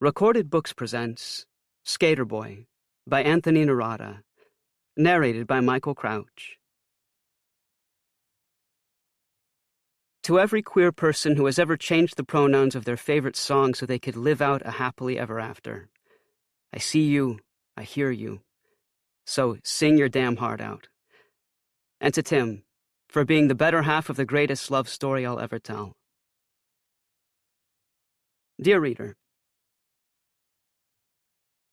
Recorded Books presents Skater Boy by Anthony Nerada, narrated by Michael Crouch. To every queer person who has ever changed the pronouns of their favorite song so they could live out a happily ever after, I see you, I hear you, so sing your damn heart out. And to Tim, for being the better half of the greatest love story I'll ever tell. Dear reader,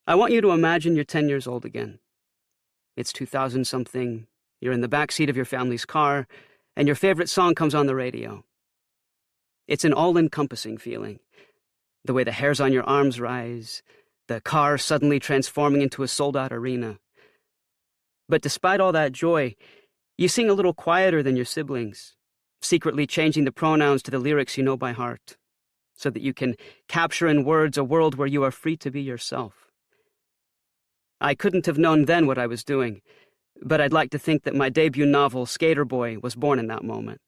I want you to imagine you're 10 years old again. It's 2000-something, you're in the backseat of your family's car, and your favorite song comes on the radio. It's an all-encompassing feeling. The way the hairs on your arms rise, the car suddenly transforming into a sold-out arena. But despite all that joy, you sing a little quieter than your siblings, secretly changing the pronouns to the lyrics you know by heart, so that you can capture in words a world where you are free to be yourself. I couldn't have known then what I was doing, but I'd like to think that my debut novel, Skater Boy, was born in that moment,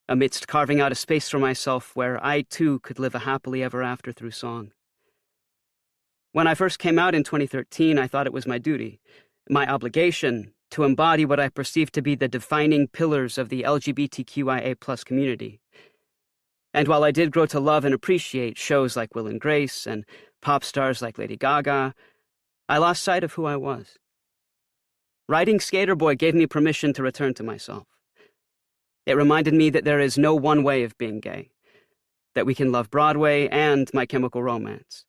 amidst carving out a space for myself where I, too, could live a happily ever after through song. When I first came out in 2013, I thought it was my duty, my obligation, to embody what I perceived to be the defining pillars of the LGBTQIA+ community. And while I did grow to love and appreciate shows like Will and Grace and pop stars like Lady Gaga, I lost sight of who I was. Writing Skater Boy gave me permission to return to myself. It reminded me that there is no one way of being gay, that we can love Broadway and My Chemical Romance,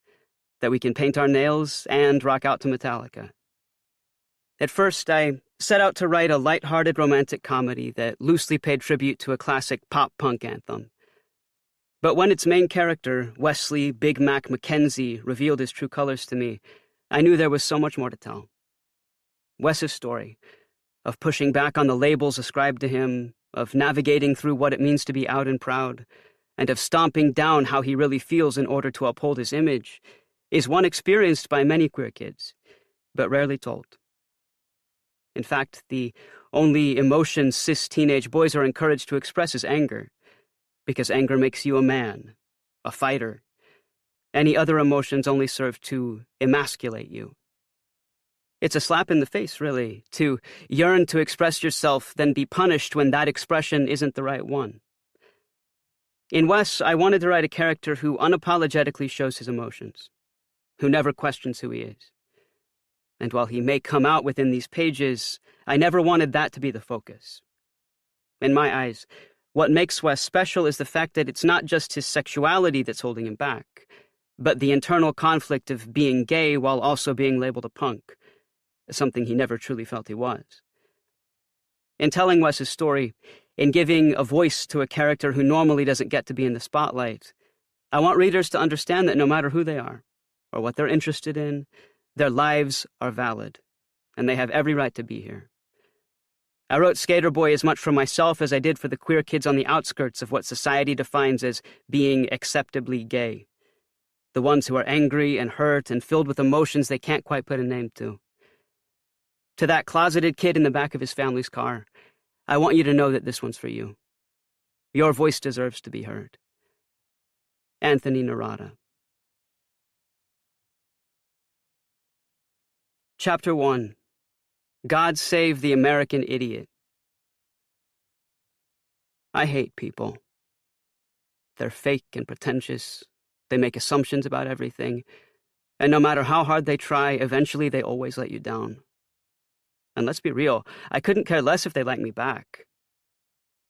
that we can paint our nails and rock out to Metallica. At first, I set out to write a light-hearted romantic comedy that loosely paid tribute to a classic pop-punk anthem. But when its main character, Wesley Big Mac Mackenzie, revealed his true colors to me, I knew there was so much more to tell. Wes's story, of pushing back on the labels ascribed to him, of navigating through what it means to be out and proud, and of stomping down how he really feels in order to uphold his image, is one experienced by many queer kids, but rarely told. In fact, the only emotion cis teenage boys are encouraged to express is anger, because anger makes you a man, a fighter. Any other emotions only serve to emasculate you. It's a slap in the face, really, to yearn to express yourself, then be punished when that expression isn't the right one. In Wes, I wanted to write a character who unapologetically shows his emotions, who never questions who he is. And while he may come out within these pages, I never wanted that to be the focus. In my eyes, what makes Wes special is the fact that it's not just his sexuality that's holding him back, but the internal conflict of being gay while also being labeled a punk, something he never truly felt he was. In telling Wes's story, in giving a voice to a character who normally doesn't get to be in the spotlight, I want readers to understand that no matter who they are, or what they're interested in, their lives are valid, and they have every right to be here. I wrote Skater Boy as much for myself as I did for the queer kids on the outskirts of what society defines as being acceptably gay, the ones who are angry and hurt and filled with emotions they can't quite put a name to. To that closeted kid in the back of his family's car, I want you to know that this one's for you. Your voice deserves to be heard. Anthony Nerada. Chapter 1. God Save the American Idiot. I hate people. They're fake and pretentious. They make assumptions about everything, and no matter how hard they try, eventually they always let you down. And let's be real, I couldn't care less if they liked me back.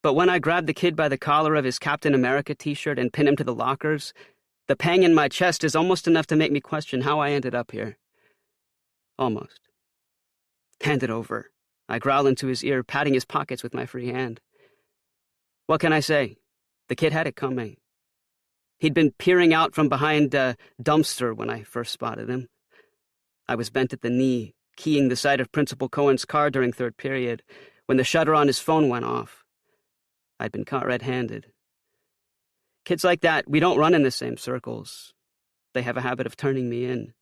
But when I grabbed the kid by the collar of his Captain America t-shirt and pinned him to the lockers, the pang in my chest is almost enough to make me question how I ended up here. Almost. Hand it over. I growl into his ear, patting his pockets with my free hand. What can I say? The kid had it coming. He'd been peering out from behind a dumpster when I first spotted him. I was bent at the knee, keying the side of Principal Cohen's car during third period, when the shutter on his phone went off. I'd been caught red-handed. Kids like that, we don't run in the same circles. They have a habit of turning me in.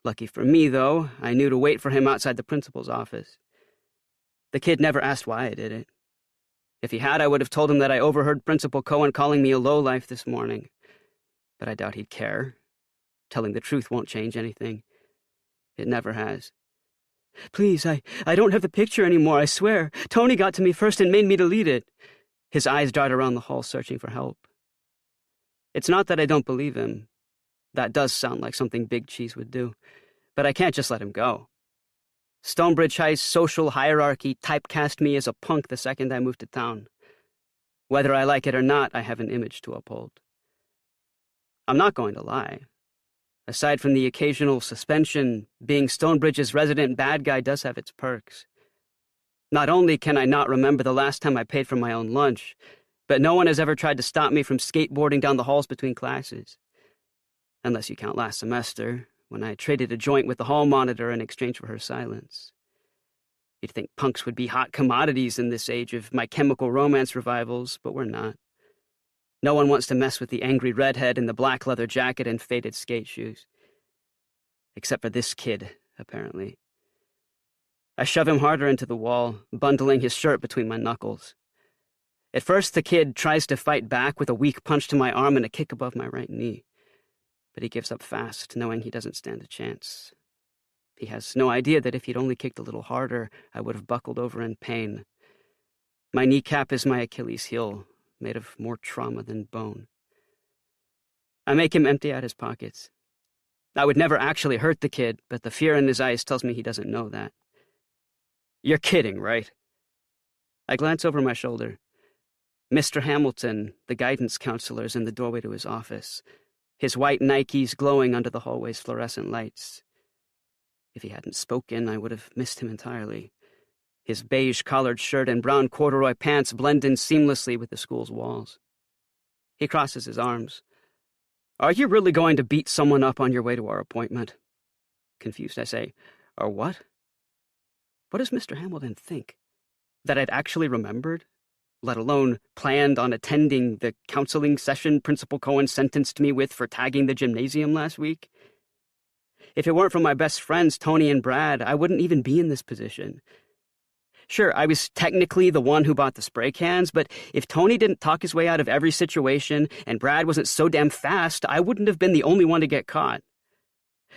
Lucky for me, though, I knew to wait for him outside the principal's office. The kid never asked why I did it. If he had, I would have told him that I overheard Principal Cohen calling me a lowlife this morning. But I doubt he'd care. telling the truth won't change anything. It never has. Please, I don't have the picture anymore, I swear. Tony got to me first and made me delete it. His eyes dart around the hall searching for help. It's not that I don't believe him. That does sound like something Big Cheese would do. But I can't just let him go. Stonebridge High's social hierarchy typecast me as a punk the second I moved to town. Whether I like it or not, I have an image to uphold. I'm not going to lie. Aside from the occasional suspension, being Stonebridge's resident bad guy does have its perks. Not only can I not remember the last time I paid for my own lunch, but no one has ever tried to stop me from skateboarding down the halls between classes. Unless you count last semester, when I traded a joint with the hall monitor in exchange for her silence. You'd think punks would be hot commodities in this age of My Chemical Romance revivals, but we're not. No one wants to mess with the angry redhead in the black leather jacket and faded skate shoes. Except for this kid, apparently. I shove him harder into the wall, bundling his shirt between my knuckles. At first, the kid tries to fight back with a weak punch to my arm and a kick above my right knee. But he gives up fast, knowing he doesn't stand a chance. He has no idea that if he'd only kicked a little harder, I would have buckled over in pain. My kneecap is my Achilles heel, made of more trauma than bone. I make him empty out his pockets. I would never actually hurt the kid, but the fear in his eyes tells me he doesn't know that. You're kidding, right? I glance over my shoulder. Mr. Hamilton, the guidance counselor, is in the doorway to his office, his white Nikes glowing under the hallway's fluorescent lights. If he hadn't spoken, I would have missed him entirely. His beige collared shirt and brown corduroy pants blend in seamlessly with the school's walls. He crosses his arms. Are you really going to beat someone up on your way to our appointment? Confused, I say, or what? What does Mr. Hamilton think? That I'd actually remembered? Let alone planned on attending the counseling session Principal Cohen sentenced me with for tagging the gymnasium last week? If it weren't for my best friends, Tony and Brad, I wouldn't even be in this position. Sure, I was technically the one who bought the spray cans, but if Tony didn't talk his way out of every situation and Brad wasn't so damn fast, I wouldn't have been the only one to get caught.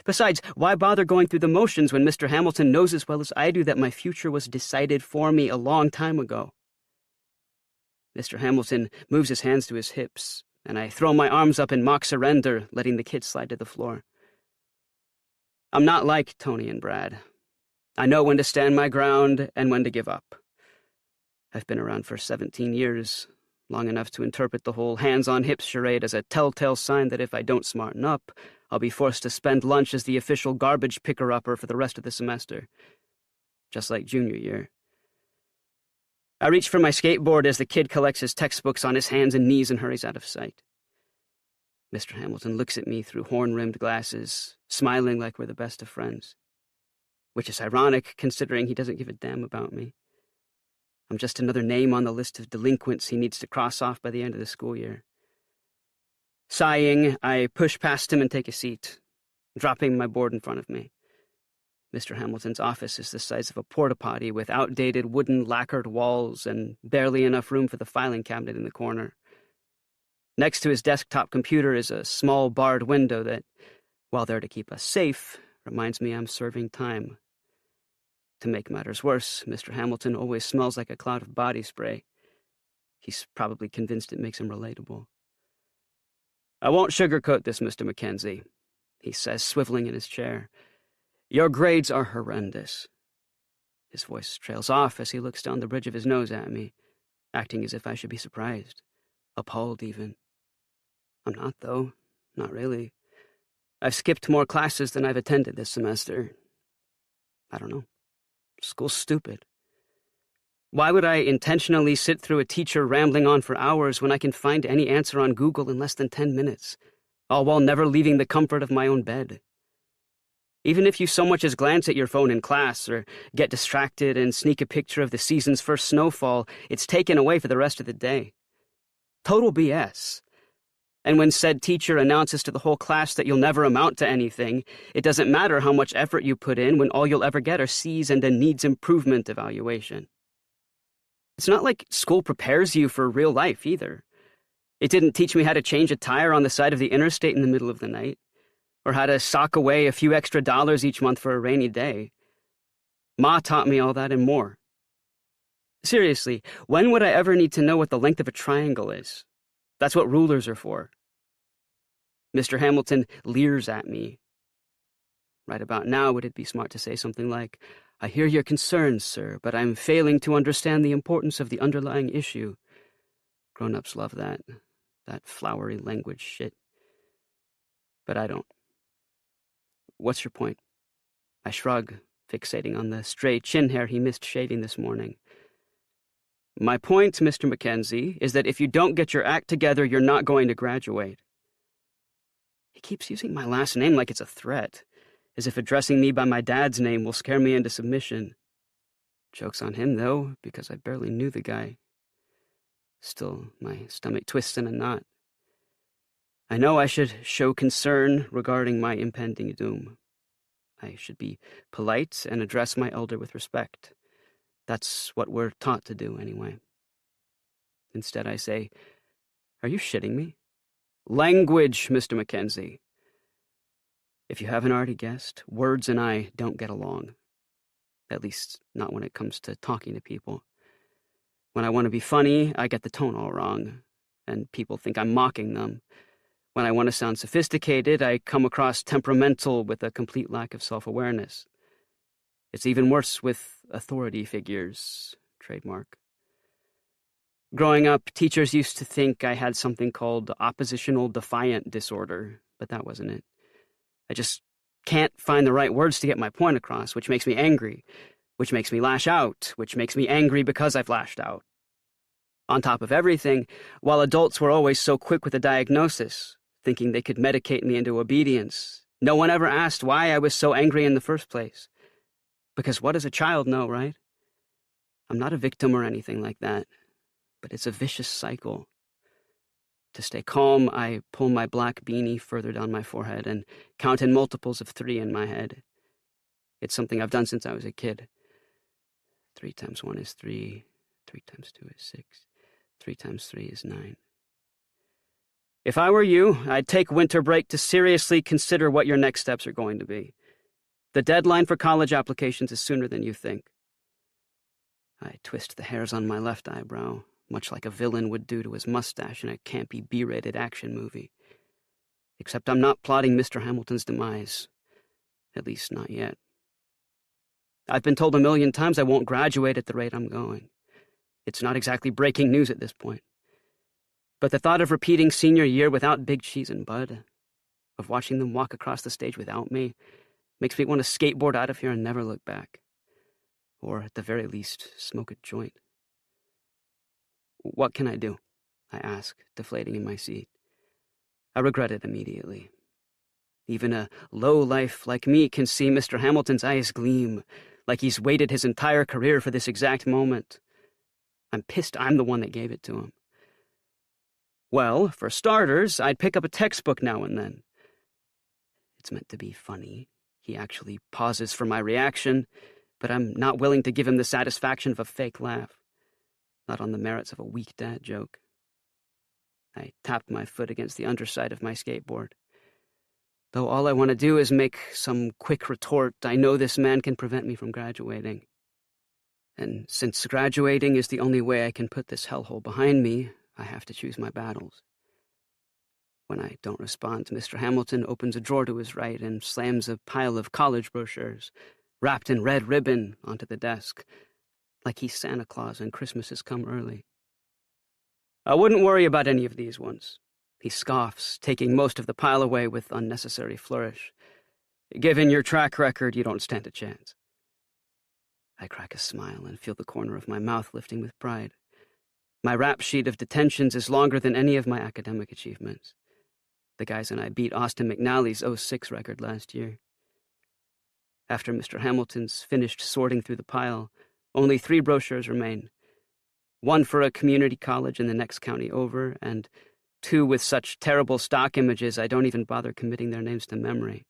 Besides, why bother going through the motions when Mr. Hamilton knows as well as I do that my future was decided for me a long time ago? Mr. Hamilton moves his hands to his hips, and I throw my arms up in mock surrender, letting the kid slide to the floor. I'm not like Tony and Brad. I know when to stand my ground and when to give up. I've been around for 17 years, long enough to interpret the whole hands-on-hips charade as a telltale sign that if I don't smarten up, I'll be forced to spend lunch as the official garbage picker-upper for the rest of the semester. Just like junior year. I reach for my skateboard as the kid collects his textbooks on his hands and knees and hurries out of sight. Mr. Hamilton looks at me through horn-rimmed glasses, smiling like we're the best of friends. Which is ironic, considering he doesn't give a damn about me. I'm just another name on the list of delinquents he needs to cross off by the end of the school year. Sighing, I push past him and take a seat, dropping my board in front of me. Mr. Hamilton's office is the size of a porta-potty with outdated wooden lacquered walls and barely enough room for the filing cabinet in the corner. Next to his desktop computer is a small barred window that, while there to keep us safe, reminds me I'm serving time. To make matters worse, Mr. Hamilton always smells like a cloud of body spray. He's probably convinced it makes him relatable. I won't sugarcoat this, Mr. Mackenzie, he says, swiveling in his chair. Your grades are horrendous. His voice trails off as he looks down the bridge of his nose at me, acting as if I should be surprised, appalled even. I'm not, though. Not really. I've skipped more classes than I've attended this semester. I don't know. School's stupid. Why would I intentionally sit through a teacher rambling on for hours when I can find any answer on Google in less than 10 minutes, all while never leaving the comfort of my own bed? Even if you so much as glance at your phone in class or get distracted and sneak a picture of the season's first snowfall, it's taken away for the rest of the day. Total BS. And when said teacher announces to the whole class that you'll never amount to anything, it doesn't matter how much effort you put in when all you'll ever get are C's and a needs improvement evaluation. It's not like school prepares you for real life, either. It didn't teach me how to change a tire on the side of the interstate in the middle of the night, or how to sock away a few extra dollars each month for a rainy day. Ma taught me all that and more. Seriously, when would I ever need to know what the length of a triangle is? That's what rulers are for. Mr. Hamilton leers at me. Right about now, would it be smart to say something like, "I hear your concerns, sir, but I'm failing to understand the importance of the underlying issue." Grown-ups love that flowery language shit. But I don't. What's your point? I shrug, fixating on the stray chin hair he missed shaving this morning. My point, Mr. Mackenzie, is that if you don't get your act together, you're not going to graduate. He keeps using my last name like it's a threat, as if addressing me by my dad's name will scare me into submission. Joke's on him, though, because I barely knew the guy. Still, my stomach twists in a knot. I know I should show concern regarding my impending doom. I should be polite and address my elder with respect. That's what we're taught to do, anyway. Instead, I say, "Are you shitting me?" Language, Mr. Mackenzie. If you haven't already guessed, words and I don't get along. At least, not when it comes to talking to people. When I want to be funny, I get the tone all wrong, and people think I'm mocking them. When I want to sound sophisticated, I come across temperamental with a complete lack of self-awareness. It's even worse with authority figures. Trademark. Growing up, teachers used to think I had something called oppositional defiant disorder, but that wasn't it. I just can't find the right words to get my point across, which makes me angry, which makes me lash out, which makes me angry because I've lashed out. On top of everything, while adults were always so quick with a diagnosis, thinking they could medicate me into obedience, no one ever asked why I was so angry in the first place. Because what does a child know, right? I'm not a victim or anything like that, but it's a vicious cycle. To stay calm, I pull my black beanie further down my forehead and count in multiples of 3 in my head. It's something I've done since I was a kid. 3 times 1 is 3, 3 times 2 is 6, 3 times 3 is 9. If I were you, I'd take winter break to seriously consider what your next steps are going to be. The deadline for college applications is sooner than you think. I twist the hairs on my left eyebrow, much like a villain would do to his mustache in a campy B-rated action movie. Except I'm not plotting Mr. Hamilton's demise. At least not yet. I've been told 1,000,000 times I won't graduate at the rate I'm going. It's not exactly breaking news at this point. But the thought of repeating senior year without Big Cheese and Bud, of watching them walk across the stage without me, makes me want to skateboard out of here and never look back. Or, at the very least, smoke a joint. What can I do? I ask, deflating in my seat. I regret it immediately. Even a low-life like me can see Mr. Hamilton's eyes gleam, like he's waited his entire career for this exact moment. I'm pissed I'm the one that gave it to him. Well, for starters, I'd pick up a textbook now and then. It's meant to be funny. He actually pauses for my reaction, but I'm not willing to give him the satisfaction of a fake laugh. Not on the merits of a weak dad joke. I tapped my foot against the underside of my skateboard. Though all I want to do is make some quick retort, I know this man can prevent me from graduating. And since graduating is the only way I can put this hellhole behind me, I have to choose my battles. When I don't respond, Mr. Hamilton opens a drawer to his right and slams a pile of college brochures, wrapped in red ribbon, onto the desk, like he's Santa Claus and Christmas has come early. I wouldn't worry about any of these ones. He scoffs, taking most of the pile away with unnecessary flourish. Given your track record, you don't stand a chance. I crack a smile and feel the corner of my mouth lifting with pride. My rap sheet of detentions is longer than any of my academic achievements. The guys and I beat Austin McNally's '06 record last year. After Mr. Hamilton's finished sorting through the pile, only 3 brochures remain. 1 for a community college in the next county over, and 2 with such terrible stock images I don't even bother committing their names to memory.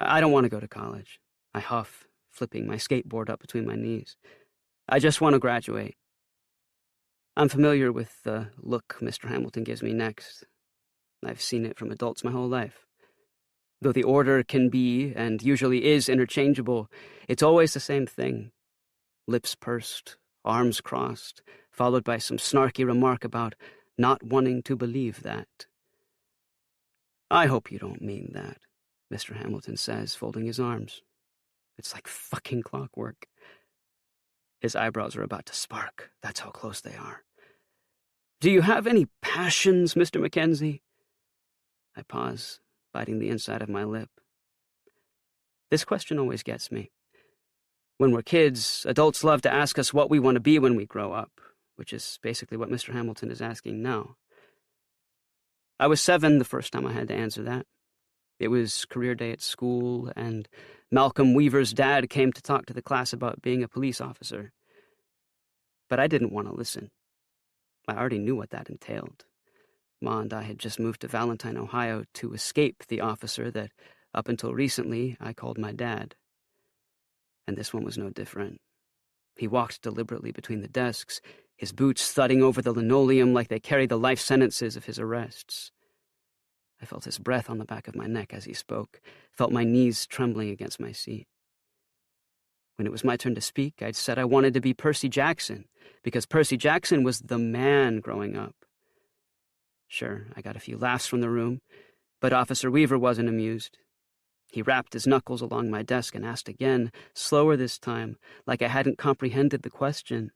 I don't want to go to college. I huff, flipping my skateboard up between my knees. I just want to graduate. I'm familiar with the look Mr. Hamilton gives me next. I've seen it from adults my whole life. Though the order can be, and usually is, interchangeable, it's always the same thing. Lips pursed, arms crossed, followed by some snarky remark about not wanting to believe that. "I hope you don't mean that," Mr. Hamilton says, folding his arms. It's like fucking clockwork. His eyebrows are about to spark. That's how close they are. "Do you have any passions, Mr. Mackenzie?" I pause, biting the inside of my lip. This question always gets me. When we're kids, adults love to ask us what we want to be when we grow up, which is basically what Mr. Hamilton is asking now. I was 7 the first time I had to answer that. It was career day at school, and Malcolm Weaver's dad came to talk to the class about being a police officer. But I didn't want to listen. I already knew what that entailed. Ma and I had just moved to Valentine, Ohio, to escape the officer that, up until recently, I called my dad. And this one was no different. He walked deliberately between the desks, his boots thudding over the linoleum like they carried the life sentences of his arrests. I felt his breath on the back of my neck as he spoke, felt my knees trembling against my seat. When it was my turn to speak, I'd said I wanted to be Percy Jackson, because Percy Jackson was the man growing up. Sure, I got a few laughs from the room, but Officer Weaver wasn't amused. He rapped his knuckles along my desk and asked again, slower this time, like I hadn't comprehended the question.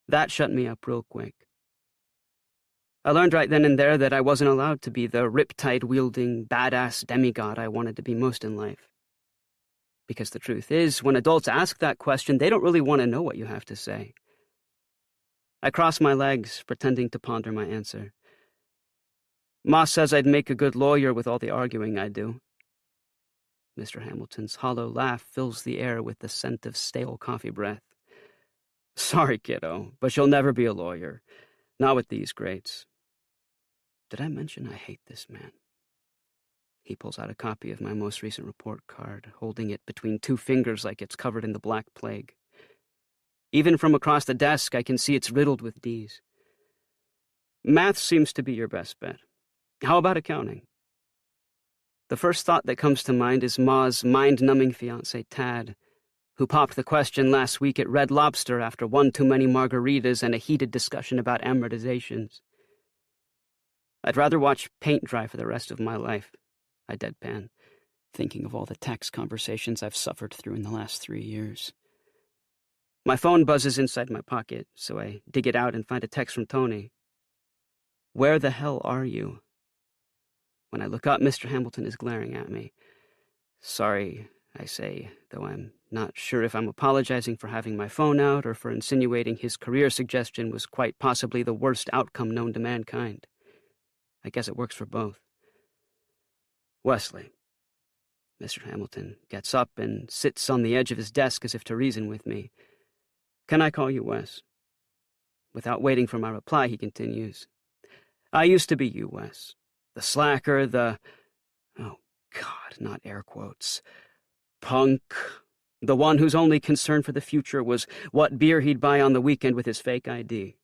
That shut me up real quick. I learned right then and there that I wasn't allowed to be the riptide-wielding, badass demigod I wanted to be most in life. Because the truth is, when adults ask that question, they don't really want to know what you have to say. I crossed my legs, pretending to ponder my answer. Ma says I'd make a good lawyer with all the arguing I do. Mr. Hamilton's hollow laugh fills the air with the scent of stale coffee breath. Sorry, kiddo, but you'll never be a lawyer. Not with these greats. Did I mention I hate this man? He pulls out a copy of my most recent report card, holding it between 2 fingers like it's covered in the Black Plague. Even from across the desk, I can see it's riddled with D's. Math seems to be your best bet. How about accounting? The first thought that comes to mind is Ma's mind-numbing fiancé, Tad, who popped the question last week at Red Lobster after one too many margaritas and a heated discussion about amortizations. I'd rather watch paint dry for the rest of my life, I deadpan, thinking of all the text conversations I've suffered through in the last 3 years. My phone buzzes inside my pocket, so I dig it out and find a text from Tony. Where the hell are you? When I look up, Mr. Hamilton is glaring at me. Sorry, I say, though I'm not sure if I'm apologizing for having my phone out or for insinuating his career suggestion was quite possibly the worst outcome known to mankind. I guess it works for both. Wesley. Mr. Hamilton gets up and sits on the edge of his desk as if to reason with me. Can I call you Wes? Without waiting for my reply, he continues. I used to be you, Wes. The slacker, oh God, not air quotes. Punk. The one whose only concern for the future was what beer he'd buy on the weekend with his fake ID.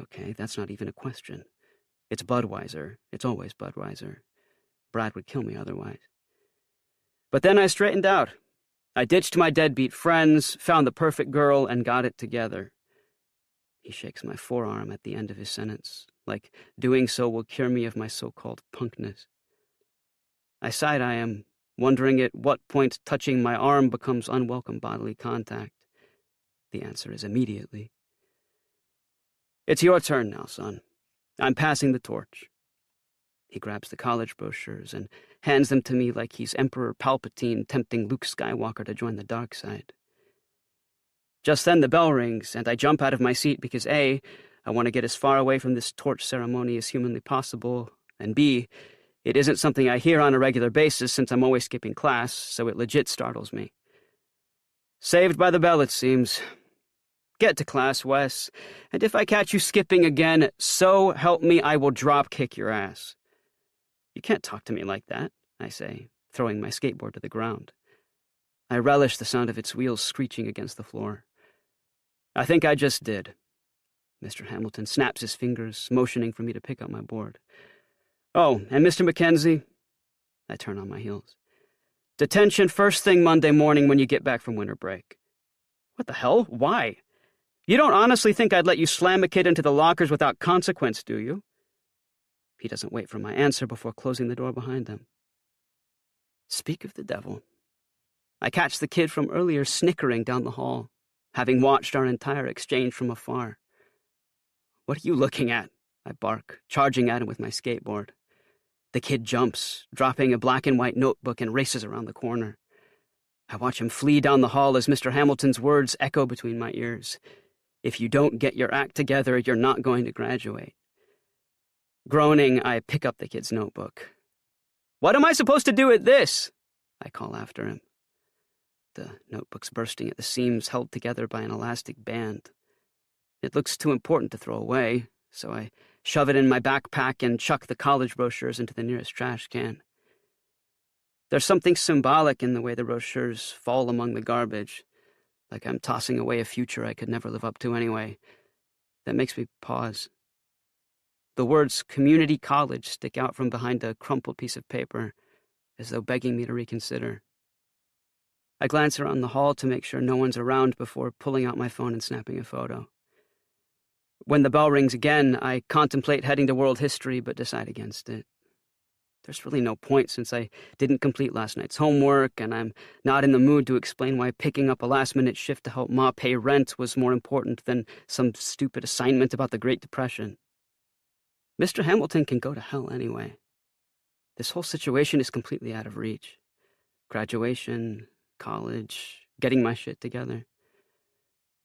Okay, that's not even a question. It's Budweiser. It's always Budweiser. Brad would kill me otherwise. But then I straightened out. I ditched my deadbeat friends, found the perfect girl, and got it together. He shakes my forearm at the end of his sentence, like doing so will cure me of my so-called punkness. I side-eye him, wondering at what point touching my arm becomes unwelcome bodily contact. The answer is immediately. It's your turn now, son. I'm passing the torch. He grabs the college brochures and hands them to me like he's Emperor Palpatine tempting Luke Skywalker to join the dark side. Just then the bell rings, and I jump out of my seat because A, I want to get as far away from this torch ceremony as humanly possible, and B, it isn't something I hear on a regular basis since I'm always skipping class, so it legit startles me. Saved by the bell, it seems. Get to class, Wes, and if I catch you skipping again, so help me I will drop-kick your ass. You can't talk to me like that, I say, throwing my skateboard to the ground. I relish the sound of its wheels screeching against the floor. I think I just did. Mr. Hamilton snaps his fingers, motioning for me to pick up my board. Oh, and Mr. Mackenzie, I turn on my heels. Detention first thing Monday morning when you get back from winter break. What the hell? Why? You don't honestly think I'd let you slam a kid into the lockers without consequence, do you? He doesn't wait for my answer before closing the door behind him. Speak of the devil. I catch the kid from earlier snickering down the hall, having watched our entire exchange from afar. What are you looking at? I bark, charging at him with my skateboard. The kid jumps, dropping a black and white notebook, and races around the corner. I watch him flee down the hall as Mr. Hamilton's words echo between my ears. If you don't get your act together, you're not going to graduate. Groaning, I pick up the kid's notebook. What am I supposed to do with this? I call after him. The notebook's bursting at the seams, held together by an elastic band. It looks too important to throw away, so I shove it in my backpack and chuck the college brochures into the nearest trash can. There's something symbolic in the way the brochures fall among the garbage, like I'm tossing away a future I could never live up to anyway, that makes me pause. The words community college stick out from behind a crumpled piece of paper, as though begging me to reconsider. I glance around the hall to make sure no one's around before pulling out my phone and snapping a photo. When the bell rings again, I contemplate heading to world history, but decide against it. There's really no point since I didn't complete last night's homework, and I'm not in the mood to explain why picking up a last-minute shift to help Ma pay rent was more important than some stupid assignment about the Great Depression. Mr. Hamilton can go to hell anyway. This whole situation is completely out of reach. Graduation, college, getting my shit together.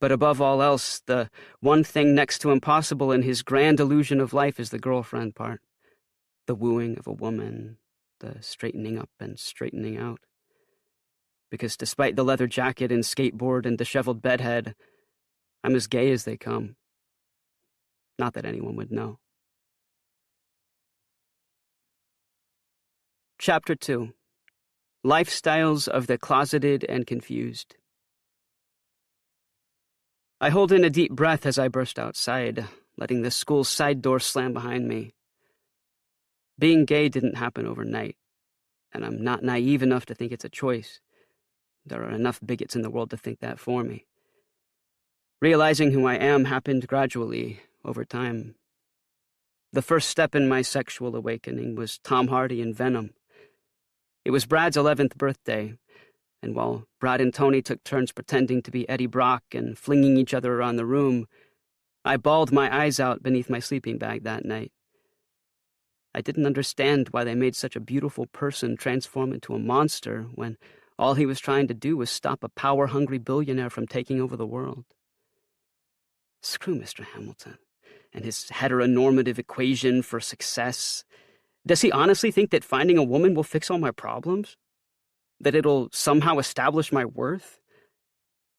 But above all else, the one thing next to impossible in his grand illusion of life is the girlfriend part. The wooing of a woman, the straightening up and straightening out. Because despite the leather jacket and skateboard and disheveled bedhead, I'm as gay as they come. Not that anyone would know. Chapter 2. Lifestyles of the Closeted and Confused. I hold in a deep breath as I burst outside, letting the school's side door slam behind me. Being gay didn't happen overnight, and I'm not naive enough to think it's a choice. There are enough bigots in the world to think that for me. Realizing who I am happened gradually, over time. The first step in my sexual awakening was Tom Hardy in Venom. It was Brad's 11th birthday, and while Brad and Tony took turns pretending to be Eddie Brock and flinging each other around the room, I bawled my eyes out beneath my sleeping bag that night. I didn't understand why they made such a beautiful person transform into a monster when all he was trying to do was stop a power-hungry billionaire from taking over the world. Screw Mr. Hamilton and his heteronormative equation for success. Does he honestly think that finding a woman will fix all my problems? That it'll somehow establish my worth?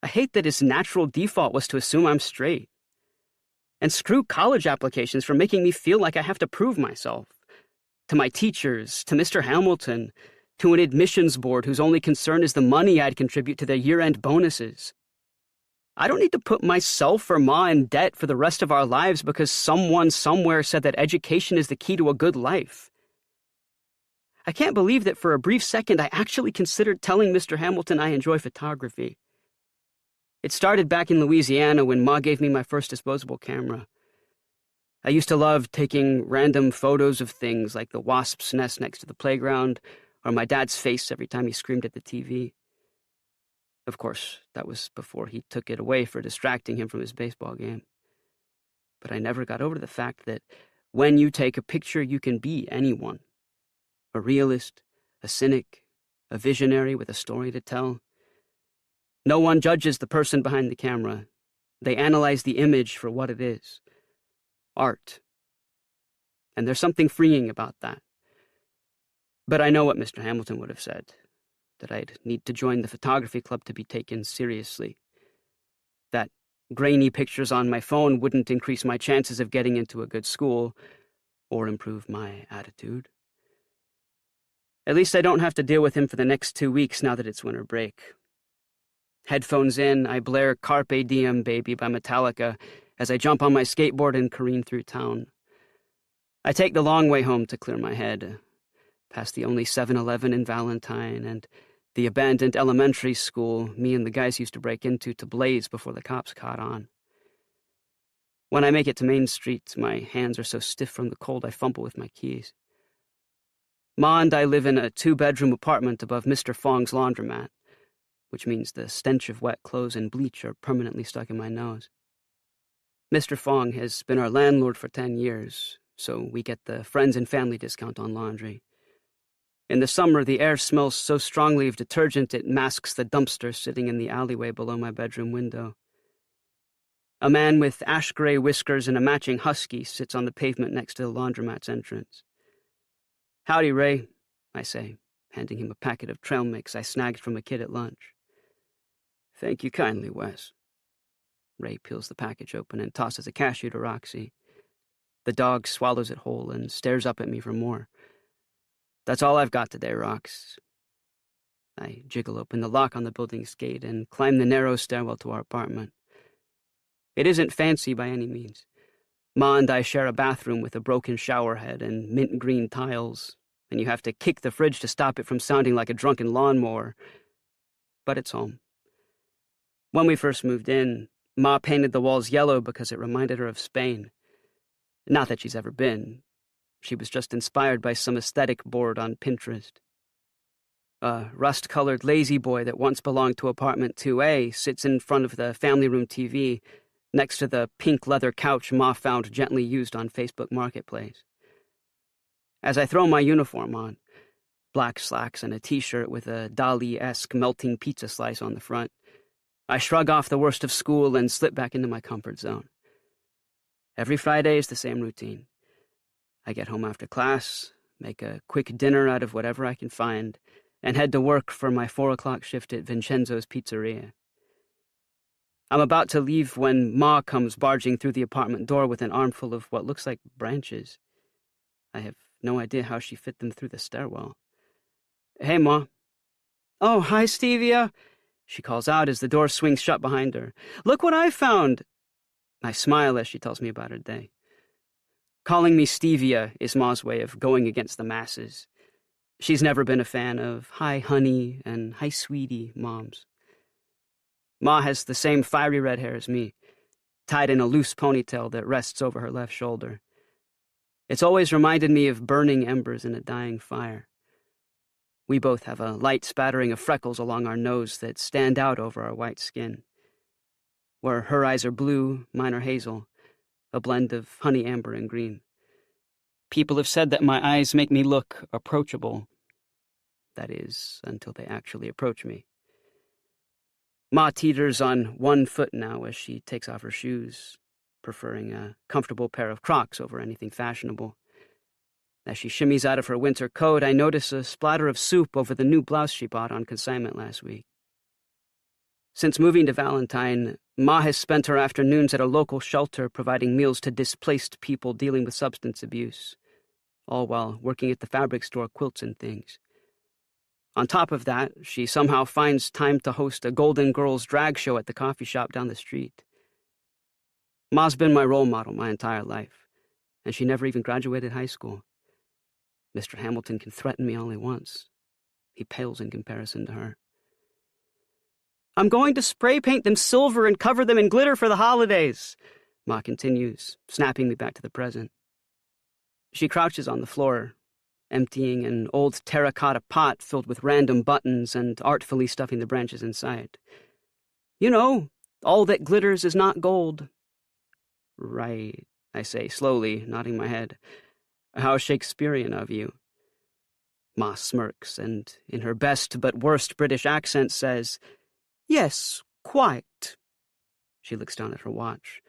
I hate that his natural default was to assume I'm straight. And screw college applications for making me feel like I have to prove myself. To my teachers, to Mr. Hamilton, to an admissions board whose only concern is the money I'd contribute to their year-end bonuses. I don't need to put myself or Ma in debt for the rest of our lives because someone somewhere said that education is the key to a good life. I can't believe that for a brief second I actually considered telling Mr. Hamilton I enjoy photography. It started back in Louisiana when Ma gave me my first disposable camera. I used to love taking random photos of things like the wasp's nest next to the playground or my dad's face every time he screamed at the TV. Of course, that was before he took it away for distracting him from his baseball game. But I never got over the fact that when you take a picture, you can be anyone. A realist, a cynic, a visionary with a story to tell. No one judges the person behind the camera. They analyze the image for what it is. Art. And there's something freeing about that. But I know what Mr. Hamilton would have said, that I'd need to join the photography club to be taken seriously. That grainy pictures on my phone wouldn't increase my chances of getting into a good school or improve my attitude. At least I don't have to deal with him for the next 2 weeks now that it's winter break. Headphones in, I blare Carpe Diem Baby by Metallica as I jump on my skateboard and careen through town. I take the long way home to clear my head, past the only 7-Eleven in Valentine and the abandoned elementary school me and the guys used to break into to blaze before the cops caught on. When I make it to Main Street, my hands are so stiff from the cold I fumble with my keys. Ma and I live in a 2-bedroom apartment above Mr. Fong's laundromat, which means the stench of wet clothes and bleach are permanently stuck in my nose. Mr. Fong has been our landlord for 10 years, so we get the friends and family discount on laundry. In the summer, the air smells so strongly of detergent it masks the dumpster sitting in the alleyway below my bedroom window. A man with ash-gray whiskers and a matching husky sits on the pavement next to the laundromat's entrance. "Howdy, Ray," I say, handing him a packet of trail mix I snagged from a kid at lunch. "Thank you kindly, Wes." Ray peels the package open and tosses a cashew to Roxy. The dog swallows it whole and stares up at me for more. "That's all I've got today, Rox." I jiggle open the lock on the building's gate and climb the narrow stairwell to our apartment. It isn't fancy by any means. Ma and I share a bathroom with a broken shower head and mint green tiles, and you have to kick the fridge to stop it from sounding like a drunken lawnmower. But it's home. When we first moved in, Ma painted the walls yellow because it reminded her of Spain. Not that she's ever been. She was just inspired by some aesthetic board on Pinterest. A rust-colored lazy boy that once belonged to apartment 2A sits in front of the family room TV, next to the pink leather couch Ma found gently used on Facebook Marketplace. As I throw my uniform on, black slacks and a t-shirt with a Dali-esque melting pizza slice on the front, I shrug off the worst of school and slip back into my comfort zone. Every Friday is the same routine. I get home after class, make a quick dinner out of whatever I can find, and head to work for my 4 o'clock shift at Vincenzo's Pizzeria. I'm about to leave when Ma comes barging through the apartment door with an armful of what looks like branches. I have no idea how she fit them through the stairwell. "Hey, Ma." "Oh, hi, Stevia," she calls out as the door swings shut behind her. "Look what I found." I smile as she tells me about her day. Calling me Stevia is Ma's way of going against the masses. She's never been a fan of "hi, honey" and "hi, sweetie" moms. Ma has the same fiery red hair as me, tied in a loose ponytail that rests over her left shoulder. It's always reminded me of burning embers in a dying fire. We both have a light spattering of freckles along our nose that stand out over our white skin. Where her eyes are blue, mine are hazel, a blend of honey amber and green. People have said that my eyes make me look approachable. That is, until they actually approach me. Ma teeters on one foot now as she takes off her shoes, preferring a comfortable pair of Crocs over anything fashionable. As she shimmies out of her winter coat, I notice a splatter of soup over the new blouse she bought on consignment last week. Since moving to Valentine, Ma has spent her afternoons at a local shelter providing meals to displaced people dealing with substance abuse, all while working at the fabric store Quilts and Things. On top of that, she somehow finds time to host a Golden Girls drag show at the coffee shop down the street. Ma's been my role model my entire life, and she never even graduated high school. Mr. Hamilton can threaten me all he wants. He pales in comparison to her. "I'm going to spray paint them silver and cover them in glitter for the holidays," Ma continues, snapping me back to the present. She crouches on the floor, emptying an old terracotta pot filled with random buttons and artfully stuffing the branches inside. "You know, all that glitters is not gold." "Right," I say slowly, nodding my head. "How Shakespearean of you." Ma smirks and, in her best but worst British accent, says, "Yes, quite." She looks down at her watch,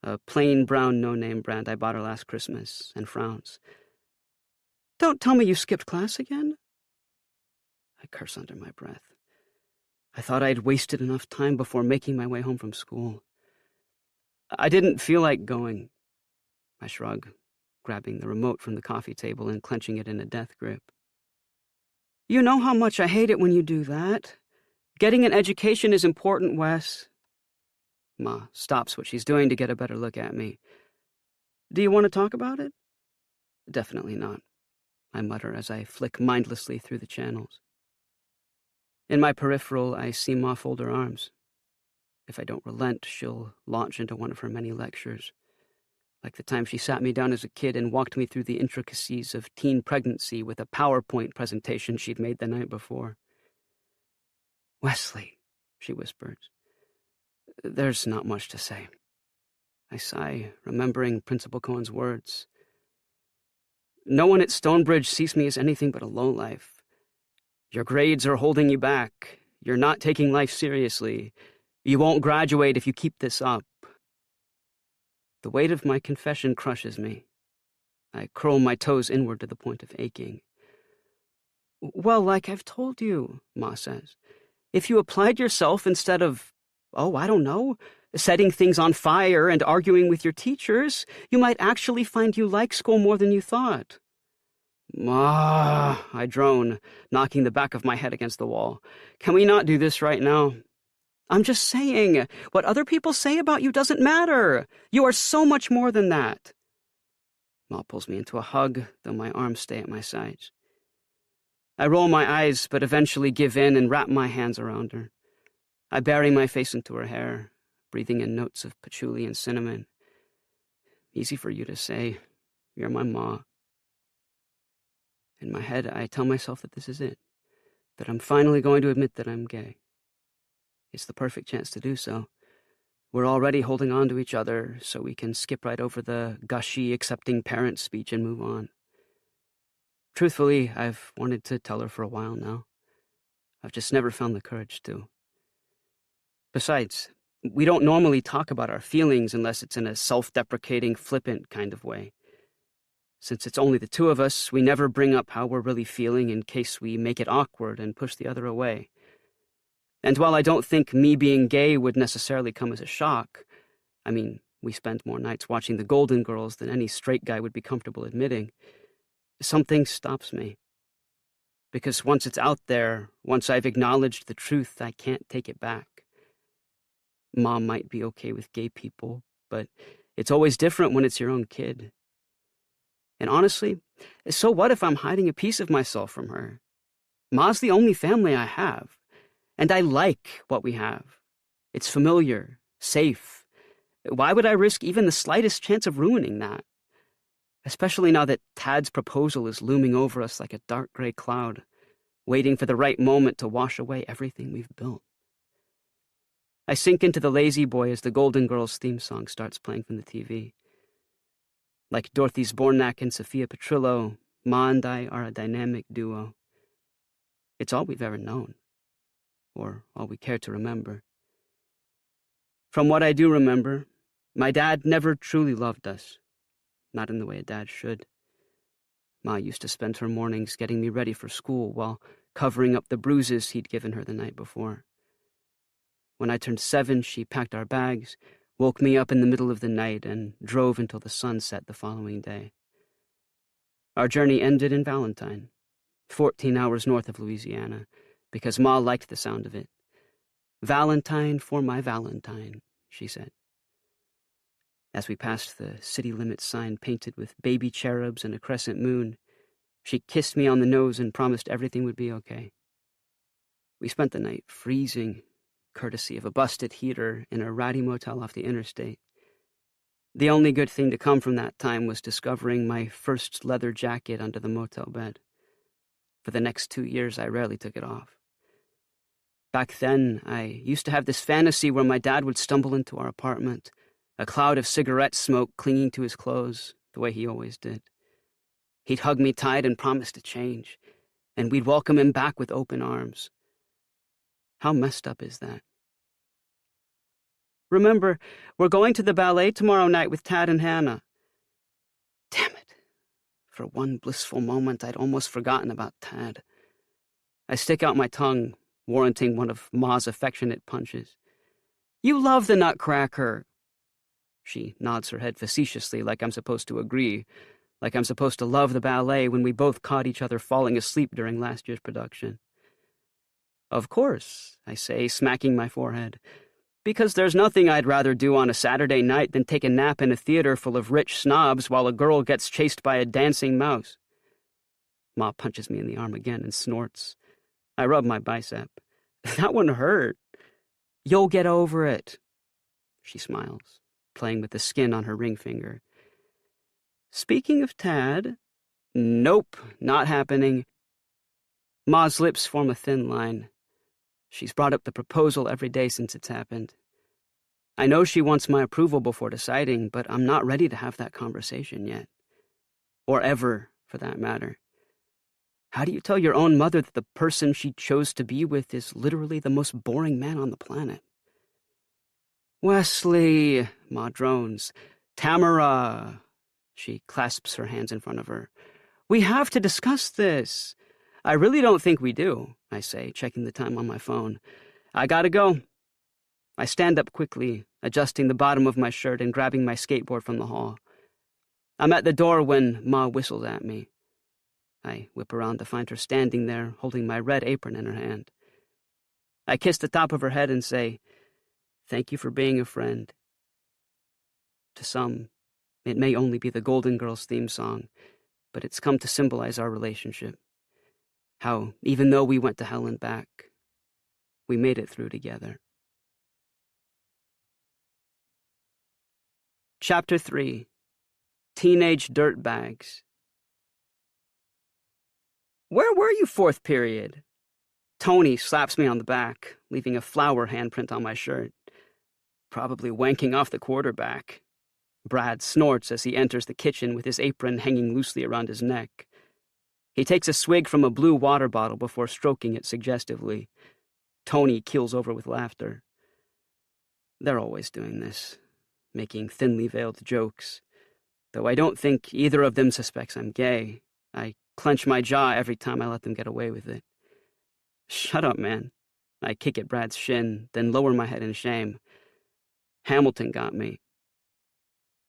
a plain brown no-name brand I bought her last Christmas, and frowns. "Don't tell me you skipped class again?" I curse under my breath. I thought I'd wasted enough time before making my way home from school. "I didn't feel like going." I shrug, grabbing the remote from the coffee table and clenching it in a death grip. "You know how much I hate it when you do that. Getting an education is important, Wes." Ma stops what she's doing to get a better look at me. "Do you want to talk about it?" "Definitely not." I mutter as I flick mindlessly through the channels. In my peripheral, I see Ma fold her arms. If I don't relent, she'll launch into one of her many lectures, like the time she sat me down as a kid and walked me through the intricacies of teen pregnancy with a PowerPoint presentation she'd made the night before. "Wesley," she whispers. "There's not much to say." I sigh, remembering Principal Cohen's words. "No one at Stonebridge sees me as anything but a lowlife. Your grades are holding you back. You're not taking life seriously. You won't graduate if you keep this up." The weight of my confession crushes me. I curl my toes inward to the point of aching. "Well, like I've told you," Ma says, "if you applied yourself instead of, I don't know, setting things on fire and arguing with your teachers, you might actually find you like school more than you thought." "Ma," I drone, knocking the back of my head against the wall. "Can we not do this right now?" "I'm just saying, what other people say about you doesn't matter. You are so much more than that." Ma pulls me into a hug, though my arms stay at my sides. I roll my eyes, but eventually give in and wrap my hands around her. I bury my face into her hair, breathing in notes of patchouli and cinnamon. "Easy for you to say. You're my Ma." In my head, I tell myself that this is it, that I'm finally going to admit that I'm gay. It's the perfect chance to do so. We're already holding on to each other, so we can skip right over the gushy, accepting parent speech and move on. Truthfully, I've wanted to tell her for a while now. I've just never found the courage to. Besides, we don't normally talk about our feelings unless it's in a self-deprecating, flippant kind of way. Since it's only the two of us, we never bring up how we're really feeling in case we make it awkward and push the other away. And while I don't think me being gay would necessarily come as a shock, I mean, we spend more nights watching the Golden Girls than any straight guy would be comfortable admitting, something stops me. Because once it's out there, once I've acknowledged the truth, I can't take it back. Mom might be okay with gay people, but it's always different when it's your own kid. And honestly, so what if I'm hiding a piece of myself from her? Ma's the only family I have, and I like what we have. It's familiar, safe. Why would I risk even the slightest chance of ruining that? Especially now that Tad's proposal is looming over us like a dark gray cloud, waiting for the right moment to wash away everything we've built. I sink into the lazy boy as the Golden Girls theme song starts playing from the TV. Like Dorothy Zbornak and Sophia Petrillo, Ma and I are a dynamic duo. It's all we've ever known, or all we care to remember. From what I do remember, my dad never truly loved us, not in the way a dad should. Ma used to spend her mornings getting me ready for school while covering up the bruises he'd given her the night before. When I turned 7, she packed our bags, woke me up in the middle of the night, and drove until the sun set the following day. Our journey ended in Valentine, 14 hours north of Louisiana, because Ma liked the sound of it. "Valentine for my Valentine," she said. As we passed the city limits sign painted with baby cherubs and a crescent moon, she kissed me on the nose and promised everything would be okay. We spent the night freezing, courtesy of a busted heater in a ratty motel off the interstate. The only good thing to come from that time was discovering my first leather jacket under the motel bed. For the next 2 years, I rarely took it off. Back then, I used to have this fantasy where my dad would stumble into our apartment, a cloud of cigarette smoke clinging to his clothes, the way he always did. He'd hug me tight and promise to change, and we'd welcome him back with open arms. How messed up is that? "Remember, we're going to the ballet tomorrow night with Tad and Hannah." Damn it. For one blissful moment, I'd almost forgotten about Tad. I stick out my tongue, warranting one of Ma's affectionate punches. "You love the Nutcracker." She nods her head facetiously like I'm supposed to agree, like I'm supposed to love the ballet when we both caught each other falling asleep during last year's production. "Of course," I say, smacking my forehead, "because there's nothing I'd rather do on a Saturday night than take a nap in a theater full of rich snobs while a girl gets chased by a dancing mouse." Ma punches me in the arm again and snorts. I rub my bicep. That one hurt. You'll get over it. She smiles, playing with the skin on her ring finger. Speaking of Tad, nope, not happening. Ma's lips form a thin line. She's brought up the proposal every day since it's happened. I know she wants my approval before deciding, but I'm not ready to have that conversation yet. Or ever, for that matter. How do you tell your own mother that the person she chose to be with is literally the most boring man on the planet? Wesley, Ma drones. Tamara. She clasps her hands in front of her. We have to discuss this. I really don't think we do, I say, checking the time on my phone. I gotta go. I stand up quickly, adjusting the bottom of my shirt and grabbing my skateboard from the hall. I'm at the door when Ma whistles at me. I whip around to find her standing there, holding my red apron in her hand. I kiss the top of her head and say, "Thank you for being a friend." To some, it may only be the Golden Girls theme song, but it's come to symbolize our relationship. How, even though we went to hell and back, we made it through together. Chapter 3. Teenage Dirtbags. Where were you fourth period? Tony slaps me on the back, leaving a flower handprint on my shirt. Probably wanking off the quarterback. Brad snorts as he enters the kitchen with his apron hanging loosely around his neck. He takes a swig from a blue water bottle before stroking it suggestively. Tony keels over with laughter. They're always doing this, making thinly veiled jokes. Though I don't think either of them suspects I'm gay, I clench my jaw every time I let them get away with it. Shut up, man. I kick at Brad's shin, then lower my head in shame. Hamilton got me.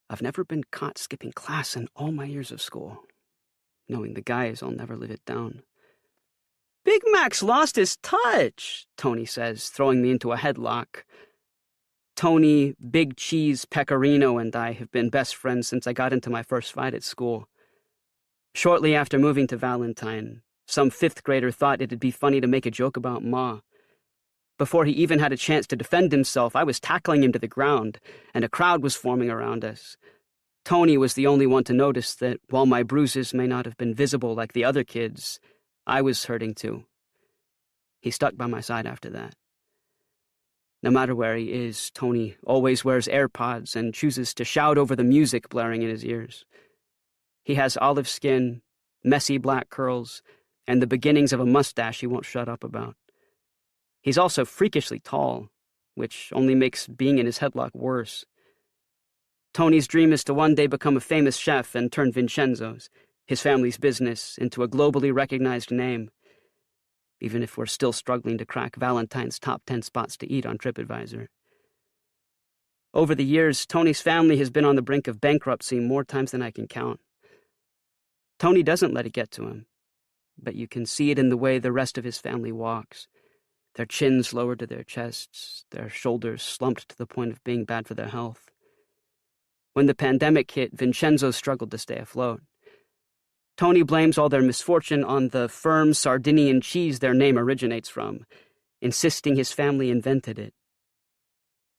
I've never been caught skipping class in all my years of school. Knowing the guys, I'll never live it down. Big Mac's lost his touch, Tony says, throwing me into a headlock. Tony, Big Cheese, Pecorino, and I have been best friends since I got into my first fight at school. Shortly after moving to Valentine, some fifth grader thought it'd be funny to make a joke about Ma. Before he even had a chance to defend himself, I was tackling him to the ground, and a crowd was forming around us. Tony was the only one to notice that, while my bruises may not have been visible like the other kids, I was hurting too. He stuck by my side after that. No matter where he is, Tony always wears AirPods and chooses to shout over the music blaring in his ears. He has olive skin, messy black curls, and the beginnings of a mustache he won't shut up about. He's also freakishly tall, which only makes being in his headlock worse. Tony's dream is to one day become a famous chef and turn Vincenzo's, his family's business, into a globally recognized name, even if we're still struggling to crack Valentine's top 10 spots to eat on TripAdvisor. Over the years, Tony's family has been on the brink of bankruptcy more times than I can count. Tony doesn't let it get to him, but you can see it in the way the rest of his family walks. Their chins lowered to their chests, their shoulders slumped to the point of being bad for their health. When the pandemic hit, Vincenzo struggled to stay afloat. Tony blames all their misfortune on the firm Sardinian cheese their name originates from, insisting his family invented it.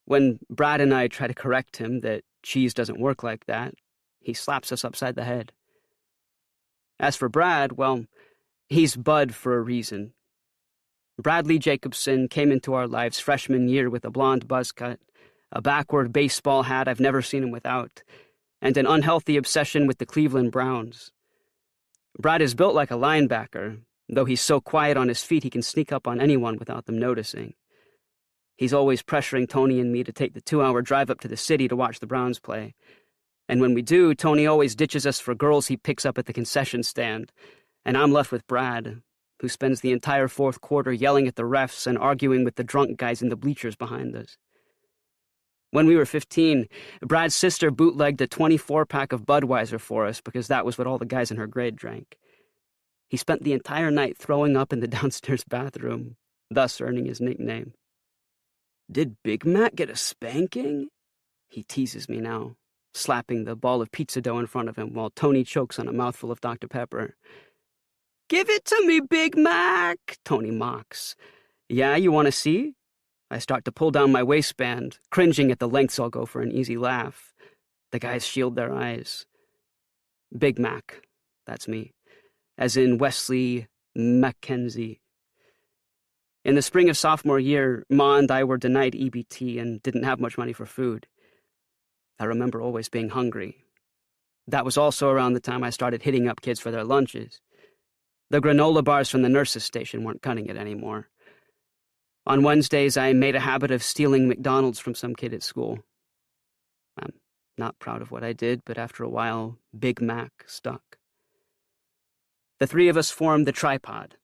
When Brad and I try to correct him that cheese doesn't work like that, he slaps us upside the head. As for Brad, well, he's Bud for a reason. Bradley Jacobson came into our lives freshman year with a blonde buzz cut, a backward baseball hat I've never seen him without, and an unhealthy obsession with the Cleveland Browns. Brad is built like a linebacker, though he's so quiet on his feet he can sneak up on anyone without them noticing. He's always pressuring Tony and me to take the 2-hour drive up to the city to watch the Browns play. And when we do, Tony always ditches us for girls he picks up at the concession stand, and I'm left with Brad, who spends the entire fourth quarter yelling at the refs and arguing with the drunk guys in the bleachers behind us. When we were 15, Brad's sister bootlegged a 24-pack of Budweiser for us because that was what all the guys in her grade drank. He spent the entire night throwing up in the downstairs bathroom, thus earning his nickname. Did Big Mac get a spanking? He teases me now, slapping the ball of pizza dough in front of him while Tony chokes on a mouthful of Dr. Pepper. Give it to me, Big Mac, Tony mocks. Yeah, you want to see? I start to pull down my waistband, cringing at the lengths I'll go for an easy laugh. The guys shield their eyes. Big Mac, that's me. As in Wesley Mackenzie. In the spring of sophomore year, Ma and I were denied EBT and didn't have much money for food. I remember always being hungry. That was also around the time I started hitting up kids for their lunches. The granola bars from the nurse's station weren't cutting it anymore. On Wednesdays, I made a habit of stealing McDonald's from some kid at school. I'm not proud of what I did, but after a while, Big Mac stuck. The three of us formed the Tripod,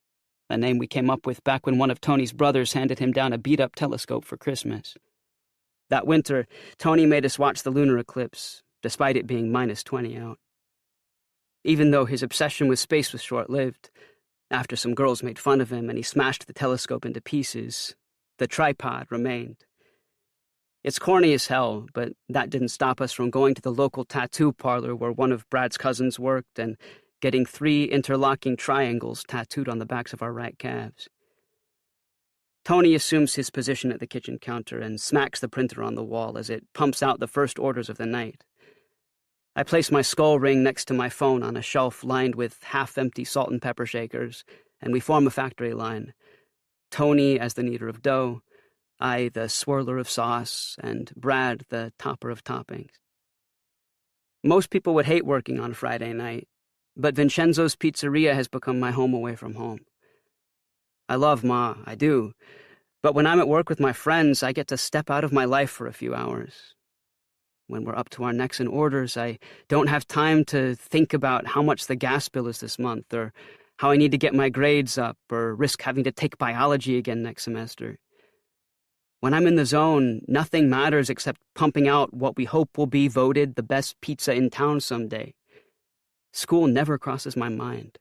a name we came up with back when one of Tony's brothers handed him down a beat-up telescope for Christmas. That winter, Tony made us watch the lunar eclipse, despite it being -20 out. Even though his obsession with space was short-lived, after some girls made fun of him and he smashed the telescope into pieces, the Tripod remained. It's corny as hell, but that didn't stop us from going to the local tattoo parlor where one of Brad's cousins worked and getting 3 interlocking triangles tattooed on the backs of our right calves. Tony assumes his position at the kitchen counter and smacks the printer on the wall as it pumps out the first orders of the night. I place my skull ring next to my phone on a shelf lined with half-empty salt and pepper shakers, and we form a factory line. Tony as the kneader of dough, I the swirler of sauce, and Brad the topper of toppings. Most people would hate working on a Friday night, but Vincenzo's Pizzeria has become my home away from home. I love Ma, I do, but when I'm at work with my friends, I get to step out of my life for a few hours. When we're up to our necks in orders, I don't have time to think about how much the gas bill is this month, or how I need to get my grades up, or risk having to take biology again next semester. When I'm in the zone, nothing matters except pumping out what we hope will be voted the best pizza in town someday. School never crosses my mind.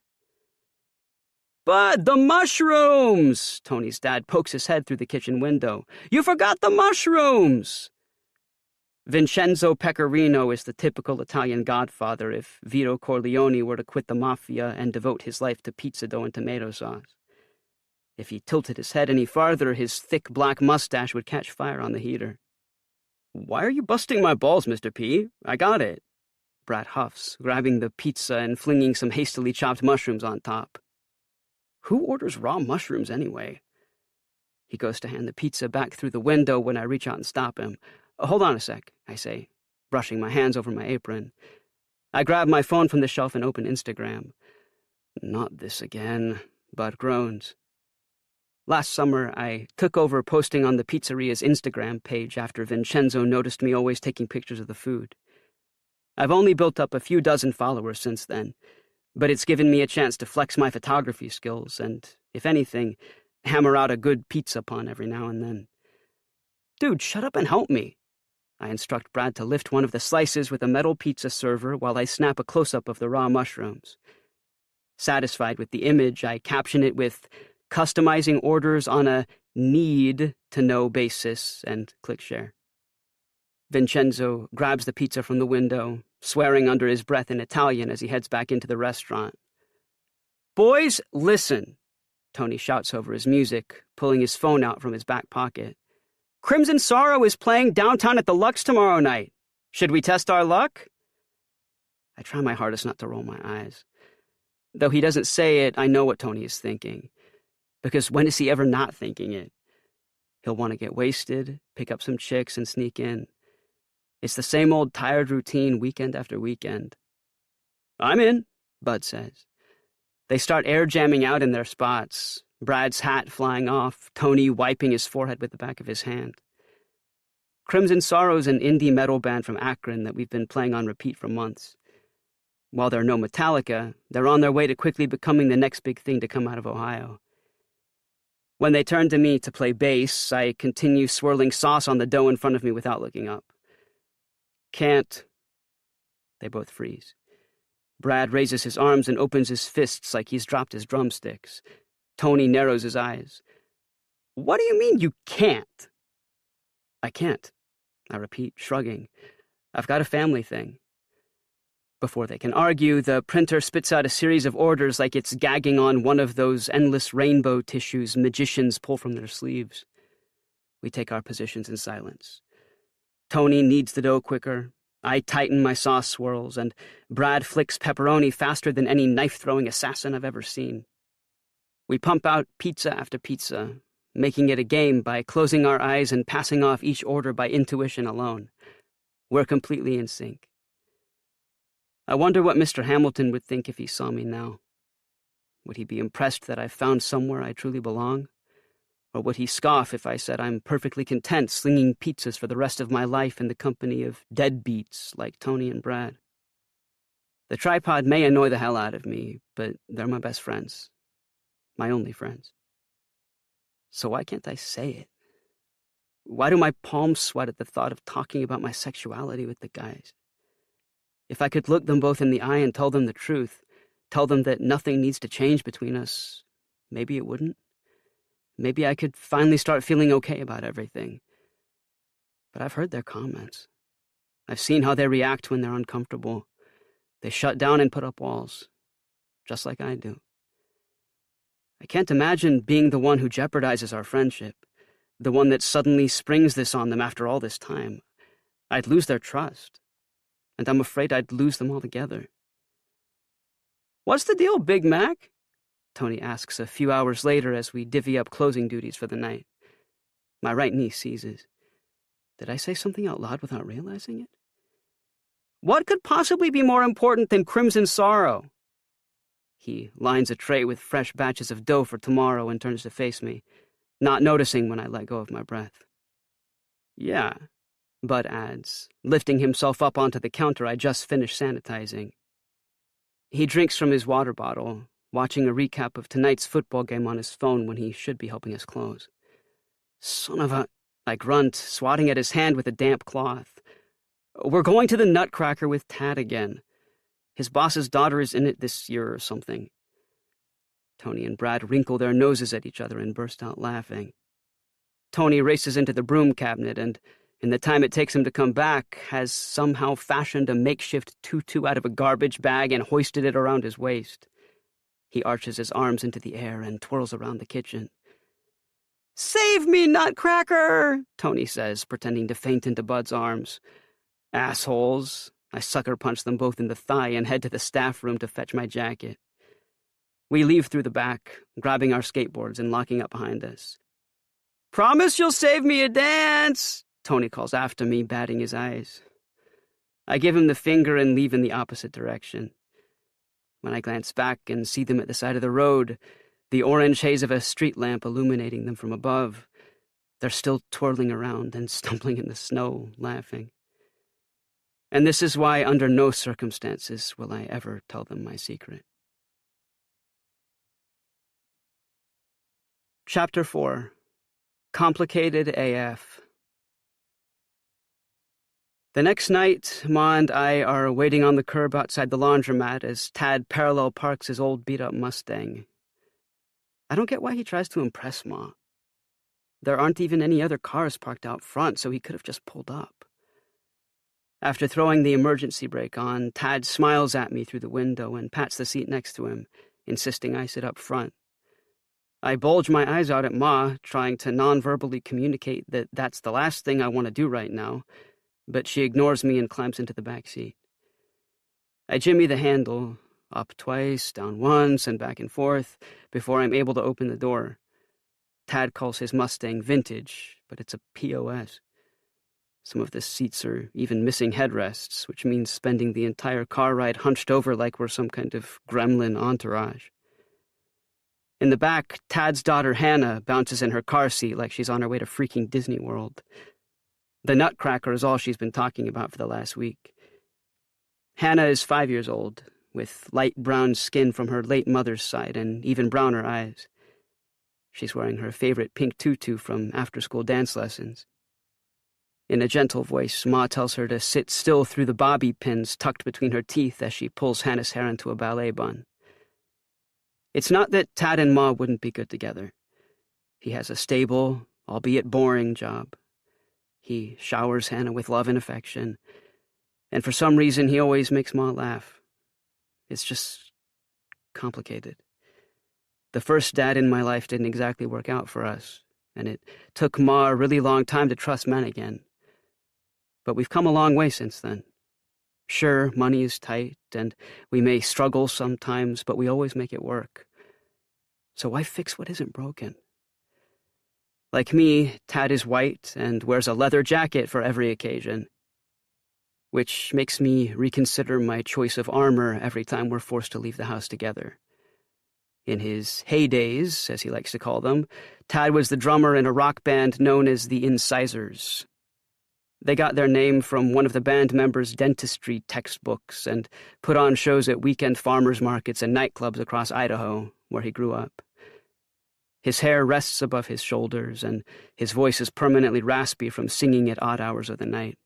But the mushrooms! Tony's dad pokes his head through the kitchen window. You forgot the mushrooms! Vincenzo Pecorino is the typical Italian godfather if Vito Corleone were to quit the mafia and devote his life to pizza dough and tomato sauce. If he tilted his head any farther, his thick black mustache would catch fire on the heater. Why are you busting my balls, Mr. P? I got it. Brad huffs, grabbing the pizza and flinging some hastily chopped mushrooms on top. Who orders raw mushrooms anyway? He goes to hand the pizza back through the window when I reach out and stop him. Hold on a sec, I say, brushing my hands over my apron. I grab my phone from the shelf and open Instagram. Not this again, Bud groans. Last summer, I took over posting on the pizzeria's Instagram page after Vincenzo noticed me always taking pictures of the food. I've only built up a few dozen followers since then, but it's given me a chance to flex my photography skills and, if anything, hammer out a good pizza pun every now and then. Dude, shut up and help me. I instruct Brad to lift one of the slices with a metal pizza server while I snap a close-up of the raw mushrooms. Satisfied with the image, I caption it with customizing orders on a need-to-know basis and click share. Vincenzo grabs the pizza from the window, swearing under his breath in Italian as he heads back into the restaurant. Boys, listen, Tony shouts over his music, pulling his phone out from his back pocket. Crimson Sorrow is playing downtown at the Lux tomorrow night. Should we test our luck? I try my hardest not to roll my eyes. Though he doesn't say it, I know what Tony is thinking. Because when is he ever not thinking it? He'll want to get wasted, pick up some chicks, and sneak in. It's the same old tired routine weekend after weekend. I'm in, Bud says. They start air jamming out in their spots, Brad's hat flying off, Tony wiping his forehead with the back of his hand. Crimson Sorrow's an indie metal band from Akron that we've been playing on repeat for months. While they're no Metallica, they're on their way to quickly becoming the next big thing to come out of Ohio. When they turn to me to play bass, I continue swirling sauce on the dough in front of me without looking up. Can't. They both freeze. Brad raises his arms and opens his fists like he's dropped his drumsticks. Tony narrows his eyes. What do you mean you can't? I can't, I repeat, shrugging. I've got a family thing. Before they can argue, the printer spits out a series of orders like it's gagging on one of those endless rainbow tissues magicians pull from their sleeves. We take our positions in silence. Tony kneads the dough quicker, I tighten my sauce swirls, and Brad flicks pepperoni faster than any knife-throwing assassin I've ever seen. We pump out pizza after pizza, making it a game by closing our eyes and passing off each order by intuition alone. We're completely in sync. I wonder what Mr. Hamilton would think if he saw me now. Would he be impressed that I've found somewhere I truly belong? Or would he scoff if I said I'm perfectly content slinging pizzas for the rest of my life in the company of deadbeats like Tony and Brad? The tripod may annoy the hell out of me, but they're my best friends. My only friends. So why can't I say it? Why do my palms sweat at the thought of talking about my sexuality with the guys? If I could look them both in the eye and tell them the truth, tell them that nothing needs to change between us, maybe it wouldn't. Maybe I could finally start feeling okay about everything. But I've heard their comments. I've seen how they react when they're uncomfortable. They shut down and put up walls, just like I do. I can't imagine being the one who jeopardizes our friendship, the one that suddenly springs this on them after all this time. I'd lose their trust, and I'm afraid I'd lose them altogether. "What's the deal, Big Mac?" Tony asks a few hours later as we divvy up closing duties for the night. My right knee seizes. Did I say something out loud without realizing it? "What could possibly be more important than Crimson Sorrow?" He lines a tray with fresh batches of dough for tomorrow and turns to face me, not noticing when I let go of my breath. "Yeah," Bud adds, lifting himself up onto the counter I just finished sanitizing. He drinks from his water bottle, watching a recap of tonight's football game on his phone when he should be helping us close. "Son of a..." I grunt, swatting at his hand with a damp cloth. "We're going to the Nutcracker with Tad again. His boss's daughter is in it this year or something." Tony and Brad wrinkle their noses at each other and burst out laughing. Tony races into the broom cabinet and, in the time it takes him to come back, has somehow fashioned a makeshift tutu out of a garbage bag and hoisted it around his waist. He arches his arms into the air and twirls around the kitchen. "Save me, Nutcracker!" Tony says, pretending to faint into Bud's arms. "Assholes." I sucker punch them both in the thigh and head to the staff room to fetch my jacket. We leave through the back, grabbing our skateboards and locking up behind us. "Promise you'll save me a dance," Tony calls after me, batting his eyes. I give him the finger and leave in the opposite direction. When I glance back and see them at the side of the road, the orange haze of a street lamp illuminating them from above, they're still twirling around and stumbling in the snow, laughing. And this is why, under no circumstances, will I ever tell them my secret. Chapter 4. Complicated AF. The next night, Ma and I are waiting on the curb outside the laundromat as Tad parallel parks his old beat-up Mustang. I don't get why he tries to impress Ma. There aren't even any other cars parked out front, so he could have just pulled up. After throwing the emergency brake on, Tad smiles at me through the window and pats the seat next to him, insisting I sit up front. I bulge my eyes out at Ma, trying to non-verbally communicate that that's the last thing I want to do right now, but she ignores me and climbs into the back seat. I jimmy the handle, up twice, down once, and back and forth, before I'm able to open the door. Tad calls his Mustang vintage, but it's a POS. Some of the seats are even missing headrests, which means spending the entire car ride hunched over like we're some kind of gremlin entourage. In the back, Tad's daughter Hannah bounces in her car seat like she's on her way to freaking Disney World. The Nutcracker is all she's been talking about for the last week. Hannah is 5 years old, with light brown skin from her late mother's side and even browner eyes. She's wearing her favorite pink tutu from after-school dance lessons. In a gentle voice, Ma tells her to sit still through the bobby pins tucked between her teeth as she pulls Hannah's hair into a ballet bun. It's not that Tad and Ma wouldn't be good together. He has a stable, albeit boring, job. He showers Hannah with love and affection, And for some reason, he always makes Ma laugh. It's just complicated. The first dad in my life didn't exactly work out for us, and it took Ma a really long time to trust men again. But we've come a long way since then. Sure, money is tight, and we may struggle sometimes, but we always make it work. So why fix what isn't broken? Like me, Tad is white and wears a leather jacket for every occasion, which makes me reconsider my choice of armor every time we're forced to leave the house together. In his heydays, as he likes to call them, Tad was the drummer in a rock band known as the Incisors. They got their name from one of the band members' dentistry textbooks and put on shows at weekend farmers markets and nightclubs across Idaho, where he grew up. His hair rests above his shoulders, and his voice is permanently raspy from singing at odd hours of the night.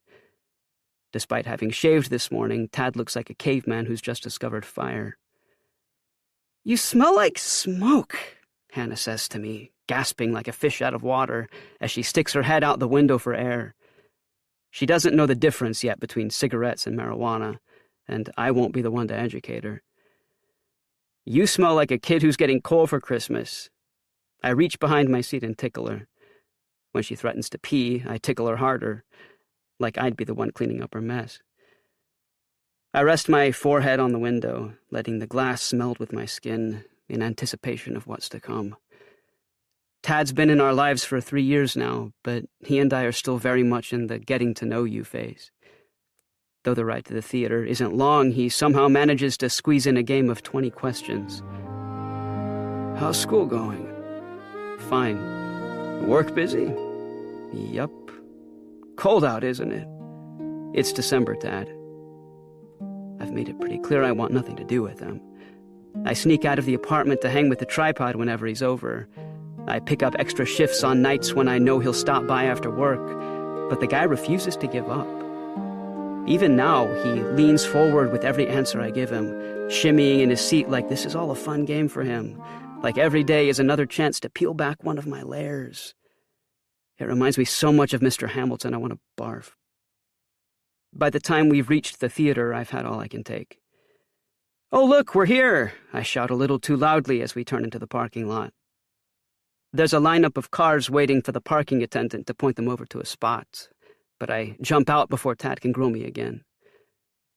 Despite having shaved this morning, Tad looks like a caveman who's just discovered fire. "You smell like smoke," Hannah says to me, gasping like a fish out of water as she sticks her head out the window for air. She doesn't know the difference yet between cigarettes and marijuana, and I won't be the one to educate her. "You smell like a kid who's getting coal for Christmas." I reach behind my seat and tickle her. When she threatens to pee, I tickle her harder, like I'd be the one cleaning up her mess. I rest my forehead on the window, letting the glass meld with my skin in anticipation of what's to come. Tad's been in our lives for 3 years now, but he and I are still very much in the getting-to-know-you phase. Though the ride to the theater isn't long, he somehow manages to squeeze in a game of 20 questions. "How's school going?" "Fine." "Work busy?" "Yup." "Cold out, isn't it?" "It's December, Tad." I've made it pretty clear I want nothing to do with him. I sneak out of the apartment to hang with the tripod whenever he's over. I pick up extra shifts on nights when I know he'll stop by after work, but the guy refuses to give up. Even now, he leans forward with every answer I give him, shimmying in his seat like this is all a fun game for him, like every day is another chance to peel back one of my layers. It reminds me so much of Mr. Hamilton, I want to barf. By the time we've reached the theater, I've had all I can take. "Oh, look, we're here!" I shout a little too loudly as we turn into the parking lot. There's a lineup of cars waiting for the parking attendant to point them over to a spot, but I jump out before Tad can grill me again.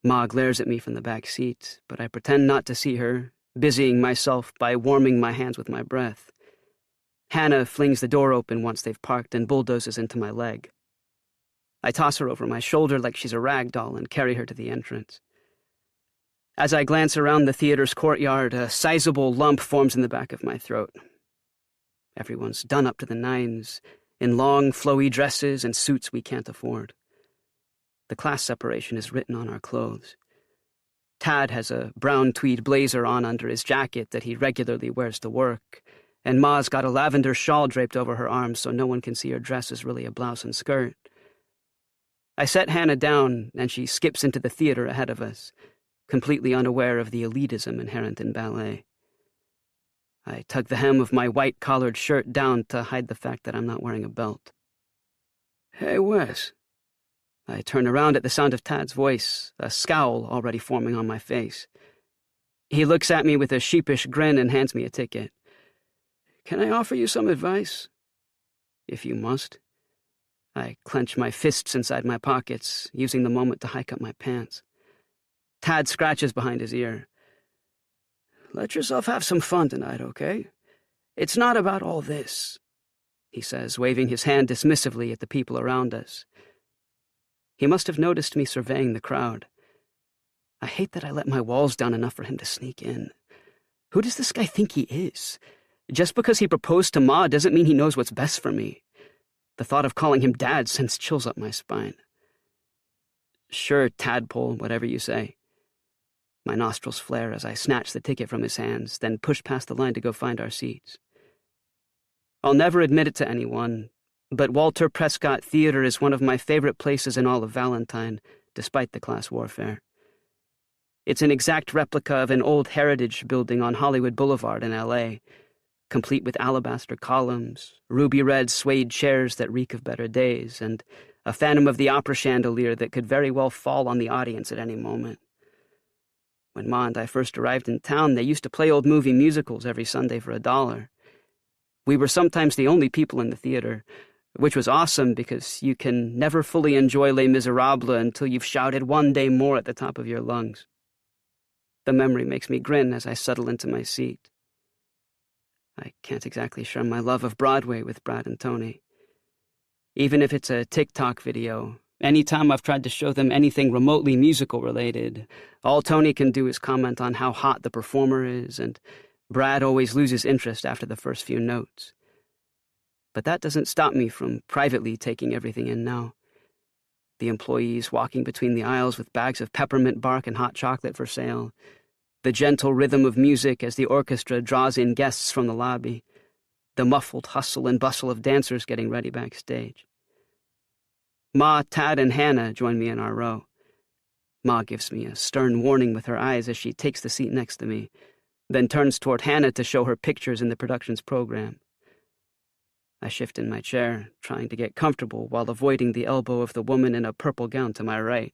Ma glares at me from the back seat, but I pretend not to see her, busying myself by warming my hands with my breath. Hannah flings the door open once they've parked and bulldozes into my leg. I toss her over my shoulder like she's a rag doll and carry her to the entrance. As I glance around the theater's courtyard, a sizable lump forms in the back of my throat. Everyone's done up to the nines, in long, flowy dresses and suits we can't afford. The class separation is written on our clothes. Tad has a brown tweed blazer on under his jacket that he regularly wears to work, and Ma's got a lavender shawl draped over her arms so no one can see her dress is really a blouse and skirt. I set Hannah down, and she skips into the theater ahead of us, completely unaware of the elitism inherent in ballet. I tug the hem of my white-collared shirt down to hide the fact that I'm not wearing a belt. "Hey, Wes." I turn around at the sound of Tad's voice, a scowl already forming on my face. He looks at me with a sheepish grin and hands me a ticket. "Can I offer you some advice?" "If you must." I clench my fists inside my pockets, using the moment to hike up my pants. Tad scratches behind his ear. "Let yourself have some fun tonight, okay? It's not about all this," he says, waving his hand dismissively at the people around us. He must have noticed me surveying the crowd. I hate that I let my walls down enough for him to sneak in. Who does this guy think he is? Just because he proposed to Ma doesn't mean he knows what's best for me. The thought of calling him Dad sends chills up my spine. "Sure, tadpole, whatever you say." My nostrils flare as I snatch the ticket from his hands, then push past the line to go find our seats. I'll never admit it to anyone, but Walter Prescott Theater is one of my favorite places in all of Valentine, despite the class warfare. It's an exact replica of an old heritage building on Hollywood Boulevard in L.A., complete with alabaster columns, ruby-red suede chairs that reek of better days, and a Phantom of the Opera chandelier that could very well fall on the audience at any moment. When Ma and I first arrived in town, they used to play old movie musicals every Sunday for $1. We were sometimes the only people in the theater, which was awesome because you can never fully enjoy Les Miserables until you've shouted one day more at the top of your lungs. The memory makes me grin as I settle into my seat. I can't exactly share my love of Broadway with Brad and Tony. Even if it's a TikTok video, anytime I've tried to show them anything remotely musical-related, all Tony can do is comment on how hot the performer is, and Brad always loses interest after the first few notes. But that doesn't stop me from privately taking everything in now. The employees walking between the aisles with bags of peppermint bark and hot chocolate for sale, the gentle rhythm of music as the orchestra draws in guests from the lobby, the muffled hustle and bustle of dancers getting ready backstage. Ma, Tad, and Hannah join me in our row. Ma gives me a stern warning with her eyes as she takes the seat next to me, then turns toward Hannah to show her pictures in the production's program. I shift in my chair, trying to get comfortable while avoiding the elbow of the woman in a purple gown to my right.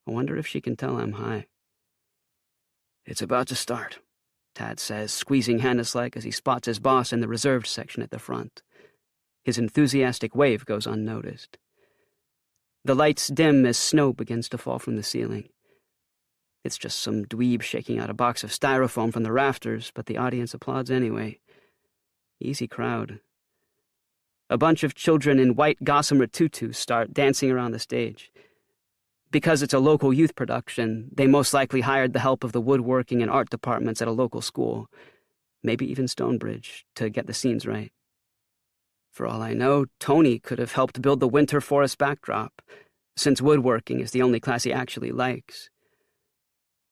I wonder if she can tell I'm high. "It's about to start," Tad says, squeezing Hannah's leg as he spots his boss in the reserved section at the front. His enthusiastic wave goes unnoticed. The lights dim as snow begins to fall from the ceiling. It's just some dweeb shaking out a box of styrofoam from the rafters, but the audience applauds anyway. Easy crowd. A bunch of children in white gossamer tutus start dancing around the stage. Because it's a local youth production, they most likely hired the help of the woodworking and art departments at a local school, maybe even Stonebridge, to get the scenes right. For all I know, Tony could have helped build the winter forest backdrop, since woodworking is the only class he actually likes.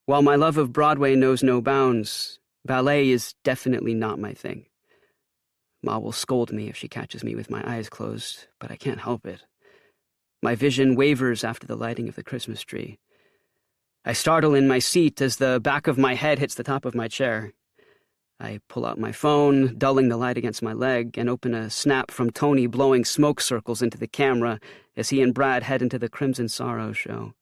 While my love of Broadway knows no bounds, ballet is definitely not my thing. Ma will scold me if she catches me with my eyes closed, but I can't help it. My vision wavers after the lighting of the Christmas tree. I startle in my seat as the back of my head hits the top of my chair. I pull out my phone, dulling the light against my leg, and open a snap from Tony blowing smoke circles into the camera as he and Brad head into the Crimson Sorrow show.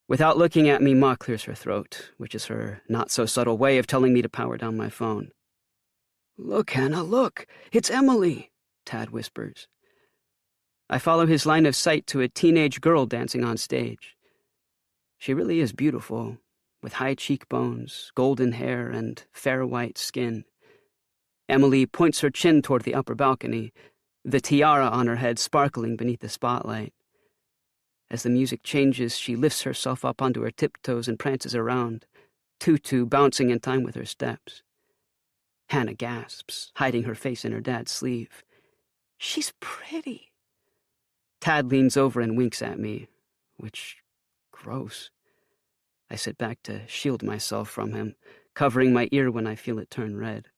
Without looking at me, Ma clears her throat, which is her not-so-subtle way of telling me to power down my phone. "Look, Hannah, look! It's Emily!" Tad whispers. I follow his line of sight to a teenage girl dancing on stage. She really is beautiful, with high cheekbones, golden hair, and fair white skin. Emily points her chin toward the upper balcony, the tiara on her head sparkling beneath the spotlight. As the music changes, she lifts herself up onto her tiptoes and prances around, tutu bouncing in time with her steps. Hannah gasps, hiding her face in her dad's sleeve. "She's pretty." Tad leans over and winks at me, which, gross. I sit back to shield myself from him, covering my ear when I feel it turn red.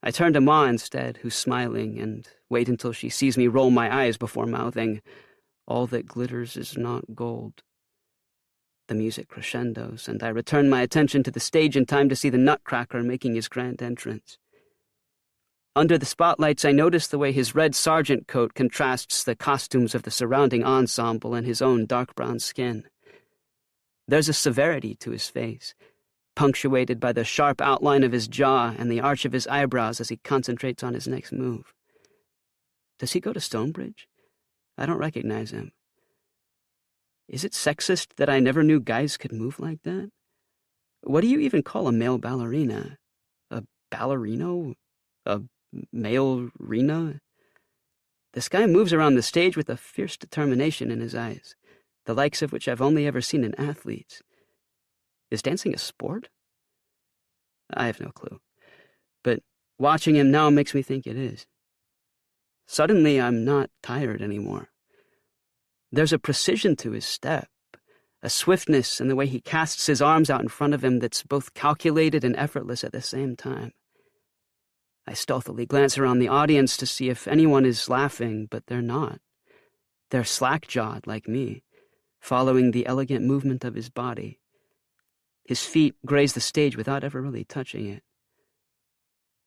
I turn to Ma instead, who's smiling, and wait until she sees me roll my eyes before mouthing, "All that glitters is not gold." The music crescendos, and I return my attention to the stage in time to see the Nutcracker making his grand entrance. Under the spotlights, I notice the way his red sergeant coat contrasts the costumes of the surrounding ensemble and his own dark brown skin. There's a severity to his face, punctuated by the sharp outline of his jaw and the arch of his eyebrows as he concentrates on his next move. Does he go to Stonebridge? I don't recognize him. Is it sexist that I never knew guys could move like that? What do you even call a male ballerina? A ballerino? A male rena? This guy moves around the stage with a fierce determination in his eyes, the likes of which I've only ever seen in athletes. Is dancing a sport? I have no clue, but watching him now makes me think it is. Suddenly, I'm not tired anymore. There's a precision to his step, a swiftness in the way he casts his arms out in front of him that's both calculated and effortless at the same time. I stealthily glance around the audience to see if anyone is laughing, but they're not. They're slack-jawed like me, following the elegant movement of his body. His feet graze the stage without ever really touching it.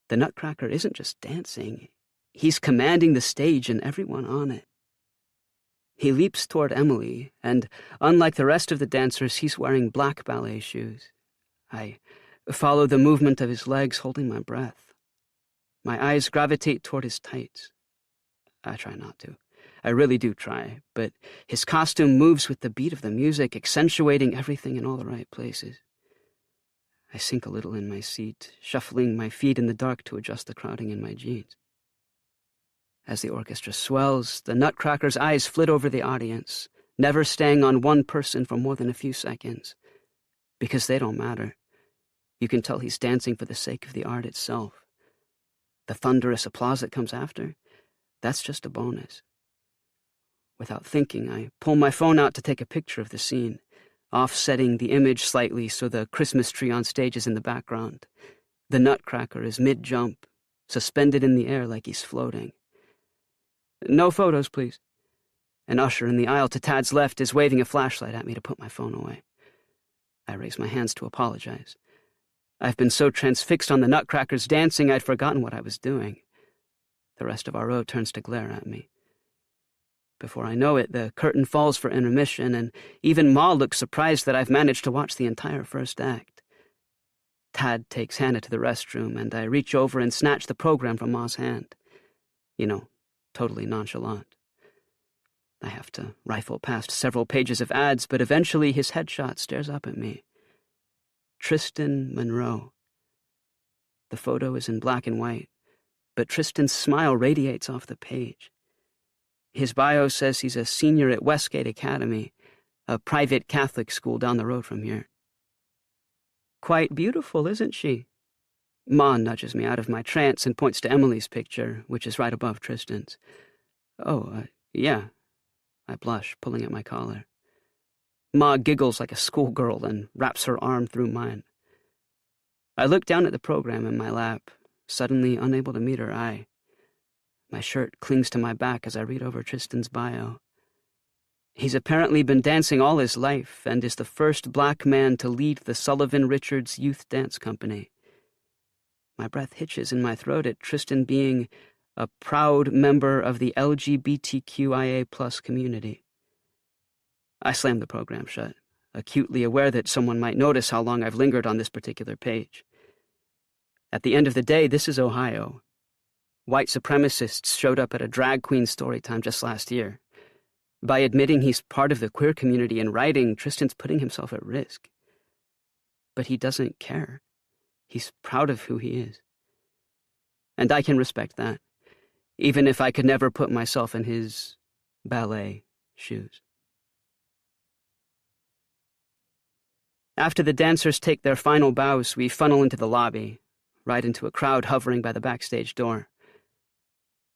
The Nutcracker isn't just dancing. He's commanding the stage and everyone on it. He leaps toward Emily, and unlike the rest of the dancers, he's wearing black ballet shoes. I follow the movement of his legs, holding my breath. My eyes gravitate toward his tights. I try not to. I really do try, but his costume moves with the beat of the music, accentuating everything in all the right places. I sink a little in my seat, shuffling my feet in the dark to adjust the crowding in my jeans. As the orchestra swells, the Nutcracker's eyes flit over the audience, never staying on one person for more than a few seconds. Because they don't matter. You can tell he's dancing for the sake of the art itself. The thunderous applause that comes after, that's just a bonus. Without thinking, I pull my phone out to take a picture of the scene, offsetting the image slightly so the Christmas tree on stage is in the background. The Nutcracker is mid-jump, suspended in the air like he's floating. "No photos, please." An usher in the aisle to Tad's left is waving a flashlight at me to put my phone away. I raise my hands to apologize. I've been so transfixed on the Nutcracker's dancing I'd forgotten what I was doing. The rest of our row turns to glare at me. Before I know it, the curtain falls for intermission, and even Ma looks surprised that I've managed to watch the entire first act. Tad takes Hannah to the restroom, and I reach over and snatch the program from Ma's hand. Totally nonchalant. I have to rifle past several pages of ads, but eventually his headshot stares up at me. Tristan Monroe. The photo is in black and white, but Tristan's smile radiates off the page. His bio says he's a senior at Westgate Academy, a private Catholic school down the road from here. "Quite beautiful, isn't she?" Ma nudges me out of my trance and points to Emily's picture, which is right above Tristan's. Yeah. I blush, pulling at my collar. Ma giggles like a schoolgirl and wraps her arm through mine. I look down at the program in my lap, suddenly unable to meet her eye. My shirt clings to my back as I read over Tristan's bio. He's apparently been dancing all his life and is the first black man to lead the Sullivan Richards Youth Dance Company. My breath hitches in my throat at Tristan being a proud member of the LGBTQIA+ community. I slam the program shut, acutely aware that someone might notice how long I've lingered on this particular page. At the end of the day, this is Ohio. White supremacists showed up at a drag queen story time just last year. By admitting he's part of the queer community in writing, Tristan's putting himself at risk. But he doesn't care. He's proud of who he is. And I can respect that, even if I could never put myself in his ballet shoes. After the dancers take their final bows, we funnel into the lobby, right into a crowd hovering by the backstage door.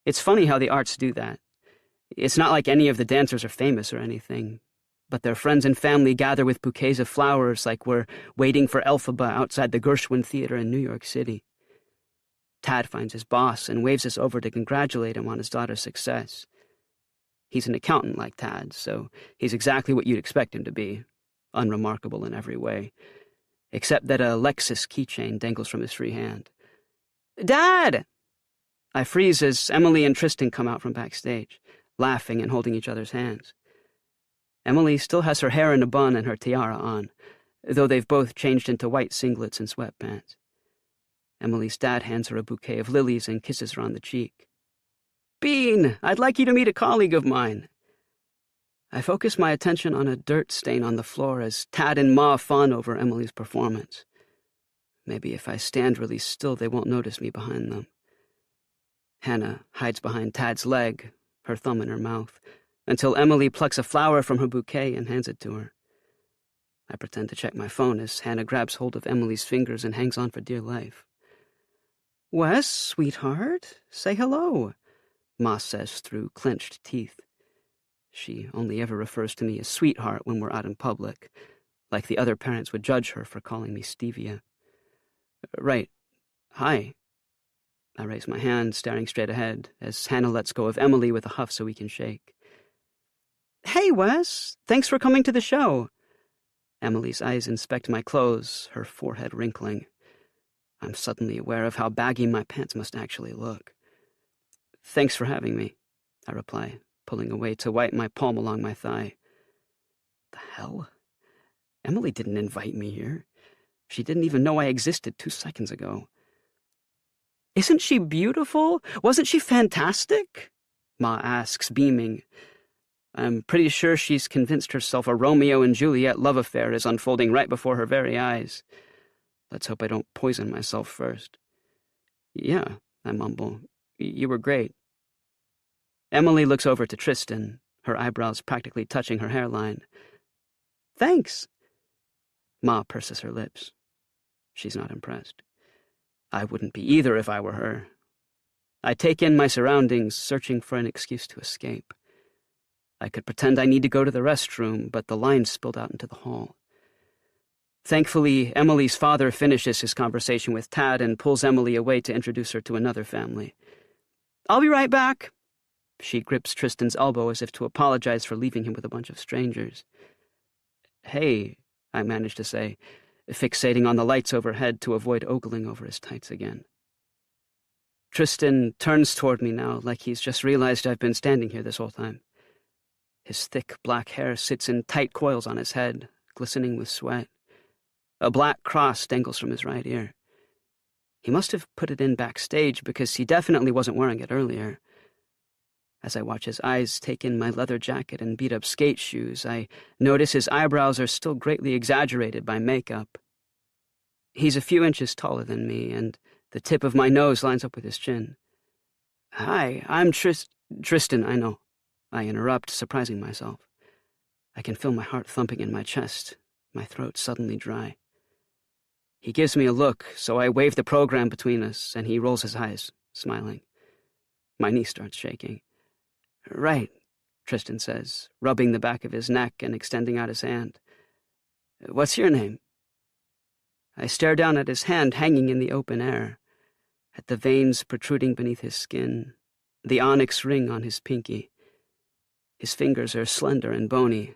It's funny how the arts do that. It's not like any of the dancers are famous or anything, but their friends and family gather with bouquets of flowers like we're waiting for Elphaba outside the Gershwin Theater in New York City. Tad finds his boss and waves us over to congratulate him on his daughter's success. He's an accountant like Tad, so he's exactly what you'd expect him to be, unremarkable in every way, except that a Lexus keychain dangles from his free hand. "Dad!" I freeze as Emily and Tristan come out from backstage, laughing and holding each other's hands. Emily still has her hair in a bun and her tiara on, though they've both changed into white singlets and sweatpants. Emily's dad hands her a bouquet of lilies and kisses her on the cheek. "Bean, I'd like you to meet a colleague of mine." I focus my attention on a dirt stain on the floor as Tad and Ma fawn over Emily's performance. Maybe if I stand really still, they won't notice me behind them. Hannah hides behind Tad's leg, her thumb in her mouth, until Emily plucks a flower from her bouquet and hands it to her. I pretend to check my phone as Hannah grabs hold of Emily's fingers and hangs on for dear life. "Wes, sweetheart, say hello," Ma says through clenched teeth. She only ever refers to me as sweetheart when we're out in public, like the other parents would judge her for calling me Stevia. "Right. Hi." I raise my hand, staring straight ahead, as Hannah lets go of Emily with a huff so we can shake. "Hey, Wes! Thanks for coming to the show." Emily's eyes inspect my clothes, her forehead wrinkling. I'm suddenly aware of how baggy my pants must actually look. "Thanks for having me," I reply, pulling away to wipe my palm along my thigh. The hell? Emily didn't invite me here. She didn't even know I existed 2 seconds ago. Isn't she beautiful? Wasn't she fantastic? Ma asks, beaming. I'm pretty sure she's convinced herself a Romeo and Juliet love affair is unfolding right before her very eyes. Let's hope I don't poison myself first. Yeah, I mumble. You were great. Emily looks over to Tristan, her eyebrows practically touching her hairline. Thanks. Ma purses her lips. She's not impressed. I wouldn't be either if I were her. I take in my surroundings, searching for an excuse to escape. I could pretend I need to go to the restroom, but the line spilled out into the hall. Thankfully, Emily's father finishes his conversation with Tad and pulls Emily away to introduce her to another family. I'll be right back. She grips Tristan's elbow as if to apologize for leaving him with a bunch of strangers. Hey, I manage to say, fixating on the lights overhead to avoid ogling over his tights again. Tristan turns toward me now like he's just realized I've been standing here this whole time. His thick black hair sits in tight coils on his head, glistening with sweat. A black cross dangles from his right ear. He must have put it in backstage because he definitely wasn't wearing it earlier. As I watch his eyes take in my leather jacket and beat-up skate shoes, I notice his eyebrows are still greatly exaggerated by makeup. He's a few inches taller than me, and the tip of my nose lines up with his chin. Hi, I'm Tristan, I know. I interrupt, surprising myself. I can feel my heart thumping in my chest, my throat suddenly dry. He gives me a look, so I wave the program between us, and he rolls his eyes, smiling. My knee starts shaking. Right, Tristan says, rubbing the back of his neck and extending out his hand. What's your name? I stare down at his hand hanging in the open air, at the veins protruding beneath his skin, the onyx ring on his pinky. His fingers are slender and bony,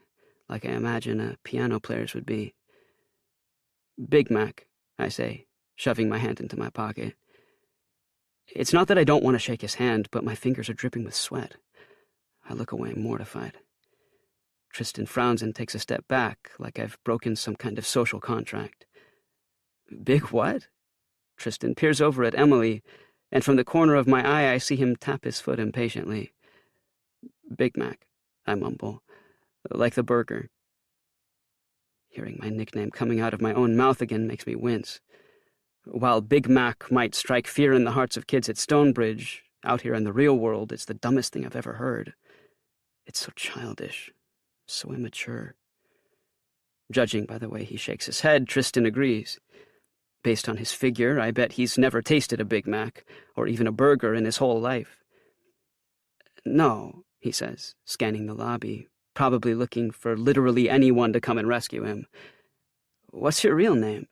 like I imagine a piano player's would be. Big Mac, I say, shoving my hand into my pocket. It's not that I don't want to shake his hand, but my fingers are dripping with sweat. I look away, mortified. Tristan frowns and takes a step back, like I've broken some kind of social contract. Big what? Tristan peers over at Emily, and from the corner of my eye I see him tap his foot impatiently. Big Mac, I mumble, like the burger. Hearing my nickname coming out of my own mouth again makes me wince. While Big Mac might strike fear in the hearts of kids at Stonebridge, out here in the real world it's the dumbest thing I've ever heard. It's so childish, so immature. Judging by the way he shakes his head, Tristan agrees. Based on his figure, I bet he's never tasted a Big Mac, or even a burger in his whole life. No, he says, scanning the lobby, probably looking for literally anyone to come and rescue him. What's your real name?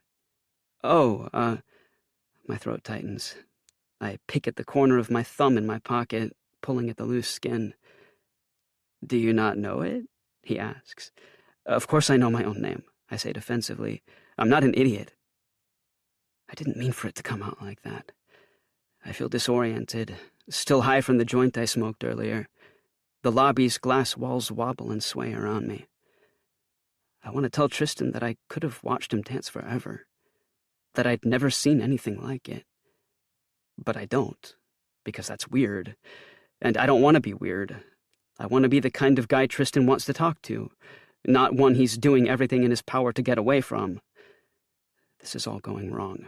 My throat tightens. I pick at the corner of my thumb in my pocket, pulling at the loose skin. Do you not know it? He asks. Of course I know my own name, I say defensively. I'm not an idiot. I didn't mean for it to come out like that. I feel disoriented, still high from the joint I smoked earlier. The lobby's glass walls wobble and sway around me. I want to tell Tristan that I could have watched him dance forever, that I'd never seen anything like it. But I don't, because that's weird, and I don't want to be weird. I want to be the kind of guy Tristan wants to talk to, not one he's doing everything in his power to get away from. This is all going wrong.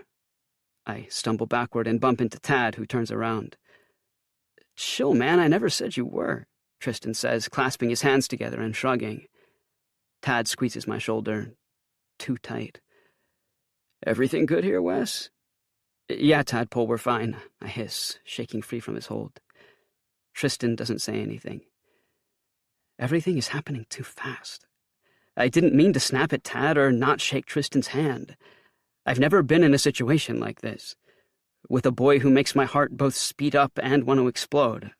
I stumble backward and bump into Tad, who turns around. Chill, man, I never said you were, Tristan says, clasping his hands together and shrugging. Tad squeezes my shoulder, too tight. Everything good here, Wes? Yeah, Tadpole, we're fine, I hiss, shaking free from his hold. Tristan doesn't say anything. Everything is happening too fast. I didn't mean to snap at Tad or not shake Tristan's hand. I've never been in a situation like this, with a boy who makes my heart both speed up and want to explode,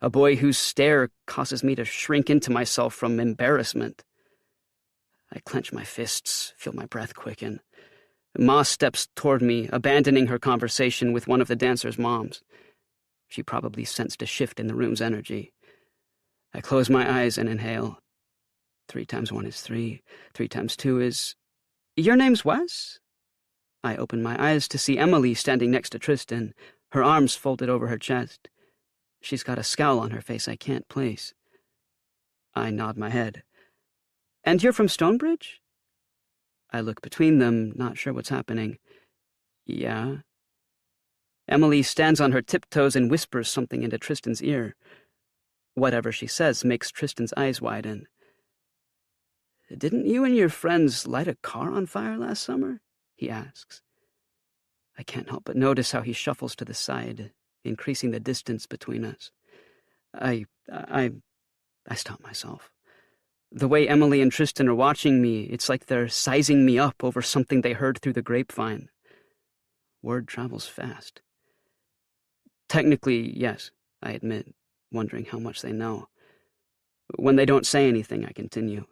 a boy whose stare causes me to shrink into myself from embarrassment. I clench my fists, feel my breath quicken. Ma steps toward me, abandoning her conversation with one of the dancers' moms. She probably sensed a shift in the room's energy. I close my eyes and inhale. 3 times 1 is 3. 3 times 2 is... Your name's Wes? I open my eyes to see Emily standing next to Tristan, her arms folded over her chest. She's got a scowl on her face I can't place. I nod my head. And you're from Stonebridge? I look between them, not sure what's happening. Yeah. Emily stands on her tiptoes and whispers something into Tristan's ear. Whatever she says makes Tristan's eyes widen. Didn't you and your friends light a car on fire last summer? He asks. I can't help but notice how he shuffles to the side, increasing the distance between us. I stop myself. The way Emily and Tristan are watching me, it's like they're sizing me up over something they heard through the grapevine. Word travels fast. Technically, yes, I admit, wondering how much they know. When they don't say anything, I continue.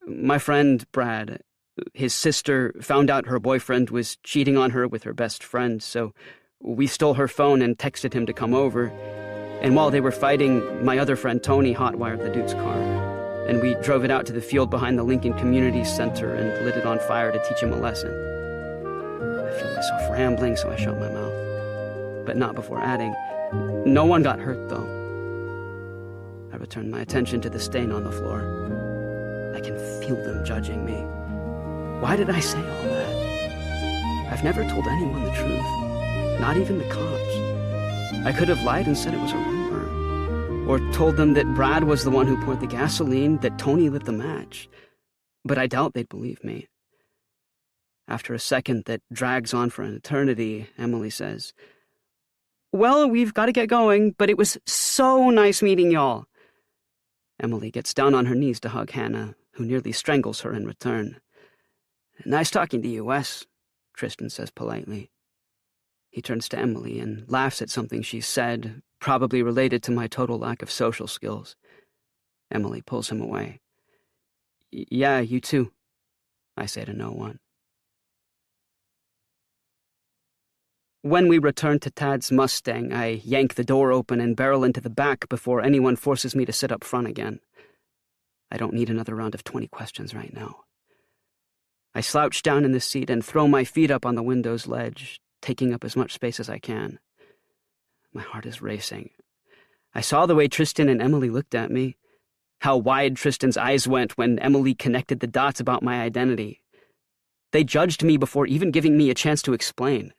My friend, Brad, his sister found out her boyfriend was cheating on her with her best friend, so we stole her phone and texted him to come over. And while they were fighting, my other friend Tony hotwired the dude's car, and we drove it out to the field behind the Lincoln Community Center and lit it on fire to teach him a lesson. I feel myself rambling, so I shut my mouth, but not before adding, no one got hurt, though. I return my attention to the stain on the floor. I can feel them judging me. Why did I say all that? I've never told anyone the truth, not even the cops. I could have lied and said it was a rumor, or told them that Brad was the one who poured the gasoline, that Tony lit the match, but I doubt they'd believe me. After a second that drags on for an eternity, Emily says, Well, we've got to get going, but it was so nice meeting y'all. Emily gets down on her knees to hug Hannah, who nearly strangles her in return. Nice talking to you, Wes, Tristan says politely. He turns to Emily and laughs at something she said, probably related to my total lack of social skills. Emily pulls him away. Yeah, you too, I say to no one. When we return to Tad's Mustang, I yank the door open and barrel into the back before anyone forces me to sit up front again. I don't need another round of 20 questions right now. I slouch down in the seat and throw my feet up on the window's ledge, taking up as much space as I can. My heart is racing. I saw the way Tristan and Emily looked at me, how wide Tristan's eyes went when Emily connected the dots about my identity. They judged me before even giving me a chance to explain.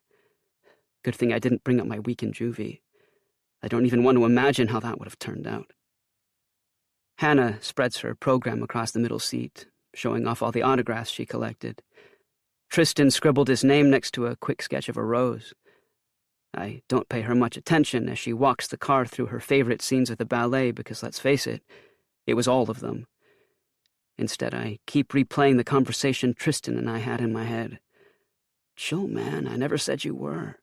Good thing I didn't bring up my week in juvie. I don't even want to imagine how that would have turned out. Hannah spreads her program across the middle seat, showing off all the autographs she collected. Tristan scribbled his name next to a quick sketch of a rose. I don't pay her much attention as she walks the car through her favorite scenes of the ballet because, let's face it, it was all of them. Instead, I keep replaying the conversation Tristan and I had in my head. Chill, man, I never said you were.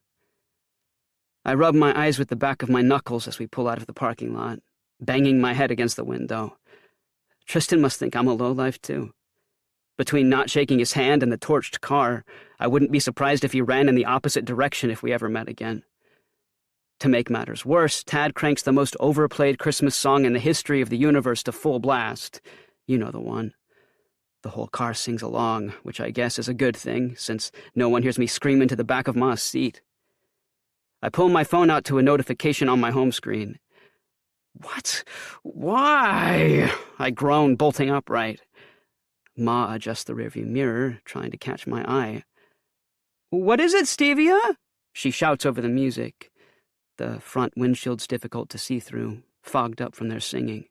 I rub my eyes with the back of my knuckles as we pull out of the parking lot, banging my head against the window. Tristan must think I'm a lowlife, too. Between not shaking his hand and the torched car, I wouldn't be surprised if he ran in the opposite direction if we ever met again. To make matters worse, Tad cranks the most overplayed Christmas song in the history of the universe to full blast. You know the one. The whole car sings along, which I guess is a good thing, since no one hears me scream into the back of Ma's seat. I pull my phone out to a notification on my home screen. What? Why? I groan, bolting upright. Ma adjusts the rearview mirror, trying to catch my eye. What is it, Stevia? She shouts over the music. The front windshield's difficult to see through, fogged up from their singing.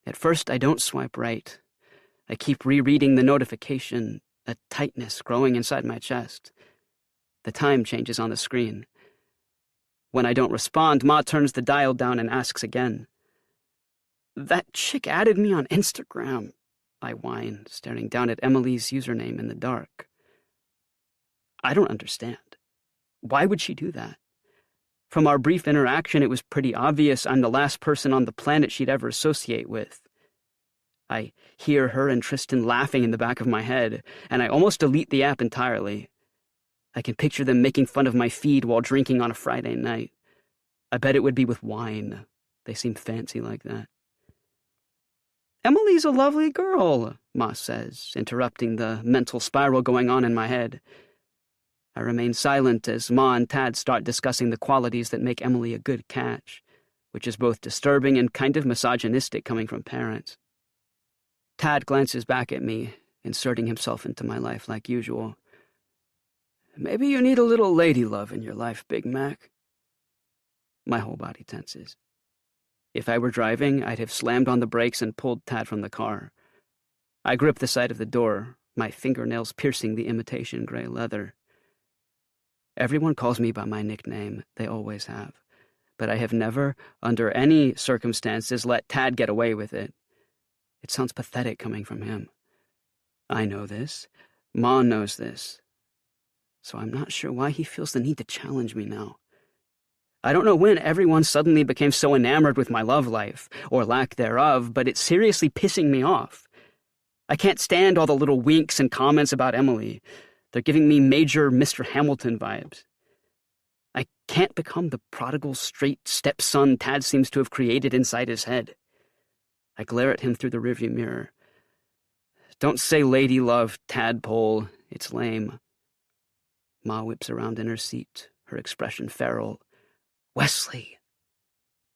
At first, I don't swipe right. I keep rereading the notification, a tightness growing inside my chest. The time changes on the screen. When I don't respond, Ma turns the dial down and asks again. That chick added me on Instagram, I whine, staring down at Emily's username in the dark. I don't understand. Why would she do that? From our brief interaction, it was pretty obvious I'm the last person on the planet she'd ever associate with. I hear her and Tristan laughing in the back of my head, and I almost delete the app entirely. I can picture them making fun of my feed while drinking on a Friday night. I bet it would be with wine, They seem fancy like that. Emily's a lovely girl, Ma says, interrupting the mental spiral going on in my head. I remain silent as Ma and Tad start discussing the qualities that make Emily a good catch, which is both disturbing and kind of misogynistic coming from parents. Tad glances back at me, inserting himself into my life like usual. Maybe you need a little lady love in your life, Big Mac. My whole body tenses. If I were driving, I'd have slammed on the brakes and pulled Tad from the car. I grip the side of the door, my fingernails piercing the imitation gray leather. Everyone calls me by my nickname, they always have, but I have never, under any circumstances, let Tad get away with it. It sounds pathetic coming from him. I know this. Ma knows this. So I'm not sure why he feels the need to challenge me now. I don't know when everyone suddenly became so enamored with my love life, or lack thereof, but it's seriously pissing me off. I can't stand all the little winks and comments about Emily. They're giving me major Mr. Hamilton vibes. I can't become the prodigal straight stepson Tad seems to have created inside his head. I glare at him through the rearview mirror. Don't say lady love, tadpole. It's lame. Ma whips around in her seat, her expression feral. Wesley!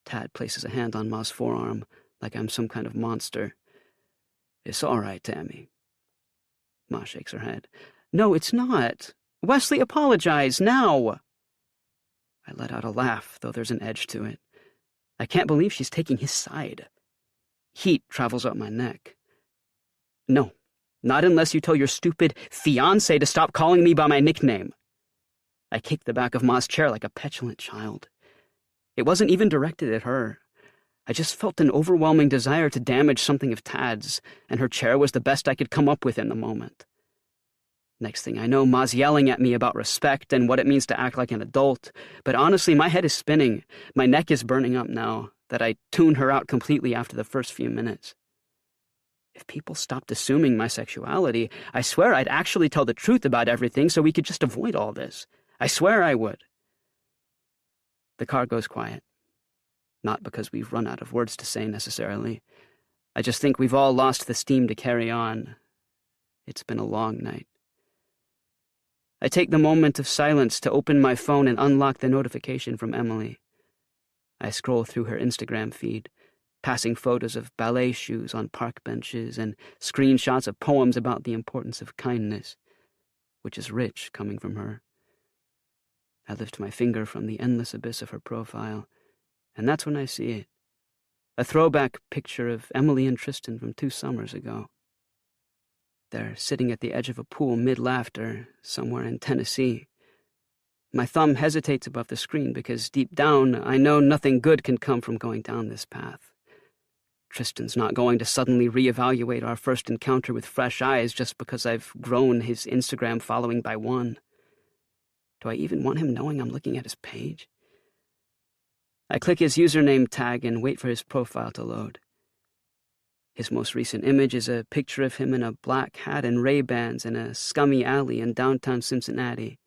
Tad places a hand on Ma's forearm, like I'm some kind of monster. It's all right, Tammy. Ma shakes her head. No, it's not. Wesley, apologize, now! I let out a laugh, though there's an edge to it. I can't believe she's taking his side. Heat travels up my neck. No, not unless you tell your stupid fiancé to stop calling me by my nickname. I kicked the back of Ma's chair like a petulant child. It wasn't even directed at her. I just felt an overwhelming desire to damage something of Tad's, and her chair was the best I could come up with in the moment. Next thing I know, Ma's yelling at me about respect and what it means to act like an adult, but honestly, my head is spinning. My neck is burning up now that I tuned her out completely after the first few minutes. If people stopped assuming my sexuality, I swear I'd actually tell the truth about everything so we could just avoid all this. I swear I would. The car goes quiet. Not because we've run out of words to say necessarily. I just think we've all lost the steam to carry on. It's been a long night. I take the moment of silence to open my phone and unlock the notification from Emily. I scroll through her Instagram feed, passing photos of ballet shoes on park benches and screenshots of poems about the importance of kindness, which is rich coming from her. I lift my finger from the endless abyss of her profile, and that's when I see it. A throwback picture of Emily and Tristan from 2 summers ago. They're sitting at the edge of a pool mid-laughter, somewhere in Tennessee. My thumb hesitates above the screen because deep down I know nothing good can come from going down this path. Tristan's not going to suddenly reevaluate our first encounter with fresh eyes just because I've grown his Instagram following by 1. Do I even want him knowing I'm looking at his page? I click his username tag and wait for his profile to load. His most recent image is a picture of him in a black hat and Ray-Bans in a scummy alley in downtown Cincinnati.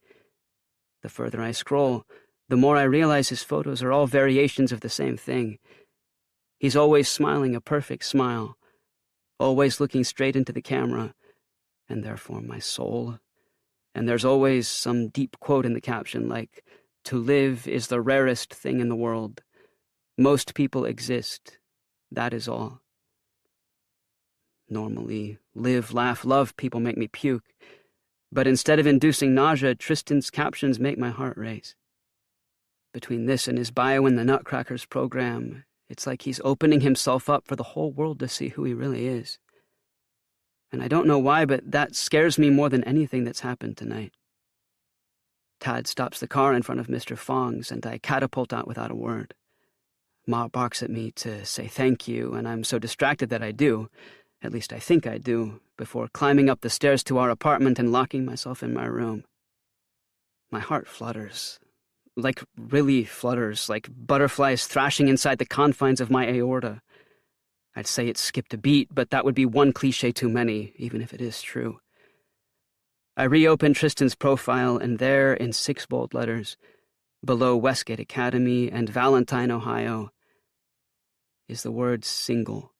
The further I scroll, the more I realize his photos are all variations of the same thing. He's always smiling a perfect smile, always looking straight into the camera, and therefore my soul. And there's always some deep quote in the caption like, "To live is the rarest thing in the world. Most people exist. That is all." Normally, live, laugh, love people make me puke. But instead of inducing nausea, Tristan's captions make my heart race. Between this and his bio in the Nutcrackers program, it's like he's opening himself up for the whole world to see who he really is. And I don't know why, but that scares me more than anything that's happened tonight. Tad stops the car in front of Mr. Fong's, and I catapult out without a word. Ma barks at me to say thank you, and I'm so distracted that I do, at least I think I do, before climbing up the stairs to our apartment and locking myself in my room. My heart flutters. Like really flutters, like butterflies thrashing inside the confines of my aorta. I'd say it skipped a beat, but that would be one cliché too many, even if it is true. I reopen Tristan's profile, and there, in 6 bold letters, below Westgate Academy and Valentine, Ohio, is the word single.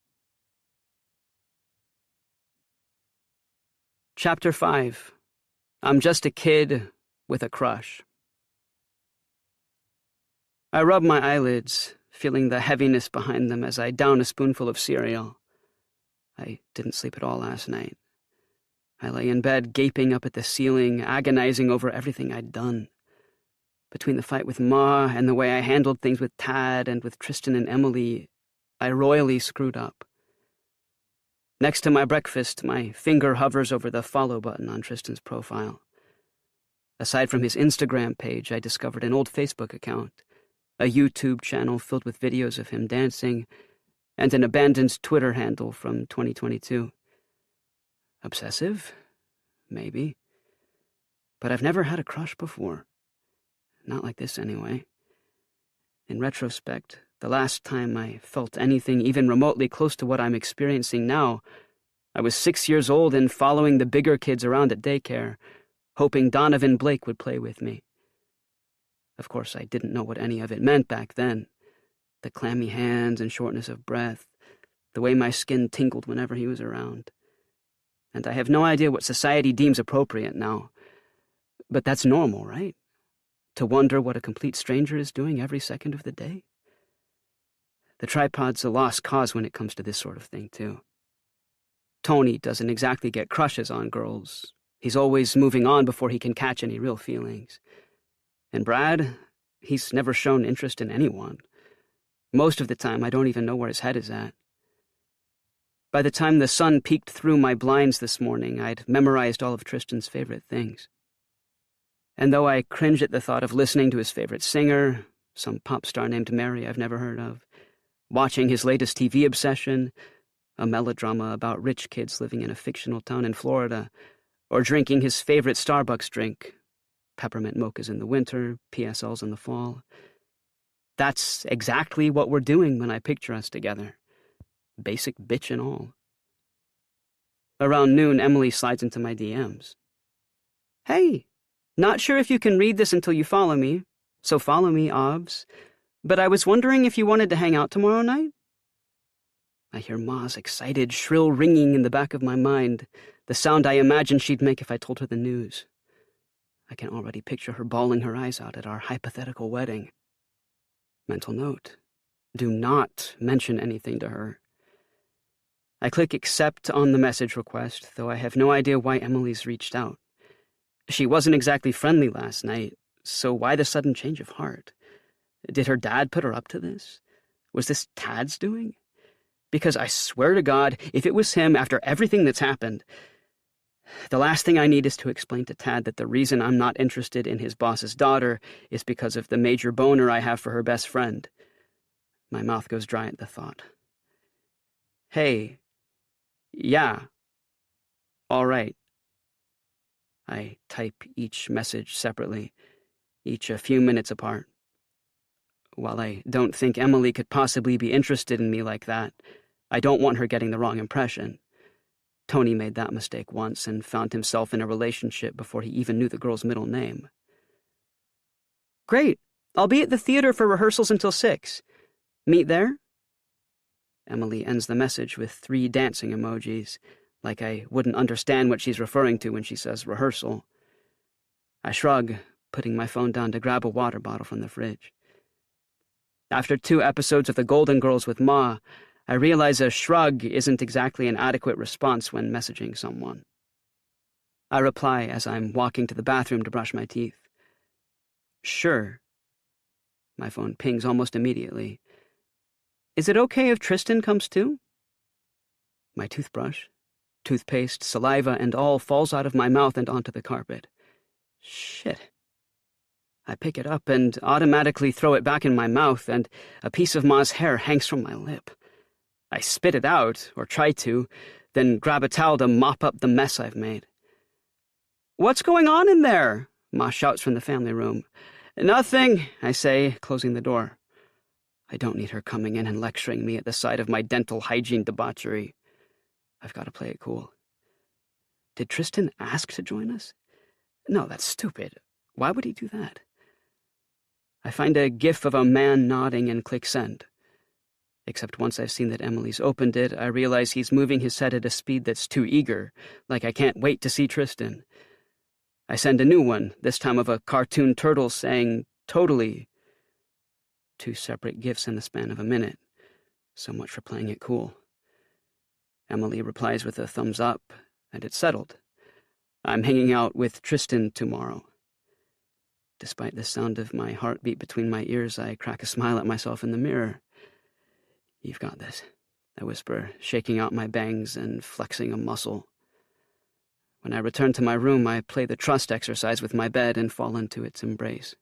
Chapter 5. I'm just a kid with a crush. I rub my eyelids, feeling the heaviness behind them as I down a spoonful of cereal. I didn't sleep at all last night. I lay in bed, gaping up at the ceiling, agonizing over everything I'd done. Between the fight with Ma and the way I handled things with Tad and with Tristan and Emily, I royally screwed up. Next to my breakfast, my finger hovers over the follow button on Tristan's profile. Aside from his Instagram page, I discovered an old Facebook account, a YouTube channel filled with videos of him dancing, and an abandoned Twitter handle from 2022. Obsessive? Maybe. But I've never had a crush before. Not like this, anyway. In retrospect, the last time I felt anything even remotely close to what I'm experiencing now, I was 6 years old and following the bigger kids around at daycare, hoping Donovan Blake would play with me. Of course, I didn't know what any of it meant back then. The clammy hands and shortness of breath, the way my skin tingled whenever he was around. And I have no idea what society deems appropriate now. But that's normal, right? To wonder what a complete stranger is doing every second of the day? The tripod's a lost cause when it comes to this sort of thing, too. Tony doesn't exactly get crushes on girls. He's always moving on before he can catch any real feelings. And Brad, he's never shown interest in anyone. Most of the time, I don't even know where his head is at. By the time the sun peeked through my blinds this morning, I'd memorized all of Tristan's favorite things. And though I cringe at the thought of listening to his favorite singer, some pop star named Mary I've never heard of, watching his latest TV obsession, a melodrama about rich kids living in a fictional town in Florida, or drinking his favorite Starbucks drink, peppermint mochas in the winter, PSLs in the fall. That's exactly what we're doing when I picture us together. Basic bitch and all. Around noon, Emily slides into my DMs. Hey, not sure if you can read this until you follow me, so follow me, obs. But I was wondering if you wanted to hang out tomorrow night? I hear Ma's excited, shrill ringing in the back of my mind, the sound I imagined she'd make if I told her the news. I can already picture her bawling her eyes out at our hypothetical wedding. Mental note: do not mention anything to her. I click accept on the message request, though I have no idea why Emily's reached out. She wasn't exactly friendly last night, so why the sudden change of heart? Did her dad put her up to this? Was this Tad's doing? Because I swear to God, if it was him after everything that's happened, the last thing I need is to explain to Tad that the reason I'm not interested in his boss's daughter is because of the major boner I have for her best friend. My mouth goes dry at the thought. Hey. Yeah. All right. I type each message separately, each a few minutes apart. While I don't think Emily could possibly be interested in me like that, I don't want her getting the wrong impression. Tony made that mistake once and found himself in a relationship before he even knew the girl's middle name. Great. I'll be at the theater for rehearsals until 6. Meet there? Emily ends the message with 3 dancing emojis, like I wouldn't understand what she's referring to when she says rehearsal. I shrug, putting my phone down to grab a water bottle from the fridge. After 2 episodes of The Golden Girls with Ma, I realize a shrug isn't exactly an adequate response when messaging someone. I reply as I'm walking to the bathroom to brush my teeth. Sure. My phone pings almost immediately. Is it okay if Tristan comes too? My toothbrush, toothpaste, saliva, and all falls out of my mouth and onto the carpet. Shit. I pick it up and automatically throw it back in my mouth, and a piece of Ma's hair hangs from my lip. I spit it out, or try to, then grab a towel to mop up the mess I've made. What's going on in there? Ma shouts from the family room. Nothing, I say, closing the door. I don't need her coming in and lecturing me at the sight of my dental hygiene debauchery. I've got to play it cool. Did Tristan ask to join us? No, that's stupid. Why would he do that? I find a gif of a man nodding and click send. Except once I've seen that Emily's opened it, I realize he's moving his head at a speed that's too eager, like I can't wait to see Tristan. I send a new one, this time of a cartoon turtle saying, "Totally." 2 separate gifs in the span of a minute. So much for playing it cool. Emily replies with a thumbs up, and it's settled. I'm hanging out with Tristan tomorrow. Despite the sound of my heartbeat between my ears, I crack a smile at myself in the mirror. "You've got this," I whisper, shaking out my bangs and flexing a muscle. When I return to my room, I play the trust exercise with my bed and fall into its embrace.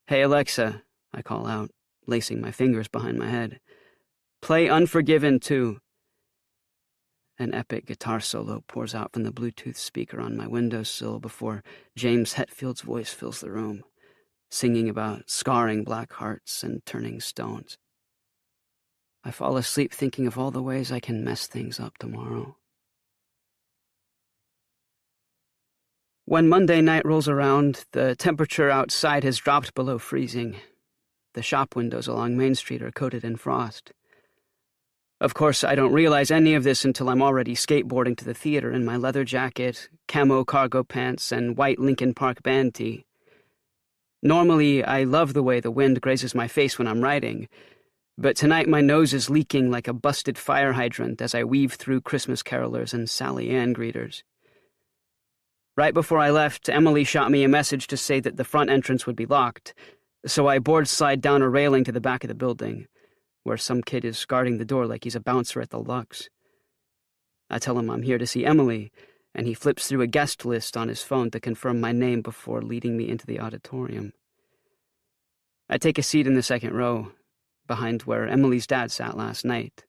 "Hey, Alexa," I call out, lacing my fingers behind my head. "Play Unforgiven 2. An epic guitar solo pours out from the Bluetooth speaker on my windowsill before James Hetfield's voice fills the room, singing about scarring black hearts and turning stones. I fall asleep thinking of all the ways I can mess things up tomorrow. When Monday night rolls around, the temperature outside has dropped below freezing. The shop windows along Main Street are coated in frost. Of course, I don't realize any of this until I'm already skateboarding to the theater in my leather jacket, camo cargo pants, and white Linkin Park band tee. Normally, I love the way the wind grazes my face when I'm writing, but tonight my nose is leaking like a busted fire hydrant as I weave through Christmas carolers and Sally Ann greeters. Right before I left, Emily shot me a message to say that the front entrance would be locked, so I board slide down a railing to the back of the building, where some kid is guarding the door like he's a bouncer at the Lux. I tell him I'm here to see Emily, and he flips through a guest list on his phone to confirm my name before leading me into the auditorium. I take a seat in the second row, behind where Emily's dad sat last night.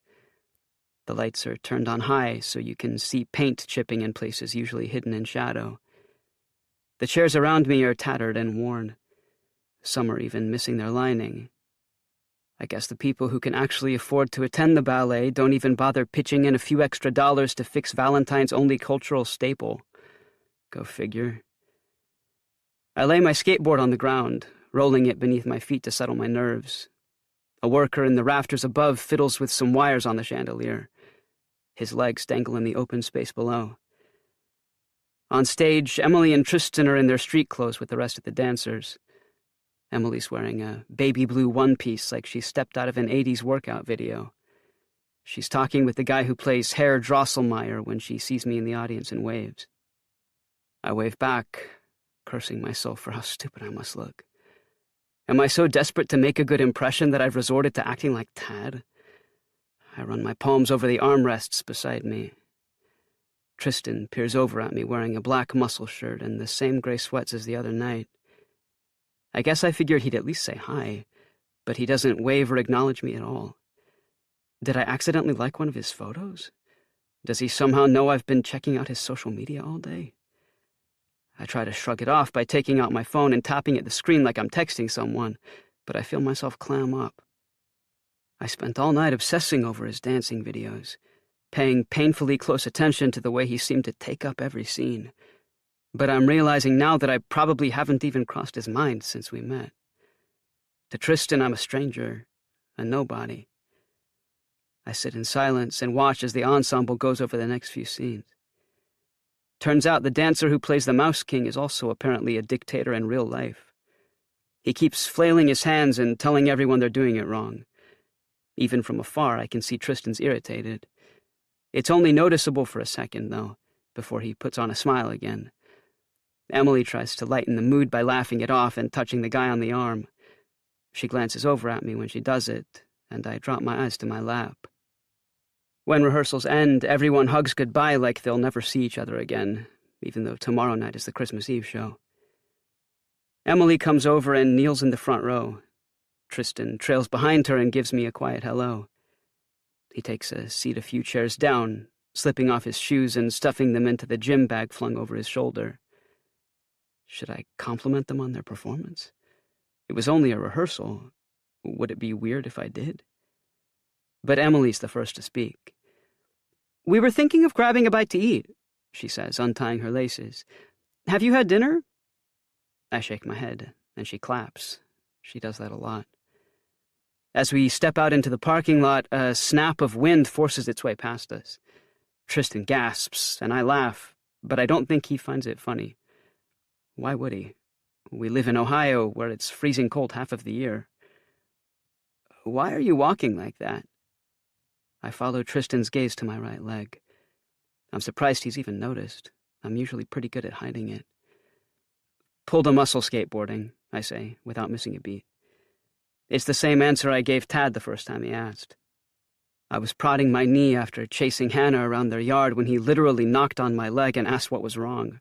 The lights are turned on high so you can see paint chipping in places usually hidden in shadow. The chairs around me are tattered and worn. Some are even missing their lining. I guess the people who can actually afford to attend the ballet don't even bother pitching in a few extra dollars to fix Valentine's only cultural staple. Go figure. I lay my skateboard on the ground, rolling it beneath my feet to settle my nerves. A worker in the rafters above fiddles with some wires on the chandelier. His legs dangle in the open space below. On stage, Emily and Tristan are in their street clothes with the rest of the dancers. Emily's wearing a baby blue one-piece like she stepped out of an 80s workout video. She's talking with the guy who plays Herr Drosselmeyer when she sees me in the audience and waves. I wave back, cursing myself for how stupid I must look. Am I so desperate to make a good impression that I've resorted to acting like Tad? I run my palms over the armrests beside me. Tristan peers over at me wearing a black muscle shirt and the same gray sweats as the other night. I guess I figured he'd at least say hi, but he doesn't wave or acknowledge me at all. Did I accidentally like one of his photos? Does he somehow know I've been checking out his social media all day? I try to shrug it off by taking out my phone and tapping at the screen like I'm texting someone, but I feel myself clam up. I spent all night obsessing over his dancing videos, paying painfully close attention to the way he seemed to take up every scene. But I'm realizing now that I probably haven't even crossed his mind since we met. To Tristan, I'm a stranger, a nobody. I sit in silence and watch as the ensemble goes over the next few scenes. Turns out the dancer who plays the Mouse King is also apparently a dictator in real life. He keeps flailing his hands and telling everyone they're doing it wrong. Even from afar, I can see Tristan's irritated. It's only noticeable for a second, though, before he puts on a smile again. Emily tries to lighten the mood by laughing it off and touching the guy on the arm. She glances over at me when she does it, and I drop my eyes to my lap. When rehearsals end, everyone hugs goodbye like they'll never see each other again, even though tomorrow night is the Christmas Eve show. Emily comes over and kneels in the front row. Tristan trails behind her and gives me a quiet hello. He takes a seat a few chairs down, slipping off his shoes and stuffing them into the gym bag flung over his shoulder. Should I compliment them on their performance? It was only a rehearsal. Would it be weird if I did? But Emily's the first to speak. "We were thinking of grabbing a bite to eat," she says, untying her laces. "Have you had dinner?" I shake my head, and she claps. She does that a lot. As we step out into the parking lot, a snap of wind forces its way past us. Tristan gasps, and I laugh, but I don't think he finds it funny. Why would he? We live in Ohio, where it's freezing cold half of the year. Why are you walking like that? I follow Tristan's gaze to my right leg. I'm surprised he's even noticed. I'm usually pretty good at hiding it. Pulled a muscle skateboarding, I say, without missing a beat. It's the same answer I gave Tad the first time he asked. I was prodding my knee after chasing Hannah around their yard when he literally knocked on my leg and asked what was wrong.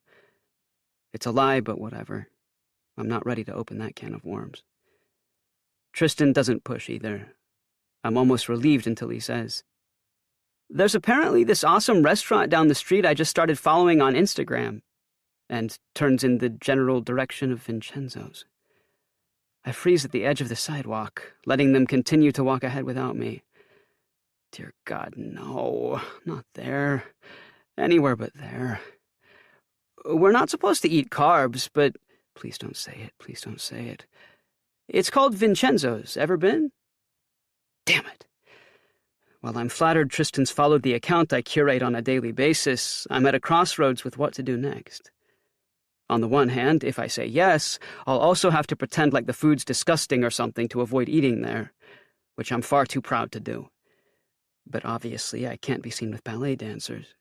It's a lie, but whatever. I'm not ready to open that can of worms. Tristan doesn't push either. I'm almost relieved until he says, "There's apparently this awesome restaurant down the street I just started following on Instagram," and turns in the general direction of Vincenzo's. I freeze at the edge of the sidewalk, letting them continue to walk ahead without me. Dear God, no, not there. Anywhere but there. We're not supposed to eat carbs, but please don't say it, please don't say it. It's called Vincenzo's. Ever been? Damn it. While I'm flattered Tristan's followed the account I curate on a daily basis, I'm at a crossroads with what to do next. On the one hand, if I say yes, I'll also have to pretend like the food's disgusting or something to avoid eating there, which I'm far too proud to do. But obviously I can't be seen with ballet dancers.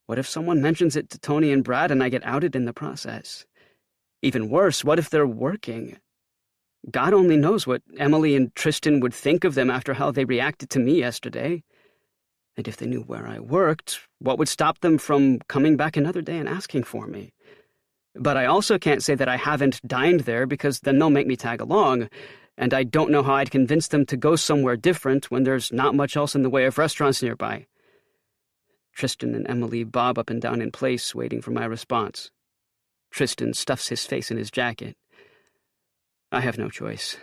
What if someone mentions it to Tony and Brad and I get outed in the process? Even worse, what if they're working? God only knows what Emily and Tristan would think of them after how they reacted to me yesterday. And if they knew where I worked, what would stop them from coming back another day and asking for me? But I also can't say that I haven't dined there because then they'll make me tag along, and I don't know how I'd convince them to go somewhere different when there's not much else in the way of restaurants nearby. Tristan and Emily bob up and down in place, waiting for my response. Tristan stuffs his face in his jacket. I have no choice.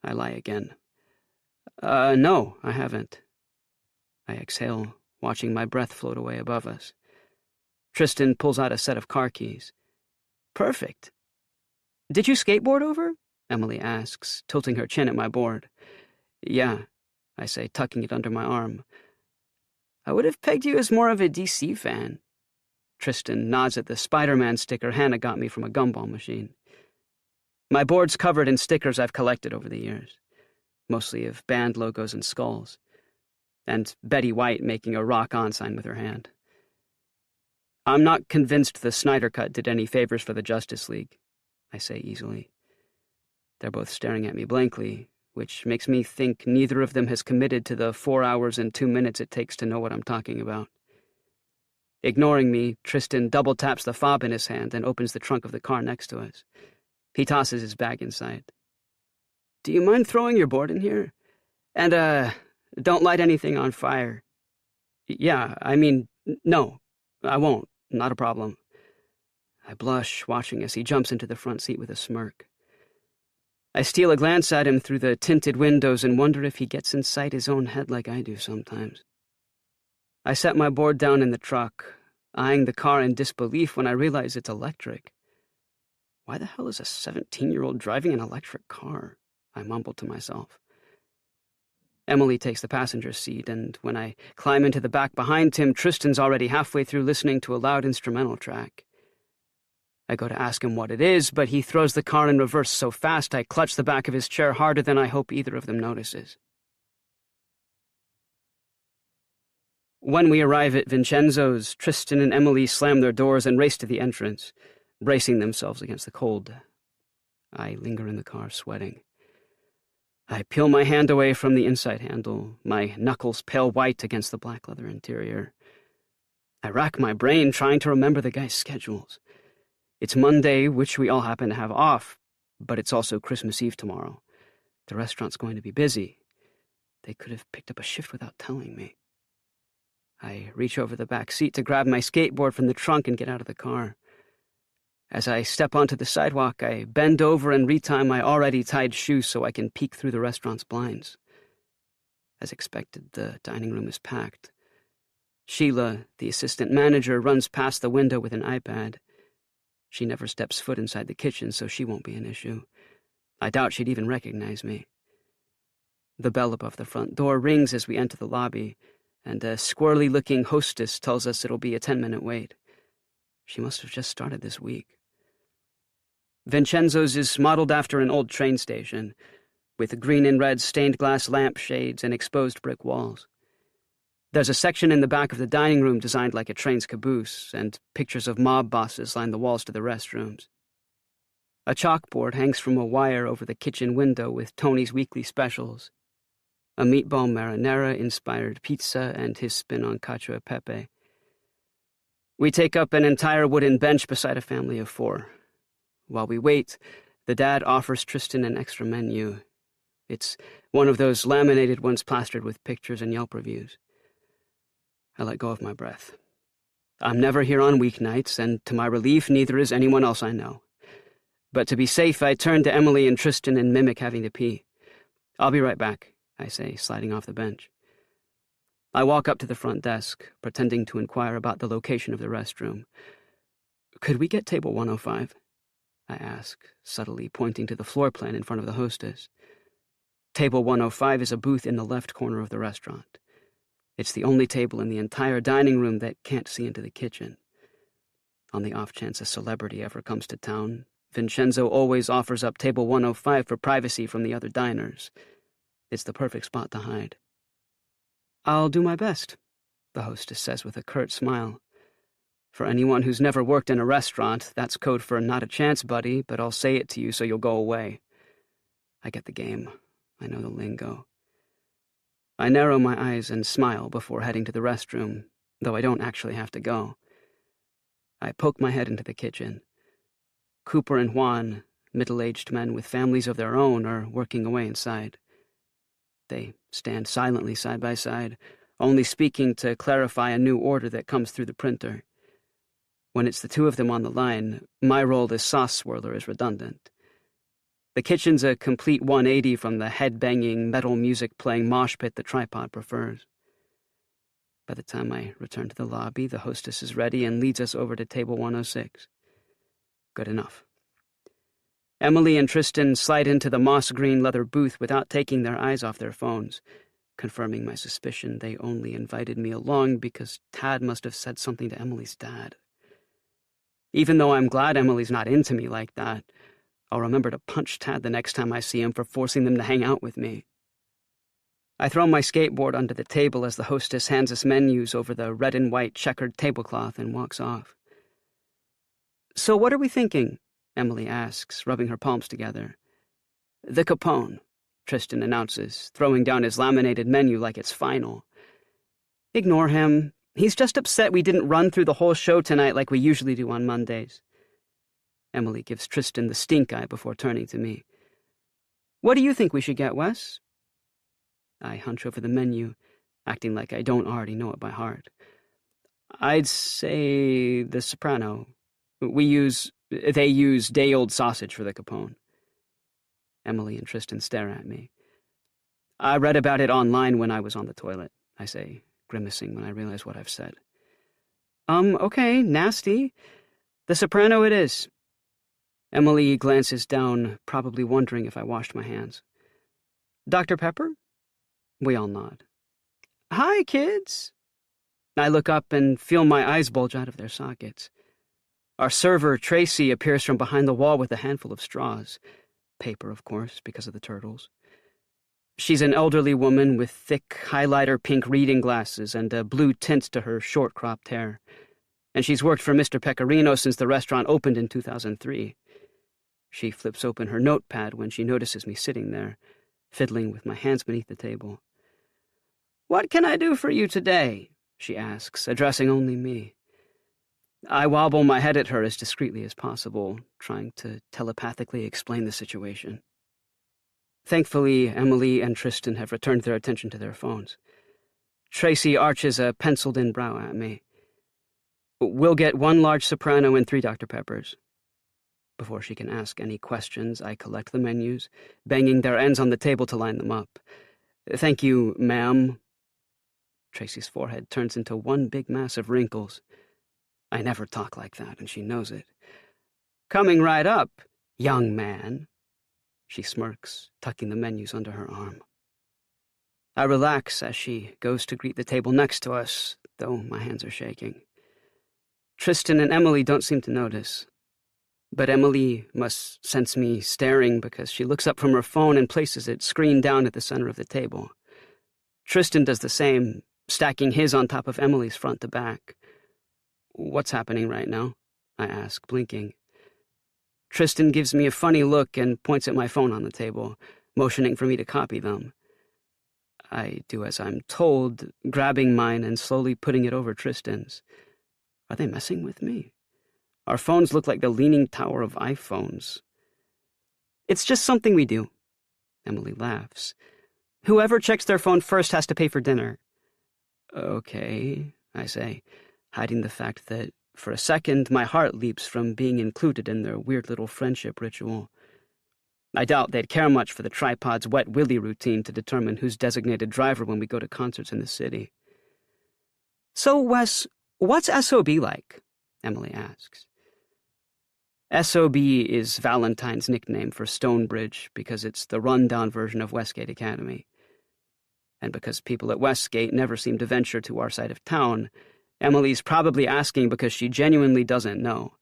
I lie again. No, I haven't. I exhale, watching my breath float away above us. Tristan pulls out a set of car keys. Perfect. Did you skateboard over? Emily asks, tilting her chin at my board. Yeah, I say, tucking it under my arm. I would have pegged you as more of a DC fan. Tristan nods at the Spider-Man sticker Hannah got me from a gumball machine. My board's covered in stickers I've collected over the years, mostly of band logos and skulls, and Betty White making a rock-on sign with her hand. I'm not convinced the Snyder Cut did any favors for the Justice League, I say easily. They're both staring at me blankly, which makes me think neither of them has committed to the 4 hours and 2 minutes it takes to know what I'm talking about. Ignoring me, Tristan double-taps the fob in his hand and opens the trunk of the car next to us. He tosses his bag inside. Do you mind throwing your board in here? And, don't light anything on fire. Yeah, I mean, no, I won't. Not a problem. I blush, watching as he jumps into the front seat with a smirk. I steal a glance at him through the tinted windows and wonder if he gets inside his own head like I do sometimes. I set my board down in the truck, eyeing the car in disbelief when I realize it's electric. Why the hell is a 17-year-old driving an electric car? I mumble to myself. Emily takes the passenger seat, and when I climb into the back behind him, Tristan's already halfway through listening to a loud instrumental track. I go to ask him what it is, but he throws the car in reverse so fast I clutch the back of his chair harder than I hope either of them notices. When we arrive at Vincenzo's, Tristan and Emily slam their doors and race to the entrance, bracing themselves against the cold. I linger in the car, sweating. I peel my hand away from the inside handle, my knuckles pale white against the black leather interior. I rack my brain trying to remember the guy's schedules. It's Monday, which we all happen to have off, but it's also Christmas Eve tomorrow. The restaurant's going to be busy. They could have picked up a shift without telling me. I reach over the back seat to grab my skateboard from the trunk and get out of the car. As I step onto the sidewalk, I bend over and retie my already tied shoes so I can peek through the restaurant's blinds. As expected, the dining room is packed. Sheila, the assistant manager, runs past the window with an iPad. She never steps foot inside the kitchen, so she won't be an issue. I doubt she'd even recognize me. The bell above the front door rings as we enter the lobby, and a squirrely-looking hostess tells us it'll be a 10-minute wait. She must have just started this week. Vincenzo's is modeled after an old train station, with green and red stained-glass lampshades and exposed brick walls. There's a section in the back of the dining room designed like a train's caboose, and pictures of mob bosses line the walls to the restrooms. A chalkboard hangs from a wire over the kitchen window with Tony's weekly specials: a meatball marinara-inspired pizza and his spin on cacio e pepe. We take up an entire wooden bench beside a family of 4. While we wait, the dad offers Tristan an extra menu. It's one of those laminated ones plastered with pictures and Yelp reviews. I let go of my breath. I'm never here on weeknights, and to my relief, neither is anyone else I know. But to be safe, I turn to Emily and Tristan and mimic having to pee. "I'll be right back," I say, sliding off the bench. I walk up to the front desk, pretending to inquire about the location of the restroom. "Could we get table 105? I ask, subtly pointing to the floor plan in front of the hostess. Table 105 is a booth in the left corner of the restaurant. It's the only table in the entire dining room that can't see into the kitchen. On the off chance a celebrity ever comes to town, Vincenzo always offers up table 105 for privacy from the other diners. It's the perfect spot to hide. "I'll do my best," the hostess says with a curt smile. "For anyone who's never worked in a restaurant, that's code for not a chance, buddy, but I'll say it to you so you'll go away." I get the game. I know the lingo. I narrow my eyes and smile before heading to the restroom, though I don't actually have to go. I poke my head into the kitchen. Cooper and Juan, middle-aged men with families of their own, are working away inside. They stand silently side by side, only speaking to clarify a new order that comes through the printer. When it's the two of them on the line, my role as sauce swirler is redundant. The kitchen's a complete 180 from the head-banging, metal music-playing mosh pit the tripod prefers. By the time I return to the lobby, the hostess is ready and leads us over to table 106. Good enough. Emily and Tristan slide into the moss-green leather booth without taking their eyes off their phones, confirming my suspicion they only invited me along because Tad must have said something to Emily's dad. Even though I'm glad Emily's not into me like that, I'll remember to punch Tad the next time I see him for forcing them to hang out with me. I throw my skateboard under the table as the hostess hands us menus over the red and white checkered tablecloth and walks off. "So what are we thinking?" Emily asks, rubbing her palms together. "The Capone," Tristan announces, throwing down his laminated menu like it's final. "Ignore him. He's just upset we didn't run through the whole show tonight like we usually do on Mondays." Emily gives Tristan the stink eye before turning to me. "What do you think we should get, Wes?" I hunch over the menu, acting like I don't already know it by heart. "I'd say the Soprano. They use day-old sausage for the Capone." Emily and Tristan stare at me. "I read about it online when I was on the toilet," I say, grimacing when I realize what I've said. Okay, nasty. The Soprano it is." Emily glances down, probably wondering if I washed my hands. "Dr. Pepper?" We all nod. "Hi, kids." I look up and feel my eyes bulge out of their sockets. Our server, Tracy, appears from behind the wall with a handful of straws. Paper, of course, because of the turtles. She's an elderly woman with thick, highlighter pink reading glasses and a blue tint to her short-cropped hair. And she's worked for Mr. Pecorino since the restaurant opened in 2003. She flips open her notepad when she notices me sitting there, fiddling with my hands beneath the table. "What can I do for you today?" she asks, addressing only me. I wobble my head at her as discreetly as possible, trying to telepathically explain the situation. Thankfully, Emily and Tristan have returned their attention to their phones. Tracy arches a penciled-in brow at me. "We'll get 1 large Soprano and 3 Dr. Peppers." Before she can ask any questions, I collect the menus, banging their ends on the table to line them up. "Thank you, ma'am." Tracy's forehead turns into one big mass of wrinkles. I never talk like that, and she knows it. "Coming right up, young man." She smirks, tucking the menus under her arm. I relax as she goes to greet the table next to us, though my hands are shaking. Tristan and Emily don't seem to notice. But Emily must sense me staring because she looks up from her phone and places it screen down at the center of the table. Tristan does the same, stacking his on top of Emily's front to back. "What's happening right now?" I ask, blinking. Tristan gives me a funny look and points at my phone on the table, motioning for me to copy them. I do as I'm told, grabbing mine and slowly putting it over Tristan's. Are they messing with me? Our phones look like the leaning tower of iPhones. "It's just something we do." Emily laughs. "Whoever checks their phone first has to pay for dinner." "Okay," I say, hiding the fact that, for a second, my heart leaps from being included in their weird little friendship ritual. I doubt they'd care much for the tripod's wet willy routine to determine who's designated driver when we go to concerts in the city. "So, Wes, what's SOB like?" Emily asks. SOB is Valentine's nickname for Stonebridge because it's the run-down version of Westgate Academy. And because people at Westgate never seem to venture to our side of town, Emily's probably asking because she genuinely doesn't know.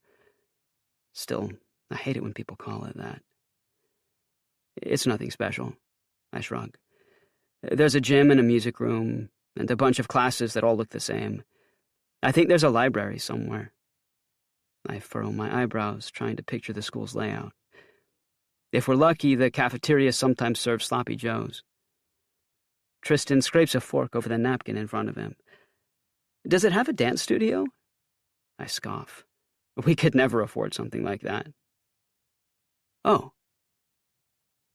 Still, I hate it when people call it that. "It's nothing special," I shrug. "There's a gym and a music room, and a bunch of classes that all look the same. I think there's a library somewhere." I furrow my eyebrows, trying to picture the school's layout. If we're lucky, the cafeteria sometimes serves sloppy joes. Tristan scrapes a fork over the napkin in front of him. "Does it have a dance studio?" I scoff. We could never afford something like that. "Oh."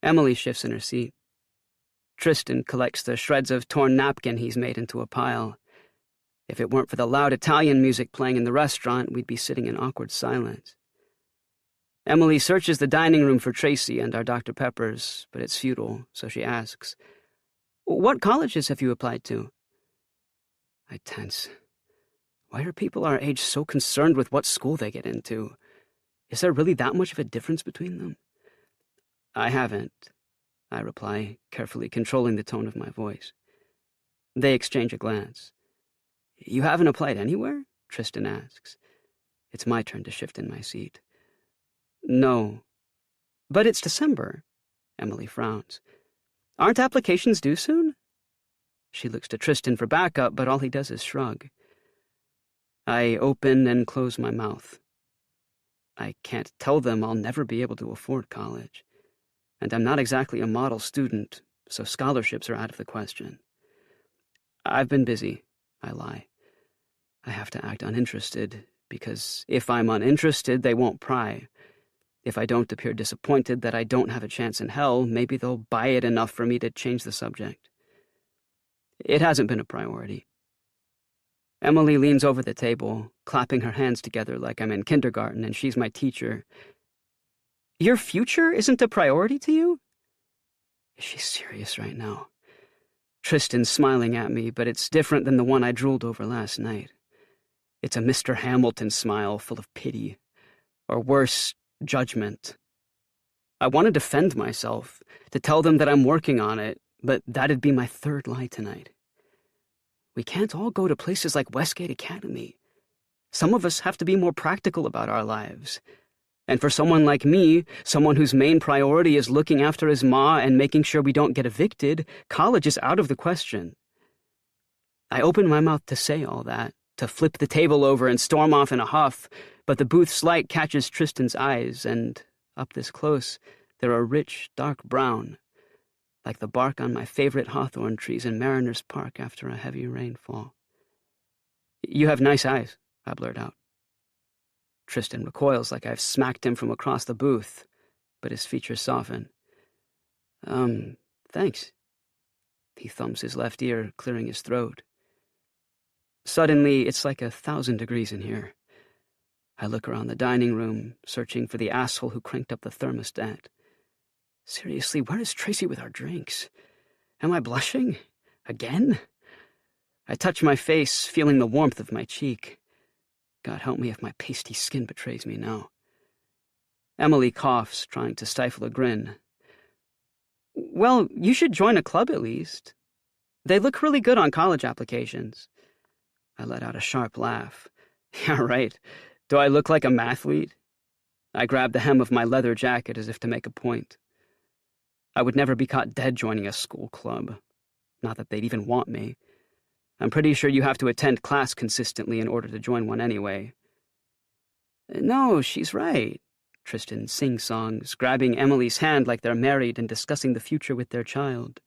Emily shifts in her seat. Tristan collects the shreds of torn napkin he's made into a pile. If it weren't for the loud Italian music playing in the restaurant, we'd be sitting in awkward silence. Emily searches the dining room for Tracy and our Dr. Peppers, but it's futile, so she asks, "What colleges have you applied to?" I tense. Why are people our age so concerned with what school they get into? Is there really that much of a difference between them? "I haven't," I reply, carefully controlling the tone of my voice. They exchange a glance. "You haven't applied anywhere?" Tristan asks. It's my turn to shift in my seat. "No." "But it's December." Emily frowns. "Aren't applications due soon?" She looks to Tristan for backup, but all he does is shrug. I open and close my mouth. I can't tell them I'll never be able to afford college. And I'm not exactly a model student, so scholarships are out of the question. "I've been busy," I lie. I have to act uninterested, because if I'm uninterested, they won't pry. If I don't appear disappointed that I don't have a chance in hell, maybe they'll buy it enough for me to change the subject. It hasn't been a priority. Emily leans over the table, clapping her hands together like I'm in kindergarten and she's my teacher. "Your future isn't a priority to you?" Is she serious right now? Tristan's smiling at me, but it's different than the one I drooled over last night. It's a Mr. Hamilton smile full of pity, or worse, judgment. I want to defend myself, to tell them that I'm working on it, but that'd be my third lie tonight. We can't all go to places like Westgate Academy. Some of us have to be more practical about our lives. And for someone like me, someone whose main priority is looking after his ma and making sure we don't get evicted, college is out of the question. I open my mouth to say all that, to flip the table over and storm off in a huff, but the booth's light catches Tristan's eyes, and, up this close, they're a rich, dark brown, like the bark on my favorite hawthorn trees in Mariners Park after a heavy rainfall. "You have nice eyes," I blurt out. Tristan recoils like I've smacked him from across the booth, but his features soften. Thanks." He thumbs his left ear, clearing his throat. Suddenly, it's like 1,000 degrees in here. I look around the dining room, searching for the asshole who cranked up the thermostat. Seriously, where is Tracy with our drinks? Am I blushing? Again? I touch my face, feeling the warmth of my cheek. God help me if my pasty skin betrays me now. Emily coughs, trying to stifle a grin. "Well, you should join a club at least." They look really good on college applications. I let out a sharp laugh. Yeah, right. Do I look like a mathlete? I grabbed the hem of my leather jacket as if to make a point. I would never be caught dead joining a school club. Not that they'd even want me. I'm pretty sure you have to attend class consistently in order to join one anyway. No, she's right, Tristan sing-songs, grabbing Emily's hand like they're married and discussing the future with their child.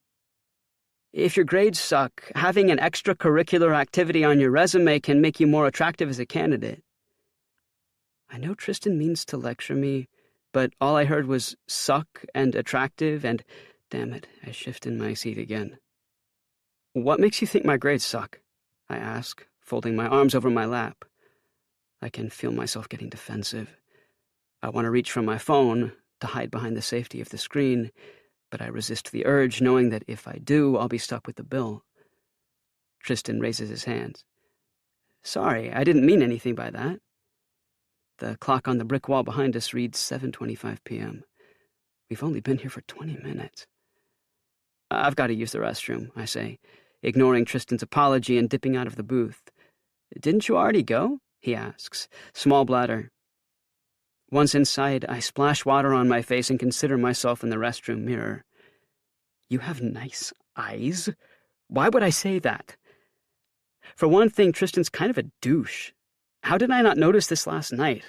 If your grades suck, having an extracurricular activity on your resume can make you more attractive as a candidate. I know Tristan means to lecture me, but all I heard was suck and attractive and, damn it, I shift in my seat again. What makes you think my grades suck? I ask, folding my arms over my lap. I can feel myself getting defensive. I want to reach for my phone to hide behind the safety of the screen, but I resist the urge, knowing that if I do, I'll be stuck with the bill. Tristan raises his hands. Sorry, I didn't mean anything by that. The clock on the brick wall behind us reads 7:25 p.m. We've only been here for 20 minutes. I've got to use the restroom, I say, ignoring Tristan's apology and dipping out of the booth. Didn't you already go? He asks. Small bladder. Once inside, I splash water on my face and consider myself in the restroom mirror. You have nice eyes? Why would I say that? For one thing, Tristan's kind of a douche. How did I not notice this last night?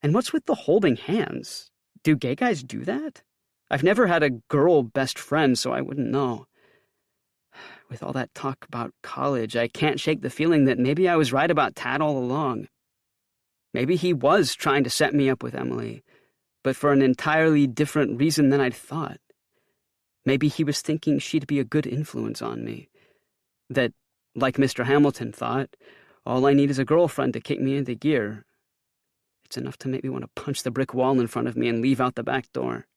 And what's with the holding hands? Do gay guys do that? I've never had a girl best friend, so I wouldn't know. With all that talk about college, I can't shake the feeling that maybe I was right about Tad all along. Maybe he was trying to set me up with Emily, but for an entirely different reason than I'd thought. Maybe he was thinking she'd be a good influence on me. That, like Mr. Hamilton thought, all I need is a girlfriend to kick me into gear. It's enough to make me want to punch the brick wall in front of me and leave out the back door.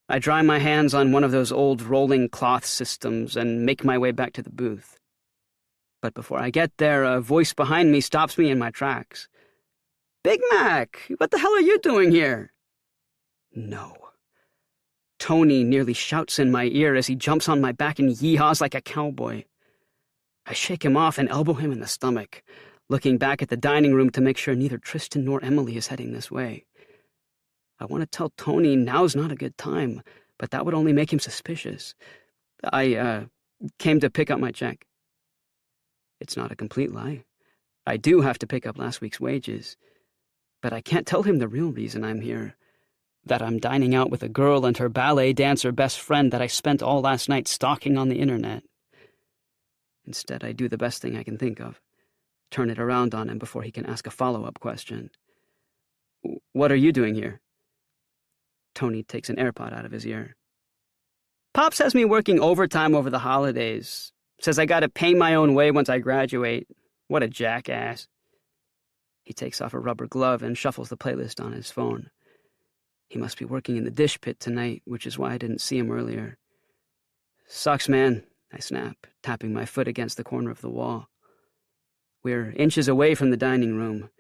I dry my hands on one of those old rolling cloth systems and make my way back to the booth. But before I get there, a voice behind me stops me in my tracks. Big Mac, what the hell are you doing here? No. Tony nearly shouts in my ear as he jumps on my back and yee-haws like a cowboy. I shake him off and elbow him in the stomach, looking back at the dining room to make sure neither Tristan nor Emily is heading this way. I want to tell Tony now's not a good time, but that would only make him suspicious. I came to pick up my check. It's not a complete lie. I do have to pick up last week's wages. But I can't tell him the real reason I'm here. That I'm dining out with a girl and her ballet dancer best friend that I spent all last night stalking on the internet. Instead, I do the best thing I can think of. Turn it around on him before he can ask a follow-up question. What are you doing here? Tony takes an AirPod out of his ear. Pops has me working overtime over the holidays. Says I gotta pay my own way once I graduate. What a jackass. He takes off a rubber glove and shuffles the playlist on his phone. He must be working in the dish pit tonight, which is why I didn't see him earlier. Sucks, man, I snap, tapping my foot against the corner of the wall. We're inches away from the dining room,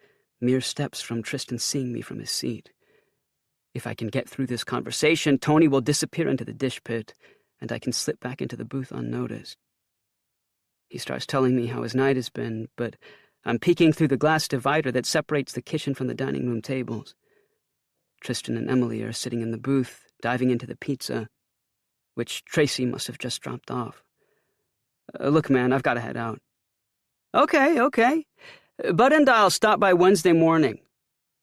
mere steps from Tristan seeing me from his seat. If I can get through this conversation, Tony will disappear into the dish pit, and I can slip back into the booth unnoticed. He starts telling me how his night has been, but I'm peeking through the glass divider that separates the kitchen from the dining room tables. Tristan and Emily are sitting in the booth, diving into the pizza, which Tracy must have just dropped off. Look, man, I've got to head out. Okay. Bud and I'll stop by Wednesday morning.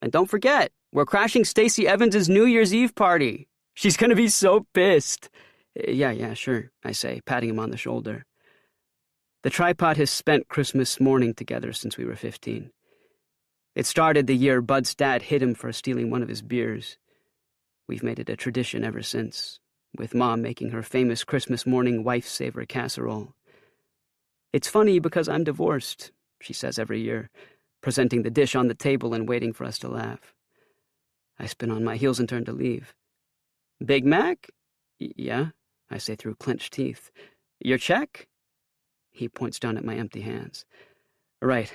And don't forget, we're crashing Stacey Evans' New Year's Eve party. She's going to be so pissed. Yeah, sure, I say, patting him on the shoulder. The tripod has spent Christmas morning together since we were 15. It started the year Bud's dad hit him for stealing one of his beers. We've made it a tradition ever since, with Mom making her famous Christmas morning wife-saver casserole. It's funny because I'm divorced, she says every year, presenting the dish on the table and waiting for us to laugh. I spin on my heels and turn to leave. Big Mac? Yeah, I say through clenched teeth. Your check? He points down at my empty hands. Right.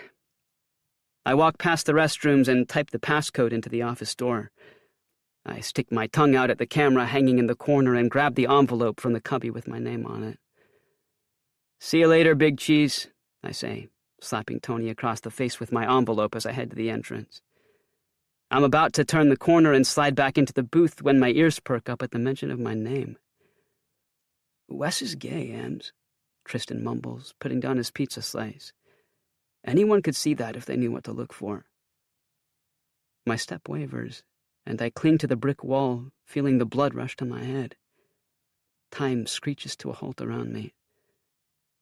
I walk past the restrooms and type the passcode into the office door. I stick my tongue out at the camera hanging in the corner and grab the envelope from the cubby with my name on it. See you later, Big Cheese, I say, slapping Tony across the face with my envelope as I head to the entrance. I'm about to turn the corner and slide back into the booth when my ears perk up at the mention of my name. Wes is gay, Ems, Tristan mumbles, putting down his pizza slice. Anyone could see that if they knew what to look for. My step wavers, and I cling to the brick wall, feeling the blood rush to my head. Time screeches to a halt around me.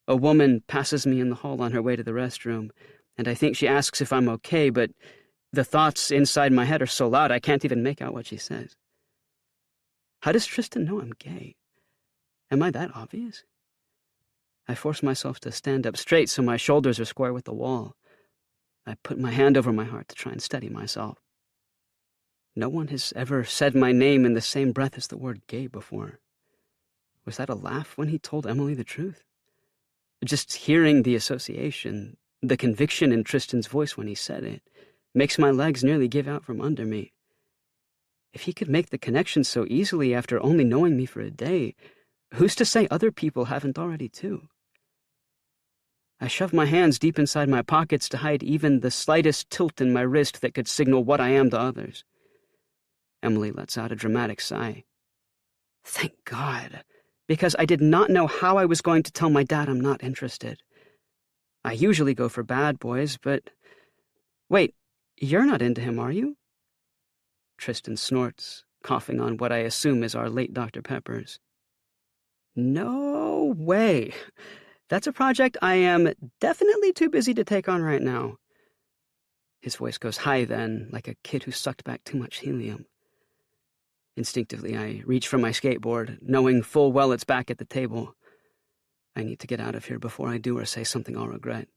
A woman passes me in the hall on her way to the restroom, and I think she asks if I'm okay, but the thoughts inside my head are so loud I can't even make out what she says. How does Tristan know I'm gay? Am I that obvious? I force myself to stand up straight so my shoulders are square with the wall. I put my hand over my heart to try and steady myself. No one has ever said my name in the same breath as the word gay before. Was that a laugh when he told Emily the truth? Just hearing the association, the conviction in Tristan's voice when he said it, makes my legs nearly give out from under me. If he could make the connection so easily after only knowing me for a day, who's to say other people haven't already too? I shove my hands deep inside my pockets to hide even the slightest tilt in my wrist that could signal what I am to others. Emily lets out a dramatic sigh. Thank God, because I did not know how I was going to tell my dad I'm not interested. I usually go for bad boys, but... Wait, you're not into him, are you? Tristan snorts, coughing on what I assume is our late Dr. Pepper's. No way. That's a project I am definitely too busy to take on right now. His voice goes high then, like a kid who sucked back too much helium. Instinctively, I reach for my skateboard, knowing full well it's back at the table. I need to get out of here before I do or say something I'll regret.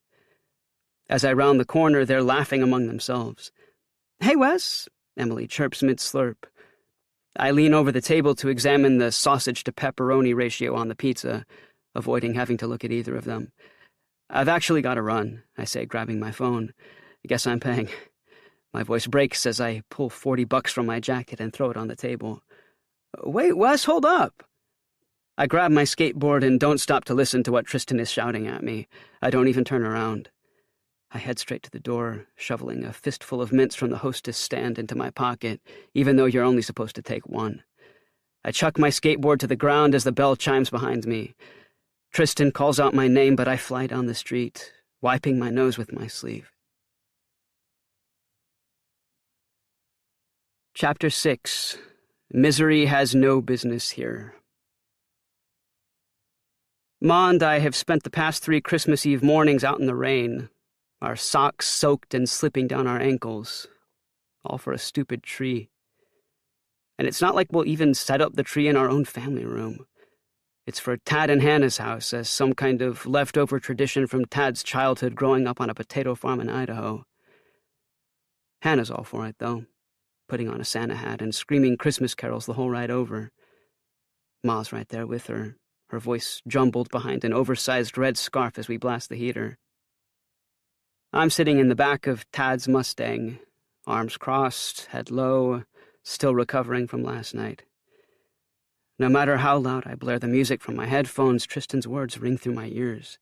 As I round the corner, they're laughing among themselves. Hey, Wes, Emily chirps mid-slurp. I lean over the table to examine the sausage-to-pepperoni ratio on the pizza, avoiding having to look at either of them. I've actually got to run, I say, grabbing my phone. I guess I'm paying. My voice breaks as I pull $40 from my jacket and throw it on the table. Wait, Wes, hold up! I grab my skateboard and don't stop to listen to what Tristan is shouting at me. I don't even turn around. I head straight to the door, shoveling a fistful of mints from the hostess stand into my pocket, even though you're only supposed to take one. I chuck my skateboard to the ground as the bell chimes behind me. Tristan calls out my name, but I fly down the street, wiping my nose with my sleeve. Chapter 6. Misery has no business here. Ma and I have spent the past 3 Christmas Eve mornings out in the rain, our socks soaked and slipping down our ankles, all for a stupid tree. And it's not like we'll even set up the tree in our own family room. It's for Tad and Hannah's house as some kind of leftover tradition from Tad's childhood growing up on a potato farm in Idaho. Hannah's all for it, though, putting on a Santa hat and screaming Christmas carols the whole ride over. Ma's right there with her, her voice jumbled behind an oversized red scarf as we blast the heater. I'm sitting in the back of Tad's Mustang, arms crossed, head low, still recovering from last night. No matter how loud I blare the music from my headphones, Tristan's words ring through my ears.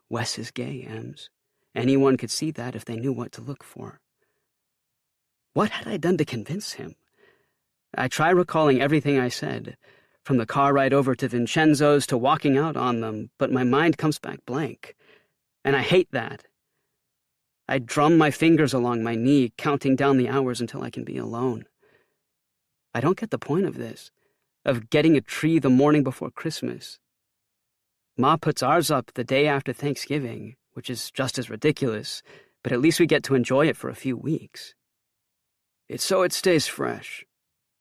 Wes is gay, Ems. Anyone could see that if they knew what to look for. What had I done to convince him? I try recalling everything I said, from the car ride over to Vincenzo's to walking out on them, but my mind comes back blank. And I hate that. I drum my fingers along my knee, counting down the hours until I can be alone. I don't get the point of this, of getting a tree the morning before Christmas. Ma puts ours up the day after Thanksgiving, which is just as ridiculous, but at least we get to enjoy it for a few weeks. It's so it stays fresh,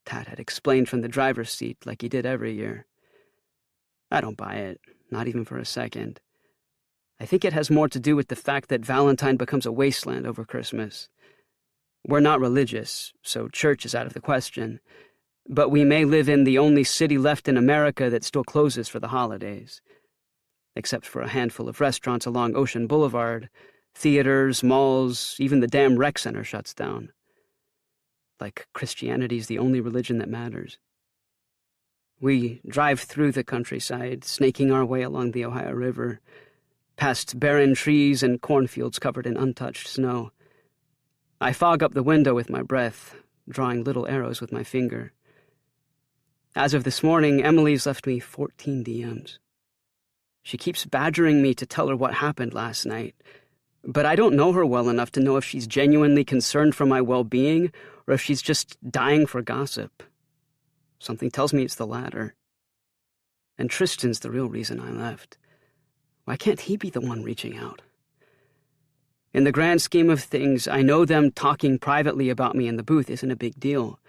Tad had explained from the driver's seat like he did every year. I don't buy it, not even for a second. I think it has more to do with the fact that Valentine becomes a wasteland over Christmas. We're not religious, so church is out of the question, but we may live in the only city left in America that still closes for the holidays. Except for a handful of restaurants along Ocean Boulevard, theaters, malls, even the damn rec center shuts down. Like Christianity's the only religion that matters. We drive through the countryside, snaking our way along the Ohio River, past barren trees and cornfields covered in untouched snow. I fog up the window with my breath, drawing little arrows with my finger. As of this morning, Emily's left me 14 DMs. She keeps badgering me to tell her what happened last night, but I don't know her well enough to know if she's genuinely concerned for my well-being or if she's just dying for gossip. Something tells me it's the latter. And Tristan's the real reason I left. Why can't he be the one reaching out? In the grand scheme of things, I know them talking privately about me in the booth isn't a big deal,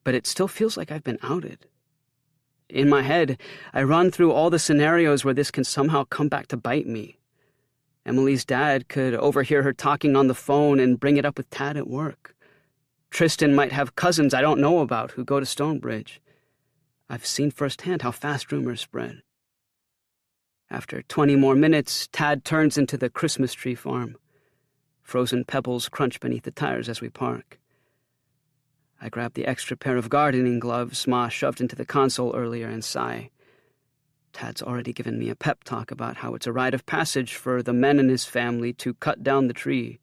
but it still feels like I've been outed. In my head, I run through all the scenarios where this can somehow come back to bite me. Emily's dad could overhear her talking on the phone and bring it up with Tad at work. Tristan might have cousins I don't know about who go to Stonebridge. I've seen firsthand how fast rumors spread. After 20 more minutes, Tad turns into the Christmas tree farm. Frozen pebbles crunch beneath the tires as we park. I grab the extra pair of gardening gloves Ma shoved into the console earlier and sigh. Tad's already given me a pep talk about how it's a rite of passage for the men in his family to cut down the tree.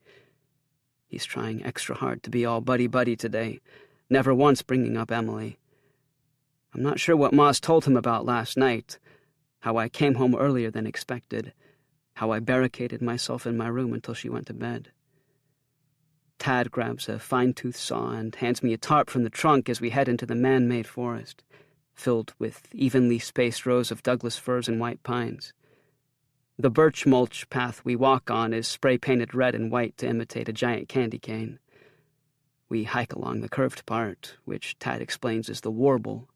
He's trying extra hard to be all buddy-buddy today, never once bringing up Emily. I'm not sure what Ma's told him about last night, how I came home earlier than expected, how I barricaded myself in my room until she went to bed. Tad grabs a fine-tooth saw and hands me a tarp from the trunk as we head into the man-made forest, filled with evenly spaced rows of Douglas firs and white pines. The birch mulch path we walk on is spray-painted red and white to imitate a giant candy cane. We hike along the curved part, which Tad explains is the warble.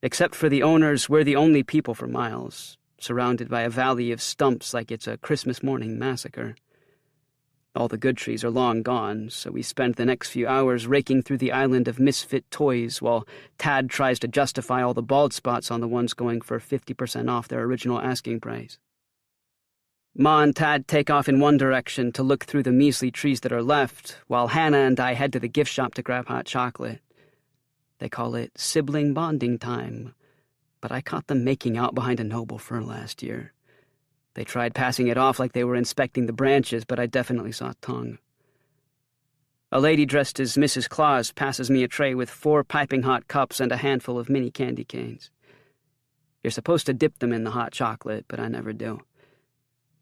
Except for the owners, we're the only people for miles, surrounded by a valley of stumps like it's a Christmas morning massacre. All the good trees are long gone, so we spend the next few hours raking through the island of misfit toys while Tad tries to justify all the bald spots on the ones going for 50% off their original asking price. Ma and Tad take off in one direction to look through the measly trees that are left, while Hannah and I head to the gift shop to grab hot chocolate. They call it sibling bonding time, but I caught them making out behind a noble fir last year. They tried passing it off like they were inspecting the branches, but I definitely saw tongue. A lady dressed as Mrs. Claus passes me a tray with 4 piping hot cups and a handful of mini candy canes. You're supposed to dip them in the hot chocolate, but I never do.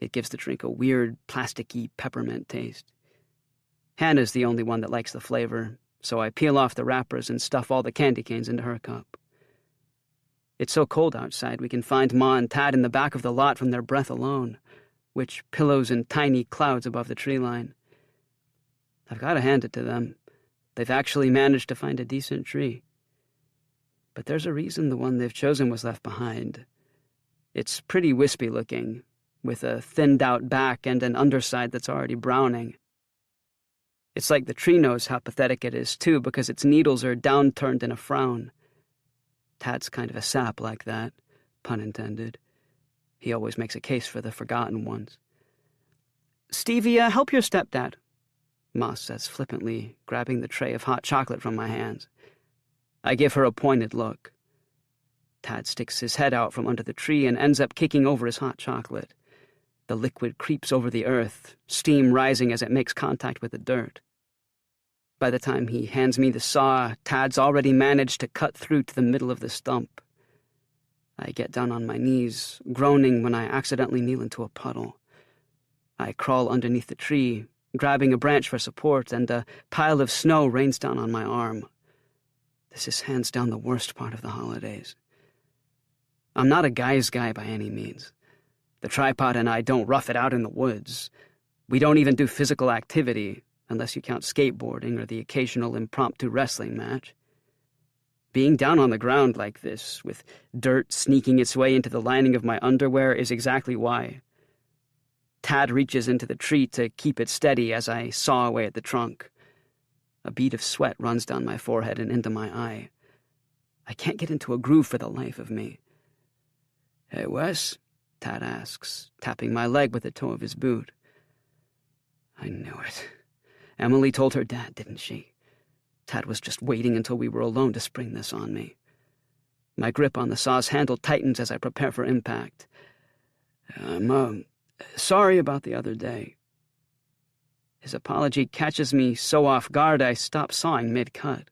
It gives the drink a weird, plasticky peppermint taste. Hannah's the only one that likes the flavor, so I peel off the wrappers and stuff all the candy canes into her cup. It's so cold outside we can find Ma and Tad in the back of the lot from their breath alone, which pillows in tiny clouds above the tree line. I've got to hand it to them. They've actually managed to find a decent tree. But there's a reason the one they've chosen was left behind. It's pretty wispy looking, with a thinned-out back and an underside that's already browning. It's like the tree knows how pathetic it is, too, because its needles are downturned in a frown. Tad's kind of a sap like that, pun intended. He always makes a case for the forgotten ones. "Stevie, help your stepdad," Ma says flippantly, grabbing the tray of hot chocolate from my hands. I give her a pointed look. Tad sticks his head out from under the tree and ends up kicking over his hot chocolate. The liquid creeps over the earth, steam rising as it makes contact with the dirt. By the time he hands me the saw, Tad's already managed to cut through to the middle of the stump. I get down on my knees, groaning when I accidentally kneel into a puddle. I crawl underneath the tree, grabbing a branch for support, and a pile of snow rains down on my arm. This is hands down the worst part of the holidays. I'm not a guy's guy by any means. The tripod and I don't rough it out in the woods. We don't even do physical activity, unless you count skateboarding or the occasional impromptu wrestling match. Being down on the ground like this, with dirt sneaking its way into the lining of my underwear, is exactly why. Tad reaches into the tree to keep it steady as I saw away at the trunk. A bead of sweat runs down my forehead and into my eye. I can't get into a groove for the life of me. "Hey, Wes?" Tad asks, tapping my leg with the toe of his boot. I knew it. Emily told her dad, didn't she? Tad was just waiting until we were alone to spring this on me. My grip on the saw's handle tightens as I prepare for impact. I'm sorry about the other day. His apology catches me so off guard I stop sawing mid-cut.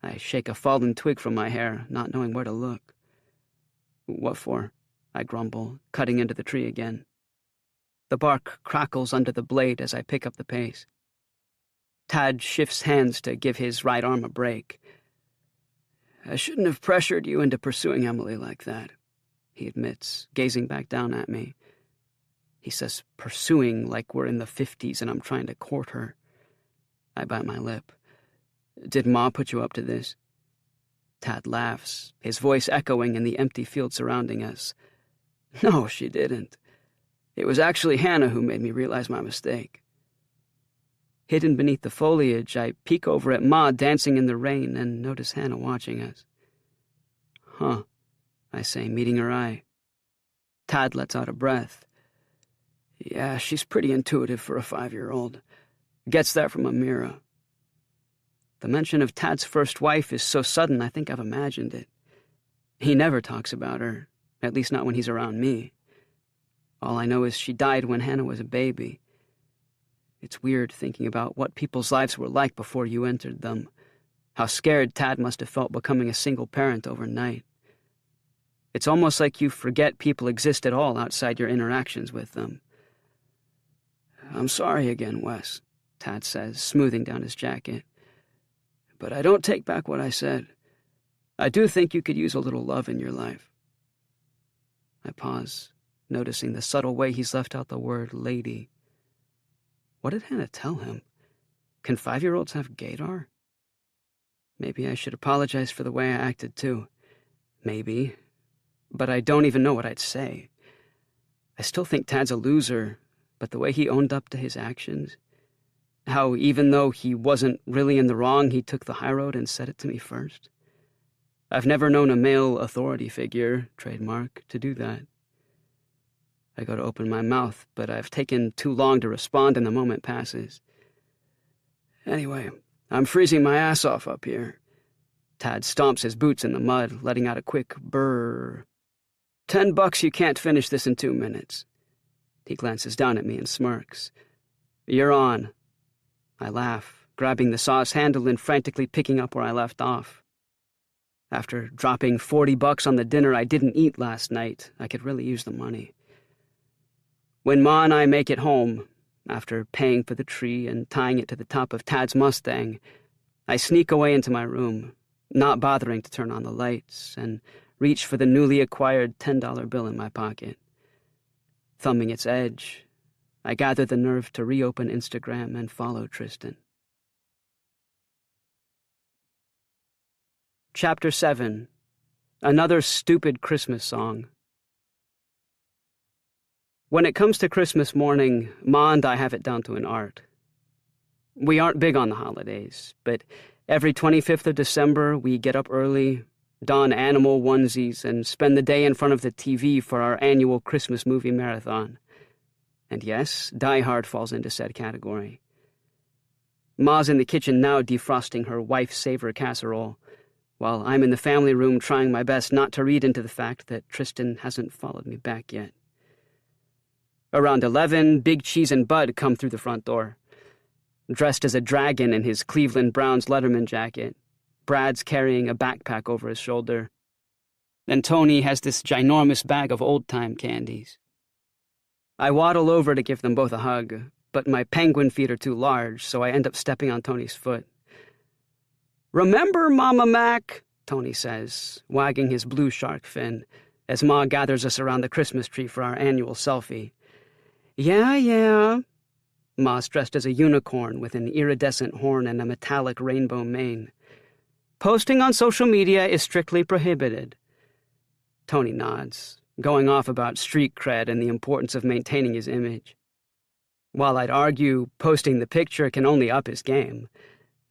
I shake a fallen twig from my hair, not knowing where to look. What for? I grumble, cutting into the tree again. The bark crackles under the blade as I pick up the pace. Tad shifts hands to give his right arm a break. I shouldn't have pressured you into pursuing Emily like that, he admits, gazing back down at me. He says pursuing like we're in the 50s and I'm trying to court her. I bite my lip. Did Ma put you up to this? Tad laughs, his voice echoing in the empty field surrounding us. No, she didn't. It was actually Hannah who made me realize my mistake. Hidden beneath the foliage, I peek over at Ma dancing in the rain and notice Hannah watching us. Huh, I say, meeting her eye. Tad lets out a breath. Yeah, she's pretty intuitive for a 5-year-old. Gets that from Amira. The mention of Tad's first wife is so sudden I think I've imagined it. He never talks about her, at least not when he's around me. All I know is she died when Hannah was a baby. It's weird thinking about what people's lives were like before you entered them, how scared Tad must have felt becoming a single parent overnight. It's almost like you forget people exist at all outside your interactions with them. I'm sorry again, Wes, Tad says, smoothing down his jacket. But I don't take back what I said. I do think you could use a little love in your life. I pause, noticing the subtle way he's left out the word lady. What did Hannah tell him? Can 5-year-olds have gaydar? Maybe I should apologize for the way I acted too. Maybe. But I don't even know what I'd say. I still think Tad's a loser, but the way he owned up to his actions, how even though he wasn't really in the wrong, he took the high road and said it to me first. I've never known a male authority figure, trademark, to do that. I go to open my mouth, but I've taken too long to respond and the moment passes. Anyway, I'm freezing my ass off up here. Tad stomps his boots in the mud, letting out a quick brrr. $10 you can't finish this in 2 minutes. He glances down at me and smirks. You're on. I laugh, grabbing the saw's handle and frantically picking up where I left off. After dropping $40 on the dinner I didn't eat last night, I could really use the money. When Ma and I make it home, after paying for the tree and tying it to the top of Tad's Mustang, I sneak away into my room, not bothering to turn on the lights, and reach for the newly acquired $10 bill in my pocket. Thumbing its edge, I gather the nerve to reopen Instagram and follow Tristan. Chapter 7. Another stupid Christmas song. When it comes to Christmas morning, Ma and I have it down to an art. We aren't big on the holidays, but every 25th of December we get up early, don animal onesies, and spend the day in front of the TV for our annual Christmas movie marathon. And yes, Die Hard falls into said category. Ma's in the kitchen now defrosting her wife-saver casserole, while I'm in the family room trying my best not to read into the fact that Tristan hasn't followed me back yet. Around 11, Big Cheese and Bud come through the front door. Dressed as a dragon in his Cleveland Browns Letterman jacket, Brad's carrying a backpack over his shoulder. And Tony has this ginormous bag of old-time candies. I waddle over to give them both a hug, but my penguin feet are too large, so I end up stepping on Tony's foot. "Remember, Mama Mac?" Tony says, wagging his blue shark fin, as Ma gathers us around the Christmas tree for our annual selfie. Yeah. Ma's dressed as a unicorn with an iridescent horn and a metallic rainbow mane. Posting on social media is strictly prohibited. Tony nods, going off about street cred and the importance of maintaining his image. While I'd argue posting the picture can only up his game,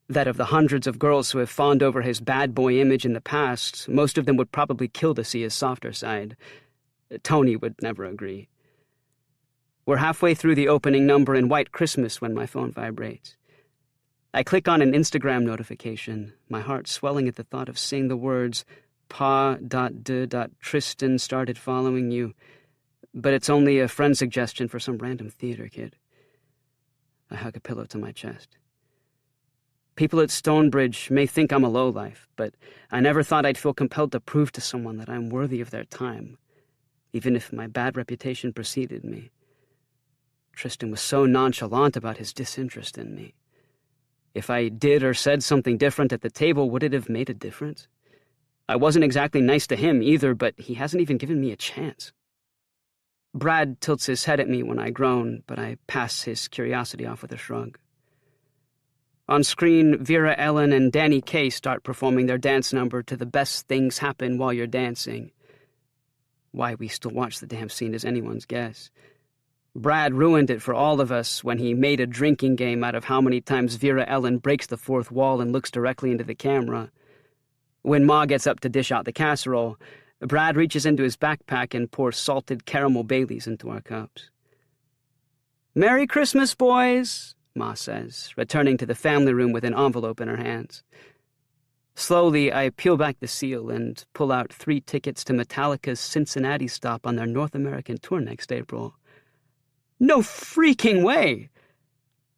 that of the hundreds of girls who have fawned over his bad boy image in the past, most of them would probably kill to see his softer side. Tony would never agree. We're halfway through the opening number in White Christmas when my phone vibrates. I click on an Instagram notification, my heart swelling at the thought of seeing the words, Tristan started following you, but it's only a friend suggestion for some random theater kid. I hug a pillow to my chest. People at Stonebridge may think I'm a lowlife, but I never thought I'd feel compelled to prove to someone that I'm worthy of their time, even if my bad reputation preceded me. Tristan was so nonchalant about his disinterest in me. If I did or said something different at the table, would it have made a difference? I wasn't exactly nice to him either, but he hasn't even given me a chance. Brad tilts his head at me when I groan, but I pass his curiosity off with a shrug. On screen, Vera Ellen and Danny Kaye start performing their dance number to The Best Things Happen While You're Dancing. Why we still watch the damn scene is anyone's guess. Brad ruined it for all of us when he made a drinking game out of how many times Vera Ellen breaks the fourth wall and looks directly into the camera. When Ma gets up to dish out the casserole, Brad reaches into his backpack and pours salted caramel Baileys into our cups. "Merry Christmas, boys," Ma says, returning to the family room with an envelope in her hands. Slowly, I peel back the seal and pull out 3 tickets to Metallica's Cincinnati stop on their North American tour next April. No freaking way!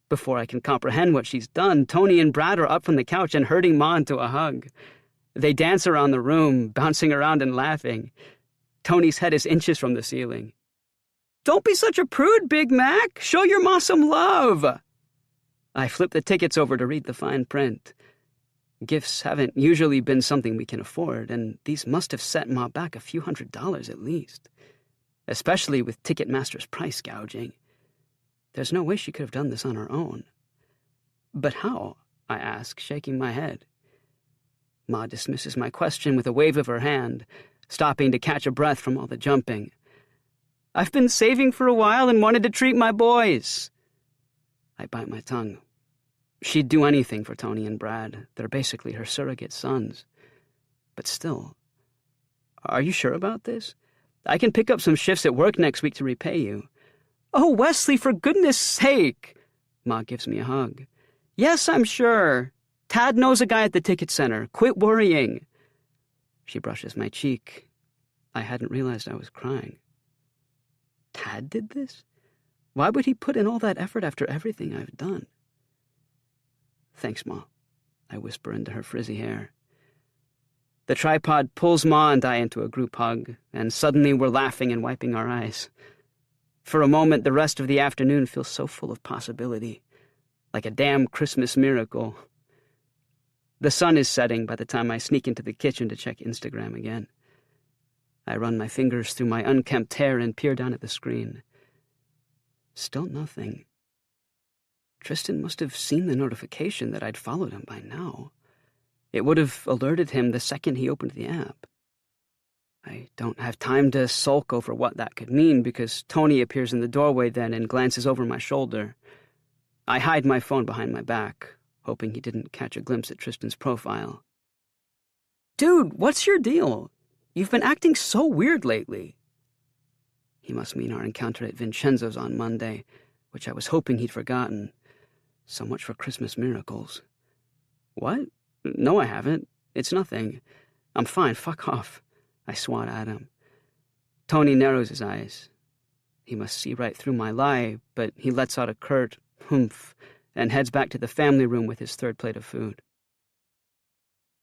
Before I can comprehend what she's done, Tony and Brad are up from the couch and herding Ma into a hug. They dance around the room, bouncing around and laughing. Tony's head is inches from the ceiling. "Don't be such a prude, Big Mac! Show your Ma some love!" I flip the tickets over to read the fine print. Gifts haven't usually been something we can afford, and these must have set Ma back a few $100s at least, especially with Ticketmaster's price gouging. There's no way she could have done this on her own. But how? I ask, shaking my head. Ma dismisses my question with a wave of her hand, stopping to catch a breath from all the jumping. "I've been saving for a while and wanted to treat my boys." I bite my tongue. She'd do anything for Tony and Brad. They're basically her surrogate sons. But still, are you sure about this? I can pick up some shifts at work next week to repay you. "Oh, Wesley, for goodness sake!" Ma gives me a hug. "Yes, I'm sure. Tad knows a guy at the ticket center. Quit worrying." She brushes my cheek. I hadn't realized I was crying. Tad did this? Why would he put in all that effort after everything I've done? "Thanks, Ma," I whisper into her frizzy hair. The tripod pulls Ma and I into a group hug, and suddenly we're laughing and wiping our eyes. For a moment, the rest of the afternoon feels so full of possibility, like a damn Christmas miracle. The sun is setting by the time I sneak into the kitchen to check Instagram again. I run my fingers through my unkempt hair and peer down at the screen. Still nothing. Tristan must have seen the notification that I'd followed him by now. It would have alerted him the second he opened the app. I don't have time to sulk over what that could mean because Tony appears in the doorway then and glances over my shoulder. I hide my phone behind my back, hoping he didn't catch a glimpse at Tristan's profile. "Dude, what's your deal? You've been acting so weird lately." He must mean our encounter at Vincenzo's on Monday, which I was hoping he'd forgotten. So much for Christmas miracles. "What? No, I haven't. It's nothing. I'm fine, fuck off." I swat at him. Tony narrows his eyes. He must see right through my lie, but he lets out a curt humph and heads back to the family room with his 3rd plate of food.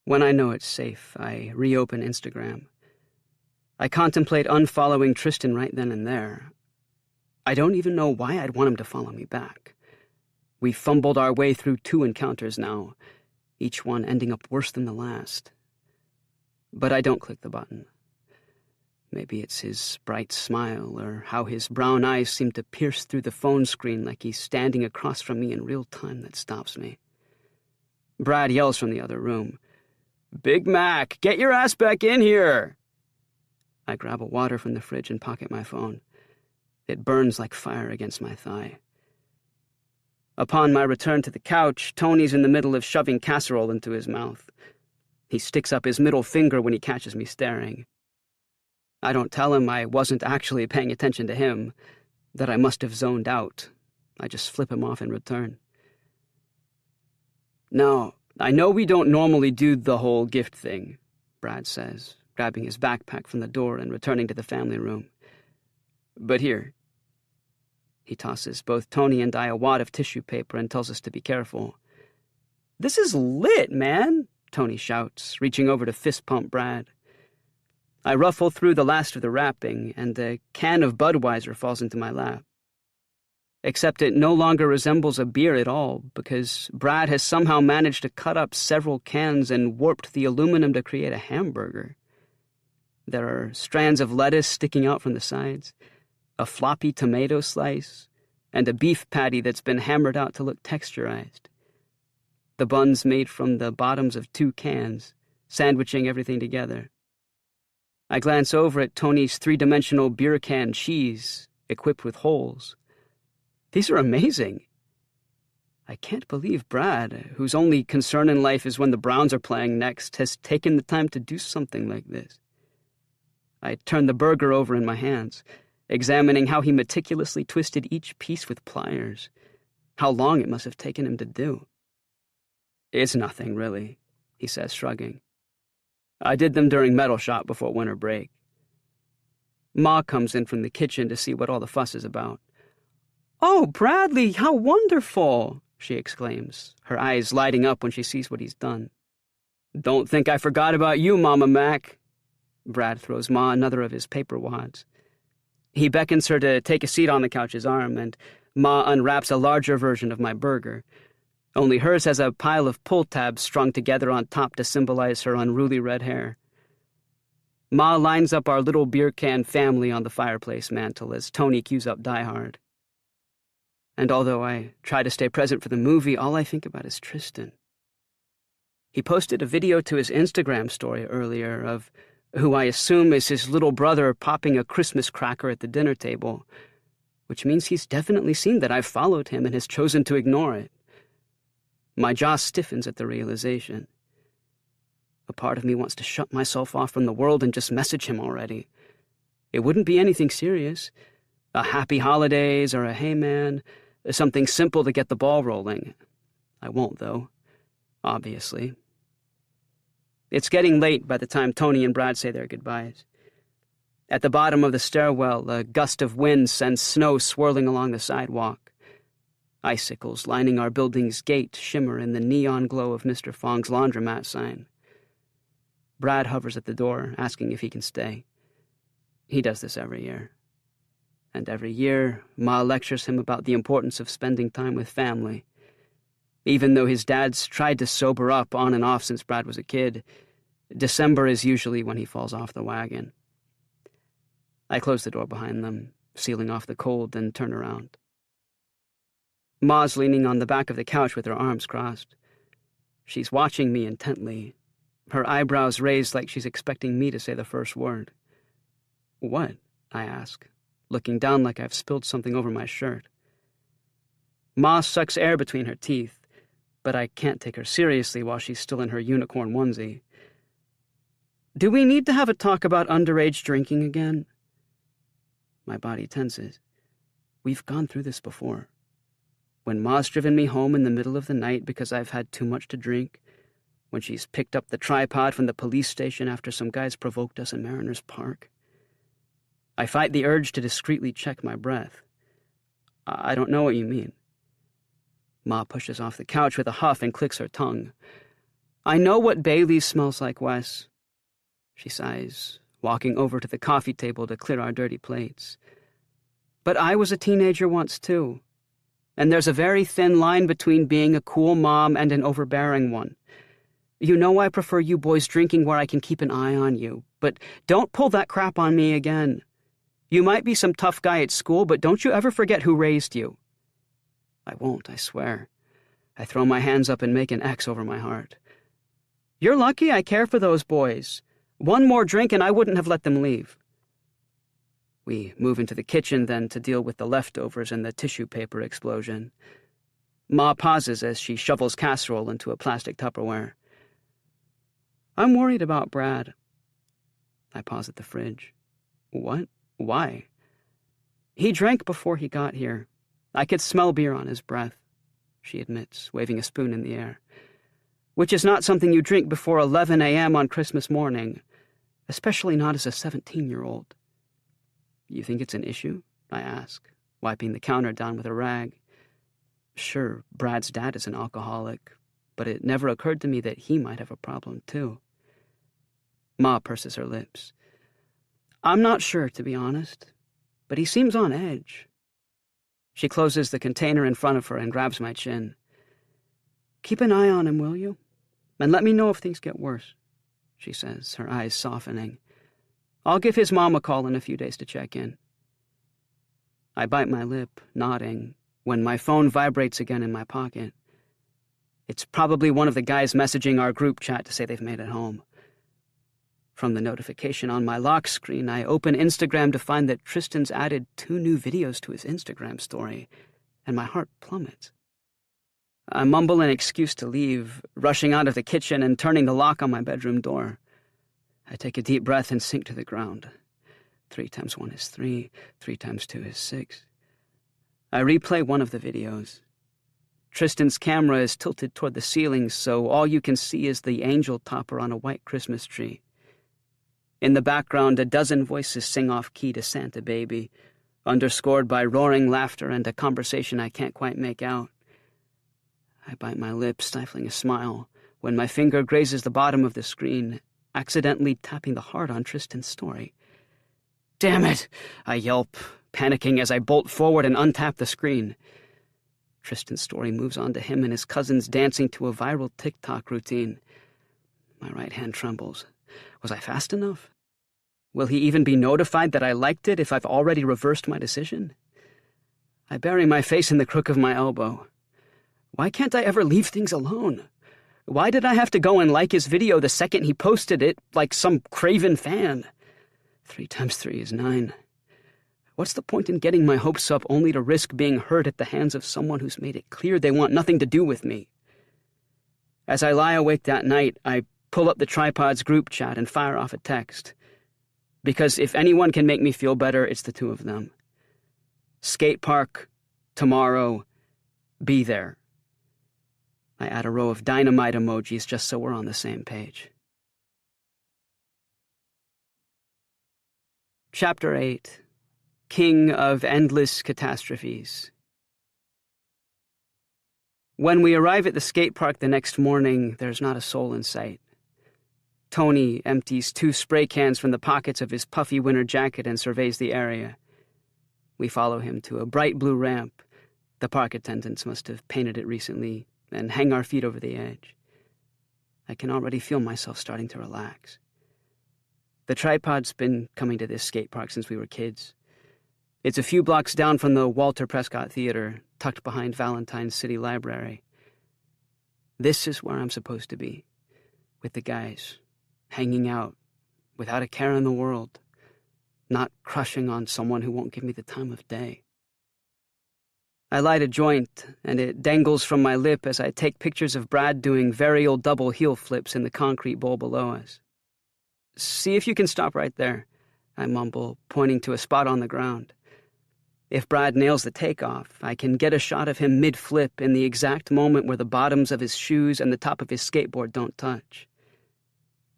When I know it's safe, I reopen Instagram. I contemplate unfollowing Tristan right then and there. I don't even know why I'd want him to follow me back. We've fumbled our way through 2 encounters now, each one ending up worse than the last. But I don't click the button. Maybe it's his bright smile, or how his brown eyes seem to pierce through the phone screen like he's standing across from me in real time that stops me. Brad yells from the other room, "Big Mac, get your ass back in here!" I grab a water from the fridge and pocket my phone. It burns like fire against my thigh. Upon my return to the couch, Tony's in the middle of shoving casserole into his mouth. He sticks up his middle finger when he catches me staring. I don't tell him I wasn't actually paying attention to him, that I must have zoned out. I just flip him off in return. "Now, I know we don't normally do the whole gift thing," Brad says, grabbing his backpack from the door and returning to the family room. But here. He tosses both Tony and I a wad of tissue paper and tells us to be careful. This is lit, man, Tony shouts, reaching over to fist-pump Brad. I ruffle through the last of the wrapping, and a can of Budweiser falls into my lap. Except it no longer resembles a beer at all, because Brad has somehow managed to cut up several cans and warped the aluminum to create a hamburger. There are strands of lettuce sticking out from the sides, a floppy tomato slice, and a beef patty that's been hammered out to look texturized. The bun's made from the bottoms of 2 cans, sandwiching everything together. I glance over at Tony's 3-dimensional beer can cheese, equipped with holes. These are amazing. I can't believe Brad, whose only concern in life is when the Browns are playing next, has taken the time to do something like this. I turn the burger over in my hands, examining how he meticulously twisted each piece with pliers, how long it must have taken him to do. It's nothing, really, he says, shrugging. I did them during metal shop before winter break. Ma comes in from the kitchen to see what all the fuss is about. Oh, Bradley, how wonderful, she exclaims, her eyes lighting up when she sees what he's done. Don't think I forgot about you, Mama Mac. Brad throws Ma another of his paper wads. He beckons her to take a seat on the couch's arm, and Ma unwraps a larger version of my burger. Only hers has a pile of pull tabs strung together on top to symbolize her unruly red hair. Ma lines up our little beer can family on the fireplace mantel as Tony cues up Die Hard. And although I try to stay present for the movie, all I think about is Tristan. He posted a video to his Instagram story earlier of who I assume is his little brother popping a Christmas cracker at the dinner table, which means he's definitely seen that I've followed him and has chosen to ignore it. My jaw stiffens at the realization. A part of me wants to shut myself off from the world and just message him already. It wouldn't be anything serious. A happy holidays or a hey man, something simple to get the ball rolling. I won't, though. Obviously. It's getting late by the time Tony and Brad say their goodbyes. At the bottom of the stairwell, a gust of wind sends snow swirling along the sidewalk. Icicles lining our building's gate shimmer in the neon glow of Mr. Fong's laundromat sign. Brad hovers at the door, asking if he can stay. He does this every year. And every year, Ma lectures him about the importance of spending time with family. Even though his dad's tried to sober up on and off since Brad was a kid, December is usually when he falls off the wagon. I close the door behind them, sealing off the cold, and turn around. Ma's leaning on the back of the couch with her arms crossed. She's watching me intently, her eyebrows raised like she's expecting me to say the first word. What? I ask, looking down like I've spilled something over my shirt. Ma sucks air between her teeth, but I can't take her seriously while she's still in her unicorn onesie. Do we need to have a talk about underage drinking again? My body tenses. We've gone through this before. When Ma's driven me home in the middle of the night because I've had too much to drink, when she's picked up the tripod from the police station after some guys provoked us in Mariners Park. I fight the urge to discreetly check my breath. I don't know what you mean. Ma pushes off the couch with a huff and clicks her tongue. I know what Bailey's smells like, Wes. She sighs, walking over to the coffee table to clear our dirty plates. But I was a teenager once, too. And there's a very thin line between being a cool mom and an overbearing one. You know I prefer you boys drinking where I can keep an eye on you, but don't pull that crap on me again. You might be some tough guy at school, but don't you ever forget who raised you. I won't, I swear. I throw my hands up and make an X over my heart. You're lucky I care for those boys. One more drink and I wouldn't have let them leave. We move into the kitchen then to deal with the leftovers and the tissue paper explosion. Ma pauses as she shovels casserole into a plastic Tupperware. I'm worried about Brad. I pause at the fridge. What? Why? He drank before he got here. I could smell beer on his breath, she admits, waving a spoon in the air. which is not something you drink before 11 a.m. on Christmas morning, especially not as a 17-year-old. You think it's an issue? I ask, wiping the counter down with a rag. Sure, Brad's dad is an alcoholic, but it never occurred to me that he might have a problem, too. Ma purses her lips. I'm not sure, to be honest, but he seems on edge. She closes the container in front of her and grabs my chin. Keep an eye on him, will you? And let me know if things get worse, she says, her eyes softening. I'll give his mom a call in a few days to check in. I bite my lip, nodding, when my phone vibrates again in my pocket. It's probably one of the guys messaging our group chat to say they've made it home. From the notification on my lock screen, I open Instagram to find that Tristan's added 2 new videos to his Instagram story, and my heart plummets. I mumble an excuse to leave, rushing out of the kitchen and turning the lock on my bedroom door. I take a deep breath and sink to the ground. 3 times 1 is 3, 3 times 2 is 6. I replay one of the videos. Tristan's camera is tilted toward the ceiling, so all you can see is the angel topper on a white Christmas tree. In the background, a dozen voices sing off-key to Santa Baby, underscored by roaring laughter and a conversation I can't quite make out. I bite my lip, stifling a smile, when my finger grazes the bottom of the screen, accidentally tapping the heart on Tristan's story. Damn it! I yelp, panicking as I bolt forward and untap the screen. Tristan's story moves on to him and his cousins dancing to a viral TikTok routine. My right hand trembles. Was I fast enough? Will he even be notified that I liked it if I've already reversed my decision? I bury my face in the crook of my elbow. Why can't I ever leave things alone? Why did I have to go and like his video the second he posted it, like some craven fan? 3 times 3 is 9. What's the point in getting my hopes up only to risk being hurt at the hands of someone who's made it clear they want nothing to do with me? As I lie awake that night, I pull up the tripod's group chat and fire off a text. Because if anyone can make me feel better, it's the 2 of them. Skate park, tomorrow, be there. I add a row of dynamite emojis just so we're on the same page. Chapter 8. King of Endless Catastrophes. When we arrive at the skate park the next morning, there's not a soul in sight. Tony empties 2 spray cans from the pockets of his puffy winter jacket and surveys the area. We follow him to a bright blue ramp. The park attendants must have painted it recently, and hang our feet over the edge. I can already feel myself starting to relax. The tripod's been coming to this skate park since we were kids. It's a few blocks down from the Walter Prescott Theater, tucked behind Valentine's City Library. This is where I'm supposed to be, with the guys, hanging out, without a care in the world, not crushing on someone who won't give me the time of day. I light a joint, and it dangles from my lip as I take pictures of Brad doing varial double heel flips in the concrete bowl below us. See if you can stop right there, I mumble, pointing to a spot on the ground. If Brad nails the takeoff, I can get a shot of him mid-flip in the exact moment where the bottoms of his shoes and the top of his skateboard don't touch.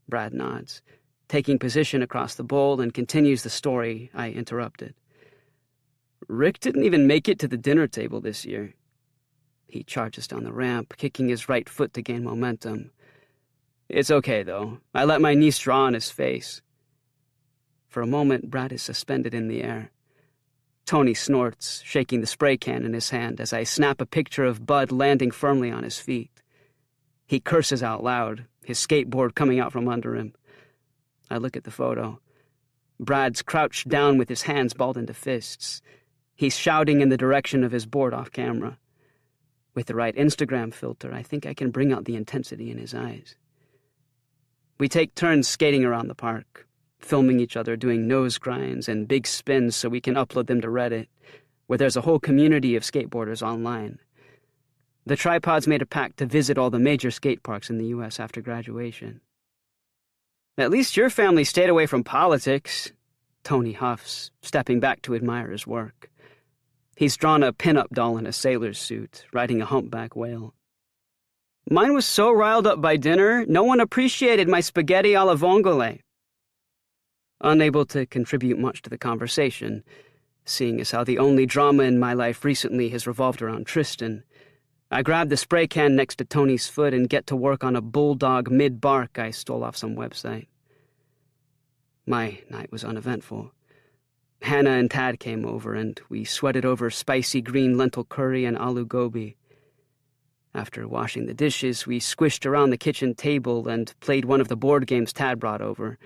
Brad nods, taking position across the bowl, and continues the story I interrupted. Rick didn't even make it to the dinner table this year. He charges down the ramp, kicking his right foot to gain momentum. It's okay, though. I let my niece draw on his face. For a moment, Brad is suspended in the air. Tony snorts, shaking the spray can in his hand as I snap a picture of Bud landing firmly on his feet. He curses out loud, his skateboard coming out from under him. I look at the photo. Brad's crouched down with his hands balled into fists. He's shouting in the direction of his board off camera. With the right Instagram filter, I think I can bring out the intensity in his eyes. We take turns skating around the park, filming each other doing nose grinds and big spins so we can upload them to Reddit, where there's a whole community of skateboarders online. The tripods made a pact to visit all the major skate parks in the U.S. after graduation. At least your family stayed away from politics, Tony huffs, stepping back to admire his work. He's drawn a pin-up doll in a sailor's suit, riding a humpback whale. Mine was so riled up by dinner, no one appreciated my spaghetti alla vongole. Unable to contribute much to the conversation, seeing as how the only drama in my life recently has revolved around Tristan, I grab the spray can next to Tony's foot and get to work on a bulldog mid-bark I stole off some website. My night was uneventful. Hannah and Tad came over, and we sweated over spicy green lentil curry and aloo gobi. After washing the dishes, we squished around the kitchen table and played one of the board games Tad brought over,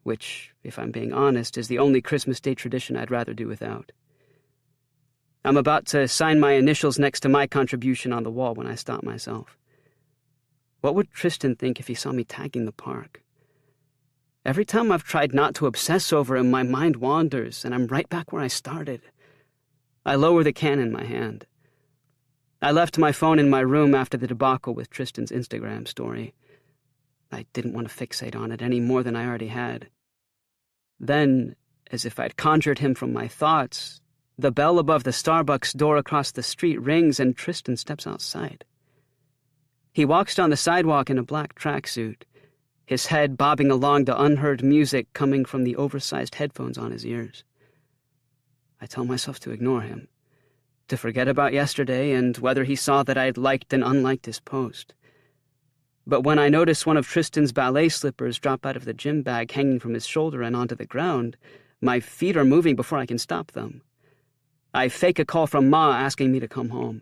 which, if I'm being honest, is the only Christmas Day tradition I'd rather do without. I'm about to sign my initials next to my contribution on the wall when I stop myself. What would Tristan think if he saw me tagging the park? Every time I've tried not to obsess over him, my mind wanders, and I'm right back where I started. I lower the can in my hand. I left my phone in my room after the debacle with Tristan's Instagram story. I didn't want to fixate on it any more than I already had. Then, as if I'd conjured him from my thoughts, the bell above the Starbucks door across the street rings and Tristan steps outside. He walks down the sidewalk in a black tracksuit, his head bobbing along to unheard music coming from the oversized headphones on his ears. I tell myself to ignore him, to forget about yesterday and whether he saw that I'd liked and unliked his post. But when I notice one of Tristan's ballet slippers drop out of the gym bag hanging from his shoulder and onto the ground, my feet are moving before I can stop them. I fake a call from Ma asking me to come home.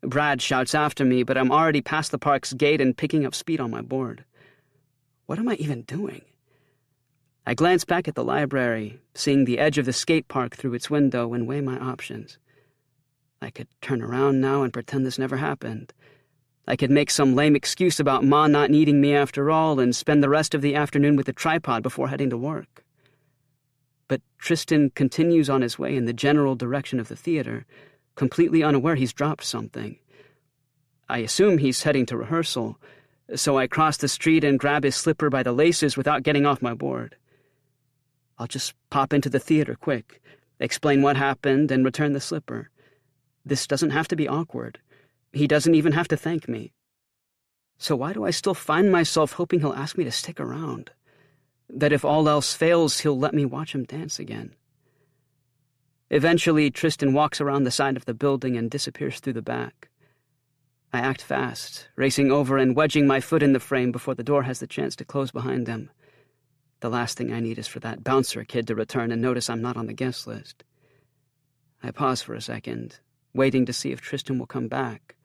Brad shouts after me, but I'm already past the park's gate and picking up speed on my board. What am I even doing? I glance back at the library, seeing the edge of the skate park through its window, and weigh my options. I could turn around now and pretend this never happened. I could make some lame excuse about Ma not needing me after all and spend the rest of the afternoon with the tripod before heading to work. But Tristan continues on his way in the general direction of the theater, completely unaware he's dropped something. I assume he's heading to rehearsal, so I cross the street and grab his slipper by the laces without getting off my board. I'll just pop into the theater quick, explain what happened, and return the slipper. This doesn't have to be awkward. He doesn't even have to thank me. So why do I still find myself hoping he'll ask me to stick around? That if all else fails, he'll let me watch him dance again. Eventually, Tristan walks around the side of the building and disappears through the back. I act fast, racing over and wedging my foot in the frame before the door has the chance to close behind him. The last thing I need is for that bouncer kid to return and notice I'm not on the guest list. I pause for a second, waiting to see if Tristan will come back.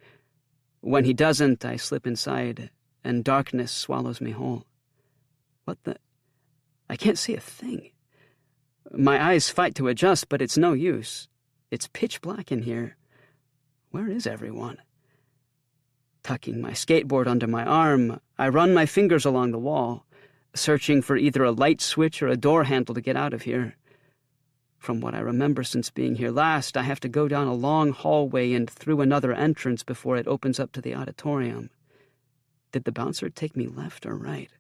When he doesn't, I slip inside, and darkness swallows me whole. What the... I can't see a thing. My eyes fight to adjust, but it's no use. It's pitch black in here. Where is everyone? Tucking my skateboard under my arm, I run my fingers along the wall, searching for either a light switch or a door handle to get out of here. From what I remember since being here last, I have to go down a long hallway and through another entrance before it opens up to the auditorium. Did the bouncer take me left or right?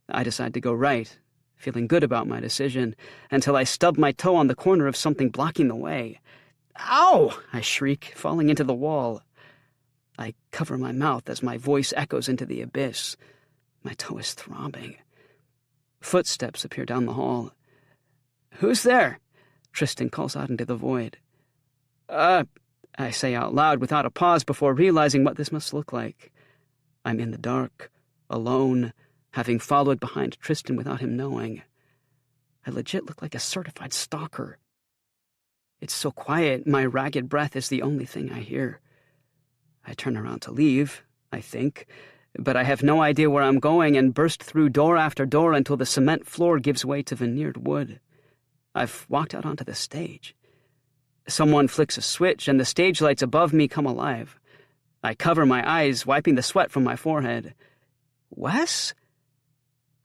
I decide to go right, feeling good about my decision, until I stub my toe on the corner of something blocking the way. Ow! I shriek, falling into the wall. I cover my mouth as my voice echoes into the abyss. My toe is throbbing. Footsteps appear down the hall. "Who's there?" Tristan calls out into the void. I say out loud without a pause before realizing what this must look like. I'm in the dark, alone, having followed behind Tristan without him knowing. I legit look like a certified stalker. It's so quiet, my ragged breath is the only thing I hear. I turn around to leave, I think, but I have no idea where I'm going and burst through door after door until the cement floor gives way to veneered wood. I've walked out onto the stage. Someone flicks a switch and the stage lights above me come alive. I cover my eyes, wiping the sweat from my forehead. Wes?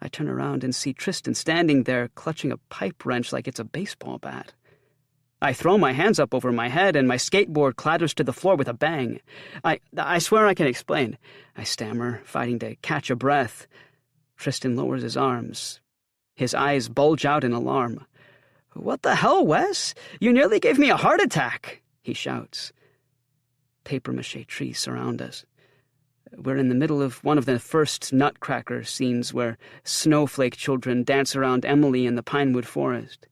I turn around and see Tristan standing there, clutching a pipe wrench like it's a baseball bat. I throw my hands up over my head and my skateboard clatters to the floor with a bang. I swear I can explain. I stammer, fighting to catch a breath. Tristan lowers his arms. His eyes bulge out in alarm. "What the hell, Wes? You nearly gave me a heart attack," he shouts. Papier-mâché trees surround us. We're in the middle of one of the first Nutcracker scenes where snowflake children dance around Emily in the pinewood forest.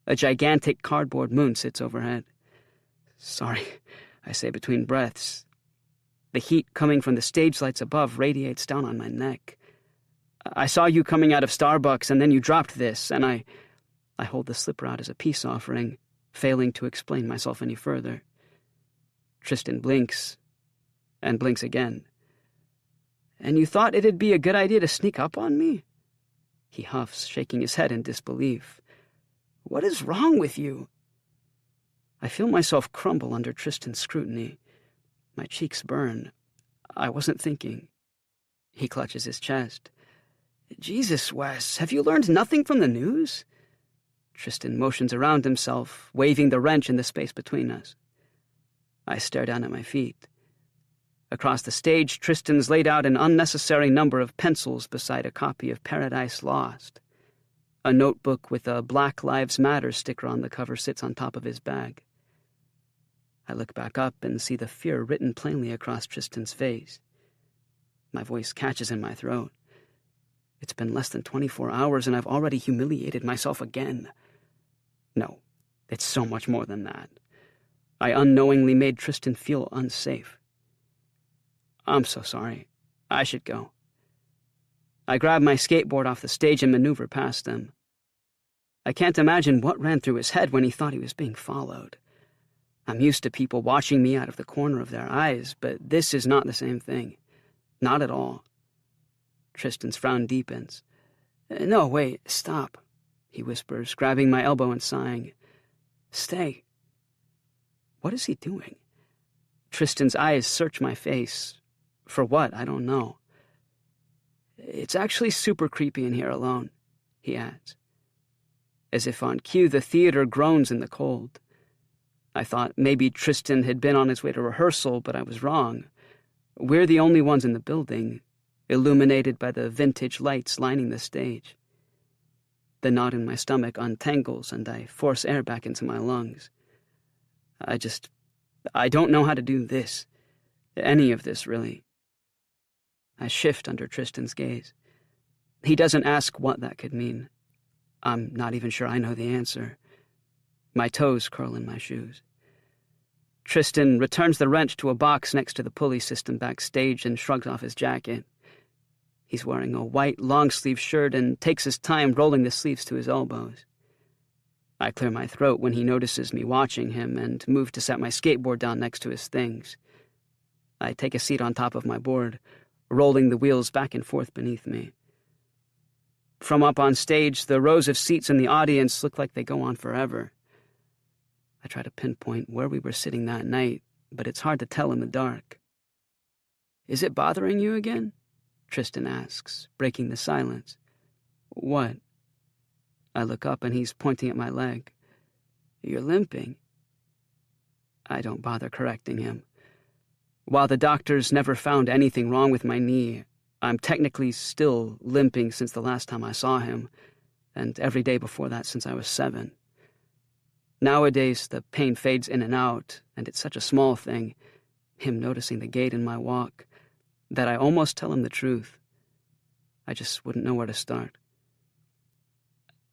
A gigantic cardboard moon sits overhead. Sorry, I say between breaths. The heat coming from the stage lights above radiates down on my neck. I saw you coming out of Starbucks, and then you dropped this, and I hold the slipper out as a peace offering, failing to explain myself any further. Tristan blinks, and blinks again. And you thought it'd be a good idea to sneak up on me? He huffs, shaking his head in disbelief. What is wrong with you? I feel myself crumble under Tristan's scrutiny. My cheeks burn. I wasn't thinking. He clutches his chest. Jesus, Wes, have you learned nothing from the news? Tristan motions around himself, waving the wrench in the space between us. I stare down at my feet. Across the stage, Tristan's laid out an unnecessary number of pencils beside a copy of Paradise Lost. A notebook with a Black Lives Matter sticker on the cover sits on top of his bag. I look back up and see the fear written plainly across Tristan's face. My voice catches in my throat. It's been less than 24 hours and I've already humiliated myself again. No, it's so much more than that. I unknowingly made Tristan feel unsafe. I'm so sorry. I should go. I grab my skateboard off the stage and maneuver past them. I can't imagine what ran through his head when he thought he was being followed. I'm used to people watching me out of the corner of their eyes, but this is not the same thing. Not at all. Tristan's frown deepens. No, wait, stop, he whispers, grabbing my elbow and sighing. Stay. What is he doing? Tristan's eyes search my face. For what? I don't know. It's actually super creepy in here alone, he adds. As if on cue, the theater groans in the cold. I thought maybe Tristan had been on his way to rehearsal, but I was wrong. We're the only ones in the building, illuminated by the vintage lights lining the stage. The knot in my stomach untangles, and I force air back into my lungs. I don't know how to do this. Any of this, really. I shift under Tristan's gaze. He doesn't ask what that could mean. I'm not even sure I know the answer. My toes curl in my shoes. Tristan returns the wrench to a box next to the pulley system backstage and shrugs off his jacket. He's wearing a white long-sleeve shirt and takes his time rolling the sleeves to his elbows. I clear my throat when he notices me watching him and move to set my skateboard down next to his things. I take a seat on top of my board, rolling the wheels back and forth beneath me. From up on stage, the rows of seats in the audience look like they go on forever. I try to pinpoint where we were sitting that night, but it's hard to tell in the dark. Is it bothering you again? Tristan asks, breaking the silence. What? I look up and he's pointing at my leg. You're limping. I don't bother correcting him. While the doctors never found anything wrong with my knee, I'm technically still limping since the last time I saw him, and every day before that since I was 7. Nowadays, the pain fades in and out, and it's such a small thing, him noticing the gait in my walk, that I almost tell him the truth. I just wouldn't know where to start.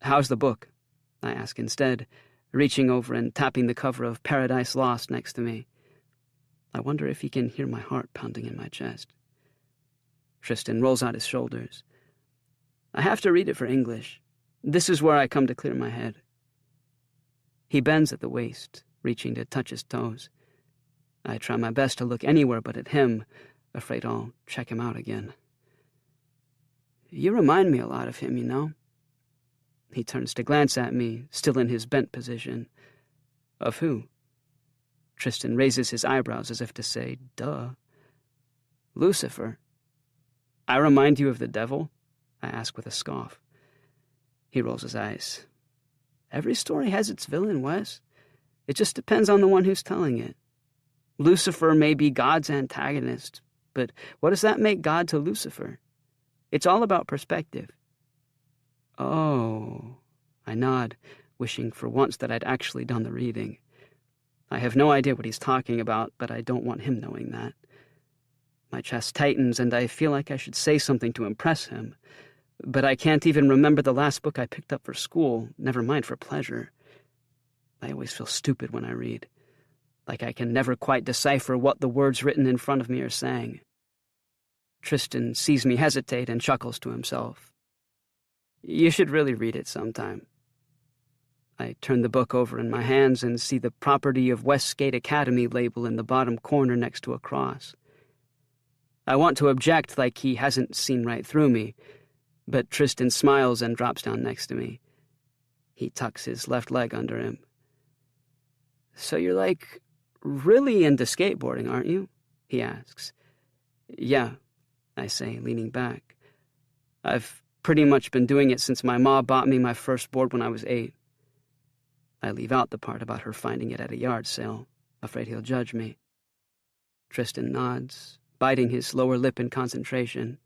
How's the book? I ask instead, reaching over and tapping the cover of Paradise Lost next to me. I wonder if he can hear my heart pounding in my chest. Tristan rolls out his shoulders. I have to read it for English. This is where I come to clear my head. He bends at the waist, reaching to touch his toes. I try my best to look anywhere but at him, afraid I'll check him out again. You remind me a lot of him, you know? He turns to glance at me, still in his bent position. Of who? Tristan raises his eyebrows as if to say, duh. Lucifer. I remind you of the devil? I ask with a scoff. He rolls his eyes. Every story has its villain, Wes. It just depends on the one who's telling it. Lucifer may be God's antagonist, but what does that make God to Lucifer? It's all about perspective. Oh, I nod, wishing for once that I'd actually done the reading. I have no idea what he's talking about, but I don't want him knowing that. My chest tightens, and I feel like I should say something to impress him. But I can't even remember the last book I picked up for school, never mind for pleasure. I always feel stupid when I read, like I can never quite decipher what the words written in front of me are saying. Tristan sees me hesitate and chuckles to himself. You should really read it sometime. I turn the book over in my hands and see the Property of Westgate Academy label in the bottom corner next to a cross. I want to object like he hasn't seen right through me, but Tristan smiles and drops down next to me. He tucks his left leg under him. So you're like really into skateboarding, aren't you? He asks. Yeah, I say, leaning back. I've pretty much been doing it since my ma bought me my first board when I was 8. I leave out the part about her finding it at a yard sale, afraid he'll judge me. Tristan nods, biting his lower lip in concentration.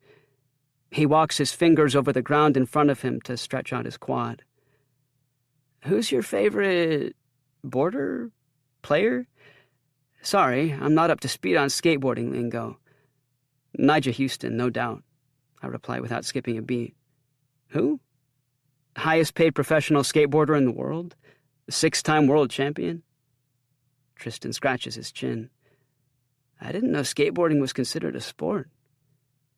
He walks his fingers over the ground in front of him to stretch out his quad. Who's your favorite boarder? Player? Sorry, I'm not up to speed on skateboarding lingo. Nigel Houston, no doubt, I reply without skipping a beat. Who? Highest paid professional skateboarder in the world? 6-time world champion? Tristan scratches his chin. I didn't know skateboarding was considered a sport.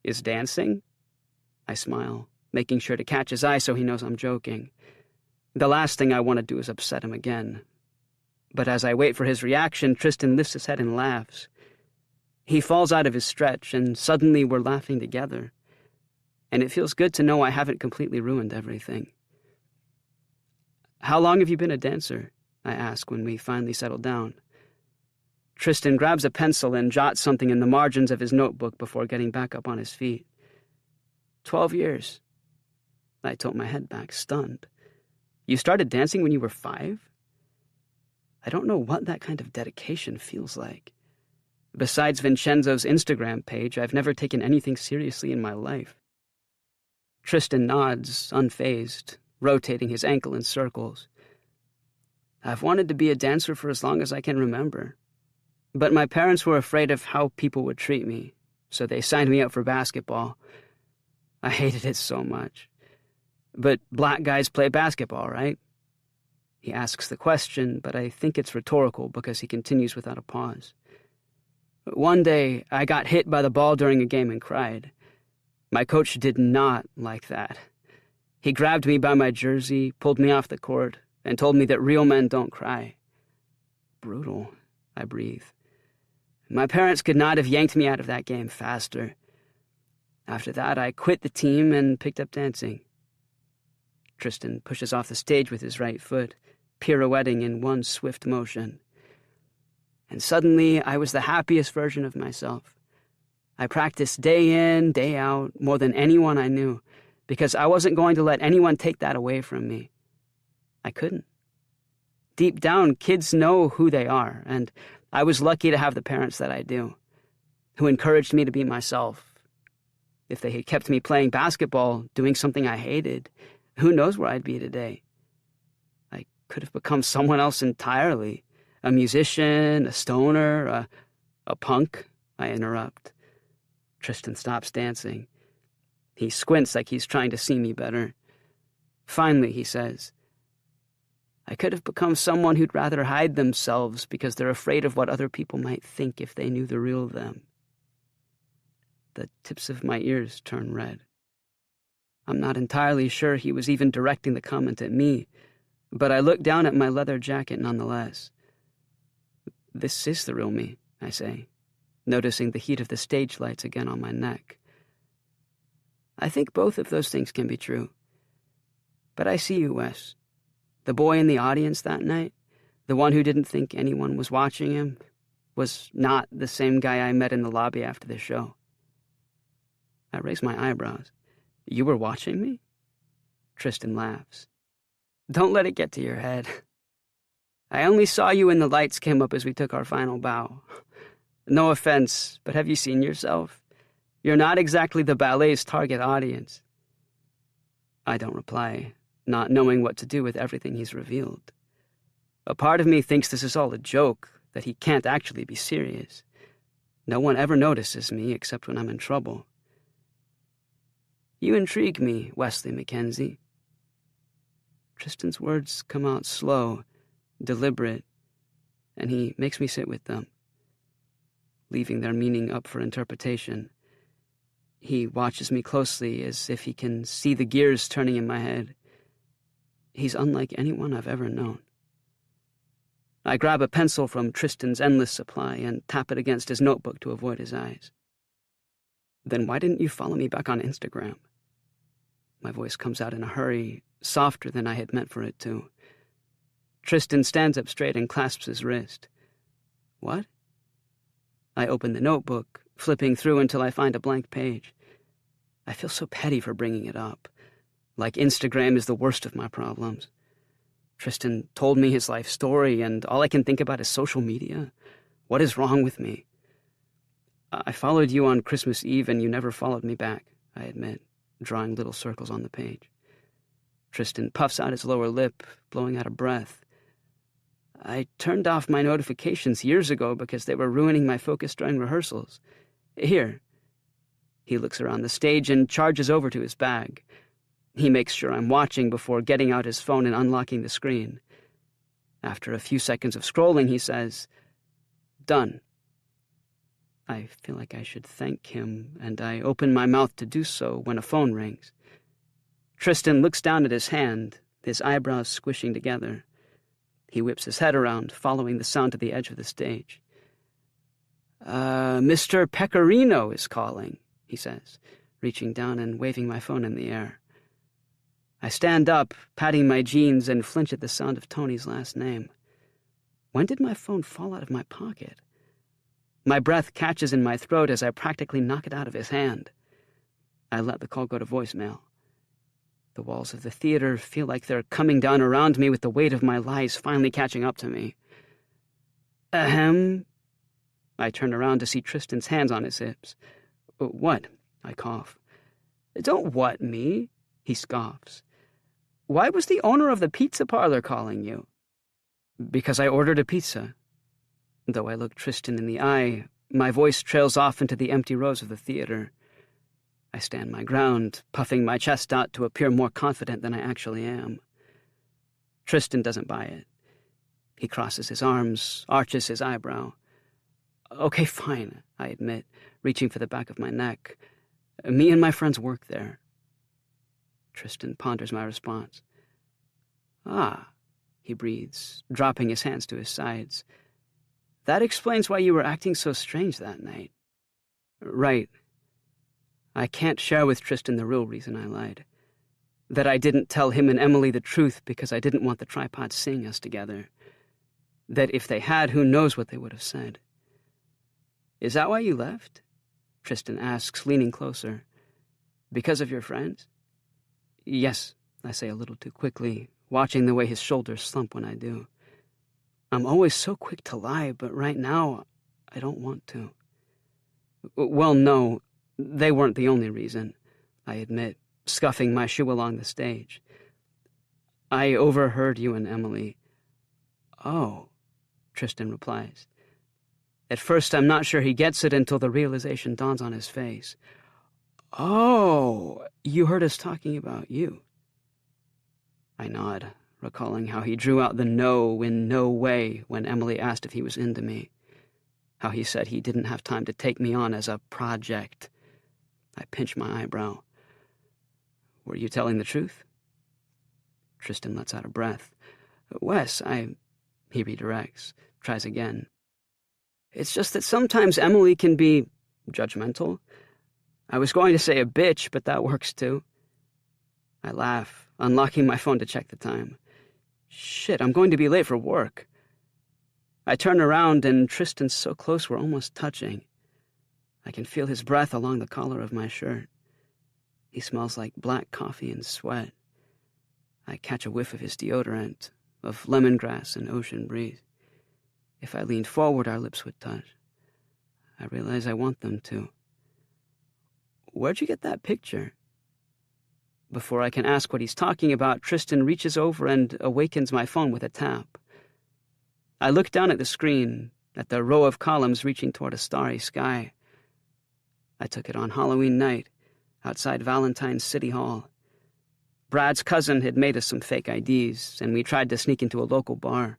Is dancing? I smile, making sure to catch his eye so he knows I'm joking. The last thing I want to do is upset him again. But as I wait for his reaction, Tristan lifts his head and laughs. He falls out of his stretch, and suddenly we're laughing together. And it feels good to know I haven't completely ruined everything. How long have you been a dancer? I ask when we finally settle down. Tristan grabs a pencil and jots something in the margins of his notebook before getting back up on his feet. 12 years. I tilt my head back, stunned. You started dancing when you were 5? I don't know what that kind of dedication feels like. Besides Vincenzo's Instagram page, I've never taken anything seriously in my life. Tristan nods, unfazed, rotating his ankle in circles. I've wanted to be a dancer for as long as I can remember. But my parents were afraid of how people would treat me, so they signed me up for basketball. I hated it so much. But black guys play basketball, right? He asks the question, but I think it's rhetorical because he continues without a pause. One day, I got hit by the ball during a game and cried. My coach did not like that. He grabbed me by my jersey, pulled me off the court, and told me that real men don't cry. Brutal, I breathe. My parents could not have yanked me out of that game faster. After that, I quit the team and picked up dancing. Tristan pushes off the stage with his right foot, pirouetting in one swift motion. And suddenly, I was the happiest version of myself. I practiced day in, day out, more than anyone I knew, because I wasn't going to let anyone take that away from me. I couldn't. Deep down, kids know who they are, and I was lucky to have the parents that I do, who encouraged me to be myself. If they had kept me playing basketball, doing something I hated, who knows where I'd be today? I could have become someone else entirely. A musician, a stoner, a punk, I interrupt. Tristan stops dancing. He squints like he's trying to see me better. Finally, he says, I could have become someone who'd rather hide themselves because they're afraid of what other people might think if they knew the real them. The tips of my ears turn red. I'm not entirely sure he was even directing the comment at me, but I look down at my leather jacket nonetheless. This is the real me, I say, noticing the heat of the stage lights again on my neck. I think both of those things can be true. But I see you, Wes. The boy in the audience that night, the one who didn't think anyone was watching him, was not the same guy I met in the lobby after the show. I raise my eyebrows. You were watching me? Tristan laughs. Don't let it get to your head. I only saw you when the lights came up as we took our final bow. No offense, but have you seen yourself? You're not exactly the ballet's target audience. I don't reply, not knowing what to do with everything he's revealed. A part of me thinks this is all a joke, that he can't actually be serious. No one ever notices me except when I'm in trouble. You intrigue me, Wesley Mackenzie. Tristan's words come out slow, deliberate, and he makes me sit with them, leaving their meaning up for interpretation. He watches me closely as if he can see the gears turning in my head. He's unlike anyone I've ever known. I grab a pencil from Tristan's endless supply and tap it against his notebook to avoid his eyes. Then why didn't you follow me back on Instagram? My voice comes out in a hurry, softer than I had meant for it to. Tristan stands up straight and clasps his wrist. What? I open the notebook, flipping through until I find a blank page. I feel so petty for bringing it up, like Instagram is the worst of my problems. Tristan told me his life story, and all I can think about is social media. What is wrong with me? I followed you on Christmas Eve, and you never followed me back, I admit, drawing little circles on the page. Tristan puffs out his lower lip, blowing out a breath. I turned off my notifications years ago because they were ruining my focus during rehearsals. Here. He looks around the stage and charges over to his bag. He makes sure I'm watching before getting out his phone and unlocking the screen. After a few seconds of scrolling, he says, "Done." I feel like I should thank him, and I open my mouth to do so when a phone rings. Tristan looks down at his hand, his eyebrows squishing together. He whips his head around, following the sound to the edge of the stage. Mr. Pecorino is calling," he says, reaching down and waving my phone in the air. I stand up, patting my jeans, and flinch at the sound of Tony's last name. When did my phone fall out of my pocket? My breath catches in my throat as I practically knock it out of his hand. I let the call go to voicemail. The walls of the theater feel like they're coming down around me with the weight of my lies finally catching up to me. Ahem. I turn around to see Tristan's hands on his hips. What? I cough. Don't what me, he scoffs. Why was the owner of the pizza parlor calling you? Because I ordered a pizza. Though I look Tristan in the eye, my voice trails off into the empty rows of the theater. I stand my ground, puffing my chest out to appear more confident than I actually am. Tristan doesn't buy it. He crosses his arms, arches his eyebrow. Okay, fine, I admit, reaching for the back of my neck. Me and my friends work there. Tristan ponders my response. Ah, he breathes, dropping his hands to his sides. That explains why you were acting so strange that night. Right. I can't share with Tristan the real reason I lied. That I didn't tell him and Emily the truth because I didn't want the tripod seeing us together. That if they had, who knows what they would have said. Is that why you left? Tristan asks, leaning closer. Because of your friends? Yes, I say a little too quickly, watching the way his shoulders slump when I do. I'm always so quick to lie, but right now, I don't want to. Well, no, they weren't the only reason, I admit, scuffing my shoe along the stage. I overheard you and Emily. Oh, Tristan replies. At first, I'm not sure he gets it until the realization dawns on his face. Oh, you heard us talking about you. I nod, recalling how he drew out the no in no way when Emily asked if he was into me. How he said he didn't have time to take me on as a project. I pinch my eyebrow. Were you telling the truth? Tristan lets out a breath. Wes, he redirects, tries again. It's just that sometimes Emily can be judgmental. I was going to say a bitch, but that works too. I laugh, unlocking my phone to check the time. Shit, I'm going to be late for work. I turn around and Tristan's so close we're almost touching. I can feel his breath along the collar of my shirt. He smells like black coffee and sweat. I catch a whiff of his deodorant, of lemongrass and ocean breeze. If I leaned forward, our lips would touch. I realize I want them to. Where'd you get that picture? Before I can ask what he's talking about, Tristan reaches over and awakens my phone with a tap. I look down at the screen, at the row of columns reaching toward a starry sky. I took it on Halloween night, outside Valentine's City Hall. Brad's cousin had made us some fake IDs, and we tried to sneak into a local bar.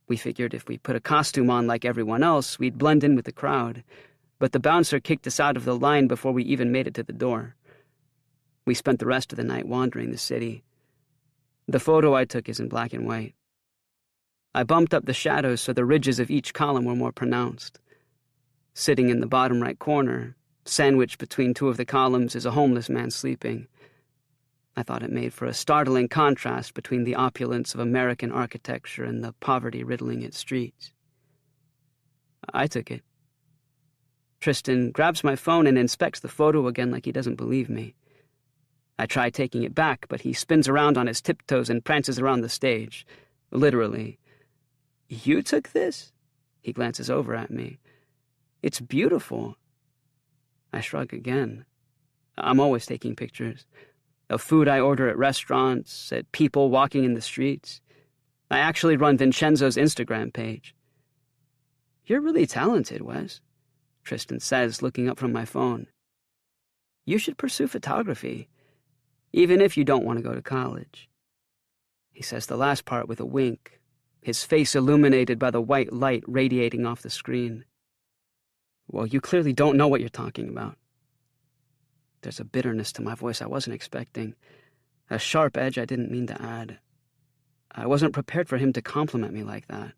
We figured if we put a costume on like everyone else, we'd blend in with the crowd, but the bouncer kicked us out of the line before we even made it to the door. We spent the rest of the night wandering the city. The photo I took is in black and white. I bumped up the shadows so the ridges of each column were more pronounced. Sitting in the bottom right corner, sandwiched between two of the columns, is a homeless man sleeping. I thought it made for a startling contrast between the opulence of American architecture and the poverty riddling its streets. I took it. Tristan grabs my phone and inspects the photo again like he doesn't believe me. I try taking it back, but he spins around on his tiptoes and prances around the stage. Literally. "You took this?" He glances over at me. "It's beautiful." I shrug again. I'm always taking pictures. Of food I order at restaurants, at people walking in the streets. I actually run Vincenzo's Instagram page. "You're really talented, Wes," Tristan says, looking up from my phone. "You should pursue photography, even if you don't want to go to college." He says the last part with a wink, his face illuminated by the white light radiating off the screen. "Well, you clearly don't know what you're talking about." There's a bitterness to my voice I wasn't expecting, a sharp edge I didn't mean to add. I wasn't prepared for him to compliment me like that.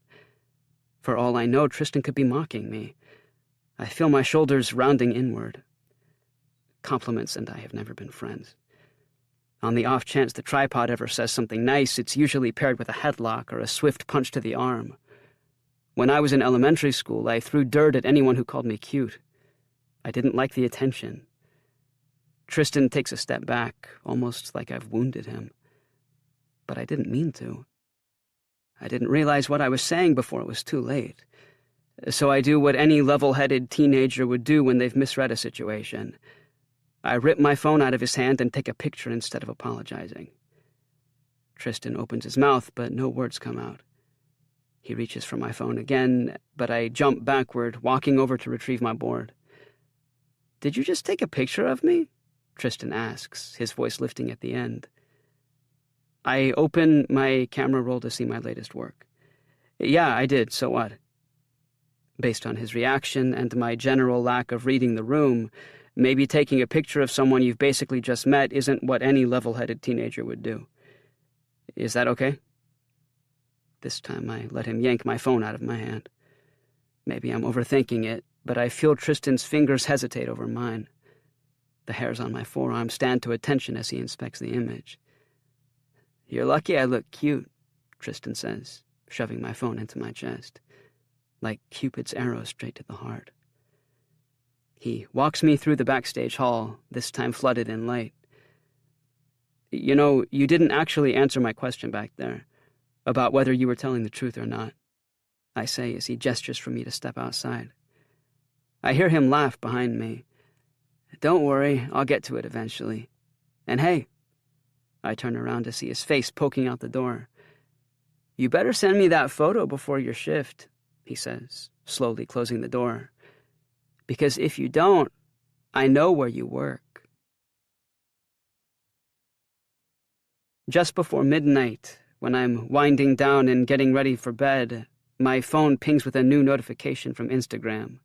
For all I know, Tristan could be mocking me. I feel my shoulders rounding inward. Compliments and I have never been friends. On the off chance the tripod ever says something nice, it's usually paired with a headlock or a swift punch to the arm. When I was in elementary school, I threw dirt at anyone who called me cute. I didn't like the attention. Tristan takes a step back, almost like I've wounded him. But I didn't mean to. I didn't realize what I was saying before it was too late. So I do what any level-headed teenager would do when they've misread a situation. I rip my phone out of his hand and take a picture instead of apologizing. Tristan opens his mouth, but no words come out. He reaches for my phone again, but I jump backward, walking over to retrieve my board. "Did you just take a picture of me?" Tristan asks, his voice lifting at the end. I open my camera roll to see my latest work. "Yeah, I did, so what?" Based on his reaction and my general lack of reading the room, maybe taking a picture of someone you've basically just met isn't what any level-headed teenager would do. "Is that okay?" This time I let him yank my phone out of my hand. Maybe I'm overthinking it, but I feel Tristan's fingers hesitate over mine. The hairs on my forearm stand to attention as he inspects the image. "You're lucky I look cute," Tristan says, shoving my phone into my chest, like Cupid's arrow straight to the heart. He walks me through the backstage hall, this time flooded in light. "You know, you didn't actually answer my question back there, about whether you were telling the truth or not," I say as he gestures for me to step outside. I hear him laugh behind me. "Don't worry, I'll get to it eventually. And hey," I turn around to see his face poking out the door. "You better send me that photo before your shift," he says, slowly closing the door. "Because if you don't, I know where you work." Just before midnight, when I'm winding down and getting ready for bed, my phone pings with a new notification from Instagram.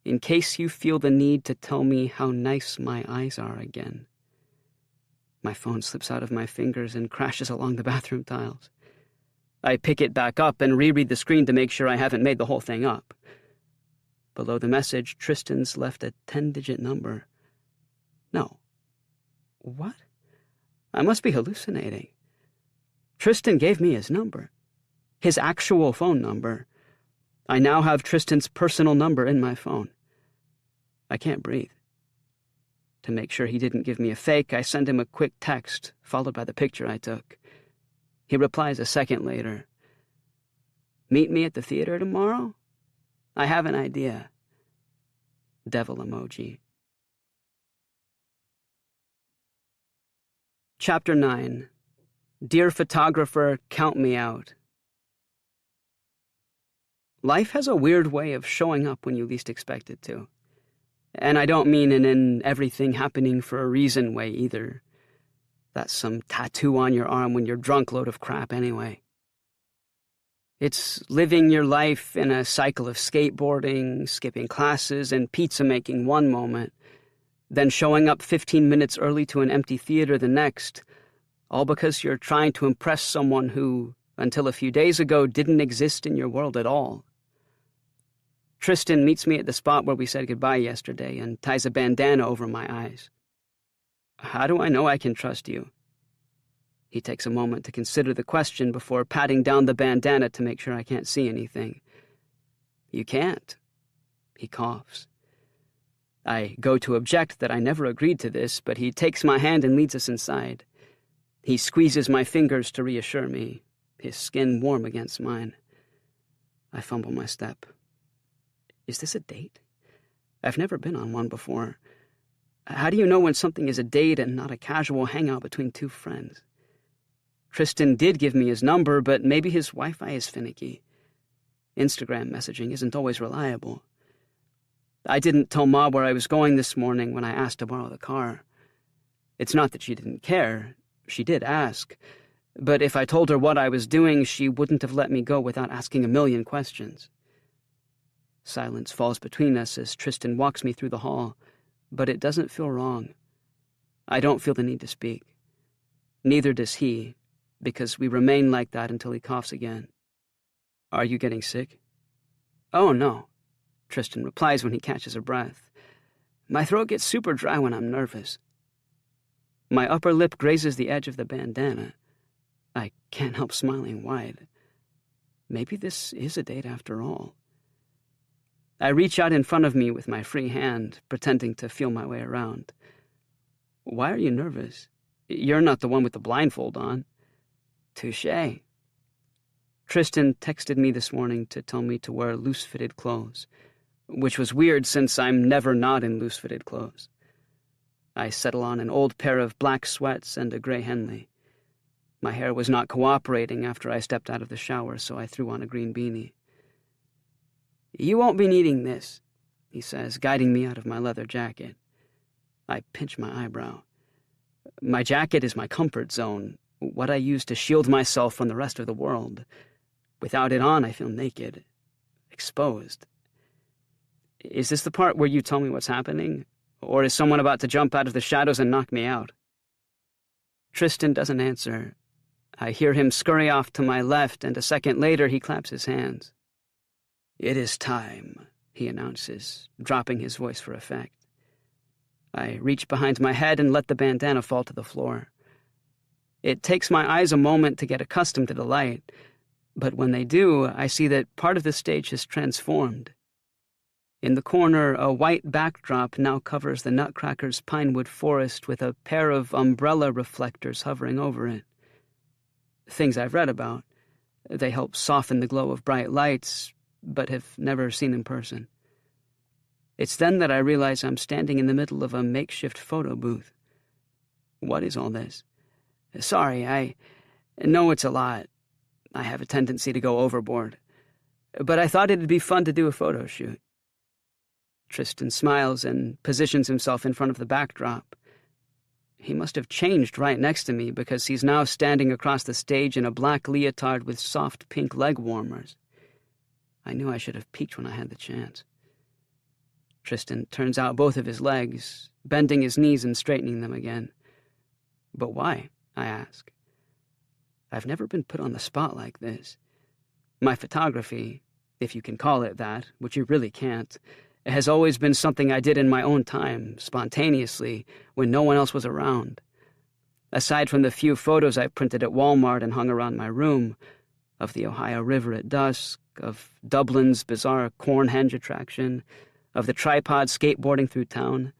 "In case you feel the need to tell me how nice my eyes are again." My phone slips out of my fingers and crashes along the bathroom tiles. I pick it back up and reread the screen to make sure I haven't made the whole thing up. Below the message, Tristan's left a 10-digit number. No. What? I must be hallucinating. Tristan gave me his number. His actual phone number. I now have Tristan's personal number in my phone. I can't breathe. To make sure he didn't give me a fake, I send him a quick text, followed by the picture I took. He replies a second later. "Meet me at the theater tomorrow? I have an idea." Devil emoji. Chapter 9. Dear photographer, count me out. Life has a weird way of showing up when you least expect it to. And I don't mean in an everything happening for a reason way either. That's some tattoo on your arm when you're drunk load of crap anyway. It's living your life in a cycle of skateboarding, skipping classes, and pizza making one moment, then showing up 15 minutes early to an empty theater the next, all because you're trying to impress someone who, until a few days ago, didn't exist in your world at all. Tristan meets me at the spot where we said goodbye yesterday and ties a bandana over my eyes. How do I know I can trust you? He takes a moment to consider the question before patting down the bandana to make sure I can't see anything. You can't. He coughs. I go to object that I never agreed to this, but he takes my hand and leads us inside. He squeezes my fingers to reassure me, his skin warm against mine. I fumble my step. Is this a date? I've never been on one before. How do you know when something is a date and not a casual hangout between two friends? Tristan did give me his number, but maybe his Wi-Fi is finicky. Instagram messaging isn't always reliable. I didn't tell Ma where I was going this morning when I asked to borrow the car. It's not that she didn't care. She did ask. But if I told her what I was doing, she wouldn't have let me go without asking a million questions. Silence falls between us as Tristan walks me through the hall, but it doesn't feel wrong. I don't feel the need to speak. Neither does he, because we remain like that until he coughs again. Are you getting sick? Oh, no, Tristan replies when he catches a breath. My throat gets super dry when I'm nervous. My upper lip grazes the edge of the bandana. I can't help smiling wide. Maybe this is a date after all. I reach out in front of me with my free hand, pretending to feel my way around. Why are you nervous? You're not the one with the blindfold on. Touché. Tristan texted me this morning to tell me to wear loose-fitted clothes, which was weird since I'm never not in loose-fitted clothes. I settle on an old pair of black sweats and a gray Henley. My hair was not cooperating after I stepped out of the shower, so I threw on a green beanie. You won't be needing this, he says, guiding me out of my leather jacket. I pinch my eyebrow. My jacket is my comfort zone, what I use to shield myself from the rest of the world. Without it on, I feel naked, exposed. Is this the part where you tell me what's happening? Or is someone about to jump out of the shadows and knock me out? Tristan doesn't answer. I hear him scurry off to my left, and a second later he claps his hands. It is time, he announces, dropping his voice for effect. I reach behind my head and let the bandana fall to the floor. It takes my eyes a moment to get accustomed to the light, but when they do, I see that part of the stage has transformed. In the corner, a white backdrop now covers the Nutcracker's pinewood forest with a pair of umbrella reflectors hovering over it. Things I've read about. They help soften the glow of bright lights, but have never seen in person. It's then that I realize I'm standing in the middle of a makeshift photo booth. What is all this? Sorry, I know it's a lot. I have a tendency to go overboard. But I thought it'd be fun to do a photo shoot. Tristan smiles and positions himself in front of the backdrop. He must have changed right next to me because he's now standing across the stage in a black leotard with soft pink leg warmers. I knew I should have peeked when I had the chance. Tristan turns out both of his legs, bending his knees and straightening them again. But why? I ask. I've never been put on the spot like this. My photography, if you can call it that, which you really can't, has always been something I did in my own time, spontaneously, when no one else was around. Aside from the few photos I printed at Walmart and hung around my room, of the Ohio River at dusk, of Dublin's bizarre corn-henge attraction, of the tripod skateboarding through town,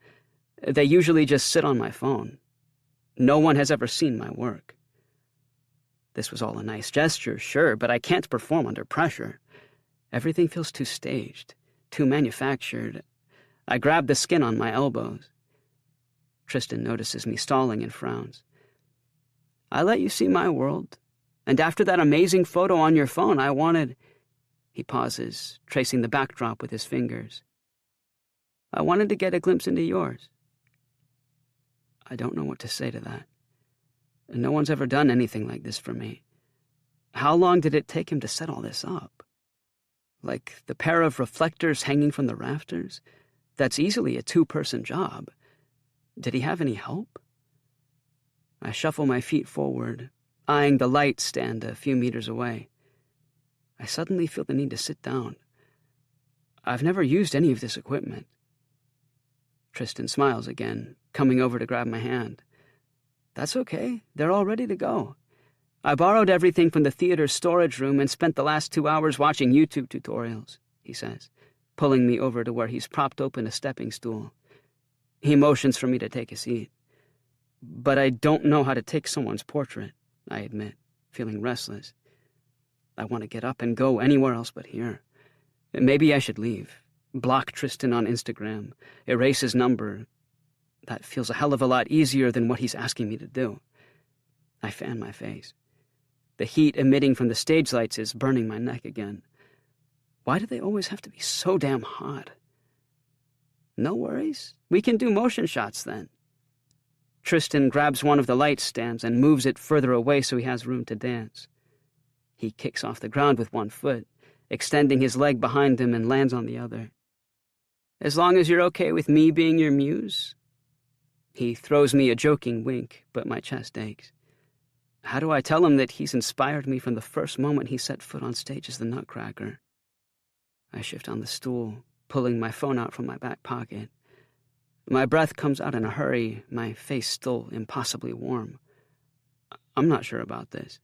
they usually just sit on my phone. No one has ever seen my work. This was all a nice gesture, sure, but I can't perform under pressure. Everything feels too staged, too manufactured. I grab the skin on my elbows. Tristan notices me stalling and frowns. I let you see my world, and after that amazing photo on your phone, I wanted... He pauses, tracing the backdrop with his fingers. I wanted to get a glimpse into yours. I don't know what to say to that. No one's ever done anything like this for me. How long did it take him to set all this up? Like the pair of reflectors hanging from the rafters? That's easily a 2-person job. Did he have any help? I shuffle my feet forward, eyeing the light stand a few meters away. I suddenly feel the need to sit down. I've never used any of this equipment. Tristan smiles again, coming over to grab my hand. That's okay. They're all ready to go. I borrowed everything from the theater's storage room and spent the last 2 hours watching YouTube tutorials, he says, pulling me over to where he's propped open a stepping stool. He motions for me to take a seat. But I don't know how to take someone's portrait, I admit, feeling restless. I want to get up and go anywhere else but here. Maybe I should leave. Block Tristan on Instagram. Erase his number. That feels a hell of a lot easier than what he's asking me to do. I fan my face. The heat emitting from the stage lights is burning my neck again. Why do they always have to be so damn hot? No worries. We can do motion shots then. Tristan grabs one of the light stands and moves it further away so he has room to dance. He kicks off the ground with one foot, extending his leg behind him, and lands on the other. As long as you're okay with me being your muse? He throws me a joking wink, but my chest aches. How do I tell him that he's inspired me from the first moment he set foot on stage as the Nutcracker? I shift on the stool, pulling my phone out from my back pocket. My breath comes out in a hurry, my face still impossibly warm. I'm not sure about this.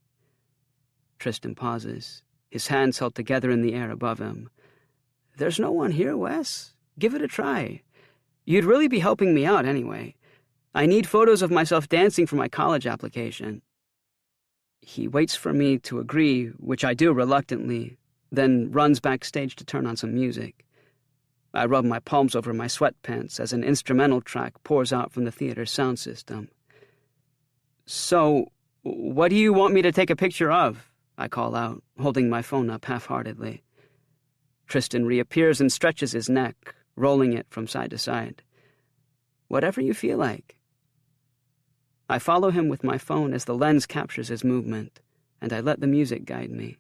Tristan pauses, his hands held together in the air above him. There's no one here, Wes. Give it a try. You'd really be helping me out anyway. I need photos of myself dancing for my college application. He waits for me to agree, which I do reluctantly, then runs backstage to turn on some music. I rub my palms over my sweatpants as an instrumental track pours out from the theater's sound system. So, what do you want me to take a picture of? I call out, holding my phone up half-heartedly. Tristan reappears and stretches his neck, rolling it from side to side. Whatever you feel like. I follow him with my phone as the lens captures his movement, and I let the music guide me.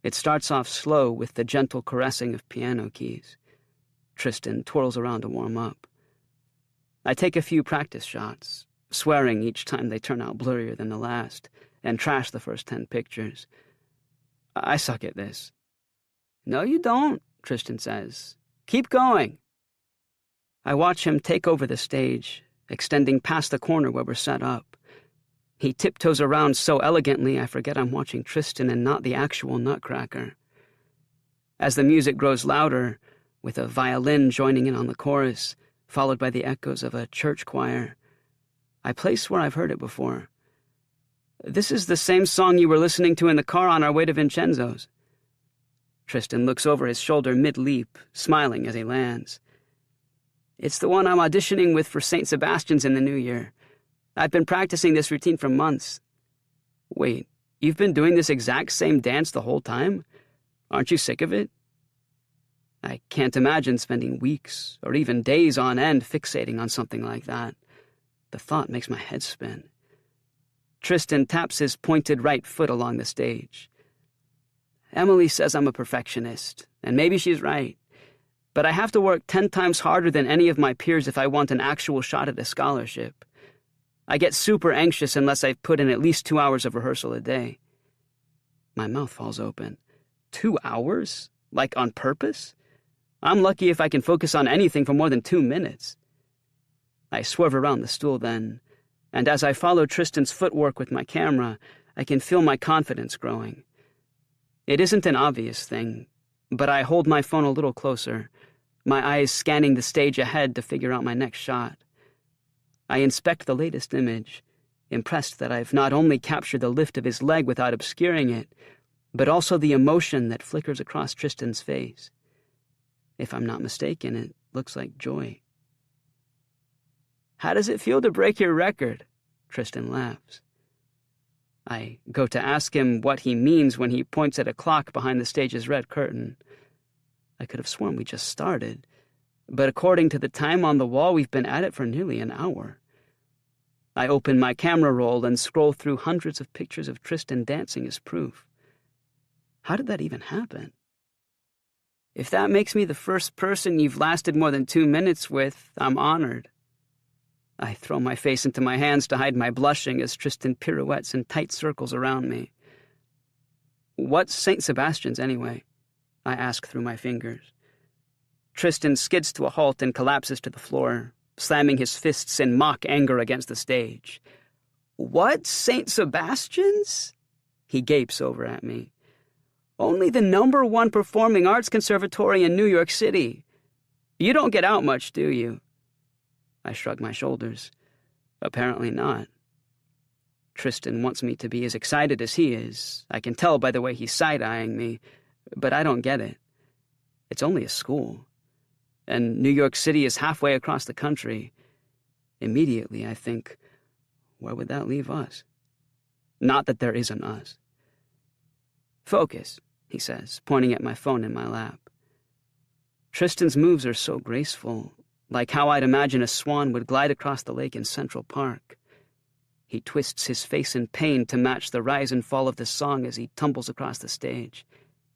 It starts off slow with the gentle caressing of piano keys. Tristan twirls around to warm up. I take a few practice shots, swearing each time they turn out blurrier than the last, and trash the first 10 pictures. I suck at this. No, you don't, Tristan says. Keep going. I watch him take over the stage, extending past the corner where we're set up. He tiptoes around so elegantly I forget I'm watching Tristan and not the actual Nutcracker. As the music grows louder, with a violin joining in on the chorus, followed by the echoes of a church choir, I place where I've heard it before. This is the same song you were listening to in the car on our way to Vincenzo's. Tristan looks over his shoulder mid-leap, smiling as he lands. It's the one I'm auditioning with for St. Sebastian's in the new year. I've been practicing this routine for months. Wait, you've been doing this exact same dance the whole time? Aren't you sick of it? I can't imagine spending weeks or even days on end fixating on something like that. The thought makes my head spin. Tristan taps his pointed right foot along the stage. Emily says I'm a perfectionist, and maybe she's right. But I have to work 10 times harder than any of my peers if I want an actual shot at a scholarship. I get super anxious unless I've put in at least 2 hours of rehearsal a day. My mouth falls open. 2 hours? Like on purpose? I'm lucky if I can focus on anything for more than 2 minutes. I swerve around the stool then, and as I follow Tristan's footwork with my camera, I can feel my confidence growing. It isn't an obvious thing, but I hold my phone a little closer, my eyes scanning the stage ahead to figure out my next shot. I inspect the latest image, impressed that I've not only captured the lift of his leg without obscuring it, but also the emotion that flickers across Tristan's face. If I'm not mistaken, it looks like joy. How does it feel to break your record? Tristan laughs. I go to ask him what he means when he points at a clock behind the stage's red curtain. I could have sworn we just started, but according to the time on the wall, we've been at it for nearly an hour. I open my camera roll and scroll through hundreds of pictures of Tristan dancing as proof. How did that even happen? If that makes me the first person you've lasted more than 2 minutes with, I'm honored. I throw my face into my hands to hide my blushing as Tristan pirouettes in tight circles around me. What's St. Sebastian's, anyway? I ask through my fingers. Tristan skids to a halt and collapses to the floor, slamming his fists in mock anger against the stage. What's St. Sebastian's? He gapes over at me. Only the #1 performing arts conservatory in New York City. You don't get out much, do you? I shrug my shoulders. Apparently not. Tristan wants me to be as excited as he is. I can tell by the way he's side-eyeing me, but I don't get it. It's only a school. And New York City is halfway across the country. Immediately, I think, where would that leave us? Not that there isn't us. Focus, he says, pointing at my phone in my lap. Tristan's moves are so graceful, like how I'd imagine a swan would glide across the lake in Central Park. He twists his face in pain to match the rise and fall of the song as he tumbles across the stage,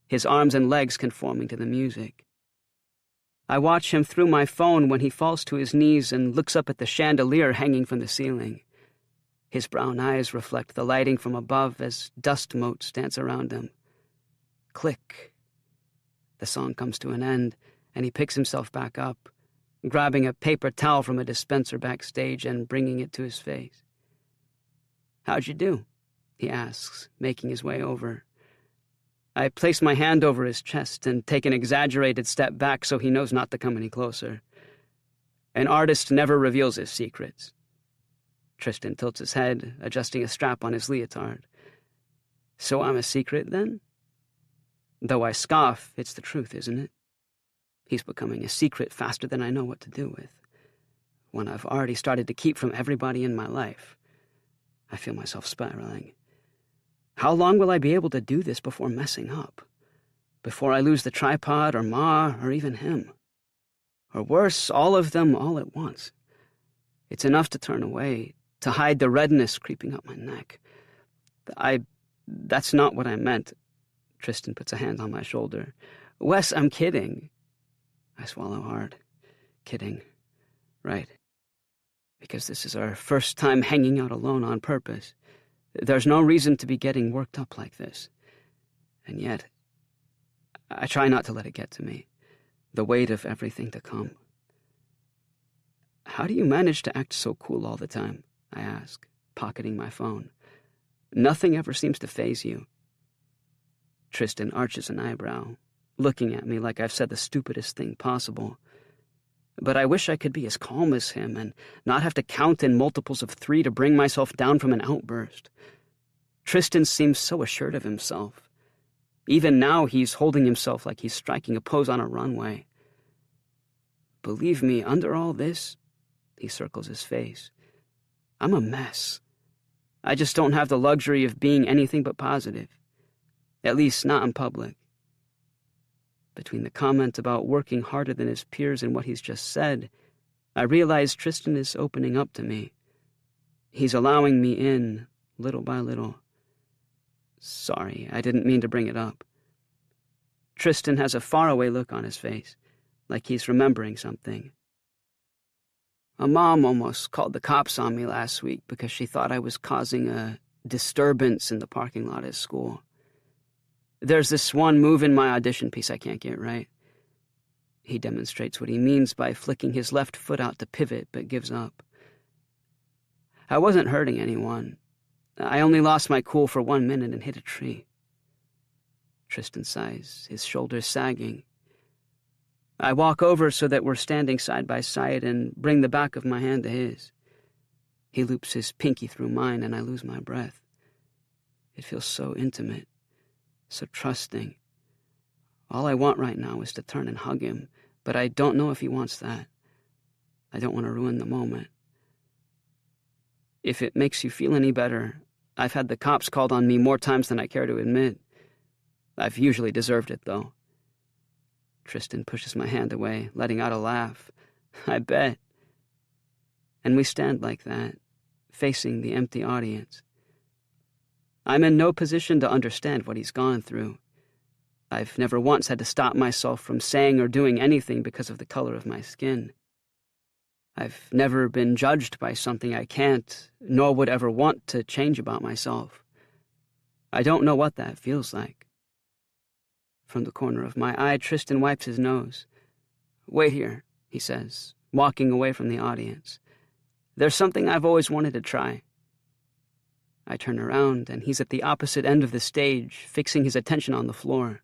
his arms and legs conforming to the music. I watch him through my phone when he falls to his knees and looks up at the chandelier hanging from the ceiling. His brown eyes reflect the lighting from above as dust motes dance around him. Click. The song comes to an end, and he picks himself back up, grabbing a paper towel from a dispenser backstage and bringing it to his face. How'd you do? He asks, making his way over. I place my hand over his chest and take an exaggerated step back so he knows not to come any closer. An artist never reveals his secrets. Tristan tilts his head, adjusting a strap on his leotard. So I'm a secret, then? Though I scoff, it's the truth, isn't it? He's becoming a secret faster than I know what to do with. One I've already started to keep from everybody in my life. I feel myself spiraling. How long will I be able to do this before messing up? Before I lose the tripod, or Ma, or even him? Or worse, all of them all at once. It's enough to turn away, to hide the redness creeping up my neck. That's not what I meant. Tristan puts a hand on my shoulder. Wes, I'm kidding. I swallow hard. Kidding. Right. Because this is our first time hanging out alone on purpose. There's no reason to be getting worked up like this. And yet, I try not to let it get to me. The weight of everything to come. How do you manage to act so cool all the time? I ask, pocketing my phone. Nothing ever seems to faze you. Tristan arches an eyebrow, looking at me like I've said the stupidest thing possible. But I wish I could be as calm as him and not have to count in multiples of 3 to bring myself down from an outburst. Tristan seems so assured of himself. Even now he's holding himself like he's striking a pose on a runway. Believe me, under all this, he circles his face, I'm a mess. I just don't have the luxury of being anything but positive. At least not in public. Between the comment about working harder than his peers and what he's just said, I realize Tristan is opening up to me. He's allowing me in, little by little. Sorry, I didn't mean to bring it up. Tristan has a faraway look on his face, like he's remembering something. My mom almost called the cops on me last week because she thought I was causing a disturbance in the parking lot at school. There's this one move in my audition piece I can't get right. He demonstrates what he means by flicking his left foot out to pivot, but gives up. I wasn't hurting anyone. I only lost my cool for 1 minute and hit a tree. Tristan sighs, his shoulders sagging. I walk over so that we're standing side by side and bring the back of my hand to his. He loops his pinky through mine and I lose my breath. It feels so intimate. So trusting. All I want right now is to turn and hug him, but I don't know if he wants that. I don't want to ruin the moment. If it makes you feel any better, I've had the cops called on me more times than I care to admit. I've usually deserved it, though. Tristan pushes my hand away, letting out a laugh. I bet. And we stand like that, facing the empty audience. I'm in no position to understand what he's gone through. I've never once had to stop myself from saying or doing anything because of the color of my skin. I've never been judged by something I can't, nor would ever want to change about myself. I don't know what that feels like. From the corner of my eye, Tristan wipes his nose. "Wait here," he says, walking away from the audience. "There's something I've always wanted to try." I turn around, and he's at the opposite end of the stage, fixing his attention on the floor.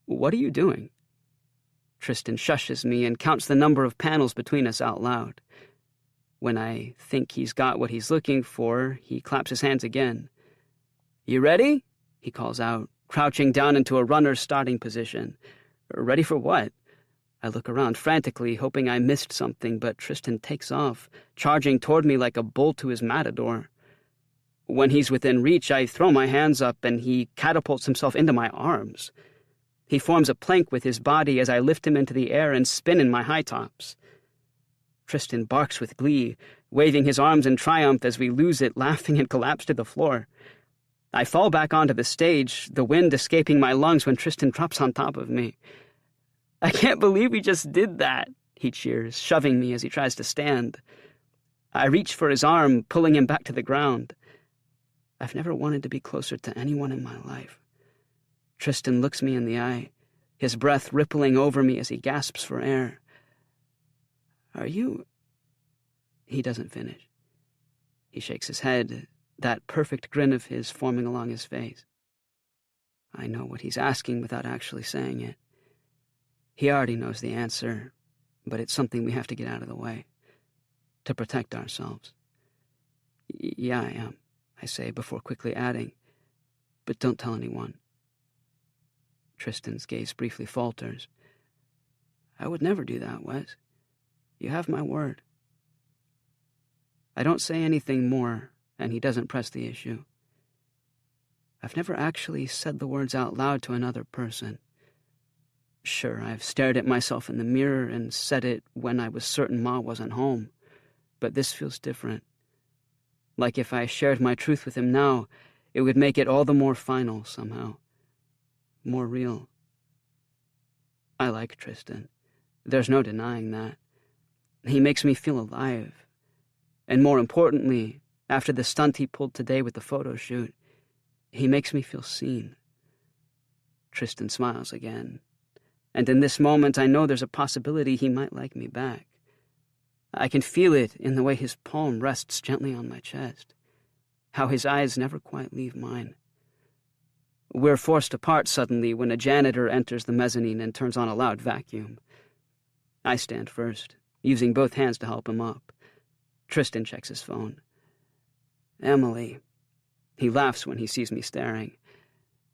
"What are you doing?" Tristan shushes me and counts the number of panels between us out loud. When I think he's got what he's looking for, he claps his hands again. "You ready?" he calls out, crouching down into a runner's starting position. "Ready for what?" I look around frantically, hoping I missed something, but Tristan takes off, charging toward me like a bull to his matador. When he's within reach, I throw my hands up, and he catapults himself into my arms. He forms a plank with his body as I lift him into the air and spin in my high tops. Tristan barks with glee, waving his arms in triumph as we lose it, laughing and collapse to the floor. I fall back onto the stage, the wind escaping my lungs when Tristan drops on top of me. "I can't believe we just did that," he cheers, shoving me as he tries to stand. I reach for his arm, pulling him back to the ground. I've never wanted to be closer to anyone in my life. Tristan looks me in the eye, his breath rippling over me as he gasps for air. "Are you—" He doesn't finish. He shakes his head, that perfect grin of his forming along his face. I know what he's asking without actually saying it. He already knows the answer, but it's something we have to get out of the way, to protect ourselves. "Yeah, I am," I say before quickly adding, "but don't tell anyone." Tristan's gaze briefly falters. "I would never do that, Wes. You have my word." I don't say anything more, and he doesn't press the issue. I've never actually said the words out loud to another person. Sure, I've stared at myself in the mirror and said it when I was certain Ma wasn't home, but this feels different. Like if I shared my truth with him now, it would make it all the more final somehow. More real. I like Tristan. There's no denying that. He makes me feel alive. And more importantly, after the stunt he pulled today with the photo shoot, he makes me feel seen. Tristan smiles again. And in this moment, I know there's a possibility he might like me back. I can feel it in the way his palm rests gently on my chest, how his eyes never quite leave mine. We're forced apart suddenly when a janitor enters the mezzanine and turns on a loud vacuum. I stand first, using both hands to help him up. Tristan checks his phone. "Emily." He laughs when he sees me staring.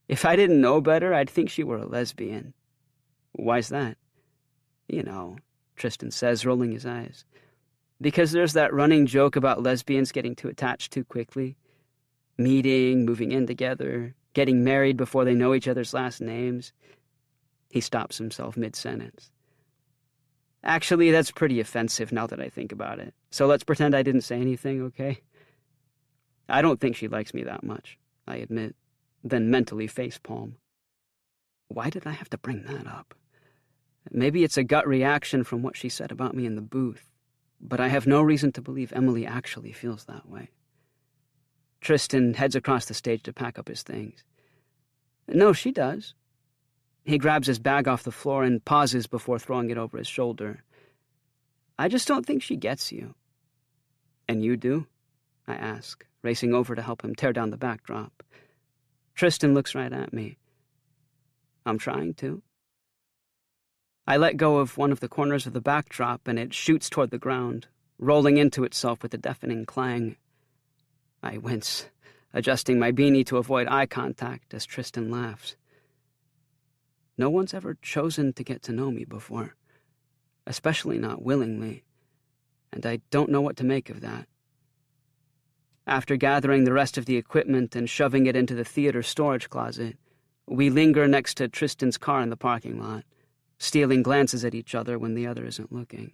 "If I didn't know better, I'd think she were a lesbian." "Why's that?" "You know," Tristan says, rolling his eyes. "Because there's that running joke about lesbians getting too attached too quickly. Meeting, moving in together, getting married before they know each other's last names." He stops himself mid-sentence. "Actually, that's pretty offensive now that I think about it. So let's pretend I didn't say anything, okay?" "I don't think she likes me that much," I admit, then mentally facepalm. Why did I have to bring that up? Maybe it's a gut reaction from what she said about me in the booth, but I have no reason to believe Emily actually feels that way. Tristan heads across the stage to pack up his things. "No, she does." He grabs his bag off the floor and pauses before throwing it over his shoulder. "I just don't think she gets you." "And you do?" I ask, racing over to help him tear down the backdrop. Tristan looks right at me. "I'm trying to." I let go of one of the corners of the backdrop and it shoots toward the ground, rolling into itself with a deafening clang. I wince, adjusting my beanie to avoid eye contact as Tristan laughs. No one's ever chosen to get to know me before, especially not willingly, and I don't know what to make of that. After gathering the rest of the equipment and shoving it into the theater storage closet, we linger next to Tristan's car in the parking lot, stealing glances at each other when the other isn't looking.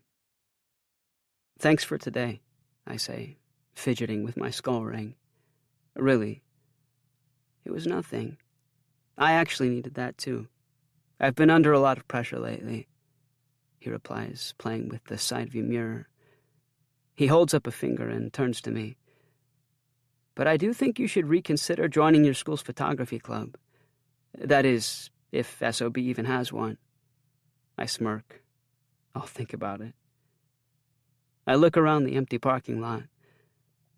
"Thanks for today," I say, fidgeting with my skull ring. "Really, it was nothing. I actually needed that too. I've been under a lot of pressure lately," he replies, playing with the side view mirror. He holds up a finger and turns to me. "But I do think you should reconsider joining your school's photography club. That is, if SOB even has one." I smirk. "I'll think about it." I look around the empty parking lot.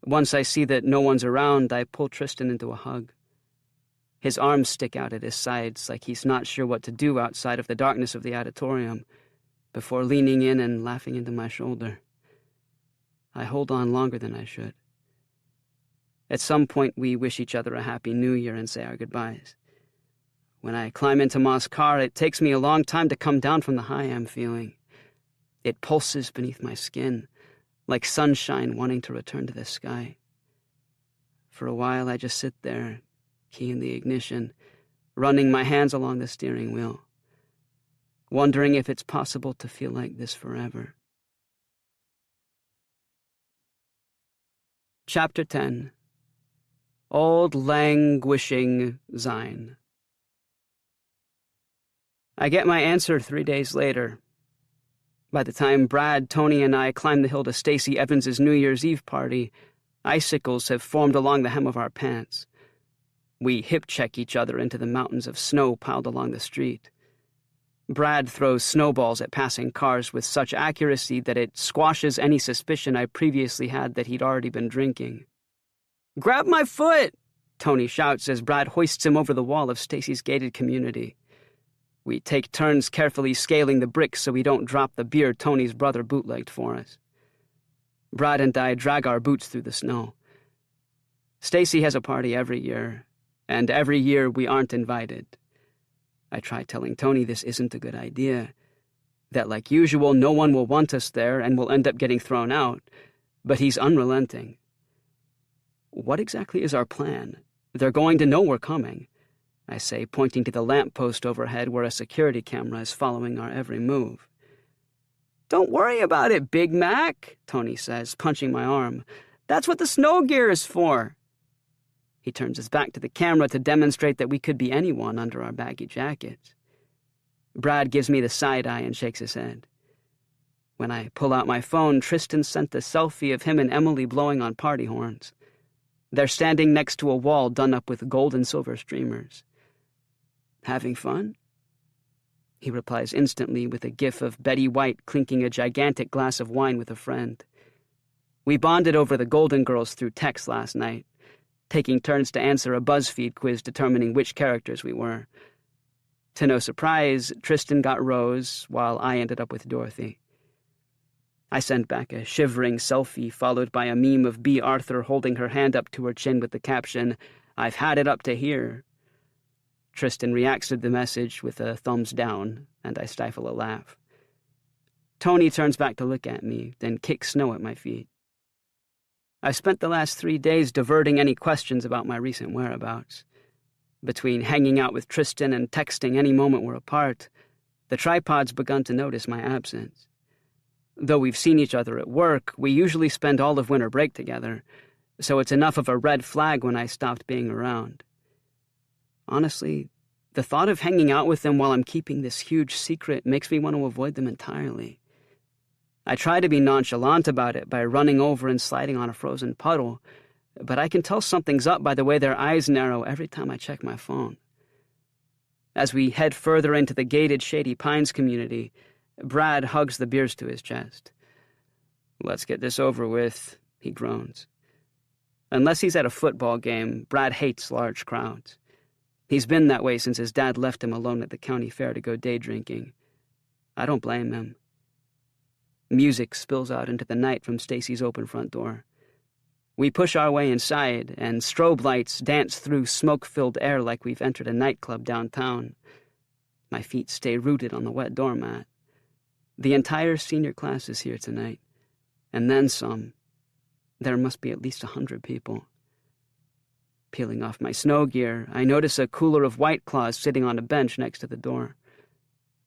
Once I see that no one's around, I pull Tristan into a hug. His arms stick out at his sides like he's not sure what to do outside of the darkness of the auditorium, before leaning in and laughing into my shoulder. I hold on longer than I should. At some point, we wish each other a happy new year and say our goodbyes. When I climb into Ma's car, it takes me a long time to come down from the high I'm feeling. It pulses beneath my skin, like sunshine wanting to return to the sky. For a while, I just sit there, key in the ignition, running my hands along the steering wheel, wondering if it's possible to feel like this forever. Chapter 10. Old Languishing Sein. I get my answer 3 days later. By the time Brad, Tony, and I climb the hill to Stacey Evans's New Year's Eve party, icicles have formed along the hem of our pants. We hip-check each other into the mountains of snow piled along the street. Brad throws snowballs at passing cars with such accuracy that it squashes any suspicion I previously had that he'd already been drinking. "Grab my foot!" Tony shouts as Brad hoists him over the wall of Stacey's gated community. We take turns carefully scaling the bricks so we don't drop the beer Tony's brother bootlegged for us. Brad and I drag our boots through the snow. Stacey has a party every year, and every year we aren't invited. I try telling Tony this isn't a good idea, that like usual no one will want us there and we'll end up getting thrown out, but he's unrelenting. "What exactly is our plan? They're going to know we're coming," I say, pointing to the lamppost overhead where a security camera is following our every move. "Don't worry about it, Big Mac," Tony says, punching my arm. "That's what the snow gear is for." He turns his back to the camera to demonstrate that we could be anyone under our baggy jackets. Brad gives me the side eye and shakes his head. When I pull out my phone, Tristan sent a selfie of him and Emily blowing on party horns. They're standing next to a wall done up with gold and silver streamers. "Having fun?" He replies instantly with a gif of Betty White clinking a gigantic glass of wine with a friend. We bonded over the Golden Girls through text last night, taking turns to answer a BuzzFeed quiz determining which characters we were. To no surprise, Tristan got Rose, while I ended up with Dorothy. I sent back a shivering selfie followed by a meme of B. Arthur holding her hand up to her chin with the caption, "I've had it up to here." Tristan reacts to the message with a thumbs down, and I stifle a laugh. Tony turns back to look at me, then kicks snow at my feet. I spent the last 3 days diverting any questions about my recent whereabouts. Between hanging out with Tristan and texting any moment we're apart, the tripod's begun to notice my absence. Though we've seen each other at work, we usually spend all of winter break together, so it's enough of a red flag when I stopped being around. Honestly, the thought of hanging out with them while I'm keeping this huge secret makes me want to avoid them entirely. I try to be nonchalant about it by running over and sliding on a frozen puddle, but I can tell something's up by the way their eyes narrow every time I check my phone. As we head further into the gated Shady Pines community, Brad hugs the beers to his chest. "Let's get this over with," he groans. Unless he's at a football game, Brad hates large crowds. He's been that way since his dad left him alone at the county fair to go day drinking. I don't blame him. Music spills out into the night from Stacey's open front door. We push our way inside, and strobe lights dance through smoke-filled air like we've entered a nightclub downtown. My feet stay rooted on the wet doormat. The entire senior class is here tonight, and then some. There must be at least 100 people. Peeling off my snow gear, I notice a cooler of White Claws sitting on a bench next to the door.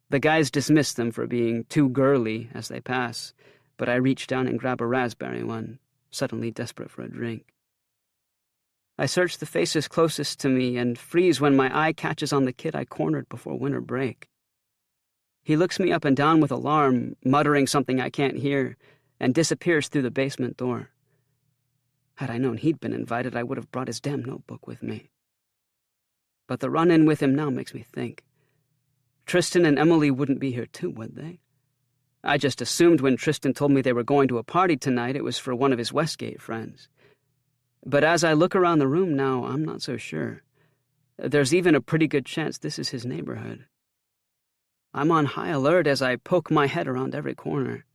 The guys dismiss them for being too girly as they pass, but I reach down and grab a raspberry one, suddenly desperate for a drink. I search the faces closest to me and freeze when my eye catches on the kid I cornered before winter break. He looks me up and down with alarm, muttering something I can't hear, and disappears through the basement door. Had I known he'd been invited, I would have brought his damn notebook with me. But the run-in with him now makes me think. Tristan and Emily wouldn't be here too, would they? I just assumed when Tristan told me they were going to a party tonight, it was for one of his Westgate friends. But as I look around the room now, I'm not so sure. There's even a pretty good chance this is his neighborhood. I'm on high alert as I poke my head around every corner.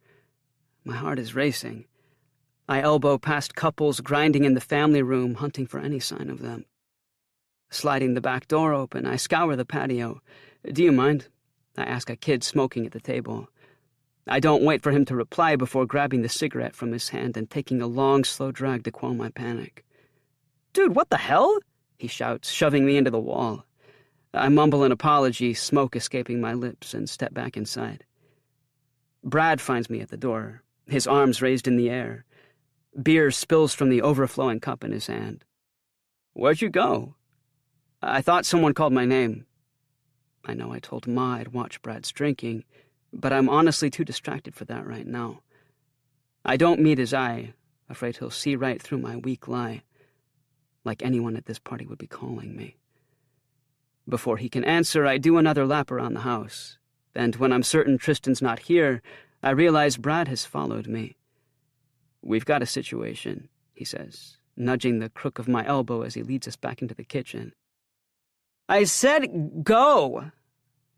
My heart is racing. I elbow past couples grinding in the family room, hunting for any sign of them. Sliding the back door open, I scour the patio. "Do you mind?" I ask a kid smoking at the table. I don't wait for him to reply before grabbing the cigarette from his hand and taking a long, slow drag to quell my panic. "Dude, what the hell?" he shouts, shoving me into the wall. I mumble an apology, smoke escaping my lips, and step back inside. Brad finds me at the door, his arms raised in the air. Beer spills from the overflowing cup in his hand. "Where'd you go?" "I thought someone called my name." I know I told Ma I'd watch Brad's drinking, but I'm honestly too distracted for that right now. I don't meet his eye, afraid he'll see right through my weak lie, like anyone at this party would be calling me. Before he can answer, I do another lap around the house, and when I'm certain Tristan's not here, I realize Brad has followed me. "We've got a situation," he says, nudging the crook of my elbow as he leads us back into the kitchen. "I said go!"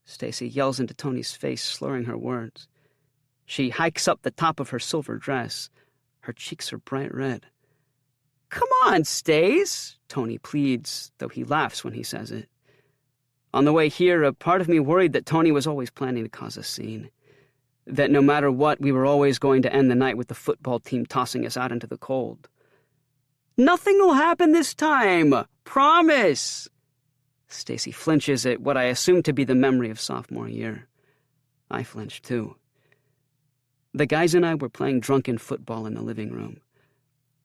Stacy yells into Tony's face, slurring her words. She hikes up the top of her silver dress. Her cheeks are bright red. "Come on, Stace," Tony pleads, though he laughs when he says it. On the way here, a part of me worried that Tony was always planning to cause a scene. That no matter what, we were always going to end the night with the football team tossing us out into the cold. "Nothing will happen this time! Promise!" Stacy flinches at what I assume to be the memory of sophomore year. I flinch too. The guys and I were playing drunken football in the living room.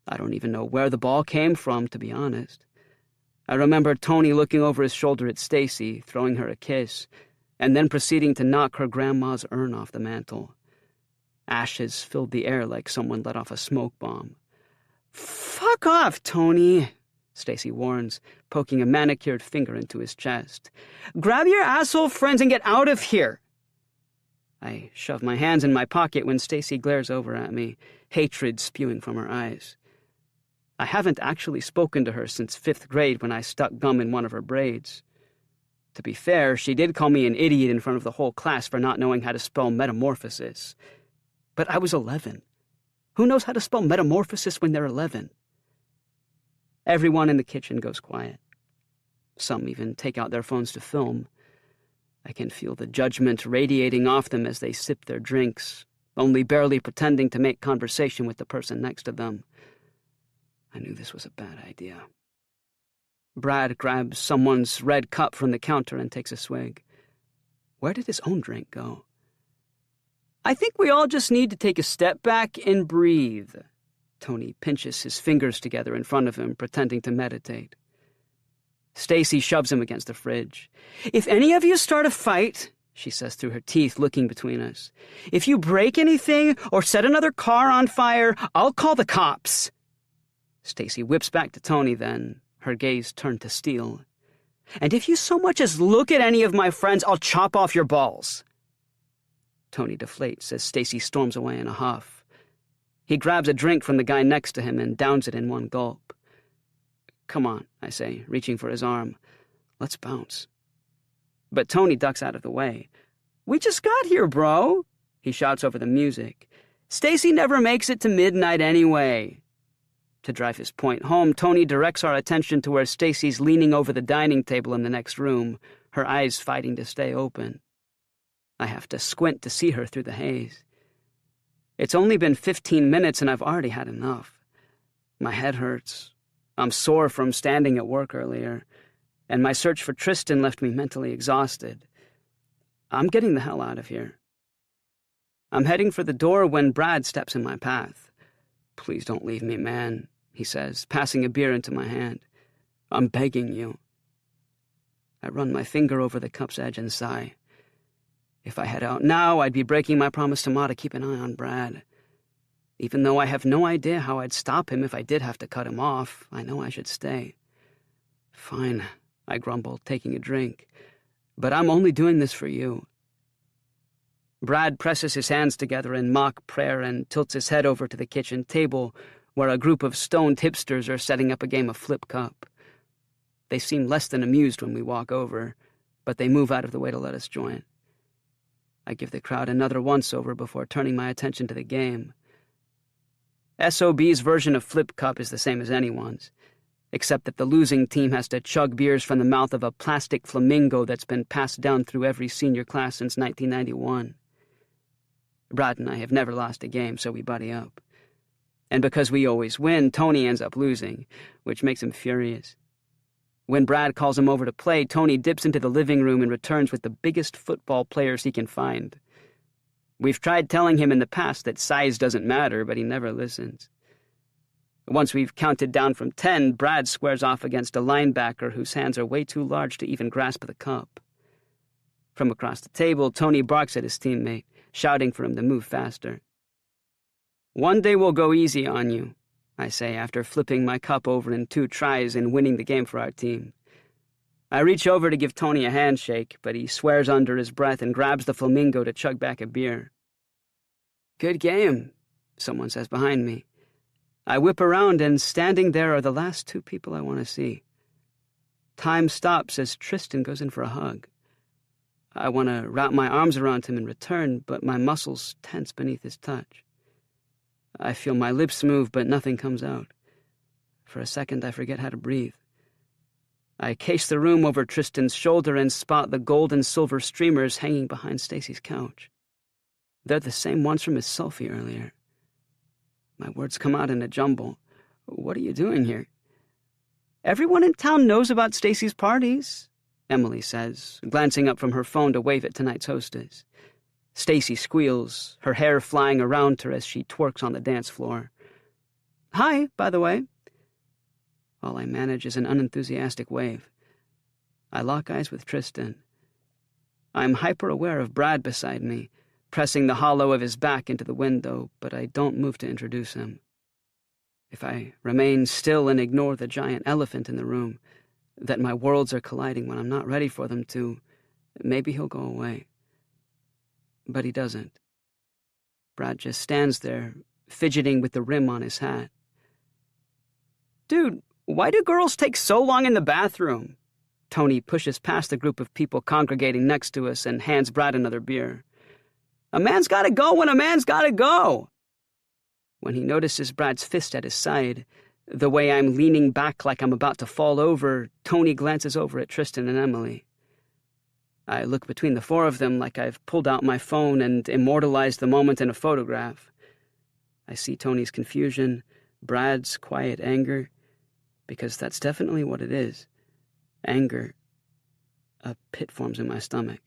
I don't even know where the ball came from, to be honest. I remember Tony looking over his shoulder at Stacy, throwing her a kiss, and then proceeding to knock her grandma's urn off the mantel. Ashes filled the air like someone let off a smoke bomb. "Fuck off, Tony," Stacy warns, poking a manicured finger into his chest. "Grab your asshole friends and get out of here." I shove my hands in my pocket when Stacy glares over at me, hatred spewing from her eyes. I haven't actually spoken to her since 5th grade when I stuck gum in one of her braids. To be fair, she did call me an idiot in front of the whole class for not knowing how to spell metamorphosis. But I was 11. Who knows how to spell metamorphosis when they're 11? Everyone in the kitchen goes quiet. Some even take out their phones to film. I can feel the judgment radiating off them as they sip their drinks, only barely pretending to make conversation with the person next to them. I knew this was a bad idea. Brad grabs someone's red cup from the counter and takes a swig. Where did his own drink go? "I think we all just need to take a step back and breathe." Tony pinches his fingers together in front of him, pretending to meditate. Stacy shoves him against the fridge. "If any of you start a fight," she says through her teeth, looking between us, "if you break anything or set another car on fire, I'll call the cops." Stacy whips back to Tony then, her gaze turned to steel. "And if you so much as look at any of my friends, I'll chop off your balls." Tony deflates as Stacy storms away in a huff. He grabs a drink from the guy next to him and downs it in one gulp. "Come on," I say, reaching for his arm. "Let's bounce." But Tony ducks out of the way. "We just got here, bro," he shouts over the music. "Stacy never makes it to midnight anyway." To drive his point home, Tony directs our attention to where Stacy's leaning over the dining table in the next room, her eyes fighting to stay open. I have to squint to see her through the haze. It's only been 15 minutes and I've already had enough. My head hurts. I'm sore from standing at work earlier, and my search for Tristan left me mentally exhausted. I'm getting the hell out of here. I'm heading for the door when Brad steps in my path. "Please don't leave me, man," he says, passing a beer into my hand. "I'm begging you." I run my finger over the cup's edge and sigh. If I head out now, I'd be breaking my promise to Ma to keep an eye on Brad. Even though I have no idea how I'd stop him if I did have to cut him off, I know I should stay. "Fine," I grumble, taking a drink. "But I'm only doing this for you." Brad presses his hands together in mock prayer and tilts his head over to the kitchen table, where a group of stoned hipsters are setting up a game of flip cup. They seem less than amused when we walk over, but they move out of the way to let us join. I give the crowd another once-over before turning my attention to the game. SOB's version of flip cup is the same as anyone's, except that the losing team has to chug beers from the mouth of a plastic flamingo that's been passed down through every senior class since 1991. Brad and I have never lost a game, so we buddy up. And because we always win, Tony ends up losing, which makes him furious. When Brad calls him over to play, Tony dips into the living room and returns with the biggest football players he can find. We've tried telling him in the past that size doesn't matter, but he never listens. Once we've counted down from 10, Brad squares off against a linebacker whose hands are way too large to even grasp the cup. From across the table, Tony barks at his teammate, shouting for him to move faster. "One day we'll go easy on you," I say after flipping my cup over in 2 tries and winning the game for our team. I reach over to give Tony a handshake, but he swears under his breath and grabs the flamingo to chug back a beer. "Good game," someone says behind me. I whip around, and standing there are the last 2 people I want to see. Time stops as Tristan goes in for a hug. I want to wrap my arms around him in return, but my muscles tense beneath his touch. I feel my lips move, but nothing comes out. For a second, I forget how to breathe. I case the room over Tristan's shoulder and spot the gold and silver streamers hanging behind Stacy's couch. They're the same ones from his selfie earlier. My words come out in a jumble. "What are you doing here?" "Everyone in town knows about Stacy's parties," Emily says, glancing up from her phone to wave at tonight's hostess. Stacy squeals, her hair flying around her as she twerks on the dance floor. "Hi, by the way." All I manage is an unenthusiastic wave. I lock eyes with Tristan. I'm hyper-aware of Brad beside me, pressing the hollow of his back into the window, but I don't move to introduce him. If I remain still and ignore the giant elephant in the room, that my worlds are colliding when I'm not ready for them to, maybe he'll go away. But he doesn't. Brad just stands there, fidgeting with the rim on his hat. "Dude, why do girls take so long in the bathroom?" Tony pushes past the group of people congregating next to us and hands Brad another beer. "A man's gotta go when a man's gotta go!" When he notices Brad's fist at his side, the way I'm leaning back like I'm about to fall over, Tony glances over at Tristan and Emily. I look between the 4 of them like I've pulled out my phone and immortalized the moment in a photograph. I see Tony's confusion, Brad's quiet anger, because that's definitely what it is. Anger. A pit forms in my stomach.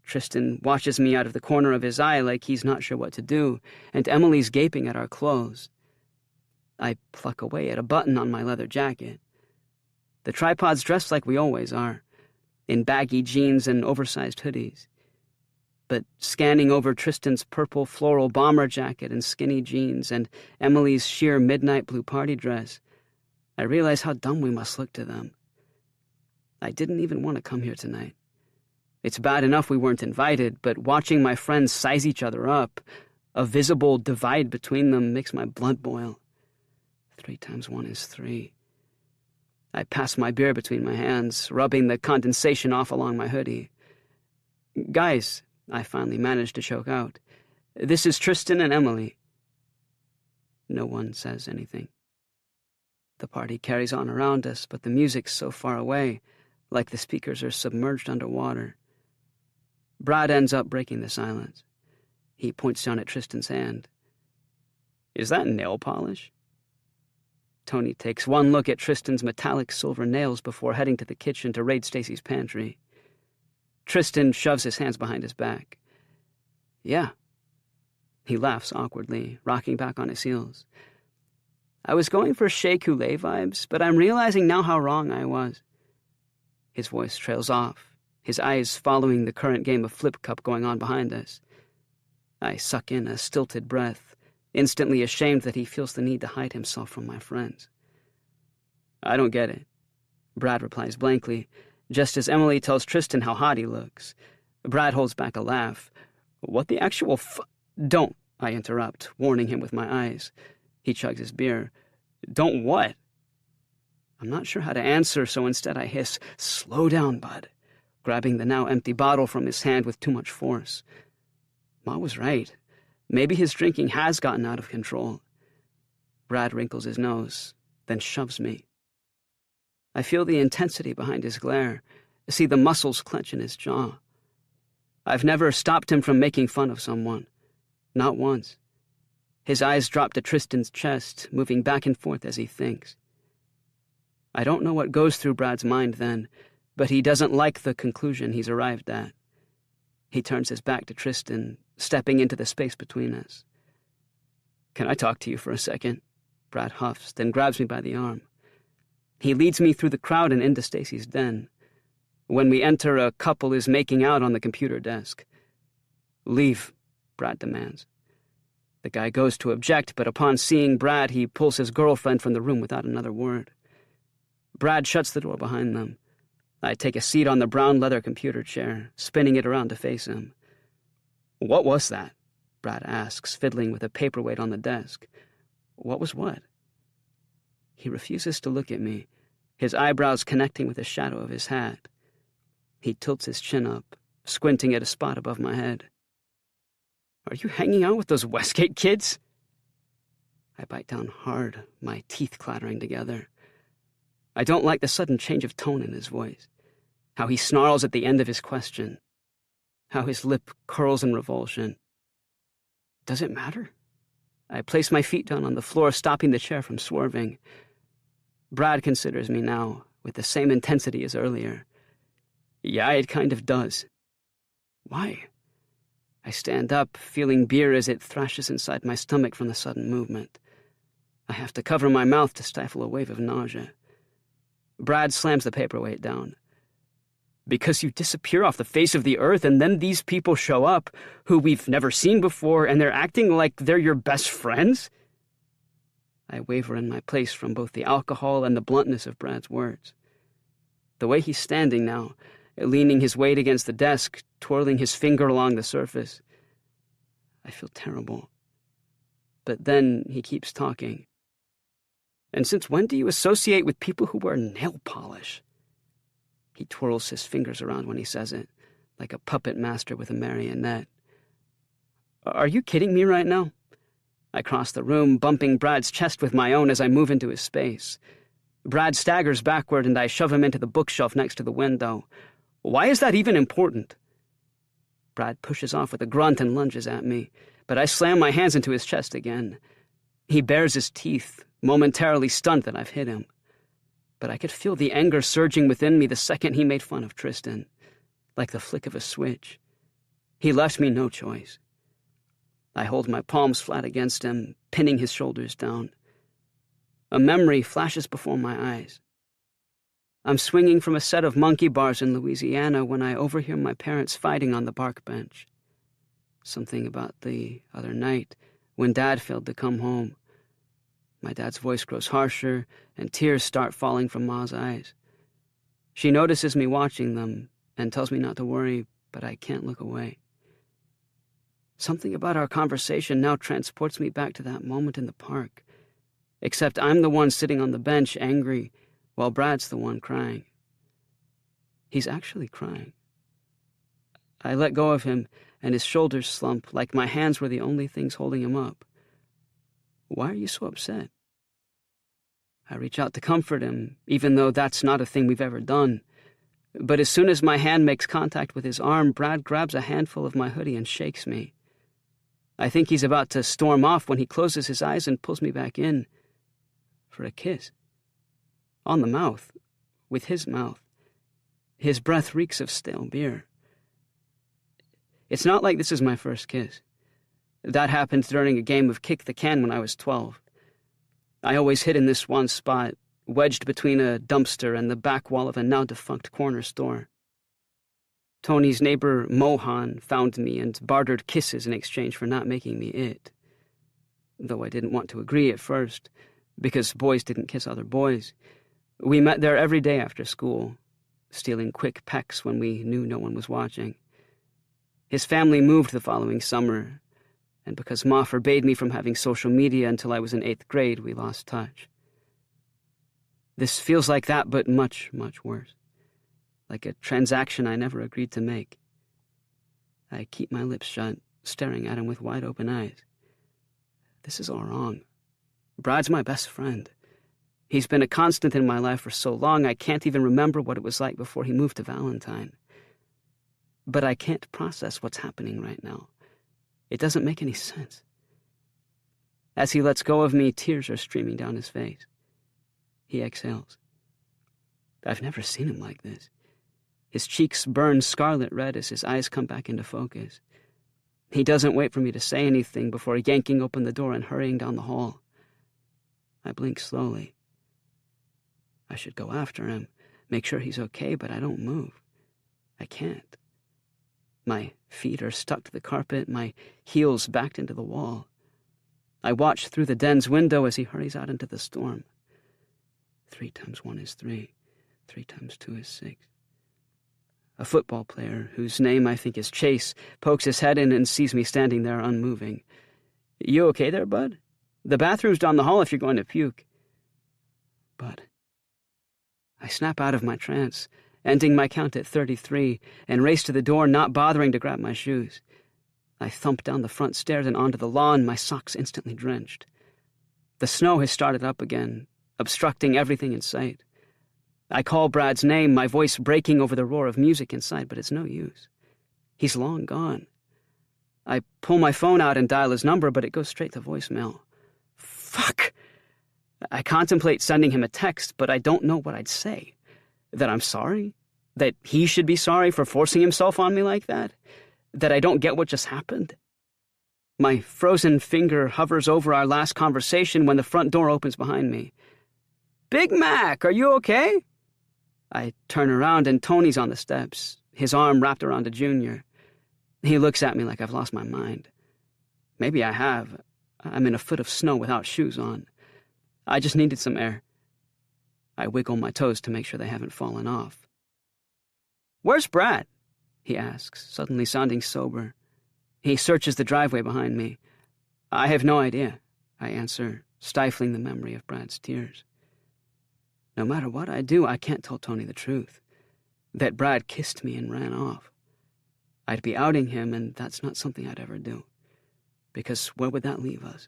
Tristan watches me out of the corner of his eye like he's not sure what to do, and Emily's gaping at our clothes. I pluck away at a button on my leather jacket. The tripod's dressed like we always are, in baggy jeans and oversized hoodies. But scanning over Tristan's purple floral bomber jacket and skinny jeans and Emily's sheer midnight blue party dress, I realize how dumb we must look to them. I didn't even want to come here tonight. It's bad enough we weren't invited, but watching my friends size each other up, a visible divide between them, makes my blood boil. 3 times 1 is 3. I pass my beer between my hands, rubbing the condensation off along my hoodie. "Guys," I finally managed to choke out, "this is Tristan and Emily." No one says anything. The party carries on around us, but the music's so far away, like the speakers are submerged underwater. Brad ends up breaking the silence. He points down at Tristan's hand. "Is that nail polish?" Tony takes one look at Tristan's metallic silver nails before heading to the kitchen to raid Stacy's pantry. Tristan shoves his hands behind his back. Yeah. He laughs awkwardly, rocking back on his heels. I was going for Shea Coulee vibes, but I'm realizing now how wrong I was. His voice trails off, his eyes following the current game of flip cup going on behind us. I suck in a stilted breath, instantly ashamed that he feels the need to hide himself from my friends. I don't get it, Brad replies blankly, just as Emily tells Tristan how hot he looks. Brad holds back a laugh. What the actual Don't, I interrupt, warning him with my eyes. He chugs his beer. Don't what? I'm not sure how to answer, so instead I hiss, Slow down, bud, grabbing the now empty bottle from his hand with too much force. Ma was right. Maybe his drinking has gotten out of control. Brad wrinkles his nose, then shoves me. I feel the intensity behind his glare, see the muscles clench in his jaw. I've never stopped him from making fun of someone. Not once. His eyes drop to Tristan's chest, moving back and forth as he thinks. I don't know what goes through Brad's mind then, but he doesn't like the conclusion he's arrived at. He turns his back to Tristan, stepping into the space between us. Can I talk to you for a second? Brad huffs, then grabs me by the arm. He leads me through the crowd and into Stacy's den. When we enter, a couple is making out on the computer desk. Leave, Brad demands. The guy goes to object, but upon seeing Brad, he pulls his girlfriend from the room without another word. Brad shuts the door behind them. I take a seat on the brown leather computer chair, spinning it around to face him. What was that? Brad asks, fiddling with a paperweight on the desk. What was what? He refuses to look at me, his eyebrows connecting with the shadow of his hat. He tilts his chin up, squinting at a spot above my head. Are you hanging out with those Westgate kids? I bite down hard, my teeth clattering together. I don't like the sudden change of tone in his voice, how he snarls at the end of his question, how his lip curls in revulsion. Does it matter? I place my feet down on the floor, stopping the chair from swerving. Brad considers me now, with the same intensity as earlier. Yeah, it kind of does. Why? I stand up, feeling beer as it thrashes inside my stomach from the sudden movement. I have to cover my mouth to stifle a wave of nausea. Brad slams the paperweight down. Because you disappear off the face of the earth, and then these people show up, who we've never seen before, and they're acting like they're your best friends? I waver in my place from both the alcohol and the bluntness of Brad's words. The way he's standing now, leaning his weight against the desk, twirling his finger along the surface. I feel terrible. But then he keeps talking. And since when do you associate with people who wear nail polish? He twirls his fingers around when he says it, like a puppet master with a marionette. Are you kidding me right now? I cross the room, bumping Brad's chest with my own as I move into his space. Brad staggers backward and I shove him into the bookshelf next to the window. Why is that even important? Brad pushes off with a grunt and lunges at me, but I slam my hands into his chest again. He bares his teeth, momentarily stunned that I've hit him. But I could feel the anger surging within me the second he made fun of Tristan, like the flick of a switch. He left me no choice. I hold my palms flat against him, pinning his shoulders down. A memory flashes before my eyes. I'm swinging from a set of monkey bars in Louisiana when I overhear my parents fighting on the park bench. Something about the other night when Dad failed to come home. My dad's voice grows harsher, and tears start falling from Ma's eyes. She notices me watching them and tells me not to worry, but I can't look away. Something about our conversation now transports me back to that moment in the park, except I'm the one sitting on the bench, angry, while Brad's the one crying. He's actually crying. I let go of him, and his shoulders slump like my hands were the only things holding him up. Why are you so upset? I reach out to comfort him, even though that's not a thing we've ever done. But as soon as my hand makes contact with his arm, Brad grabs a handful of my hoodie and shakes me. I think he's about to storm off when he closes his eyes and pulls me back in. for a kiss. On the mouth, with his mouth. His breath reeks of stale beer. It's not like this is my first kiss. That happened during a game of kick the can when I was 12. I always hid in this one spot, wedged between a dumpster and the back wall of a now-defunct corner store. Tony's neighbor, Mohan, found me and bartered kisses in exchange for not making me it. Though I didn't want to agree at first, because boys didn't kiss other boys. We met there every day after school, stealing quick pecks when we knew no one was watching. His family moved the following summer, and because Ma forbade me from having social media until I was in 8th grade, we lost touch. This feels like that, but much, much worse. Like a transaction I never agreed to make. I keep my lips shut, staring at him with wide-open eyes. This is all wrong. Brad's my best friend. He's been a constant in my life for so long I can't even remember what it was like before he moved to Valentine. But I can't process what's happening right now. It doesn't make any sense. As he lets go of me, tears are streaming down his face. He exhales. I've never seen him like this. His cheeks burn scarlet red as his eyes come back into focus. He doesn't wait for me to say anything before yanking open the door and hurrying down the hall. I blink slowly. I should go after him, make sure he's okay, but I don't move. I can't. My feet are stuck to the carpet, my heels backed into the wall. I watch through the den's window as he hurries out into the storm. 3 times 1 is 3. 3 times 2 is 6. A football player, whose name I think is Chase, pokes his head in and sees me standing there unmoving. You okay there, bud? The bathroom's down the hall if you're going to puke. Bud. I snap out of my trance, ending my count at 33, and race to the door, not bothering to grab my shoes. I thump down the front stairs and onto the lawn, my socks instantly drenched. The snow has started up again, obstructing everything in sight. I call Brad's name, my voice breaking over the roar of music inside, but it's no use. He's long gone. I pull my phone out and dial his number, but it goes straight to voicemail. Fuck! I contemplate sending him a text, but I don't know what I'd say. That I'm sorry? That he should be sorry for forcing himself on me like that? That I don't get what just happened? My frozen finger hovers over our last conversation when the front door opens behind me. Big Mac, are you okay? I turn around and Tony's on the steps, his arm wrapped around a junior. He looks at me like I've lost my mind. Maybe I have. I'm in a foot of snow without shoes on. I just needed some air. I wiggle my toes to make sure they haven't fallen off. Where's Brad? He asks, suddenly sounding sober. He searches the driveway behind me. I have no idea, I answer, stifling the memory of Brad's tears. No matter what I do, I can't tell Tony the truth. That Brad kissed me and ran off. I'd be outing him, and that's not something I'd ever do. Because where would that leave us?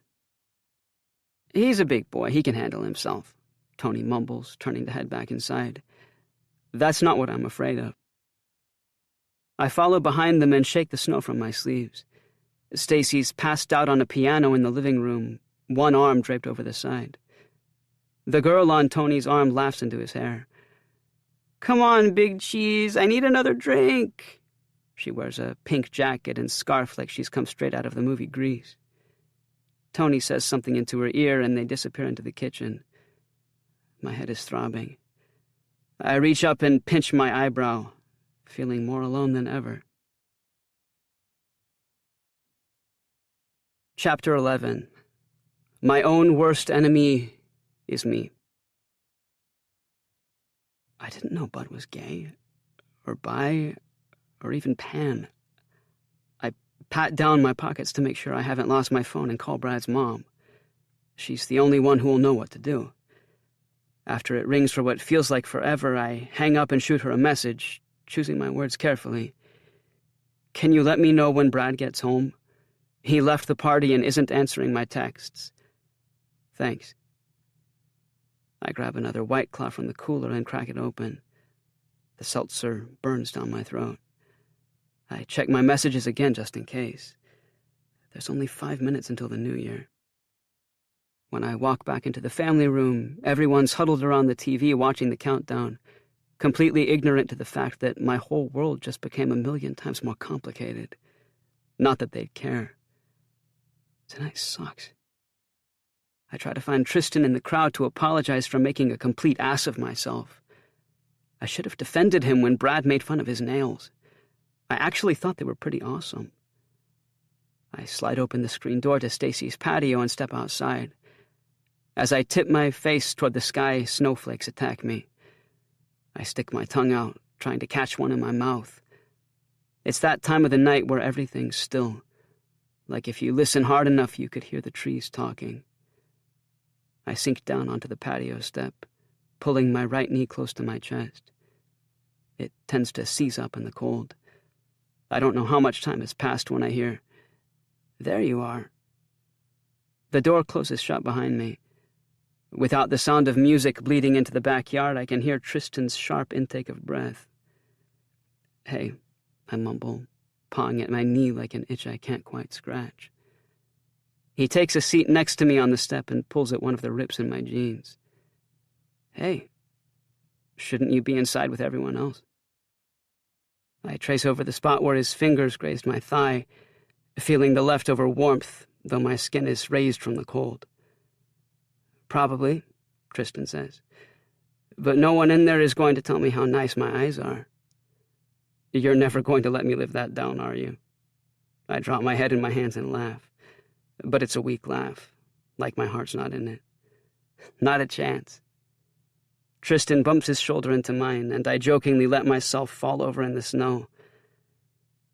He's a big boy. He can handle himself, Tony mumbles, turning to head back inside. That's not what I'm afraid of. I follow behind them and shake the snow from my sleeves. Stacy's passed out on a piano in the living room, one arm draped over the side. The girl on Tony's arm laughs into his hair. Come on, Big Cheese, I need another drink. She wears a pink jacket and scarf like she's come straight out of the movie Grease. Tony says something into her ear and they disappear into the kitchen. My head is throbbing. I reach up and pinch my eyebrow, feeling more alone than ever. Chapter 11. My own worst enemy is me. I didn't know Bud was gay, or bi, or even pan. I pat down my pockets to make sure I haven't lost my phone and call Brad's mom. She's the only one who will know what to do. After it rings for what feels like forever, I hang up and shoot her a message, choosing my words carefully. Can you let me know when Brad gets home? He left the party and isn't answering my texts. Thanks. I grab another White Claw from the cooler and crack it open. The seltzer burns down my throat. I check my messages again just in case. There's only 5 minutes until the new year. When I walk back into the family room, everyone's huddled around the TV watching the countdown, completely ignorant to the fact that my whole world just became 1,000,000 times more complicated. Not that they'd care. Tonight sucks. I try to find Tristan in the crowd to apologize for making a complete ass of myself. I should have defended him when Brad made fun of his nails. I actually thought they were pretty awesome. I slide open the screen door to Stacy's patio and step outside. As I tip my face toward the sky, snowflakes attack me. I stick my tongue out, trying to catch one in my mouth. It's that time of the night where everything's still. Like if you listen hard enough, you could hear the trees talking. I sink down onto the patio step, pulling my right knee close to my chest. It tends to seize up in the cold. I don't know how much time has passed when I hear, "There you are." The door closes shut behind me. Without the sound of music bleeding into the backyard, I can hear Tristan's sharp intake of breath. "Hey," I mumble, pawing at my knee like an itch I can't quite scratch. He takes a seat next to me on the step and pulls at one of the rips in my jeans. "Hey, shouldn't you be inside with everyone else?" I trace over the spot where his fingers grazed my thigh, feeling the leftover warmth, though my skin is raised from the cold. "Probably," Tristan says, "but no one in there is going to tell me how nice my eyes are." "You're never going to let me live that down, are you?" I drop my head in my hands and laugh. But it's a weak laugh, like my heart's not in it. "Not a chance." Tristan bumps his shoulder into mine, and I jokingly let myself fall over in the snow.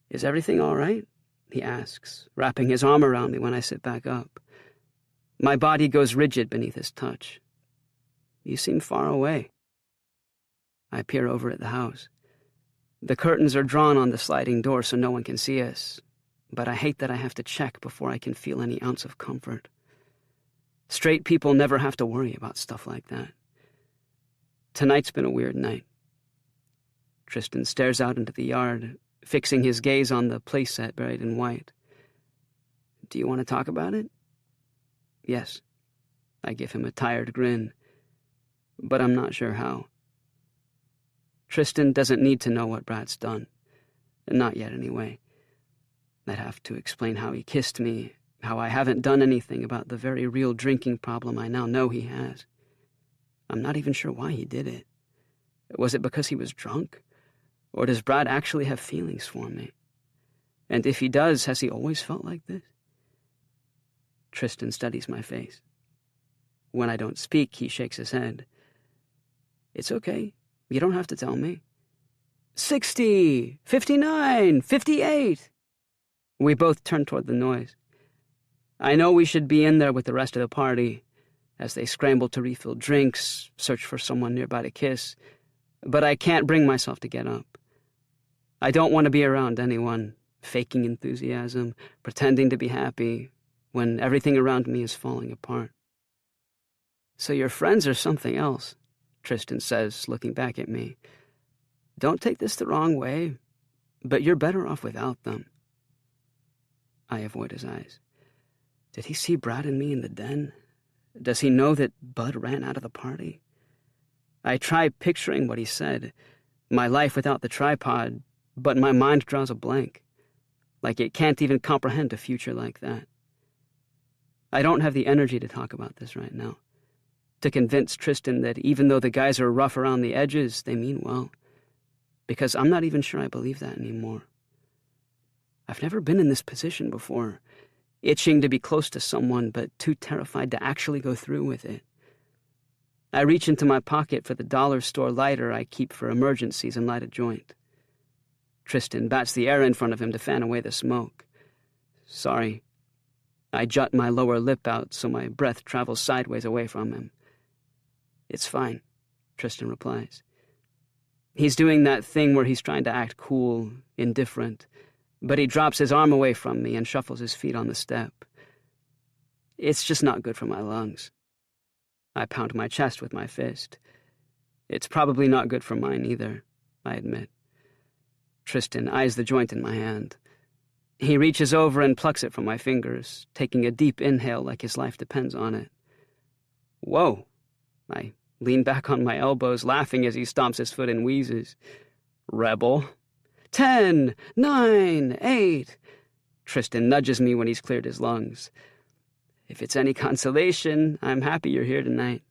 "Is everything all right?" he asks, wrapping his arm around me when I sit back up. My body goes rigid beneath his touch. "You seem far away." I peer over at the house. The curtains are drawn on the sliding door so no one can see us, but I hate that I have to check before I can feel any ounce of comfort. Straight people never have to worry about stuff like that. Tonight's been a weird night. Tristan stares out into the yard, fixing his gaze on the playset buried in white. "Do you want to talk about it?" "Yes." I give him a tired grin, but I'm not sure how. Tristan doesn't need to know what Brad's done. Not yet, anyway. I'd have to explain how he kissed me, how I haven't done anything about the very real drinking problem I now know he has. I'm not even sure why he did it. Was it because he was drunk? Or does Brad actually have feelings for me? And if he does, has he always felt like this? Tristan studies my face. When I don't speak, he shakes his head. "It's okay. You don't have to tell me." 60, 59, 58. We both turn toward the noise. I know we should be in there with the rest of the party, as they scramble to refill drinks, search for someone nearby to kiss, but I can't bring myself to get up. I don't want to be around anyone, faking enthusiasm, pretending to be happy, when everything around me is falling apart. "So your friends are something else," Tristan says, looking back at me. "Don't take this the wrong way, but you're better off without them." I avoid his eyes. Did he see Brad and me in the den? Does he know that Bud ran out of the party? I try picturing what he said, my life without the tripod, but my mind draws a blank, like it can't even comprehend a future like that. I don't have the energy to talk about this right now, to convince Tristan that even though the guys are rough around the edges, they mean well, because I'm not even sure I believe that anymore. I've never been in this position before, itching to be close to someone but too terrified to actually go through with it. I reach into my pocket for the dollar store lighter I keep for emergencies and light a joint. Tristan bats the air in front of him to fan away the smoke. "Sorry." I jut my lower lip out so my breath travels sideways away from him. "It's fine," Tristan replies. He's doing that thing where he's trying to act cool, indifferent, but he drops his arm away from me and shuffles his feet on the step. "It's just not good for my lungs." I pound my chest with my fist. "It's probably not good for mine either," I admit. Tristan eyes the joint in my hand. He reaches over and plucks it from my fingers, taking a deep inhale like his life depends on it. Whoa. I lean back on my elbows, laughing as he stomps his foot and wheezes. Rebel. 10, 9, 8. Tristan nudges me when he's cleared his lungs. If it's any consolation, I'm happy you're here tonight.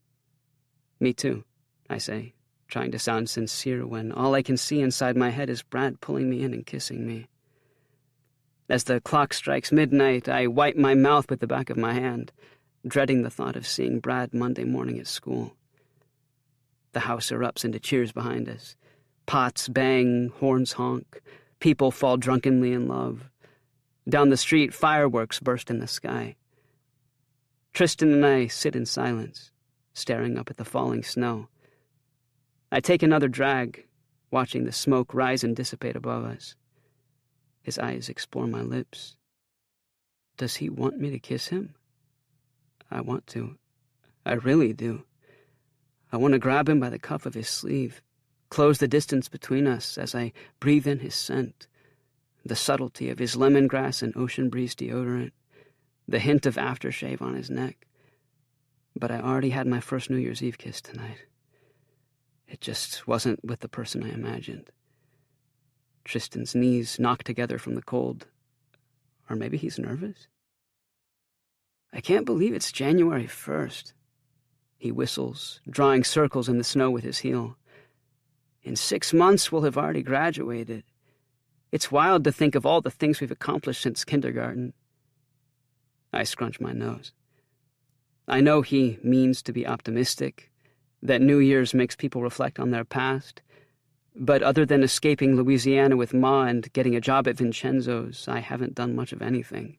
Me too, I say, trying to sound sincere when all I can see inside my head is Brad pulling me in and kissing me. As the clock strikes midnight, I wipe my mouth with the back of my hand, dreading the thought of seeing Brad Monday morning at school. The house erupts into cheers behind us. Pots bang, horns honk, people fall drunkenly in love. Down the street, fireworks burst in the sky. Tristan and I sit in silence, staring up at the falling snow. I take another drag, watching the smoke rise and dissipate above us. His eyes explore my lips. Does he want me to kiss him? I want to. I really do. I want to grab him by the cuff of his sleeve, close the distance between us as I breathe in his scent, the subtlety of his lemongrass and ocean breeze deodorant, the hint of aftershave on his neck. But I already had my first New Year's Eve kiss tonight. It just wasn't with the person I imagined. Tristan's knees knock together from the cold. Or maybe he's nervous? I can't believe it's January 1st. He whistles, drawing circles in the snow with his heel. In 6 months, we'll have already graduated. It's wild to think of all the things we've accomplished since kindergarten. I scrunch my nose. I know he means to be optimistic, that New Year's makes people reflect on their past, but other than escaping Louisiana with Ma and getting a job at Vincenzo's, I haven't done much of anything.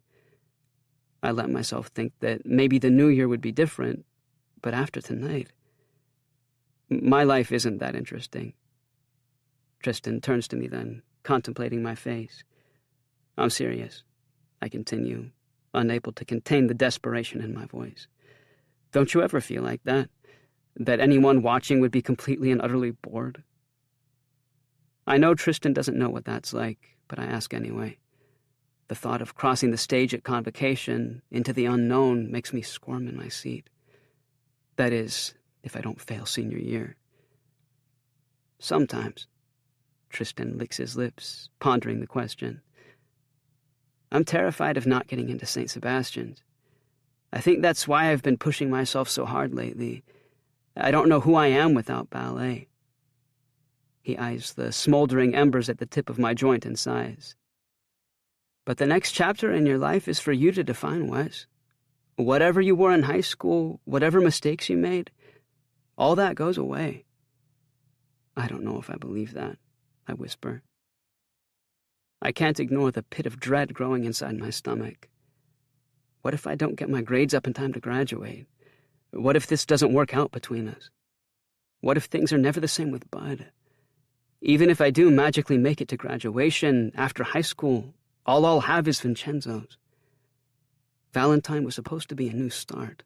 I let myself think that maybe the new year would be different, but after tonight, my life isn't that interesting. Tristan turns to me then, contemplating my face. I'm serious, I continue, unable to contain the desperation in my voice. Don't you ever feel like that? That anyone watching would be completely and utterly bored? I know Tristan doesn't know what that's like, but I ask anyway. The thought of crossing the stage at convocation into the unknown makes me squirm in my seat. That is, if I don't fail senior year. Sometimes. Tristan licks his lips, pondering the question. I'm terrified of not getting into St. Sebastian's. I think that's why I've been pushing myself so hard lately. I don't know who I am without ballet. He eyes the smoldering embers at the tip of my joint and sighs. But the next chapter in your life is for you to define, Wes. Whatever you were in high school, whatever mistakes you made, all that goes away. I don't know if I believe that, I whisper. I can't ignore the pit of dread growing inside my stomach. What if I don't get my grades up in time to graduate? What if this doesn't work out between us? What if things are never the same with Bud? Even if I do magically make it to graduation after high school, all I'll have is Vincenzo's. Valentine was supposed to be a new start.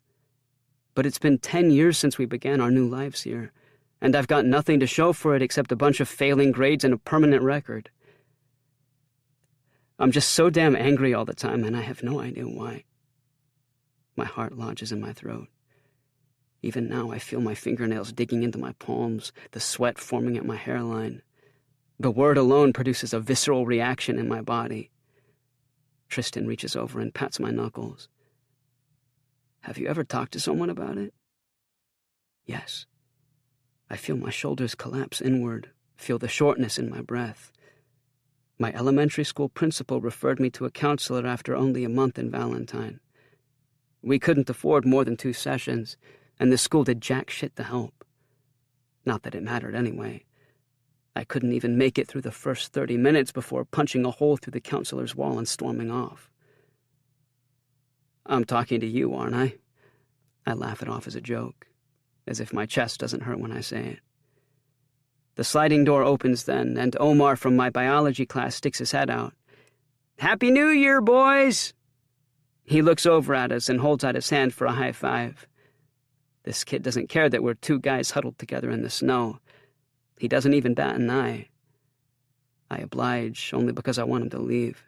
But it's been 10 years since we began our new lives here, and I've got nothing to show for it except a bunch of failing grades and a permanent record. I'm just so damn angry all the time, and I have no idea why. My heart lodges in my throat. Even now, I feel my fingernails digging into my palms, the sweat forming at my hairline. The word alone produces a visceral reaction in my body. Tristan reaches over and pats my knuckles. Have you ever talked to someone about it? Yes. I feel my shoulders collapse inward, feel the shortness in my breath. My elementary school principal referred me to a counselor after only a month in Valentine. We couldn't afford more than 2 sessions, and the school did jack shit to help. Not that it mattered anyway. I couldn't even make it through the first 30 minutes before punching a hole through the counselor's wall and storming off. I'm talking to you, aren't I? I laugh it off as a joke, as if my chest doesn't hurt when I say it. The sliding door opens then, and Omar from my biology class sticks his head out. Happy New Year, boys! He looks over at us and holds out his hand for a high five. This kid doesn't care that we're 2 guys huddled together in the snow. He doesn't even bat an eye. I oblige only because I want him to leave.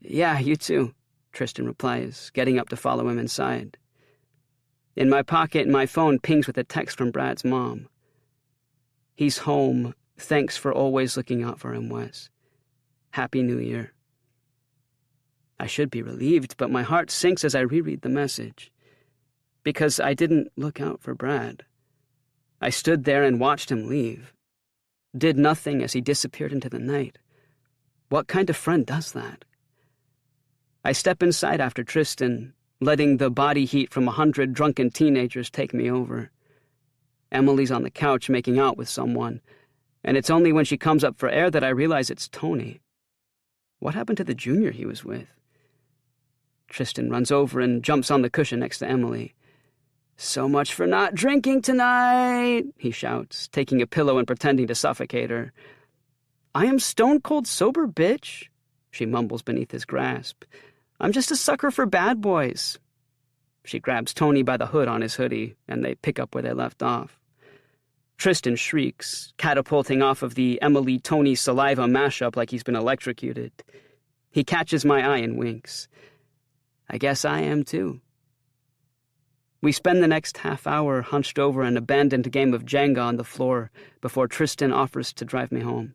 Yeah, you too, Tristan replies, getting up to follow him inside. In my pocket, my phone pings with a text from Brad's mom. "He's home. Thanks for always looking out for him, Wes. Happy New Year." I should be relieved, but my heart sinks as I reread the message. Because I didn't look out for Brad. I stood there and watched him leave. Did nothing as he disappeared into the night. What kind of friend does that? I step inside after Tristan, letting the body heat from 100 drunken teenagers take me over. Emily's on the couch making out with someone, and it's only when she comes up for air that I realize it's Tony. What happened to the junior he was with? Tristan runs over and jumps on the cushion next to Emily. "So much for not drinking tonight," he shouts, taking a pillow and pretending to suffocate her. "I am stone-cold sober, bitch," she mumbles beneath his grasp. "I'm just a sucker for bad boys." She grabs Tony by the hood on his hoodie, and they pick up where they left off. Tristan shrieks, catapulting off of the Emily-Tony saliva mashup like he's been electrocuted. He catches my eye and winks. I guess I am too. We spend the next half hour hunched over an abandoned game of Jenga on the floor before Tristan offers to drive me home.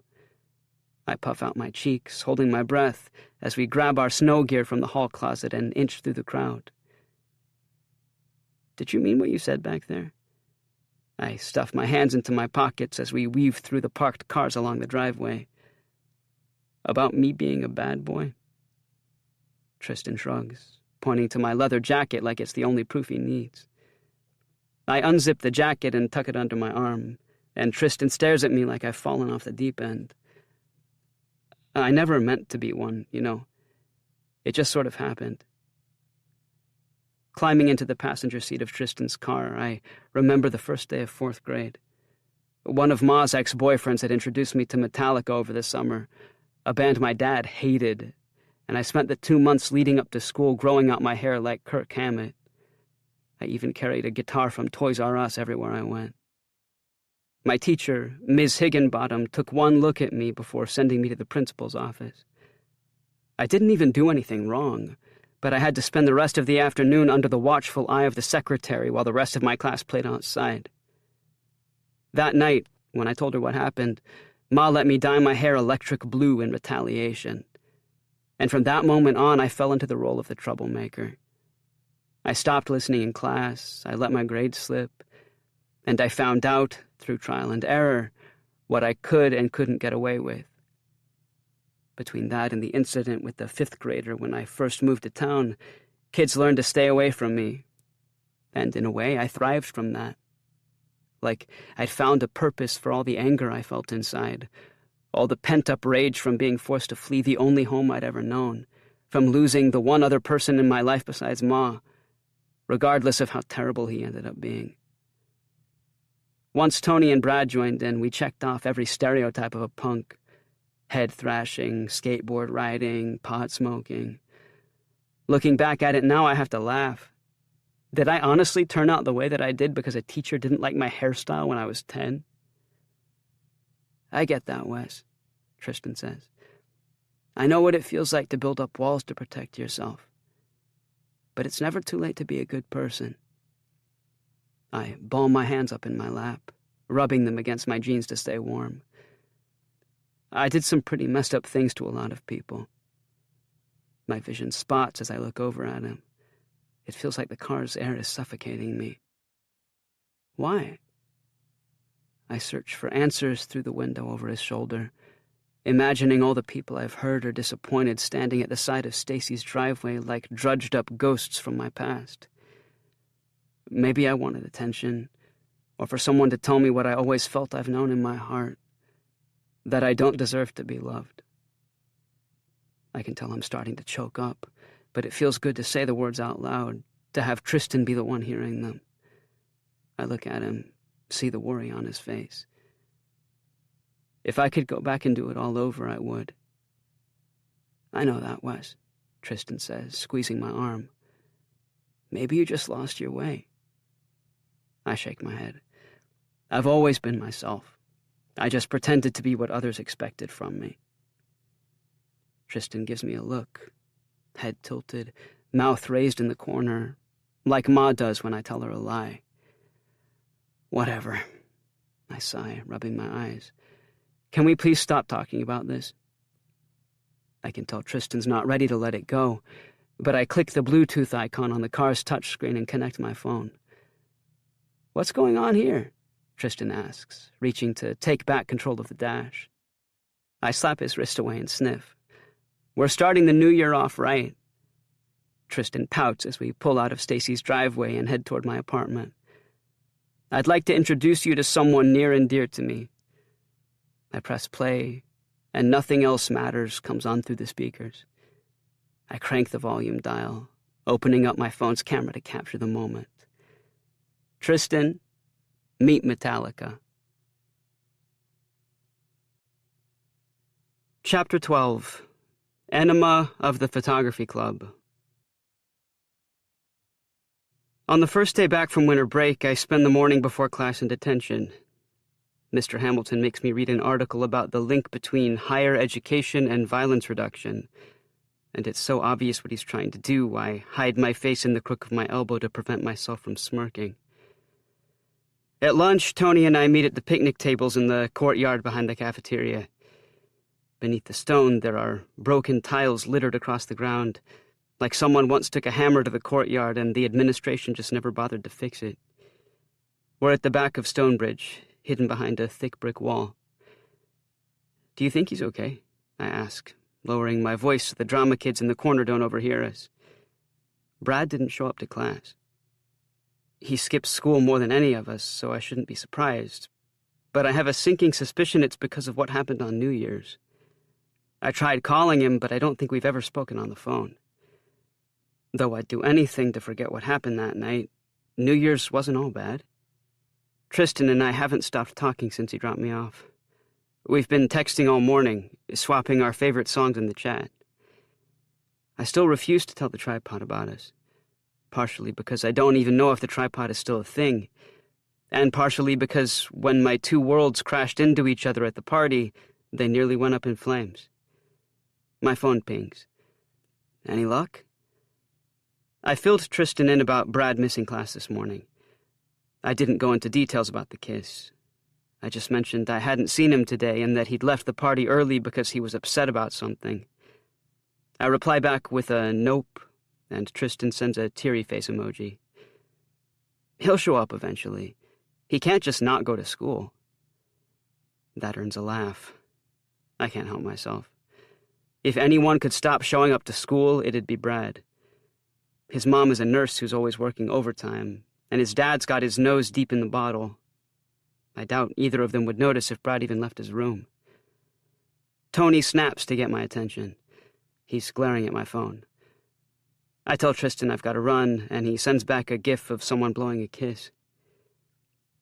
I puff out my cheeks, holding my breath, as we grab our snow gear from the hall closet and inch through the crowd. "Did you mean what you said back there?" I stuff my hands into my pockets as we weave through the parked cars along the driveway. "About me being a bad boy?" Tristan shrugs, pointing to my leather jacket like it's the only proof he needs. I unzip the jacket and tuck it under my arm, and Tristan stares at me like I've fallen off the deep end. I never meant to be one, you know. It just sort of happened. Climbing into the passenger seat of Tristan's car, I remember the first day of 4th grade. One of Ma's ex-boyfriends had introduced me to Metallica over the summer, a band my dad hated, and I spent the 2 months leading up to school growing out my hair like Kirk Hammett. I even carried a guitar from Toys R Us everywhere I went. My teacher, Ms. Higginbottom, took one look at me before sending me to the principal's office. I didn't even do anything wrong, but I had to spend the rest of the afternoon under the watchful eye of the secretary while the rest of my class played outside. That night, when I told her what happened, Ma let me dye my hair electric blue in retaliation. And from that moment on, I fell into the role of the troublemaker. I stopped listening in class, I let my grades slip, and I found out, through trial and error, what I could and couldn't get away with. Between that and the incident with the 5th grader when I first moved to town, kids learned to stay away from me. And in a way, I thrived from that. Like I'd found a purpose for all the anger I felt inside, all the pent-up rage from being forced to flee the only home I'd ever known, from losing the one other person in my life besides Ma, regardless of how terrible he ended up being. Once Tony and Brad joined in, we checked off every stereotype of a punk. Head thrashing, skateboard riding, pot smoking. Looking back at it now, I have to laugh. Did I honestly turn out the way that I did because a teacher didn't like my hairstyle when I was 10? "I get that, Wes," Tristan says. "I know what it feels like to build up walls to protect yourself. But it's never too late to be a good person." I ball my hands up in my lap, rubbing them against my jeans to stay warm. I did some pretty messed up things to a lot of people. My vision spots as I look over at him. It feels like the car's air is suffocating me. Why? I search for answers through the window over his shoulder, imagining all the people I've hurt or disappointed standing at the side of Stacy's driveway like drudged-up ghosts from my past. Maybe I wanted attention, or for someone to tell me what I always felt I've known in my heart, that I don't deserve to be loved. I can tell I'm starting to choke up, but it feels good to say the words out loud, to have Tristan be the one hearing them. I look at him, see the worry on his face. If I could go back and do it all over, I would. "I know that, Wes," Tristan says, squeezing my arm. "Maybe you just lost your way." I shake my head. I've always been myself. I just pretended to be what others expected from me. Tristan gives me a look, head tilted, mouth raised in the corner, like Ma does when I tell her a lie. Whatever, I sigh, rubbing my eyes. Can we please stop talking about this? I can tell Tristan's not ready to let it go, but I click the Bluetooth icon on the car's touchscreen and connect my phone. What's going on here? Tristan asks, reaching to take back control of the dash. I slap his wrist away and sniff. We're starting the new year off right. Tristan pouts as we pull out of Stacy's driveway and head toward my apartment. I'd like to introduce you to someone near and dear to me. I press play, and Nothing Else Matters comes on through the speakers. I crank the volume dial, opening up my phone's camera to capture the moment. Tristan, meet Metallica. Chapter 12. Enema of the Photography Club. On the first day back from winter break, I spend the morning before class in detention. Mr. Hamilton makes me read an article about the link between higher education and violence reduction, and it's so obvious what he's trying to do, I hide my face in the crook of my elbow to prevent myself from smirking. At lunch, Tony and I meet at the picnic tables in the courtyard behind the cafeteria. Beneath the stone, there are broken tiles littered across the ground, like someone once took a hammer to the courtyard and the administration just never bothered to fix it. We're at the back of Stonebridge, hidden behind a thick brick wall. Do you think he's okay? I ask, lowering my voice so the drama kids in the corner don't overhear us. Brad didn't show up to class. He skips school more than any of us, so I shouldn't be surprised. But I have a sinking suspicion it's because of what happened on New Year's. I tried calling him, but I don't think we've ever spoken on the phone. Though I'd do anything to forget what happened that night, New Year's wasn't all bad. Tristan and I haven't stopped talking since he dropped me off. We've been texting all morning, swapping our favorite songs in the chat. I still refuse to tell the tripod about us, partially because I don't even know if the tripod is still a thing, and partially because when my two worlds crashed into each other at the party, they nearly went up in flames. My phone pings. Any luck? I filled Tristan in about Brad missing class this morning. I didn't go into details about the kiss. I just mentioned I hadn't seen him today and that he'd left the party early because he was upset about something. I reply back with a nope, and Tristan sends a teary face emoji. He'll show up eventually. He can't just not go to school. That earns a laugh. I can't help myself. If anyone could stop showing up to school, it'd be Brad. His mom is a nurse who's always working overtime, and his dad's got his nose deep in the bottle. I doubt either of them would notice if Brad even left his room. Tony snaps to get my attention. He's glaring at my phone. I tell Tristan I've got to run, and he sends back a gif of someone blowing a kiss.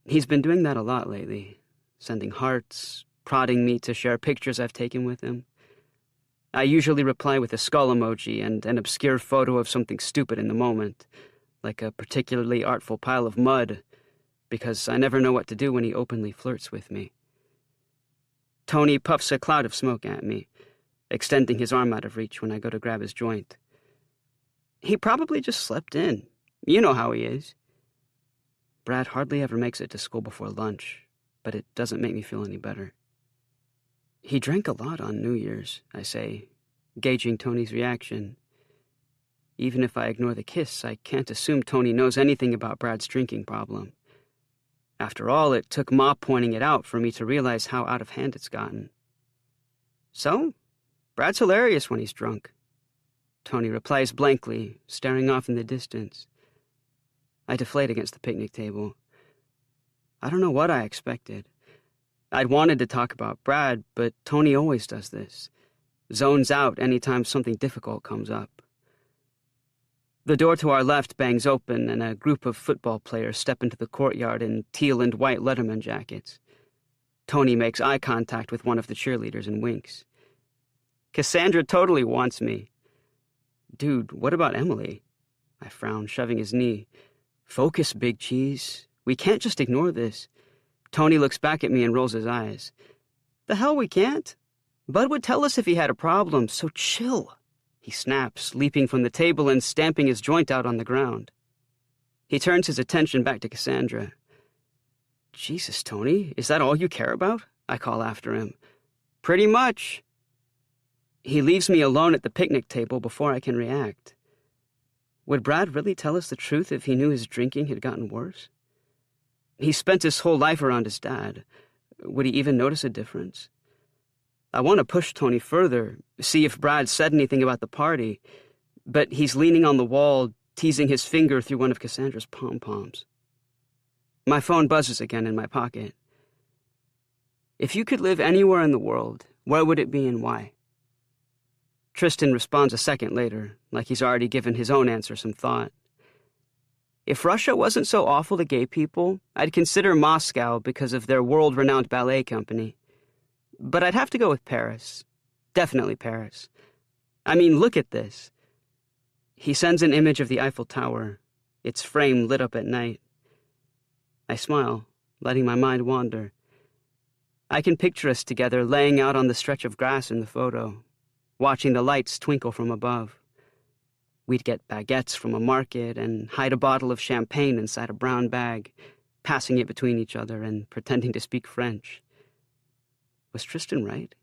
He's been doing that a lot lately, sending hearts, prodding me to share pictures I've taken with him. I usually reply with a skull emoji and an obscure photo of something stupid in the moment, like a particularly artful pile of mud, because I never know what to do when he openly flirts with me. Tony puffs a cloud of smoke at me, extending his arm out of reach when I go to grab his joint. He probably just slept in. You know how he is. Brad hardly ever makes it to school before lunch, but it doesn't make me feel any better. He drank a lot on New Year's, I say, gauging Tony's reaction. Even if I ignore the kiss, I can't assume Tony knows anything about Brad's drinking problem. After all, it took Ma pointing it out for me to realize how out of hand it's gotten. So, Brad's hilarious when he's drunk. Tony replies blankly, staring off in the distance. I deflate against the picnic table. I don't know what I expected. I'd wanted to talk about Brad, but Tony always does this. Zones out anytime something difficult comes up. The door to our left bangs open, and a group of football players step into the courtyard in teal and white Letterman jackets. Tony makes eye contact with one of the cheerleaders and winks. Cassandra totally wants me. Dude, what about Emily? I frown, shoving his knee. Focus, Big Cheese. We can't just ignore this. Tony looks back at me and rolls his eyes. The hell we can't? Bud would tell us if he had a problem, so chill. He snaps, leaping from the table and stamping his joint out on the ground. He turns his attention back to Cassandra. "Jesus, Tony, is that all you care about?" I call after him. "Pretty much." He leaves me alone at the picnic table before I can react. Would Brad really tell us the truth if he knew his drinking had gotten worse? He spent his whole life around his dad. Would he even notice a difference? I want to push Tony further, see if Brad said anything about the party, but he's leaning on the wall, teasing his finger through one of Cassandra's pom-poms. My phone buzzes again in my pocket. If you could live anywhere in the world, where would it be and why? Tristan responds a second later, like he's already given his own answer some thought. If Russia wasn't so awful to gay people, I'd consider Moscow because of their world-renowned ballet company. But I'd have to go with Paris. Definitely Paris. I mean, look at this. He sends an image of the Eiffel Tower, its frame lit up at night. I smile, letting my mind wander. I can picture us together laying out on the stretch of grass in the photo, watching the lights twinkle from above. We'd get baguettes from a market and hide a bottle of champagne inside a brown bag, passing it between each other and pretending to speak French. Was Tristan right?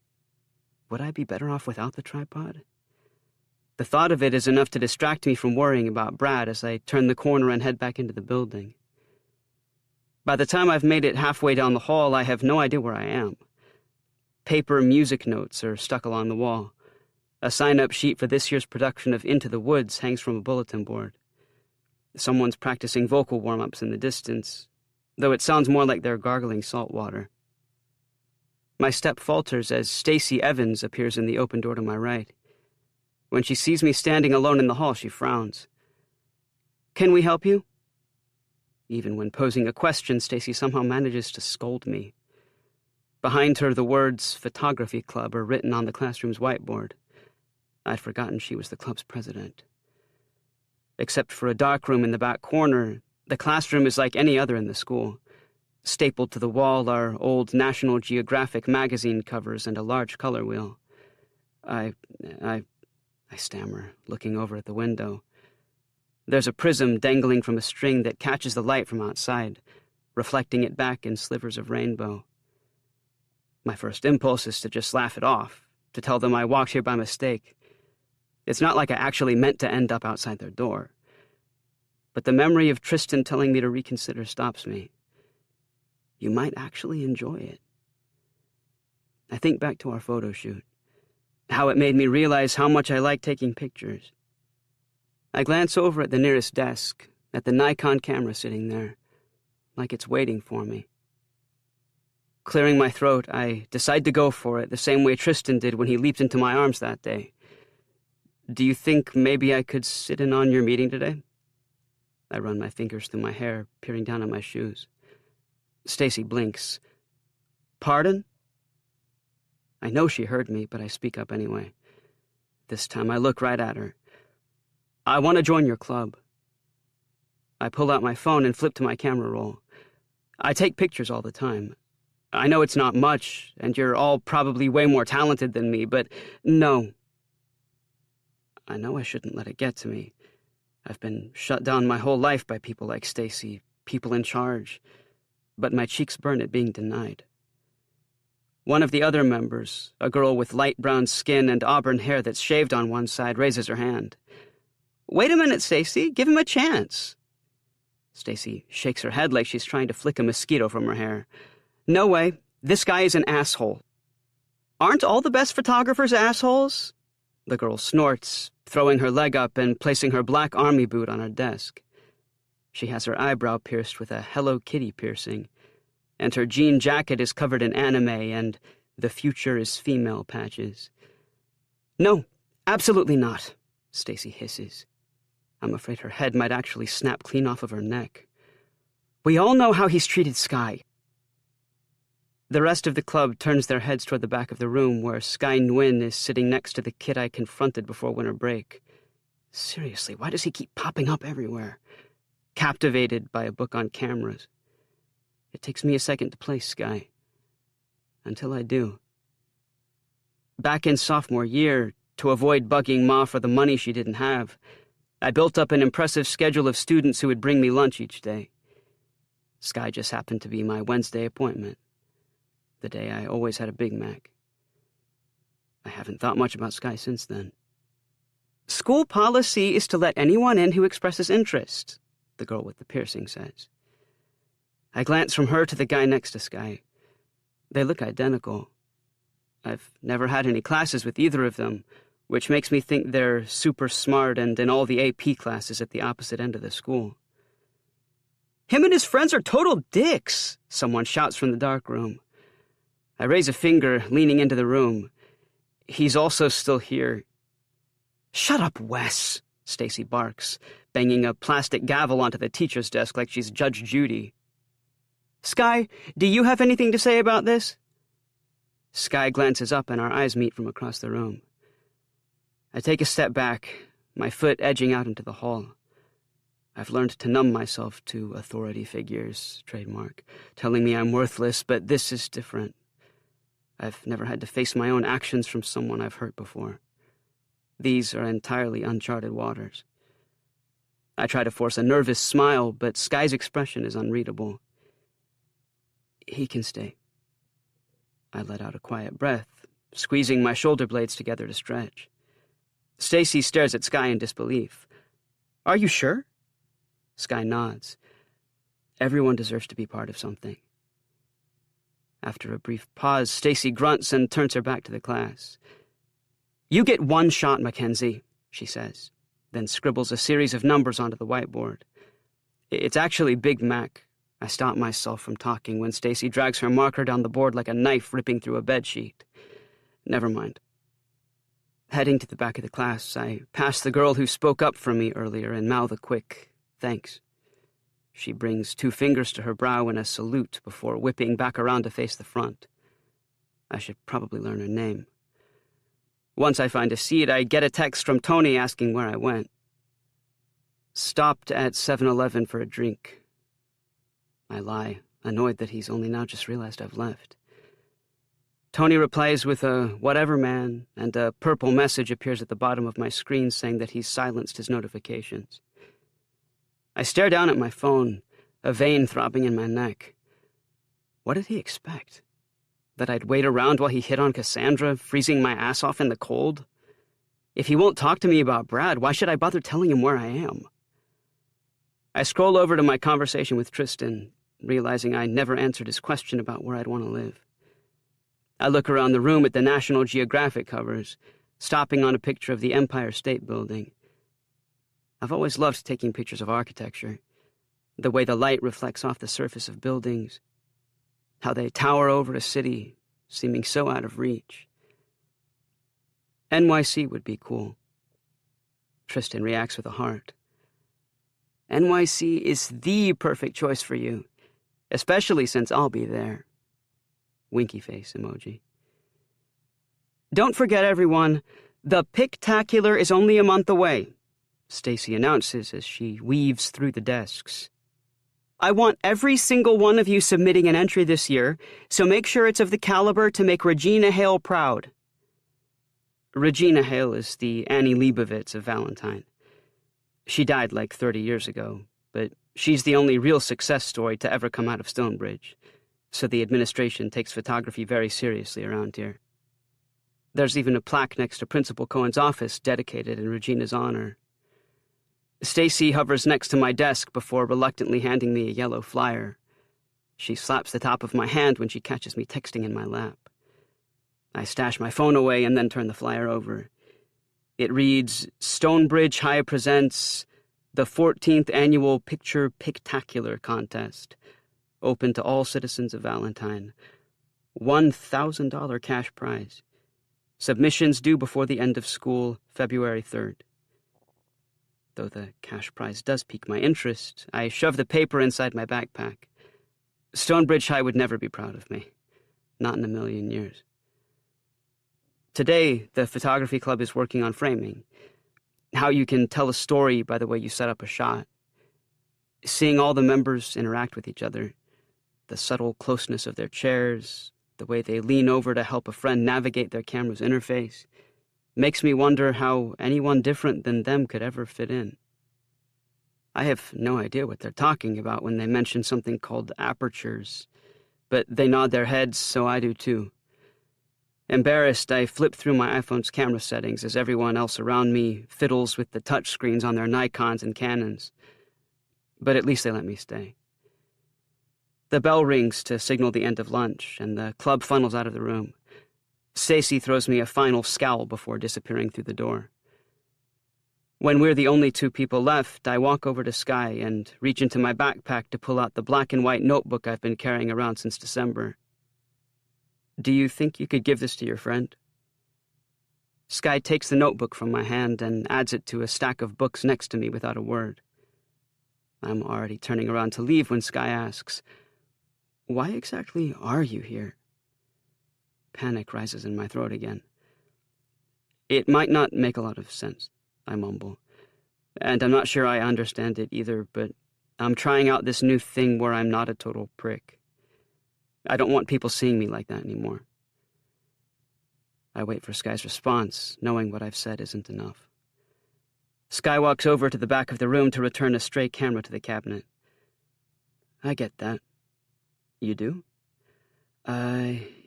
Would I be better off without the tripod? The thought of it is enough to distract me from worrying about Brad as I turn the corner and head back into the building. By the time I've made it halfway down the hall, I have no idea where I am. Paper music notes are stuck along the wall. A sign-up sheet for this year's production of Into the Woods hangs from a bulletin board. Someone's practicing vocal warm-ups in the distance, though it sounds more like they're gargling salt water. My step falters as Stacy Evans appears in the open door to my right. When she sees me standing alone in the hall, she frowns. "Can we help you?" Even when posing a question, Stacy somehow manages to scold me. Behind her, the words "Photography Club" are written on the classroom's whiteboard. I'd forgotten she was the club's president. Except for a darkroom in the back corner, the classroom is like any other in the school. Stapled to the wall are old National Geographic magazine covers and a large color wheel. I stammer, looking over at the window. There's a prism dangling from a string that catches the light from outside, reflecting it back in slivers of rainbow. My first impulse is to just laugh it off, to tell them I walked here by mistake. It's not like I actually meant to end up outside their door. But the memory of Tristan telling me to reconsider stops me. You might actually enjoy it. I think back to our photo shoot, how it made me realize how much I like taking pictures. I glance over at the nearest desk, at the Nikon camera sitting there, like it's waiting for me. Clearing my throat, I decide to go for it the same way Tristan did when he leaped into my arms that day. "Do you think maybe I could sit in on your meeting today?" I run my fingers through my hair, peering down at my shoes. Stacy blinks. "Pardon?" I know she heard me, but I speak up anyway. This time I look right at her. "I want to join your club." I pull out my phone and flip to my camera roll. I take pictures all the time. I know it's not much, and you're all probably way more talented than me, but no. I know I shouldn't let it get to me. I've been shut down my whole life by people like Stacy, people in charge, but my cheeks burn at being denied. One of the other members, a girl with light brown skin and auburn hair that's shaved on one side, raises her hand. "Wait a minute, Stacy. Give him a chance." Stacy shakes her head like she's trying to flick a mosquito from her hair. "No way. This guy is an asshole." "Aren't all the best photographers assholes?" The girl snorts, throwing her leg up and placing her black army boot on her desk. She has her eyebrow pierced with a Hello Kitty piercing, and her jean jacket is covered in anime and "The future is female" patches. "No, absolutely not," Stacy hisses. I'm afraid her head might actually snap clean off of her neck. "We all know how he's treated Sky." The rest of the club turns their heads toward the back of the room where Sky Nguyen is sitting next to the kid I confronted before winter break. Seriously, why does he keep popping up everywhere? Captivated by a book on cameras. It takes me a second to place Sky. Until I do. Back in sophomore year, to avoid bugging Ma for the money she didn't have, I built up an impressive schedule of students who would bring me lunch each day. Sky just happened to be my Wednesday appointment, the day I always had a Big Mac. I haven't thought much about Sky since then. School policy is to let anyone in who expresses interest, the girl with the piercing says. I glance from her to the guy next to Sky. They look identical. I've never had any classes with either of them, which makes me think they're super smart and in all the AP classes at the opposite end of the school. Him and his friends are total dicks, someone shouts from the dark room. I raise a finger, leaning into the room. He's also still here. Shut up, Wes, Stacy barks, banging a plastic gavel onto the teacher's desk like she's Judge Judy. Sky, do you have anything to say about this? Sky glances up and our eyes meet from across the room. I take a step back, my foot edging out into the hall. I've learned to numb myself to authority figures, trademark, telling me I'm worthless, but this is different. I've never had to face my own actions from someone I've hurt before. These are entirely uncharted waters. I try to force a nervous smile, but Sky's expression is unreadable. He can stay. I let out a quiet breath, squeezing my shoulder blades together to stretch. Stacy stares at Sky in disbelief. Are you sure? Sky nods. Everyone deserves to be part of something. After a brief pause, Stacy grunts and turns her back to the class. You get one shot, Mackenzie, she says, then scribbles a series of numbers onto the whiteboard. It's actually Big Mac. I stop myself from talking when Stacy drags her marker down the board like a knife ripping through a bedsheet. Never mind. Heading to the back of the class, I pass the girl who spoke up for me earlier and mouth a quick, thanks. She brings 2 fingers to her brow in a salute before whipping back around to face the front. I should probably learn her name. Once I find a seat, I get a text from Tony asking where I went. Stopped at 7-Eleven for a drink. I lie, annoyed that he's only now just realized I've left. Tony replies with a whatever man, and a purple message appears at the bottom of my screen saying that he's silenced his notifications. I stare down at my phone, a vein throbbing in my neck. What did he expect? That I'd wait around while he hit on Cassandra, freezing my ass off in the cold? If he won't talk to me about Brad, why should I bother telling him where I am? I scroll over to my conversation with Tristan, realizing I never answered his question about where I'd want to live. I look around the room at the National Geographic covers, stopping on a picture of the Empire State Building. I've always loved taking pictures of architecture, the way the light reflects off the surface of buildings, how they tower over a city, seeming so out of reach. NYC would be cool. Tristan reacts with a heart. NYC is the perfect choice for you, especially since I'll be there. Winky face emoji. Don't forget, everyone, the Pictacular is only a month away, Stacy announces as she weaves through the desks. I want every single one of you submitting an entry this year, so make sure it's of the caliber to make Regina Hale proud. Regina Hale is the Annie Leibovitz of Valentine. She died like 30 years ago, but she's the only real success story to ever come out of Stonebridge, so the administration takes photography very seriously around here. There's even a plaque next to Principal Cohen's office dedicated in Regina's honor. Stacy hovers next to my desk before reluctantly handing me a yellow flyer. She slaps the top of my hand when she catches me texting in my lap. I stash my phone away and then turn the flyer over. It reads, Stonebridge High presents the 14th Annual Picture Pictacular Contest, open to all citizens of Valentine. $1,000 cash prize. Submissions due before the end of school, February 3rd. Though the cash prize does pique my interest, I shove the paper inside my backpack. Stonebridge High would never be proud of me. Not in a million years. Today, the photography club is working on framing. How you can tell a story by the way you set up a shot. Seeing all the members interact with each other, the subtle closeness of their chairs, the way they lean over to help a friend navigate their camera's interface, makes me wonder how anyone different than them could ever fit in. I have no idea what they're talking about when they mention something called apertures, but they nod their heads, so I do too. Embarrassed, I flip through my iPhone's camera settings as everyone else around me fiddles with the touchscreens on their Nikons and Canons. But at least they let me stay. The bell rings to signal the end of lunch, and the club funnels out of the room. Stacey throws me a final scowl before disappearing through the door. When we're the only two people left, I walk over to Sky and reach into my backpack to pull out the black and white notebook I've been carrying around since December. Do you think you could give this to your friend? Sky takes the notebook from my hand and adds it to a stack of books next to me without a word. I'm already turning around to leave when Sky asks, "Why exactly are you here?" Panic rises in my throat again. "It might not make a lot of sense," I mumble. "And I'm not sure I understand it either, but I'm trying out this new thing where I'm not a total prick. I don't want people seeing me like that anymore." I wait for Sky's response, knowing what I've said isn't enough. Sky walks over to the back of the room to return a stray camera to the cabinet. "I get that. You do?"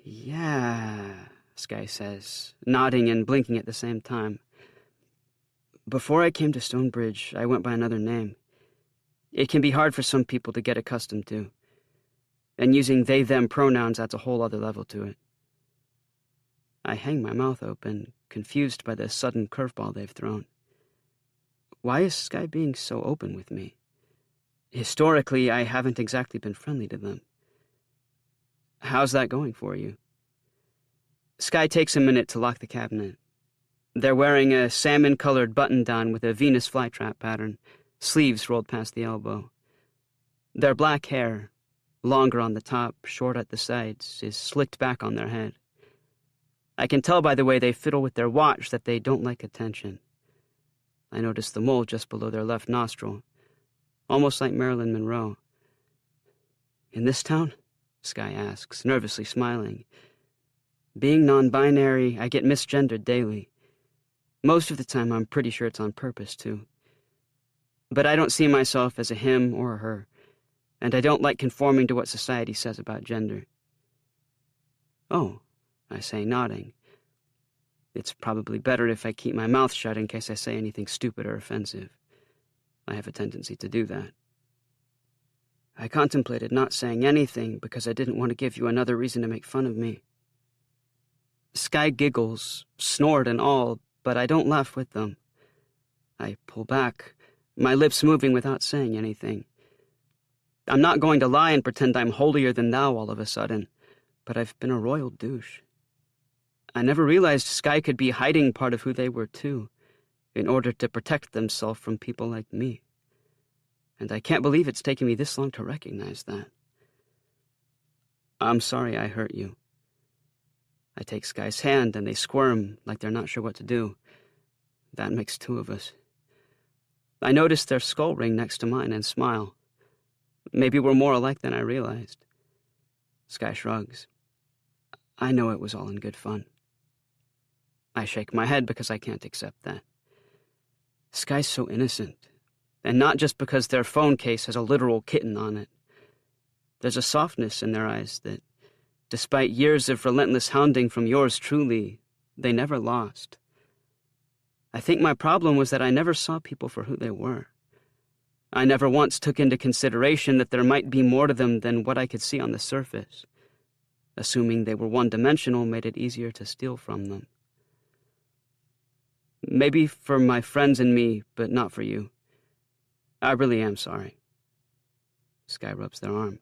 Yeah, Sky says, nodding and blinking at the same time. "Before I came to Stonebridge, I went by another name. It can be hard for some people to get accustomed to, and using they-them pronouns adds a whole other level to it." I hang my mouth open, confused by the sudden curveball they've thrown. Why is Sky being so open with me? Historically, I haven't exactly been friendly to them. "How's that going for you?" Sky takes a minute to lock the cabinet. They're wearing a salmon-colored button-down with a Venus flytrap pattern, sleeves rolled past the elbow. Their black hair, longer on the top, short at the sides, is slicked back on their head. I can tell by the way they fiddle with their watch that they don't like attention. I notice the mole just below their left nostril, almost like Marilyn Monroe. "In this town?" Sky asks, nervously smiling. "Being non-binary, I get misgendered daily. Most of the time, I'm pretty sure it's on purpose, too. But I don't see myself as a him or a her, and I don't like conforming to what society says about gender." "Oh," I say, nodding. It's probably better if I keep my mouth shut in case I say anything stupid or offensive. I have a tendency to do that. "I contemplated not saying anything because I didn't want to give you another reason to make fun of me." Sky giggles, snort and all, but I don't laugh with them. I pull back, my lips moving without saying anything. I'm not going to lie and pretend I'm holier than thou all of a sudden, but I've been a royal douche. I never realized Sky could be hiding part of who they were, too, in order to protect themselves from people like me. And I can't believe it's taken me this long to recognize that. "I'm sorry I hurt you." I take Sky's hand, and they squirm like they're not sure what to do. That makes two of us. I notice their skull ring next to mine and smile. Maybe we're more alike than I realized. Sky shrugs. "I know it was all in good fun." I shake my head because I can't accept that. Sky's so innocent, and not just because their phone case has a literal kitten on it. There's a softness in their eyes that, despite years of relentless hounding from yours truly, they never lost. I think my problem was that I never saw people for who they were. I never once took into consideration that there might be more to them than what I could see on the surface. Assuming they were one-dimensional made it easier to steal from them. Maybe for my friends and me, but not for you. I really am sorry. Sky rubs their arm.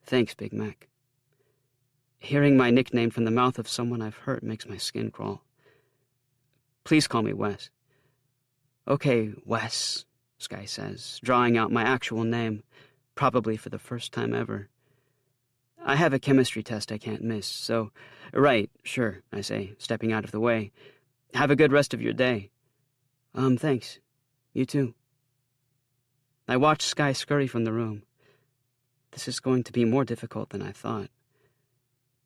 Thanks, Big Mac. Hearing my nickname from the mouth of someone I've hurt makes my skin crawl. Please call me Wes. Okay, Wes, Sky says, drawing out my actual name, probably for the first time ever. I have a chemistry test I can't miss, so... Right, sure, I say, stepping out of the way. Have a good rest of your day. Thanks. You too. I watch Sky scurry from the room. This is going to be more difficult than I thought.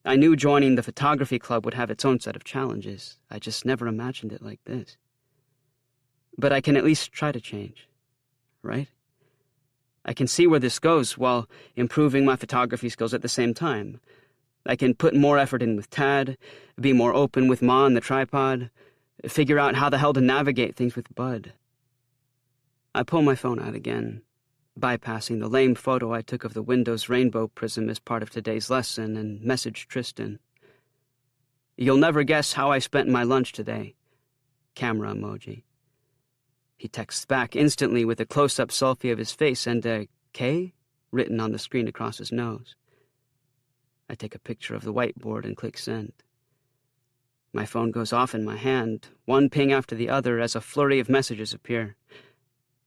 I knew joining the photography club would have its own set of challenges. I just never imagined it like this. But I can at least try to change. right? I can see where this goes while improving my photography skills at the same time. I can put more effort in with Tad, be more open with Ma and the tripod, figure out how the hell to navigate things with Bud. I pull my phone out again, bypassing the lame photo I took of the window's rainbow prism as part of today's lesson, and message Tristan. "You'll never guess how I spent my lunch today." Camera emoji. He texts back instantly with a close-up selfie of his face and a K written on the screen across his nose. I take a picture of the whiteboard and click send. My phone goes off in my hand, one ping after the other as a flurry of messages appear.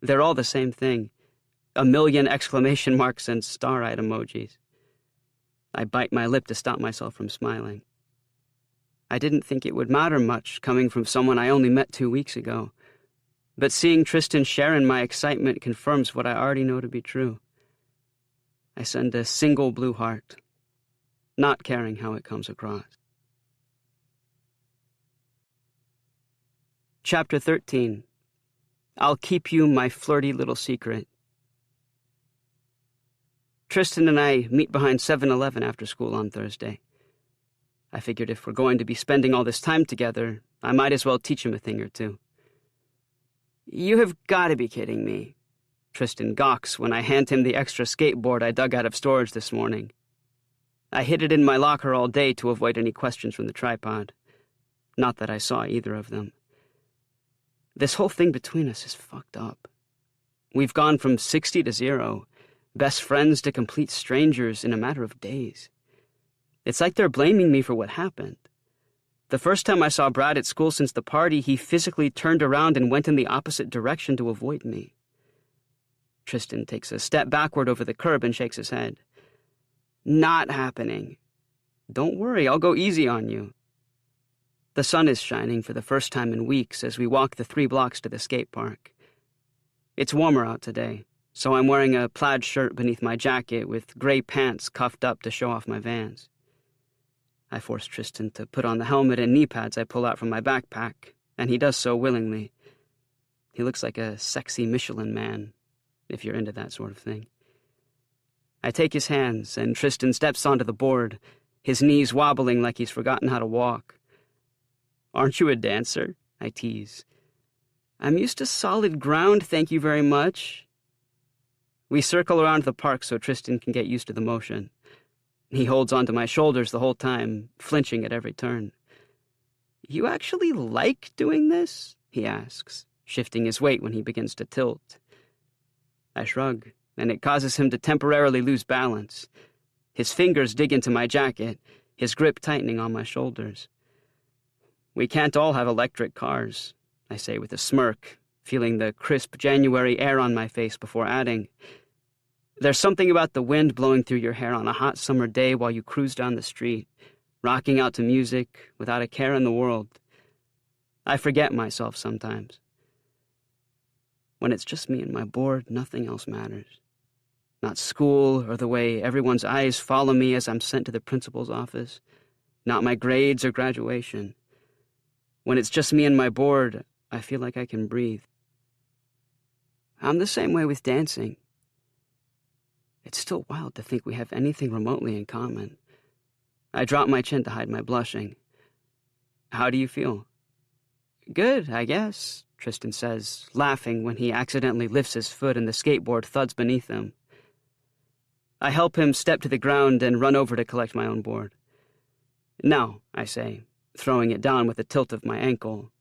They're all the same thing, a million exclamation marks and star-eyed emojis. I bite my lip to stop myself from smiling. I didn't think it would matter much coming from someone I only met 2 weeks ago, but seeing Tristan share in my excitement confirms what I already know to be true. I send a single blue heart, not caring how it comes across. Chapter 13. I'll keep you my flirty little secret. Tristan and I meet behind 7-Eleven after school on Thursday. I figured if we're going to be spending all this time together, I might as well teach him a thing or two. "You have got to be kidding me." Tristan gawks when I hand him the extra skateboard I dug out of storage this morning. I hid it in my locker all day to avoid any questions from the tripod. Not that I saw either of them. This whole thing between us is fucked up. We've gone from 60 to 0, best friends to complete strangers in a matter of days. It's like they're blaming me for what happened. The first time I saw Brad at school since the party, he physically turned around and went in the opposite direction to avoid me. Tristan takes a step backward over the curb and shakes his head. "Not happening. Don't worry, I'll go easy on you." The sun is shining for the first time in weeks as we walk the 3 blocks to the skate park. It's warmer out today, so I'm wearing a plaid shirt beneath my jacket with gray pants cuffed up to show off my Vans. I force Tristan to put on the helmet and knee pads I pull out from my backpack, and he does so willingly. He looks like a sexy Michelin man, if you're into that sort of thing. I take his hands, and Tristan steps onto the board, his knees wobbling like he's forgotten how to walk. "Aren't you a dancer?" I tease. "I'm used to solid ground, thank you very much." We circle around the park so Tristan can get used to the motion. He holds onto my shoulders the whole time, flinching at every turn. "You actually like doing this?" he asks, shifting his weight when he begins to tilt. I shrug, and it causes him to temporarily lose balance. His fingers dig into my jacket, his grip tightening on my shoulders. "We can't all have electric cars," I say with a smirk, feeling the crisp January air on my face before adding, "There's something about the wind blowing through your hair on a hot summer day while you cruise down the street, rocking out to music without a care in the world. I forget myself sometimes. When it's just me and my board, nothing else matters. Not school or the way everyone's eyes follow me as I'm sent to the principal's office. Not my grades or graduation. When it's just me and my board, I feel like I can breathe. I'm the same way with dancing. It's still wild to think we have anything remotely in common. I drop my chin to hide my blushing. How do you feel?" "Good, I guess," Tristan says, laughing when he accidentally lifts his foot and the skateboard thuds beneath him. I help him step to the ground and run over to collect my own board. "Now," I say, throwing it down with a tilt of my ankle.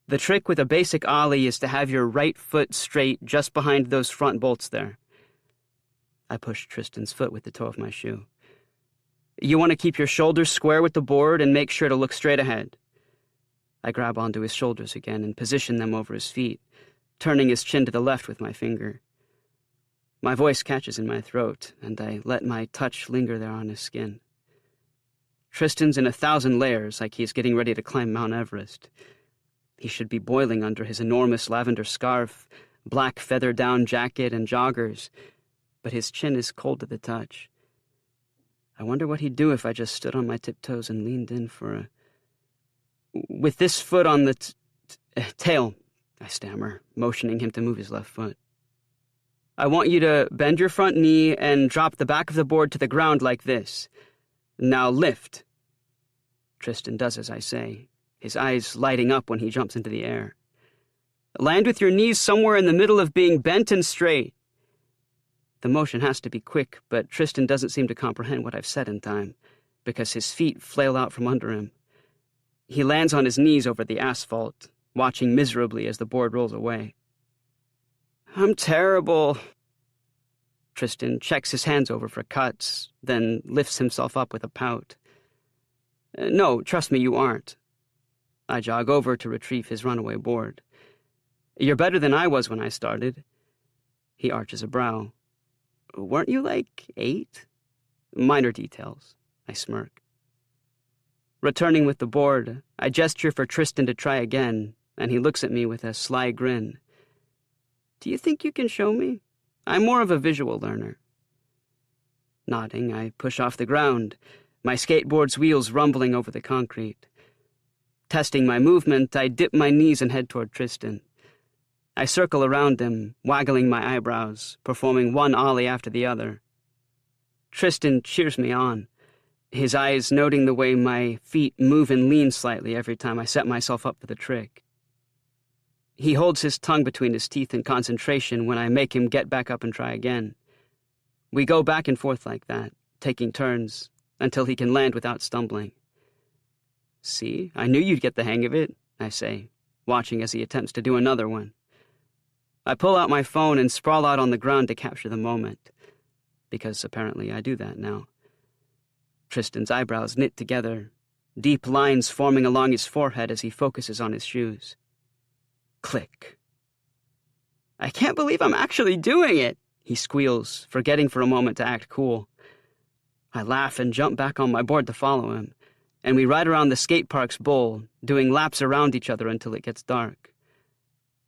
"The trick with a basic ollie is to have your right foot straight just behind those front bolts there." I push Tristan's foot with the toe of my shoe. "You want to keep your shoulders square with the board and make sure to look straight ahead." I grab onto his shoulders again and position them over his feet, turning his chin to the left with my finger. My voice catches in my throat, and I let my touch linger there on his skin. Tristan's in 1,000 layers, like he's getting ready to climb Mount Everest. He should be boiling under his enormous lavender scarf, black feather-down jacket, and joggers, but his chin is cold to the touch. I wonder what he'd do if I just stood on my tiptoes and leaned in for a... "With this foot on the tail," I stammer, motioning him to move his left foot. I want you to bend your front knee and drop the back of the board to the ground like this. Now lift. Tristan does as I say, his eyes lighting up when he jumps into the air. Land with your knees somewhere in the middle of being bent and straight. The motion has to be quick, but Tristan doesn't seem to comprehend what I've said in time, because his feet flail out from under him. He lands on his knees over the asphalt, watching miserably as the board rolls away. I'm terrible. Tristan checks his hands over for cuts, then lifts himself up with a pout. No, trust me, you aren't. I jog over to retrieve his runaway board. You're better than I was when I started. He arches a brow. Weren't you like 8? Minor details, I smirk. Returning with the board, I gesture for Tristan to try again, and he looks at me with a sly grin. Do you think you can show me? I'm more of a visual learner. Nodding, I push off the ground, my skateboard's wheels rumbling over the concrete. Testing my movement, I dip my knees and head toward Tristan. I circle around him, waggling my eyebrows, performing one ollie after the other. Tristan cheers me on, his eyes noting the way my feet move and lean slightly every time I set myself up for the trick. He holds his tongue between his teeth in concentration when I make him get back up and try again. We go back and forth like that, taking turns, until he can land without stumbling. See, I knew you'd get the hang of it, I say, watching as he attempts to do another one. I pull out my phone and sprawl out on the ground to capture the moment, because apparently I do that now. Tristan's eyebrows knit together, deep lines forming along his forehead as he focuses on his shoes. Click. I can't believe I'm actually doing it, he squeals, forgetting for a moment to act cool. I laugh and jump back on my board to follow him, and we ride around the skate park's bowl, doing laps around each other until it gets dark.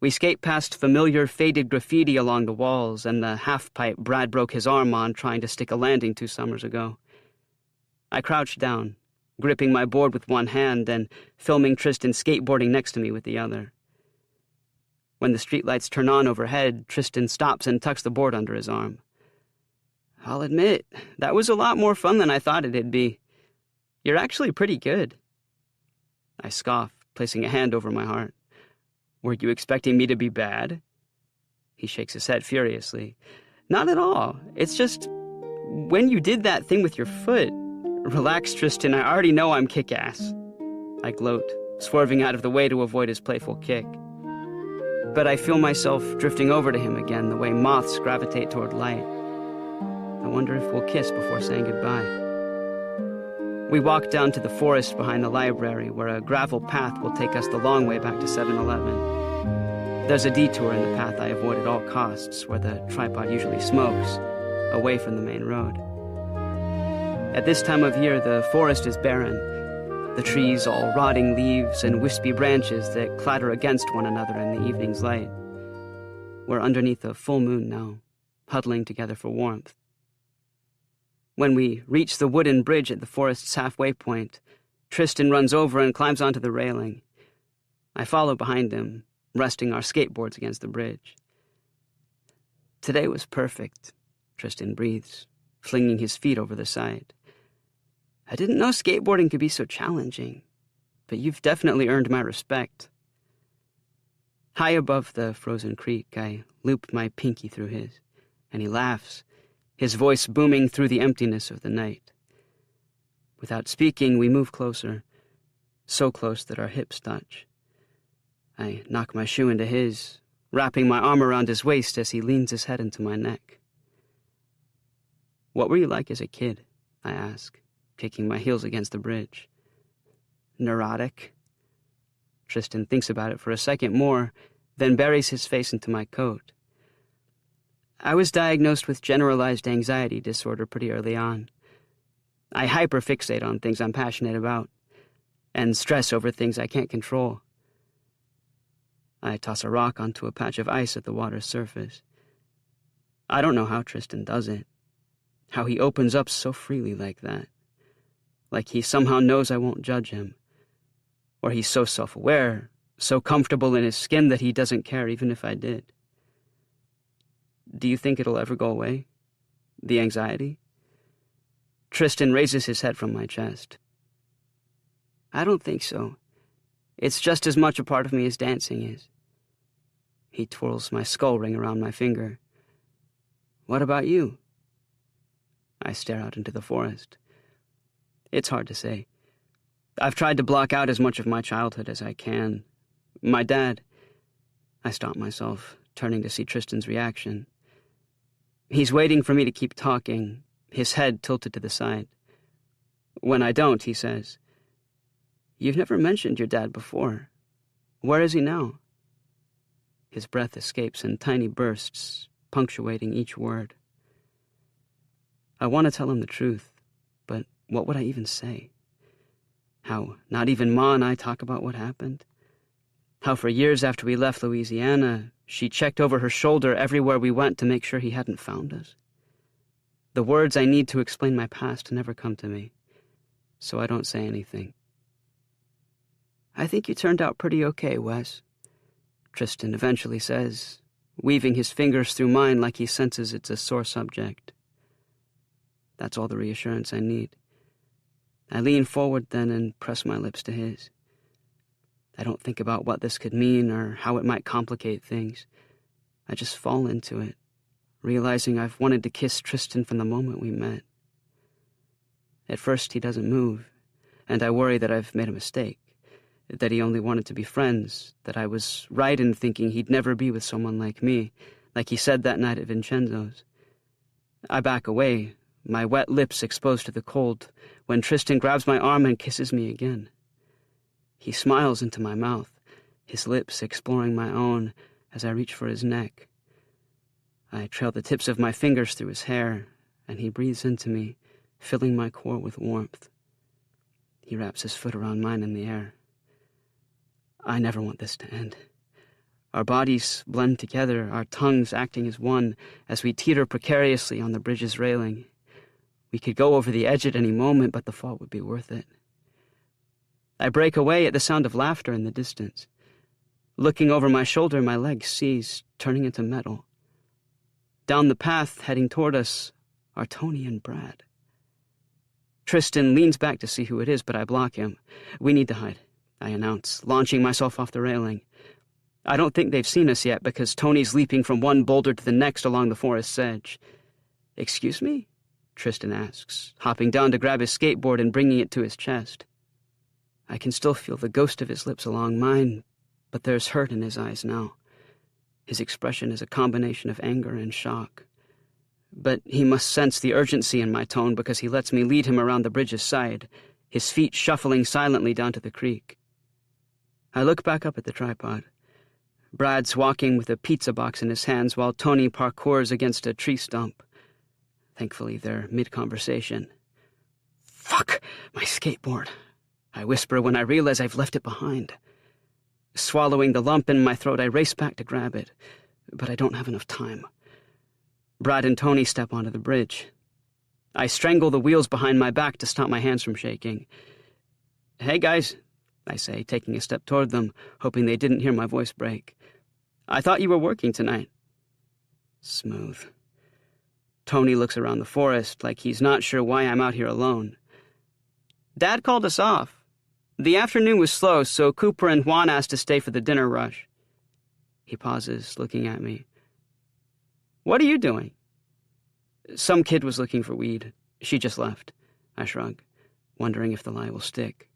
We skate past familiar faded graffiti along the walls and the half-pipe Brad broke his arm on trying to stick a landing 2 summers ago. I crouch down, gripping my board with one hand and filming Tristan skateboarding next to me with the other. When the streetlights turn on overhead, Tristan stops and tucks the board under his arm. I'll admit, that was a lot more fun than I thought it'd be. You're actually pretty good. I scoff, placing a hand over my heart. Were you expecting me to be bad? He shakes his head furiously. Not at all. It's just, when you did that thing with your foot. Relax, Tristan, I already know I'm kick-ass. I gloat, swerving out of the way to avoid his playful kick. But I feel myself drifting over to him again the way moths gravitate toward light. I wonder if we'll kiss before saying goodbye. We walk down to the forest behind the library where a gravel path will take us the long way back to 7-Eleven. There's a detour in the path I avoid at all costs where the tripod usually smokes, away from the main road. At this time of year, the forest is barren, the trees all rotting leaves and wispy branches that clatter against one another in the evening's light. We're underneath a full moon now, huddling together for warmth. When we reach the wooden bridge at the forest's halfway point, Tristan runs over and climbs onto the railing. I follow behind him, resting our skateboards against the bridge. Today was perfect, Tristan breathes, flinging his feet over the side. I didn't know skateboarding could be so challenging, but you've definitely earned my respect. High above the frozen creek, I loop my pinky through his, and he laughs, his voice booming through the emptiness of the night. Without speaking, we move closer, so close that our hips touch. I knock my shoe into his, wrapping my arm around his waist as he leans his head into my neck. What were you like as a kid? I ask, kicking my heels against the bridge. Neurotic. Tristan thinks about it for a second more, then buries his face into my coat. I was diagnosed with generalized anxiety disorder pretty early on. I hyperfixate on things I'm passionate about, and stress over things I can't control. I toss a rock onto a patch of ice at the water's surface. I don't know how Tristan does it, how he opens up so freely like that, like he somehow knows I won't judge him, or he's so self-aware, so comfortable in his skin that he doesn't care even if I did. Do you think it'll ever go away? The anxiety? Tristan raises his head from my chest. I don't think so. It's just as much a part of me as dancing is. He twirls my skull ring around my finger. What about you? I stare out into the forest. It's hard to say. I've tried to block out as much of my childhood as I can. My dad... I stop myself, turning to see Tristan's reaction. He's waiting for me to keep talking, his head tilted to the side. When I don't, he says, "You've never mentioned your dad before. Where is he now?" His breath escapes in tiny bursts, punctuating each word. I want to tell him the truth, but what would I even say? How not even Ma and I talk about what happened? How for years after we left Louisiana, she checked over her shoulder everywhere we went to make sure he hadn't found us? The words I need to explain my past never come to me, so I don't say anything. "I think you turned out pretty okay, Wes," Tristan eventually says, weaving his fingers through mine like he senses it's a sore subject. That's all the reassurance I need. I lean forward then and press my lips to his. I don't think about what this could mean or how it might complicate things. I just fall into it, realizing I've wanted to kiss Tristan from the moment we met. At first he doesn't move, and I worry that I've made a mistake, that he only wanted to be friends, that I was right in thinking he'd never be with someone like me, like he said that night at Vincenzo's. I back away, my wet lips exposed to the cold, when Tristan grabs my arm and kisses me again. He smiles into my mouth, his lips exploring my own as I reach for his neck. I trail the tips of my fingers through his hair, and he breathes into me, filling my core with warmth. He wraps his foot around mine in the air. I never want this to end. Our bodies blend together, our tongues acting as one, as we teeter precariously on the bridge's railing. We could go over the edge at any moment, but the fall would be worth it. I break away at the sound of laughter in the distance. Looking over my shoulder, my legs seize, turning into metal. Down the path, heading toward us, are Tony and Brad. Tristan leans back to see who it is, but I block him. "We need to hide," I announce, launching myself off the railing. I don't think they've seen us yet because Tony's leaping from one boulder to the next along the forest's edge. "Excuse me?" Tristan asks, hopping down to grab his skateboard and bringing it to his chest. I can still feel the ghost of his lips along mine, but there's hurt in his eyes now. His expression is a combination of anger and shock. But he must sense the urgency in my tone because he lets me lead him around the bridge's side, his feet shuffling silently down to the creek. I look back up at the tripod. Brad's walking with a pizza box in his hands while Tony parkours against a tree stump. Thankfully, they're mid-conversation. "Fuck, my skateboard," I whisper when I realize I've left it behind. Swallowing the lump in my throat, I race back to grab it, but I don't have enough time. Brad and Tony step onto the bridge. I strangle the wheels behind my back to stop my hands from shaking. "Hey, guys," I say, taking a step toward them, hoping they didn't hear my voice break. "I thought you were working tonight." Smooth. Tony looks around the forest like he's not sure why I'm out here alone. "Dad called us off. The afternoon was slow, so Cooper and Juan asked to stay for the dinner rush." He pauses, looking at me. "What are you doing?" "Some kid was looking for weed. She just left." I shrug, wondering if the lie will stick.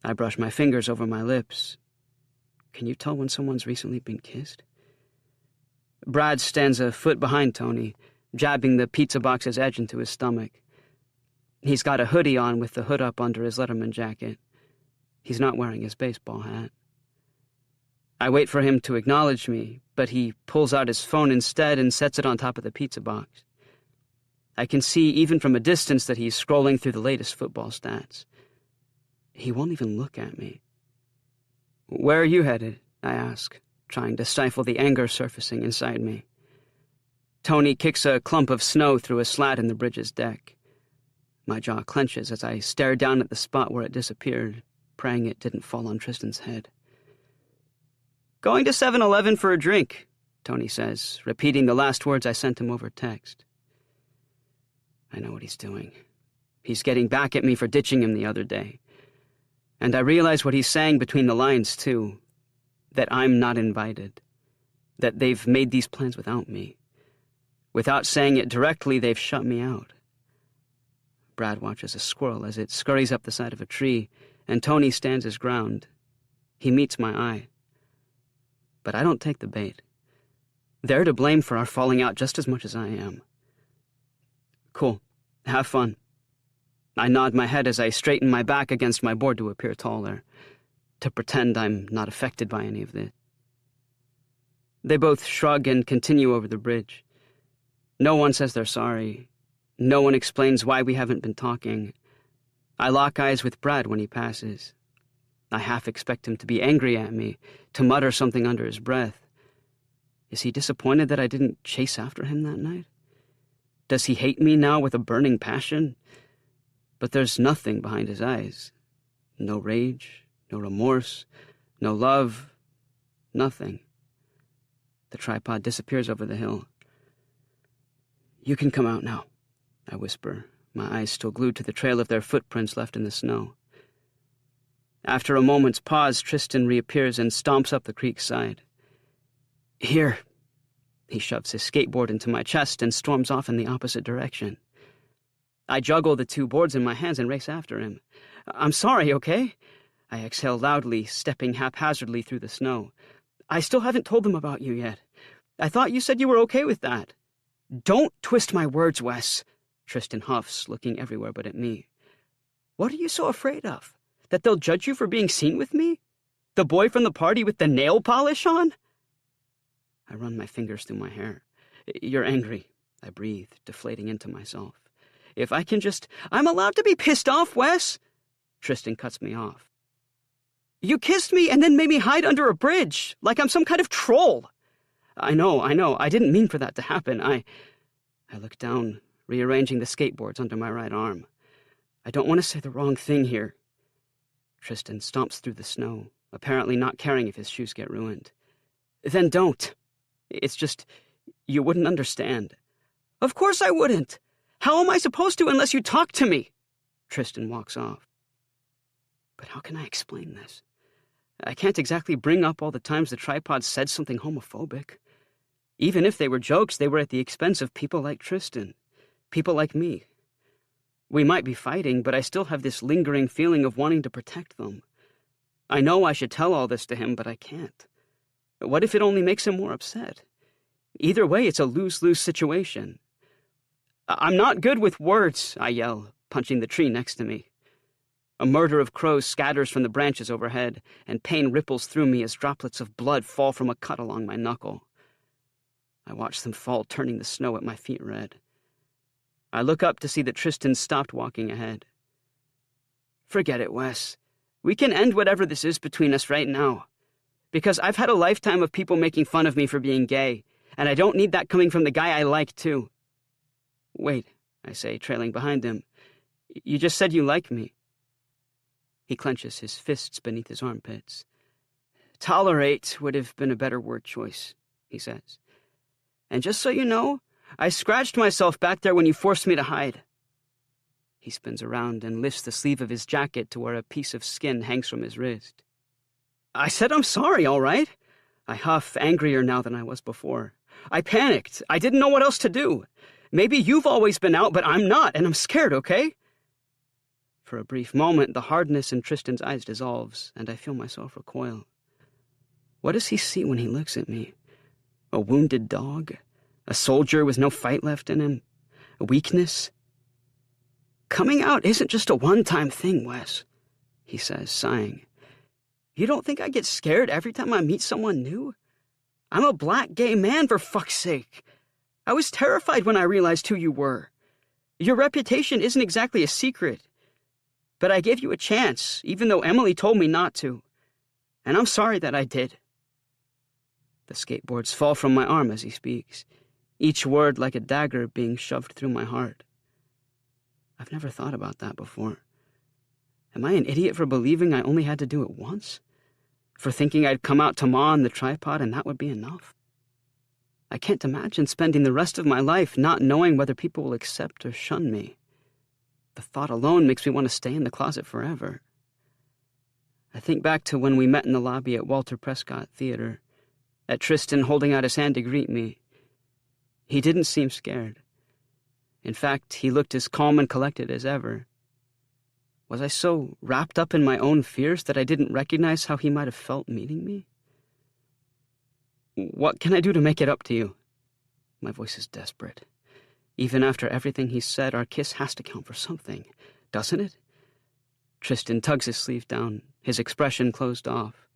I brush my fingers over my lips. Can you tell when someone's recently been kissed? Brad stands a foot behind Tony, jabbing the pizza box's edge into his stomach. He's got a hoodie on with the hood up under his Letterman jacket. He's not wearing his baseball hat. I wait for him to acknowledge me, but he pulls out his phone instead and sets it on top of the pizza box. I can see even from a distance that he's scrolling through the latest football stats. He won't even look at me. "Where are you headed?" I ask, trying to stifle the anger surfacing inside me. Tony kicks a clump of snow through a slat in the bridge's deck. My jaw clenches as I stare down at the spot where it disappeared, praying it didn't fall on Tristan's head. "Going to 7-Eleven for a drink. Tony says, repeating the last words I sent him over text. I know what he's doing. He's getting back at me for ditching him the other day. And I realize what he's saying between the lines, too. That I'm not invited. That they've made these plans without me. Without saying it directly, they've shut me out. Brad watches a squirrel as it scurries up the side of a tree, and Tony stands his ground. He meets my eye. But I don't take the bait. They're to blame for our falling out just as much as I am. Cool. Have fun. I nod my head as I straighten my back against my board to appear taller, to pretend I'm not affected by any of this. They both shrug and continue over the bridge. No one says they're sorry. No one explains why we haven't been talking. I lock eyes with Brad when he passes. I half expect him to be angry at me, to mutter something under his breath. Is he disappointed that I didn't chase after him that night? Does he hate me now with a burning passion? But there's nothing behind his eyes. No rage, no remorse, no love, nothing. The tripod disappears over the hill. You can come out now, I whisper, my eyes still glued to the trail of their footprints left in the snow. After a moment's pause, Tristan reappears and stomps up the creek's side. Here. He shoves his skateboard into my chest and storms off in the opposite direction. I juggle the two boards in my hands and race after him. I'm sorry, okay? I exhale loudly, stepping haphazardly through the snow. I still haven't told them about you yet. I thought you said you were okay with that. Don't twist my words, Wes, Tristan huffs, looking everywhere but at me. What are you so afraid of? That they'll judge you for being seen with me? The boy from the party with the nail polish on? I run my fingers through my hair. You're angry, I breathe, deflating into myself. If I can just... I'm allowed to be pissed off, Wes! Tristan cuts me off. You kissed me and then made me hide under a bridge, like I'm some kind of troll. I know, I didn't mean for that to happen. I look down, rearranging the skateboards under my right arm. I don't want to say the wrong thing here. Tristan stomps through the snow, apparently not caring if his shoes get ruined. Then don't. It's just, you wouldn't understand. Of course I wouldn't. How am I supposed to unless you talk to me? Tristan walks off. But how can I explain this? I can't exactly bring up all the times the tripod said something homophobic. Even if they were jokes, they were at the expense of people like Tristan. People like me. We might be fighting, but I still have this lingering feeling of wanting to protect them. I know I should tell all this to him, but I can't. What if it only makes him more upset? Either way, it's a lose-lose situation. I'm not good with words, I yell, punching the tree next to me. A murder of crows scatters from the branches overhead, and pain ripples through me as droplets of blood fall from a cut along my knuckle. I watch them fall, turning the snow at my feet red. I look up to see that Tristan stopped walking ahead. Forget it, Wes. We can end whatever this is between us right now. Because I've had a lifetime of people making fun of me for being gay, and I don't need that coming from the guy I like, too. Wait, I say, trailing behind him. You just said you like me. He clenches his fists beneath his armpits. Tolerate would have been a better word choice, he says. And just so you know, I scratched myself back there when you forced me to hide. He spins around and lifts the sleeve of his jacket to where a piece of skin hangs from his wrist. I said I'm sorry, all right? I huff, angrier now than I was before. I panicked. I didn't know what else to do. Maybe you've always been out, but I'm not, and I'm scared, okay? For a brief moment, the hardness in Tristan's eyes dissolves, and I feel myself recoil. What does he see when he looks at me? A wounded dog? A soldier with no fight left in him? A weakness? Coming out isn't just a one-time thing, Wes, he says, sighing. You don't think I get scared every time I meet someone new? I'm a black gay man, for fuck's sake. I was terrified when I realized who you were. Your reputation isn't exactly a secret. But I gave you a chance, even though Emily told me not to. And I'm sorry that I did. The skateboards fall from my arm as he speaks, each word like a dagger being shoved through my heart. I've never thought about that before. Am I an idiot for believing I only had to do it once? For thinking I'd come out to Ma on the tripod and that would be enough? can't imagine spending the rest of my life not knowing whether people will accept or shun me. The thought alone makes me want to stay in the closet forever. I think back to when we met in the lobby at Walter Prescott Theater, at Tristan holding out his hand to greet me. He didn't seem scared. In fact, he looked as calm and collected as ever. Was I so wrapped up in my own fears that I didn't recognize how he might have felt meeting me? "What can I do to make it up to you?" My voice is desperate. Even after everything he said, our kiss has to count for something, doesn't it? Tristan tugs his sleeve down, his expression closed off.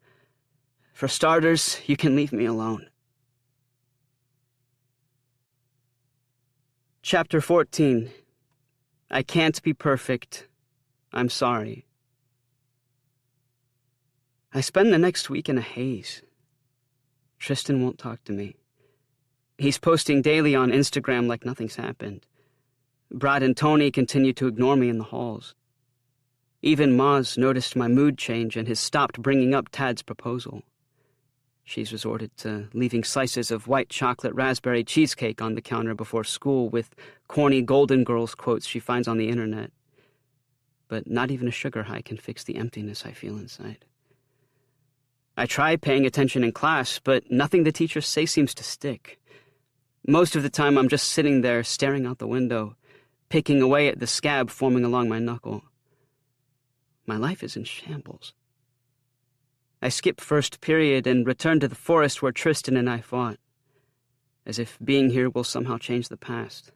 "For starters, you can leave me alone." Chapter 14. I can't be perfect. I'm sorry. I spend the next week in a haze. Tristan won't talk to me. He's posting daily on Instagram like nothing's happened. Brad and Tony continue to ignore me in the halls. Even Maz noticed my mood change and has stopped bringing up Tad's proposal. She's resorted to leaving slices of white chocolate raspberry cheesecake on the counter before school with corny Golden Girls quotes she finds on the internet. But not even a sugar high can fix the emptiness I feel inside. I try paying attention in class, but nothing the teachers say seems to stick. Most of the time I'm just sitting there staring out the window, picking away at the scab forming along my knuckle. My life is in shambles. I skip first period and return to the forest where Tristan and I fought, as if being here will somehow change the past.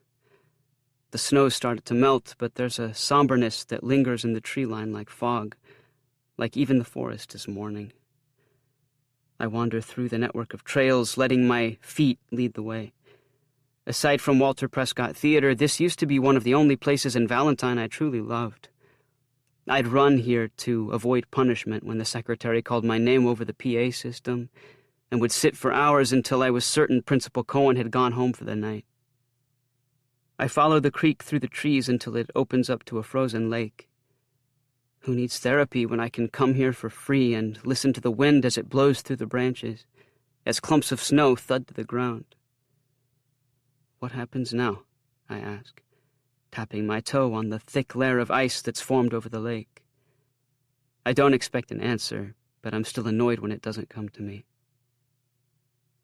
The snow's started to melt, but there's a somberness that lingers in the tree line like fog, like even the forest is mourning. I wander through the network of trails, letting my feet lead the way. Aside from Walter Prescott Theater, this used to be one of the only places in Valentine I truly loved. I'd run here to avoid punishment when the secretary called my name over the PA system, and would sit for hours until I was certain Principal Cohen had gone home for the night. I follow the creek through the trees until it opens up to a frozen lake. Who needs therapy when I can come here for free and listen to the wind as it blows through the branches, as clumps of snow thud to the ground? What happens now? I ask, tapping my toe on the thick layer of ice that's formed over the lake. I don't expect an answer, but I'm still annoyed when it doesn't come to me.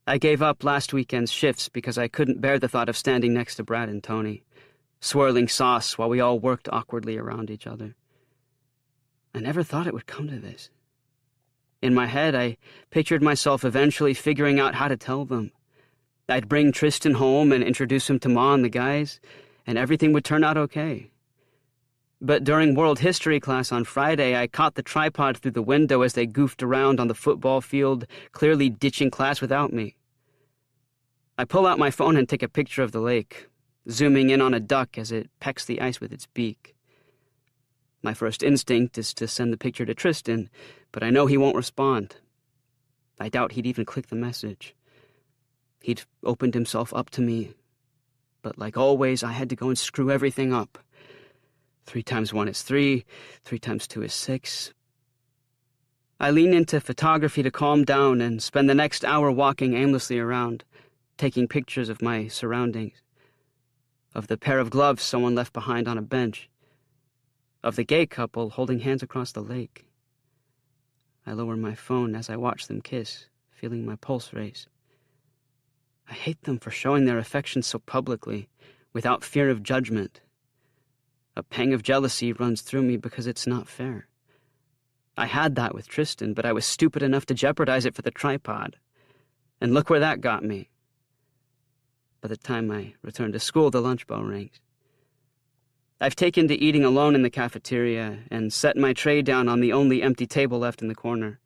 I gave up last weekend's shifts because I couldn't bear the thought of standing next to Brad and Tony, swirling sauce while we all worked awkwardly around each other. I never thought it would come to this. In my head, I pictured myself eventually figuring out how to tell them. I'd bring Tristan home and introduce him to Ma and the guys, and everything would turn out okay. But during world history class on Friday, I caught the tripod through the window as they goofed around on the football field, clearly ditching class without me. I pull out my phone and take a picture of the lake, zooming in on a duck as it pecks the ice with its beak. My first instinct is to send the picture to Tristan, but I know he won't respond. I doubt he'd even click the message. He'd opened himself up to me, but like always, I had to go and screw everything up. 3 times 1 is 3, 3 times 2 is 6. I lean into photography to calm down and spend the next hour walking aimlessly around, taking pictures of my surroundings, of the pair of gloves someone left behind on a bench, of the gay couple holding hands across the lake. I lower my phone as I watch them kiss, feeling my pulse race. I hate them for showing their affection so publicly, without fear of judgment. A pang of jealousy runs through me because it's not fair. I had that with Tristan, but I was stupid enough to jeopardize it for the tripod. And look where that got me. By the time I return to school, the lunch bell rings. I've taken to eating alone in the cafeteria and set my tray down on the only empty table left in the corner.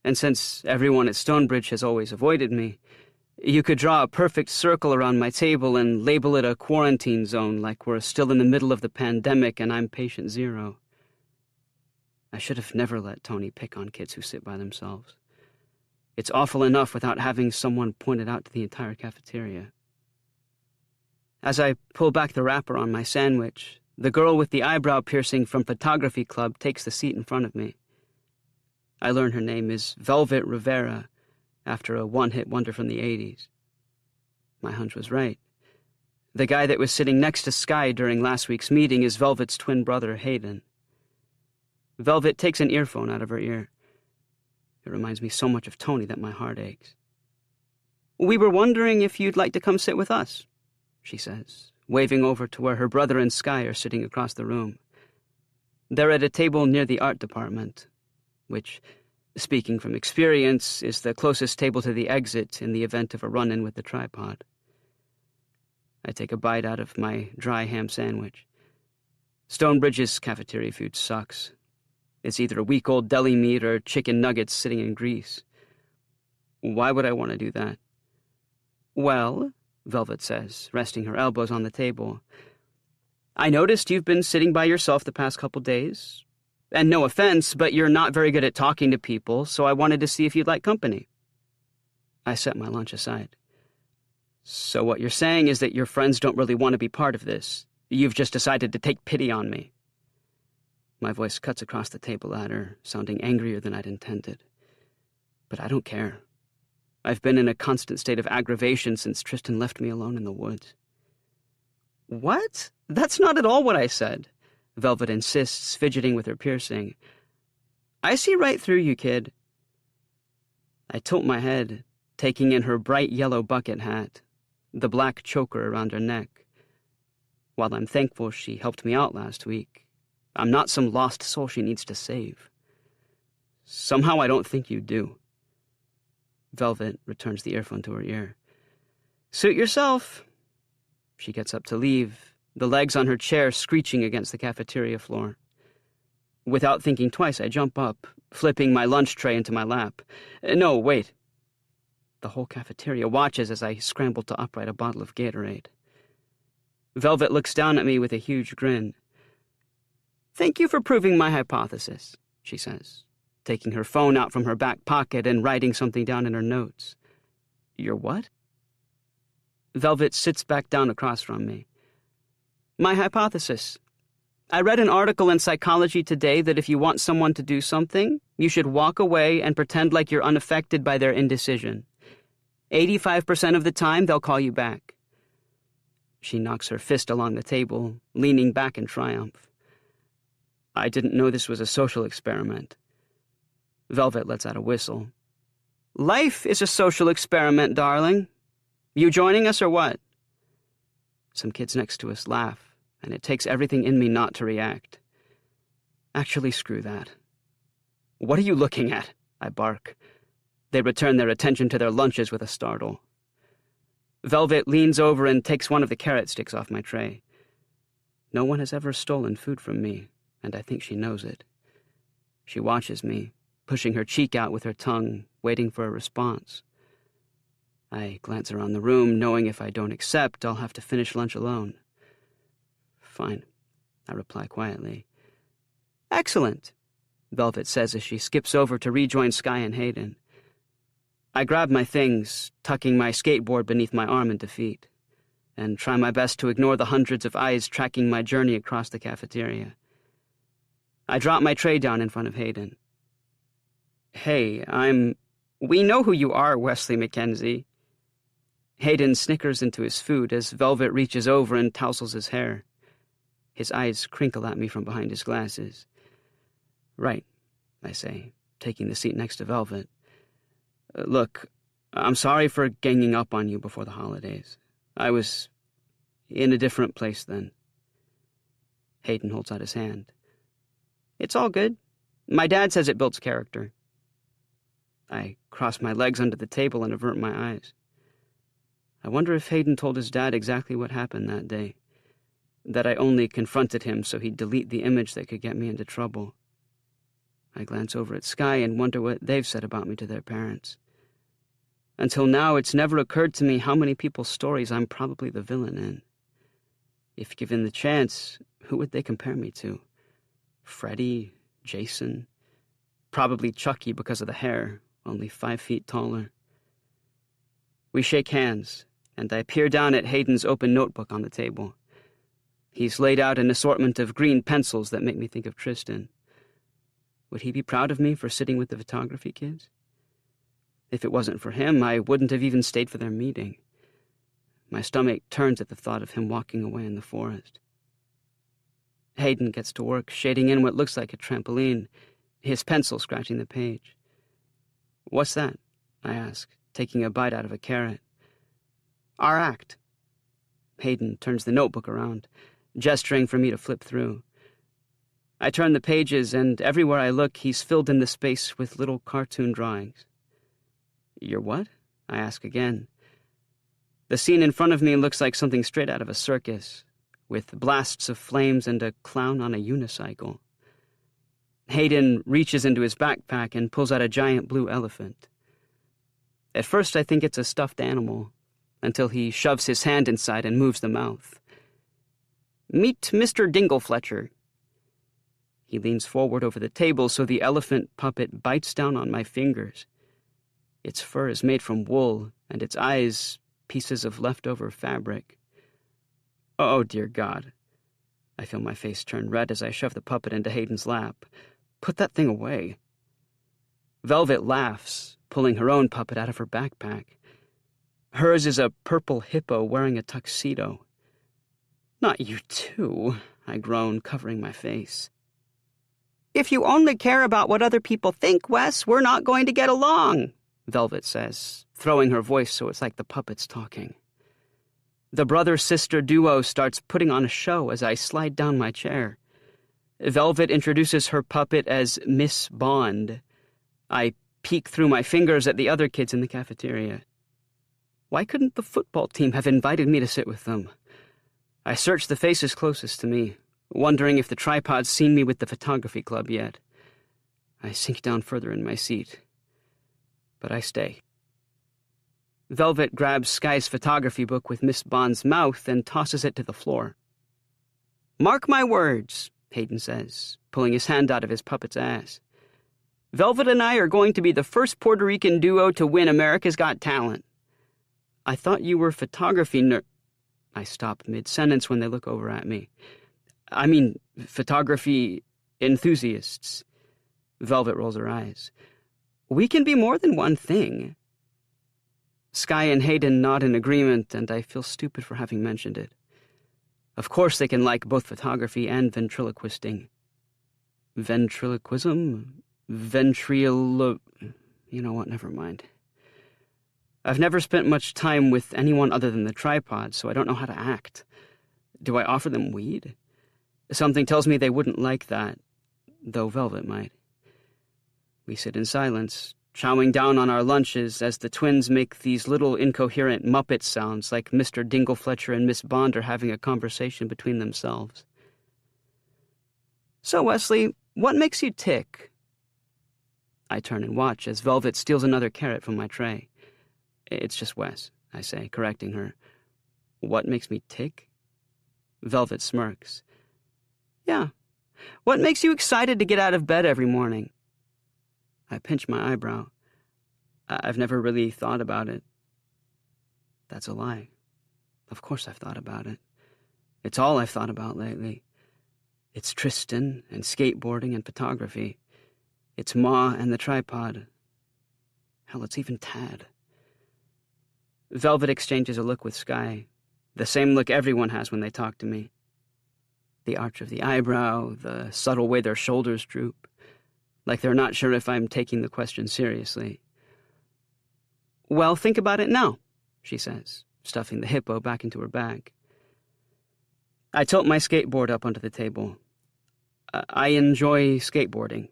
And since everyone at Stonebridge has always avoided me, you could draw a perfect circle around my table and label it a quarantine zone, like we're still in the middle of the pandemic and I'm patient 0. I should have never let Tony pick on kids who sit by themselves. It's awful enough without having someone point it out to the entire cafeteria. As I pull back the wrapper on my sandwich, the girl with the eyebrow piercing from photography club takes the seat in front of me. I learn her name is Velvet Rivera, after a one-hit wonder from the 80s. My hunch was right. The guy that was sitting next to Sky during last week's meeting is Velvet's twin brother, Hayden. Velvet takes an earphone out of her ear. It reminds me so much of Tony that my heart aches. "We were wondering if you'd like to come sit with us," she says, waving over to where her brother and Sky are sitting across the room. They're at a table near the art department, which, speaking from experience, is the closest table to the exit in the event of a run-in with the tripod. I take a bite out of my dry ham sandwich. Stonebridge's cafeteria food sucks. It's either a week-old deli meat or chicken nuggets sitting in grease. Why would I want to do that? "Well," Velvet says, resting her elbows on the table, "I noticed you've been sitting by yourself the past couple days. And no offense, but you're not very good at talking to people, so I wanted to see if you'd like company." I set my lunch aside. "So what you're saying is that your friends don't really want to be part of this. You've just decided to take pity on me." My voice cuts across the table at her, sounding angrier than I'd intended. But I don't care. I've been in a constant state of aggravation since Tristan left me alone in the woods. "What? That's not at all what I said," Velvet insists, fidgeting with her piercing. "I see right through you, kid." I tilt my head, taking in her bright yellow bucket hat, the black choker around her neck. While I'm thankful she helped me out last week, I'm not some lost soul she needs to save. Somehow I don't think you do. Velvet returns the earphone to her ear. "Suit yourself." She gets up to leave, the legs on her chair screeching against the cafeteria floor. Without thinking twice, I jump up, flipping my lunch tray into my lap. No, wait. The whole cafeteria watches as I scramble to upright a bottle of Gatorade. Velvet looks down at me with a huge grin. "Thank you for proving my hypothesis," she says, taking her phone out from her back pocket and writing something down in her notes. "Your what?" Velvet sits back down across from me. "My hypothesis. I read an article in Psychology Today that if you want someone to do something, you should walk away and pretend like you're unaffected by their indecision. 85% of the time, they'll call you back." She knocks her fist along the table, leaning back in triumph. I didn't know this was a social experiment. Velvet lets out a whistle. "Life is a social experiment, darling. You joining us or what?" Some kids next to us laugh, and it takes everything in me not to react. Actually, screw that. "What are you looking at?" I bark. They return their attention to their lunches with a startle. Velvet leans over and takes one of the carrot sticks off my tray. No one has ever stolen food from me, and I think she knows it. She watches me, pushing her cheek out with her tongue, waiting for a response. I glance around the room, knowing if I don't accept, I'll have to finish lunch alone. "Fine," I reply quietly. "Excellent," Velvet says as she skips over to rejoin Sky and Hayden. I grab my things, tucking my skateboard beneath my arm in defeat, and try my best to ignore the hundreds of eyes tracking my journey across the cafeteria. I drop my tray down in front of Hayden. "Hey, We know who you are, Wesley Mackenzie." Hayden snickers into his food as Velvet reaches over and tousles his hair. His eyes crinkle at me from behind his glasses. "Right," I say, taking the seat next to Velvet. "Look, I'm sorry for ganging up on you before the holidays. I was in a different place then." Hayden holds out his hand. "It's all good. My dad says it builds character." I cross my legs under the table and avert my eyes. I wonder if Hayden told his dad exactly what happened that day. That I only confronted him so he'd delete the image that could get me into trouble. I glance over at Sky and wonder what they've said about me to their parents. Until now, it's never occurred to me how many people's stories I'm probably the villain in. If given the chance, who would they compare me to? Freddy? Jason? Probably Chucky because of the hair, only 5 feet taller. We shake hands, and I peer down at Hayden's open notebook on the table. He's laid out an assortment of green pencils that make me think of Tristan. Would he be proud of me for sitting with the photography kids? If it wasn't for him, I wouldn't have even stayed for their meeting. My stomach turns at the thought of him walking away in the forest. Hayden gets to work, shading in what looks like a trampoline, his pencil scratching the page. "What's that?" I ask, taking a bite out of a carrot. "Our act." Hayden turns the notebook around, gesturing for me to flip through. I turn the pages, and everywhere I look, he's filled in the space with little cartoon drawings. "You're what?" I ask again. The scene in front of me looks like something straight out of a circus, with blasts of flames and a clown on a unicycle. Hayden reaches into his backpack and pulls out a giant blue elephant. At first I think it's a stuffed animal, until he shoves his hand inside and moves the mouth. "Meet Mr. Dinglefletcher." He leans forward over the table so the elephant puppet bites down on my fingers. Its fur is made from wool, and its eyes pieces of leftover fabric. Oh, dear God. I feel my face turn red as I shove the puppet into Hayden's lap. "Put that thing away." Velvet laughs, pulling her own puppet out of her backpack. Hers is a purple hippo wearing a tuxedo. "Not you too," I groan, covering my face. "If you only care about what other people think, Wes, we're not going to get along," Velvet says, throwing her voice so it's like the puppet's talking. The brother-sister duo starts putting on a show as I slide down my chair. Velvet introduces her puppet as Miss Bond. I peek through my fingers at the other kids in the cafeteria. Why couldn't the football team have invited me to sit with them? I search the faces closest to me, wondering if the tripod's seen me with the photography club yet. I sink down further in my seat. But I stay. Velvet grabs Sky's photography book with Miss Bond's mouth and tosses it to the floor. "Mark my words," Hayden says, pulling his hand out of his puppet's ass. "Velvet and I are going to be the first Puerto Rican duo to win America's Got Talent." "I thought you were photography I stop mid-sentence when they look over at me. "I mean, photography enthusiasts." Velvet rolls her eyes. "We can be more than one thing." Sky and Hayden nod in agreement, and I feel stupid for having mentioned it. Of course they can like both photography and ventriloquisting. Ventriloquism? You know what, never mind. I've never spent much time with anyone other than the tripod, so I don't know how to act. Do I offer them weed? Something tells me they wouldn't like that, though Velvet might. We sit in silence, chowing down on our lunches as the twins make these little incoherent Muppet sounds like Mr. Dinglefletcher and Miss Bond are having a conversation between themselves. "So, Wesley, what makes you tick?" I turn and watch as Velvet steals another carrot from my tray. "It's just Wes," I say, correcting her. "What makes me tick?" Velvet smirks. "Yeah. What makes you excited to get out of bed every morning?" I pinch my eyebrow. I've never really thought about it. That's a lie. Of course I've thought about it. It's all I've thought about lately. It's Tristan and skateboarding and photography. It's Ma and the tripod. Hell, it's even Tad. Velvet exchanges a look with Sky, the same look everyone has when they talk to me. The arch of the eyebrow, the subtle way their shoulders droop, like they're not sure if I'm taking the question seriously. "Well, think about it now," she says, stuffing the hippo back into her bag. I tilt my skateboard up onto the table. I enjoy skateboarding.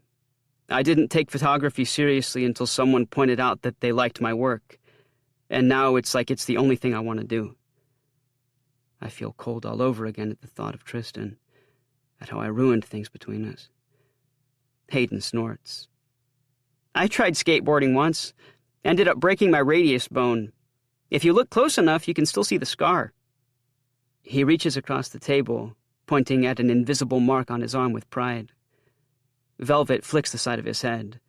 I didn't take photography seriously until someone pointed out that they liked my work, and now it's like it's the only thing I want to do. I feel cold all over again at the thought of Tristan, at how I ruined things between us. Hayden snorts. "I tried skateboarding once. Ended up breaking my radius bone. If you look close enough, you can still see the scar." He reaches across the table, pointing at an invisible mark on his arm with pride. Velvet flicks the side of his head.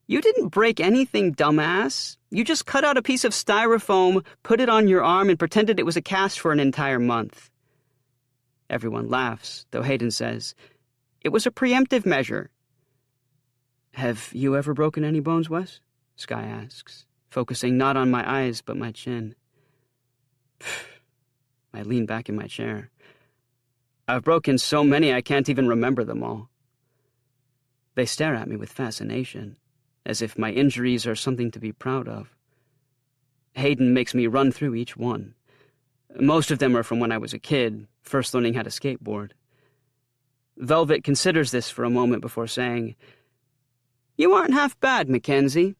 "You didn't break anything, dumbass. You just cut out a piece of styrofoam, put it on your arm, and pretended it was a cast for an entire month." Everyone laughs, though Hayden says, "It was a preemptive measure." "Have you ever broken any bones, Wes?" Sky asks, focusing not on my eyes but my chin. I lean back in my chair. I've broken so many I can't even remember them all. They stare at me with fascination, as if my injuries are something to be proud of. Hayden makes me run through each one. Most of them are from when I was a kid, first learning how to skateboard. Velvet considers this for a moment before saying, "You aren't half bad, Mackenzie."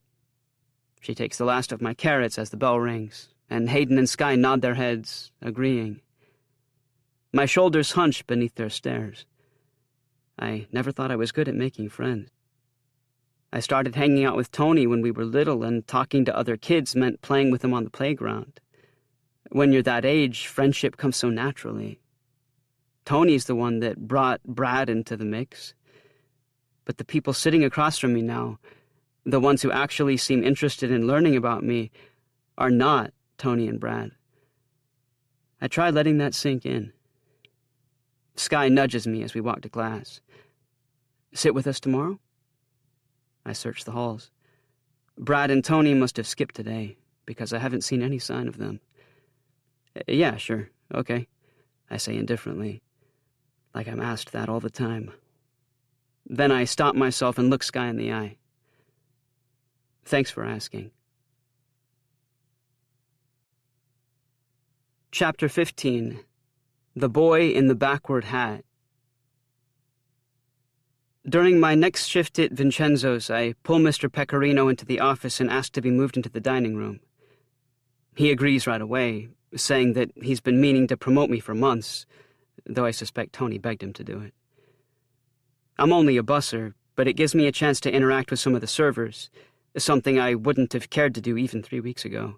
She takes the last of my carrots as the bell rings, and Hayden and Sky nod their heads, agreeing. My shoulders hunch beneath their stares. I never thought I was good at making friends. I started hanging out with Tony when we were little, and talking to other kids meant playing with them on the playground. When you're that age, friendship comes so naturally. Tony's the one that brought Brad into the mix. But the people sitting across from me now, the ones who actually seem interested in learning about me, are not Tony and Brad. I try letting that sink in. Sky nudges me as we walk to class. "Sit with us tomorrow?" I search the halls. Brad and Tony must have skipped today, because I haven't seen any sign of them. "Yeah, sure, okay," I say indifferently, like I'm asked that all the time. Then I stop myself and look Sky in the eye. "Thanks for asking." Chapter 15. The Boy in the Backward Hat. During my next shift at Vincenzo's, I pull Mr. Pecorino into the office and ask to be moved into the dining room. He agrees right away, saying that he's been meaning to promote me for months, though I suspect Tony begged him to do it. I'm only a busser, but it gives me a chance to interact with some of the servers, something I wouldn't have cared to do even 3 weeks ago.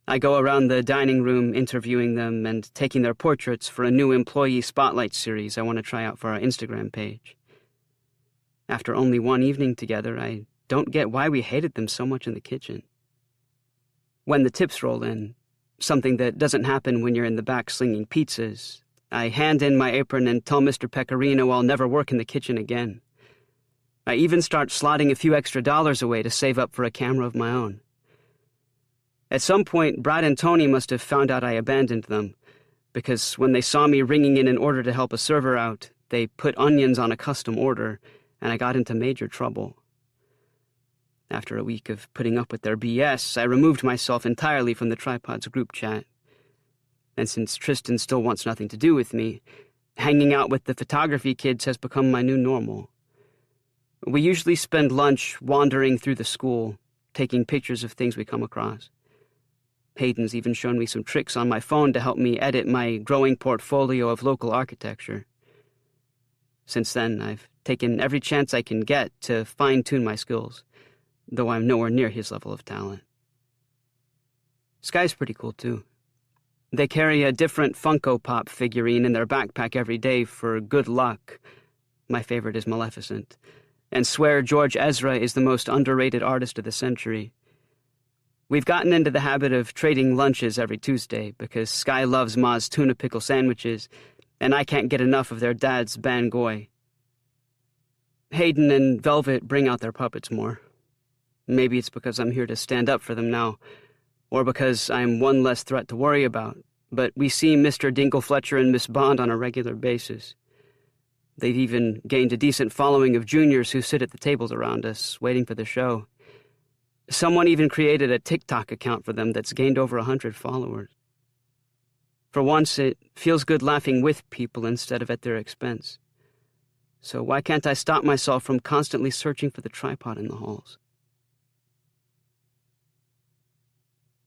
I go around the dining room interviewing them and taking their portraits for a new employee spotlight series I want to try out for our Instagram page. After only one evening together, I don't get why we hated them so much in the kitchen. When the tips roll in, something that doesn't happen when you're in the back slinging pizzas, I hand in my apron and tell Mr. Pecorino I'll never work in the kitchen again. I even start slotting a few extra dollars away to save up for a camera of my own. At some point, Brad and Tony must have found out I abandoned them, because when they saw me ringing in an order to help a server out, they put onions on a custom order, and I got into major trouble. After a week of putting up with their BS, I removed myself entirely from the Tripod's group chat. And since Tristan still wants nothing to do with me, hanging out with the photography kids has become my new normal. We usually spend lunch wandering through the school, taking pictures of things we come across. Hayden's even shown me some tricks on my phone to help me edit my growing portfolio of local architecture. Since then, I've taken every chance I can get to fine-tune my skills, though I'm nowhere near his level of talent. Sky's pretty cool, too. They carry a different Funko Pop figurine in their backpack every day for good luck. My favorite is Maleficent, and swear George Ezra is the most underrated artist of the century. We've gotten into the habit of trading lunches every Tuesday because Sky loves Ma's tuna pickle sandwiches, and I can't get enough of their dad's bangoi. Hayden and Velvet bring out their puppets more. Maybe it's because I'm here to stand up for them now, or because I'm one less threat to worry about, but we see Mr. Dinklefletcher and Miss Bond on a regular basis. They've even gained a decent following of juniors who sit at the tables around us, waiting for the show. Someone even created a TikTok account for them that's gained over 100 followers. For once, it feels good laughing with people instead of at their expense. So why can't I stop myself from constantly searching for the tripod in the halls?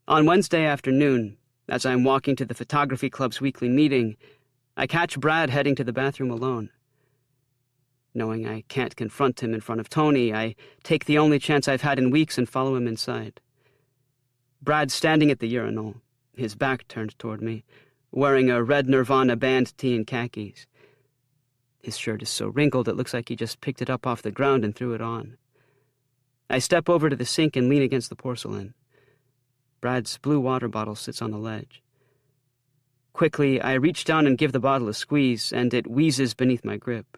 On Wednesday afternoon, as I'm walking to the photography club's weekly meeting, I catch Brad heading to the bathroom alone. Knowing I can't confront him in front of Tony, I take the only chance I've had in weeks and follow him inside. Brad's standing at the urinal, his back turned toward me, wearing a red Nirvana band tee and khakis. His shirt is so wrinkled it looks like he just picked it up off the ground and threw it on. I step over to the sink and lean against the porcelain. Brad's blue water bottle sits on the ledge. Quickly, I reach down and give the bottle a squeeze, and it wheezes beneath my grip.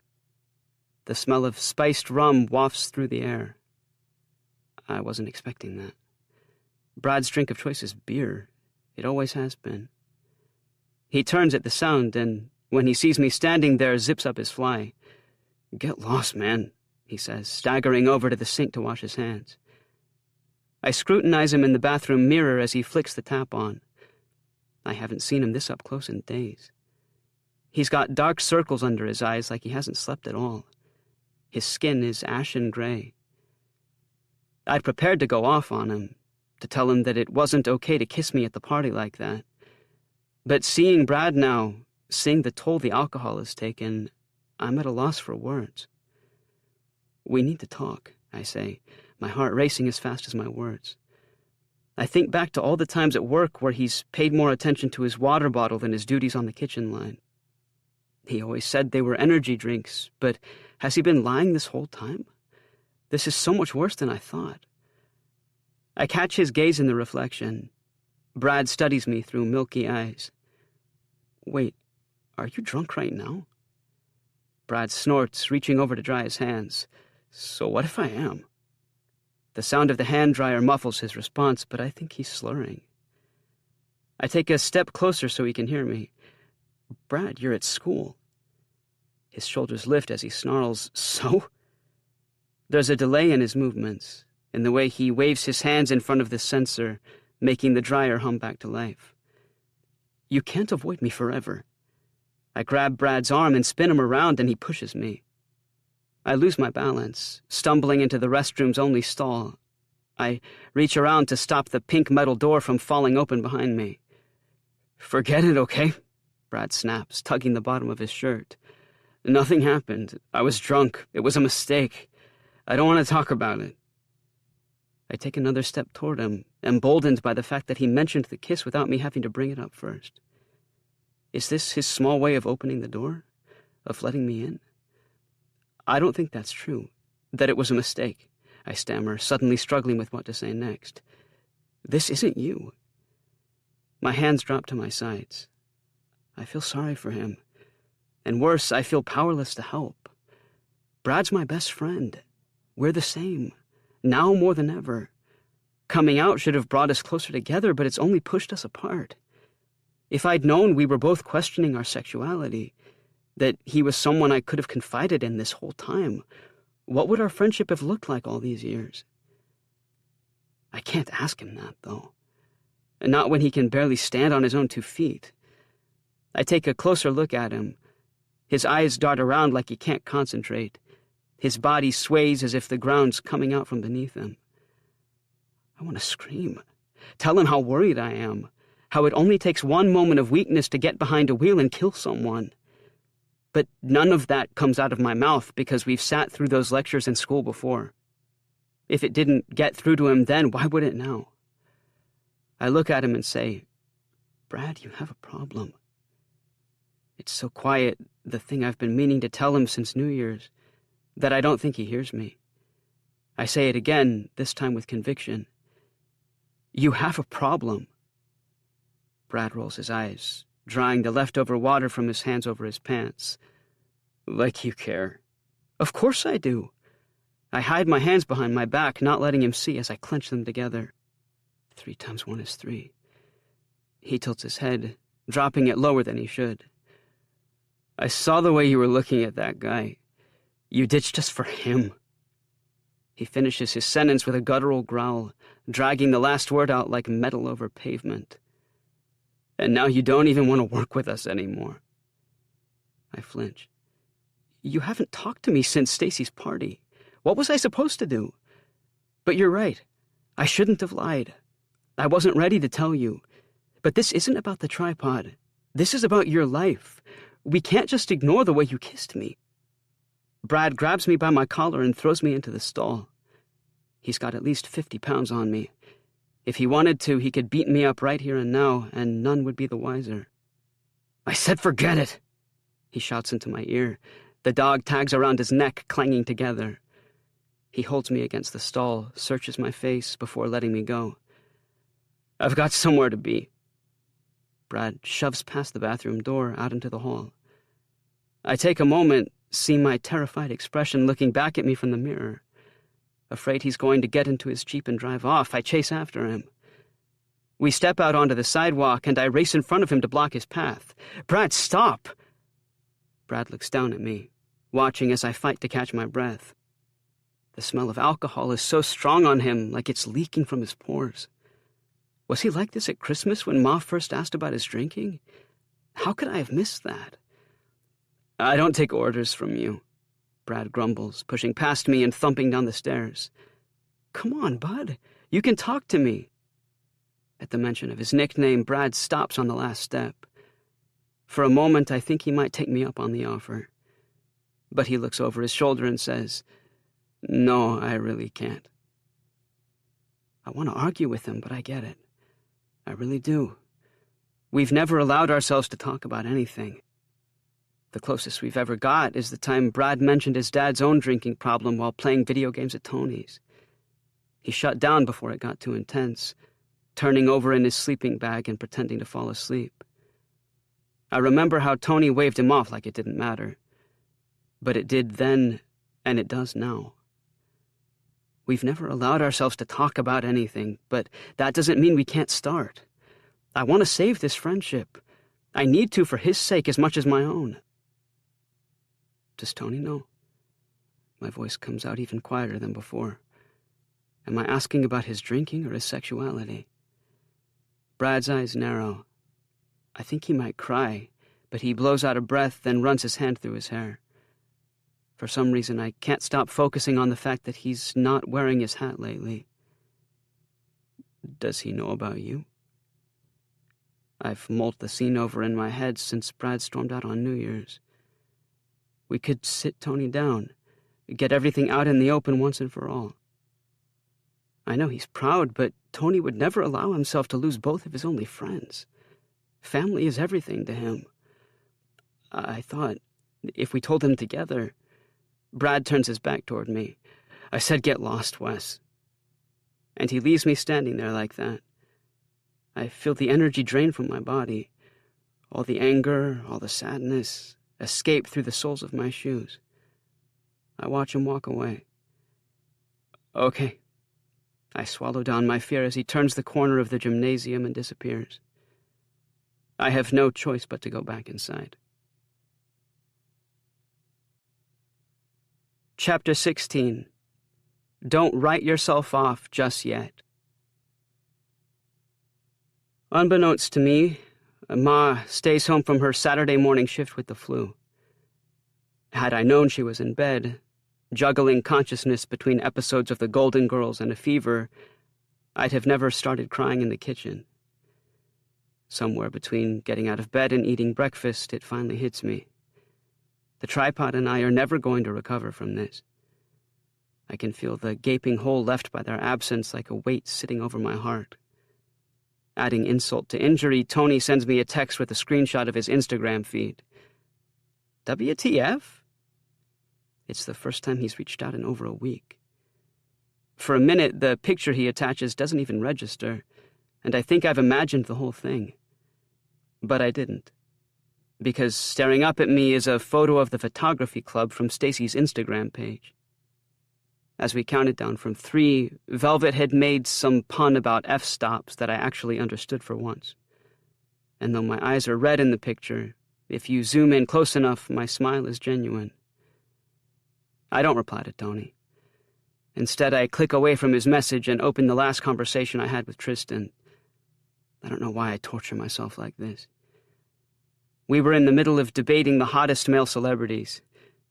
The smell of spiced rum wafts through the air. I wasn't expecting that. Brad's drink of choice is beer. It always has been. He turns at the sound, and when he sees me standing there, zips up his fly. "Get lost, man," he says, staggering over to the sink to wash his hands. I scrutinize him in the bathroom mirror as he flicks the tap on. I haven't seen him this up close in days. He's got dark circles under his eyes like he hasn't slept at all. His skin is ashen gray. I'd prepared to go off on him, to tell him that it wasn't okay to kiss me at the party like that. But seeing Brad now, seeing the toll the alcohol has taken, I'm at a loss for words. "We need to talk," I say, my heart racing as fast as my words. I think back to all the times at work where he's paid more attention to his water bottle than his duties on the kitchen line. He always said they were energy drinks, but has he been lying this whole time? This is so much worse than I thought. I catch his gaze in the reflection. Brad studies me through milky eyes. "Wait, are you drunk right now?" Brad snorts, reaching over to dry his hands. "So what if I am?" The sound of the hand dryer muffles his response, but I think he's slurring. I take a step closer so he can hear me. "Brad, you're at school." His shoulders lift as he snarls, "So?" There's a delay in his movements, in the way he waves his hands in front of the sensor, making the dryer hum back to life. "You can't avoid me forever." I grab Brad's arm and spin him around, and he pushes me. I lose my balance, stumbling into the restroom's only stall. I reach around to stop the pink metal door from falling open behind me. "Forget it, okay?" Brad snaps, tugging the bottom of his shirt. "Nothing happened. I was drunk. It was a mistake. I don't want to talk about it." I take another step toward him, emboldened by the fact that he mentioned the kiss without me having to bring it up first. Is this his small way of opening the door? Of letting me in? I don't think that's true. That it was a mistake, I stammer, suddenly struggling with what to say next. "This isn't you." My hands drop to my sides. I feel sorry for him. And worse, I feel powerless to help. Brad's my best friend. We're the same. Now more than ever. Coming out should have brought us closer together, but it's only pushed us apart. If I'd known we were both questioning our sexuality, that he was someone I could have confided in this whole time, what would our friendship have looked like all these years? I can't ask him that, though. Not when he can barely stand on his own 2 feet. I take a closer look at him. His eyes dart around like he can't concentrate. His body sways as if the ground's coming out from beneath him. I want to scream. Tell him how worried I am. How it only takes one moment of weakness to get behind a wheel and kill someone. But none of that comes out of my mouth because we've sat through those lectures in school before. If it didn't get through to him then, why would it now? I look at him and say, "Brad, you have a problem." It's so quiet, the thing I've been meaning to tell him since New Year's, that I don't think he hears me. I say it again, this time with conviction. "You have a problem." Brad rolls his eyes, drying the leftover water from his hands over his pants. "Like you care." "Of course I do." I hide my hands behind my back, not letting him see as I clench them together. 3 times 1 is 3. He tilts his head, dropping it lower than he should. "I saw the way you were looking at that guy. You ditched us for him." He finishes his sentence with a guttural growl, dragging the last word out like metal over pavement. "And now you don't even want to work with us anymore." I flinch. "You haven't talked to me since Stacy's party. What was I supposed to do?" "But you're right. I shouldn't have lied. I wasn't ready to tell you. But this isn't about the tripod. This is about your life. We can't just ignore the way you kissed me." Brad grabs me by my collar and throws me into the stall. He's got at least 50 pounds on me. If he wanted to, he could beat me up right here and now, and none would be the wiser. "I said forget it," he shouts into my ear, the dog tags around his neck clanging together. He holds me against the stall, searches my face before letting me go. "I've got somewhere to be." Brad shoves past the bathroom door out into the hall. I take a moment, see my terrified expression looking back at me from the mirror. Afraid he's going to get into his Jeep and drive off, I chase after him. We step out onto the sidewalk, and I race in front of him to block his path. "Brad, stop!" Brad looks down at me, watching as I fight to catch my breath. The smell of alcohol is so strong on him, like it's leaking from his pores. Was he like this at Christmas when Ma first asked about his drinking? How could I have missed that? "I don't take orders from you," Brad grumbles, pushing past me and thumping down the stairs. "Come on, bud. You can talk to me." At the mention of his nickname, Brad stops on the last step. For a moment, I think he might take me up on the offer. But he looks over his shoulder and says, "No, I really can't." I want to argue with him, but I get it. I really do. We've never allowed ourselves to talk about anything. The closest we've ever got is the time Brad mentioned his dad's own drinking problem while playing video games at Tony's. He shut down before it got too intense, turning over in his sleeping bag and pretending to fall asleep. I remember how Tony waved him off like it didn't matter. But it did then, and it does now. We've never allowed ourselves to talk about anything, but that doesn't mean we can't start. I want to save this friendship. I need to for his sake as much as my own. Does Tony know? My voice comes out even quieter than before. Am I asking about his drinking or his sexuality? Brad's eyes narrow. I think he might cry, but he blows out a breath, then runs his hand through his hair. For some reason, I can't stop focusing on the fact that he's not wearing his hat lately. Does he know about you? I've mulled the scene over in my head since Brad stormed out on New Year's. We could sit Tony down, get everything out in the open once and for all. I know he's proud, but Tony would never allow himself to lose both of his only friends. Family is everything to him. I thought, if we told him together... Brad turns his back toward me. I said, "Get lost, Wes." And he leaves me standing there like that. I feel the energy drain from my body. All the anger, all the sadness, escape through the soles of my shoes. I watch him walk away. Okay. I swallow down my fear as he turns the corner of the gymnasium and disappears. I have no choice but to go back inside. Chapter 16. Don't write yourself off just yet. Unbeknownst to me, Ma stays home from her Saturday morning shift with the flu. Had I known she was in bed, juggling consciousness between episodes of The Golden Girls and a fever, I'd have never started crying in the kitchen. Somewhere between getting out of bed and eating breakfast, it finally hits me. The tripod and I are never going to recover from this. I can feel the gaping hole left by their absence like a weight sitting over my heart. Adding insult to injury, Tony sends me a text with a screenshot of his Instagram feed. WTF? It's the first time he's reached out in over a week. For a minute, the picture he attaches doesn't even register, and I think I've imagined the whole thing. But I didn't. Because staring up at me is a photo of the photography club from Stacy's Instagram page. As we counted down from 3, Velvet had made some pun about f-stops that I actually understood for once. And though my eyes are red in the picture, if you zoom in close enough, my smile is genuine. I don't reply to Tony. Instead, I click away from his message and open the last conversation I had with Tristan. I don't know why I torture myself like this. We were in the middle of debating the hottest male celebrities,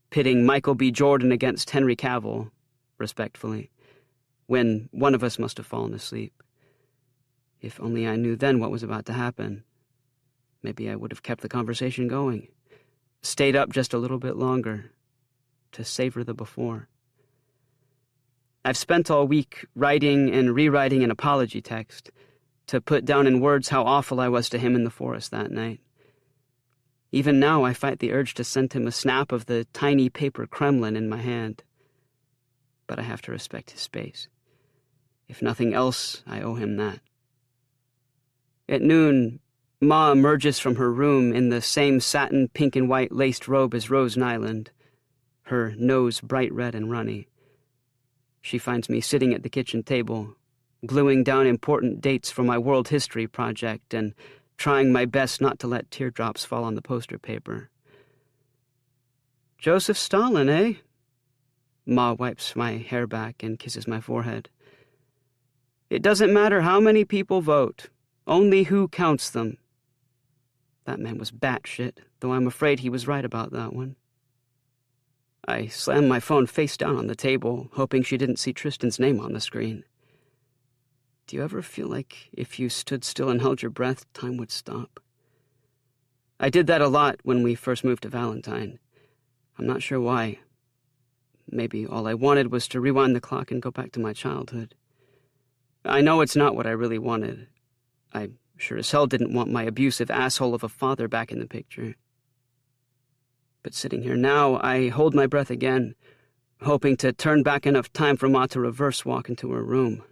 pitting Michael B. Jordan against Henry Cavill, respectfully, when one of us must have fallen asleep. If only I knew then what was about to happen. Maybe I would have kept the conversation going, stayed up just a little bit longer, to savor the before. I've spent all week writing and rewriting an apology text to put down in words how awful I was to him in the forest that night. Even now I fight the urge to send him a snap of the tiny paper Kremlin in my hand. But I have to respect his space. If nothing else, I owe him that. At noon, Ma emerges from her room in the same satin pink and white laced robe as Rose Nyland, her nose bright red and runny. She finds me sitting at the kitchen table, gluing down important dates for my world history project and trying my best not to let teardrops fall on the poster paper. Joseph Stalin, eh? Ma wipes my hair back and kisses my forehead. It doesn't matter how many people vote, only who counts them. That man was batshit, though I'm afraid he was right about that one. I slammed my phone face down on the table, hoping she didn't see Tristan's name on the screen. Do you ever feel like if you stood still and held your breath, time would stop? I did that a lot when we first moved to Valentine. I'm not sure why. Maybe all I wanted was to rewind the clock and go back to my childhood. I know it's not what I really wanted. I sure as hell didn't want my abusive asshole of a father back in the picture. But sitting here now, I hold my breath again, hoping to turn back enough time for Ma to reverse walk into her room,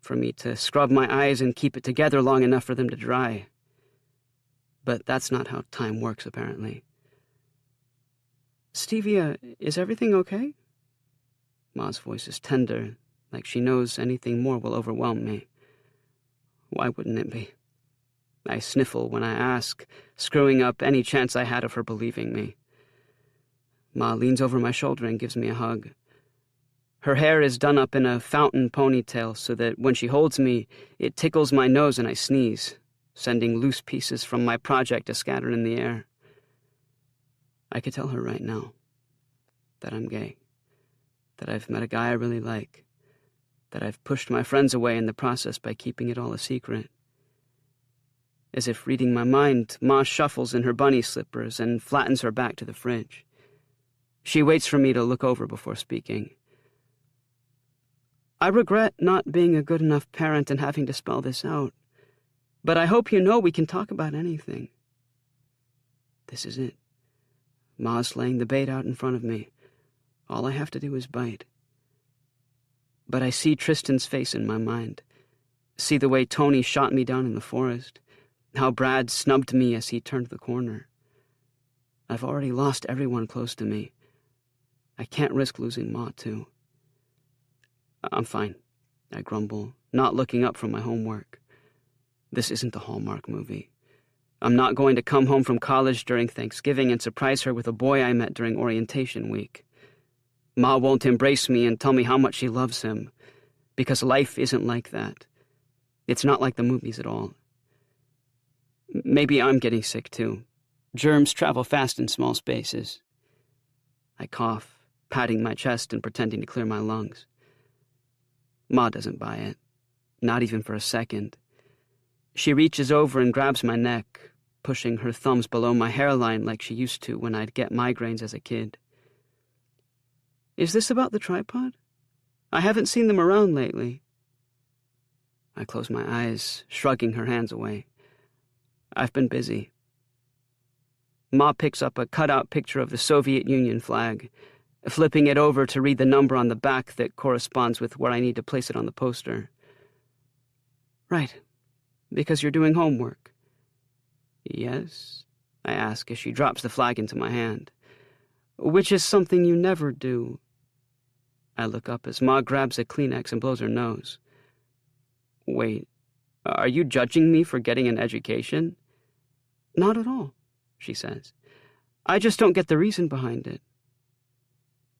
for me to scrub my eyes and keep it together long enough for them to dry. But that's not how time works, apparently. Stevia, is everything okay? Ma's voice is tender, like she knows anything more will overwhelm me. Why wouldn't it be? I sniffle when I ask, screwing up any chance I had of her believing me. Ma leans over my shoulder and gives me a hug. Her hair is done up in a fountain ponytail so that when she holds me, it tickles my nose and I sneeze, sending loose pieces from my project to scatter in the air. I could tell her right now that I'm gay, that I've met a guy I really like, that I've pushed my friends away in the process by keeping it all a secret. As if reading my mind, Ma shuffles in her bunny slippers and flattens her back to the fridge. She waits for me to look over before speaking. I regret not being a good enough parent and having to spell this out, but I hope you know we can talk about anything. This is it. Ma's laying the bait out in front of me. All I have to do is bite. But I see Tristan's face in my mind, see the way Tony shot me down in the forest, how Brad snubbed me as he turned the corner. I've already lost everyone close to me. I can't risk losing Ma, too. I'm fine, I grumble, not looking up from my homework. This isn't a Hallmark movie. I'm not going to come home from college during Thanksgiving and surprise her with a boy I met during orientation week. Ma won't embrace me and tell me how much she loves him, because life isn't like that. It's not like the movies at all. Maybe I'm getting sick, too. Germs travel fast in small spaces. I cough, patting my chest and pretending to clear my lungs. Ma doesn't buy it, not even for a second. She reaches over and grabs my neck, pushing her thumbs below my hairline like she used to when I'd get migraines as a kid. Is this about the tripod? I haven't seen them around lately. I close my eyes, shrugging her hands away. I've been busy. Ma picks up a cutout picture of the Soviet Union flag, flipping it over to read the number on the back that corresponds with where I need to place it on the poster. Right, because you're doing homework. Yes, I ask as she drops the flag into my hand. Which is something you never do. I look up as Ma grabs a Kleenex and blows her nose. Wait, are you judging me for getting an education? Not at all, she says. I just don't get the reason behind it.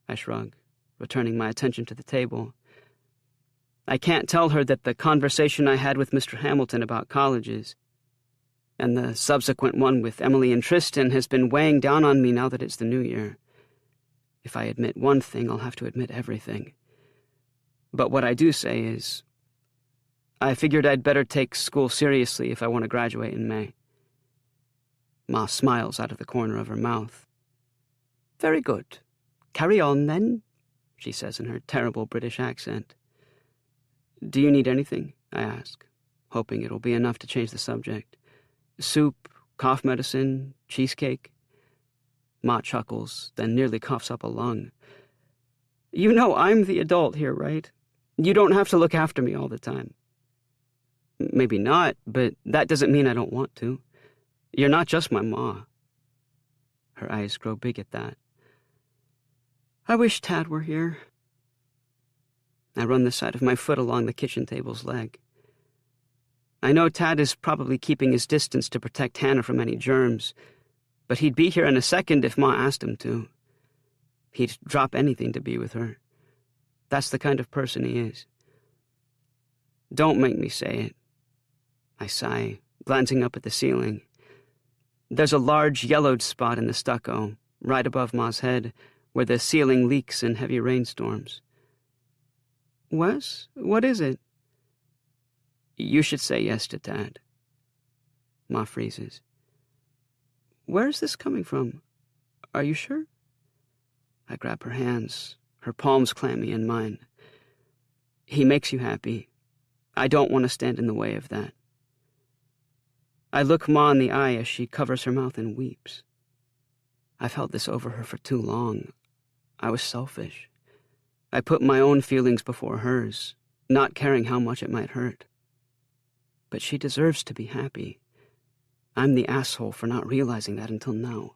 I shrug, returning my attention to the table. I can't tell her that the conversation I had with Mr. Hamilton about colleges, and the subsequent one with Emily and Tristan, has been weighing down on me now that it's the new year. If I admit one thing, I'll have to admit everything. But what I do say is, I figured I'd better take school seriously if I want to graduate in May. Ma smiles out of the corner of her mouth. Very good. Carry on, then, she says in her terrible British accent. Do you need anything? I ask, hoping it'll be enough to change the subject. Soup, cough medicine, cheesecake? Ma chuckles, then nearly coughs up a lung. You know I'm the adult here, right? You don't have to look after me all the time. Maybe not, but that doesn't mean I don't want to. You're not just my Ma. Her eyes grow big at that. I wish Tad were here. I run the side of my foot along the kitchen table's leg. I know Tad is probably keeping his distance to protect Hannah from any germs, but he'd be here in a second if Ma asked him to. He'd drop anything to be with her. That's the kind of person he is. Don't make me say it. I sigh, glancing up at the ceiling. There's a large yellowed spot in the stucco, right above Ma's head, where the ceiling leaks in heavy rainstorms. Wes, what is it? You should say yes to Tad. Ma freezes. Where's this coming from? Are you sure? I grab her hands, her palms clammy in mine. He makes you happy. I don't want to stand in the way of that. I look Ma in the eye as she covers her mouth and weeps. I've held this over her for too long. I was selfish. I put my own feelings before hers, not caring how much it might hurt. But she deserves to be happy. I'm the asshole for not realizing that until now.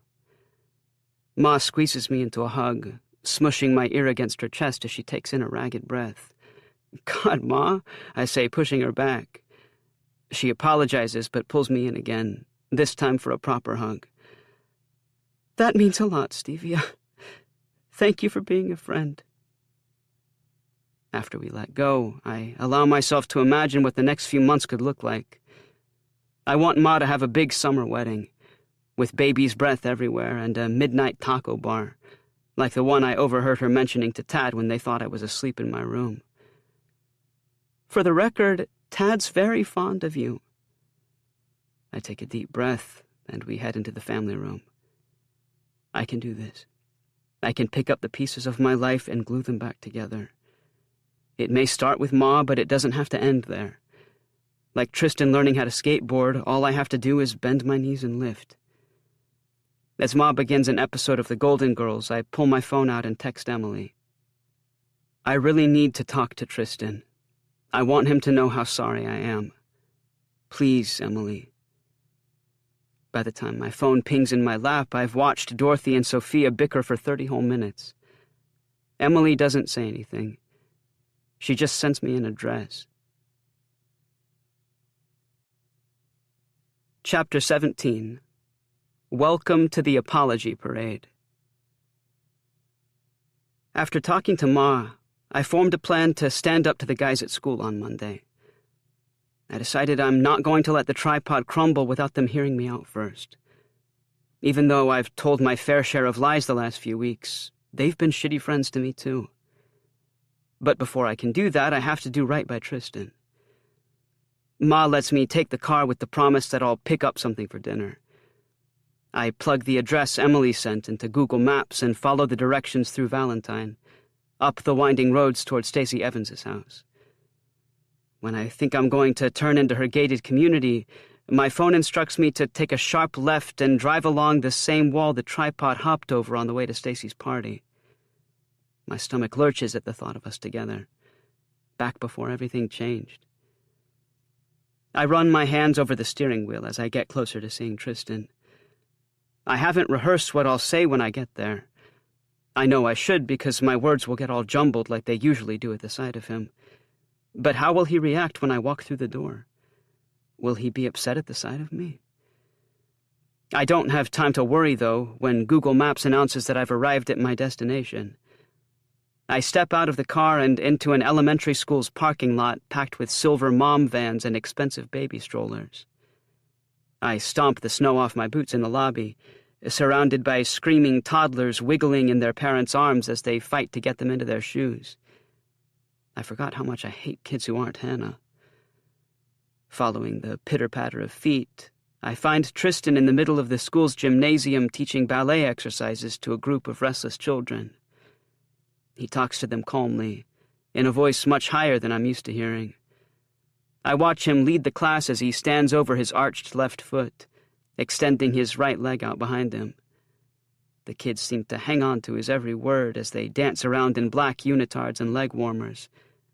Ma squeezes me into a hug, smushing my ear against her chest as she takes in a ragged breath. God, Ma, I say, pushing her back. She apologizes but pulls me in again, this time for a proper hug. That means a lot, Stevie. Thank you for being a friend. After we let go, I allow myself to imagine what the next few months could look like. I want Ma to have a big summer wedding, with baby's breath everywhere and a midnight taco bar, like the one I overheard her mentioning to Tad when they thought I was asleep in my room. For the record, Tad's very fond of you. I take a deep breath, and we head into the family room. I can do this. I can pick up the pieces of my life and glue them back together. It may start with Ma, but it doesn't have to end there. Like Tristan learning how to skateboard, all I have to do is bend my knees and lift. As Ma begins an episode of The Golden Girls, I pull my phone out and text Emily. I really need to talk to Tristan. I want him to know how sorry I am. Please, Emily. By the time my phone pings in my lap, I've watched Dorothy and Sophia bicker for 30 whole minutes. Emily doesn't say anything. She just sends me an address. Chapter 17. Welcome to the Apology Parade. After talking to Ma, I formed a plan to stand up to the guys at school on Monday. I decided I'm not going to let the tripod crumble without them hearing me out first. Even though I've told my fair share of lies the last few weeks, they've been shitty friends to me too. But before I can do that, I have to do right by Tristan. Ma lets me take the car with the promise that I'll pick up something for dinner. I plug the address Emily sent into Google Maps and follow the directions through Valentine, up the winding roads toward Stacey Evans's house. When I think I'm going to turn into her gated community, my phone instructs me to take a sharp left and drive along the same wall the tripod hopped over on the way to Stacey's party. My stomach lurches at the thought of us together, back before everything changed. I run my hands over the steering wheel as I get closer to seeing Tristan. I haven't rehearsed what I'll say when I get there. I know I should because my words will get all jumbled like they usually do at the sight of him. But how will he react when I walk through the door? Will he be upset at the sight of me? I don't have time to worry, though, when Google Maps announces that I've arrived at my destination. I step out of the car and into an elementary school's parking lot packed with silver mom vans and expensive baby strollers. I stomp the snow off my boots in the lobby, surrounded by screaming toddlers wiggling in their parents' arms as they fight to get them into their shoes. I forgot how much I hate kids who aren't Hannah. Following the pitter-patter of feet, I find Tristan in the middle of the school's gymnasium teaching ballet exercises to a group of restless children. He talks to them calmly, in a voice much higher than I'm used to hearing. I watch him lead the class as he stands over his arched left foot, extending his right leg out behind him. The kids seem to hang on to his every word as they dance around in black unitards and leg warmers,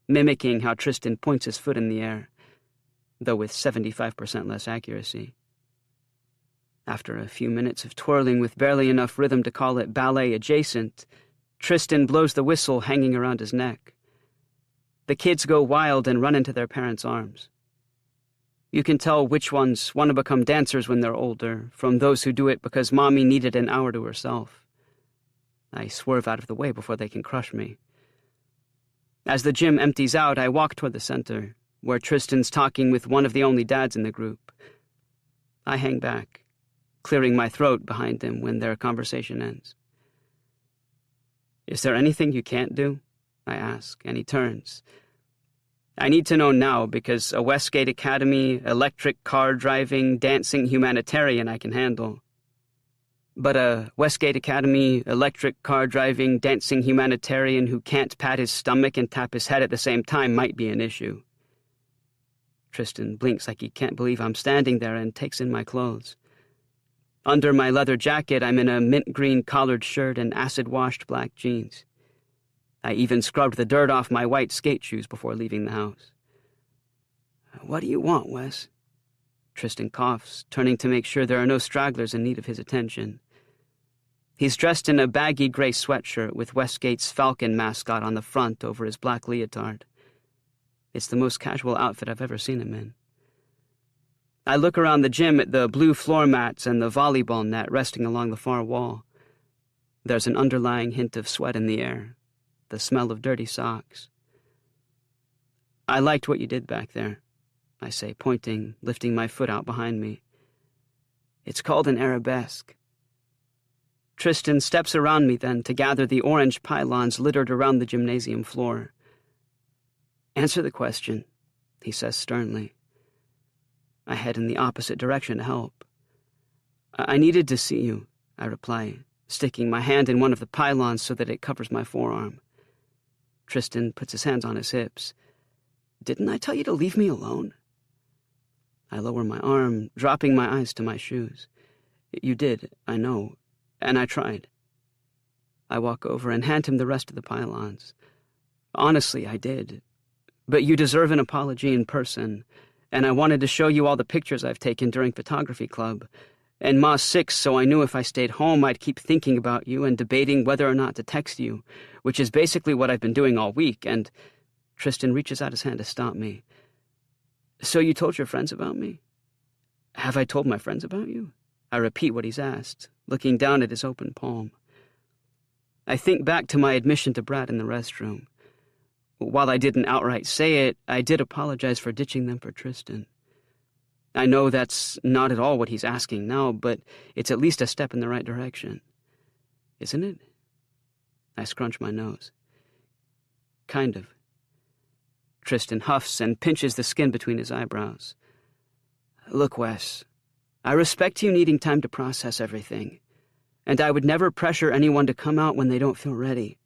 mimicking how Tristan points his foot in the air, though with 75% less accuracy. After a few minutes of twirling with barely enough rhythm to call it ballet adjacent, Tristan blows the whistle hanging around his neck. The kids go wild and run into their parents' arms. You can tell which ones want to become dancers when they're older from those who do it because mommy needed an hour to herself. I swerve out of the way before they can crush me. As the gym empties out, I walk toward the center, where Tristan's talking with one of the only dads in the group. I hang back, clearing my throat behind him when their conversation ends. "Is there anything you can't do?" I ask, and he turns. "I need to know now because a Westgate Academy, electric car driving, dancing humanitarian I can handle. But a Westgate Academy, electric car driving, dancing humanitarian who can't pat his stomach and tap his head at the same time might be an issue." Tristan blinks like he can't believe I'm standing there and takes in my clothes. Under my leather jacket, I'm in a mint green collared shirt and acid-washed black jeans. I even scrubbed the dirt off my white skate shoes before leaving the house. "What do you want, Wes?" Tristan coughs, turning to make sure there are no stragglers in need of his attention. He's dressed in a baggy gray sweatshirt with Westgate's Falcon mascot on the front over his black leotard. It's the most casual outfit I've ever seen him in. I look around the gym at the blue floor mats and the volleyball net resting along the far wall. There's an underlying hint of sweat in the air, the smell of dirty socks. "I liked what you did back there," I say, pointing, lifting my foot out behind me. "It's called an arabesque." Tristan steps around me then to gather the orange pylons littered around the gymnasium floor. "Answer the question," he says sternly. I head in the opposite direction to help. "I needed to see you," I reply, sticking my hand in one of the pylons so that it covers my forearm. Tristan puts his hands on his hips. "Didn't I tell you to leave me alone?" I lower my arm, dropping my eyes to my shoes. "You did, I know, and I tried." I walk over and hand him the rest of the pylons. "Honestly, I did. But you deserve an apology in person, and I wanted to show you all the pictures I've taken during photography club. And Ma's sick, so I knew if I stayed home I'd keep thinking about you and debating whether or not to text you, which is basically what I've been doing all week, and—" Tristan reaches out his hand to stop me. "So you told your friends about me?" "Have I told my friends about you?" I repeat what he's asked, looking down at his open palm. I think back to my admission to Brad in the restroom. While I didn't outright say it, I did apologize for ditching them for Tristan. I know that's not at all what he's asking now, but it's at least a step in the right direction. Isn't it? I scrunch my nose. Kind of. Tristan huffs and pinches the skin between his eyebrows. "Look, Wes, I respect you needing time to process everything, and I would never pressure anyone to come out when they don't feel ready.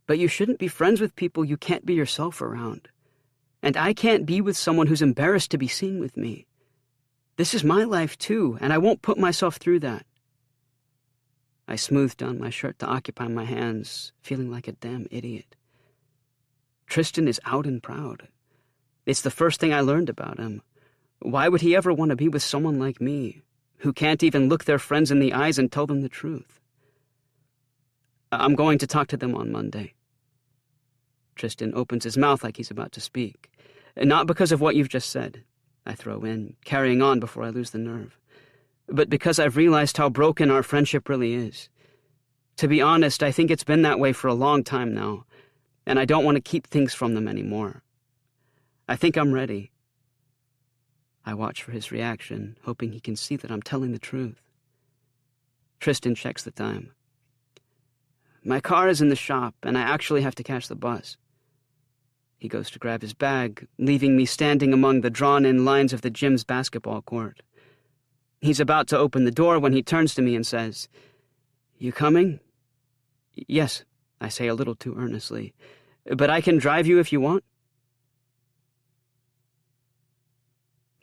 But you shouldn't be friends with people you can't be yourself around. And I can't be with someone who's embarrassed to be seen with me. This is my life too, and I won't put myself through that." I smooth down my shirt to occupy my hands, feeling like a damn idiot. Tristan is out and proud. It's the first thing I learned about him. Why would he ever want to be with someone like me, who can't even look their friends in the eyes and tell them the truth? "I'm going to talk to them on Monday." Tristan opens his mouth like he's about to speak. "Not because of what you've just said," I throw in, carrying on before I lose the nerve, "but because I've realized how broken our friendship really is. To be honest, I think it's been that way for a long time now, and I don't want to keep things from them anymore. I think I'm ready." I watch for his reaction, hoping he can see that I'm telling the truth. Tristan checks the time. "My car is in the shop, and I actually have to catch the bus." He goes to grab his bag, leaving me standing among the drawn-in lines of the gym's basketball court. He's about to open the door when he turns to me and says, "You coming?" "Yes," I say a little too earnestly, "but I can drive you if you want."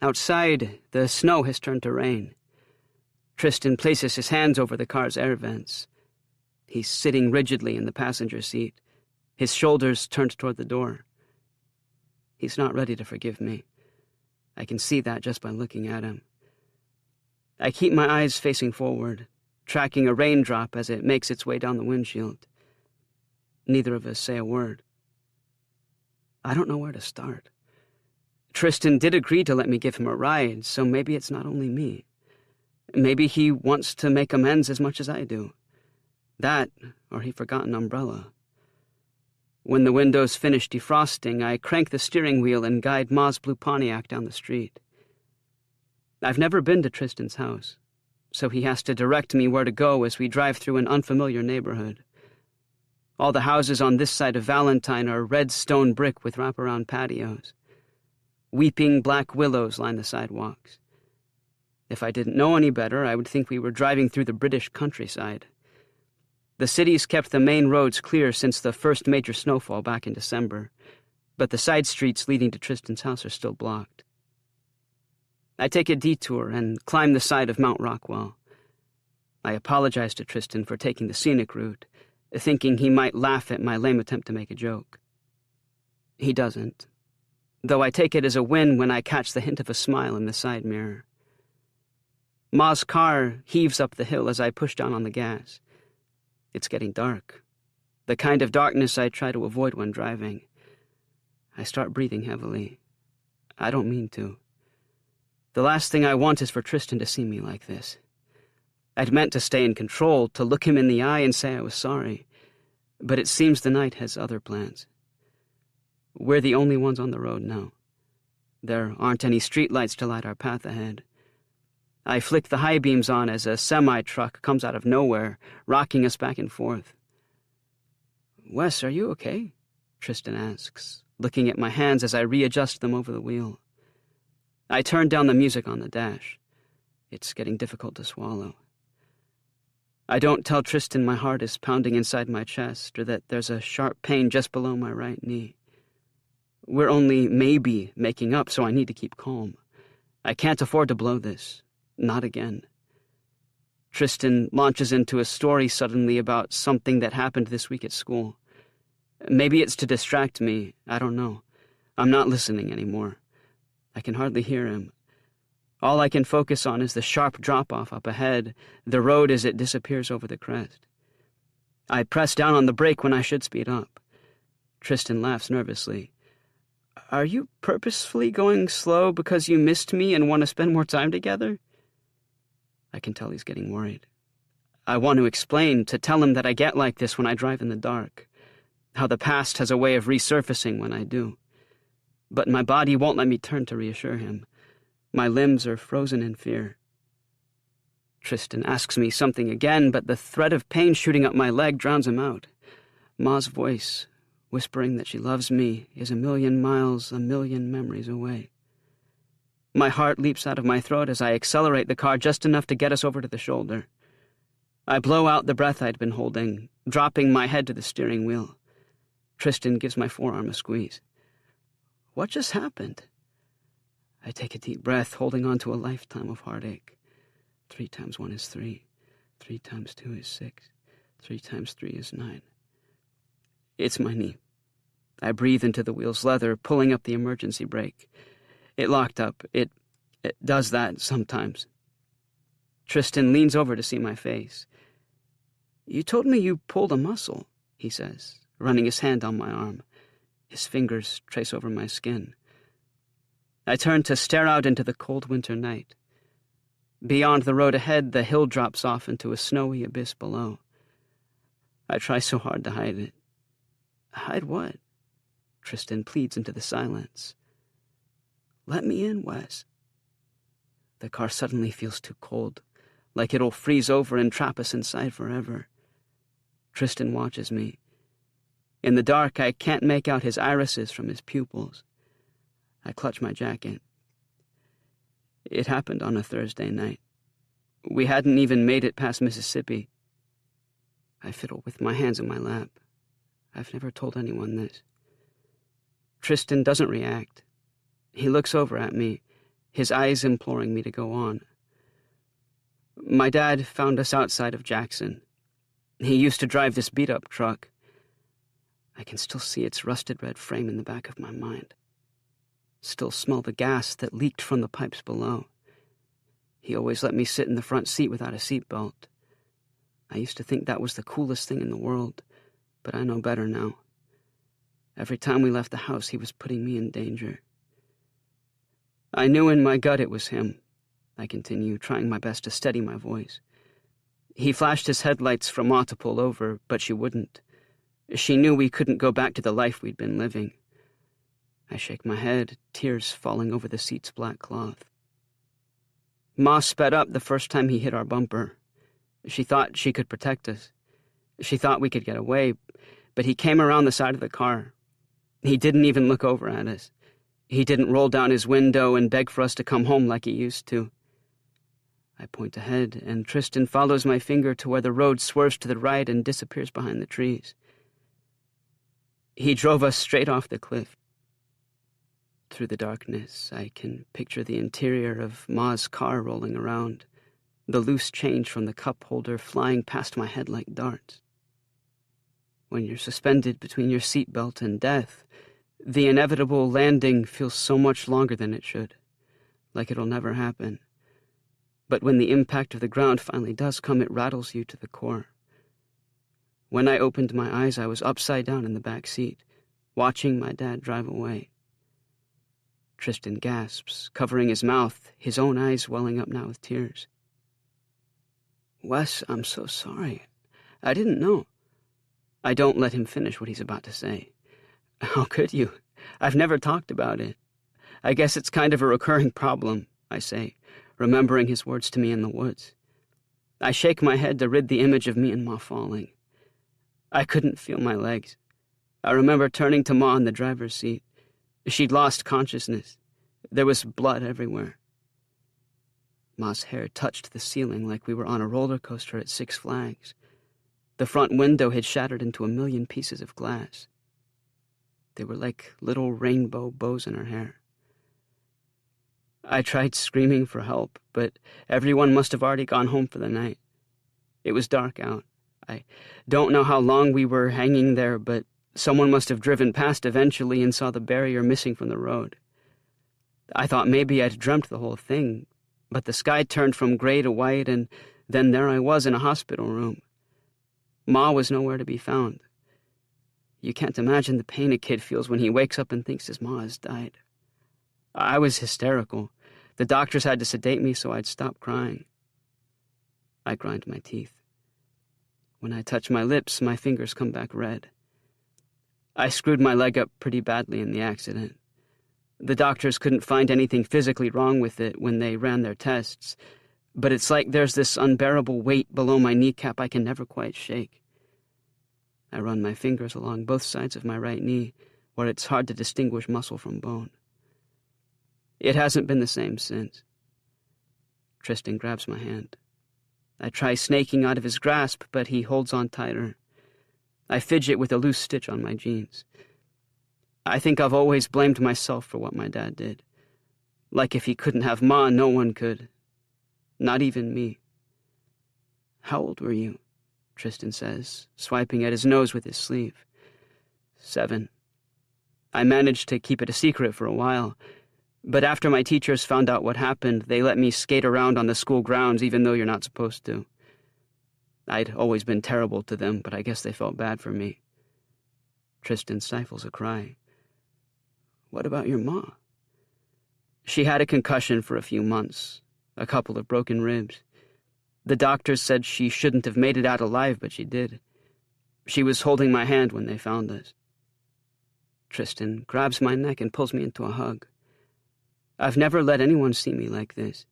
Outside, the snow has turned to rain. Tristan places his hands over the car's air vents. He's sitting rigidly in the passenger seat, his shoulders turned toward the door. He's not ready to forgive me. I can see that just by looking at him. I keep my eyes facing forward, tracking a raindrop as it makes its way down the windshield. Neither of us say a word. I don't know where to start. Tristan did agree to let me give him a ride, so maybe it's not only me. Maybe he wants to make amends as much as I do. That, or he forgot an umbrella. When the windows finish defrosting, I crank the steering wheel and guide Ma's blue Pontiac down the street. I've never been to Tristan's house, so he has to direct me where to go as we drive through an unfamiliar neighborhood. All the houses on this side of Valentine are red stone brick with wraparound patios. Weeping black willows line the sidewalks. If I didn't know any better, I would think we were driving through the British countryside. The city's kept the main roads clear since the first major snowfall back in December, but the side streets leading to Tristan's house are still blocked. I take a detour and climb the side of Mount Rockwell. I apologize to Tristan for taking the scenic route, thinking he might laugh at my lame attempt to make a joke. He doesn't, though I take it as a win when I catch the hint of a smile in the side mirror. Ma's car heaves up the hill as I push down on the gas. It's getting dark, the kind of darkness I try to avoid when driving. I start breathing heavily. I don't mean to. The last thing I want is for Tristan to see me like this. I'd meant to stay in control, to look him in the eye and say I was sorry, but it seems the night has other plans. We're the only ones on the road now. There aren't any streetlights to light our path ahead. I flick the high beams on as a semi-truck comes out of nowhere, rocking us back and forth. "Wes, are you okay?" Tristan asks, looking at my hands as I readjust them over the wheel. I turn down the music on the dash. It's getting difficult to swallow. I don't tell Tristan my heart is pounding inside my chest or that there's a sharp pain just below my right knee. We're only maybe making up, so I need to keep calm. I can't afford to blow this. Not again. Tristan launches into a story suddenly about something that happened this week at school. Maybe it's to distract me. I don't know. I'm not listening anymore. I can hardly hear him. All I can focus on is the sharp drop-off up ahead, the road as it disappears over the crest. I press down on the brake when I should speed up. Tristan laughs nervously. "Are you purposefully going slow because you missed me and want to spend more time together?" I can tell he's getting worried. I want to explain, to tell him that I get like this when I drive in the dark, how the past has a way of resurfacing when I do. But my body won't let me turn to reassure him. My limbs are frozen in fear. Tristan asks me something again, but the threat of pain shooting up my leg drowns him out. Ma's voice, whispering that she loves me, is a million miles, a million memories away. My heart leaps out of my throat as I accelerate the car just enough to get us over to the shoulder. I blow out the breath I'd been holding, dropping my head to the steering wheel. Tristan gives my forearm a squeeze. "What just happened?" I take a deep breath, holding on to a lifetime of heartache. 3 times 1 is 3. 3 times 2 is 6. 3 times 3 is 9. It's my knee. I breathe into the wheel's leather, pulling up the emergency brake. It locked up. It does that sometimes. Tristan leans over to see my face. "You told me you pulled a muscle," he says, running his hand on my arm. His fingers trace over my skin. I turn to stare out into the cold winter night. Beyond the road ahead, the hill drops off into a snowy abyss below. I try so hard to hide it. Hide what? Tristan pleads into the silence. "Let me in, Wes." The car suddenly feels too cold, like it'll freeze over and trap us inside forever. Tristan watches me. In the dark, I can't make out his irises from his pupils. I clutch my jacket. It happened on a Thursday night. We hadn't even made it past Mississippi. I fiddle with my hands in my lap. I've never told anyone this. Tristan doesn't react. He looks over at me, his eyes imploring me to go on. My dad found us outside of Jackson. He used to drive this beat-up truck. I can still see its rusted red frame in the back of my mind. Still smell the gas that leaked from the pipes below. He always let me sit in the front seat without a seatbelt. I used to think that was the coolest thing in the world, but I know better now. Every time we left the house, he was putting me in danger. I knew in my gut it was him, I continued, trying my best to steady my voice. He flashed his headlights for Ma to pull over, but she wouldn't. She knew we couldn't go back to the life we'd been living. I shake my head, tears falling over the seat's black cloth. Ma sped up the first time he hit our bumper. She thought she could protect us. She thought we could get away, but he came around the side of the car. He didn't even look over at us. He didn't roll down his window and beg for us to come home like he used to. I point ahead, and Tristan follows my finger to where the road swerves to the right and disappears behind the trees. He drove us straight off the cliff. Through the darkness, I can picture the interior of Ma's car rolling around, the loose change from the cup holder flying past my head like darts. When you're suspended between your seatbelt and death, the inevitable landing feels so much longer than it should, like it'll never happen. But when the impact of the ground finally does come, it rattles you to the core. When I opened my eyes, I was upside down in the back seat, watching my dad drive away. Tristan gasps, covering his mouth, his own eyes welling up now with tears. "Wes, I'm so sorry. I didn't know." I don't let him finish what he's about to say. "How could you? I've never talked about it. I guess it's kind of a recurring problem," I say, remembering his words to me in the woods. I shake my head to rid the image of me and Ma falling. I couldn't feel my legs. I remember turning to Ma in the driver's seat. She'd lost consciousness. There was blood everywhere. Ma's hair touched the ceiling like we were on a roller coaster at Six Flags. The front window had shattered into a million pieces of glass. They were like little rainbow bows in her hair. I tried screaming for help, but everyone must have already gone home for the night. It was dark out. I don't know how long we were hanging there, but someone must have driven past eventually and saw the barrier missing from the road. I thought maybe I'd dreamt the whole thing, but the sky turned from gray to white, and then there I was in a hospital room. Ma was nowhere to be found. You can't imagine the pain a kid feels when he wakes up and thinks his ma has died. I was hysterical. The doctors had to sedate me so I'd stop crying. I grind my teeth. When I touch my lips, my fingers come back red. I screwed my leg up pretty badly in the accident. The doctors couldn't find anything physically wrong with it when they ran their tests, but it's like there's this unbearable weight below my kneecap I can never quite shake. I run my fingers along both sides of my right knee, where it's hard to distinguish muscle from bone. It hasn't been the same since. Tristan grabs my hand. I try snaking out of his grasp, but he holds on tighter. I fidget with a loose stitch on my jeans. I think I've always blamed myself for what my dad did. Like if he couldn't have Ma, no one could. Not even me. "How old were you?" Tristan says, swiping at his nose with his sleeve. 7. I managed to keep it a secret for a while, but after my teachers found out what happened, they let me skate around on the school grounds even though you're not supposed to. I'd always been terrible to them, but I guess they felt bad for me. Tristan stifles a cry. "What about your ma?" "She had a concussion for a few months, a couple of broken ribs. The doctors said she shouldn't have made it out alive, but she did. She was holding my hand when they found us." Tristan grabs my neck and pulls me into a hug. I've never let anyone see me like this.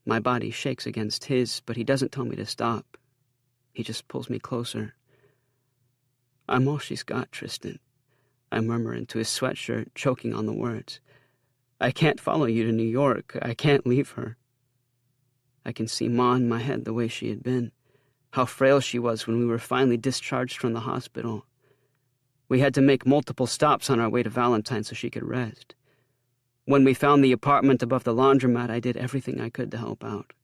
My body shakes against his, but he doesn't tell me to stop. He just pulls me closer. "I'm all she's got, Tristan," I murmur into his sweatshirt, choking on the words. "I can't follow you to New York. I can't leave her." I can see Ma in my head the way she had been, how frail she was when we were finally discharged from the hospital. We had to make multiple stops on our way to Valentine so she could rest. When we found the apartment above the laundromat, I did everything I could to help out.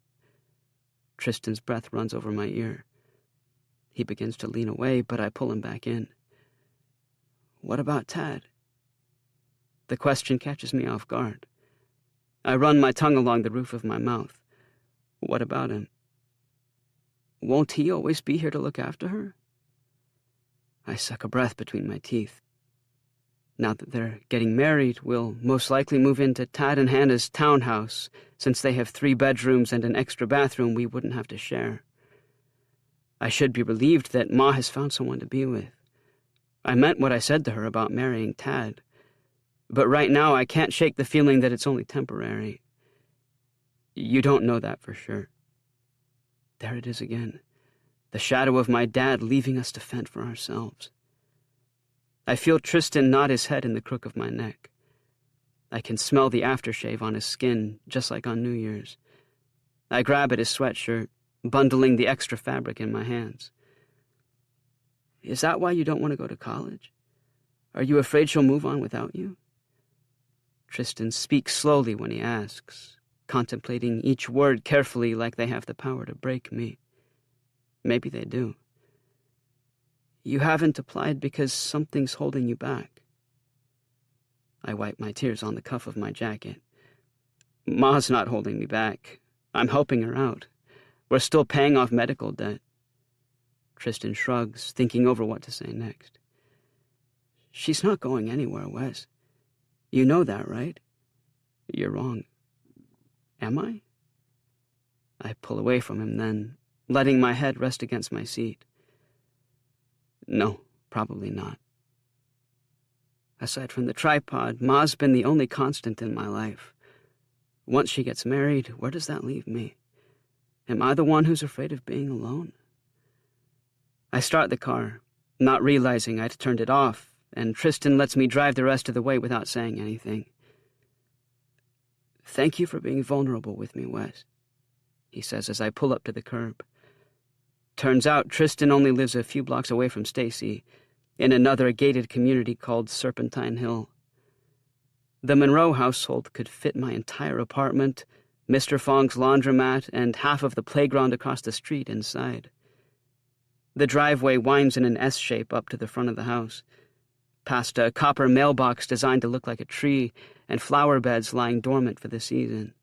Tristan's breath runs over my ear. He begins to lean away, but I pull him back in. "What about Tad?" The question catches me off guard. I run my tongue along the roof of my mouth. What about him? Won't he always be here to look after her? I suck a breath between my teeth. Now that they're getting married, we'll most likely move into Tad and Hannah's townhouse, since they have 3 bedrooms and an extra bathroom we wouldn't have to share. I should be relieved that Ma has found someone to be with. I meant what I said to her about marrying Tad. But right now I can't shake the feeling that it's only temporary. You don't know that for sure. There it is again. The shadow of my dad leaving us to fend for ourselves. I feel Tristan nod his head in the crook of my neck. I can smell the aftershave on his skin, just like on New Year's. I grab at his sweatshirt, bundling the extra fabric in my hands. Is that why you don't want to go to college? Are you afraid she'll move on without you? Tristan speaks slowly when he asks, contemplating each word carefully like they have the power to break me. Maybe they do. You haven't applied because something's holding you back. I wipe my tears on the cuff of my jacket. Ma's not holding me back. I'm helping her out. We're still paying off medical debt. Tristan shrugs, thinking over what to say next. She's not going anywhere, Wes. You know that, right? You're wrong. Am I? I pull away from him then, letting my head rest against my seat. No, probably not. Aside from the tripod, Ma's been the only constant in my life. Once she gets married, where does that leave me? Am I the one who's afraid of being alone? I start the car, not realizing I'd turned it off, and Tristan lets me drive the rest of the way without saying anything. Thank you for being vulnerable with me, Wes, he says as I pull up to the curb. Turns out Tristan only lives a few blocks away from Stacy, in another gated community called Serpentine Hill. The Monroe household could fit my entire apartment, Mr. Fong's laundromat, and half of the playground across the street inside. The driveway winds in an S shape up to the front of the house, past a copper mailbox designed to look like a tree and flower beds lying dormant for the season.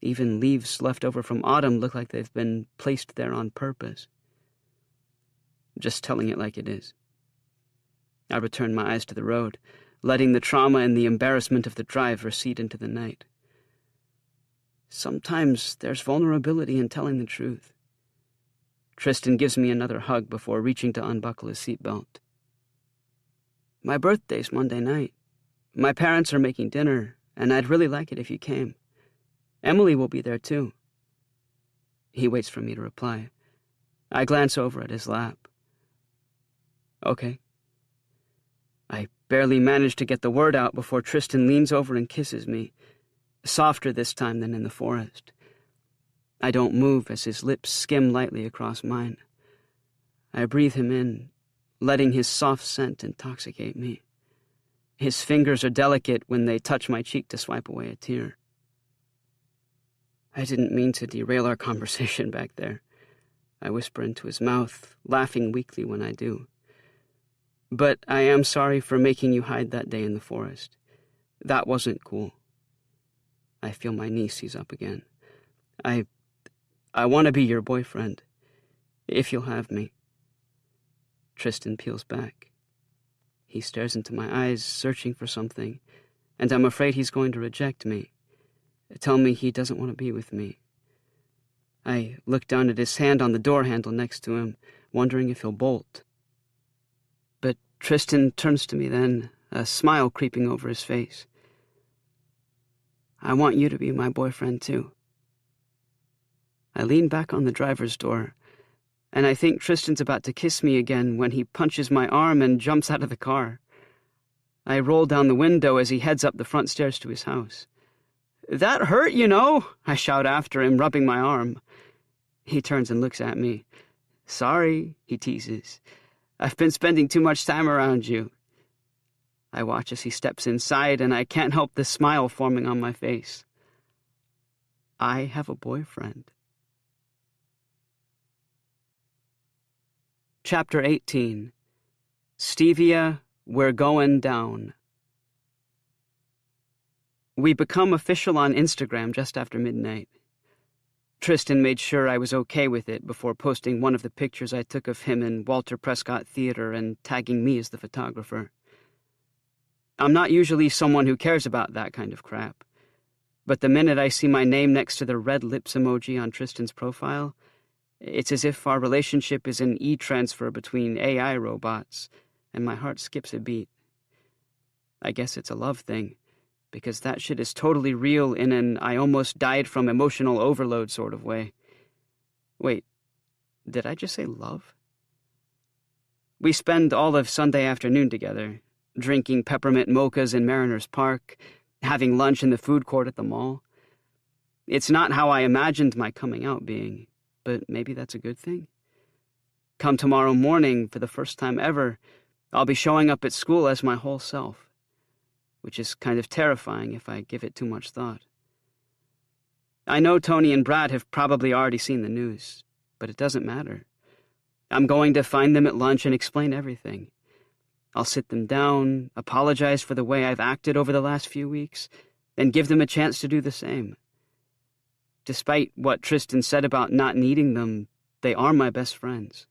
Even leaves left over from autumn look like they've been placed there on purpose. Just telling it like it is. I return my eyes to the road, letting the trauma and the embarrassment of the drive recede into the night. Sometimes there's vulnerability in telling the truth. Tristan gives me another hug before reaching to unbuckle his seatbelt. My birthday's Monday night. My parents are making dinner, and I'd really like it if you came. Emily will be there too. He waits for me to reply. I glance over at his lap. Okay. I barely manage to get the word out before Tristan leans over and kisses me, softer this time than in the forest. I don't move as his lips skim lightly across mine. I breathe him in, letting his soft scent intoxicate me. His fingers are delicate when they touch my cheek to swipe away a tear. I didn't mean to derail our conversation back there. I whisper into his mouth, laughing weakly when I do. But I am sorry for making you hide that day in the forest. That wasn't cool. I feel my knee seize up again. I want to be your boyfriend, if you'll have me. Tristan peels back. He stares into my eyes, searching for something, and I'm afraid he's going to reject me, tell me he doesn't want to be with me. I look down at his hand on the door handle next to him, wondering if he'll bolt. But Tristan turns to me then, a smile creeping over his face. I want you to be my boyfriend, too. I lean back on the driver's door, and I think Tristan's about to kiss me again when he punches my arm and jumps out of the car. I roll down the window as he heads up the front stairs to his house. That hurt, you know, I shout after him, rubbing my arm. He turns and looks at me. Sorry, he teases. I've been spending too much time around you. I watch as he steps inside, and I can't help the smile forming on my face. I have a boyfriend. Chapter 18. Stevia, We're Going Down. We become official on Instagram just after midnight. Tristan made sure I was okay with it before posting one of the pictures I took of him in Walter Prescott Theater and tagging me as the photographer. I'm not usually someone who cares about that kind of crap. But the minute I see my name next to the red lips emoji on Tristan's profile, it's as if our relationship is an e-transfer between AI robots, and my heart skips a beat. I guess it's a love thing, because that shit is totally real in an I almost died from emotional overload sort of way. Wait, did I just say love? We spend all of Sunday afternoon together, drinking peppermint mochas in Mariners Park, having lunch in the food court at the mall. It's not how I imagined my coming out being, but maybe that's a good thing. Come tomorrow morning, for the first time ever, I'll be showing up at school as my whole self, which is kind of terrifying if I give it too much thought. I know Tony and Brad have probably already seen the news, but it doesn't matter. I'm going to find them at lunch and explain everything. I'll sit them down, apologize for the way I've acted over the last few weeks, and give them a chance to do the same. Despite what Tristan said about not needing them, they are my best friends.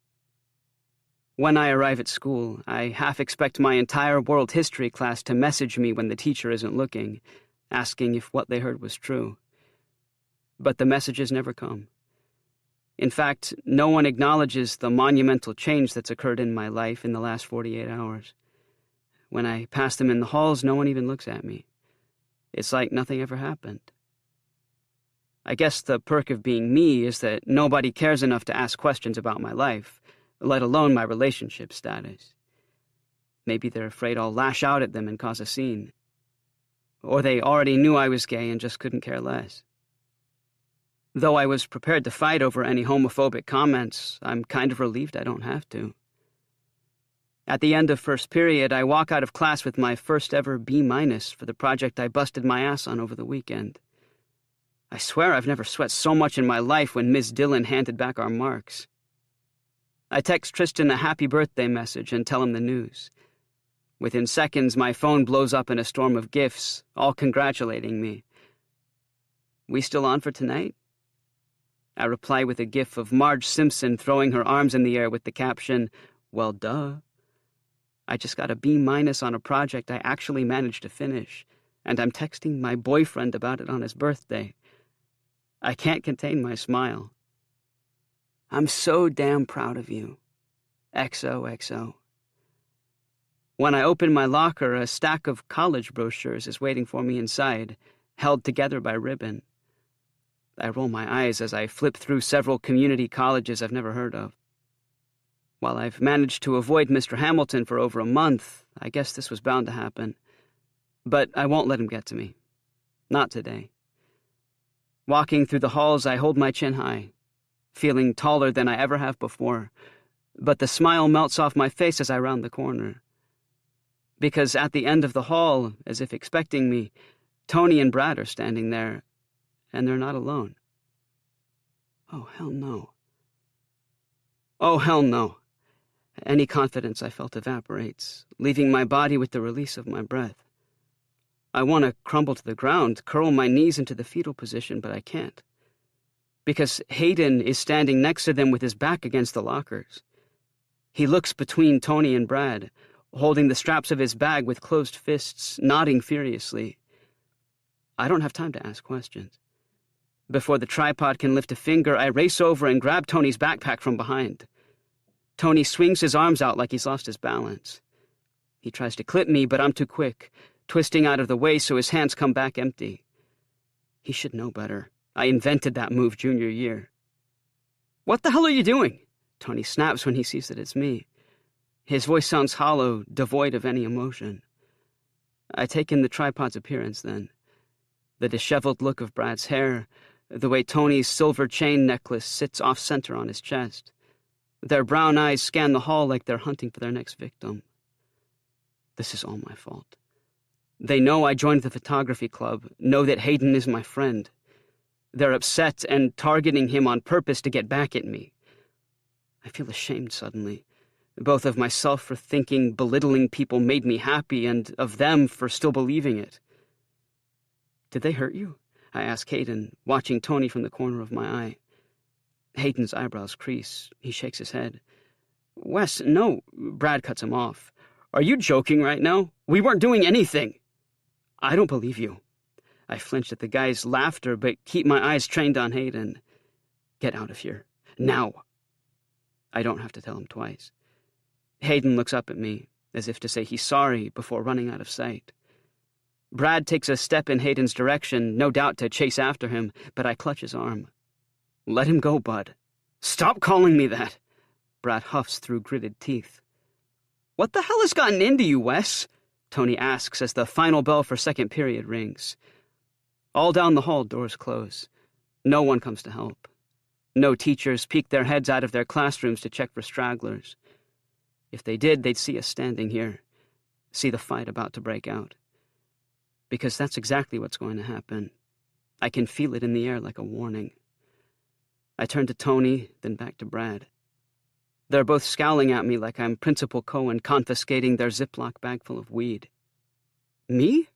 When I arrive at school, I half expect my entire world history class to message me when the teacher isn't looking, asking if what they heard was true. But the messages never come. In fact, no one acknowledges the monumental change that's occurred in my life in the last 48 hours. When I pass them in the halls, no one even looks at me. It's like nothing ever happened. I guess the perk of being me is that nobody cares enough to ask questions about my life, let alone my relationship status. Maybe they're afraid I'll lash out at them and cause a scene. Or they already knew I was gay and just couldn't care less. Though I was prepared to fight over any homophobic comments, I'm kind of relieved I don't have to. At the end of first period, I walk out of class with my first ever B- for the project I busted my ass on over the weekend. I swear I've never sweat so much in my life when Ms. Dillon handed back our marks. I text Tristan a happy birthday message and tell him the news. Within seconds, my phone blows up in a storm of gifs, all congratulating me. We still on for tonight? I reply with a gif of Marge Simpson throwing her arms in the air with the caption, "Well, duh." I just got a B- on a project I actually managed to finish, and I'm texting my boyfriend about it on his birthday. I can't contain my smile. I'm so damn proud of you. XOXO. When I open my locker, a stack of college brochures is waiting for me inside, held together by ribbon. I roll my eyes as I flip through several community colleges I've never heard of. While I've managed to avoid Mr. Hamilton for over a month, I guess this was bound to happen. But I won't let him get to me. Not today. Walking through the halls, I hold my chin high, feeling taller than I ever have before, but the smile melts off my face as I round the corner. Because at the end of the hall, as if expecting me, Tony and Brad are standing there, and they're not alone. Oh, hell no. Oh, hell no. Any confidence I felt evaporates, leaving my body with the release of my breath. I want to crumble to the ground, curl my knees into the fetal position, but I can't. Because Hayden is standing next to them with his back against the lockers. He looks between Tony and Brad, holding the straps of his bag with closed fists, nodding furiously. I don't have time to ask questions. Before the tripod can lift a finger, I race over and grab Tony's backpack from behind. Tony swings his arms out like he's lost his balance. He tries to clip me, but I'm too quick, twisting out of the way so his hands come back empty. He should know better. I invented that move junior year. "What the hell are you doing?" Tony snaps when he sees that it's me. His voice sounds hollow, devoid of any emotion. I take in the tripod's appearance then. The disheveled look of Brad's hair, the way Tony's silver chain necklace sits off-center on his chest. Their brown eyes scan the hall like they're hunting for their next victim. This is all my fault. They know I joined the photography club, know that Hayden is my friend. They're upset and targeting him on purpose to get back at me. I feel ashamed suddenly, both of myself for thinking belittling people made me happy and of them for still believing it. "Did they hurt you?" I ask Hayden, watching Tony from the corner of my eye. Hayden's eyebrows crease. He shakes his head. "Wes, no," Brad cuts him off. Are you joking right now? We weren't doing anything. I don't believe you. I flinched at the guy's laughter, but keep my eyes trained on Hayden. Get out of here. Now. I don't have to tell him twice. Hayden looks up at me, as if to say he's sorry, before running out of sight. Brad takes a step in Hayden's direction, no doubt to chase after him, but I clutch his arm. Let him go, bud. Stop calling me that. Brad huffs through gritted teeth. What the hell has gotten into you, Wes? Tony asks as the final bell for second period rings. All down the hall, doors close. No one comes to help. No teachers peek their heads out of their classrooms to check for stragglers. If they did, they'd see us standing here, see the fight about to break out. Because that's exactly what's going to happen. I can feel it in the air like a warning. I turn to Tony, then back to Brad. They're both scowling at me like I'm Principal Cohen confiscating their Ziploc bag full of weed. Me?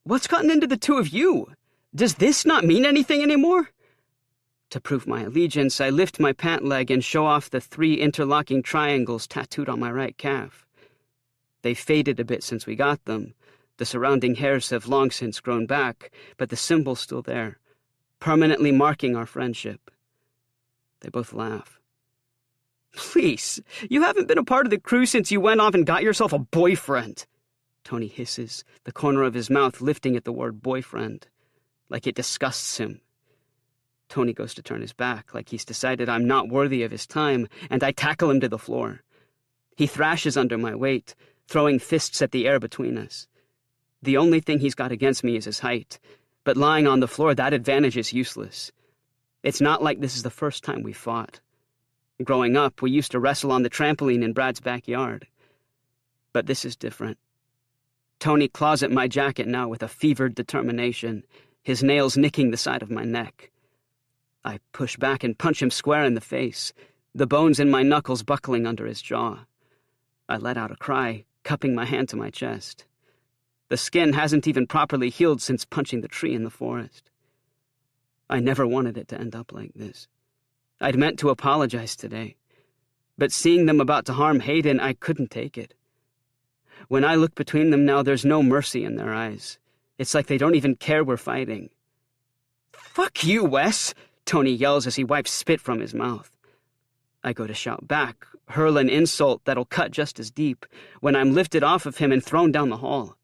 What's gotten into the two of you? Does this not mean anything anymore? To prove my allegiance, I lift my pant leg and show off the 3 interlocking triangles tattooed on my right calf. They've faded a bit since we got them. The surrounding hairs have long since grown back, but the symbol's still there, permanently marking our friendship. They both laugh. Please, you haven't been a part of the crew since you went off and got yourself a boyfriend. Tony hisses, the corner of his mouth lifting at the word boyfriend, like it disgusts him. Tony goes to turn his back, like he's decided I'm not worthy of his time, and I tackle him to the floor. He thrashes under my weight, throwing fists at the air between us. The only thing he's got against me is his height, but lying on the floor, that advantage is useless. It's not like this is the first time we fought. Growing up, we used to wrestle on the trampoline in Brad's backyard. But this is different. Tony claws at my jacket now with a fevered determination, his nails nicking the side of my neck. I push back and punch him square in the face, the bones in my knuckles buckling under his jaw. I let out a cry, cupping my hand to my chest. The skin hasn't even properly healed since punching the tree in the forest. I never wanted it to end up like this. I'd meant to apologize today, but seeing them about to harm Hayden, I couldn't take it. When I look between them now, there's no mercy in their eyes. It's like they don't even care we're fighting. Fuck you, Wes! Tony yells as he wipes spit from his mouth. I go to shout back, hurl an insult that'll cut just as deep, when I'm lifted off of him and thrown down the hall.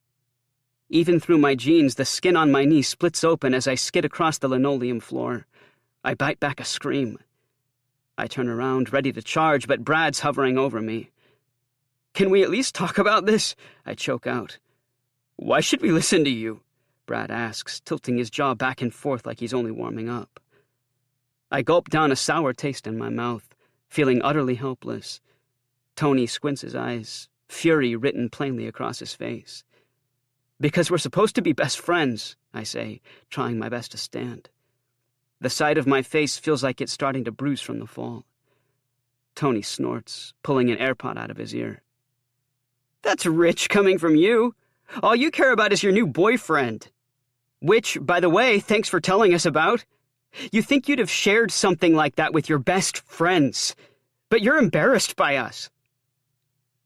Even through my jeans, the skin on my knee splits open as I skid across the linoleum floor. I bite back a scream. I turn around, ready to charge, but Brad's hovering over me. Can we at least talk about this? I choke out. Why should we listen to you? Brad asks, tilting his jaw back and forth like he's only warming up. I gulp down a sour taste in my mouth, feeling utterly helpless. Tony squints his eyes, fury written plainly across his face. Because we're supposed to be best friends, I say, trying my best to stand. The side of my face feels like it's starting to bruise from the fall. Tony snorts, pulling an AirPod out of his ear. That's rich coming from you. All you care about is your new boyfriend. Which, by the way, thanks for telling us about. You think you'd have shared something like that with your best friends, but you're embarrassed by us.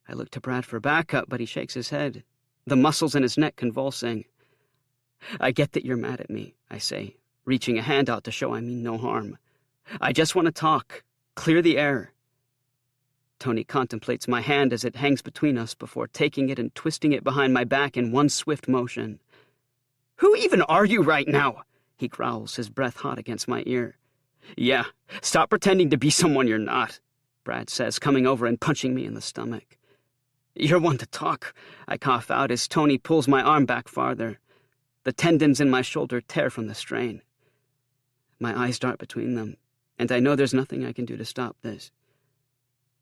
I look to Brad for backup, but he shakes his head, the muscles in his neck convulsing. I get that you're mad at me, I say, reaching a hand out to show I mean no harm. I just want to talk, clear the air. Tony contemplates my hand as it hangs between us before taking it and twisting it behind my back in one swift motion. Who even are you right now? He growls, his breath hot against my ear. Yeah, stop pretending to be someone you're not, Brad says, coming over and punching me in the stomach. You're one to talk, I cough out as Tony pulls my arm back farther. The tendons in my shoulder tear from the strain. My eyes dart between them, and I know there's nothing I can do to stop this.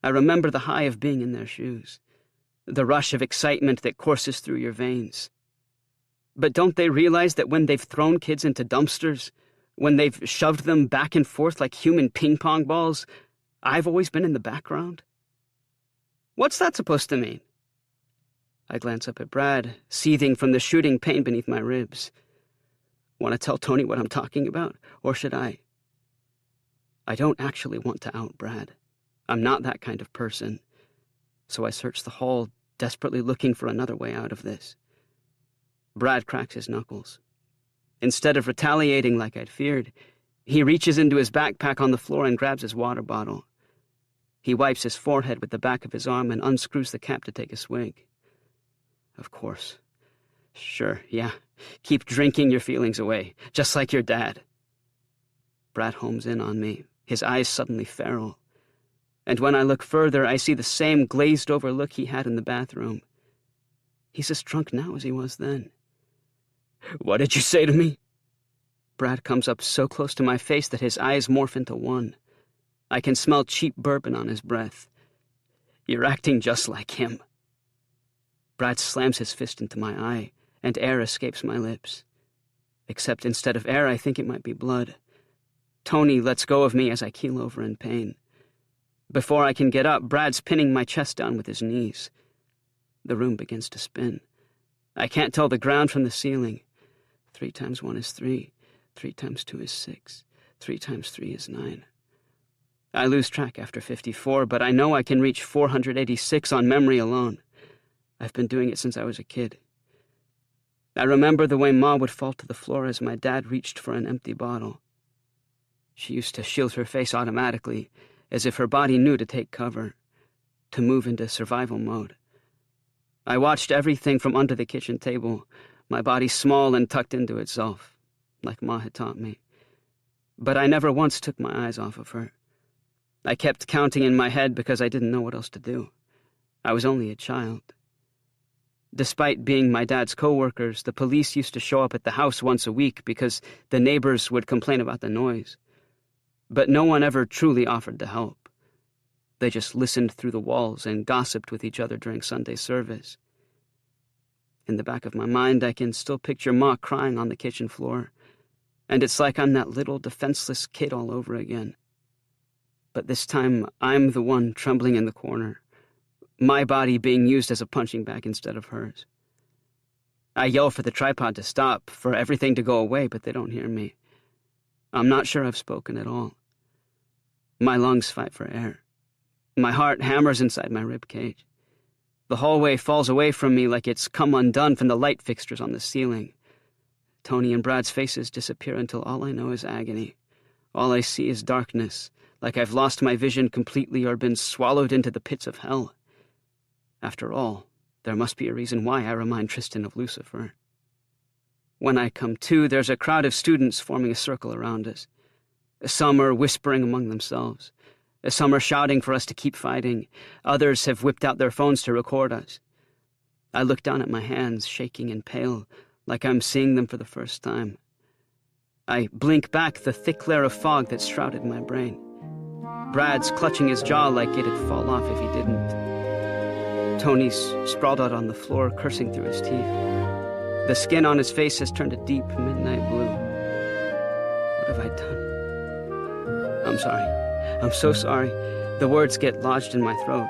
I remember the high of being in their shoes, the rush of excitement that courses through your veins. But don't they realize that when they've thrown kids into dumpsters, when they've shoved them back and forth like human ping-pong balls, I've always been in the background? What's that supposed to mean? I glance up at Brad, seething from the shooting pain beneath my ribs. Want to tell Tony what I'm talking about, or should I? I don't actually want to out Brad. I'm not that kind of person. So I search the hall, desperately looking for another way out of this. Brad cracks his knuckles. Instead of retaliating like I'd feared, he reaches into his backpack on the floor and grabs his water bottle. He wipes his forehead with the back of his arm and unscrews the cap to take a swig. Of course. Sure, yeah. Keep drinking your feelings away, just like your dad. Brad homes in on me, his eyes suddenly feral. And when I look further, I see the same glazed-over look he had in the bathroom. He's as drunk now as he was then. What did you say to me? Brad comes up so close to my face that his eyes morph into one. I can smell cheap bourbon on his breath. You're acting just like him. Brad slams his fist into my eye, and air escapes my lips. Except instead of air, I think it might be blood. Tony lets go of me as I keel over in pain. Before I can get up, Brad's pinning my chest down with his knees. The room begins to spin. I can't tell the ground from the ceiling. 3 times 1 is 3. 3 times 2 is 6. 3 times 3 is 9. I lose track after 54, but I know I can reach 486 on memory alone. I've been doing it since I was a kid. I remember the way Ma would fall to the floor as my dad reached for an empty bottle. She used to shield her face automatically, as if her body knew to take cover, to move into survival mode. I watched everything from under the kitchen table, my body small and tucked into itself, like Ma had taught me. But I never once took my eyes off of her. I kept counting in my head because I didn't know what else to do. I was only a child. Despite being my dad's co-workers, the police used to show up at the house once a week because the neighbors would complain about the noise. But no one ever truly offered to help. They just listened through the walls and gossiped with each other during Sunday service. In the back of my mind, I can still picture Ma crying on the kitchen floor, and it's like I'm that little defenseless kid all over again. But this time, I'm the one trembling in the corner, my body being used as a punching bag instead of hers. I yell for the tripod to stop, for everything to go away, but they don't hear me. I'm not sure I've spoken at all. My lungs fight for air. My heart hammers inside my rib cage. The hallway falls away from me like it's come undone from the light fixtures on the ceiling. Tony and Brad's faces disappear until all I know is agony. All I see is darkness, like I've lost my vision completely or been swallowed into the pits of hell. After all, there must be a reason why I remind Tristan of Lucifer. When I come to, there's a crowd of students forming a circle around us. Some are whispering among themselves. Some are shouting for us to keep fighting. Others have whipped out their phones to record us. I look down at my hands, shaking and pale, like I'm seeing them for the first time. I blink back the thick layer of fog that shrouded my brain. Brad's clutching his jaw like it'd fall off if he didn't. Tony's sprawled out on the floor, cursing through his teeth. The skin on his face has turned a deep midnight blue. What have I done? I'm sorry. I'm so sorry. The words get lodged in my throat.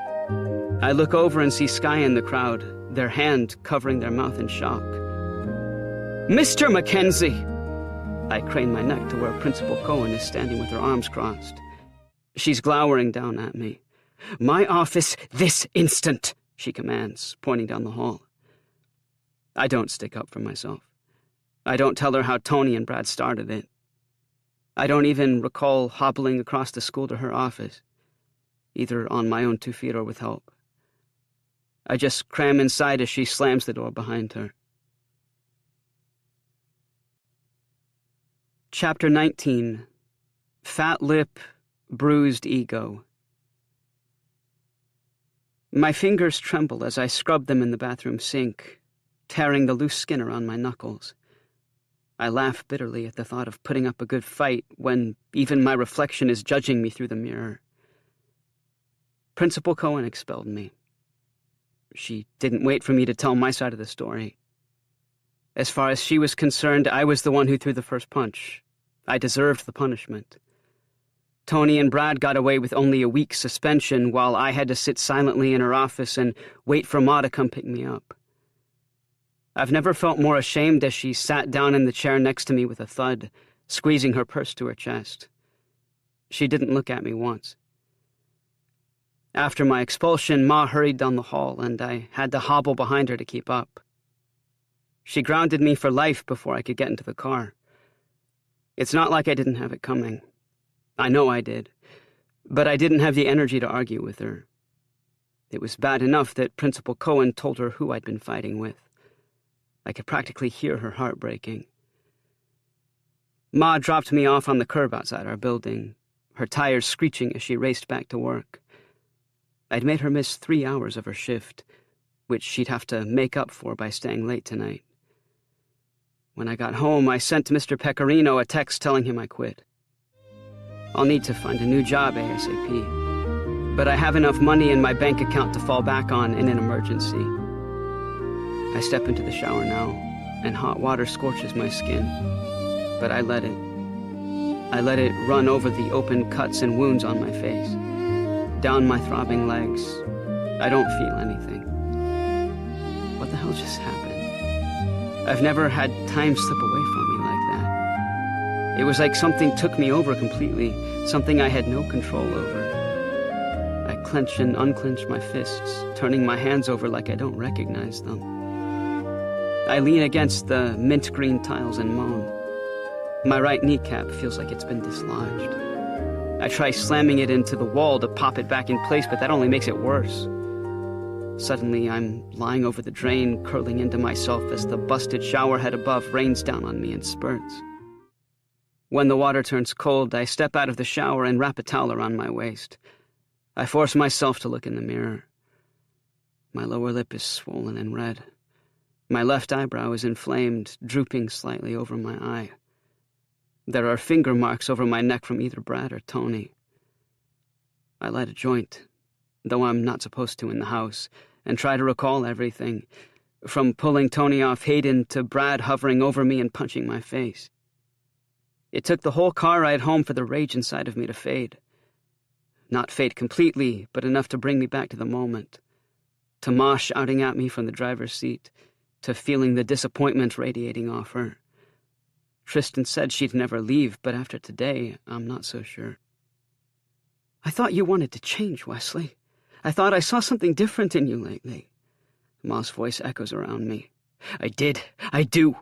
I look over and see Sky in the crowd, their hand covering their mouth in shock. Mr. Mackenzie! I crane my neck to where Principal Cohen is standing with her arms crossed. She's glowering down at me. My office this instant, she commands, pointing down the hall. I don't stick up for myself. I don't tell her how Tony and Brad started it. I don't even recall hobbling across the school to her office, either on my own 2 feet or with help. I just cram inside as she slams the door behind her. Chapter 19. Fat Lip, Bruised Ego. My fingers tremble as I scrub them in the bathroom sink, tearing the loose skin around my knuckles. I laugh bitterly at the thought of putting up a good fight when even my reflection is judging me through the mirror. Principal Cohen expelled me. She didn't wait for me to tell my side of the story. As far as she was concerned, I was the one who threw the first punch. I deserved the punishment. Tony and Brad got away with only a week's suspension, while I had to sit silently in her office and wait for Ma to come pick me up. I've never felt more ashamed as she sat down in the chair next to me with a thud, squeezing her purse to her chest. She didn't look at me once. After my expulsion, Ma hurried down the hall, and I had to hobble behind her to keep up. She grounded me for life before I could get into the car. It's not like I didn't have it coming. I know I did, but I didn't have the energy to argue with her. It was bad enough that Principal Cohen told her who I'd been fighting with. I could practically hear her heart breaking. Ma dropped me off on the curb outside our building, her tires screeching as she raced back to work. I'd made her miss 3 hours of her shift, which she'd have to make up for by staying late tonight. When I got home, I sent Mr. Pecorino a text telling him I quit. I'll need to find a new job ASAP, but I have enough money in my bank account to fall back on in an emergency. I step into the shower now, and hot water scorches my skin, but I let it. I let it run over the open cuts and wounds on my face, down my throbbing legs. I don't feel anything. What the hell just happened? I've never had time slip away from me like that. It was like something took me over completely, something I had no control over. I clench and unclench my fists, turning my hands over like I don't recognize them. I lean against the mint green tiles and moan. My right kneecap feels like it's been dislodged. I try slamming it into the wall to pop it back in place, but that only makes it worse. Suddenly, I'm lying over the drain, curling into myself as the busted shower head above rains down on me in spurts. When the water turns cold, I step out of the shower and wrap a towel around my waist. I force myself to look in the mirror. My lower lip is swollen and red. My left eyebrow is inflamed, drooping slightly over my eye. There are finger marks over my neck from either Brad or Tony. I light a joint, though I'm not supposed to in the house, and try to recall everything, from pulling Tony off Hayden to Brad hovering over me and punching my face. It took the whole car ride home for the rage inside of me to fade. Not fade completely, but enough to bring me back to the moment. To Ma shouting at me from the driver's seat, to feeling the disappointment radiating off her. Tristan said she'd never leave, but after today, I'm not so sure. I thought you wanted to change, Wesley. I thought I saw something different in you lately. Ma's voice echoes around me. I did. I do.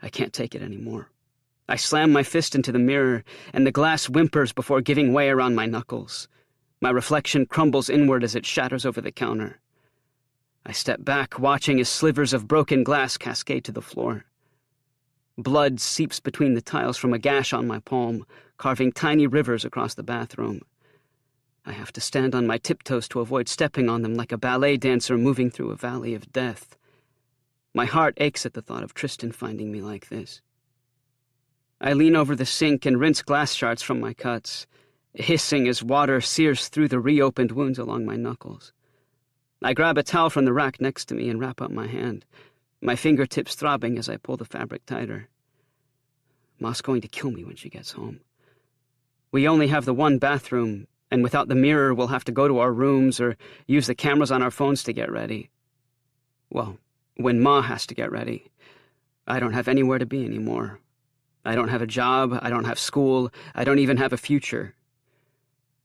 I can't take it anymore. I slam my fist into the mirror, and the glass whimpers before giving way around my knuckles. My reflection crumbles inward as it shatters over the counter. I step back, watching as slivers of broken glass cascade to the floor. Blood seeps between the tiles from a gash on my palm, carving tiny rivers across the bathroom. I have to stand on my tiptoes to avoid stepping on them like a ballet dancer moving through a valley of death. My heart aches at the thought of Tristan finding me like this. I lean over the sink and rinse glass shards from my cuts, hissing as water sears through the reopened wounds along my knuckles. I grab a towel from the rack next to me and wrap up my hand, my fingertips throbbing as I pull the fabric tighter. Ma's going to kill me when she gets home. We only have the one bathroom, and without the mirror, we'll have to go to our rooms or use the cameras on our phones to get ready. Well, when Ma has to get ready, I don't have anywhere to be anymore. I don't have a job, I don't have school, I don't even have a future.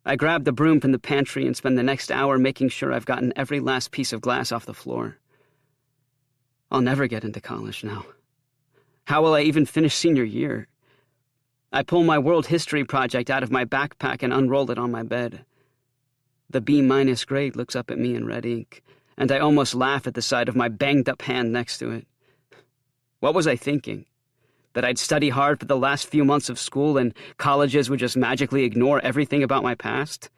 I grab the broom from the pantry and spend the next hour making sure I've gotten every last piece of glass off the floor. I'll never get into college now. How will I even finish senior year? I pull my world history project out of my backpack and unroll it on my bed. The B- grade looks up at me in red ink, and I almost laugh at the sight of my banged-up hand next to it. What was I thinking? That I'd study hard for the last few months of school and colleges would just magically ignore everything about my past?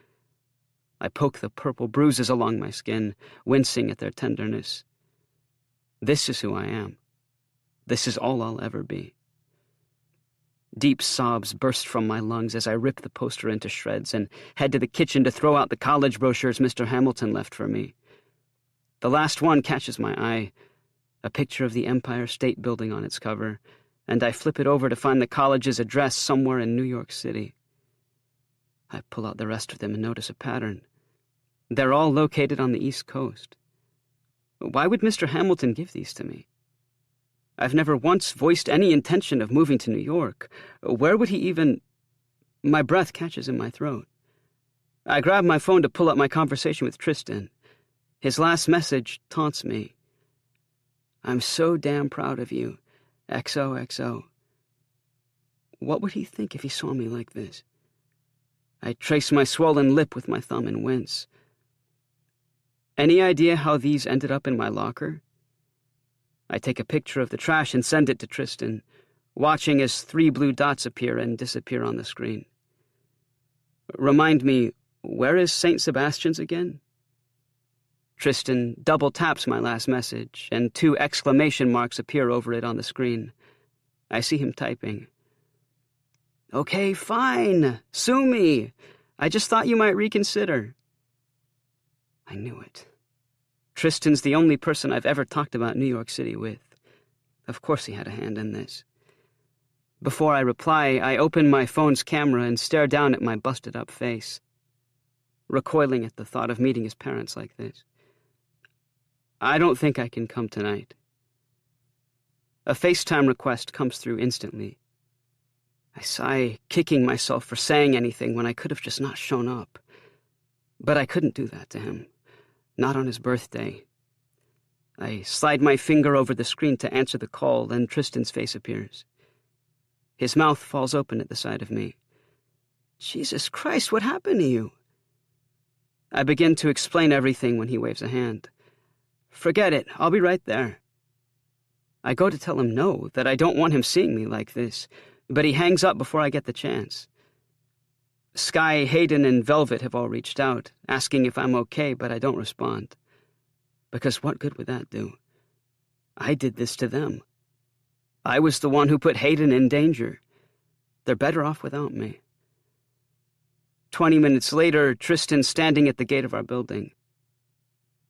I poke the purple bruises along my skin, wincing at their tenderness. This is who I am. This is all I'll ever be. Deep sobs burst from my lungs as I rip the poster into shreds and head to the kitchen to throw out the college brochures Mr. Hamilton left for me. The last one catches my eye, a picture of the Empire State Building on its cover, and I flip it over to find the college's address somewhere in New York City. I pull out the rest of them and notice a pattern. They're all located on the East Coast. Why would Mr. Hamilton give these to me? I've never once voiced any intention of moving to New York. Where would he even... My breath catches in my throat. I grab my phone to pull up my conversation with Tristan. His last message taunts me. "I'm so damn proud of you. XOXO. What would he think if he saw me like this? I trace my swollen lip with my thumb and wince. Any idea how these ended up in my locker? I take a picture of the trash and send it to Tristan, watching as 3 blue dots appear and disappear on the screen. Remind me, where is St. Sebastian's again? Tristan double taps my last message, and 2 exclamation marks appear over it on the screen. I see him typing. "Okay, fine. Sue me. I just thought you might reconsider." I knew it. Tristan's the only person I've ever talked about New York City with. Of course he had a hand in this. Before I reply, I open my phone's camera and stare down at my busted-up face, recoiling at the thought of meeting his parents like this. "I don't think I can come tonight." A FaceTime request comes through instantly. I sigh, kicking myself for saying anything when I could have just not shown up. But I couldn't do that to him. Not on his birthday. I slide my finger over the screen to answer the call, and Tristan's face appears. His mouth falls open at the sight of me. "Jesus Christ, what happened to you?" I begin to explain everything when he waves a hand. "Forget it, I'll be right there." I go to tell him no, that I don't want him seeing me like this, but he hangs up before I get the chance. Sky, Hayden, and Velvet have all reached out, asking if I'm okay, but I don't respond. Because what good would that do? I did this to them. I was the one who put Hayden in danger. They're better off without me. 20 minutes later, Tristan's standing at the gate of our building.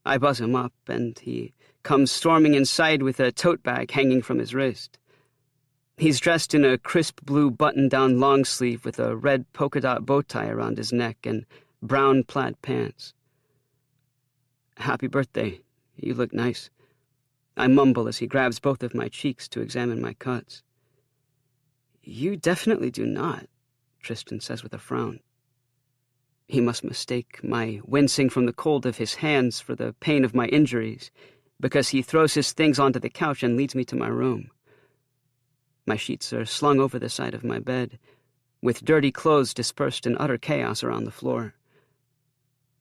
I buzz him up, and he comes storming inside with a tote bag hanging from his wrist. He's dressed in a crisp blue button-down long sleeve with a red polka-dot bow tie around his neck and brown plaid pants. "Happy birthday. You look nice." I mumble as he grabs both of my cheeks to examine my cuts. "You definitely do not," Tristan says with a frown. He must mistake my wincing from the cold of his hands for the pain of my injuries, because he throws his things onto the couch and leads me to my room. My sheets are slung over the side of my bed, with dirty clothes dispersed in utter chaos around the floor.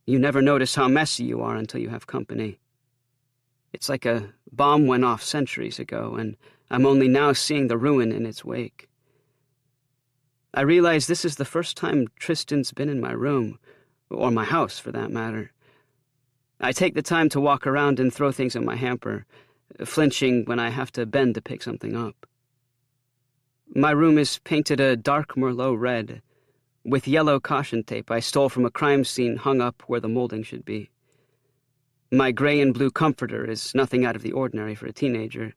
You never notice how messy you are until you have company. It's like a bomb went off centuries ago, and I'm only now seeing the ruin in its wake. I realize this is the first time Tristan's been in my room, or my house for that matter. I take the time to walk around and throw things in my hamper, flinching when I have to bend to pick something up. My room is painted a dark Merlot red, with yellow caution tape I stole from a crime scene hung up where the molding should be. My gray and blue comforter is nothing out of the ordinary for a teenager,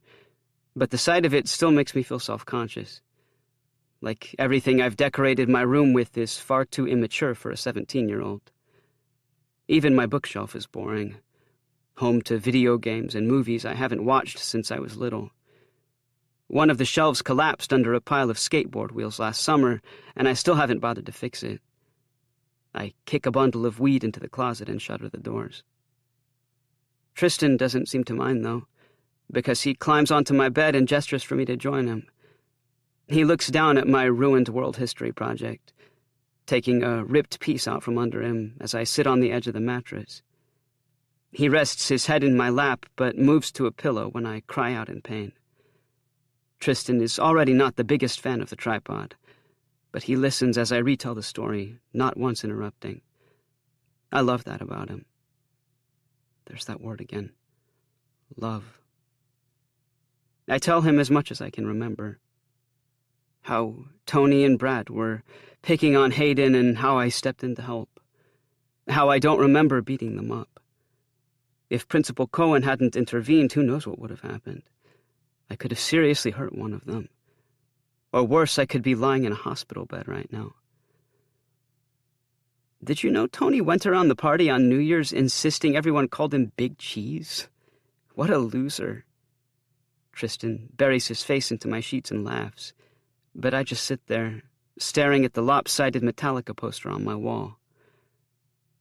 but the sight of it still makes me feel self-conscious. Like everything I've decorated my room with is far too immature for a 17-year-old. Even my bookshelf is boring, home to video games and movies I haven't watched since I was little. One of the shelves collapsed under a pile of skateboard wheels last summer, and I still haven't bothered to fix it. I kick a bundle of weed into the closet and shutter the doors. Tristan doesn't seem to mind, though, because he climbs onto my bed and gestures for me to join him. He looks down at my ruined world history project, taking a ripped piece out from under him as I sit on the edge of the mattress. He rests his head in my lap, but moves to a pillow when I cry out in pain. Tristan is already not the biggest fan of the tripod, but he listens as I retell the story, not once interrupting. I love that about him. There's that word again. Love. I tell him as much as I can remember. How Tony and Brad were picking on Hayden and how I stepped in to help. How I don't remember beating them up. If Principal Cohen hadn't intervened, who knows what would have happened. I could have seriously hurt one of them. Or worse, I could be lying in a hospital bed right now. Did you know Tony went around the party on New Year's insisting everyone called him Big Cheese? What a loser. Tristan buries his face into my sheets and laughs, but I just sit there, staring at the lopsided Metallica poster on my wall.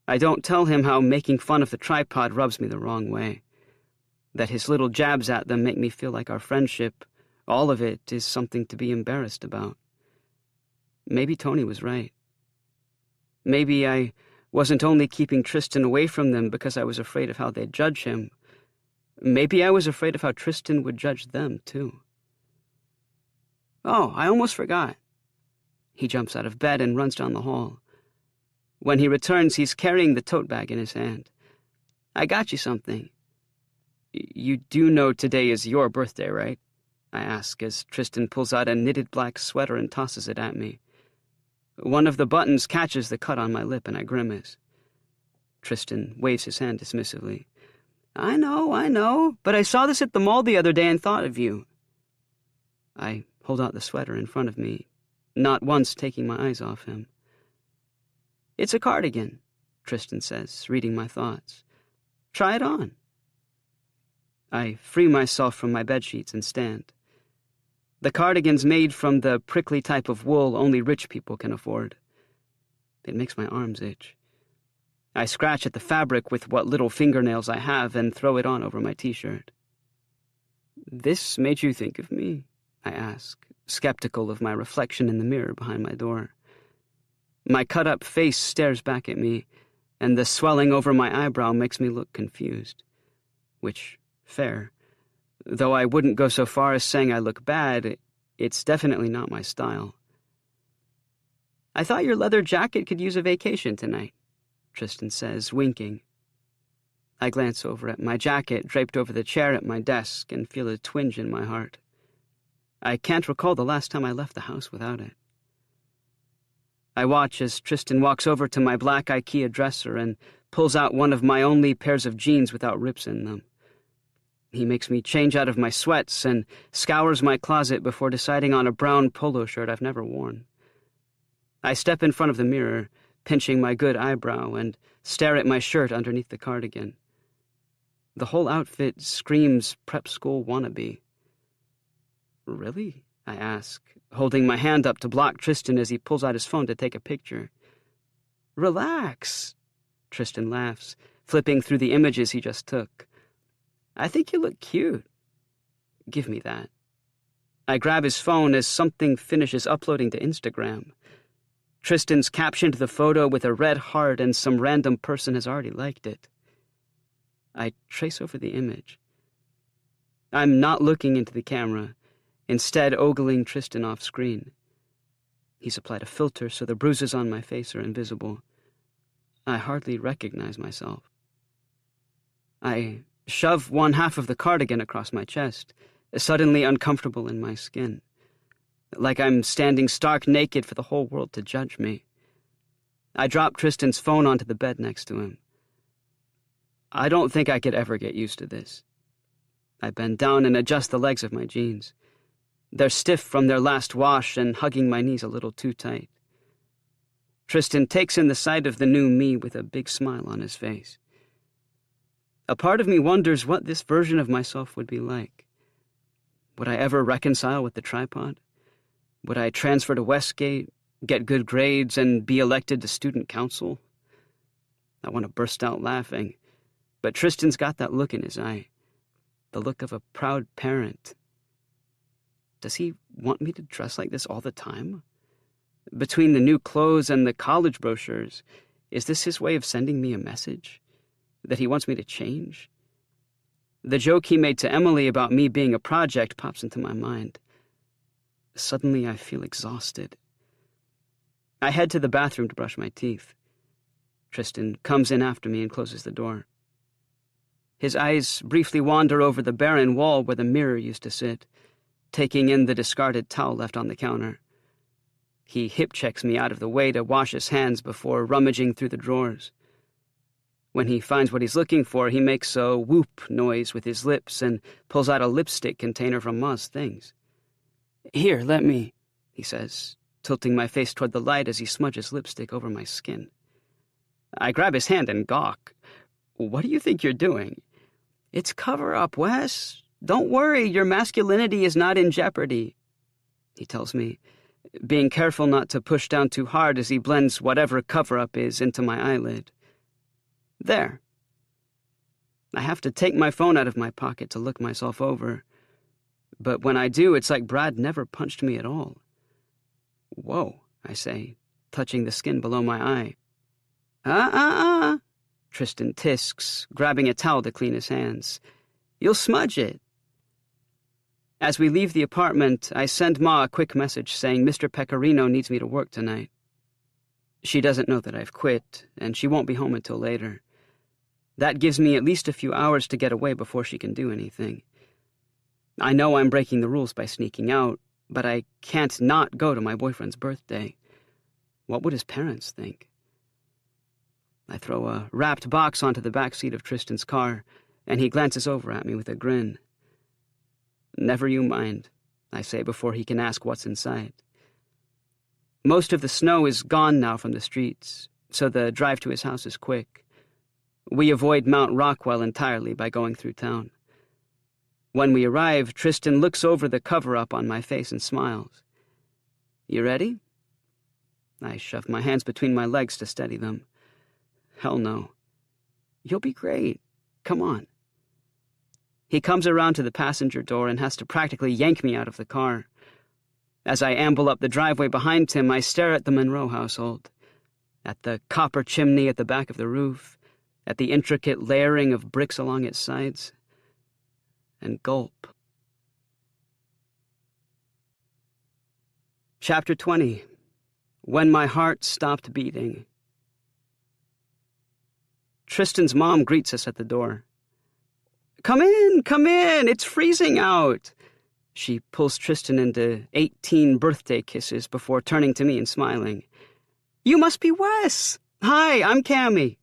I don't tell him how making fun of the tripod rubs me the wrong way, that his little jabs at them make me feel like our friendship, all of it, is something to be embarrassed about. Maybe Tony was right. Maybe I wasn't only keeping Tristan away from them because I was afraid of how they'd judge him. Maybe I was afraid of how Tristan would judge them, too. Oh, I almost forgot. He jumps out of bed and runs down the hall. When he returns, he's carrying the tote bag in his hand. I got you something. You do know today is your birthday, right? I ask as Tristan pulls out a knitted black sweater and tosses it at me. One of the buttons catches the cut on my lip and I grimace. Tristan waves his hand dismissively. I know, but I saw this at the mall the other day and thought of you. I hold out the sweater in front of me, not once taking my eyes off him. It's a cardigan, Tristan says, reading my thoughts. Try it on. I free myself from my bedsheets and stand. The cardigan's made from the prickly type of wool only rich people can afford. It makes my arms itch. I scratch at the fabric with what little fingernails I have and throw it on over my t-shirt. This made you think of me? I ask, skeptical of my reflection in the mirror behind my door. My cut-up face stares back at me, and the swelling over my eyebrow makes me look confused. Which, fair. Though I wouldn't go so far as saying I look bad, it's definitely not my style. I thought your leather jacket could use a vacation tonight, Tristan says, winking. I glance over at my jacket draped over the chair at my desk and feel a twinge in my heart. I can't recall the last time I left the house without it. I watch as Tristan walks over to my black IKEA dresser and pulls out one of my only pairs of jeans without rips in them. He makes me change out of my sweats and scours my closet before deciding on a brown polo shirt I've never worn. I step in front of the mirror, pinching my good eyebrow, and stare at my shirt underneath the cardigan. The whole outfit screams prep school wannabe. Really? I ask, holding my hand up to block Tristan as he pulls out his phone to take a picture. Relax, Tristan laughs, flipping through the images he just took. I think you look cute. Give me that. I grab his phone as something finishes uploading to Instagram. Tristan's captioned the photo with a red heart and some random person has already liked it. I trace over the image. I'm not looking into the camera, instead ogling Tristan off screen. He's applied a filter so the bruises on my face are invisible. I hardly recognize myself. I shove one half of the cardigan across my chest, suddenly uncomfortable in my skin, like I'm standing stark naked for the whole world to judge me. I drop Tristan's phone onto the bed next to him. I don't think I could ever get used to this. I bend down and adjust the legs of my jeans. They're stiff from their last wash and hugging my knees a little too tight. Tristan takes in the sight of the new me with a big smile on his face. A part of me wonders what this version of myself would be like. Would I ever reconcile with the tripod? Would I transfer to Westgate, get good grades, and be elected to student council? I want to burst out laughing, but Tristan's got that look in his eye, the look of a proud parent. Does he want me to dress like this all the time? Between the new clothes and the college brochures, is this his way of sending me a message? That he wants me to change? The joke he made to Emily about me being a project pops into my mind. Suddenly I feel exhausted. I head to the bathroom to brush my teeth. Tristan comes in after me and closes the door. His eyes briefly wander over the barren wall where the mirror used to sit, taking in the discarded towel left on the counter. He hip-checks me out of the way to wash his hands before rummaging through the drawers. When he finds what he's looking for, he makes a whoop noise with his lips and pulls out a lipstick container from Ma's things. Here, let me, he says, tilting my face toward the light as he smudges lipstick over my skin. I grab his hand and gawk. What do you think you're doing? It's cover-up, Wes. Don't worry, your masculinity is not in jeopardy, he tells me, being careful not to push down too hard as he blends whatever cover-up is into my eyelid. There. I have to take my phone out of my pocket to look myself over, but when I do, it's like Brad never punched me at all. Whoa, I say, touching the skin below my eye. Tristan tisks, grabbing a towel to clean his hands. You'll smudge it. As we leave the apartment, I send Ma a quick message saying Mr. Pecorino needs me to work tonight. She doesn't know that I've quit, and she won't be home until later. That gives me at least a few hours to get away before she can do anything. I know I'm breaking the rules by sneaking out, but I can't not go to my boyfriend's birthday. What would his parents think? I throw a wrapped box onto the back seat of Tristan's car, and he glances over at me with a grin. Never you mind, I say before he can ask what's inside. Most of the snow is gone now from the streets, so the drive to his house is quick. We avoid Mount Rockwell entirely by going through town. When we arrive, Tristan looks over the cover-up on my face and smiles. You ready? I shove my hands between my legs to steady them. Hell no. You'll be great. Come on. He comes around to the passenger door and has to practically yank me out of the car. As I amble up the driveway behind him, I stare at the Monroe household, at the copper chimney at the back of the roof, at the intricate layering of bricks along its sides, and gulp. Chapter 20. When My Heart Stopped Beating. Tristan's mom greets us at the door. Come in, it's freezing out. She pulls Tristan into 18 birthday kisses before turning to me and smiling. You must be Wes. Hi, I'm Cammy.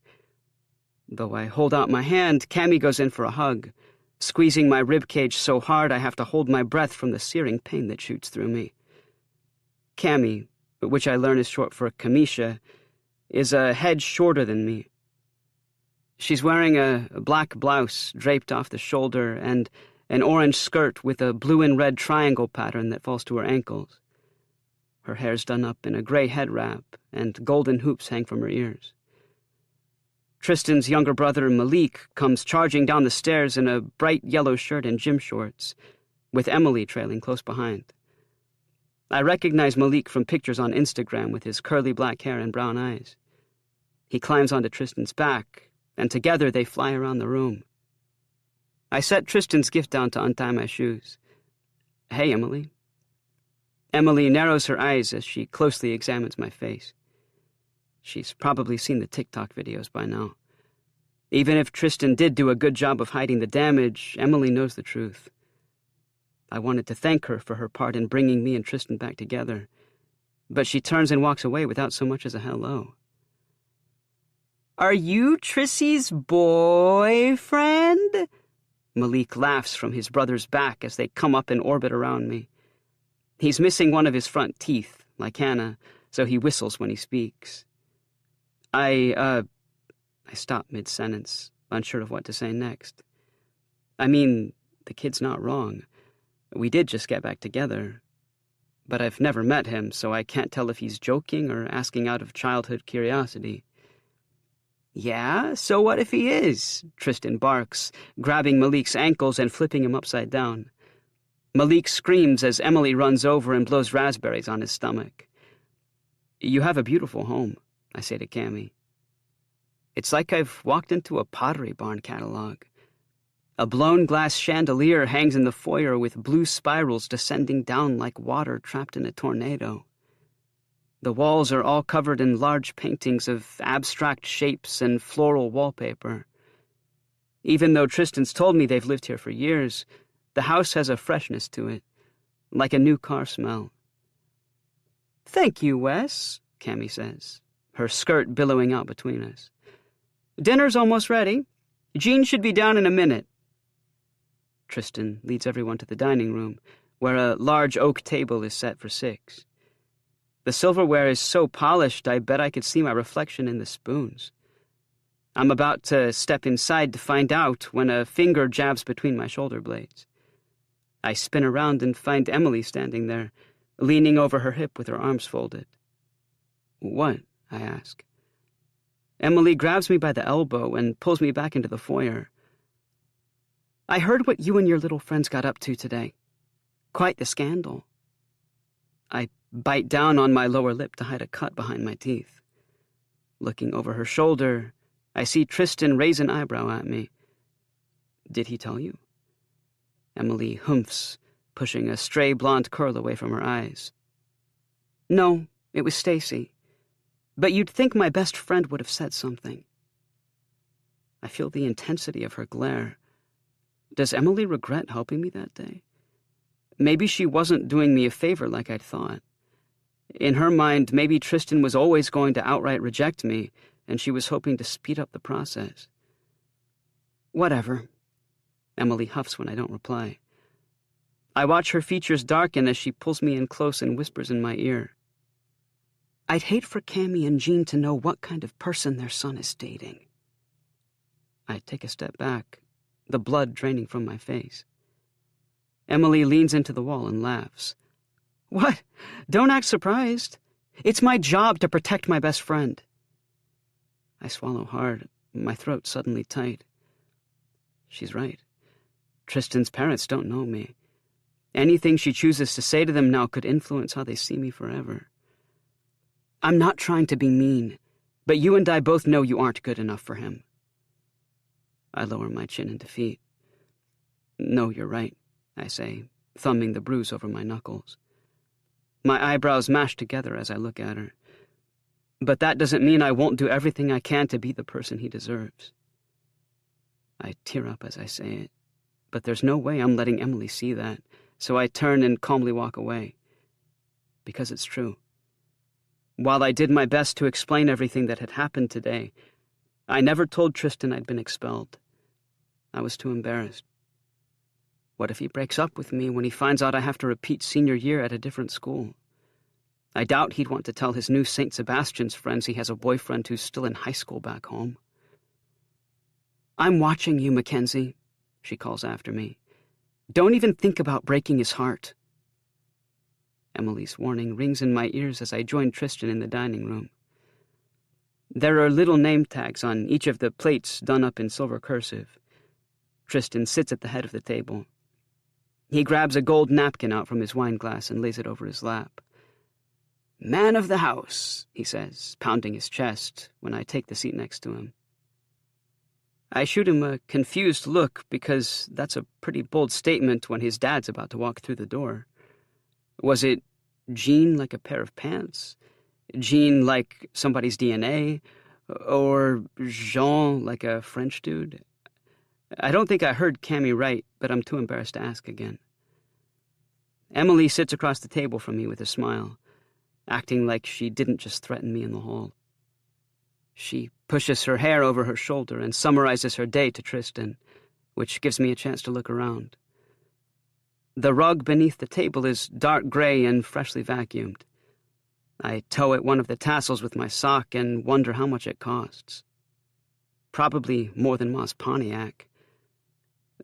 Though I hold out my hand, Cammy goes in for a hug, squeezing my ribcage so hard I have to hold my breath from the searing pain that shoots through me. Cammy, which I learn is short for Kamisha, is a head shorter than me. She's wearing a black blouse draped off the shoulder and an orange skirt with a blue and red triangle pattern that falls to her ankles. Her hair's done up in a gray head wrap, and golden hoops hang from her ears. Tristan's younger brother, Malik, comes charging down the stairs in a bright yellow shirt and gym shorts, with Emily trailing close behind. I recognize Malik from pictures on Instagram with his curly black hair and brown eyes. He climbs onto Tristan's back, and together they fly around the room. I set Tristan's gift down to untie my shoes. Hey, Emily. Emily narrows her eyes as she closely examines my face. She's probably seen the TikTok videos by now. Even if Tristan did do a good job of hiding the damage, Emily knows the truth. I wanted to thank her for her part in bringing me and Tristan back together, but she turns and walks away without so much as a hello. Are you Trissy's boyfriend? Malik laughs from his brother's back as they come up in orbit around me. He's missing one of his front teeth, like Hannah, so he whistles when he speaks. I stop mid-sentence, unsure of what to say next. I mean, the kid's not wrong. We did just get back together. But I've never met him, so I can't tell if he's joking or asking out of childhood curiosity. Yeah, so what if he is? Tristan barks, grabbing Malik's ankles and flipping him upside down. Malik screams as Emily runs over and blows raspberries on his stomach. You have a beautiful home, I say to Cammy. It's like I've walked into a Pottery Barn catalog. A blown glass chandelier hangs in the foyer with blue spirals descending down like water trapped in a tornado. The walls are all covered in large paintings of abstract shapes and floral wallpaper. Even though Tristan's told me they've lived here for years, the house has a freshness to it, like a new car smell. Thank you, Wes, Cammy says, her skirt billowing out between us. Dinner's almost ready. Jean should be down in a minute. Tristan leads everyone to the dining room, where a large oak table is set for 6. The silverware is so polished I bet I could see my reflection in the spoons. I'm about to step inside to find out when a finger jabs between my shoulder blades. I spin around and find Emily standing there, leaning over her hip with her arms folded. What? I ask. Emily grabs me by the elbow and pulls me back into the foyer. I heard what you and your little friends got up to today. Quite the scandal. I bite down on my lower lip to hide a cut behind my teeth. Looking over her shoulder, I see Tristan raise an eyebrow at me. Did he tell you? Emily humphs, pushing a stray blonde curl away from her eyes. No, it was Stacy. But you'd think my best friend would have said something. I feel the intensity of her glare. Does Emily regret helping me that day? Maybe she wasn't doing me a favor like I'd thought. In her mind, maybe Tristan was always going to outright reject me, and she was hoping to speed up the process. Whatever. Emily huffs when I don't reply. I watch her features darken as she pulls me in close and whispers in my ear. I'd hate for Cammy and Jean to know what kind of person their son is dating. I take a step back, the blood draining from my face. Emily leans into the wall and laughs. What? Don't act surprised. It's my job to protect my best friend. I swallow hard, my throat suddenly tight. She's right. Tristan's parents don't know me. Anything she chooses to say to them now could influence how they see me forever. I'm not trying to be mean, but you and I both know you aren't good enough for him. I lower my chin in defeat. No, you're right, I say, thumbing the bruise over my knuckles. My eyebrows mash together as I look at her. But that doesn't mean I won't do everything I can to be the person he deserves. I tear up as I say it, but there's no way I'm letting Emily see that, so I turn and calmly walk away. Because it's true. While I did my best to explain everything that had happened today, I never told Tristan I'd been expelled. I was too embarrassed. What if he breaks up with me when he finds out I have to repeat senior year at a different school? I doubt he'd want to tell his new St. Sebastian's friends he has a boyfriend who's still in high school back home. I'm watching you, Mackenzie, she calls after me. Don't even think about breaking his heart. Emily's warning rings in my ears as I join Tristan in the dining room. There are little name tags on each of the plates done up in silver cursive. Tristan sits at the head of the table. He grabs a gold napkin out from his wine glass and lays it over his lap. Man of the house, he says, pounding his chest when I take the seat next to him. I shoot him a confused look because that's a pretty bold statement when his dad's about to walk through the door. Was it Jean like a pair of pants? Jean like somebody's DNA? Or Jean like a French dude? I don't think I heard Cammy right, but I'm too embarrassed to ask again. Emily sits across the table from me with a smile, acting like she didn't just threaten me in the hall. She pushes her hair over her shoulder and summarizes her day to Tristan, which gives me a chance to look around. The rug beneath the table is dark gray and freshly vacuumed. I tow at one of the tassels with my sock and wonder how much it costs. Probably more than Ma's Pontiac.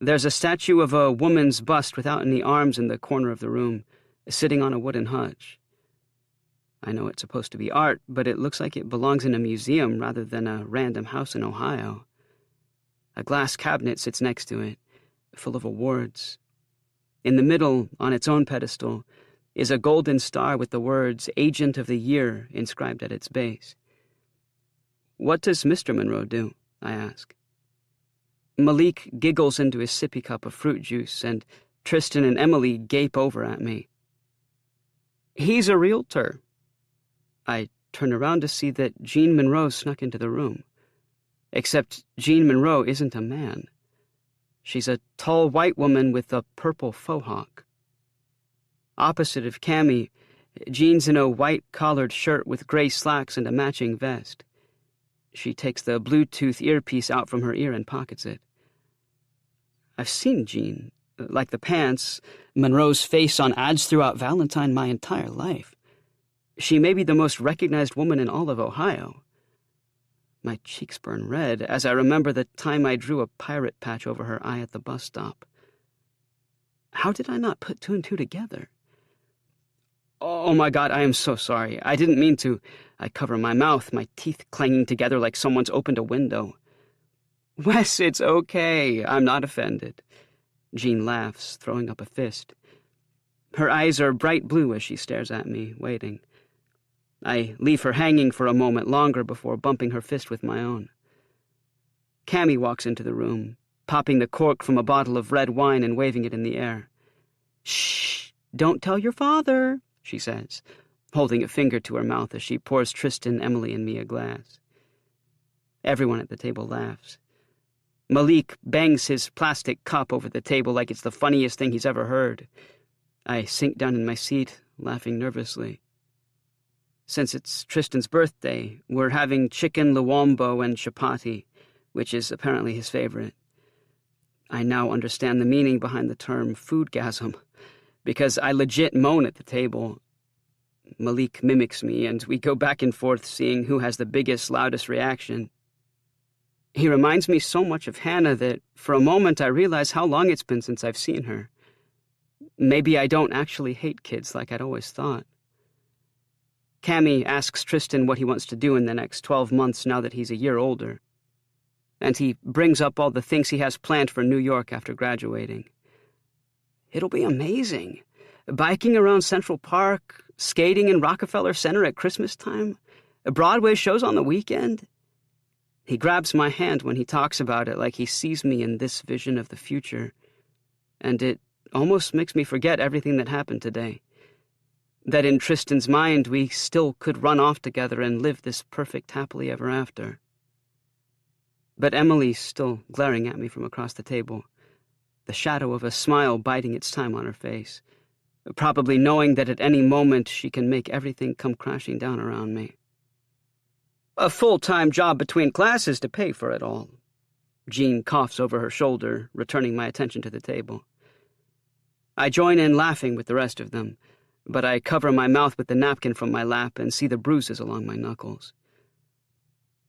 There's a statue of a woman's bust without any arms in the corner of the room, sitting on a wooden hutch. I know it's supposed to be art, but it looks like it belongs in a museum rather than a random house in Ohio. A glass cabinet sits next to it, full of awards. In the middle, on its own pedestal, is a golden star with the words Agent of the Year inscribed at its base. What does Mr. Monroe do? I ask. Malik giggles into his sippy cup of fruit juice, and Tristan and Emily gape over at me. He's a realtor. I turn around to see that Jean Monroe snuck into the room. Except Jean Monroe isn't a man. She's a tall white woman with a purple faux hawk. Opposite of Cammy, Jean's in a white collared shirt with gray slacks and a matching vest. She takes the Bluetooth earpiece out from her ear and pockets it. I've seen Jean, like the pants, Monroe's face on ads throughout Valentine my entire life. She may be the most recognized woman in all of Ohio. My cheeks burn red as I remember the time I drew a pirate patch over her eye at the bus stop. How did I not put two and two together? Oh my God, I am so sorry. I didn't mean to. I cover my mouth, my teeth clanging together like someone's opened a window. Wes, it's okay. I'm not offended. Jean laughs, throwing up a fist. Her eyes are bright blue as she stares at me, waiting. I leave her hanging for a moment longer before bumping her fist with my own. Cammy walks into the room, popping the cork from a bottle of red wine and waving it in the air. Shh, don't tell your father, she says, holding a finger to her mouth as she pours Tristan, Emily, and me a glass. Everyone at the table laughs. Malik bangs his plastic cup over the table like it's the funniest thing he's ever heard. I sink down in my seat, laughing nervously. Since it's Tristan's birthday, we're having chicken luombo and chapati, which is apparently his favorite. I now understand the meaning behind the term foodgasm, because I legit moan at the table. Malik mimics me, and we go back and forth seeing who has the biggest, loudest reaction. He reminds me so much of Hannah that for a moment I realize how long it's been since I've seen her. Maybe I don't actually hate kids like I'd always thought. Cammy asks Tristan what he wants to do in the next 12 months now that he's a year older. And he brings up all the things he has planned for New York after graduating. It'll be amazing. Biking around Central Park, skating in Rockefeller Center at Christmas time, Broadway shows on the weekend. He grabs my hand when he talks about it like he sees me in this vision of the future, and it almost makes me forget everything that happened today. That in Tristan's mind we still could run off together and live this perfect happily ever after. But Emily's still glaring at me from across the table, the shadow of a smile biding its time on her face, probably knowing that at any moment she can make everything come crashing down around me. A full-time job between classes to pay for it all. Jean coughs over her shoulder, returning my attention to the table. I join in laughing with the rest of them, but I cover my mouth with the napkin from my lap and see the bruises along my knuckles.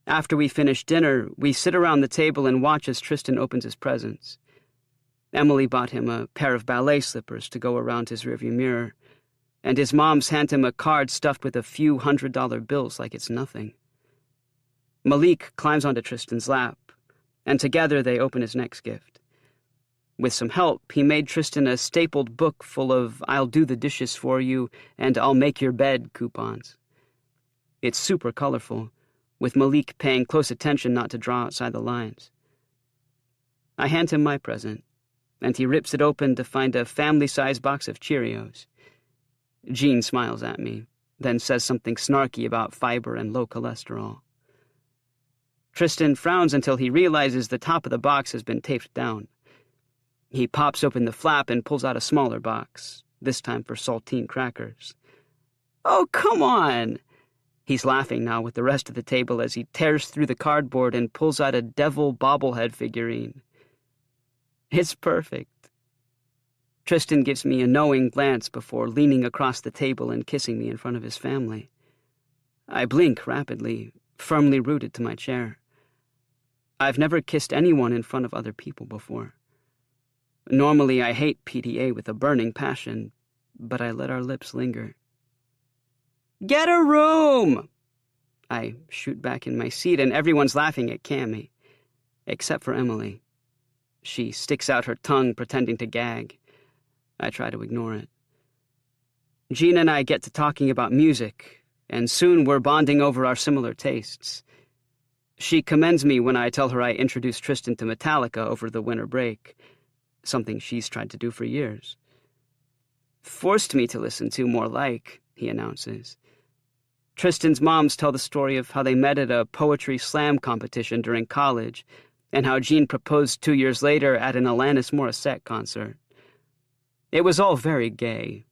After we finish dinner, we sit around the table and watch as Tristan opens his presents. Emily bought him a pair of ballet slippers to go around his rearview mirror, and his mom's hand him a card stuffed with a few $100 bills like it's nothing. Malik climbs onto Tristan's lap, and together they open his next gift. With some help, he made Tristan a stapled book full of "I'll do the dishes for you" and "I'll make your bed" coupons. It's super colorful, with Malik paying close attention not to draw outside the lines. I hand him my present, and he rips it open to find a family-sized box of Cheerios. Jean smiles at me, then says something snarky about fiber and low cholesterol. Tristan frowns until he realizes the top of the box has been taped down. He pops open the flap and pulls out a smaller box, this time for saltine crackers. "Oh, come on!" He's laughing now with the rest of the table as he tears through the cardboard and pulls out a devil bobblehead figurine. It's perfect. Tristan gives me a knowing glance before leaning across the table and kissing me in front of his family. I blink rapidly, firmly rooted to my chair. I've never kissed anyone in front of other people before. Normally, I hate PDA with a burning passion, but I let our lips linger. "Get a room!" I shoot back in my seat, and everyone's laughing at Cammy, except for Emily. She sticks out her tongue, pretending to gag. I try to ignore it. Jean and I get to talking about music, and soon we're bonding over our similar tastes. She commends me when I tell her I introduced Tristan to Metallica over the winter break, something she's tried to do for years. "Forced me to listen to more like," he announces. Tristan's moms tell the story of how they met at a poetry slam competition during college, and how Jean proposed 2 years later at an Alanis Morissette concert. "It was all very gay,"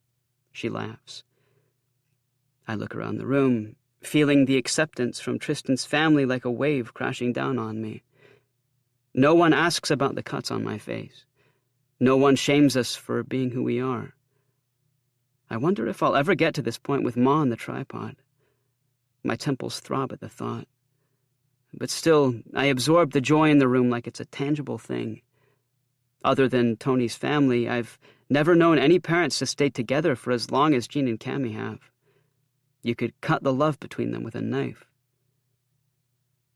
she laughs. I look around the room, feeling the acceptance from Tristan's family like a wave crashing down on me. No one asks about the cuts on my face. No one shames us for being who we are. I wonder if I'll ever get to this point with Ma on the tripod. My temples throb at the thought. But still, I absorb the joy in the room like it's a tangible thing. Other than Tony's family, I've Never known any parents to stay together for as long as Jean and Cammy have. You could cut the love between them with a knife.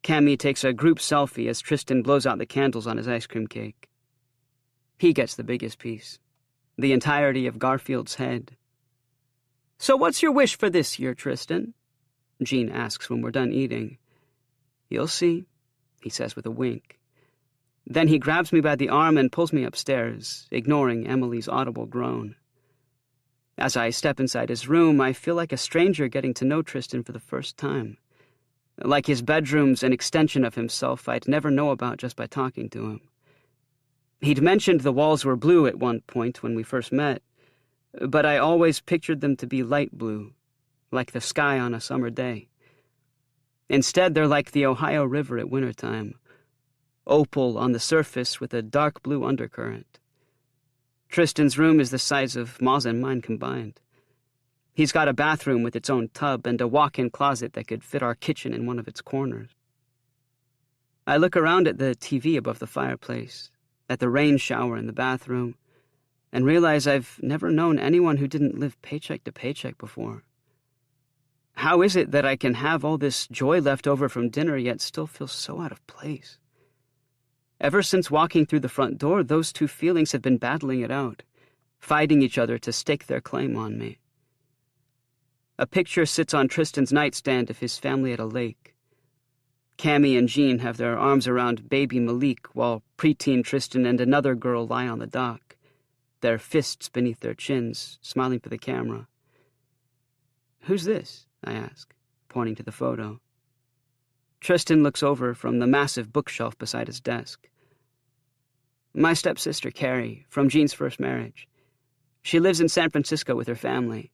Cammy takes a group selfie as Tristan blows out the candles on his ice cream cake. He gets the biggest piece, the entirety of Garfield's head. "So what's your wish for this year, Tristan?" Jean asks when we're done eating. "You'll see," he says with a wink. Then he grabs me by the arm and pulls me upstairs, ignoring Emily's audible groan. As I step inside his room, I feel like a stranger getting to know Tristan for the first time. Like his bedroom's an extension of himself I'd never know about just by talking to him. He'd mentioned the walls were blue at one point when we first met, but I always pictured them to be light blue, like the sky on a summer day. Instead, they're like the Ohio River at wintertime, opal on the surface with a dark blue undercurrent. Tristan's room is the size of Ma's and mine combined. He's got a bathroom with its own tub and a walk-in closet that could fit our kitchen in one of its corners. I look around at the TV above the fireplace, at the rain shower in the bathroom, and realize I've never known anyone who didn't live paycheck to paycheck before. How is it that I can have all this joy left over from dinner yet still feel so out of place? Ever since walking through the front door, those two feelings have been battling it out, fighting each other to stake their claim on me. A picture sits on Tristan's nightstand of his family at a lake. Cammy and Jean have their arms around baby Malik while preteen Tristan and another girl lie on the dock, their fists beneath their chins, smiling for the camera. "Who's this?" I ask, pointing to the photo. Tristan looks over from the massive bookshelf beside his desk. "My stepsister, Carrie, from Jean's first marriage. She lives in San Francisco with her family."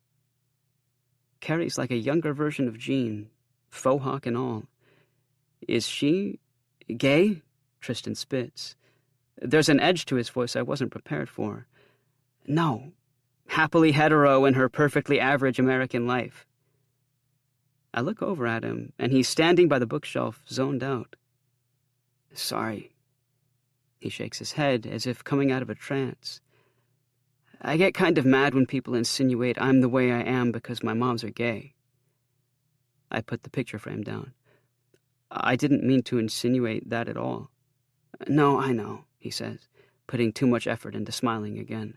Carrie's like a younger version of Jean, faux hawk and all. "Is she gay?" Tristan spits. There's an edge to his voice I wasn't prepared for. "No, happily hetero in her perfectly average American life." I look over at him, and he's standing by the bookshelf, zoned out. "Sorry." He shakes his head, as if coming out of a trance. "I get kind of mad when people insinuate I'm the way I am because my moms are gay." I put the picture frame down. "I didn't mean to insinuate that at all." "No, I know," he says, putting too much effort into smiling again.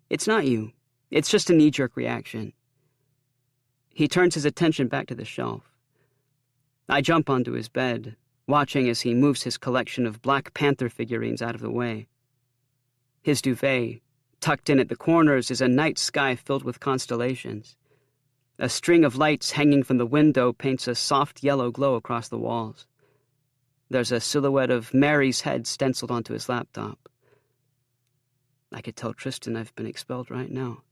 "It's not you. It's just a knee-jerk reaction." He turns his attention back to the shelf. I jump onto his bed, watching as he moves his collection of Black Panther figurines out of the way. His duvet, tucked in at the corners, is a night sky filled with constellations. A string of lights hanging from the window paints a soft yellow glow across the walls. There's a silhouette of Mary's head stenciled onto his laptop. I could tell Tristan I've been expelled right now.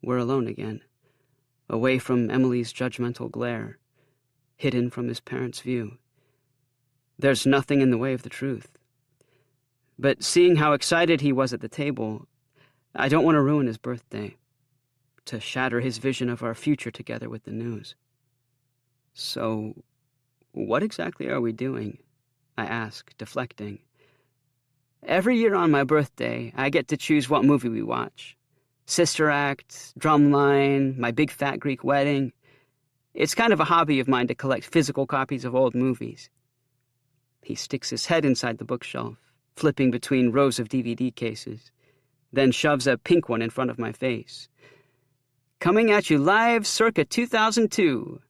We're alone again, away from Emily's judgmental glare, hidden from his parents' view. There's nothing in the way of the truth. But seeing how excited he was at the table, I don't want to ruin his birthday, to shatter his vision of our future together with the news. "So, what exactly are we doing?" I ask, deflecting. "Every year on my birthday, I get to choose what movie we watch. Sister Act, Drumline, My Big Fat Greek Wedding. It's kind of a hobby of mine to collect physical copies of old movies." He sticks his head inside the bookshelf, flipping between rows of DVD cases, then shoves a pink one in front of my face. "Coming at you live circa 2002.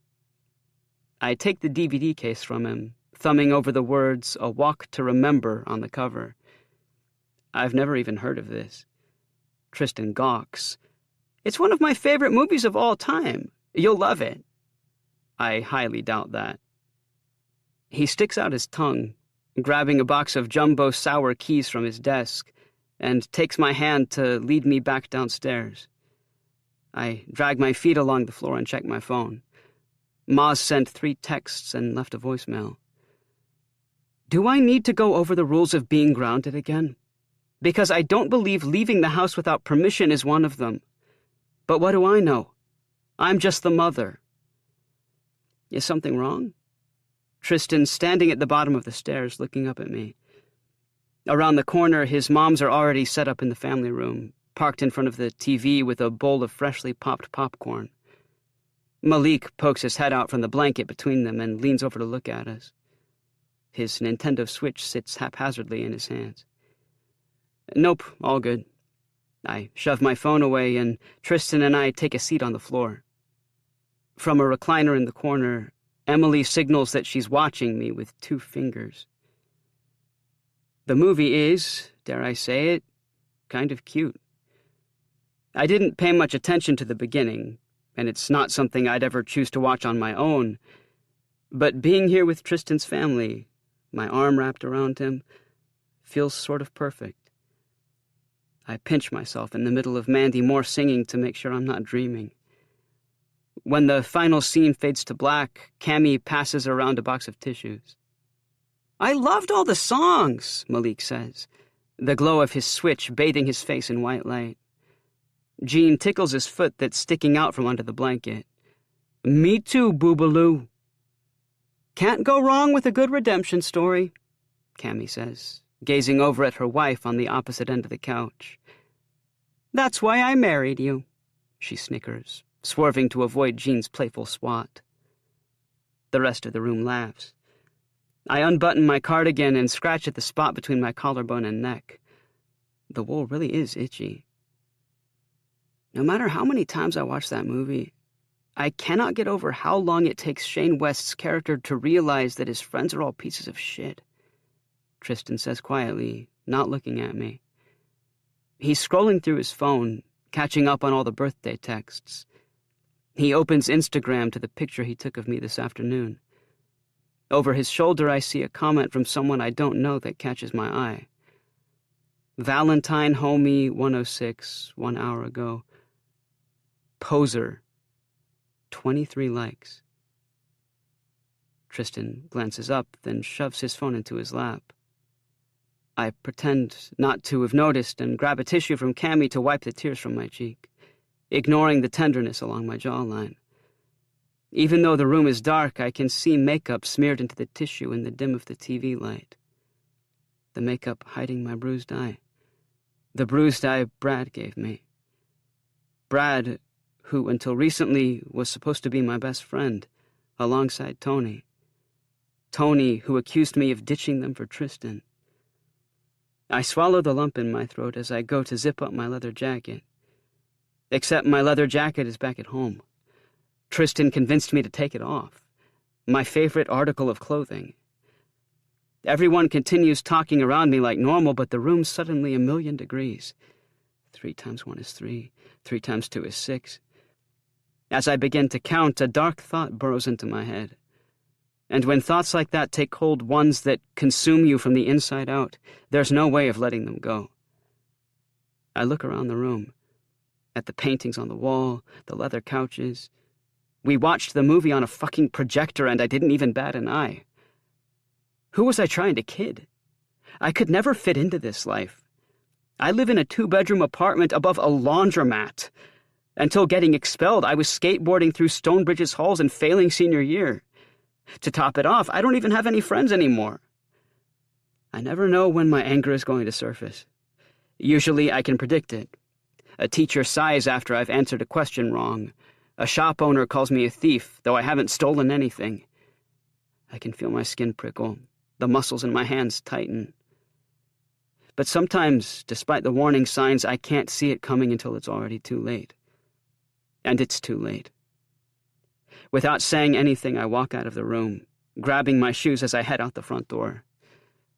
I take the DVD case from him, thumbing over the words "A Walk to Remember" on the cover. I've never even heard of this. Tristan gawks. "It's one of my favorite movies of all time. You'll love it." I highly doubt that. He sticks out his tongue, grabbing a box of jumbo sour keys from his desk, and takes my hand to lead me back downstairs. I drag my feet along the floor and check my phone. Ma's sent 3 texts and left a voicemail. Do I need to go over the rules of being grounded again? Because I don't believe leaving the house without permission is one of them. But what do I know? I'm just the mother. Is something wrong? Tristan's standing at the bottom of the stairs, looking up at me. Around the corner, his moms are already set up in the family room, parked in front of the TV with a bowl of freshly popped popcorn. Malik pokes his head out from the blanket between them and leans over to look at us. His Nintendo Switch sits haphazardly in his hands. Nope, all good. I shove my phone away, and Tristan and I take a seat on the floor. From a recliner in the corner, Emily signals that she's watching me with 2 fingers. The movie is, dare I say it, kind of cute. I didn't pay much attention to the beginning, and it's not something I'd ever choose to watch on my own, but being here with Tristan's family, my arm wrapped around him, feels sort of perfect. I pinch myself in the middle of Mandy Moore singing to make sure I'm not dreaming. When the final scene fades to black, Cammy passes around a box of tissues. I loved all the songs, Malik says, the glow of his Switch bathing his face in white light. Jean tickles his foot that's sticking out from under the blanket. Me too, Boobaloo. Can't go wrong with a good redemption story, Cammy says, gazing over at her wife on the opposite end of the couch. That's why I married you, she snickers, swerving to avoid Jean's playful swat. The rest of the room laughs. I unbutton my cardigan and scratch at the spot between my collarbone and neck. The wool really is itchy. No matter how many times I watch that movie, I cannot get over how long it takes Shane West's character to realize that his friends are all pieces of shit, Tristan says quietly, not looking at me. He's scrolling through his phone, catching up on all the birthday texts. He opens Instagram to the picture he took of me this afternoon. Over his shoulder, I see a comment from someone I don't know that catches my eye. Valentine Homie 106, 1 hour ago. Poser. 23 likes. Tristan glances up, then shoves his phone into his lap. I pretend not to have noticed and grab a tissue from Cammy to wipe the tears from my cheek, ignoring the tenderness along my jawline. Even though the room is dark, I can see makeup smeared into the tissue in the dim of the TV light. The makeup hiding my bruised eye. The bruised eye Brad gave me. Brad, who until recently was supposed to be my best friend, alongside Tony. Tony, who accused me of ditching them for Tristan. I swallow the lump in my throat as I go to zip up my leather jacket. Except my leather jacket is back at home. Tristan convinced me to take it off. My favorite article of clothing. Everyone continues talking around me like normal, but the room's suddenly 1,000,000 degrees. 3 times 1 is 3. 3 times 2 is 6. As I begin to count, a dark thought burrows into my head. And when thoughts like that take hold, ones that consume you from the inside out, there's no way of letting them go. I look around the room, at the paintings on the wall, the leather couches. We watched the movie on a fucking projector and I didn't even bat an eye. Who was I trying to kid? I could never fit into this life. I live in a 2-bedroom apartment above a laundromat. Until getting expelled, I was skateboarding through Stonebridge's halls and failing senior year. To top it off, I don't even have any friends anymore. I never know when my anger is going to surface. Usually I can predict it. A teacher sighs after I've answered a question wrong. A shop owner calls me a thief, though I haven't stolen anything. I can feel my skin prickle, the muscles in my hands tighten. But sometimes, despite the warning signs, I can't see it coming until it's already too late. And it's too late. Without saying anything, I walk out of the room, grabbing my shoes as I head out the front door.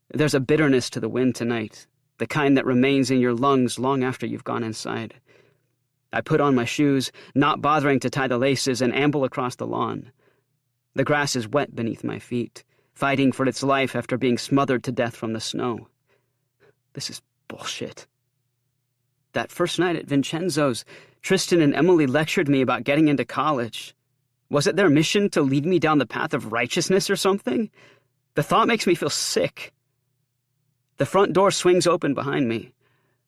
There's a bitterness to the wind tonight, the kind that remains in your lungs long after you've gone inside. I put on my shoes, not bothering to tie the laces, and amble across the lawn. The grass is wet beneath my feet, fighting for its life after being smothered to death from the snow. This is bullshit. That first night at Vincenzo's, Tristan and Emily lectured me about getting into college. Was it their mission to lead me down the path of righteousness or something? The thought makes me feel sick. The front door swings open behind me.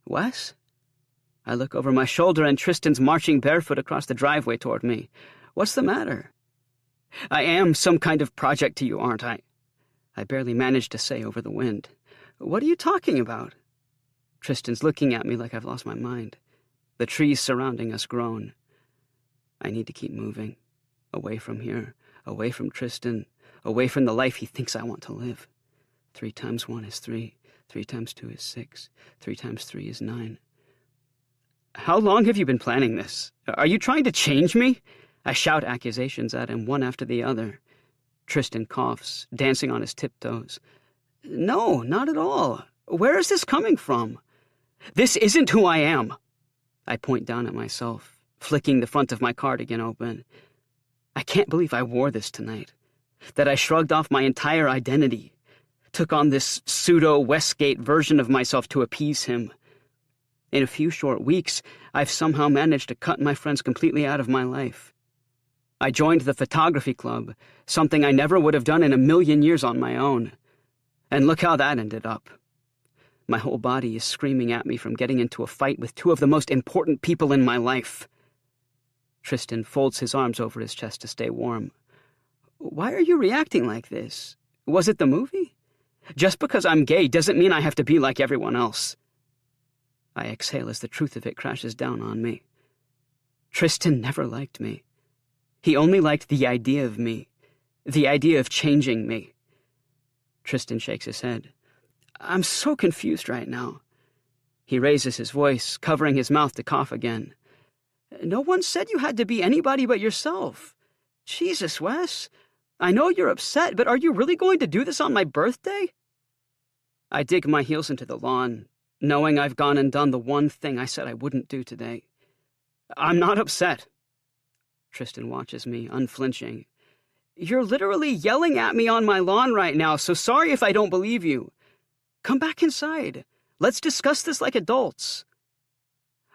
Wes? I look over my shoulder and Tristan's marching barefoot across the driveway toward me. What's the matter? I am some kind of project to you, aren't I? I barely managed to say over the wind. What are you talking about? Tristan's looking at me like I've lost my mind. The trees surrounding us groan. I need to keep moving. Away from here. Away from Tristan. Away from the life he thinks I want to live. 3 times 1 is 3. 3 times 2 is 6. 3 times 3 is 9. How long have you been planning this? Are you trying to change me? I shout accusations at him, one after the other. Tristan coughs, dancing on his tiptoes. No, not at all. Where is this coming from? This isn't who I am. I point down at myself, flicking the front of my cardigan open. I can't believe I wore this tonight. That I shrugged off my entire identity. Took on this pseudo-Westgate version of myself to appease him. In a few short weeks, I've somehow managed to cut my friends completely out of my life. I joined the photography club, something I never would have done in a million years on my own. And look how that ended up. My whole body is screaming at me from getting into a fight with 2 of the most important people in my life. Tristan folds his arms over his chest to stay warm. Why are you reacting like this? Was it the movie? Just because I'm gay doesn't mean I have to be like everyone else. I exhale as the truth of it crashes down on me. Tristan never liked me. He only liked the idea of me, the idea of changing me. Tristan shakes his head. I'm so confused right now. He raises his voice, covering his mouth to cough again. No one said you had to be anybody but yourself. Jesus, Wes. I know you're upset, but are you really going to do this on my birthday? I dig my heels into the lawn, knowing I've gone and done the one thing I said I wouldn't do today. I'm not upset. Tristan watches me, unflinching. You're literally yelling at me on my lawn right now, so sorry if I don't believe you. Come back inside. Let's discuss this like adults.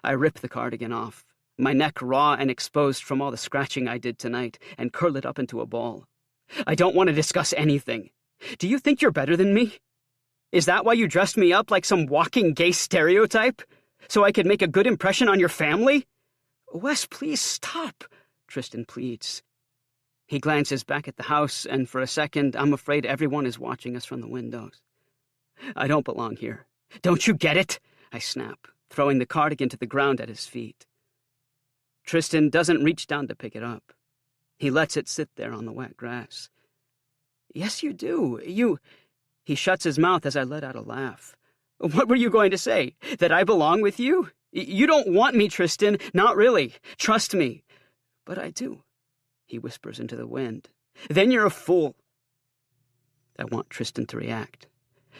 I rip the cardigan off, my neck raw and exposed from all the scratching I did tonight, and curl it up into a ball. I don't want to discuss anything. Do you think you're better than me? Is that why you dressed me up like some walking gay stereotype? So I could make a good impression on your family? Wes, please stop, Tristan pleads. He glances back at the house, and for a second, I'm afraid everyone is watching us from the windows. I don't belong here. Don't you get it? I snap, throwing the cardigan to the ground at his feet. Tristan doesn't reach down to pick it up. He lets it sit there on the wet grass. Yes, you do. He shuts his mouth as I let out a laugh. What were you going to say? That I belong with you? You don't want me, Tristan. Not really. Trust me. But I do, he whispers into the wind. Then you're a fool. I want Tristan to react,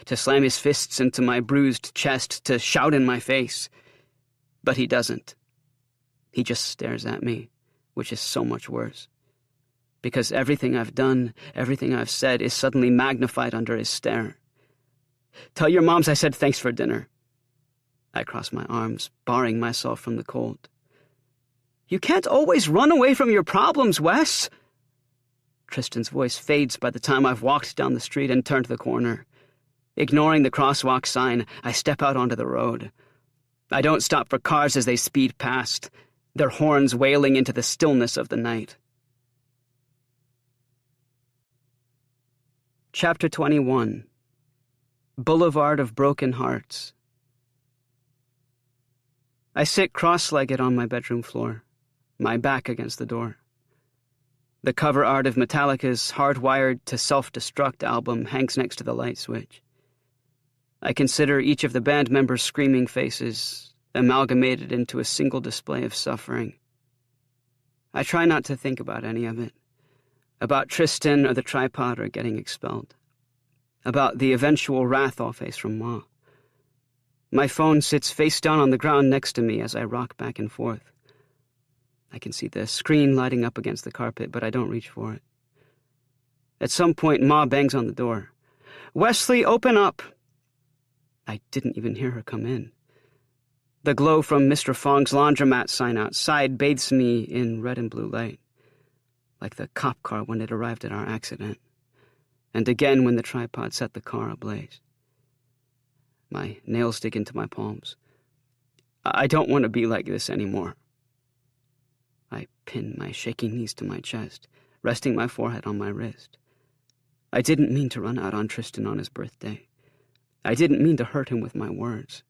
to slam his fists into my bruised chest, to shout in my face. But he doesn't. He just stares at me, which is so much worse. Because everything I've done, everything I've said is suddenly magnified under his stare. Tell your moms I said thanks for dinner. I cross my arms, barring myself from the cold. You can't always run away from your problems, Wes. Tristan's voice fades by the time I've walked down the street and turned the corner. Ignoring the crosswalk sign, I step out onto the road. I don't stop for cars as they speed past, their horns wailing into the stillness of the night. Chapter 21. Boulevard of Broken Hearts. I sit cross-legged on my bedroom floor, my back against the door. The cover art of Metallica's Hardwired to Self-Destruct album hangs next to the light switch. I consider each of the band members' screaming faces, amalgamated into a single display of suffering. I try not to think about any of it. About Tristan or the tripod or getting expelled. About the eventual wrath I'll face from Ma. My phone sits face down on the ground next to me as I rock back and forth. I can see the screen lighting up against the carpet, but I don't reach for it. At some point, Ma bangs on the door. Wesley, open up! I didn't even hear her come in. The glow from Mr. Fong's laundromat sign outside bathes me in red and blue light, like the cop car when it arrived at our accident, and again when the tripod set the car ablaze. My nails dig into my palms. I don't want to be like this anymore. I pin my shaking knees to my chest, resting my forehead on my wrist. I didn't mean to run out on Tristan on his birthday. I didn't mean to hurt him with my words.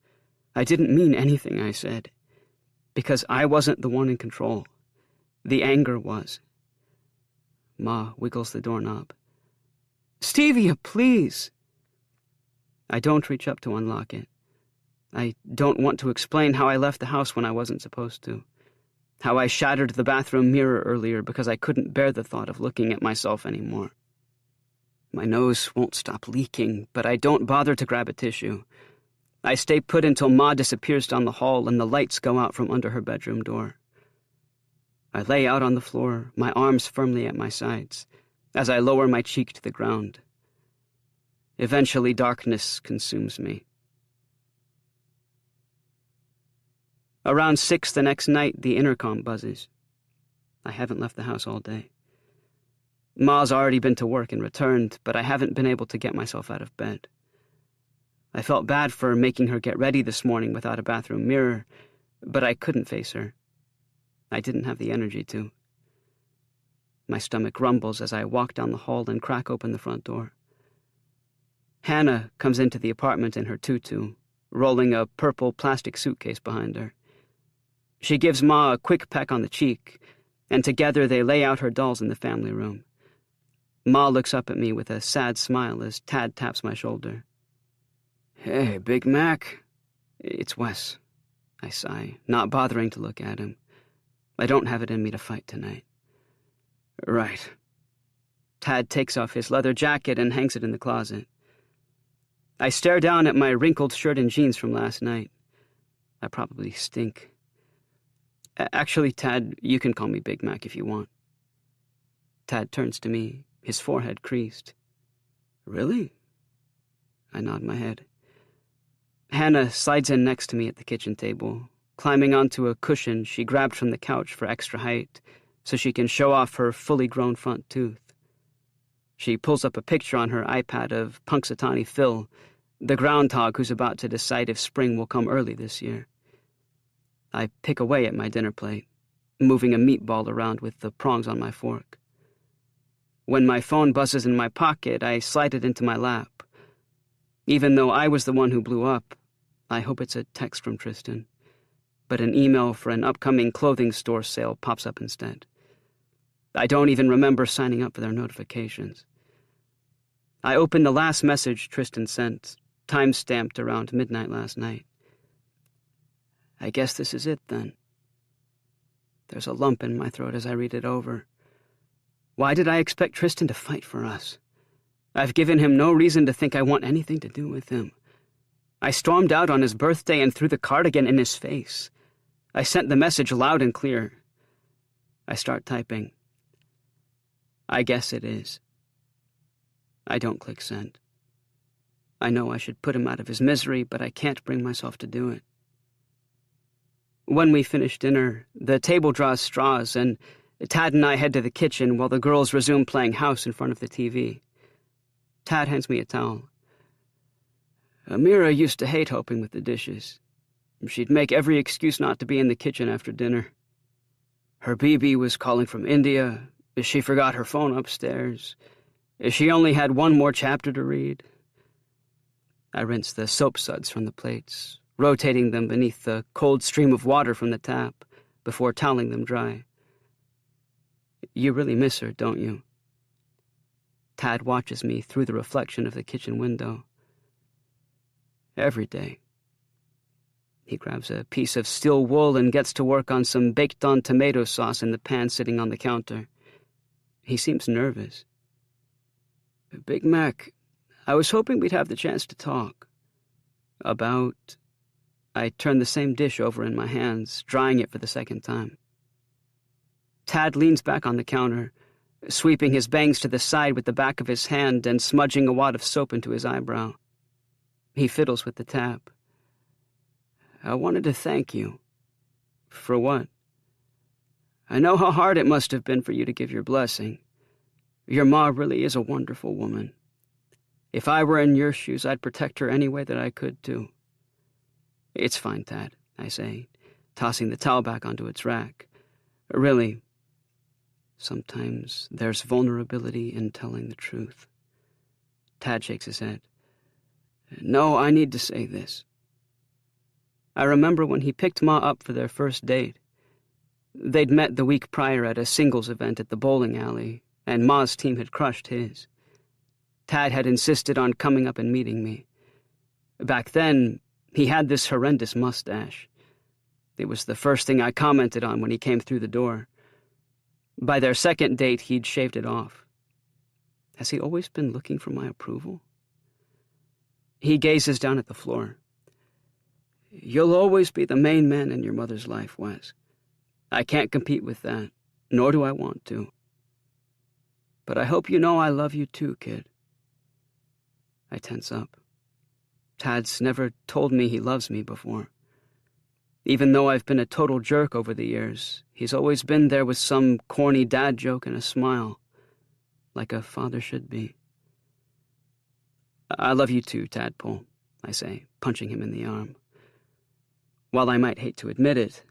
I didn't mean anything I said. Because I wasn't the one in control. The anger was. Ma wiggles the doorknob. "Stevia, please!" I don't reach up to unlock it. I don't want to explain how I left the house when I wasn't supposed to. How I shattered the bathroom mirror earlier because I couldn't bear the thought of looking at myself anymore. My nose won't stop leaking, but I don't bother to grab a tissue. I stay put until Ma disappears down the hall and the lights go out from under her bedroom door. I lay out on the floor, my arms firmly at my sides, as I lower my cheek to the ground. Eventually, darkness consumes me. Around 6 the next night, the intercom buzzes. I haven't left the house all day. Ma's already been to work and returned, but I haven't been able to get myself out of bed. I felt bad for making her get ready this morning without a bathroom mirror, but I couldn't face her. I didn't have the energy to. My stomach rumbles as I walk down the hall and crack open the front door. Hannah comes into the apartment in her tutu, rolling a purple plastic suitcase behind her. She gives Ma a quick peck on the cheek, and together they lay out her dolls in the family room. Ma looks up at me with a sad smile as Tad taps my shoulder. "Hey, Big Mac." "It's Wes," I sigh, not bothering to look at him. I don't have it in me to fight tonight. "Right." Tad takes off his leather jacket and hangs it in the closet. I stare down at my wrinkled shirt and jeans from last night. I probably stink. Actually, Tad, you can call me Big Mac if you want. Tad turns to me, his forehead creased. "Really?" I nod my head. Hannah slides in next to me at the kitchen table. Climbing onto a cushion she grabbed from the couch for extra height, so she can show off her fully grown front tooth. She pulls up a picture on her iPad of Punxsutawney Phil, the groundhog who's about to decide if spring will come early this year. I pick away at my dinner plate, moving a meatball around with the prongs on my fork. When my phone buzzes in my pocket, I slide it into my lap. Even though I was the one who blew up, I hope it's a text from Tristan. But an email for an upcoming clothing store sale pops up instead. I don't even remember signing up for their notifications. I opened the last message Tristan sent, time-stamped around midnight last night. I guess this is it, then. There's a lump in my throat as I read it over. Why did I expect Tristan to fight for us? I've given him no reason to think I want anything to do with him. I stormed out on his birthday and threw the cardigan in his face. I sent the message loud and clear. I start typing. I guess it is. I don't click send. I know I should put him out of his misery, but I can't bring myself to do it. When we finish dinner, the table draws straws, and Tad and I head to the kitchen while the girls resume playing house in front of the TV. Tad hands me a towel. Amira used to hate helping with the dishes. She'd make every excuse not to be in the kitchen after dinner. Her BB was calling from India. She forgot her phone upstairs. She only had one more chapter to read. I rinse the soap suds from the plates, rotating them beneath the cold stream of water from the tap before toweling them dry. You really miss her, don't you? Tad watches me through the reflection of the kitchen window. Every day. He grabs a piece of steel wool and gets to work on some baked-on tomato sauce in the pan sitting on the counter. He seems nervous. Big Mac, I was hoping we'd have the chance to talk. About... I turn the same dish over in my hands, drying it for the second time. Tad leans back on the counter, sweeping his bangs to the side with the back of his hand and smudging a wad of soap into his eyebrow. He fiddles with the tap. I wanted to thank you. For what? I know how hard it must have been for you to give your blessing. Your ma really is a wonderful woman. If I were in your shoes, I'd protect her any way that I could, too. It's fine, Tad, I say, tossing the towel back onto its rack. Really, sometimes there's vulnerability in telling the truth. Tad shakes his head. No, I need to say this. I remember when he picked Ma up for their first date. They'd met the week prior at a singles event at the bowling alley, and Ma's team had crushed his. Tad had insisted on coming up and meeting me. Back then, he had this horrendous mustache. It was the first thing I commented on when he came through the door. By their second date, he'd shaved it off. Has he always been looking for my approval? He gazes down at the floor. You'll always be the main man in your mother's life, Wes. I can't compete with that, nor do I want to. But I hope you know I love you too, kid. I tense up. Tad's never told me he loves me before. Even though I've been a total jerk over the years, he's always been there with some corny dad joke and a smile, like a father should be. I love you too, Tadpole, I say, punching him in the arm. While I might hate to admit it,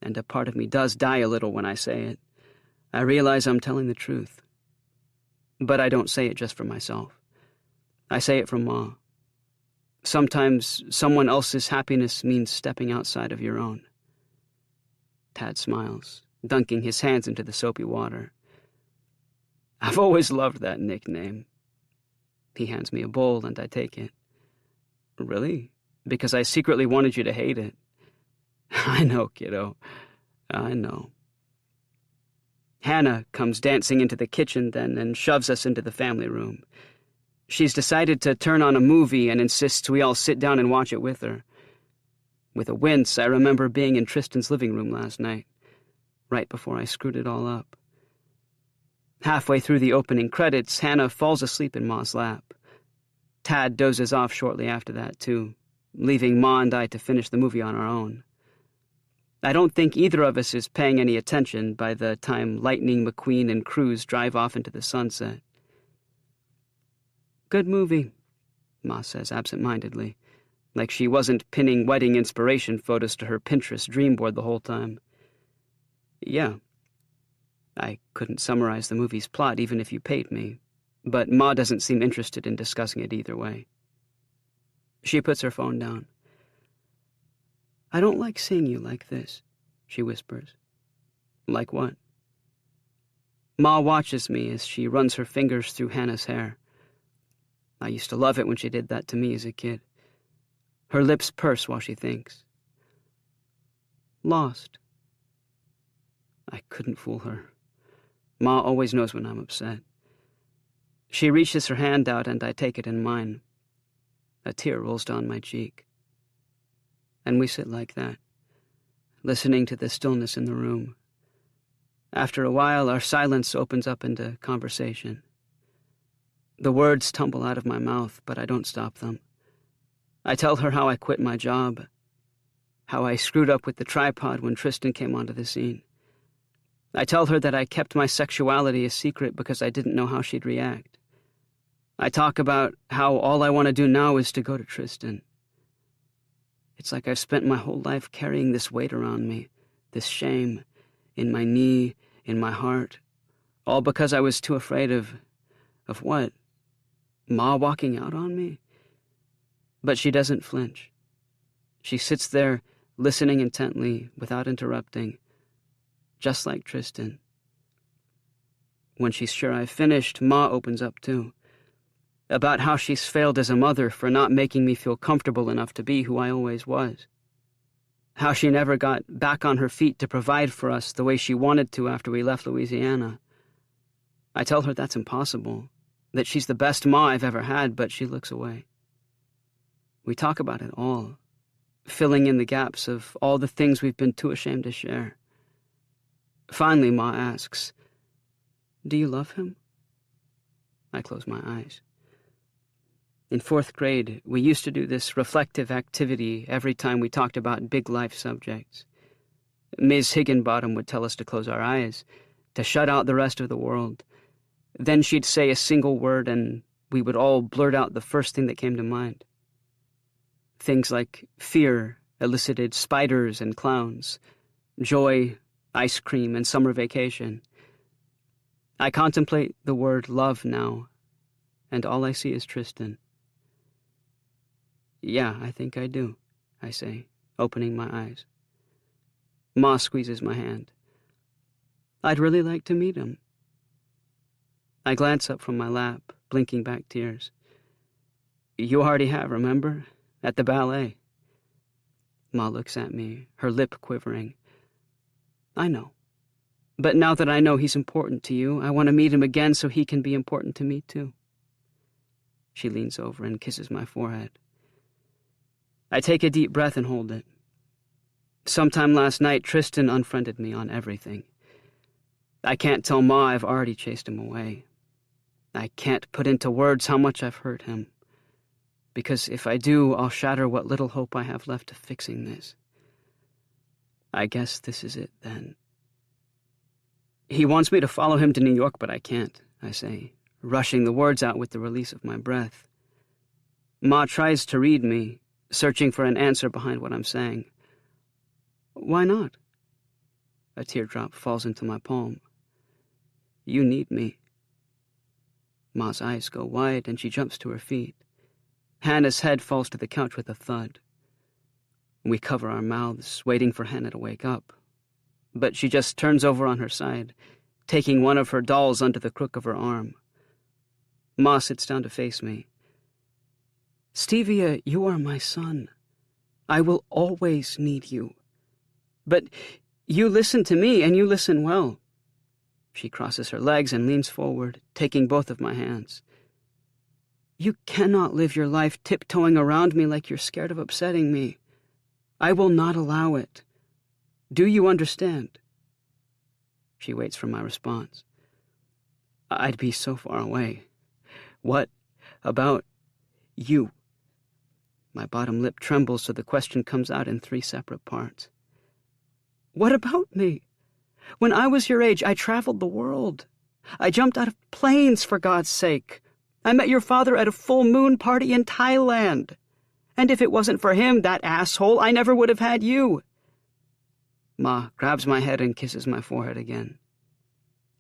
and a part of me does die a little when I say it, I realize I'm telling the truth. But I don't say it just for myself. I say it for Ma. Sometimes someone else's happiness means stepping outside of your own. Tad smiles, dunking his hands into the soapy water. I've always loved that nickname. He hands me a bowl and I take it. Really? Because I secretly wanted you to hate it. I know, kiddo. I know. Hannah comes dancing into the kitchen then and shoves us into the family room. She's decided to turn on a movie and insists we all sit down and watch it with her. With a wince, I remember being in Tristan's living room last night, right before I screwed it all up. Halfway through the opening credits, Hannah falls asleep in Ma's lap. Tad dozes off shortly after that, too, leaving Ma and I to finish the movie on our own. I don't think either of us is paying any attention by the time Lightning McQueen and Cruz drive off into the sunset. Good movie, Ma says absent-mindedly, like she wasn't pinning wedding inspiration photos to her Pinterest dream board the whole time. Yeah. I couldn't summarize the movie's plot even if you paid me, but Ma doesn't seem interested in discussing it either way. She puts her phone down. I don't like seeing you like this, she whispers. Like what? Ma watches me as she runs her fingers through Hannah's hair. I used to love it when she did that to me as a kid. Her lips purse while she thinks. Lost. I couldn't fool her. Ma always knows when I'm upset. She reaches her hand out and I take it in mine. A tear rolls down my cheek. And we sit like that, listening to the stillness in the room. After a while, our silence opens up into conversation. The words tumble out of my mouth, but I don't stop them. I tell her how I quit my job, how I screwed up with the tripod when Tristan came onto the scene. I tell her that I kept my sexuality a secret because I didn't know how she'd react. I talk about how all I want to do now is to go to Tristan. It's like I've spent my whole life carrying this weight around me, this shame, in my knee, in my heart, all because I was too afraid of what? Ma walking out on me? But she doesn't flinch. She sits there, listening intently, without interrupting, just like Tristan. When she's sure I've finished, Ma opens up too, about how she's failed as a mother for not making me feel comfortable enough to be who I always was. How she never got back on her feet to provide for us the way she wanted to after we left Louisiana. I tell her that's impossible, that she's the best Ma I've ever had, but she looks away. We talk about it all, filling in the gaps of all the things we've been too ashamed to share. Finally, Ma asks, "Do you love him?" I close my eyes. In 4th grade, we used to do this reflective activity every time we talked about big life subjects. Ms. Higginbottom would tell us to close our eyes, to shut out the rest of the world. Then she'd say a single word and we would all blurt out the first thing that came to mind. Things like fear elicited spiders and clowns, joy, ice cream, and summer vacation. I contemplate the word love now, and all I see is Tristan. Yeah, I think I do, I say, opening my eyes. Ma squeezes my hand. I'd really like to meet him. I glance up from my lap, blinking back tears. You already have, remember? At the ballet. Ma looks at me, her lip quivering. I know. But now that I know he's important to you, I want to meet him again so he can be important to me too. She leans over and kisses my forehead. I take a deep breath and hold it. Sometime last night, Tristan unfriended me on everything. I can't tell Ma I've already chased him away. I can't put into words how much I've hurt him. Because if I do, I'll shatter what little hope I have left of fixing this. I guess this is it, then. He wants me to follow him to New York, but I can't, I say, rushing the words out with the release of my breath. Ma tries to read me, searching for an answer behind what I'm saying. Why not? A teardrop falls into my palm. You need me. Ma's eyes go wide and she jumps to her feet. Hannah's head falls to the couch with a thud. We cover our mouths, waiting for Hannah to wake up. But she just turns over on her side, taking one of her dolls under the crook of her arm. Ma sits down to face me. Stevia, you are my son. I will always need you. But you listen to me, and you listen well. She crosses her legs and leans forward, taking both of my hands. You cannot live your life tiptoeing around me like you're scared of upsetting me. I will not allow it. Do you understand? She waits for my response. I'd be so far away. What about you? My bottom lip trembles so the question comes out in 3 separate parts. What about me? When I was your age, I traveled the world. I jumped out of planes, for God's sake. I met your father at a full moon party in Thailand. And if it wasn't for him, that asshole, I never would have had you. Ma grabs my head and kisses my forehead again.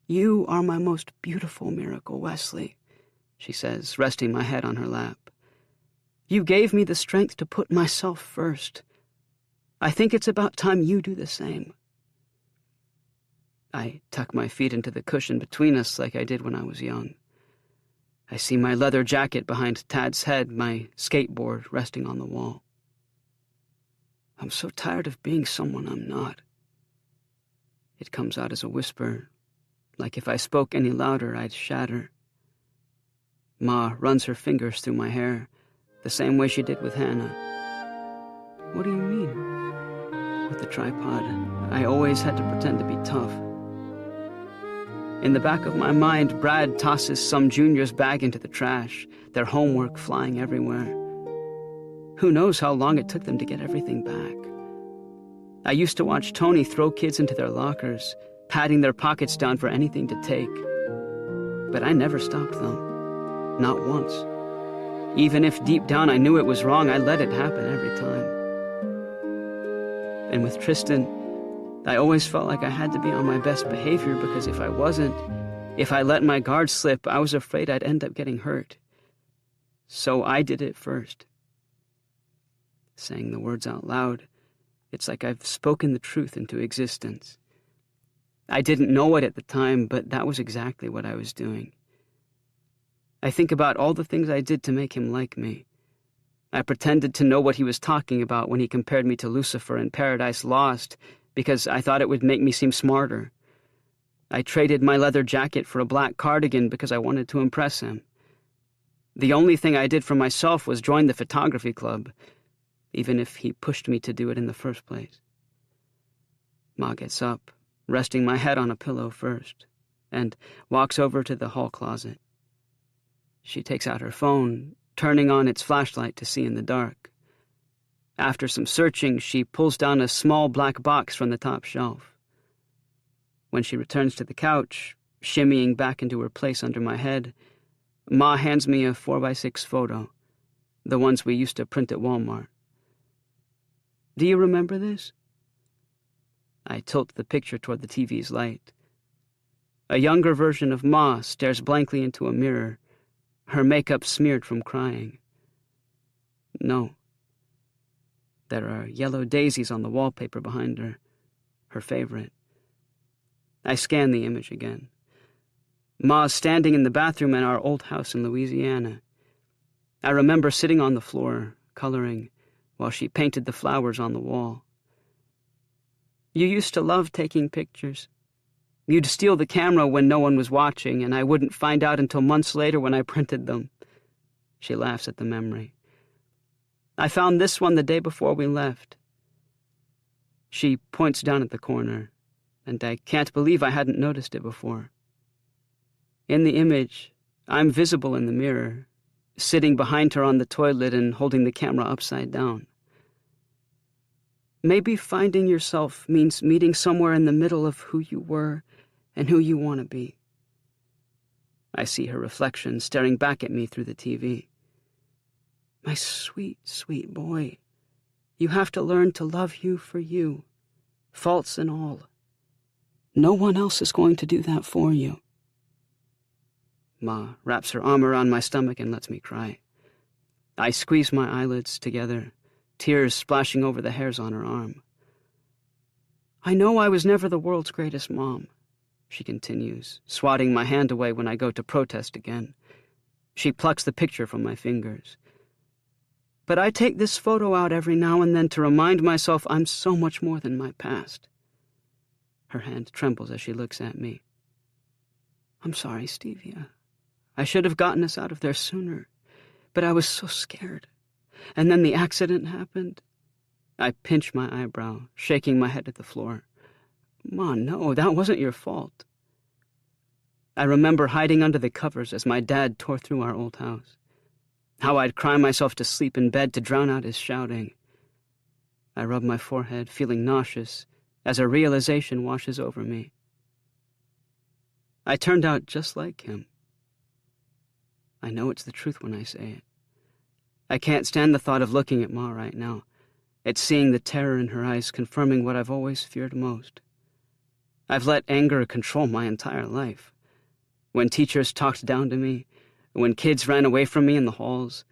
You are my most beautiful miracle, Wesley, she says, resting my head on her lap. You gave me the strength to put myself first. I think it's about time you do the same. I tuck my feet into the cushion between us like I did when I was young. I see my leather jacket behind Tad's head, my skateboard resting on the wall. I'm so tired of being someone I'm not. It comes out as a whisper, like if I spoke any louder, I'd shatter. Ma runs her fingers through my hair, the same way she did with Hannah. What do you mean? With the tripod, I always had to pretend to be tough. In the back of my mind, Brad tosses some junior's bag into the trash, their homework flying everywhere. Who knows how long it took them to get everything back? I used to watch Tony throw kids into their lockers, patting their pockets down for anything to take. But I never stopped them. Not once. Even if deep down I knew it was wrong, I let it happen every time. And with Tristan, I always felt like I had to be on my best behavior because if I wasn't, if I let my guard slip, I was afraid I'd end up getting hurt. So I did it first. Saying the words out loud, it's like I've spoken the truth into existence. I didn't know it at the time, but that was exactly what I was doing. I think about all the things I did to make him like me. I pretended to know what he was talking about when he compared me to Lucifer in Paradise Lost because I thought it would make me seem smarter. I traded my leather jacket for a black cardigan because I wanted to impress him. The only thing I did for myself was join the photography club, even if he pushed me to do it in the first place. Ma gets up, resting my head on a pillow first, and walks over to the hall closet. She takes out her phone, turning on its flashlight to see in the dark. After some searching, she pulls down a small black box from the top shelf. When she returns to the couch, shimmying back into her place under my head, Ma hands me a 4x6 photo, the ones we used to print at Walmart. Do you remember this? I tilt the picture toward the TV's light. A younger version of Ma stares blankly into a mirror, her makeup smeared from crying. No. There are yellow daisies on the wallpaper behind her, her favorite. I scan the image again. Ma's standing in the bathroom in our old house in Louisiana. I remember sitting on the floor, coloring, while she painted the flowers on the wall. You used to love taking pictures. You'd steal the camera when no one was watching, and I wouldn't find out until months later when I printed them. She laughs at the memory. I found this one the day before we left. She points down at the corner, and I can't believe I hadn't noticed it before. In the image, I'm visible in the mirror, sitting behind her on the toilet and holding the camera upside down. Maybe finding yourself means meeting somewhere in the middle of who you were and who you want to be. I see her reflection staring back at me through the TV. My sweet, sweet boy, you have to learn to love you for you, faults and all. No one else is going to do that for you. Ma wraps her arm around my stomach and lets me cry. I squeeze my eyelids together, tears splashing over the hairs on her arm. I know I was never the world's greatest mom, she continues, swatting my hand away when I go to protest again. She plucks the picture from my fingers. But I take this photo out every now and then to remind myself I'm so much more than my past. Her hand trembles as she looks at me. I'm sorry, Stevia. I should have gotten us out of there sooner, but I was so scared. And then the accident happened. I pinch my eyebrow, shaking my head at the floor. Ma, no, that wasn't your fault. I remember hiding under the covers as my dad tore through our old house. How I'd cry myself to sleep in bed to drown out his shouting. I rub my forehead, feeling nauseous, as a realization washes over me. I turned out just like him. I know it's the truth when I say it. I can't stand the thought of looking at Ma right now. It's seeing the terror in her eyes confirming what I've always feared most. I've let anger control my entire life. When teachers talked down to me, when kids ran away from me in the halls,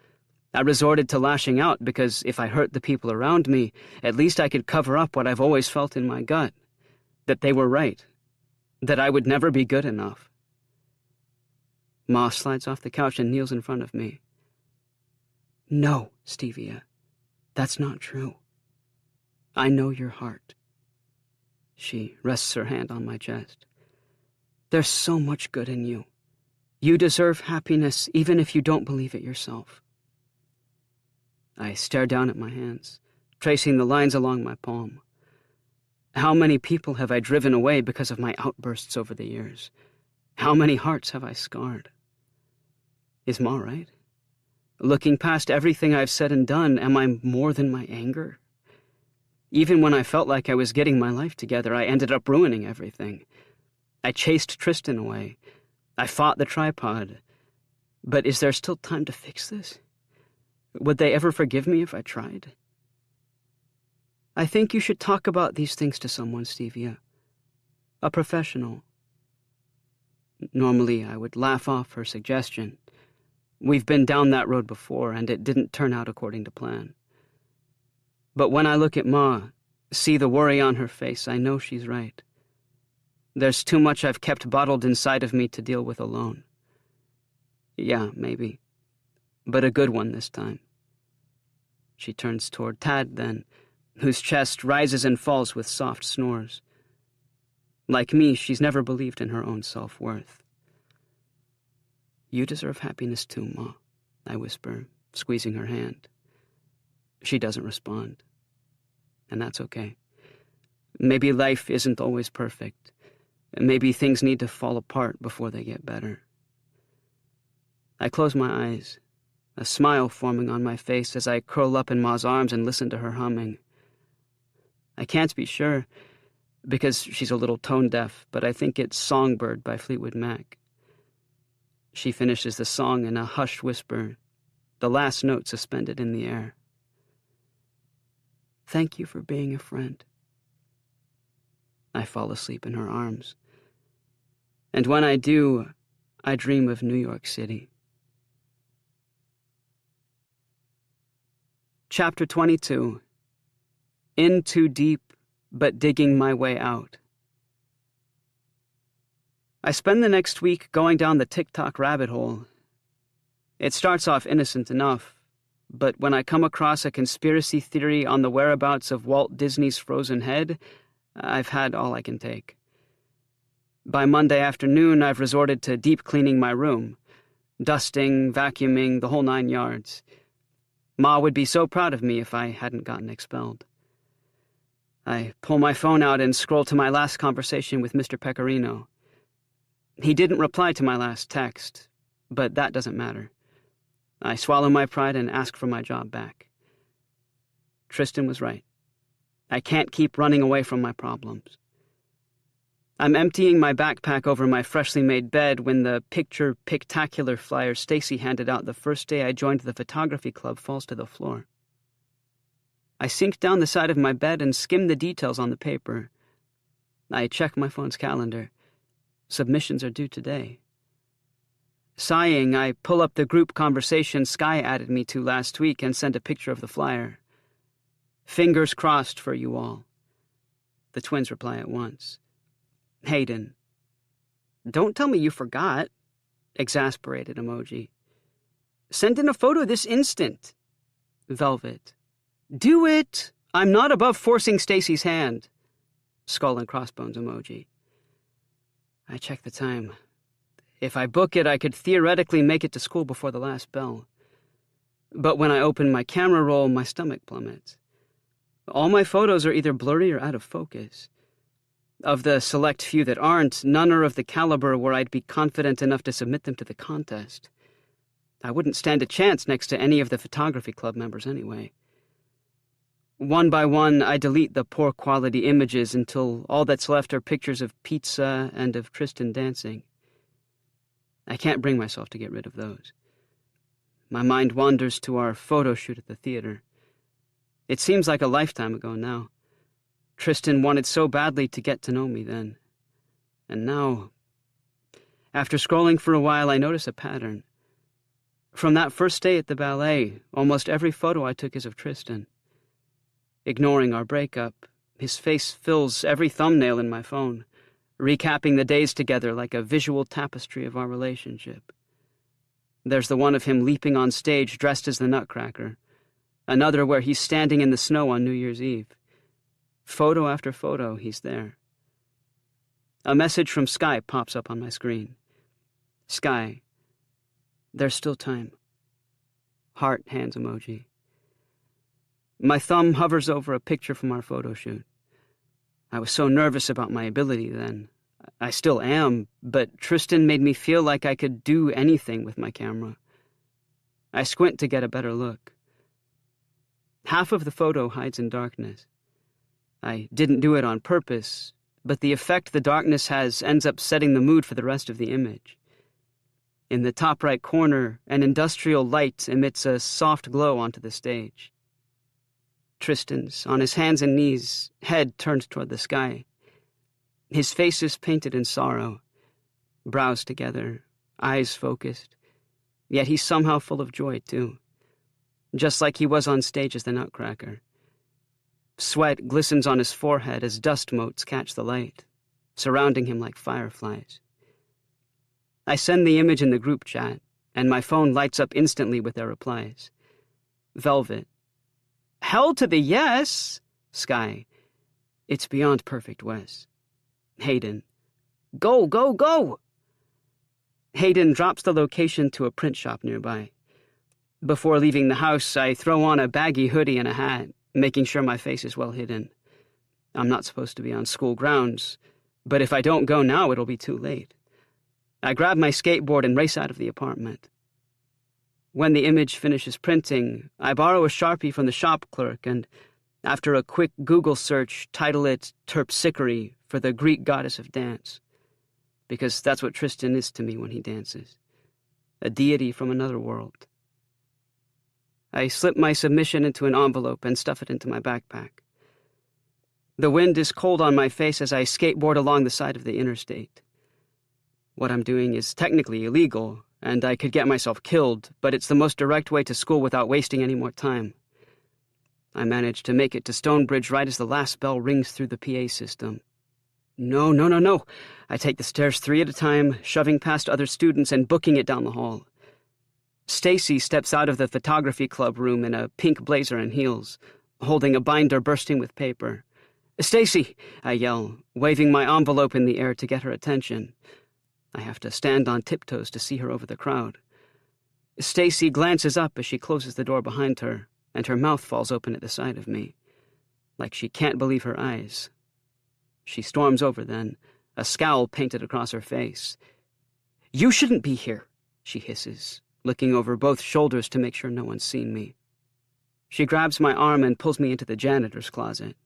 I resorted to lashing out because if I hurt the people around me, at least I could cover up what I've always felt in my gut, that they were right, that I would never be good enough. Ma slides off the couch and kneels in front of me. No, Stevia, that's not true. I know your heart. She rests her hand on my chest. There's so much good in you. You deserve happiness even if you don't believe it yourself. I stare down at my hands, tracing the lines along my palm. How many people have I driven away because of my outbursts over the years? How many hearts have I scarred? Is Ma right? Looking past everything I've said and done, am I more than my anger? Even when I felt like I was getting my life together, I ended up ruining everything. I chased Tristan away. I fought the tripod. But is there still time to fix this? Would they ever forgive me if I tried? I think you should talk about these things to someone, Stevia. A professional. Normally, I would laugh off her suggestion. We've been down that road before, and it didn't turn out according to plan. But when I look at Ma, see the worry on her face, I know she's right. There's too much I've kept bottled inside of me to deal with alone. Yeah, maybe. But a good one this time. She turns toward Tad then, whose chest rises and falls with soft snores. Like me, she's never believed in her own self-worth. You deserve happiness too, Ma, I whisper, squeezing her hand. She doesn't respond. And that's okay. Maybe life isn't always perfect. Maybe things need to fall apart before they get better. I close my eyes, a smile forming on my face as I curl up in Ma's arms and listen to her humming. I can't be sure, because she's a little tone-deaf, but I think it's Songbird by Fleetwood Mac. She finishes the song in a hushed whisper, the last note suspended in the air. Thank you for being a friend. I fall asleep in her arms. And when I do, I dream of New York City. Chapter 22. In too deep, but digging my way out. I spend the next week going down the TikTok rabbit hole. It starts off innocent enough, but when I come across a conspiracy theory on the whereabouts of Walt Disney's frozen head, I've had all I can take. By Monday afternoon, I've resorted to deep cleaning my room, dusting, vacuuming, the whole 9 yards. Ma would be so proud of me if I hadn't gotten expelled. I pull my phone out and scroll to my last conversation with Mr. Pecorino. He didn't reply to my last text, but that doesn't matter. I swallow my pride and ask for my job back. Tristan was right. I can't keep running away from my problems. I'm emptying my backpack over my freshly made bed when the picture pictacular flyer Stacy handed out the first day I joined the photography club falls to the floor. I sink down the side of my bed and skim the details on the paper. I check my phone's calendar. Submissions are due today. Sighing, I pull up the group conversation Sky added me to last week and send a picture of the flyer. Fingers crossed for you all. The twins reply at once. Hayden. Don't tell me you forgot. Exasperated emoji. Send in a photo this instant. Velvet. Do it! I'm not above forcing Stacy's hand. Skull and crossbones emoji. I check the time. If I book it, I could theoretically make it to school before the last bell. But when I open my camera roll, my stomach plummets. All my photos are either blurry or out of focus. Of the select few that aren't, none are of the caliber where I'd be confident enough to submit them to the contest. I wouldn't stand a chance next to any of the photography club members anyway. One by one, I delete the poor quality images until all that's left are pictures of pizza and of Tristan dancing. I can't bring myself to get rid of those. My mind wanders to our photo shoot at the theater. It seems like a lifetime ago now. Tristan wanted so badly to get to know me then. And now, after scrolling for a while, I notice a pattern. From that first day at the ballet, almost every photo I took is of Tristan. Ignoring our breakup, his face fills every thumbnail in my phone, recapping the days together like a visual tapestry of our relationship. There's the one of him leaping on stage dressed as the Nutcracker, another where he's standing in the snow on New Year's Eve. Photo after photo, he's there. A message from Sky pops up on my screen. Sky, there's still time. Heart hands emoji. My thumb hovers over a picture from our photo shoot. I was so nervous about my ability then. I still am, but Tristan made me feel like I could do anything with my camera. I squint to get a better look. Half of the photo hides in darkness. I didn't do it on purpose, but the effect the darkness has ends up setting the mood for the rest of the image. In the top right corner, an industrial light emits a soft glow onto the stage. Tristan's on his hands and knees, head turned toward the sky. His face is painted in sorrow, brows together, eyes focused, yet he's somehow full of joy too, just like he was on stage as the Nutcracker. Sweat glistens on his forehead as dust motes catch the light, surrounding him like fireflies. I send the image in the group chat, and my phone lights up instantly with their replies. Velvet. Hell to the yes! Sky. It's beyond perfect, Wes. Hayden. Go, go, go! Hayden drops the location to a print shop nearby. Before leaving the house, I throw on a baggy hoodie and a hat, making sure my face is well hidden. I'm not supposed to be on school grounds, but if I don't go now, it'll be too late. I grab my skateboard and race out of the apartment. When the image finishes printing, I borrow a Sharpie from the shop clerk and, after a quick Google search, title it Terpsichore for the Greek goddess of dance, because that's what Tristan is to me when he dances, a deity from another world. I slip my submission into an envelope and stuff it into my backpack. The wind is cold on my face as I skateboard along the side of the interstate. What I'm doing is technically illegal, and I could get myself killed, but it's the most direct way to school without wasting any more time. I manage to make it to Stonebridge right as the last bell rings through the PA system. No. I take the stairs 3 at a time, shoving past other students and booking it down the hall. Stacy steps out of the photography club room in a pink blazer and heels, holding a binder bursting with paper. "Stacy!" I yell, waving my envelope in the air to get her attention. I have to stand on tiptoes to see her over the crowd. Stacy glances up as she closes the door behind her, and her mouth falls open at the sight of me, like she can't believe her eyes. She storms over then, a scowl painted across her face. "You shouldn't be here," she hisses, looking over both shoulders to make sure no one's seen me. She grabs my arm and pulls me into the janitor's closet.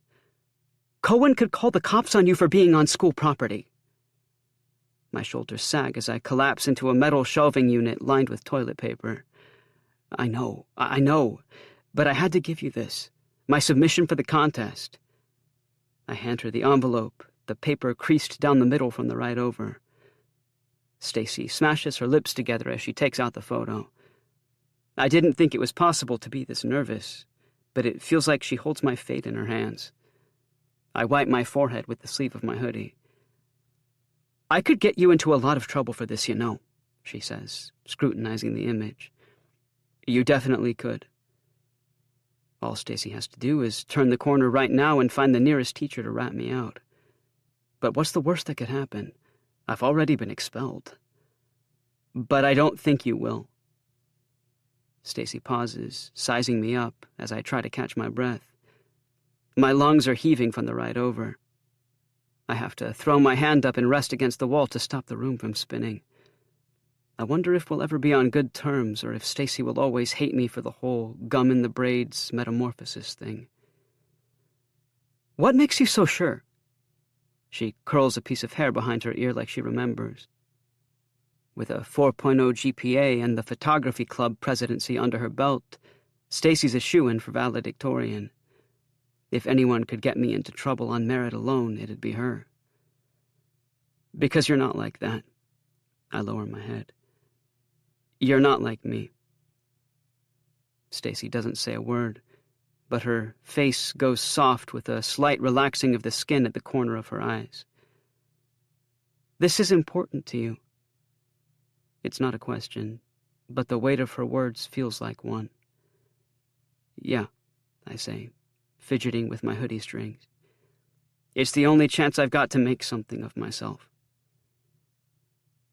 "Cohen could call the cops on you for being on school property." My shoulders sag as I collapse into a metal shelving unit lined with toilet paper. I know, but I had to give you this, my submission for the contest. I hand her the envelope, the paper creased down the middle from the right over. Stacy smashes her lips together as she takes out the photo. I didn't think it was possible to be this nervous, but it feels like she holds my fate in her hands. I wipe my forehead with the sleeve of my hoodie. "I could get you into a lot of trouble for this, you know," she says, scrutinizing the image. "You definitely could. All Stacy has to do is turn the corner right now and find the nearest teacher to rat me out. But what's the worst that could happen? I've already been expelled. But I don't think you will." Stacy pauses, sizing me up as I try to catch my breath. My lungs are heaving from the ride over. I have to throw my hand up and rest against the wall to stop the room from spinning. I wonder if we'll ever be on good terms, or if Stacy will always hate me for the whole gum-in-the-braids metamorphosis thing. "What makes you so sure?" She curls a piece of hair behind her ear like she remembers. With a 4.0 GPA and the photography club presidency under her belt, Stacy's a shoo-in for valedictorian. If anyone could get me into trouble on merit alone, it'd be her. "Because you're not like that." I lower my head. "You're not like me." Stacy doesn't say a word, but her face goes soft with a slight relaxing of the skin at the corner of her eyes. "This is important to you." It's not a question, but the weight of her words feels like one. "Yeah," I say, fidgeting with my hoodie strings. "It's the only chance I've got to make something of myself."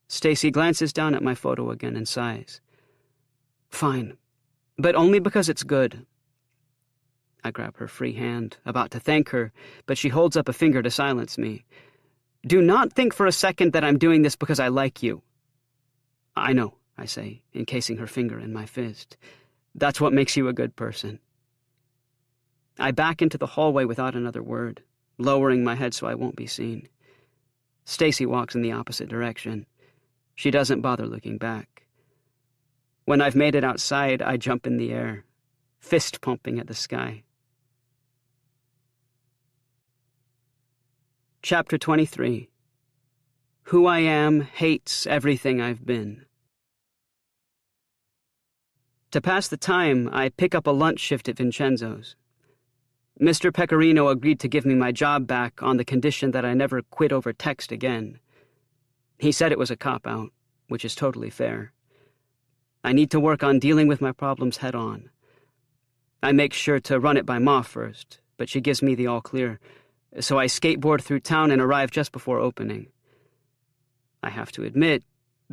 Stacy glances down at my photo again and sighs. "Fine, but only because it's good." I grab her free hand, about to thank her, but she holds up a finger to silence me. "Do not think for a second that I'm doing this because I like you." "I know," I say, encasing her finger in my fist. "That's what makes you a good person." I back into the hallway without another word, lowering my head so I won't be seen. Stacy walks in the opposite direction. She doesn't bother looking back. When I've made it outside, I jump in the air, fist pumping at the sky. Chapter 23. Who I Am Hates Everything I've Been. To pass the time, I pick up a lunch shift at Vincenzo's. Mr. Pecorino agreed to give me my job back on the condition that I never quit over text again. He said it was a cop-out, which is totally fair. I need to work on dealing with my problems head-on. I make sure to run it by Ma first, but she gives me the all-clear, so I skateboard through town and arrive just before opening. I have to admit,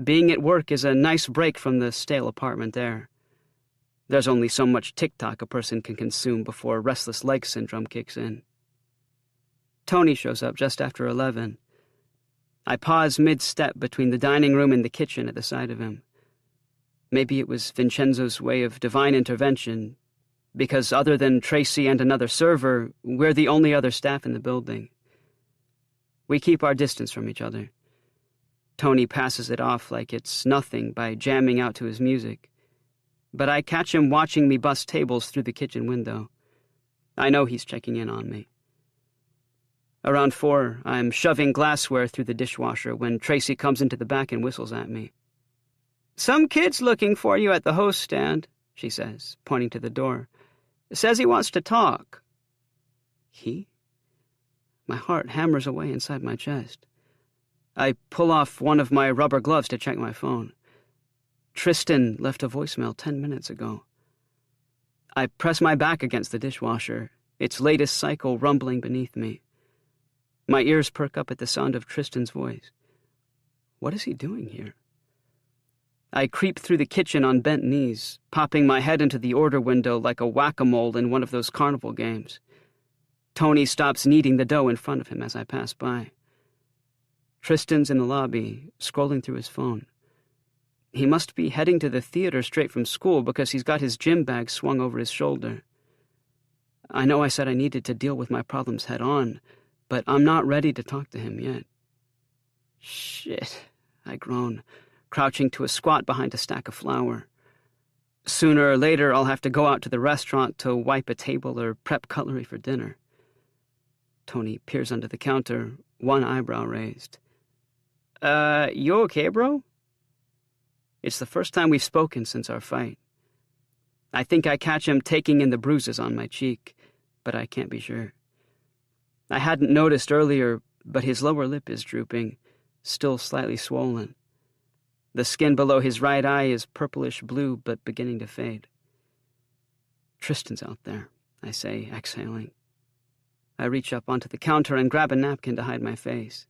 being at work is a nice break from the stale apartment air. There's only so much TikTok a person can consume before restless leg syndrome kicks in. Tony shows up just after 11. I pause mid-step between the dining room and the kitchen at the side of him. Maybe it was Vincenzo's way of divine intervention, because other than Tracy and another server, we're the only other staff in the building. We keep our distance from each other. Tony passes it off like it's nothing by jamming out to his music. But I catch him watching me bust tables through the kitchen window. I know he's checking in on me. Around 4, I'm shoving glassware through the dishwasher when Tracy comes into the back and whistles at me. "Some kid's looking for you at the host stand," she says, pointing to the door. Says he wants to talk. He? My heart hammers away inside my chest. I pull off one of my rubber gloves to check my phone. Tristan left a voicemail 10 minutes ago. I press my back against the dishwasher, its latest cycle rumbling beneath me. My ears perk up at the sound of Tristan's voice. What is he doing here? I creep through the kitchen on bent knees, popping my head into the order window like a whack-a-mole in one of those carnival games. Tony stops kneading the dough in front of him as I pass by. Tristan's in the lobby, scrolling through his phone. He must be heading to the theater straight from school because he's got his gym bag swung over his shoulder. I know I said I needed to deal with my problems head on, but I'm not ready to talk to him yet. Shit, I groan, crouching to a squat behind a stack of flour. Sooner or later, I'll have to go out to the restaurant to wipe a table or prep cutlery for dinner. Tony peers under the counter, one eyebrow raised. You okay, bro? It's the first time we've spoken since our fight. I think I catch him taking in the bruises on my cheek, but I can't be sure. I hadn't noticed earlier, but his lower lip is drooping, still slightly swollen. The skin below his right eye is purplish blue, but beginning to fade. Tristan's out there, I say, exhaling. I reach up onto the counter and grab a napkin to hide my face.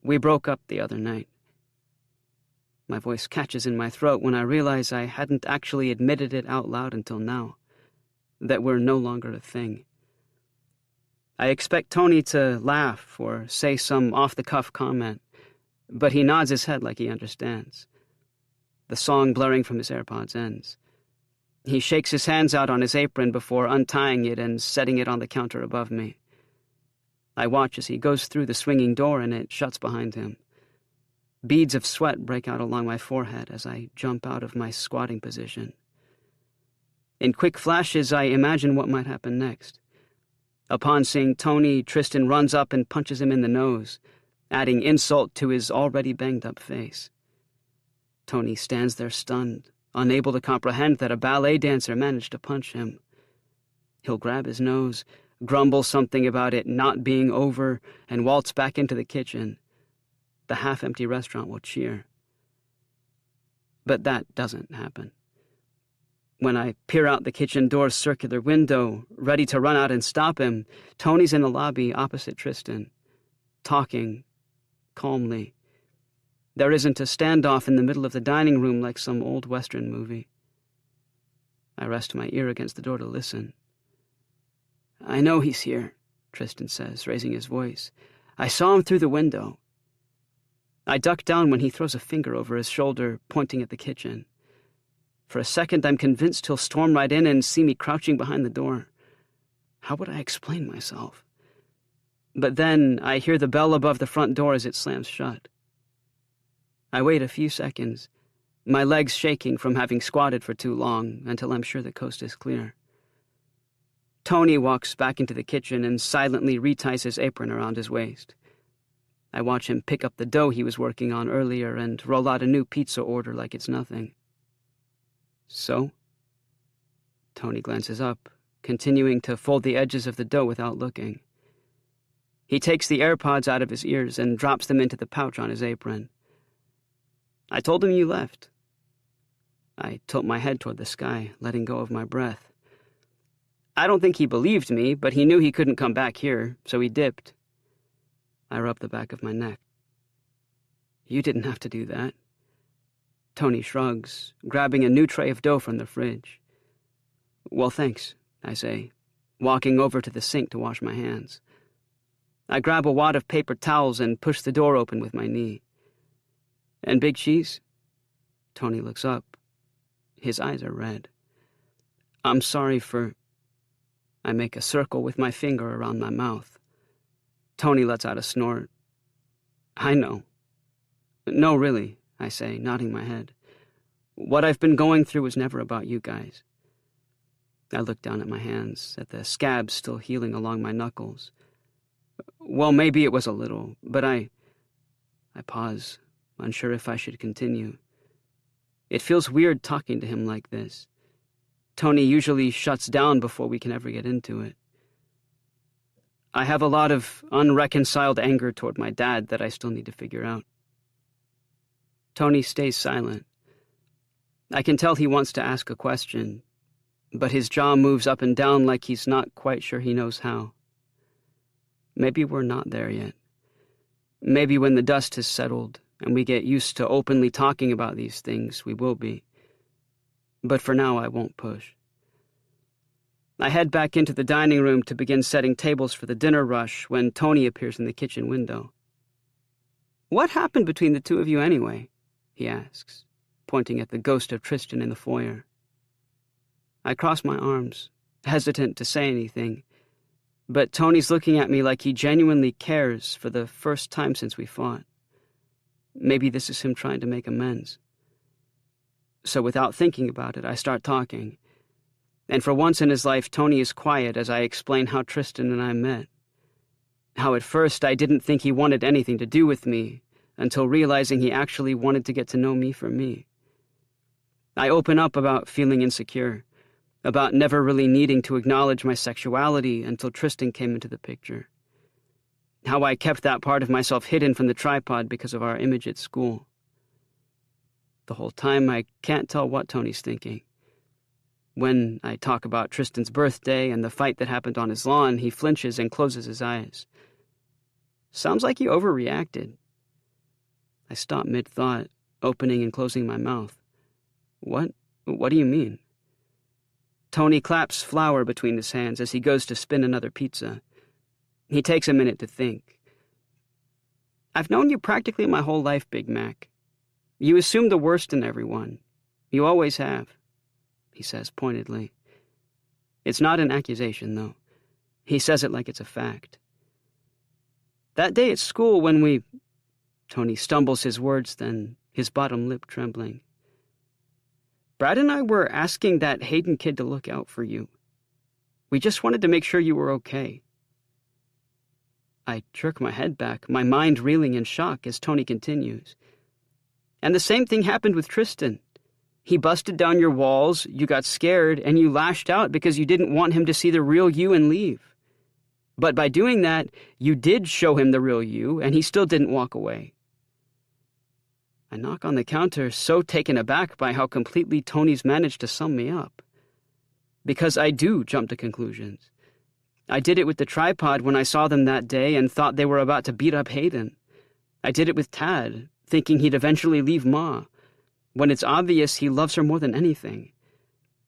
We broke up the other night. My voice catches in my throat when I realize I hadn't actually admitted it out loud until now, that we're no longer a thing. I expect Tony to laugh or say some off-the-cuff comment, but he nods his head like he understands. The song blaring from his AirPods ends. He shakes his hands out on his apron before untying it and setting it on the counter above me. I watch as he goes through the swinging door and it shuts behind him. Beads of sweat break out along my forehead as I jump out of my squatting position. In quick flashes, I imagine what might happen next. Upon seeing Tony, Tristan runs up and punches him in the nose, adding insult to his already banged-up face. Tony stands there stunned, unable to comprehend that a ballet dancer managed to punch him. He'll grab his nose, grumble something about it not being over, and waltz back into the kitchen. The half-empty restaurant will cheer. But that doesn't happen. When I peer out the kitchen door's circular window, ready to run out and stop him, Tony's in the lobby opposite Tristan, talking calmly. There isn't a standoff in the middle of the dining room like some old Western movie. I rest my ear against the door to listen. I know he's here, Tristan says, raising his voice. I saw him through the window. I duck down when he throws a finger over his shoulder, pointing at the kitchen. For a second, I'm convinced he'll storm right in and see me crouching behind the door. How would I explain myself? But then I hear the bell above the front door as it slams shut. I wait a few seconds, my legs shaking from having squatted for too long, until I'm sure the coast is clear. Tony walks back into the kitchen and silently reties his apron around his waist. I watch him pick up the dough he was working on earlier and roll out a new pizza order like it's nothing. So? Tony glances up, continuing to fold the edges of the dough without looking. He takes the AirPods out of his ears and drops them into the pouch on his apron. I told him you left. I tilt my head toward the sky, letting go of my breath. I don't think he believed me, but he knew he couldn't come back here, so he dipped. I rub the back of my neck. You didn't have to do that. Tony shrugs, grabbing a new tray of dough from the fridge. Well, thanks, I say, walking over to the sink to wash my hands. I grab a wad of paper towels and push the door open with my knee. And big cheese? Tony looks up. His eyes are red. I'm sorry for... I make a circle with my finger around my mouth. Tony lets out a snort. I know. No, really, I say, nodding my head. What I've been going through was never about you guys. I look down at my hands, at the scabs still healing along my knuckles. Well, maybe it was a little, but I pause, unsure if I should continue. It feels weird talking to him like this. Tony usually shuts down before we can ever get into it. I have a lot of unreconciled anger toward my dad that I still need to figure out. Tony stays silent. I can tell he wants to ask a question, but his jaw moves up and down like he's not quite sure he knows how. Maybe we're not there yet. Maybe when the dust has settled and we get used to openly talking about these things, we will be. But for now, I won't push. I head back into the dining room to begin setting tables for the dinner rush when Tony appears in the kitchen window. "What happened between the two of you anyway?" he asks, pointing at the ghost of Tristan in the foyer. I cross my arms, hesitant to say anything, but Tony's looking at me like he genuinely cares for the first time since we fought. Maybe this is him trying to make amends. So without thinking about it, I start talking. And for once in his life, Tony is quiet as I explain how Tristan and I met. How at first I didn't think he wanted anything to do with me, until realizing he actually wanted to get to know me for me. I open up about feeling insecure, about never really needing to acknowledge my sexuality until Tristan came into the picture. How I kept that part of myself hidden from the tripod because of our image at school. The whole time I can't tell what Tony's thinking. When I talk about Tristan's birthday and the fight that happened on his lawn, he flinches and closes his eyes. "Sounds like you overreacted." I stop mid-thought, opening and closing my mouth. What do you mean?" Tony claps flour between his hands as he goes to spin another pizza. He takes a minute to think. "I've known you practically my whole life, Big Mac. You assume the worst in everyone. You always have," he says pointedly. It's not an accusation, though. He says it like it's a fact. "That day at school when we—" Tony stumbles his words then, his bottom lip trembling. "Brad and I were asking that Hayden kid to look out for you. We just wanted to make sure you were okay." I jerk my head back, my mind reeling in shock as Tony continues. "And the same thing happened with Tristan. He busted down your walls, you got scared, and you lashed out because you didn't want him to see the real you and leave. But by doing that, you did show him the real you, and he still didn't walk away." I knock on the counter, so taken aback by how completely Tony's managed to sum me up. Because I do jump to conclusions. I did it with the tripod when I saw them that day and thought they were about to beat up Hayden. I did it with Tad, thinking he'd eventually leave Ma, when it's obvious he loves her more than anything.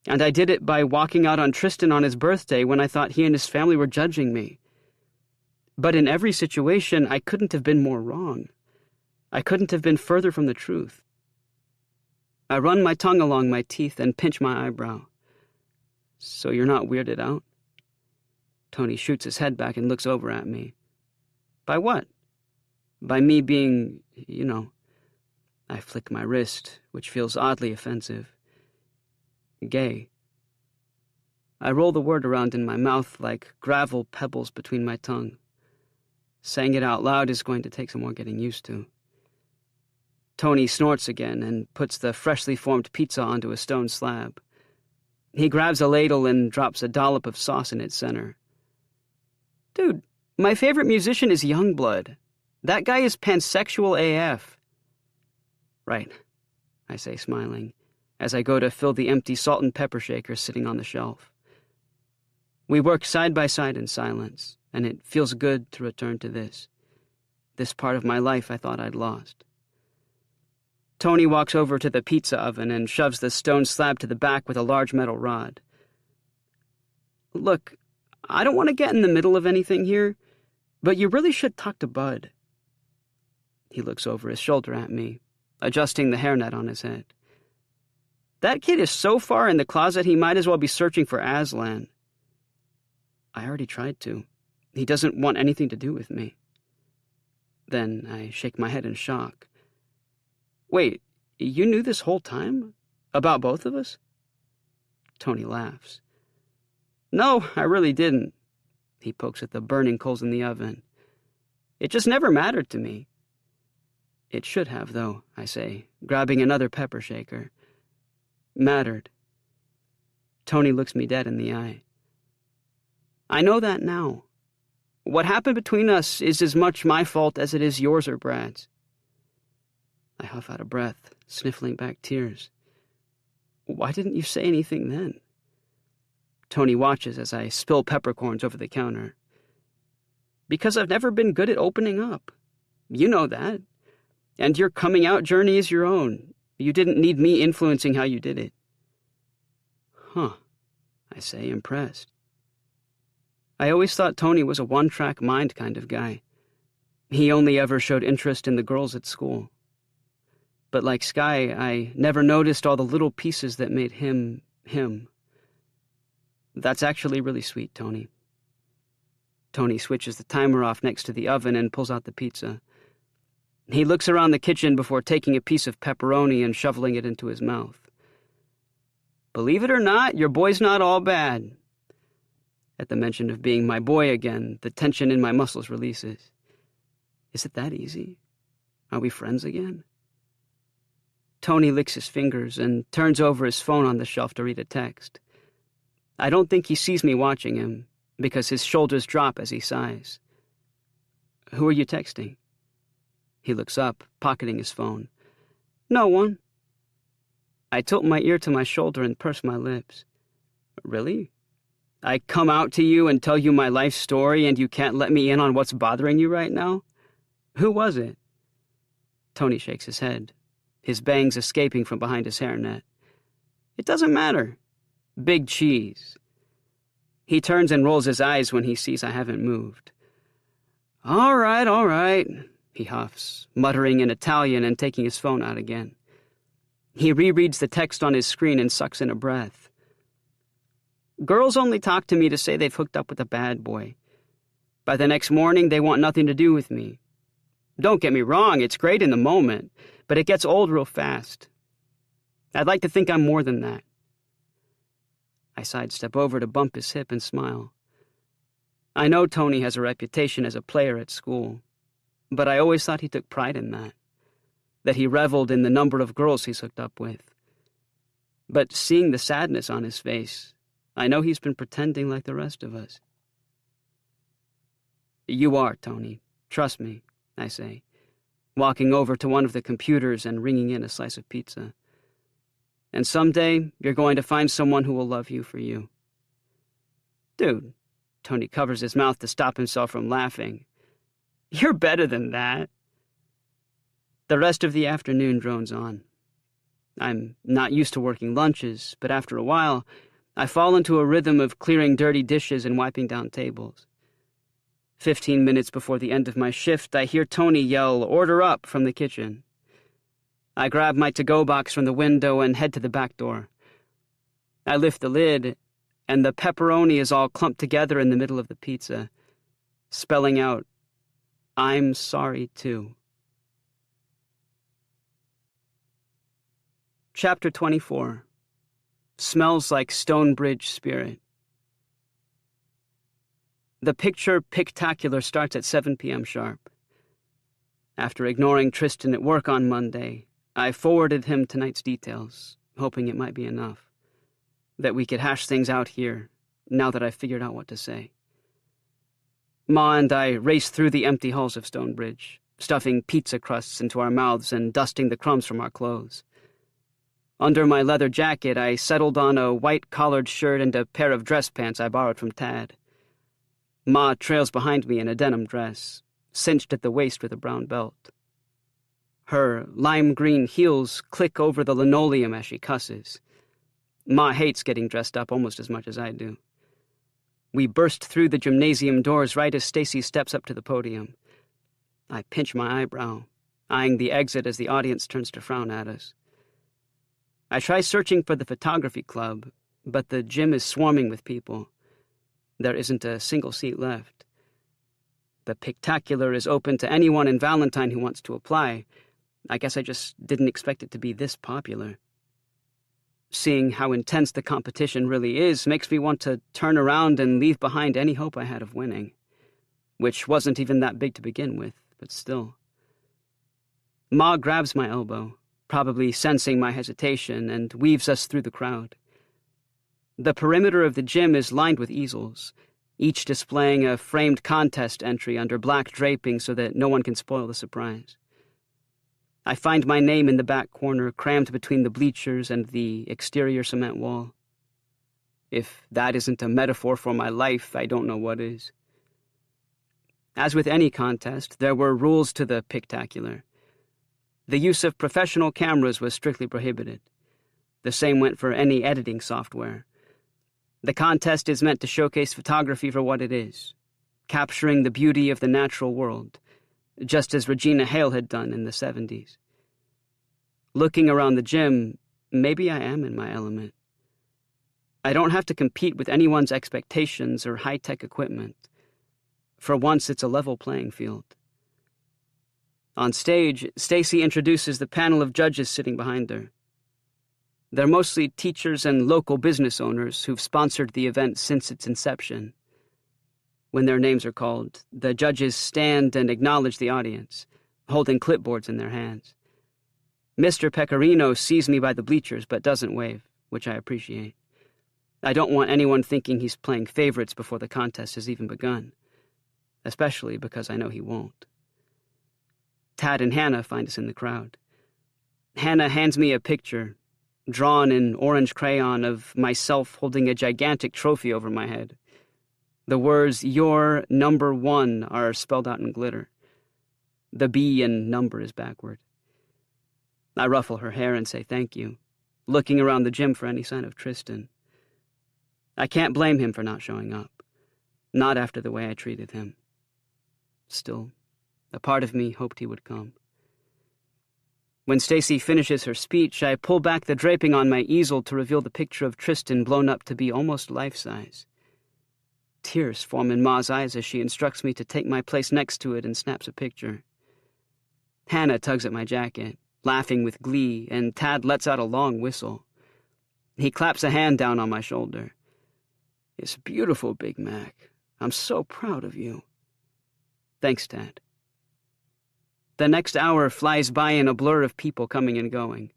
And I did it by walking out on Tristan on his birthday when I thought he and his family were judging me. But in every situation, I couldn't have been more wrong. I couldn't have been further from the truth. I run my tongue along my teeth and pinch my eyebrow. "So you're not weirded out?" Tony shoots his head back and looks over at me. "By what?" "By me being, I flick my wrist, which feels oddly offensive. "Gay." I roll the word around in my mouth like gravel pebbles between my tongue. Saying it out loud is going to take some more getting used to. Tony snorts again and puts the freshly formed pizza onto a stone slab. He grabs a ladle and drops a dollop of sauce in its center. "Dude, my favorite musician is Youngblood. That guy is pansexual AF." "Right," I say, smiling, as I go to fill the empty salt and pepper shaker sitting on the shelf. We work side by side in silence, and it feels good to return to this part of my life I thought I'd lost. Tony walks over to the pizza oven and shoves the stone slab to the back with a large metal rod. "Look, I don't want to get in the middle of anything here, but you really should talk to Bud." He looks over his shoulder at me, adjusting the hairnet on his head. "That kid is so far in the closet he might as well be searching for Aslan." I already tried to. He doesn't want anything to do with me. Then I shake my head in shock. "Wait, you knew this whole time? About both of us?" Tony laughs. "No, I really didn't." He pokes at the burning coals in the oven. "It just never mattered to me." "It should have, though," I say, grabbing another pepper shaker. "Mattered." Tony looks me dead in the eye. I know that now. What happened between us is as much my fault as it is yours or Brad's. I huff out a breath, sniffling back tears. Why didn't you say anything then? Tony watches as I spill peppercorns over the counter. Because I've never been good at opening up. You know that. And your coming out journey is your own. You didn't need me influencing how you did it. Huh, I say, impressed. I always thought Tony was a one-track mind kind of guy. He only ever showed interest in the girls at school. But like Sky, I never noticed all the little pieces that made him, him. That's actually really sweet, Tony. Tony switches the timer off next to the oven and pulls out the pizza. He looks around the kitchen before taking a piece of pepperoni and shoveling it into his mouth. Believe it or not, your boy's not all bad. At the mention of being my boy again, the tension in my muscles releases. Is it that easy? Are we friends again? Tony licks his fingers and turns over his phone on the shelf to read a text. I don't think he sees me watching him, because his shoulders drop as he sighs. Who are you texting? He looks up, pocketing his phone. No one. I tilt my ear to my shoulder and purse my lips. Really? I come out to you and tell you my life story and you can't let me in on what's bothering you right now? Who was it? Tony shakes his head, his bangs escaping from behind his hairnet. It doesn't matter. Big cheese. He turns and rolls his eyes when he sees I haven't moved. All right, he huffs, muttering in Italian and taking his phone out again. He rereads the text on his screen and sucks in a breath. Girls only talk to me to say they've hooked up with a bad boy. By the next morning, they want nothing to do with me. Don't get me wrong, it's great in the moment, but it gets old real fast. I'd like to think I'm more than that. I sidestep over to bump his hip and smile. I know Tony has a reputation as a player at school, but I always thought he took pride in that he reveled in the number of girls he's hooked up with. But seeing the sadness on his face, I know he's been pretending like the rest of us. You are, Tony. Trust me, I say, walking over to one of the computers and ringing in a slice of pizza. And someday, you're going to find someone who will love you for you. Dude, Tony covers his mouth to stop himself from laughing. You're better than that. The rest of the afternoon drones on. I'm not used to working lunches, but after a while, I fall into a rhythm of clearing dirty dishes and wiping down tables. 15 minutes before the end of my shift, I hear Tony yell, "Order up," from the kitchen. I grab my to-go box from the window and head to the back door. I lift the lid, and the pepperoni is all clumped together in the middle of the pizza, spelling out, "I'm sorry, too." Chapter 24. Smells like Stonebridge Spirit. The picture pictacular starts at 7 p.m. sharp. After ignoring Tristan at work on Monday, I forwarded him tonight's details, hoping it might be enough, that we could hash things out here, now that I've figured out what to say. Ma and I raced through the empty halls of Stonebridge, stuffing pizza crusts into our mouths and dusting the crumbs from our clothes. Under my leather jacket, I settled on a white collared shirt and a pair of dress pants I borrowed from Tad. Ma trails behind me in a denim dress, cinched at the waist with a brown belt. Her lime-green heels click over the linoleum as she cusses. Ma hates getting dressed up almost as much as I do. We burst through the gymnasium doors right as Stacy steps up to the podium. I pinch my eyebrow, eyeing the exit as the audience turns to frown at us. I try searching for the photography club, but the gym is swarming with people. There isn't a single seat left. The Pictacular is open to anyone in Valentine who wants to apply. I guess I just didn't expect it to be this popular. Seeing how intense the competition really is makes me want to turn around and leave behind any hope I had of winning, which wasn't even that big to begin with, but still. Ma grabs my elbow, probably sensing my hesitation, and weaves us through the crowd. The perimeter of the gym is lined with easels, each displaying a framed contest entry under black draping so that no one can spoil the surprise. I find my name in the back corner, crammed between the bleachers and the exterior cement wall. If that isn't a metaphor for my life, I don't know what is. As with any contest, there were rules to the pictacular. The use of professional cameras was strictly prohibited. The same went for any editing software. The contest is meant to showcase photography for what it is, capturing the beauty of the natural world, just as Regina Hale had done in the 70s. Looking around the gym, maybe I am in my element. I don't have to compete with anyone's expectations or high-tech equipment. For once, it's a level playing field. On stage, Stacy introduces the panel of judges sitting behind her. They're mostly teachers and local business owners who've sponsored the event since its inception. When their names are called, the judges stand and acknowledge the audience, holding clipboards in their hands. Mr. Pecorino sees me by the bleachers but doesn't wave, which I appreciate. I don't want anyone thinking he's playing favorites before the contest has even begun, especially because I know he won't. Tad and Hannah find us in the crowd. Hannah hands me a picture, drawn in orange crayon, of myself holding a gigantic trophy over my head. The words, "You're number 1, are spelled out in glitter. The B in number is backward. I ruffle her hair and say thank you, looking around the gym for any sign of Tristan. I can't blame him for not showing up, not after the way I treated him. Still, a part of me hoped he would come. When Stacy finishes her speech, I pull back the draping on my easel to reveal the picture of Tristan blown up to be almost life-size. Tears form in Ma's eyes as she instructs me to take my place next to it and snaps a picture. Hannah tugs at my jacket, laughing with glee, and Tad lets out a long whistle. He claps a hand down on my shoulder. "It's beautiful, Big Mac. I'm so proud of you." Thanks, Tad. The next hour flies by in a blur of people coming and going.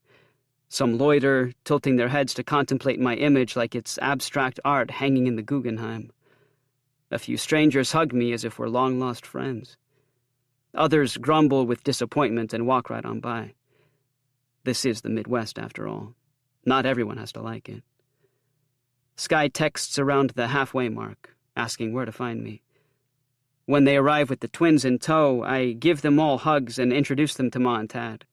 Some loiter, tilting their heads to contemplate my image like it's abstract art hanging in the Guggenheim. A few strangers hug me as if we're long-lost friends. Others grumble with disappointment and walk right on by. This is the Midwest, after all. Not everyone has to like it. Sky texts around the halfway mark, asking where to find me. When they arrive with the twins in tow, I give them all hugs and introduce them to Ma and Tad.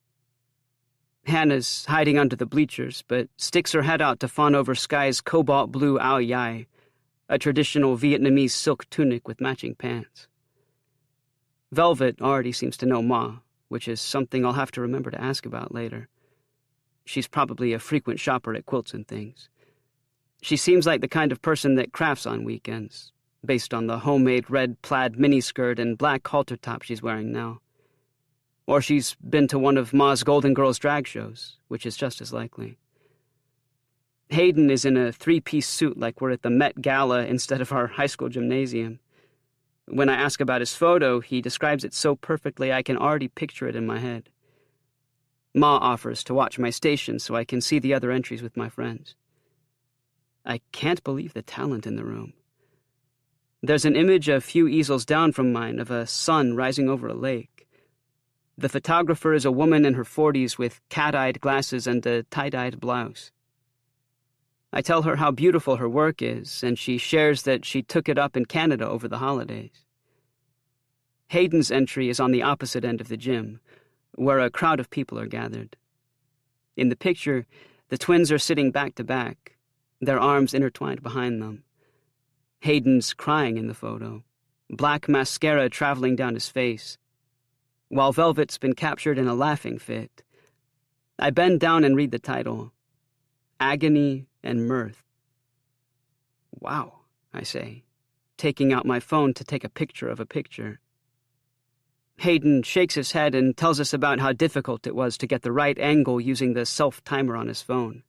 Hannah's hiding under the bleachers, but sticks her head out to fawn over Sky's cobalt blue ao dai, a traditional Vietnamese silk tunic with matching pants. Velvet already seems to know Ma, which is something I'll have to remember to ask about later. She's probably a frequent shopper at Quilts and Things. She seems like the kind of person that crafts on weekends, based on the homemade red plaid miniskirt and black halter top she's wearing now. Or she's been to one of Ma's Golden Girls drag shows, which is just as likely. Hayden is in a 3-piece suit like we're at the Met Gala instead of our high school gymnasium. When I ask about his photo, he describes it so perfectly I can already picture it in my head. Ma offers to watch my station so I can see the other entries with my friends. I can't believe the talent in the room. There's an image a few easels down from mine of a sun rising over a lake. The photographer is a woman in her 40s with cat-eyed glasses and a tie-dyed blouse. I tell her how beautiful her work is, and she shares that she took it up in Canada over the holidays. Hayden's entry is on the opposite end of the gym, where a crowd of people are gathered. In the picture, the twins are sitting back to back, their arms intertwined behind them. Hayden's crying in the photo, black mascara traveling down his face, while Velvet's been captured in a laughing fit. I bend down and read the title, Agony and Mirth. Wow, I say, taking out my phone to take a picture of a picture. Hayden shakes his head and tells us about how difficult it was to get the right angle using the self-timer on his phone.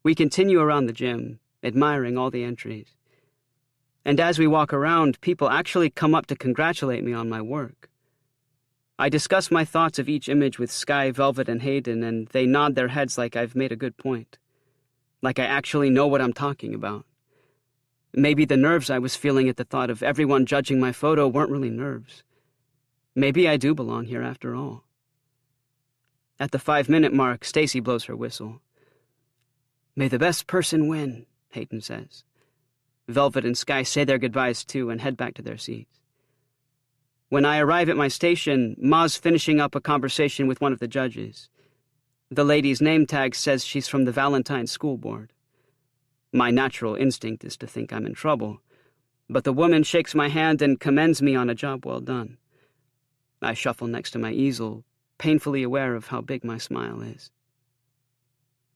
We continue around the gym, admiring all the entries. And as we walk around, people actually come up to congratulate me on my work. I discuss my thoughts of each image with Sky, Velvet, and Hayden, and they nod their heads like I've made a good point. like I actually know what I'm talking about. Maybe the nerves I was feeling at the thought of everyone judging my photo weren't really nerves. Maybe I do belong here after all. At the 5-minute mark, Stacy blows her whistle. "May the best person win," Hayden says. Velvet and Sky say their goodbyes too and head back to their seats. When I arrive at my station, Ma's finishing up a conversation with one of the judges. The lady's name tag says she's from the Valentine School Board. My natural instinct is to think I'm in trouble, but the woman shakes my hand and commends me on a job well done. I shuffle next to my easel, painfully aware of how big my smile is.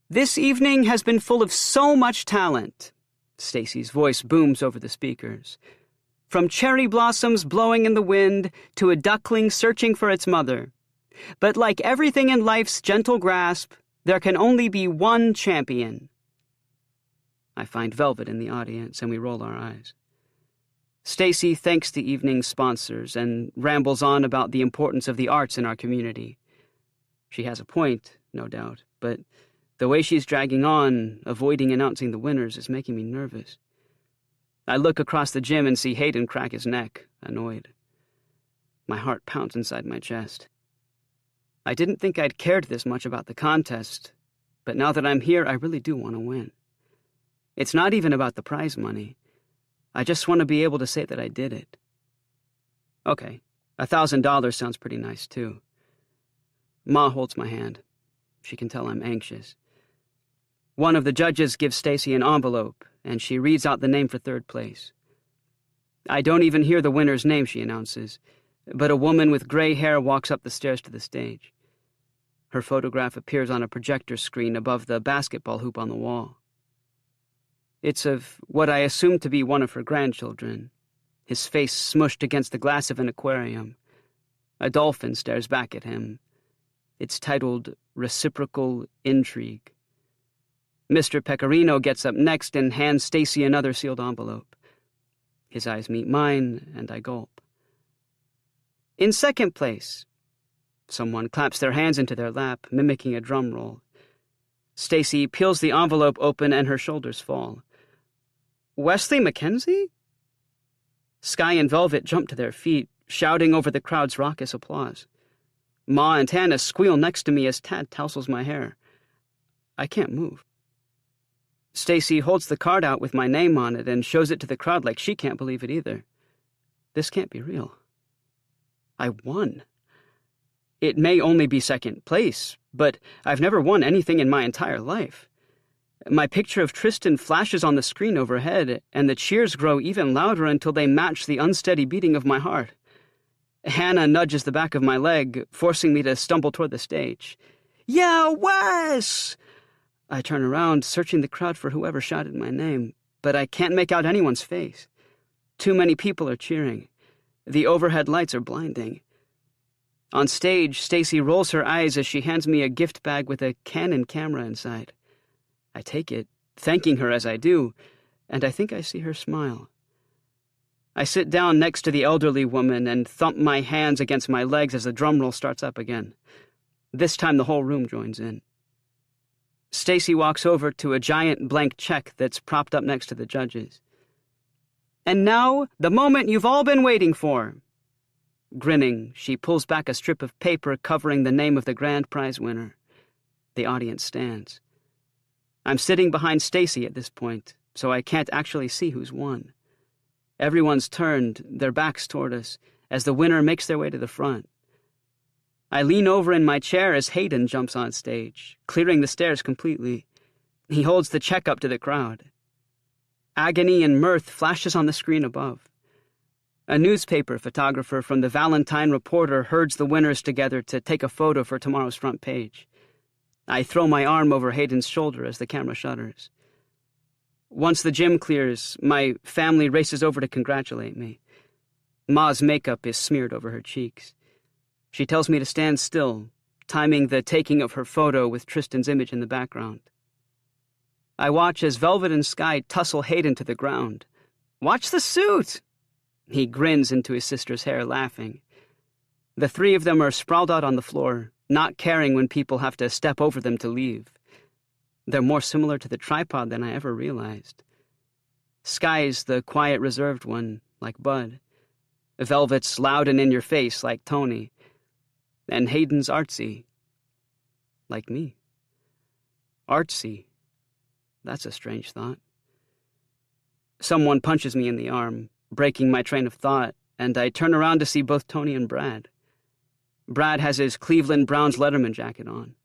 "This evening has been full of so much talent," Stacy's voice booms over the speakers. "From cherry blossoms blowing in the wind to a duckling searching for its mother. But like everything in life's gentle grasp, there can only be one champion." I find Velvet in the audience, and we roll our eyes. Stacy thanks the evening's sponsors and rambles on about the importance of the arts in our community. She has a point, no doubt, but the way she's dragging on, avoiding announcing the winners, is making me nervous. I look across the gym and see Hayden crack his neck, annoyed. My heart pounds inside my chest. I didn't think I'd cared this much about the contest, but now that I'm here, I really do want to win. It's not even about the prize money. I just want to be able to say that I did it. Okay, $1,000 sounds pretty nice, too. Ma holds my hand. She can tell I'm anxious. One of the judges gives Stacy an envelope, and she reads out the name for third place. I don't even hear the winner's name, she announces, but a woman with gray hair walks up the stairs to the stage. Her photograph appears on a projector screen above the basketball hoop on the wall. It's of what I assume to be one of her grandchildren, his face smushed against the glass of an aquarium. A dolphin stares back at him. It's titled Reciprocal Intrigue. Mr. Pecorino gets up next and hands Stacy another sealed envelope. His eyes meet mine, and I gulp. In second place, someone claps their hands into their lap, mimicking a drum roll. Stacy peels the envelope open and her shoulders fall. Wesley Mackenzie? Sky and Velvet jump to their feet, shouting over the crowd's raucous applause. Ma and Hannah squeal next to me as Tad tousles my hair. I can't move. Stacy holds the card out with my name on it and shows it to the crowd like she can't believe it either. This can't be real. I won. It may only be second place, but I've never won anything in my entire life. My picture of Tristan flashes on the screen overhead, and the cheers grow even louder until they match the unsteady beating of my heart. Hannah nudges the back of my leg, forcing me to stumble toward the stage. "Yeah, Wes!" I turn around, searching the crowd for whoever shouted my name, but I can't make out anyone's face. Too many people are cheering. The overhead lights are blinding. On stage, Stacy rolls her eyes as she hands me a gift bag with a Canon camera inside. I take it, thanking her as I do, and I think I see her smile. I sit down next to the elderly woman and thump my hands against my legs as the drum roll starts up again. This time the whole room joins in. Stacy walks over to a giant blank check that's propped up next to the judges. "And now, the moment you've all been waiting for." Grinning, she pulls back a strip of paper covering the name of the grand prize winner. The audience stands. I'm sitting behind Stacy at this point, so I can't actually see who's won. Everyone's turned, their backs toward us, as the winner makes their way to the front. I lean over in my chair as Hayden jumps on stage, clearing the stairs completely. He holds the check up to the crowd. Agony and mirth flashes on the screen above. A newspaper photographer from the Valentine Reporter herds the winners together to take a photo for tomorrow's front page. I throw my arm over Hayden's shoulder as the camera shutters. Once the gym clears, my family races over to congratulate me. Ma's makeup is smeared over her cheeks. She tells me to stand still, timing the taking of her photo with Tristan's image in the background. I watch as Velvet and Sky tussle Hayden to the ground. "Watch the suit!" He grins into his sister's hair, laughing. The three of them are sprawled out on the floor, not caring when people have to step over them to leave. They're more similar to the tripod than I ever realized. Sky's the quiet, reserved one, like Bud. Velvet's loud and in your face, like Tony. And Hayden's artsy, like me. Artsy. That's a strange thought. Someone punches me in the arm, breaking my train of thought, and I turn around to see both Tony and Brad. Brad has his Cleveland Browns Letterman jacket on.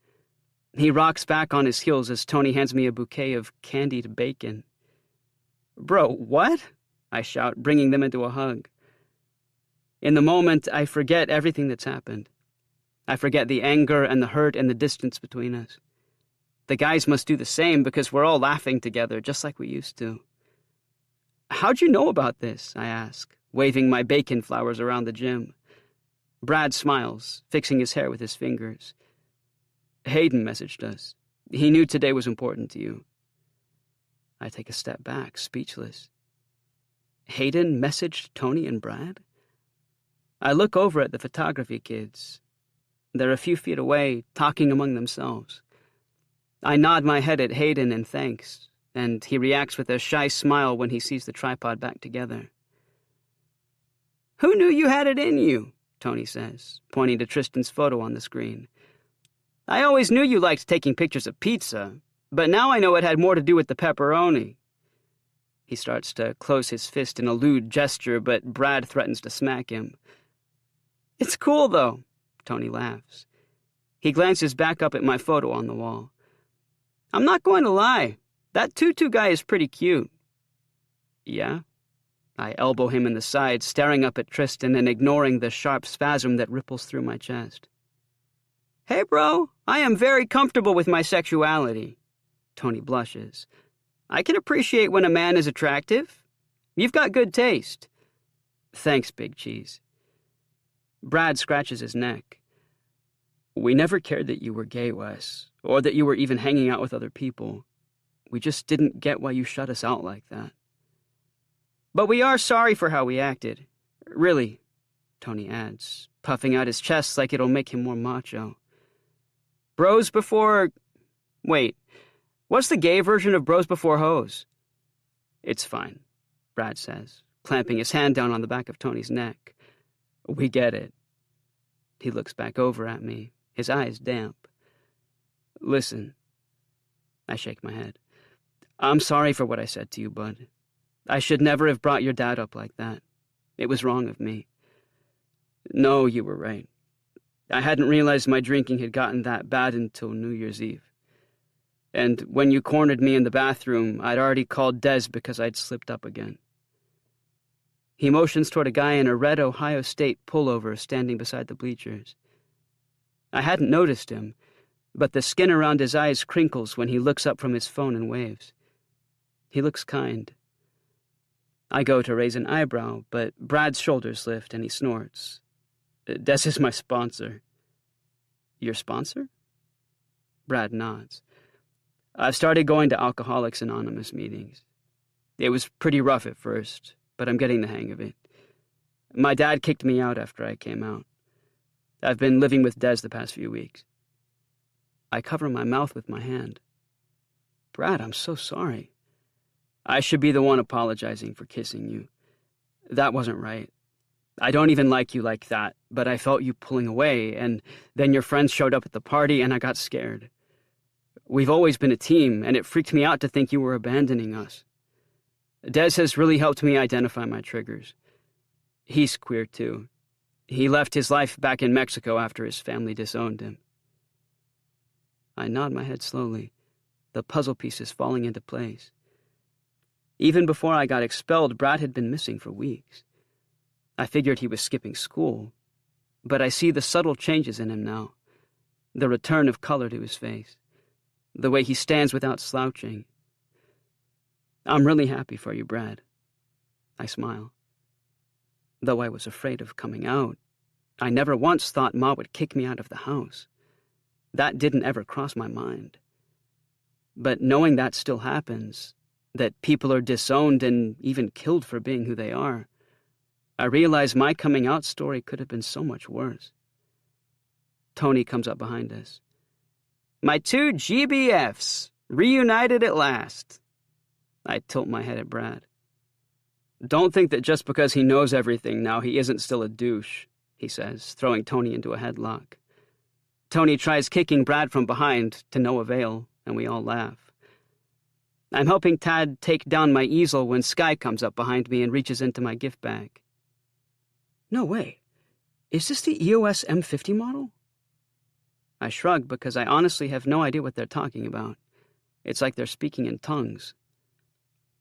He rocks back on his heels as Tony hands me a bouquet of candied bacon. "Bro, what?" I shout, bringing them into a hug. In the moment, I forget everything that's happened. I forget the anger and the hurt and the distance between us. The guys must do the same because we're all laughing together, just like we used to. "How'd you know about this?" I ask, waving my bacon flowers around the gym. Brad smiles, fixing his hair with his fingers. "Hayden messaged us. He knew today was important to you." I take a step back, speechless. Hayden messaged Tony and Brad? I look over at the photography kids. They're a few feet away, talking among themselves. I nod my head at Hayden in thanks, and he reacts with a shy smile when he sees the tripod back together. "Who knew you had it in you?" Tony says, pointing to Tristan's photo on the screen. "I always knew you liked taking pictures of pizza, but now I know it had more to do with the pepperoni." He starts to close his fist in a lewd gesture, but Brad threatens to smack him. "It's cool, though," Tony laughs. He glances back up at my photo on the wall. "I'm not going to lie. That tutu guy is pretty cute." "Yeah?" I elbow him in the side, staring up at Tristan and ignoring the sharp spasm that ripples through my chest. "Hey, bro, I am very comfortable with my sexuality." Tony blushes. "I can appreciate when a man is attractive. You've got good taste." "Thanks, Big Cheese." Brad scratches his neck. "We never cared that you were gay, Wes, or that you were even hanging out with other people. We just didn't get why you shut us out like that." "But we are sorry for how we acted. Really," Tony adds, puffing out his chest like it'll make him more macho. "Bros before... Wait, what's the gay version of bros before hoes?" "It's fine," Brad says, clamping his hand down on the back of Tony's neck. "We get it." He looks back over at me, his eyes damp. "Listen." I shake my head. "I'm sorry for what I said to you, bud. I should never have brought your dad up like that. It was wrong of me." "No, you were right. I hadn't realized my drinking had gotten that bad until New Year's Eve. And when you cornered me in the bathroom, I'd already called Des because I'd slipped up again." He motions toward a guy in a red Ohio State pullover standing beside the bleachers. I hadn't noticed him, but the skin around his eyes crinkles when he looks up from his phone and waves. He looks kind. I go to raise an eyebrow, but Brad's shoulders lift and he snorts. "Des is my sponsor." "Your sponsor?" Brad nods. "I've started going to Alcoholics Anonymous meetings. It was pretty rough at first, but I'm getting the hang of it. My dad kicked me out after I came out. I've been living with Des the past few weeks." I cover my mouth with my hand. "Brad, I'm so sorry. I should be the one apologizing for kissing you. That wasn't right. I don't even like you like that, but I felt you pulling away, and then your friends showed up at the party, and I got scared. We've always been a team, and it freaked me out to think you were abandoning us. Des has really helped me identify my triggers. He's queer, too. He left his life back in Mexico after his family disowned him." I nod my head slowly, the puzzle pieces falling into place. Even before I got expelled, Brad had been missing for weeks. I figured he was skipping school, but I see the subtle changes in him now. The return of color to his face. The way he stands without slouching. "I'm really happy for you, Brad." I smile. Though I was afraid of coming out, I never once thought Ma would kick me out of the house. That didn't ever cross my mind. But knowing that still happens, that people are disowned and even killed for being who they are, I realize my coming out story could have been so much worse. Tony comes up behind us. "My two GBFs," Reunited at last. I tilt my head at Brad. Don't think that just because he knows everything now he isn't still a douche, he says, throwing Tony into a headlock. Tony tries kicking Brad from behind, to no avail, and we all laugh. I'm helping Tad take down my easel when Sky comes up behind me and reaches into my gift bag. No way. Is this the EOS M50 model? I shrug because I honestly have no idea what they're talking about. It's like they're speaking in tongues.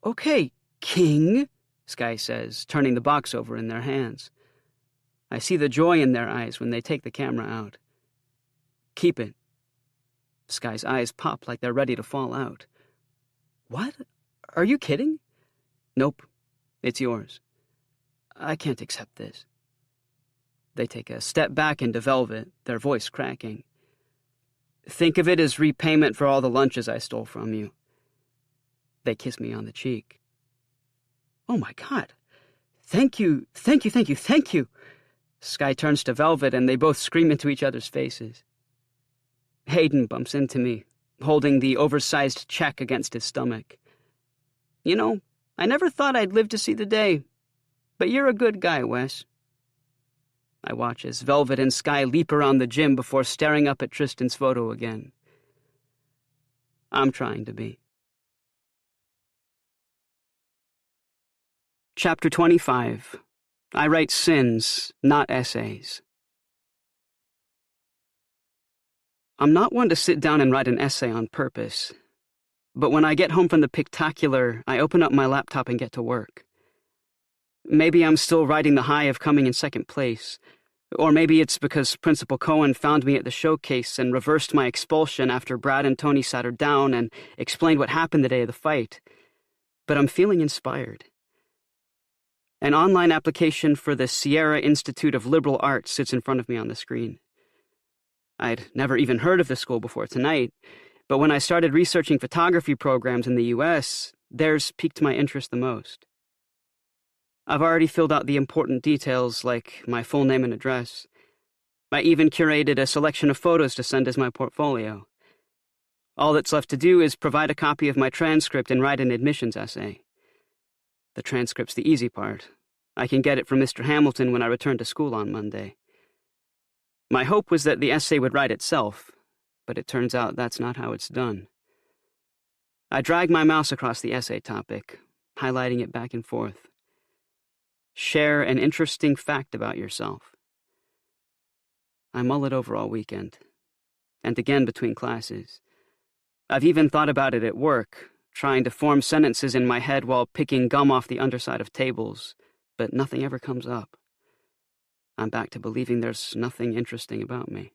Okay, King, Sky says, turning the box over in their hands. I see the joy in their eyes when they take the camera out. Keep it. Sky's eyes pop like they're ready to fall out. What? Are you kidding? Nope. It's yours. I can't accept this. They take a step back into velvet, their voice cracking. Think of it as repayment for all the lunches I stole from you. They kiss me on the cheek. Oh my God. Thank you, thank you, thank you, thank you. Sky turns to Velvet and they both scream into each other's faces. Hayden bumps into me, holding the oversized check against his stomach. You know, I never thought I'd live to see the day, but you're a good guy, Wes. I watch as Velvet and Sky leap around the gym before staring up at Tristan's photo again. I'm trying to be. Chapter 25. I write sins, not essays. I'm not one to sit down and write an essay on purpose, but when I get home from the Pictacular, I open up my laptop and get to work. Maybe I'm still riding the high of coming in second place, or maybe it's because Principal Cohen found me at the showcase and reversed my expulsion after Brad and Tony sat her down and explained what happened the day of the fight. But I'm feeling inspired. An online application for the Sierra Institute of Liberal Arts sits in front of me on the screen. I'd never even heard of the school before tonight, but when I started researching photography programs in the U.S., theirs piqued my interest the most. I've already filled out the important details like my full name and address. I even curated a selection of photos to send as my portfolio. All that's left to do is provide a copy of my transcript and write an admissions essay. The transcript's the easy part. I can get it from Mr. Hamilton when I return to school on Monday. My hope was that the essay would write itself, but it turns out that's not how it's done. I drag my mouse across the essay topic, highlighting it back and forth. Share an interesting fact about yourself. I mull it over all weekend, and again between classes. I've even thought about it at work, trying to form sentences in my head while picking gum off the underside of tables, but nothing ever comes up. I'm back to believing there's nothing interesting about me.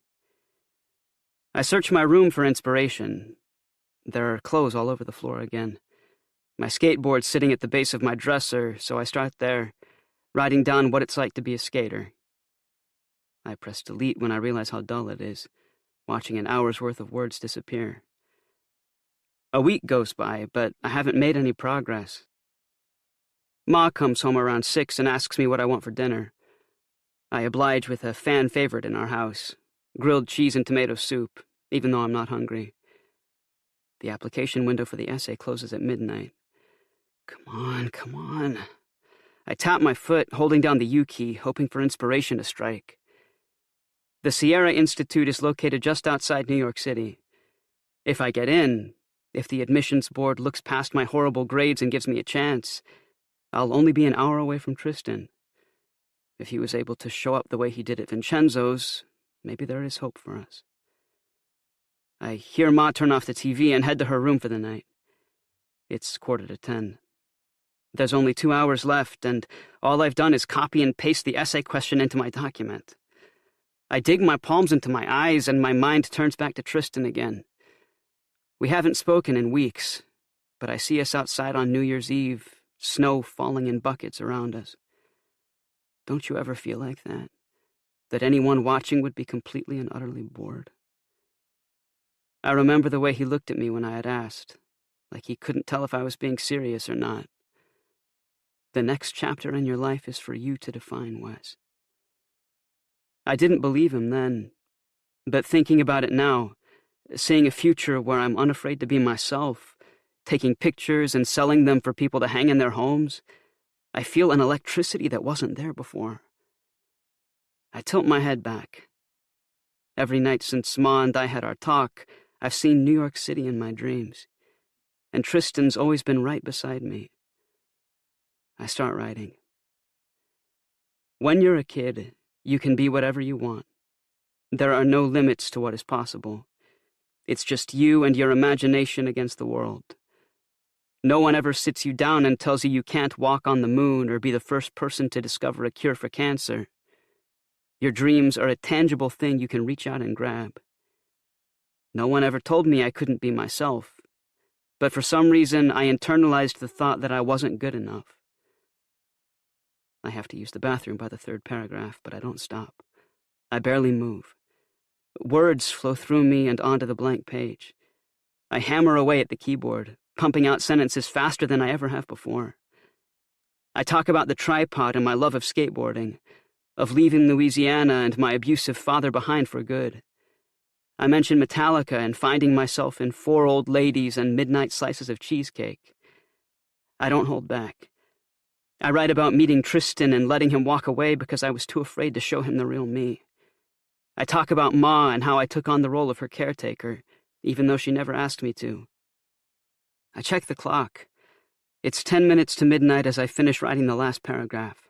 I search my room for inspiration. There are clothes all over the floor again. My skateboard's sitting at the base of my dresser, so I start there, writing down what it's like to be a skater. I press delete when I realize how dull it is, watching an hour's worth of words disappear. A week goes by, but I haven't made any progress. Ma comes home around 6 and asks me what I want for dinner. I oblige with a fan favorite in our house, grilled cheese and tomato soup, even though I'm not hungry. The application window for the essay closes at midnight. Come on, come on. I tap my foot, holding down the U key, hoping for inspiration to strike. The Sierra Institute is located just outside New York City. If I get in, if the admissions board looks past my horrible grades and gives me a chance, I'll only be an hour away from Tristan. If he was able to show up the way he did at Vincenzo's, maybe there is hope for us. I hear Ma turn off the TV and head to her room for the night. It's 9:45. There's only 2 hours left, and all I've done is copy and paste the essay question into my document. I dig my palms into my eyes, and my mind turns back to Tristan again. We haven't spoken in weeks, but I see us outside on New Year's Eve, snow falling in buckets around us. Don't you ever feel like that? That anyone watching would be completely and utterly bored? I remember the way he looked at me when I had asked, like he couldn't tell if I was being serious or not. The next chapter in your life is for you to define, Wes. I didn't believe him then, but thinking about it now, seeing a future where I'm unafraid to be myself, taking pictures and selling them for people to hang in their homes. I feel an electricity that wasn't there before. I tilt my head back. Every night since Ma and I had our talk, I've seen New York City in my dreams, and Tristan's always been right beside me. I start writing. When you're a kid, you can be whatever you want. There are no limits to what is possible. It's just you and your imagination against the world. No one ever sits you down and tells you can't walk on the moon or be the first person to discover a cure for cancer. Your dreams are a tangible thing you can reach out and grab. No one ever told me I couldn't be myself, but for some reason I internalized the thought that I wasn't good enough. I have to use the bathroom by the third paragraph, but I don't stop. I barely move. Words flow through me and onto the blank page. I hammer away at the keyboard, pumping out sentences faster than I ever have before. I talk about the tripod and my love of skateboarding, of leaving Louisiana and my abusive father behind for good. I mention Metallica and finding myself in 4 old ladies and midnight slices of cheesecake. I don't hold back. I write about meeting Tristan and letting him walk away because I was too afraid to show him the real me. I talk about Ma and how I took on the role of her caretaker, even though she never asked me to. I check the clock. It's 10 minutes to midnight as I finish writing the last paragraph.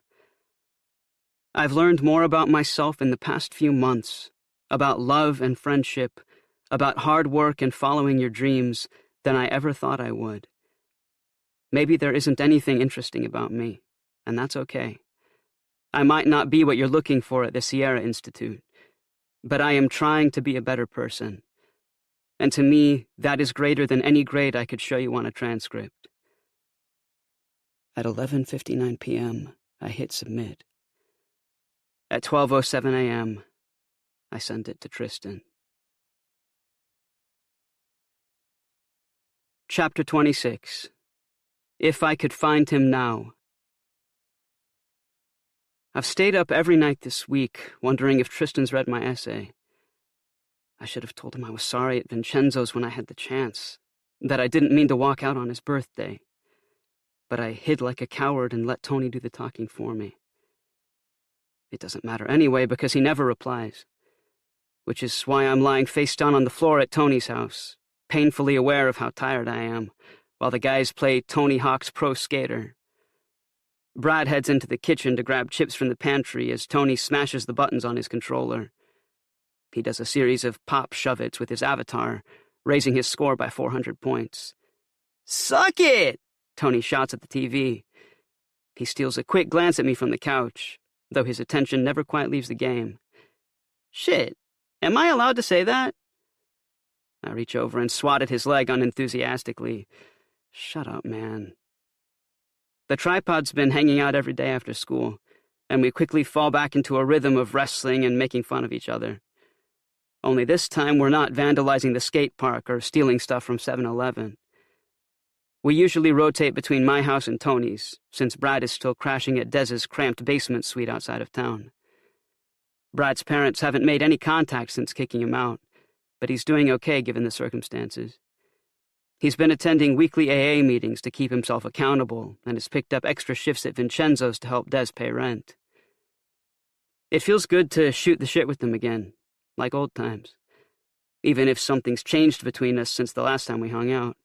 I've learned more about myself in the past few months, about love and friendship, about hard work and following your dreams, than I ever thought I would. Maybe there isn't anything interesting about me, and that's okay. I might not be what you're looking for at the Sierra Institute, but I am trying to be a better person. And to me, that is greater than any grade I could show you on a transcript. At 11:59 p.m., I hit submit. At 12:07 a.m., I sent it to Tristan. Chapter 26. If I Could Find Him Now. I've stayed up every night this week, wondering if Tristan's read my essay. I should have told him I was sorry at Vincenzo's when I had the chance, that I didn't mean to walk out on his birthday. But I hid like a coward and let Tony do the talking for me. It doesn't matter anyway because he never replies, which is why I'm lying face down on the floor at Tony's house, painfully aware of how tired I am, while the guys play Tony Hawk's Pro Skater. Brad heads into the kitchen to grab chips from the pantry as Tony smashes the buttons on his controller. He does a series of pop shove-its with his avatar, raising his score by 400 points. "Suck it!" Tony shouts at the TV. He steals a quick glance at me from the couch, though his attention never quite leaves the game. "Shit, am I allowed to say that?" I reach over and swat at his leg unenthusiastically. "Shut up, man." The tripod's been hanging out every day after school, and we quickly fall back into a rhythm of wrestling and making fun of each other. Only this time we're not vandalizing the skate park or stealing stuff from 7-Eleven. We usually rotate between my house and Tony's, since Brad is still crashing at Dez's cramped basement suite outside of town. Brad's parents haven't made any contact since kicking him out, but he's doing okay given the circumstances. He's been attending weekly AA meetings to keep himself accountable and has picked up extra shifts at Vincenzo's to help Dez pay rent. It feels good to shoot the shit with them again, like old times, even if something's changed between us since the last time we hung out.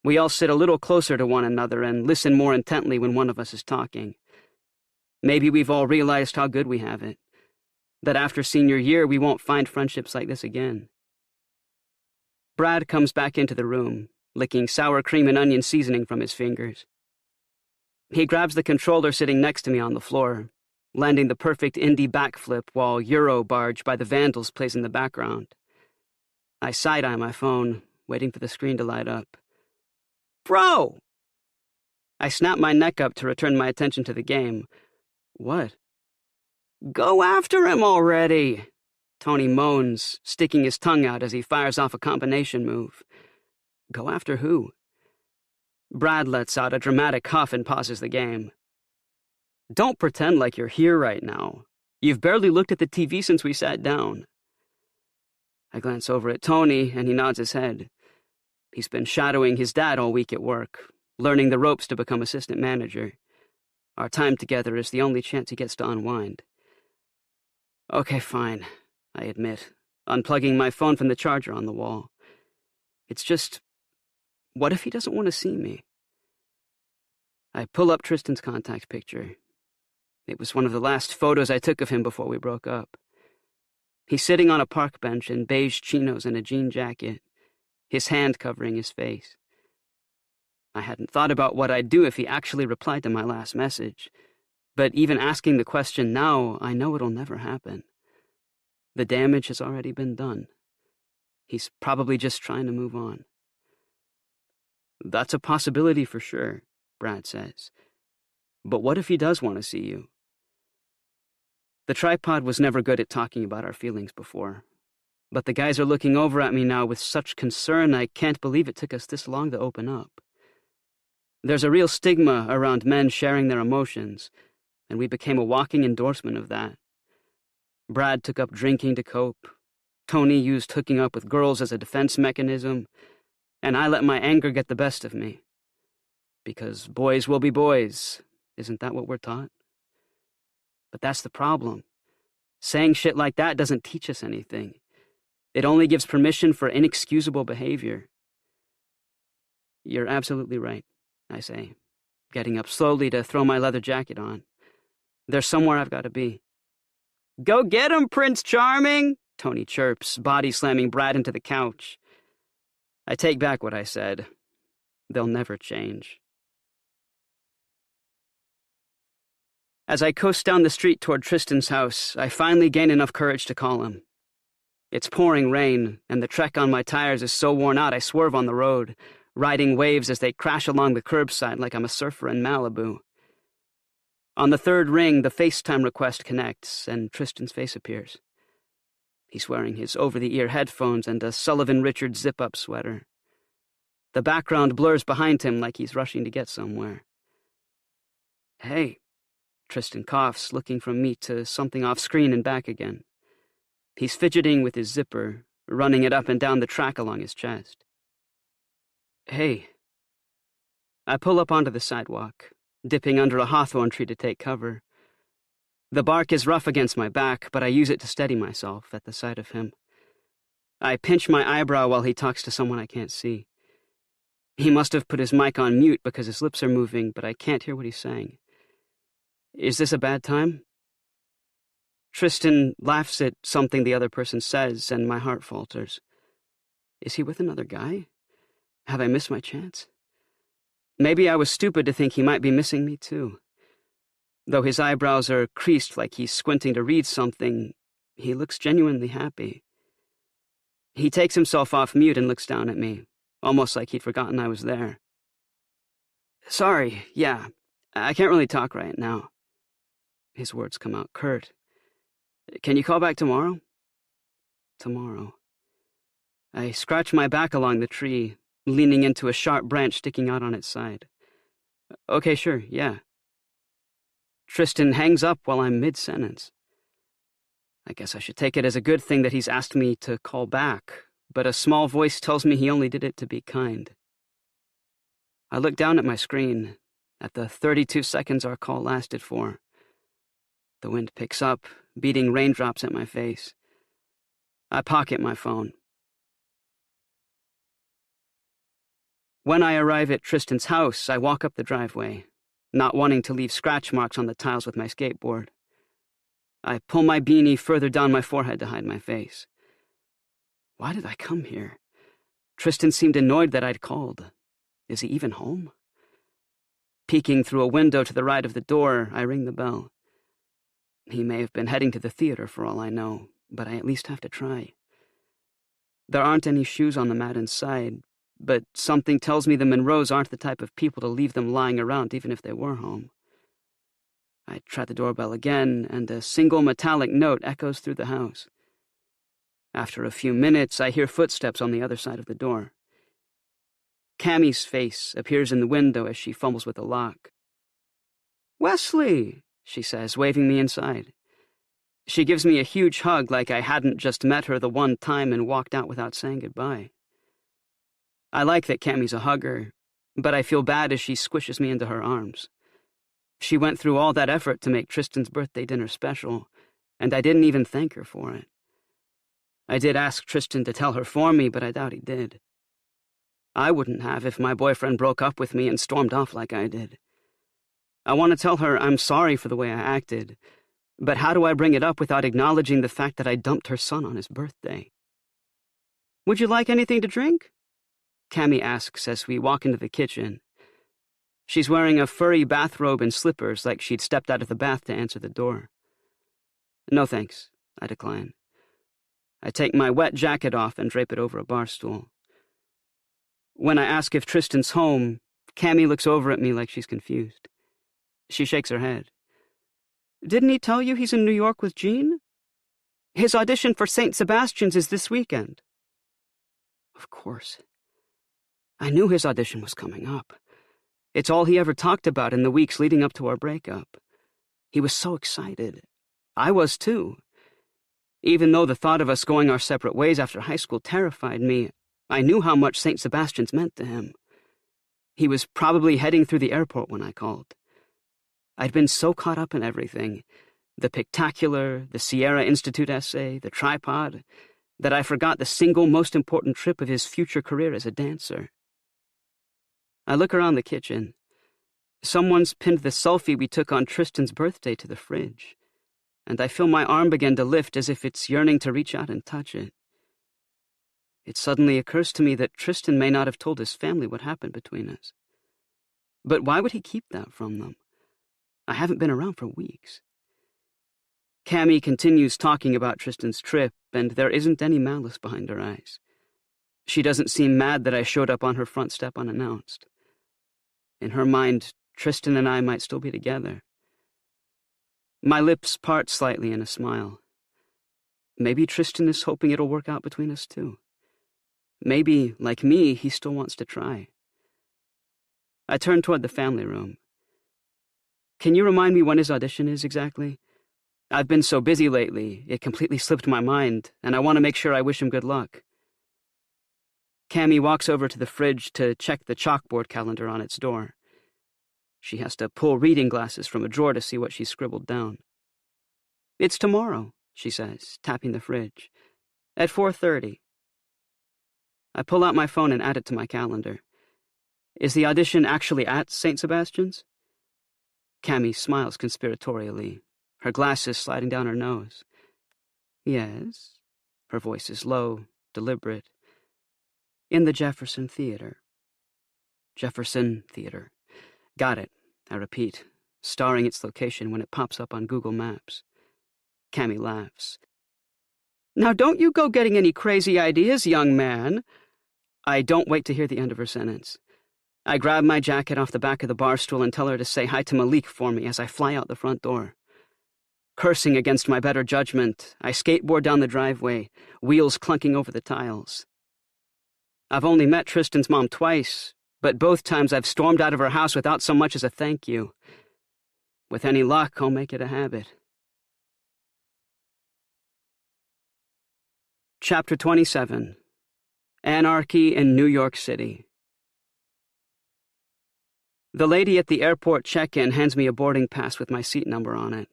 We all sit a little closer to one another and listen more intently when one of us is talking. Maybe we've all realized how good we have it, that after senior year we won't find friendships like this again. Brad comes back into the room, licking sour cream and onion seasoning from his fingers. He grabs the controller sitting next to me on the floor, landing the perfect indie backflip while Euro Barge by the Vandals plays in the background. I side-eye my phone, waiting for the screen to light up. "Bro!" I snap my neck up to return my attention to the game. "What?" "Go after him already!" Tony moans, sticking his tongue out as he fires off a combination move. Go after who? Brad lets out a dramatic huff and pauses the game. "Don't pretend like you're here right now. You've barely looked at the TV since we sat down." I glance over at Tony, and he nods his head. He's been shadowing his dad all week at work, learning the ropes to become assistant manager. Our time together is the only chance he gets to unwind. Okay, fine, I admit, unplugging my phone from the charger on the wall. It's just, what if he doesn't want to see me? I pull up Tristan's contact picture. It was one of the last photos I took of him before we broke up. He's sitting on a park bench in beige chinos and a jean jacket, his hand covering his face. I hadn't thought about what I'd do if he actually replied to my last message, but even asking the question now, I know it'll never happen. The damage has already been done. He's probably just trying to move on. That's a possibility for sure, Brad says. But what if he does want to see you? The tripod was never good at talking about our feelings before, but the guys are looking over at me now with such concern I can't believe it took us this long to open up. There's a real stigma around men sharing their emotions, and we became a walking endorsement of that. Brad took up drinking to cope, Tony used hooking up with girls as a defense mechanism, and I let my anger get the best of me. Because boys will be boys, isn't that what we're taught? But that's the problem. Saying shit like that doesn't teach us anything. It only gives permission for inexcusable behavior. You're absolutely right, I say, getting up slowly to throw my leather jacket on. There's somewhere I've got to be. Go get him, Prince Charming, Tony chirps, body slamming Brad into the couch. I take back what I said. They'll never change. As I coast down the street toward Tristan's house, I finally gain enough courage to call him. It's pouring rain, and the trek on my tires is so worn out I swerve on the road, riding waves as they crash along the curbside like I'm a surfer in Malibu. On the third ring, the FaceTime request connects, and Tristan's face appears. He's wearing his over-the-ear headphones and a Sullivan Richards zip-up sweater. The background blurs behind him like he's rushing to get somewhere. Hey, Tristan coughs, looking from me to something off-screen and back again. He's fidgeting with his zipper, running it up and down the track along his chest. Hey. I pull up onto the sidewalk, dipping under a hawthorn tree to take cover. The bark is rough against my back, but I use it to steady myself at the sight of him. I pinch my eyebrow while he talks to someone I can't see. He must have put his mic on mute because his lips are moving, but I can't hear what he's saying. Is this a bad time? Tristan laughs at something the other person says, and my heart falters. Is he with another guy? Have I missed my chance? Maybe I was stupid to think he might be missing me too. Though his eyebrows are creased like he's squinting to read something, he looks genuinely happy. He takes himself off mute and looks down at me, almost like he'd forgotten I was there. Sorry, yeah, I can't really talk right now. His words come out curt. Can you call back tomorrow? Tomorrow. I scratch my back along the tree, leaning into a sharp branch sticking out on its side. Okay, sure, yeah. Tristan hangs up while I'm mid-sentence. I guess I should take it as a good thing that he's asked me to call back, but a small voice tells me he only did it to be kind. I look down at my screen, at the 32 seconds our call lasted for. The wind picks up, beating raindrops at my face. I pocket my phone. When I arrive at Tristan's house, I walk up the driveway, not wanting to leave scratch marks on the tiles with my skateboard. I pull my beanie further down my forehead to hide my face. Why did I come here? Tristan seemed annoyed that I'd called. Is he even home? Peeking through a window to the right of the door, I ring the bell. He may have been heading to the theater for all I know, but I at least have to try. There aren't any shoes on the mat inside, but something tells me the Monroes aren't the type of people to leave them lying around even if they were home. I try the doorbell again, and a single metallic note echoes through the house. After a few minutes, I hear footsteps on the other side of the door. Cammie's face appears in the window as she fumbles with the lock. "Wesley!" she says, waving me inside. She gives me a huge hug like I hadn't just met her the one time and walked out without saying goodbye. I like that Cammie's a hugger, but I feel bad as she squishes me into her arms. She went through all that effort to make Tristan's birthday dinner special, and I didn't even thank her for it. I did ask Tristan to tell her for me, but I doubt he did. I wouldn't have if my boyfriend broke up with me and stormed off like I did. I want to tell her I'm sorry for the way I acted, but how do I bring it up without acknowledging the fact that I dumped her son on his birthday? "Would you like anything to drink?" Cammie asks as we walk into the kitchen. She's wearing a furry bathrobe and slippers like she'd stepped out of the bath to answer the door. "No thanks," I decline. I take my wet jacket off and drape it over a bar stool. When I ask if Tristan's home, Cammie looks over at me like she's confused. She shakes her head. "Didn't he tell you he's in New York with Jean? His audition for St. Sebastian's is this weekend." Of course. I knew his audition was coming up. It's all he ever talked about in the weeks leading up to our breakup. He was so excited. I was too. Even though the thought of us going our separate ways after high school terrified me, I knew how much St. Sebastian's meant to him. He was probably heading through the airport when I called. I'd been so caught up in everything, the Pictacular, the Sierra Institute essay, the tripod, that I forgot the single most important trip of his future career as a dancer. I look around the kitchen. Someone's pinned the selfie we took on Tristan's birthday to the fridge, and I feel my arm begin to lift as if it's yearning to reach out and touch it. It suddenly occurs to me that Tristan may not have told his family what happened between us. But why would he keep that from them? I haven't been around for weeks. Cammie continues talking about Tristan's trip, and there isn't any malice behind her eyes. She doesn't seem mad that I showed up on her front step unannounced. In her mind, Tristan and I might still be together. My lips part slightly in a smile. Maybe Tristan is hoping it'll work out between us too. Maybe, like me, he still wants to try. I turn toward the family room. "Can you remind me when his audition is exactly? I've been so busy lately, it completely slipped my mind, and I want to make sure I wish him good luck." Cammie walks over to the fridge to check the chalkboard calendar on its door. She has to pull reading glasses from a drawer to see what she's scribbled down. "It's tomorrow," she says, tapping the fridge. "At 4:30. I pull out my phone and add it to my calendar. Is the audition actually at St. Sebastian's? Cammie smiles conspiratorially, her glasses sliding down her nose. "Yes." Her voice is low, deliberate. "In the Jefferson Theater." Jefferson Theater. Got it, I repeat, starring its location when it pops up on Google Maps. Cammie laughs. "Now don't you go getting any crazy ideas, young man." I don't wait to hear the end of her sentence. I grab my jacket off the back of the bar stool and tell her to say hi to Malik for me as I fly out the front door. Cursing against my better judgment, I skateboard down the driveway, wheels clunking over the tiles. I've only met Tristan's mom twice, but both times I've stormed out of her house without so much as a thank you. With any luck, I'll make it a habit. Chapter 27. Anarchy in New York City. The lady at the airport check-in hands me a boarding pass with my seat number on it.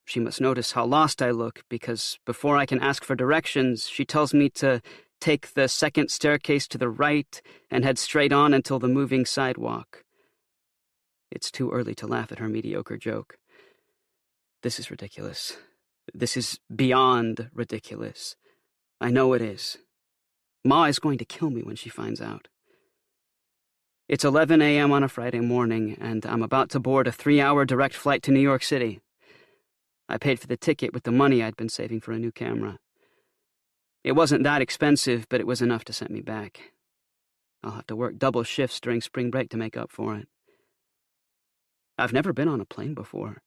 She must notice how lost I look, because before I can ask for directions, she tells me to take the second staircase to the right and head straight on until the moving sidewalk. It's too early to laugh at her mediocre joke. This is ridiculous. This is beyond ridiculous. I know it is. Ma is going to kill me when she finds out. It's 11 a.m. on a Friday morning, and I'm about to board a 3-hour direct flight to New York City. I paid for the ticket with the money I'd been saving for a new camera. It wasn't that expensive, but it was enough to send me back. I'll have to work double shifts during spring break to make up for it. I've never been on a plane before.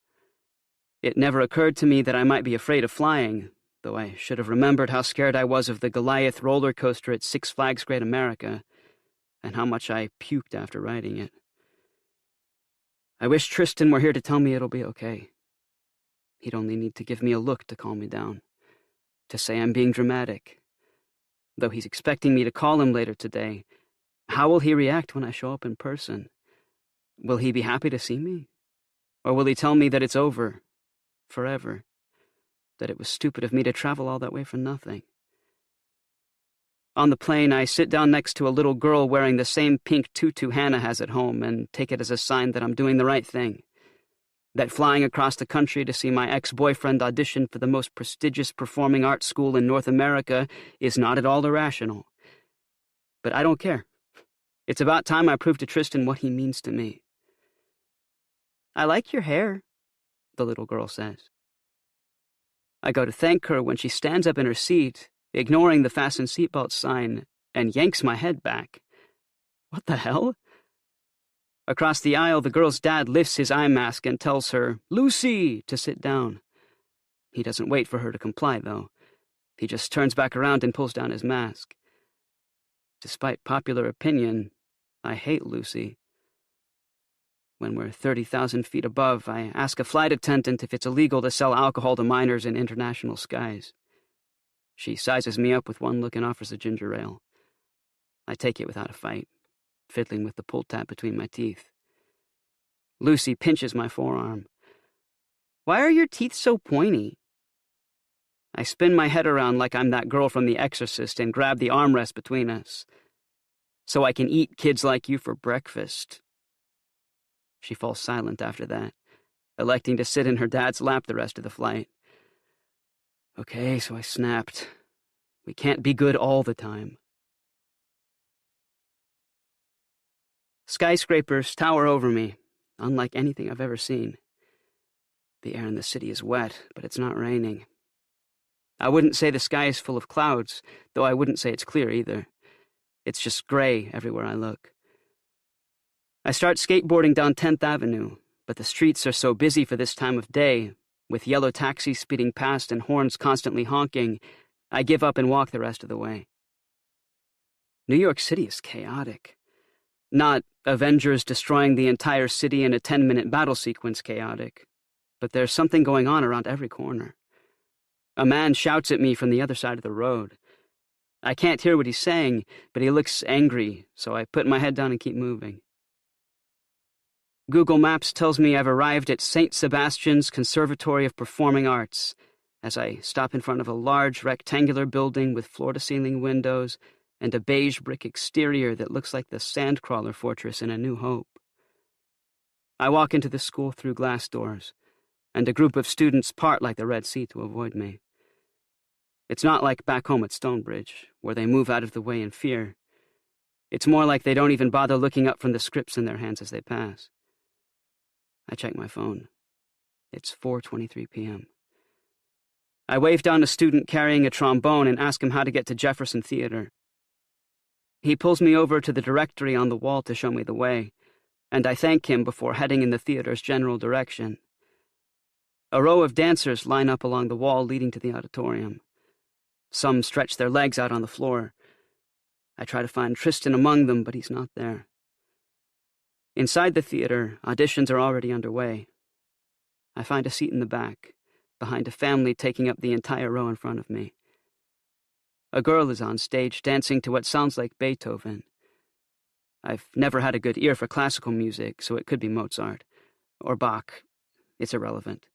It never occurred to me that I might be afraid of flying, though I should have remembered how scared I was of the Goliath roller coaster at Six Flags Great America, and how much I puked after riding it. I wish Tristan were here to tell me it'll be okay. He'd only need to give me a look to calm me down, to say I'm being dramatic. Though he's expecting me to call him later today, how will he react when I show up in person? Will he be happy to see me? Or will he tell me that it's over, forever, that it was stupid of me to travel all that way for nothing? On the plane, I sit down next to a little girl wearing the same pink tutu Hannah has at home and take it as a sign that I'm doing the right thing. That flying across the country to see my ex-boyfriend audition for the most prestigious performing arts school in North America is not at all irrational. But I don't care. It's about time I prove to Tristan what he means to me. "I like your hair," the little girl says. I go to thank her when she stands up in her seat, ignoring the fasten seatbelt sign, and yanks my head back. What the hell? Across the aisle, the girl's dad lifts his eye mask and tells her, "Lucy," to sit down. He doesn't wait for her to comply, though. He just turns back around and pulls down his mask. Despite popular opinion, I hate Lucy. When we're 30,000 feet above, I ask a flight attendant if it's illegal to sell alcohol to minors in international skies. She sizes me up with one look and offers a ginger ale. I take it without a fight, fiddling with the pull tab between my teeth. Lucy pinches my forearm. "Why are your teeth so pointy?" I spin my head around like I'm that girl from The Exorcist and grab the armrest between us. "So I can eat kids like you for breakfast." She falls silent after that, electing to sit in her dad's lap the rest of the flight. Okay, so I snapped. We can't be good all the time. Skyscrapers tower over me, unlike anything I've ever seen. The air in the city is wet, but it's not raining. I wouldn't say the sky is full of clouds, though I wouldn't say it's clear either. It's just gray everywhere I look. I start skateboarding down 10th Avenue, but the streets are so busy for this time of day, with yellow taxis speeding past and horns constantly honking, I give up and walk the rest of the way. New York City is chaotic. Not Avengers destroying the entire city in a 10-minute battle sequence chaotic, but there's something going on around every corner. A man shouts at me from the other side of the road. I can't hear what he's saying, but he looks angry, so I put my head down and keep moving. Google Maps tells me I've arrived at St. Sebastian's Conservatory of Performing Arts, as I stop in front of a large rectangular building with floor-to-ceiling windows and a beige brick exterior that looks like the Sandcrawler Fortress in A New Hope. I walk into the school through glass doors, and a group of students part like the Red Sea to avoid me. It's not like back home at Stonebridge, where they move out of the way in fear. It's more like they don't even bother looking up from the scripts in their hands as they pass. I check my phone. It's 4:23 p.m. I wave down a student carrying a trombone and ask him how to get to Jefferson Theater. He pulls me over to the directory on the wall to show me the way, and I thank him before heading in the theater's general direction. A row of dancers line up along the wall leading to the auditorium. Some stretch their legs out on the floor. I try to find Tristan among them, but he's not there. Inside the theater, auditions are already underway. I find a seat in the back, behind a family taking up the entire row in front of me. A girl is on stage dancing to what sounds like Beethoven. I've never had a good ear for classical music, so it could be Mozart. Or Bach. It's irrelevant.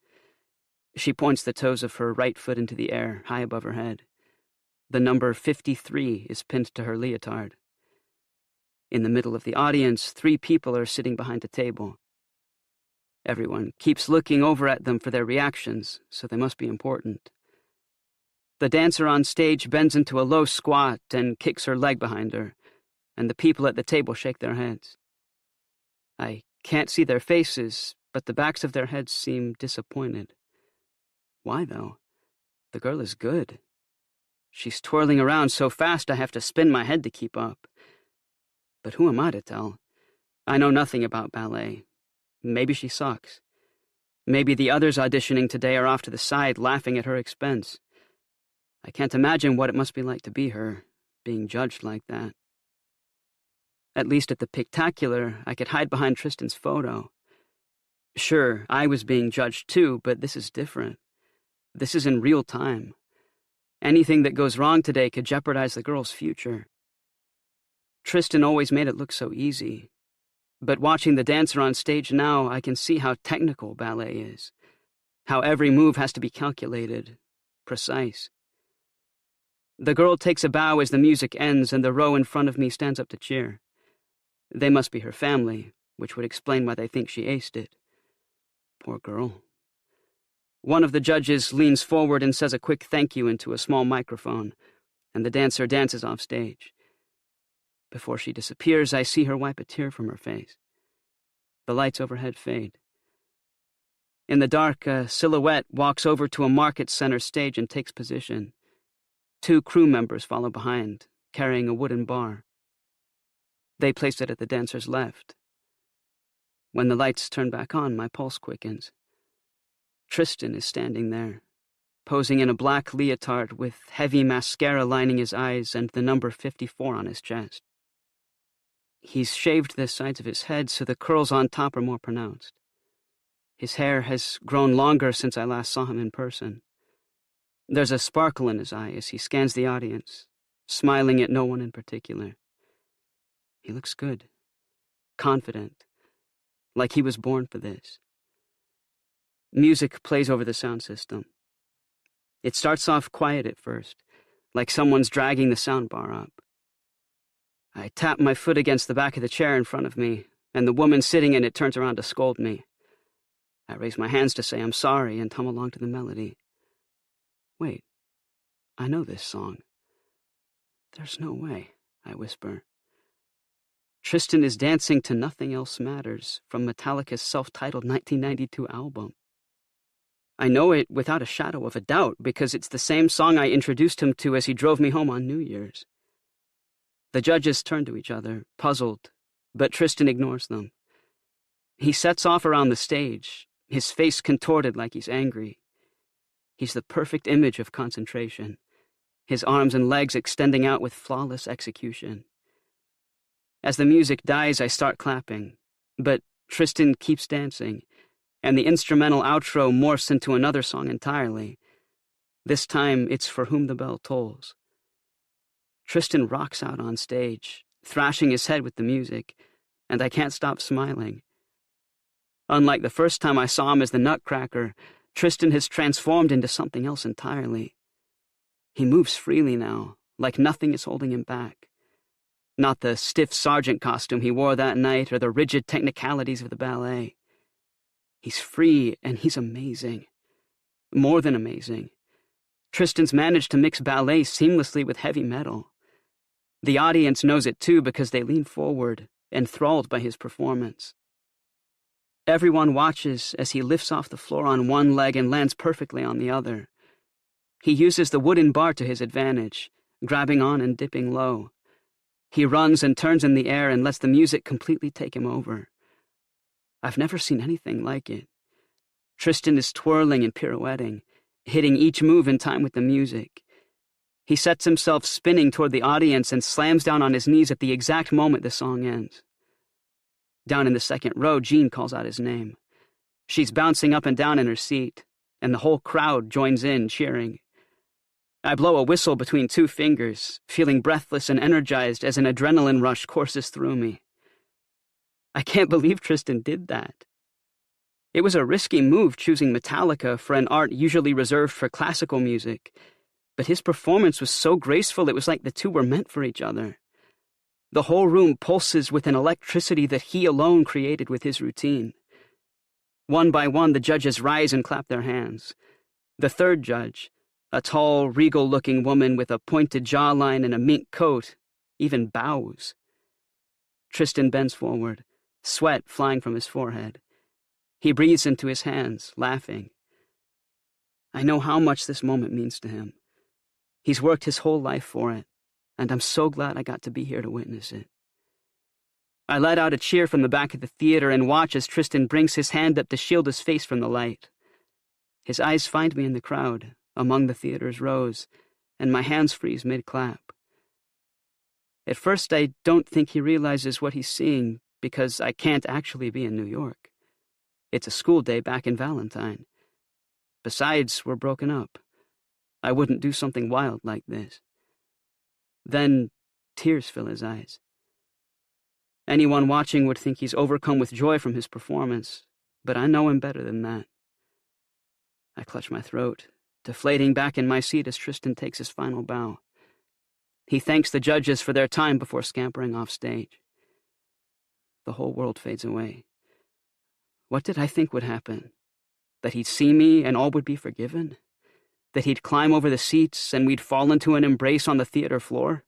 She points the toes of her right foot into the air, high above her head. The number 53 is pinned to her leotard. In the middle of the audience, 3 people are sitting behind a table. Everyone keeps looking over at them for their reactions, so they must be important. The dancer on stage bends into a low squat and kicks her leg behind her, and the people at the table shake their heads. I can't see their faces, but the backs of their heads seem disappointed. Why, though? The girl is good. She's twirling around so fast I have to spin my head to keep up. But who am I to tell? I know nothing about ballet. Maybe she sucks. Maybe the others auditioning today are off to the side laughing at her expense. I can't imagine what it must be like to be her, being judged like that. At least at the Pictacular, I could hide behind Tristan's photo. Sure, I was being judged too, but this is different. This is in real time. Anything that goes wrong today could jeopardize the girl's future. Tristan always made it look so easy. But watching the dancer on stage now, I can see how technical ballet is. How every move has to be calculated, precise. The girl takes a bow as the music ends and the row in front of me stands up to cheer. They must be her family, which would explain why they think she aced it. Poor girl. One of the judges leans forward and says a quick thank you into a small microphone, and the dancer dances off stage. Before she disappears, I see her wipe a tear from her face. The lights overhead fade. In the dark, a silhouette walks over to a market center stage and takes position. 2 crew members follow behind, carrying a wooden bar. They place it at the dancer's left. When the lights turn back on, my pulse quickens. Tristan is standing there, posing in a black leotard with heavy mascara lining his eyes and the number 54 on his chest. He's shaved the sides of his head so the curls on top are more pronounced. His hair has grown longer since I last saw him in person. There's a sparkle in his eye as he scans the audience, smiling at no one in particular. He looks good, confident, like he was born for this. Music plays over the sound system. It starts off quiet at first, like someone's dragging the soundbar up. I tap my foot against the back of the chair in front of me, and the woman sitting in it turns around to scold me. I raise my hands to say I'm sorry and hum along to the melody. Wait, I know this song. There's no way, I whisper. Tristan is dancing to Nothing Else Matters from Metallica's self-titled 1992 album. I know it without a shadow of a doubt because it's the same song I introduced him to as he drove me home on New Year's. The judges turn to each other, puzzled, but Tristan ignores them. He sets off around the stage, his face contorted like he's angry. He's the perfect image of concentration, his arms and legs extending out with flawless execution. As the music dies, I start clapping, but Tristan keeps dancing, and the instrumental outro morphs into another song entirely. This time, it's For Whom the Bell Tolls. Tristan rocks out on stage, thrashing his head with the music, and I can't stop smiling. Unlike the first time I saw him as the Nutcracker, Tristan has transformed into something else entirely. He moves freely now, like nothing is holding him back. Not the stiff sergeant costume he wore that night or the rigid technicalities of the ballet. He's free and he's amazing. More than amazing. Tristan's managed to mix ballet seamlessly with heavy metal. The audience knows it too because they lean forward, enthralled by his performance. Everyone watches as he lifts off the floor on one leg and lands perfectly on the other. He uses the wooden bar to his advantage, grabbing on and dipping low. He runs and turns in the air and lets the music completely take him over. I've never seen anything like it. Tristan is twirling and pirouetting, hitting each move in time with the music. He sets himself spinning toward the audience and slams down on his knees at the exact moment the song ends. Down in the second row, Jean calls out his name. She's bouncing up and down in her seat, and the whole crowd joins in, cheering. I blow a whistle between 2 fingers, feeling breathless and energized as an adrenaline rush courses through me. I can't believe Tristan did that. It was a risky move choosing Metallica for an art usually reserved for classical music, but his performance was so graceful it was like the two were meant for each other. The whole room pulses with an electricity that he alone created with his routine. One by one, the judges rise and clap their hands. The third judge, a tall, regal-looking woman with a pointed jawline and a mink coat, even bows. Tristan bends forward, sweat flying from his forehead. He breathes into his hands, laughing. I know how much this moment means to him. He's worked his whole life for it, and I'm so glad I got to be here to witness it. I let out a cheer from the back of the theater and watch as Tristan brings his hand up to shield his face from the light. His eyes find me in the crowd, among the theater's rows, and my hands freeze mid-clap. At first, I don't think he realizes what he's seeing because I can't actually be in New York. It's a school day back in Valentine. Besides, we're broken up. I wouldn't do something wild like this. Then, tears fill his eyes. Anyone watching would think he's overcome with joy from his performance, but I know him better than that. I clutch my throat, deflating back in my seat as Tristan takes his final bow. He thanks the judges for their time before scampering off stage. The whole world fades away. What did I think would happen? That he'd see me and all would be forgiven? That he'd climb over the seats and we'd fall into an embrace on the theater floor?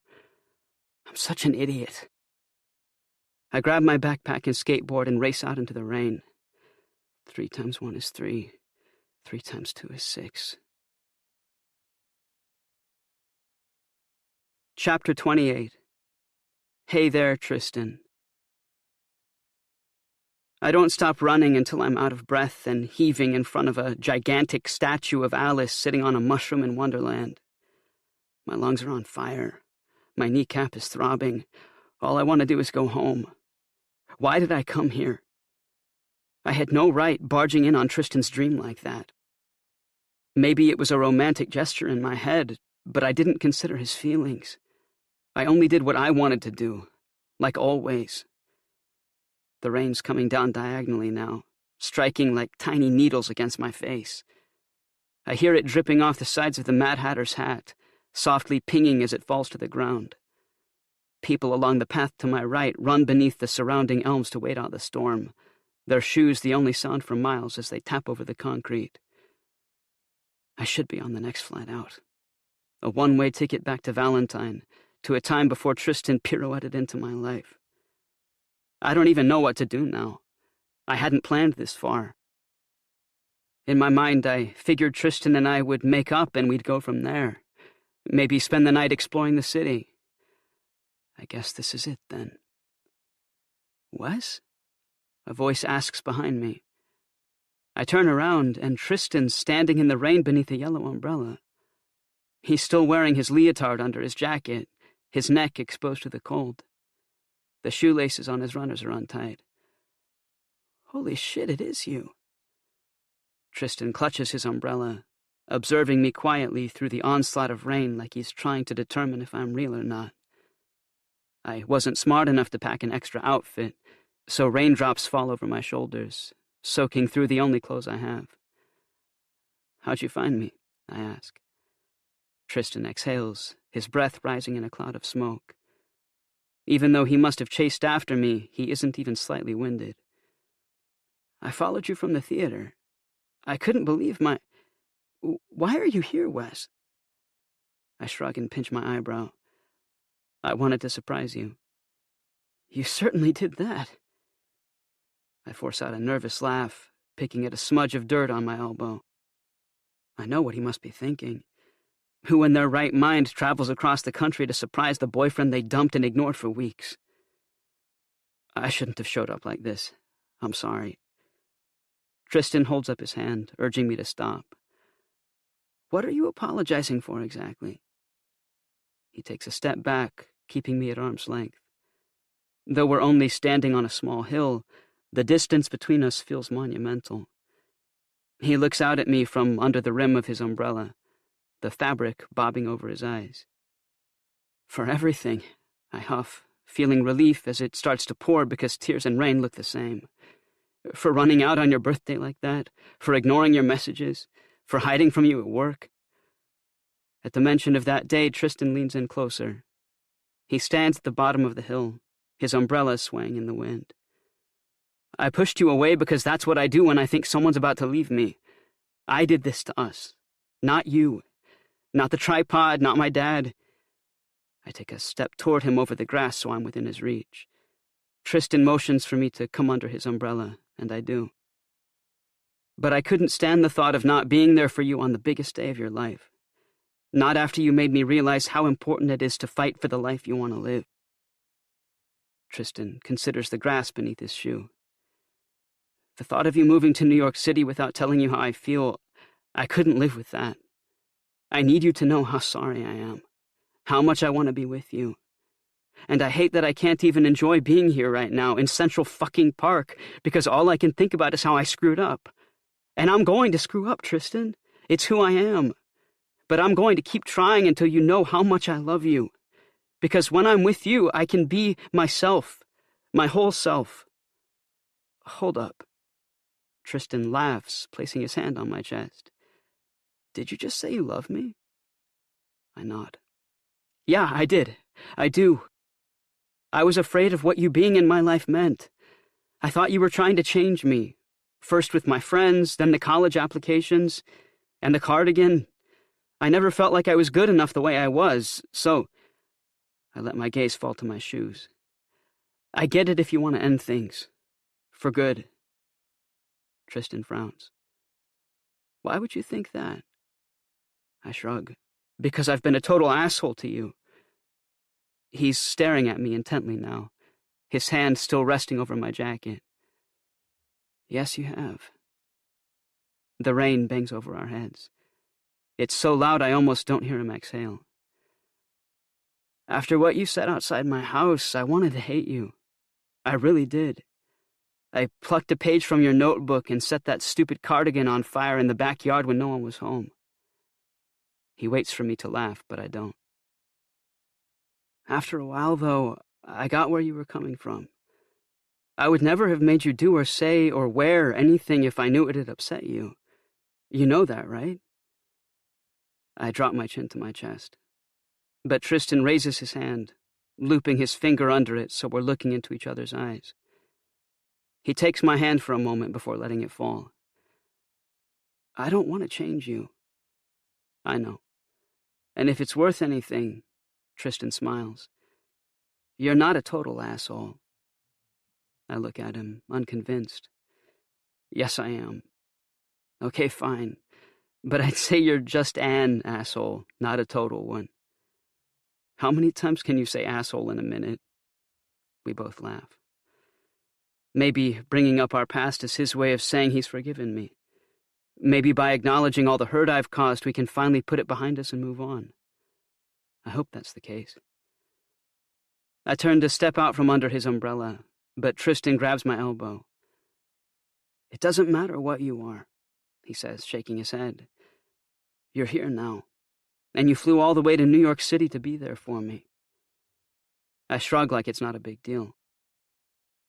I'm such an idiot. I grab my backpack and skateboard and race out into the rain. 3 times 1 is 3. 3 times 2 is 6. Chapter 28. Hey there, Tristan. I don't stop running until I'm out of breath and heaving in front of a gigantic statue of Alice sitting on a mushroom in Wonderland. My lungs are on fire. My kneecap is throbbing. All I want to do is go home. Why did I come here? I had no right barging in on Tristan's dream like that. Maybe it was a romantic gesture in my head, but I didn't consider his feelings. I only did what I wanted to do, like always. The rain's coming down diagonally now, striking like tiny needles against my face. I hear it dripping off the sides of the Mad Hatter's hat, softly pinging as it falls to the ground. People along the path to my right run beneath the surrounding elms to wait out the storm, their shoes the only sound for miles as they tap over the concrete. I should be on the next flight out. A one-way ticket back to Valentine, to a time before Tristan pirouetted into my life. I don't even know what to do now. I hadn't planned this far. In my mind, I figured Tristan and I would make up and we'd go from there. Maybe spend the night exploring the city. I guess this is it, then. Wes? A voice asks behind me. I turn around, and Tristan's standing in the rain beneath a yellow umbrella. He's still wearing his leotard under his jacket, his neck exposed to the cold. The shoelaces on his runners are untied. Holy shit, it is you. Tristan clutches his umbrella, observing me quietly through the onslaught of rain like he's trying to determine if I'm real or not. I wasn't smart enough to pack an extra outfit, so raindrops fall over my shoulders, soaking through the only clothes I have. How'd you find me? I ask. Tristan exhales, his breath rising in a cloud of smoke. Even though he must have chased after me, he isn't even slightly winded. I followed you from the theater. I couldn't believe my... Why are you here, Wes? I shrug and pinch my eyebrow. I wanted to surprise you. You certainly did that. I force out a nervous laugh, picking at a smudge of dirt on my elbow. I know what he must be thinking. Who in their right mind travels across the country to surprise the boyfriend they dumped and ignored for weeks? I shouldn't have showed up like this. I'm sorry. Tristan holds up his hand, urging me to stop. What are you apologizing for exactly? He takes a step back, keeping me at arm's length. Though we're only standing on a small hill, the distance between us feels monumental. He looks out at me from under the rim of his umbrella, the fabric bobbing over his eyes. For everything, I huff, feeling relief as it starts to pour because tears and rain look the same. For running out on your birthday like that, for ignoring your messages, for hiding from you at work. At the mention of that day, Tristan leans in closer. He stands at the bottom of the hill, his umbrella swaying in the wind. I pushed you away because that's what I do when I think someone's about to leave me. I did this to us, not you. Not the tripod, not my dad. I take a step toward him over the grass so I'm within his reach. Tristan motions for me to come under his umbrella, and I do. But I couldn't stand the thought of not being there for you on the biggest day of your life. Not after you made me realize how important it is to fight for the life you want to live. Tristan considers the grass beneath his shoe. The thought of you moving to New York City without telling you how I feel, I couldn't live with that. I need you to know how sorry I am, how much I want to be with you. And I hate that I can't even enjoy being here right now in Central fucking Park because all I can think about is how I screwed up. And I'm going to screw up, Tristan. It's who I am. But I'm going to keep trying until you know how much I love you. Because when I'm with you, I can be myself, my whole self. Hold up. Tristan laughs, placing his hand on my chest. Did you just say you love me? I nod. Yeah, I did. I do. I was afraid of what you being in my life meant. I thought you were trying to change me. First with my friends, then the college applications, and the cardigan. I never felt like I was good enough the way I was, so I let my gaze fall to my shoes. I get it if you want to end things. For good. Tristan frowns. Why would you think that? I shrug. Because I've been a total asshole to you. He's staring at me intently now, his hand still resting over my jacket. Yes, you have. The rain bangs over our heads. It's so loud I almost don't hear him exhale. After what you said outside my house, I wanted to hate you. I really did. I plucked a page from your notebook and set that stupid cardigan on fire in the backyard when no one was home. He waits for me to laugh, but I don't. After a while, though, I got where you were coming from. I would never have made you do or say or wear anything if I knew it had upset you. You know that, right? I drop my chin to my chest. But Tristan raises his hand, looping his finger under it so we're looking into each other's eyes. He takes my hand for a moment before letting it fall. I don't want to change you. I know. And if it's worth anything, Tristan smiles, you're not a total asshole. I look at him, unconvinced. Yes, I am. Okay, fine. But I'd say you're just an asshole, not a total one. How many times can you say asshole in a minute? We both laugh. Maybe bringing up our past is his way of saying he's forgiven me. Maybe by acknowledging all the hurt I've caused, we can finally put it behind us and move on. I hope that's the case. I turn to step out from under his umbrella, but Tristan grabs my elbow. It doesn't matter what you are, he says, shaking his head. You're here now, and you flew all the way to New York City to be there for me. I shrug like it's not a big deal.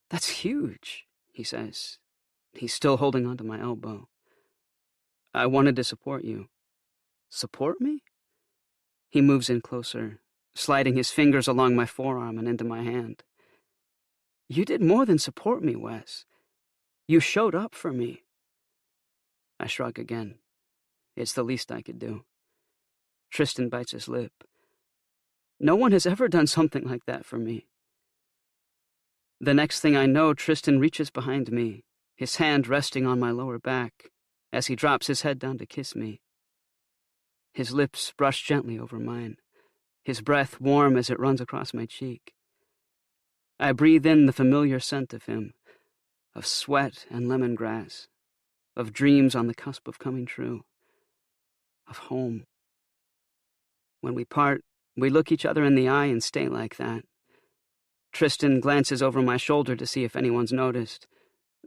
That's huge, he says. He's still holding onto my elbow. I wanted to support you. Support me? He moves in closer, sliding his fingers along my forearm and into my hand. You did more than support me, Wes. You showed up for me. I shrug again. It's the least I could do. Tristan bites his lip. No one has ever done something like that for me. The next thing I know, Tristan reaches behind me, his hand resting on my lower back, as he drops his head down to kiss me. His lips brush gently over mine, his breath warm as it runs across my cheek. I breathe in the familiar scent of him, of sweat and lemongrass, of dreams on the cusp of coming true, of home. When we part, we look each other in the eye and stay like that. Tristan glances over my shoulder to see if anyone's noticed,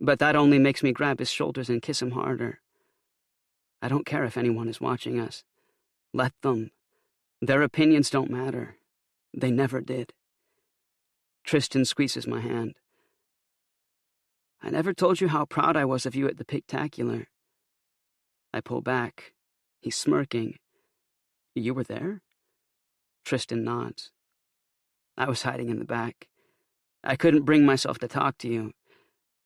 but that only makes me grab his shoulders and kiss him harder. I don't care if anyone is watching us. Let them. Their opinions don't matter. They never did. Tristan squeezes my hand. I never told you how proud I was of you at the Pictacular. I pull back. He's smirking. You were there? Tristan nods. I was hiding in the back. I couldn't bring myself to talk to you.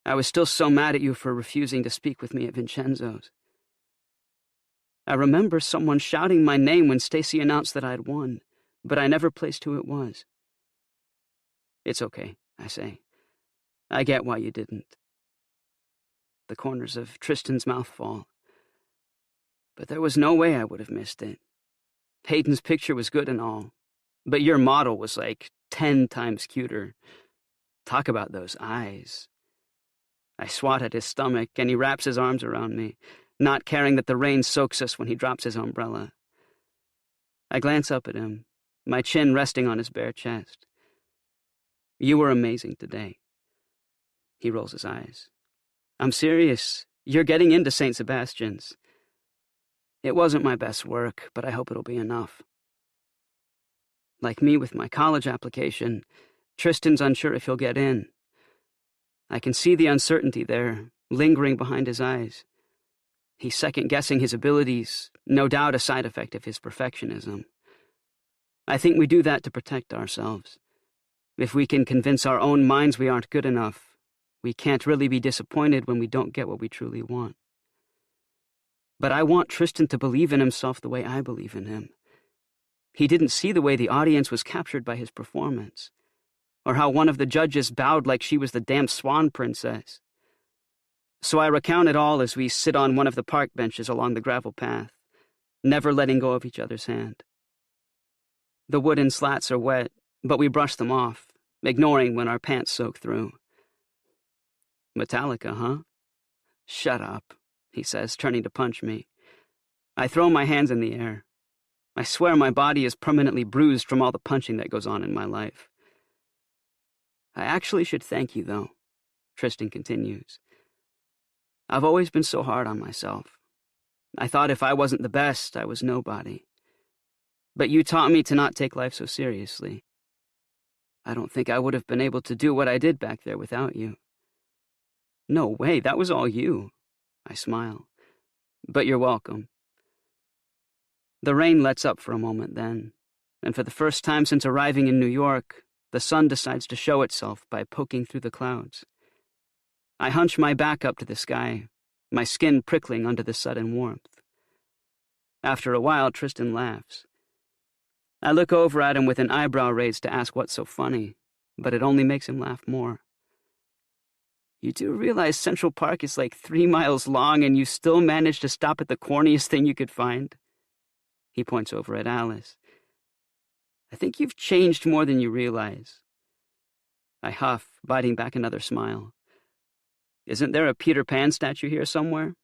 I was still so mad at you for refusing to speak with me at Vincenzo's. I remember someone shouting my name when Stacy announced that I'd won, but I never placed who it was. It's okay, I say. I get why you didn't. The corners of Tristan's mouth fall. But there was no way I would have missed it. Hayden's picture was good and all, but your model was like 10 times cuter. Talk about those eyes. I swat at his stomach, and he wraps his arms around me, not caring that the rain soaks us when he drops his umbrella. I glance up at him, my chin resting on his bare chest. You were amazing today." He rolls his eyes. "I'm serious. You're getting into St. Sebastian's. It wasn't my best work, but I hope it'll be enough." Like me with my college application, Tristan's unsure if he'll get in. I can see the uncertainty there, lingering behind his eyes. He's second-guessing his abilities, no doubt a side effect of his perfectionism. I think we do that to protect ourselves. If we can convince our own minds we aren't good enough, we can't really be disappointed when we don't get what we truly want. But I want Tristan to believe in himself the way I believe in him. He didn't see the way the audience was captured by his performance, or how one of the judges bowed like she was the damn swan princess. So I recount it all as we sit on one of the park benches along the gravel path, never letting go of each other's hand. The wooden slats are wet, but we brush them off, ignoring when our pants soak through. "Metallica, huh?" "Shut up," he says, turning to punch me. I throw my hands in the air. I swear my body is permanently bruised from all the punching that goes on in my life. "I actually should thank you, though," Tristan continues. "I've always been so hard on myself. I thought if I wasn't the best, I was nobody. But you taught me to not take life so seriously. I don't think I would have been able to do what I did back there without you." "No way, that was all you." I smile. "But you're welcome." The rain lets up for a moment then, and for the first time since arriving in New York, the sun decides to show itself by poking through the clouds. I hunch my back up to the sky, my skin prickling under the sudden warmth. After a while, Tristan laughs. I look over at him with an eyebrow raised to ask what's so funny, but it only makes him laugh more. "You do realize Central Park is like 3 miles long and you still manage to stop at the corniest thing you could find?" He points over at Alice. "I think you've changed more than you realize." I huff, biting back another smile. "Isn't there a Peter Pan statue here somewhere?"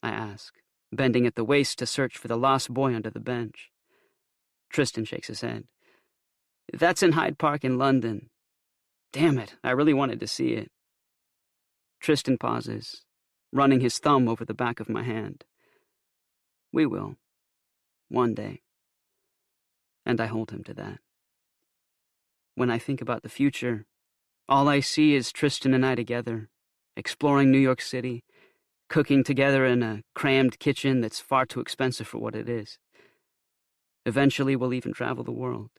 I ask, bending at the waist to search for the lost boy under the bench. Tristan shakes his head. "That's in Hyde Park in London. Damn it, I really wanted to see it." Tristan pauses, running his thumb over the back of my hand. "We will. One day." And I hold him to that. When I think about the future, all I see is Tristan and I together, exploring New York City, cooking together in a crammed kitchen that's far too expensive for what it is. Eventually, we'll even travel the world.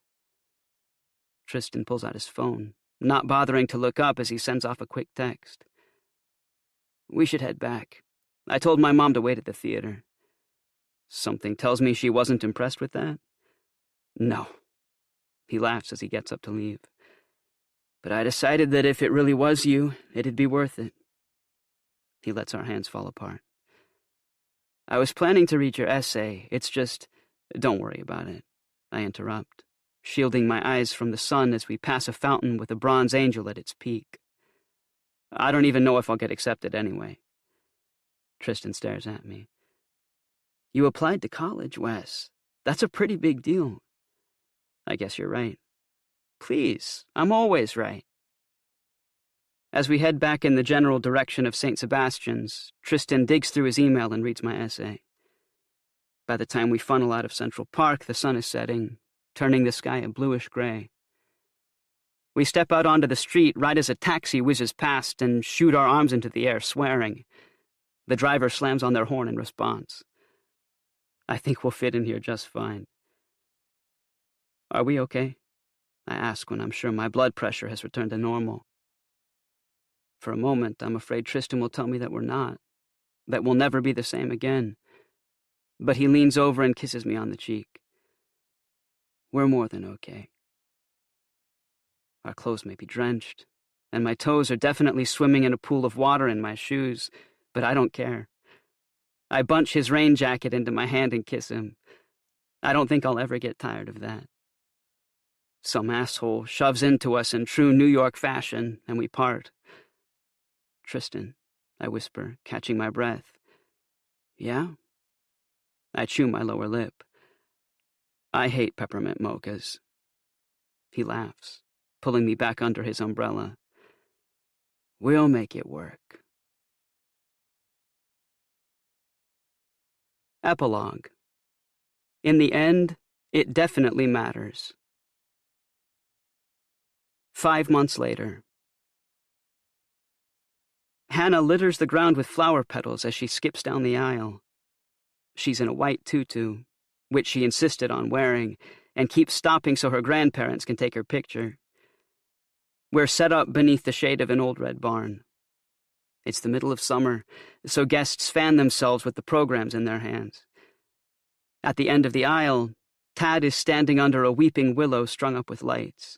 Tristan pulls out his phone, not bothering to look up as he sends off a quick text. "We should head back. I told my mom to wait at the theater." Something tells me she wasn't impressed with that. "No." He laughs as he gets up to leave. "But I decided that if it really was you, it'd be worth it." He lets our hands fall apart. "I was planning to read your essay. It's just..." "Don't worry about it," I interrupt, shielding my eyes from the sun as we pass a fountain with a bronze angel at its peak. "I don't even know if I'll get accepted anyway." Tristan stares at me. "You applied to college, Wes. That's a pretty big deal." "I guess you're right." "Please, I'm always right." As we head back in the general direction of St. Sebastian's, Tristan digs through his email and reads my essay. By the time we funnel out of Central Park, the sun is setting, turning the sky a bluish gray. We step out onto the street right as a taxi whizzes past and shoot our arms into the air, swearing. The driver slams on their horn in response. I think we'll fit in here just fine. "Are we okay?" I ask when I'm sure my blood pressure has returned to normal. For a moment, I'm afraid Tristan will tell me that we're not, that we'll never be the same again. But he leans over and kisses me on the cheek. "We're more than okay." Our clothes may be drenched, and my toes are definitely swimming in a pool of water in my shoes, but I don't care. I bunch his rain jacket into my hand and kiss him. I don't think I'll ever get tired of that. Some asshole shoves into us in true New York fashion, and we part. "Tristan," I whisper, catching my breath. "Yeah?" I chew my lower lip. "I hate peppermint mochas." He laughs, pulling me back under his umbrella. We'll make it work. Epilogue. In the end, it definitely matters. 5 months later. Hannah litters the ground with flower petals as she skips down the aisle. She's in a white tutu, which she insisted on wearing, and keeps stopping so her grandparents can take her picture. We're set up beneath the shade of an old red barn. It's the middle of summer, so guests fan themselves with the programs in their hands. At the end of the aisle, Tad is standing under a weeping willow strung up with lights.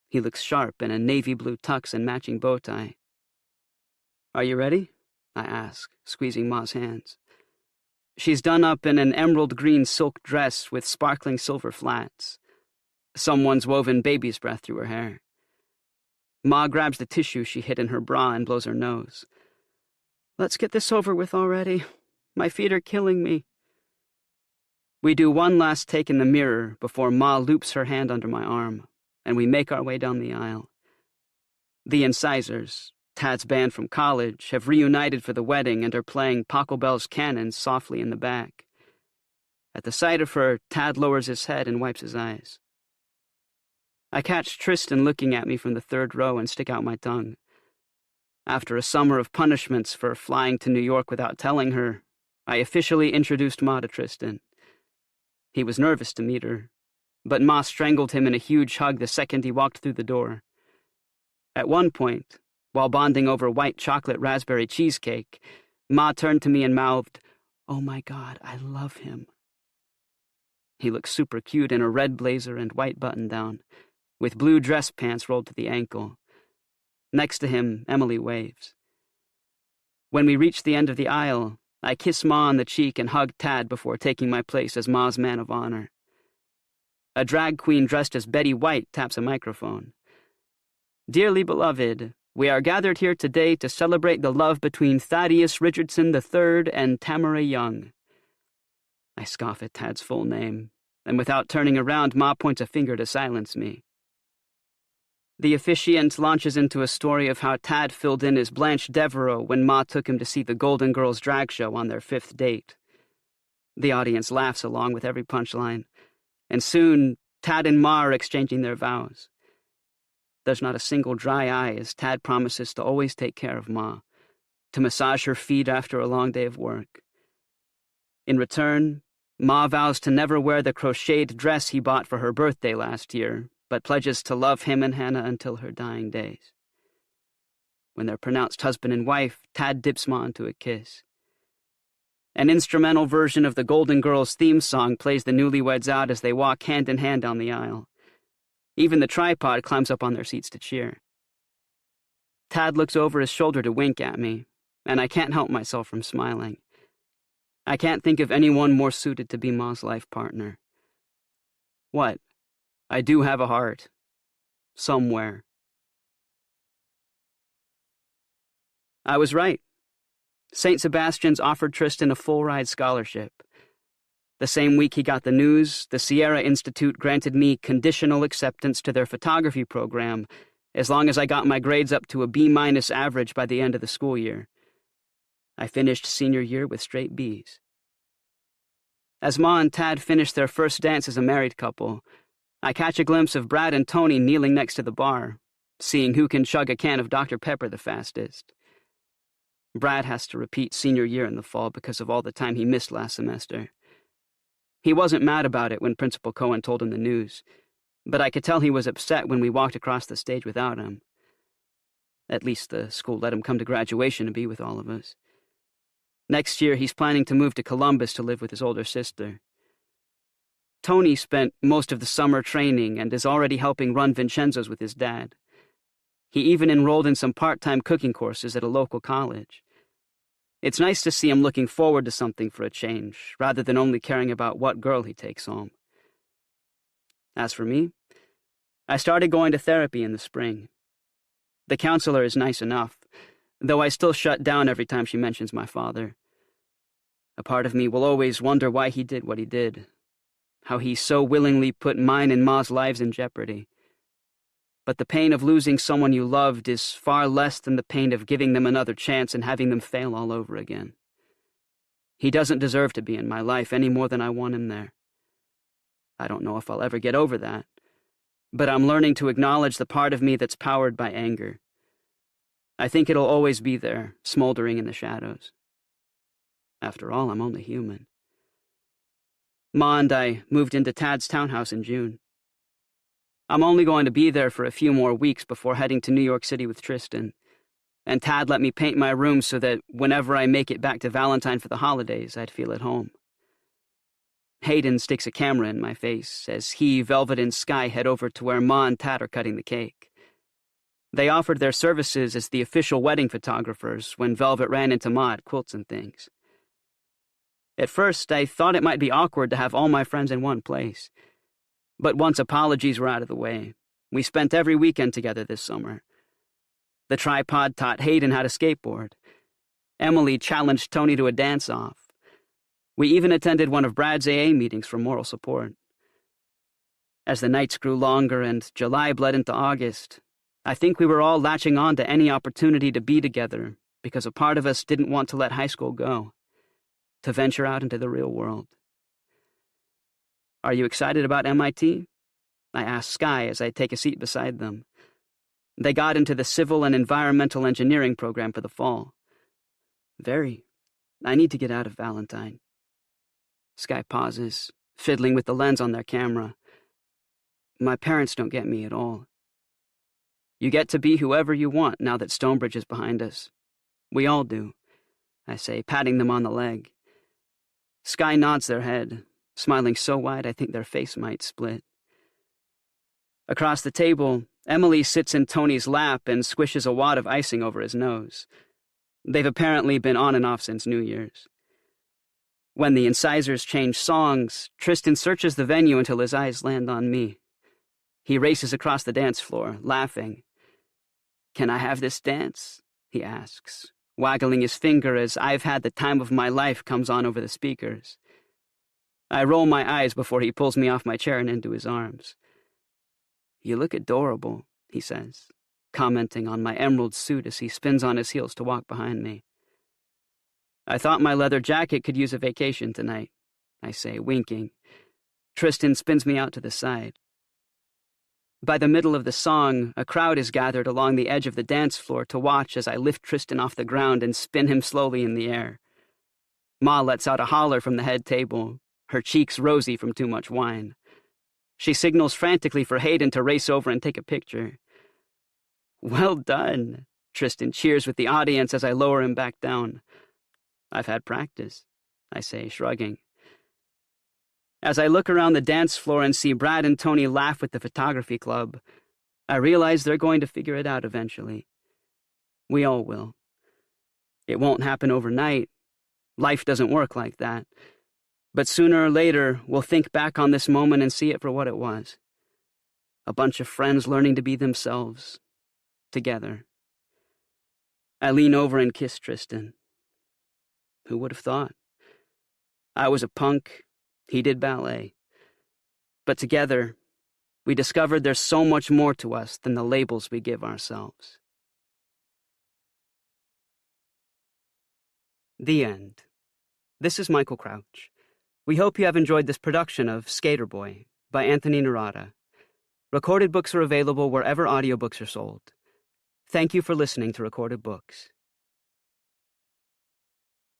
He looks sharp in a navy blue tux and matching bow tie. Are you ready? I ask, squeezing Ma's hands. She's done up in an emerald green silk dress with sparkling silver flats. Someone's woven baby's breath through her hair. Ma grabs the tissue she hid in her bra and blows her nose. Let's get this over with already. My feet are killing me. We do one last take in the mirror before Ma loops her hand under my arm, and we make our way down the aisle. The Incisors, Tad's band from college, have reunited for the wedding and are playing Paco Bell's Cannons softly in the back. At the sight of her, Tad lowers his head and wipes his eyes. I catch Tristan looking at me from the third row and stick out my tongue. After a summer of punishments for flying to New York without telling her, I officially introduced Ma to Tristan. He was nervous to meet her, but Ma strangled him in a huge hug the second he walked through the door. At one point, while bonding over white chocolate raspberry cheesecake, Ma turned to me and mouthed, "Oh my God, I love him." He looked super cute in a red blazer and white button-down, with blue dress pants rolled to the ankle. Next to him, Emily waves. When we reach the end of the aisle, I kiss Ma on the cheek and hug Tad before taking my place as Ma's man of honor. A drag queen dressed as Betty White taps a microphone. Dearly beloved, we are gathered here today to celebrate the love between Thaddeus Richardson III and Tamara Young. I scoff at Tad's full name, and without turning around, Ma points a finger to silence me. The officiant launches into a story of how Tad filled in as Blanche Devereaux when Ma took him to see the Golden Girls drag show on their 5th date. The audience laughs along with every punchline, and soon Tad and Ma are exchanging their vows. There's not a single dry eye as Tad promises to always take care of Ma, to massage her feet after a long day of work. In return, Ma vows to never wear the crocheted dress he bought for her birthday last year, but pledges to love him and Hannah until her dying days. When they're pronounced husband and wife, Tad dips Ma into a kiss. An instrumental version of the Golden Girls theme song plays the newlyweds out as they walk hand in hand down the aisle. Even the tripod climbs up on their seats to cheer. Tad looks over his shoulder to wink at me, and I can't help myself from smiling. I can't think of anyone more suited to be Ma's life partner. What? I do have a heart. Somewhere. I was right. St. Sebastian's offered Tristan a full-ride scholarship. The same week he got the news, the Sierra Institute granted me conditional acceptance to their photography program, as long as I got my grades up to a B- average by the end of the school year. I finished senior year with straight B's. As Ma and Tad finish their first dance as a married couple, I catch a glimpse of Brad and Tony kneeling next to the bar, seeing who can chug a can of Dr. Pepper the fastest. Brad has to repeat senior year in the fall because of all the time he missed last semester. He wasn't mad about it when Principal Cohen told him the news, but I could tell he was upset when we walked across the stage without him. At least the school let him come to graduation and be with all of us. Next year, he's planning to move to Columbus to live with his older sister. Tony spent most of the summer training and is already helping run Vincenzo's with his dad. He even enrolled in some part-time cooking courses at a local college. It's nice to see him looking forward to something for a change, rather than only caring about what girl he takes home. As for me, I started going to therapy in the spring. The counselor is nice enough, though I still shut down every time she mentions my father. A part of me will always wonder why he did what he did, how he so willingly put mine and Ma's lives in jeopardy. but the pain of losing someone you loved is far less than the pain of giving them another chance and having them fail all over again. He doesn't deserve to be in my life any more than I want him there. I don't know if I'll ever get over that, but I'm learning to acknowledge the part of me that's powered by anger. I think it'll always be there, smoldering in the shadows. After all, I'm only human. Ma and I moved into Tad's townhouse in June. I'm only going to be there for a few more weeks before heading to New York City with Tristan, and Tad let me paint my room so that whenever I make it back to Valentine for the holidays, I'd feel at home. Hayden sticks a camera in my face as he, Velvet, and Sky head over to where Ma and Tad are cutting the cake. They offered their services as the official wedding photographers when Velvet ran into Ma at Quilts and Things. At first, I thought it might be awkward to have all my friends in one place. But once apologies were out of the way, we spent every weekend together this summer. The tripod taught Hayden how to skateboard. Emily challenged Tony to a dance-off. We even attended one of Brad's AA meetings for moral support. As the nights grew longer and July bled into August, I think we were all latching on to any opportunity to be together because a part of us didn't want to let high school go, to venture out into the real world. Are you excited about MIT? I asked Sky as I take a seat beside them. They got into the civil and environmental engineering program for the fall. Very. I need to get out of Valentine. Sky pauses, fiddling with the lens on their camera. My parents don't get me at all. You get to be whoever you want now that Stonebridge is behind us. We all do, I say, patting them on the leg. Sky nods their head, smiling so wide I think their face might split. Across the table, Emily sits in Tony's lap and squishes a wad of icing over his nose. They've apparently been on and off since New Year's. When the incisors change songs, Tristan searches the venue until his eyes land on me. He races across the dance floor, laughing. "Can I have this dance?" he asks, waggling his finger as "I've Had the Time of My Life" comes on over the speakers. I roll my eyes before he pulls me off my chair and into his arms. "You look adorable," he says, commenting on my emerald suit as he spins on his heels to walk behind me. "I thought my leather jacket could use a vacation tonight," I say, winking. Tristan spins me out to the side. By the middle of the song, a crowd is gathered along the edge of the dance floor to watch as I lift Tristan off the ground and spin him slowly in the air. Ma lets out a holler from the head table, her cheeks rosy from too much wine. She signals frantically for Hayden to race over and take a picture. "Well done," Tristan cheers with the audience as I lower him back down. "I've had practice," I say, shrugging. As I look around the dance floor and see Brad and Tony laugh with the photography club, I realize they're going to figure it out eventually. We all will. It won't happen overnight. Life doesn't work like that. But sooner or later, we'll think back on this moment and see it for what it was. A bunch of friends learning to be themselves, together. I lean over and kiss Tristan. Who would have thought? I was a punk. He did ballet. But together, we discovered there's so much more to us than the labels we give ourselves. The end. This is Michael Crouch. We hope you have enjoyed this production of Skater Boy by Anthony Nerada. Recorded books are available wherever audiobooks are sold. Thank you for listening to Recorded Books.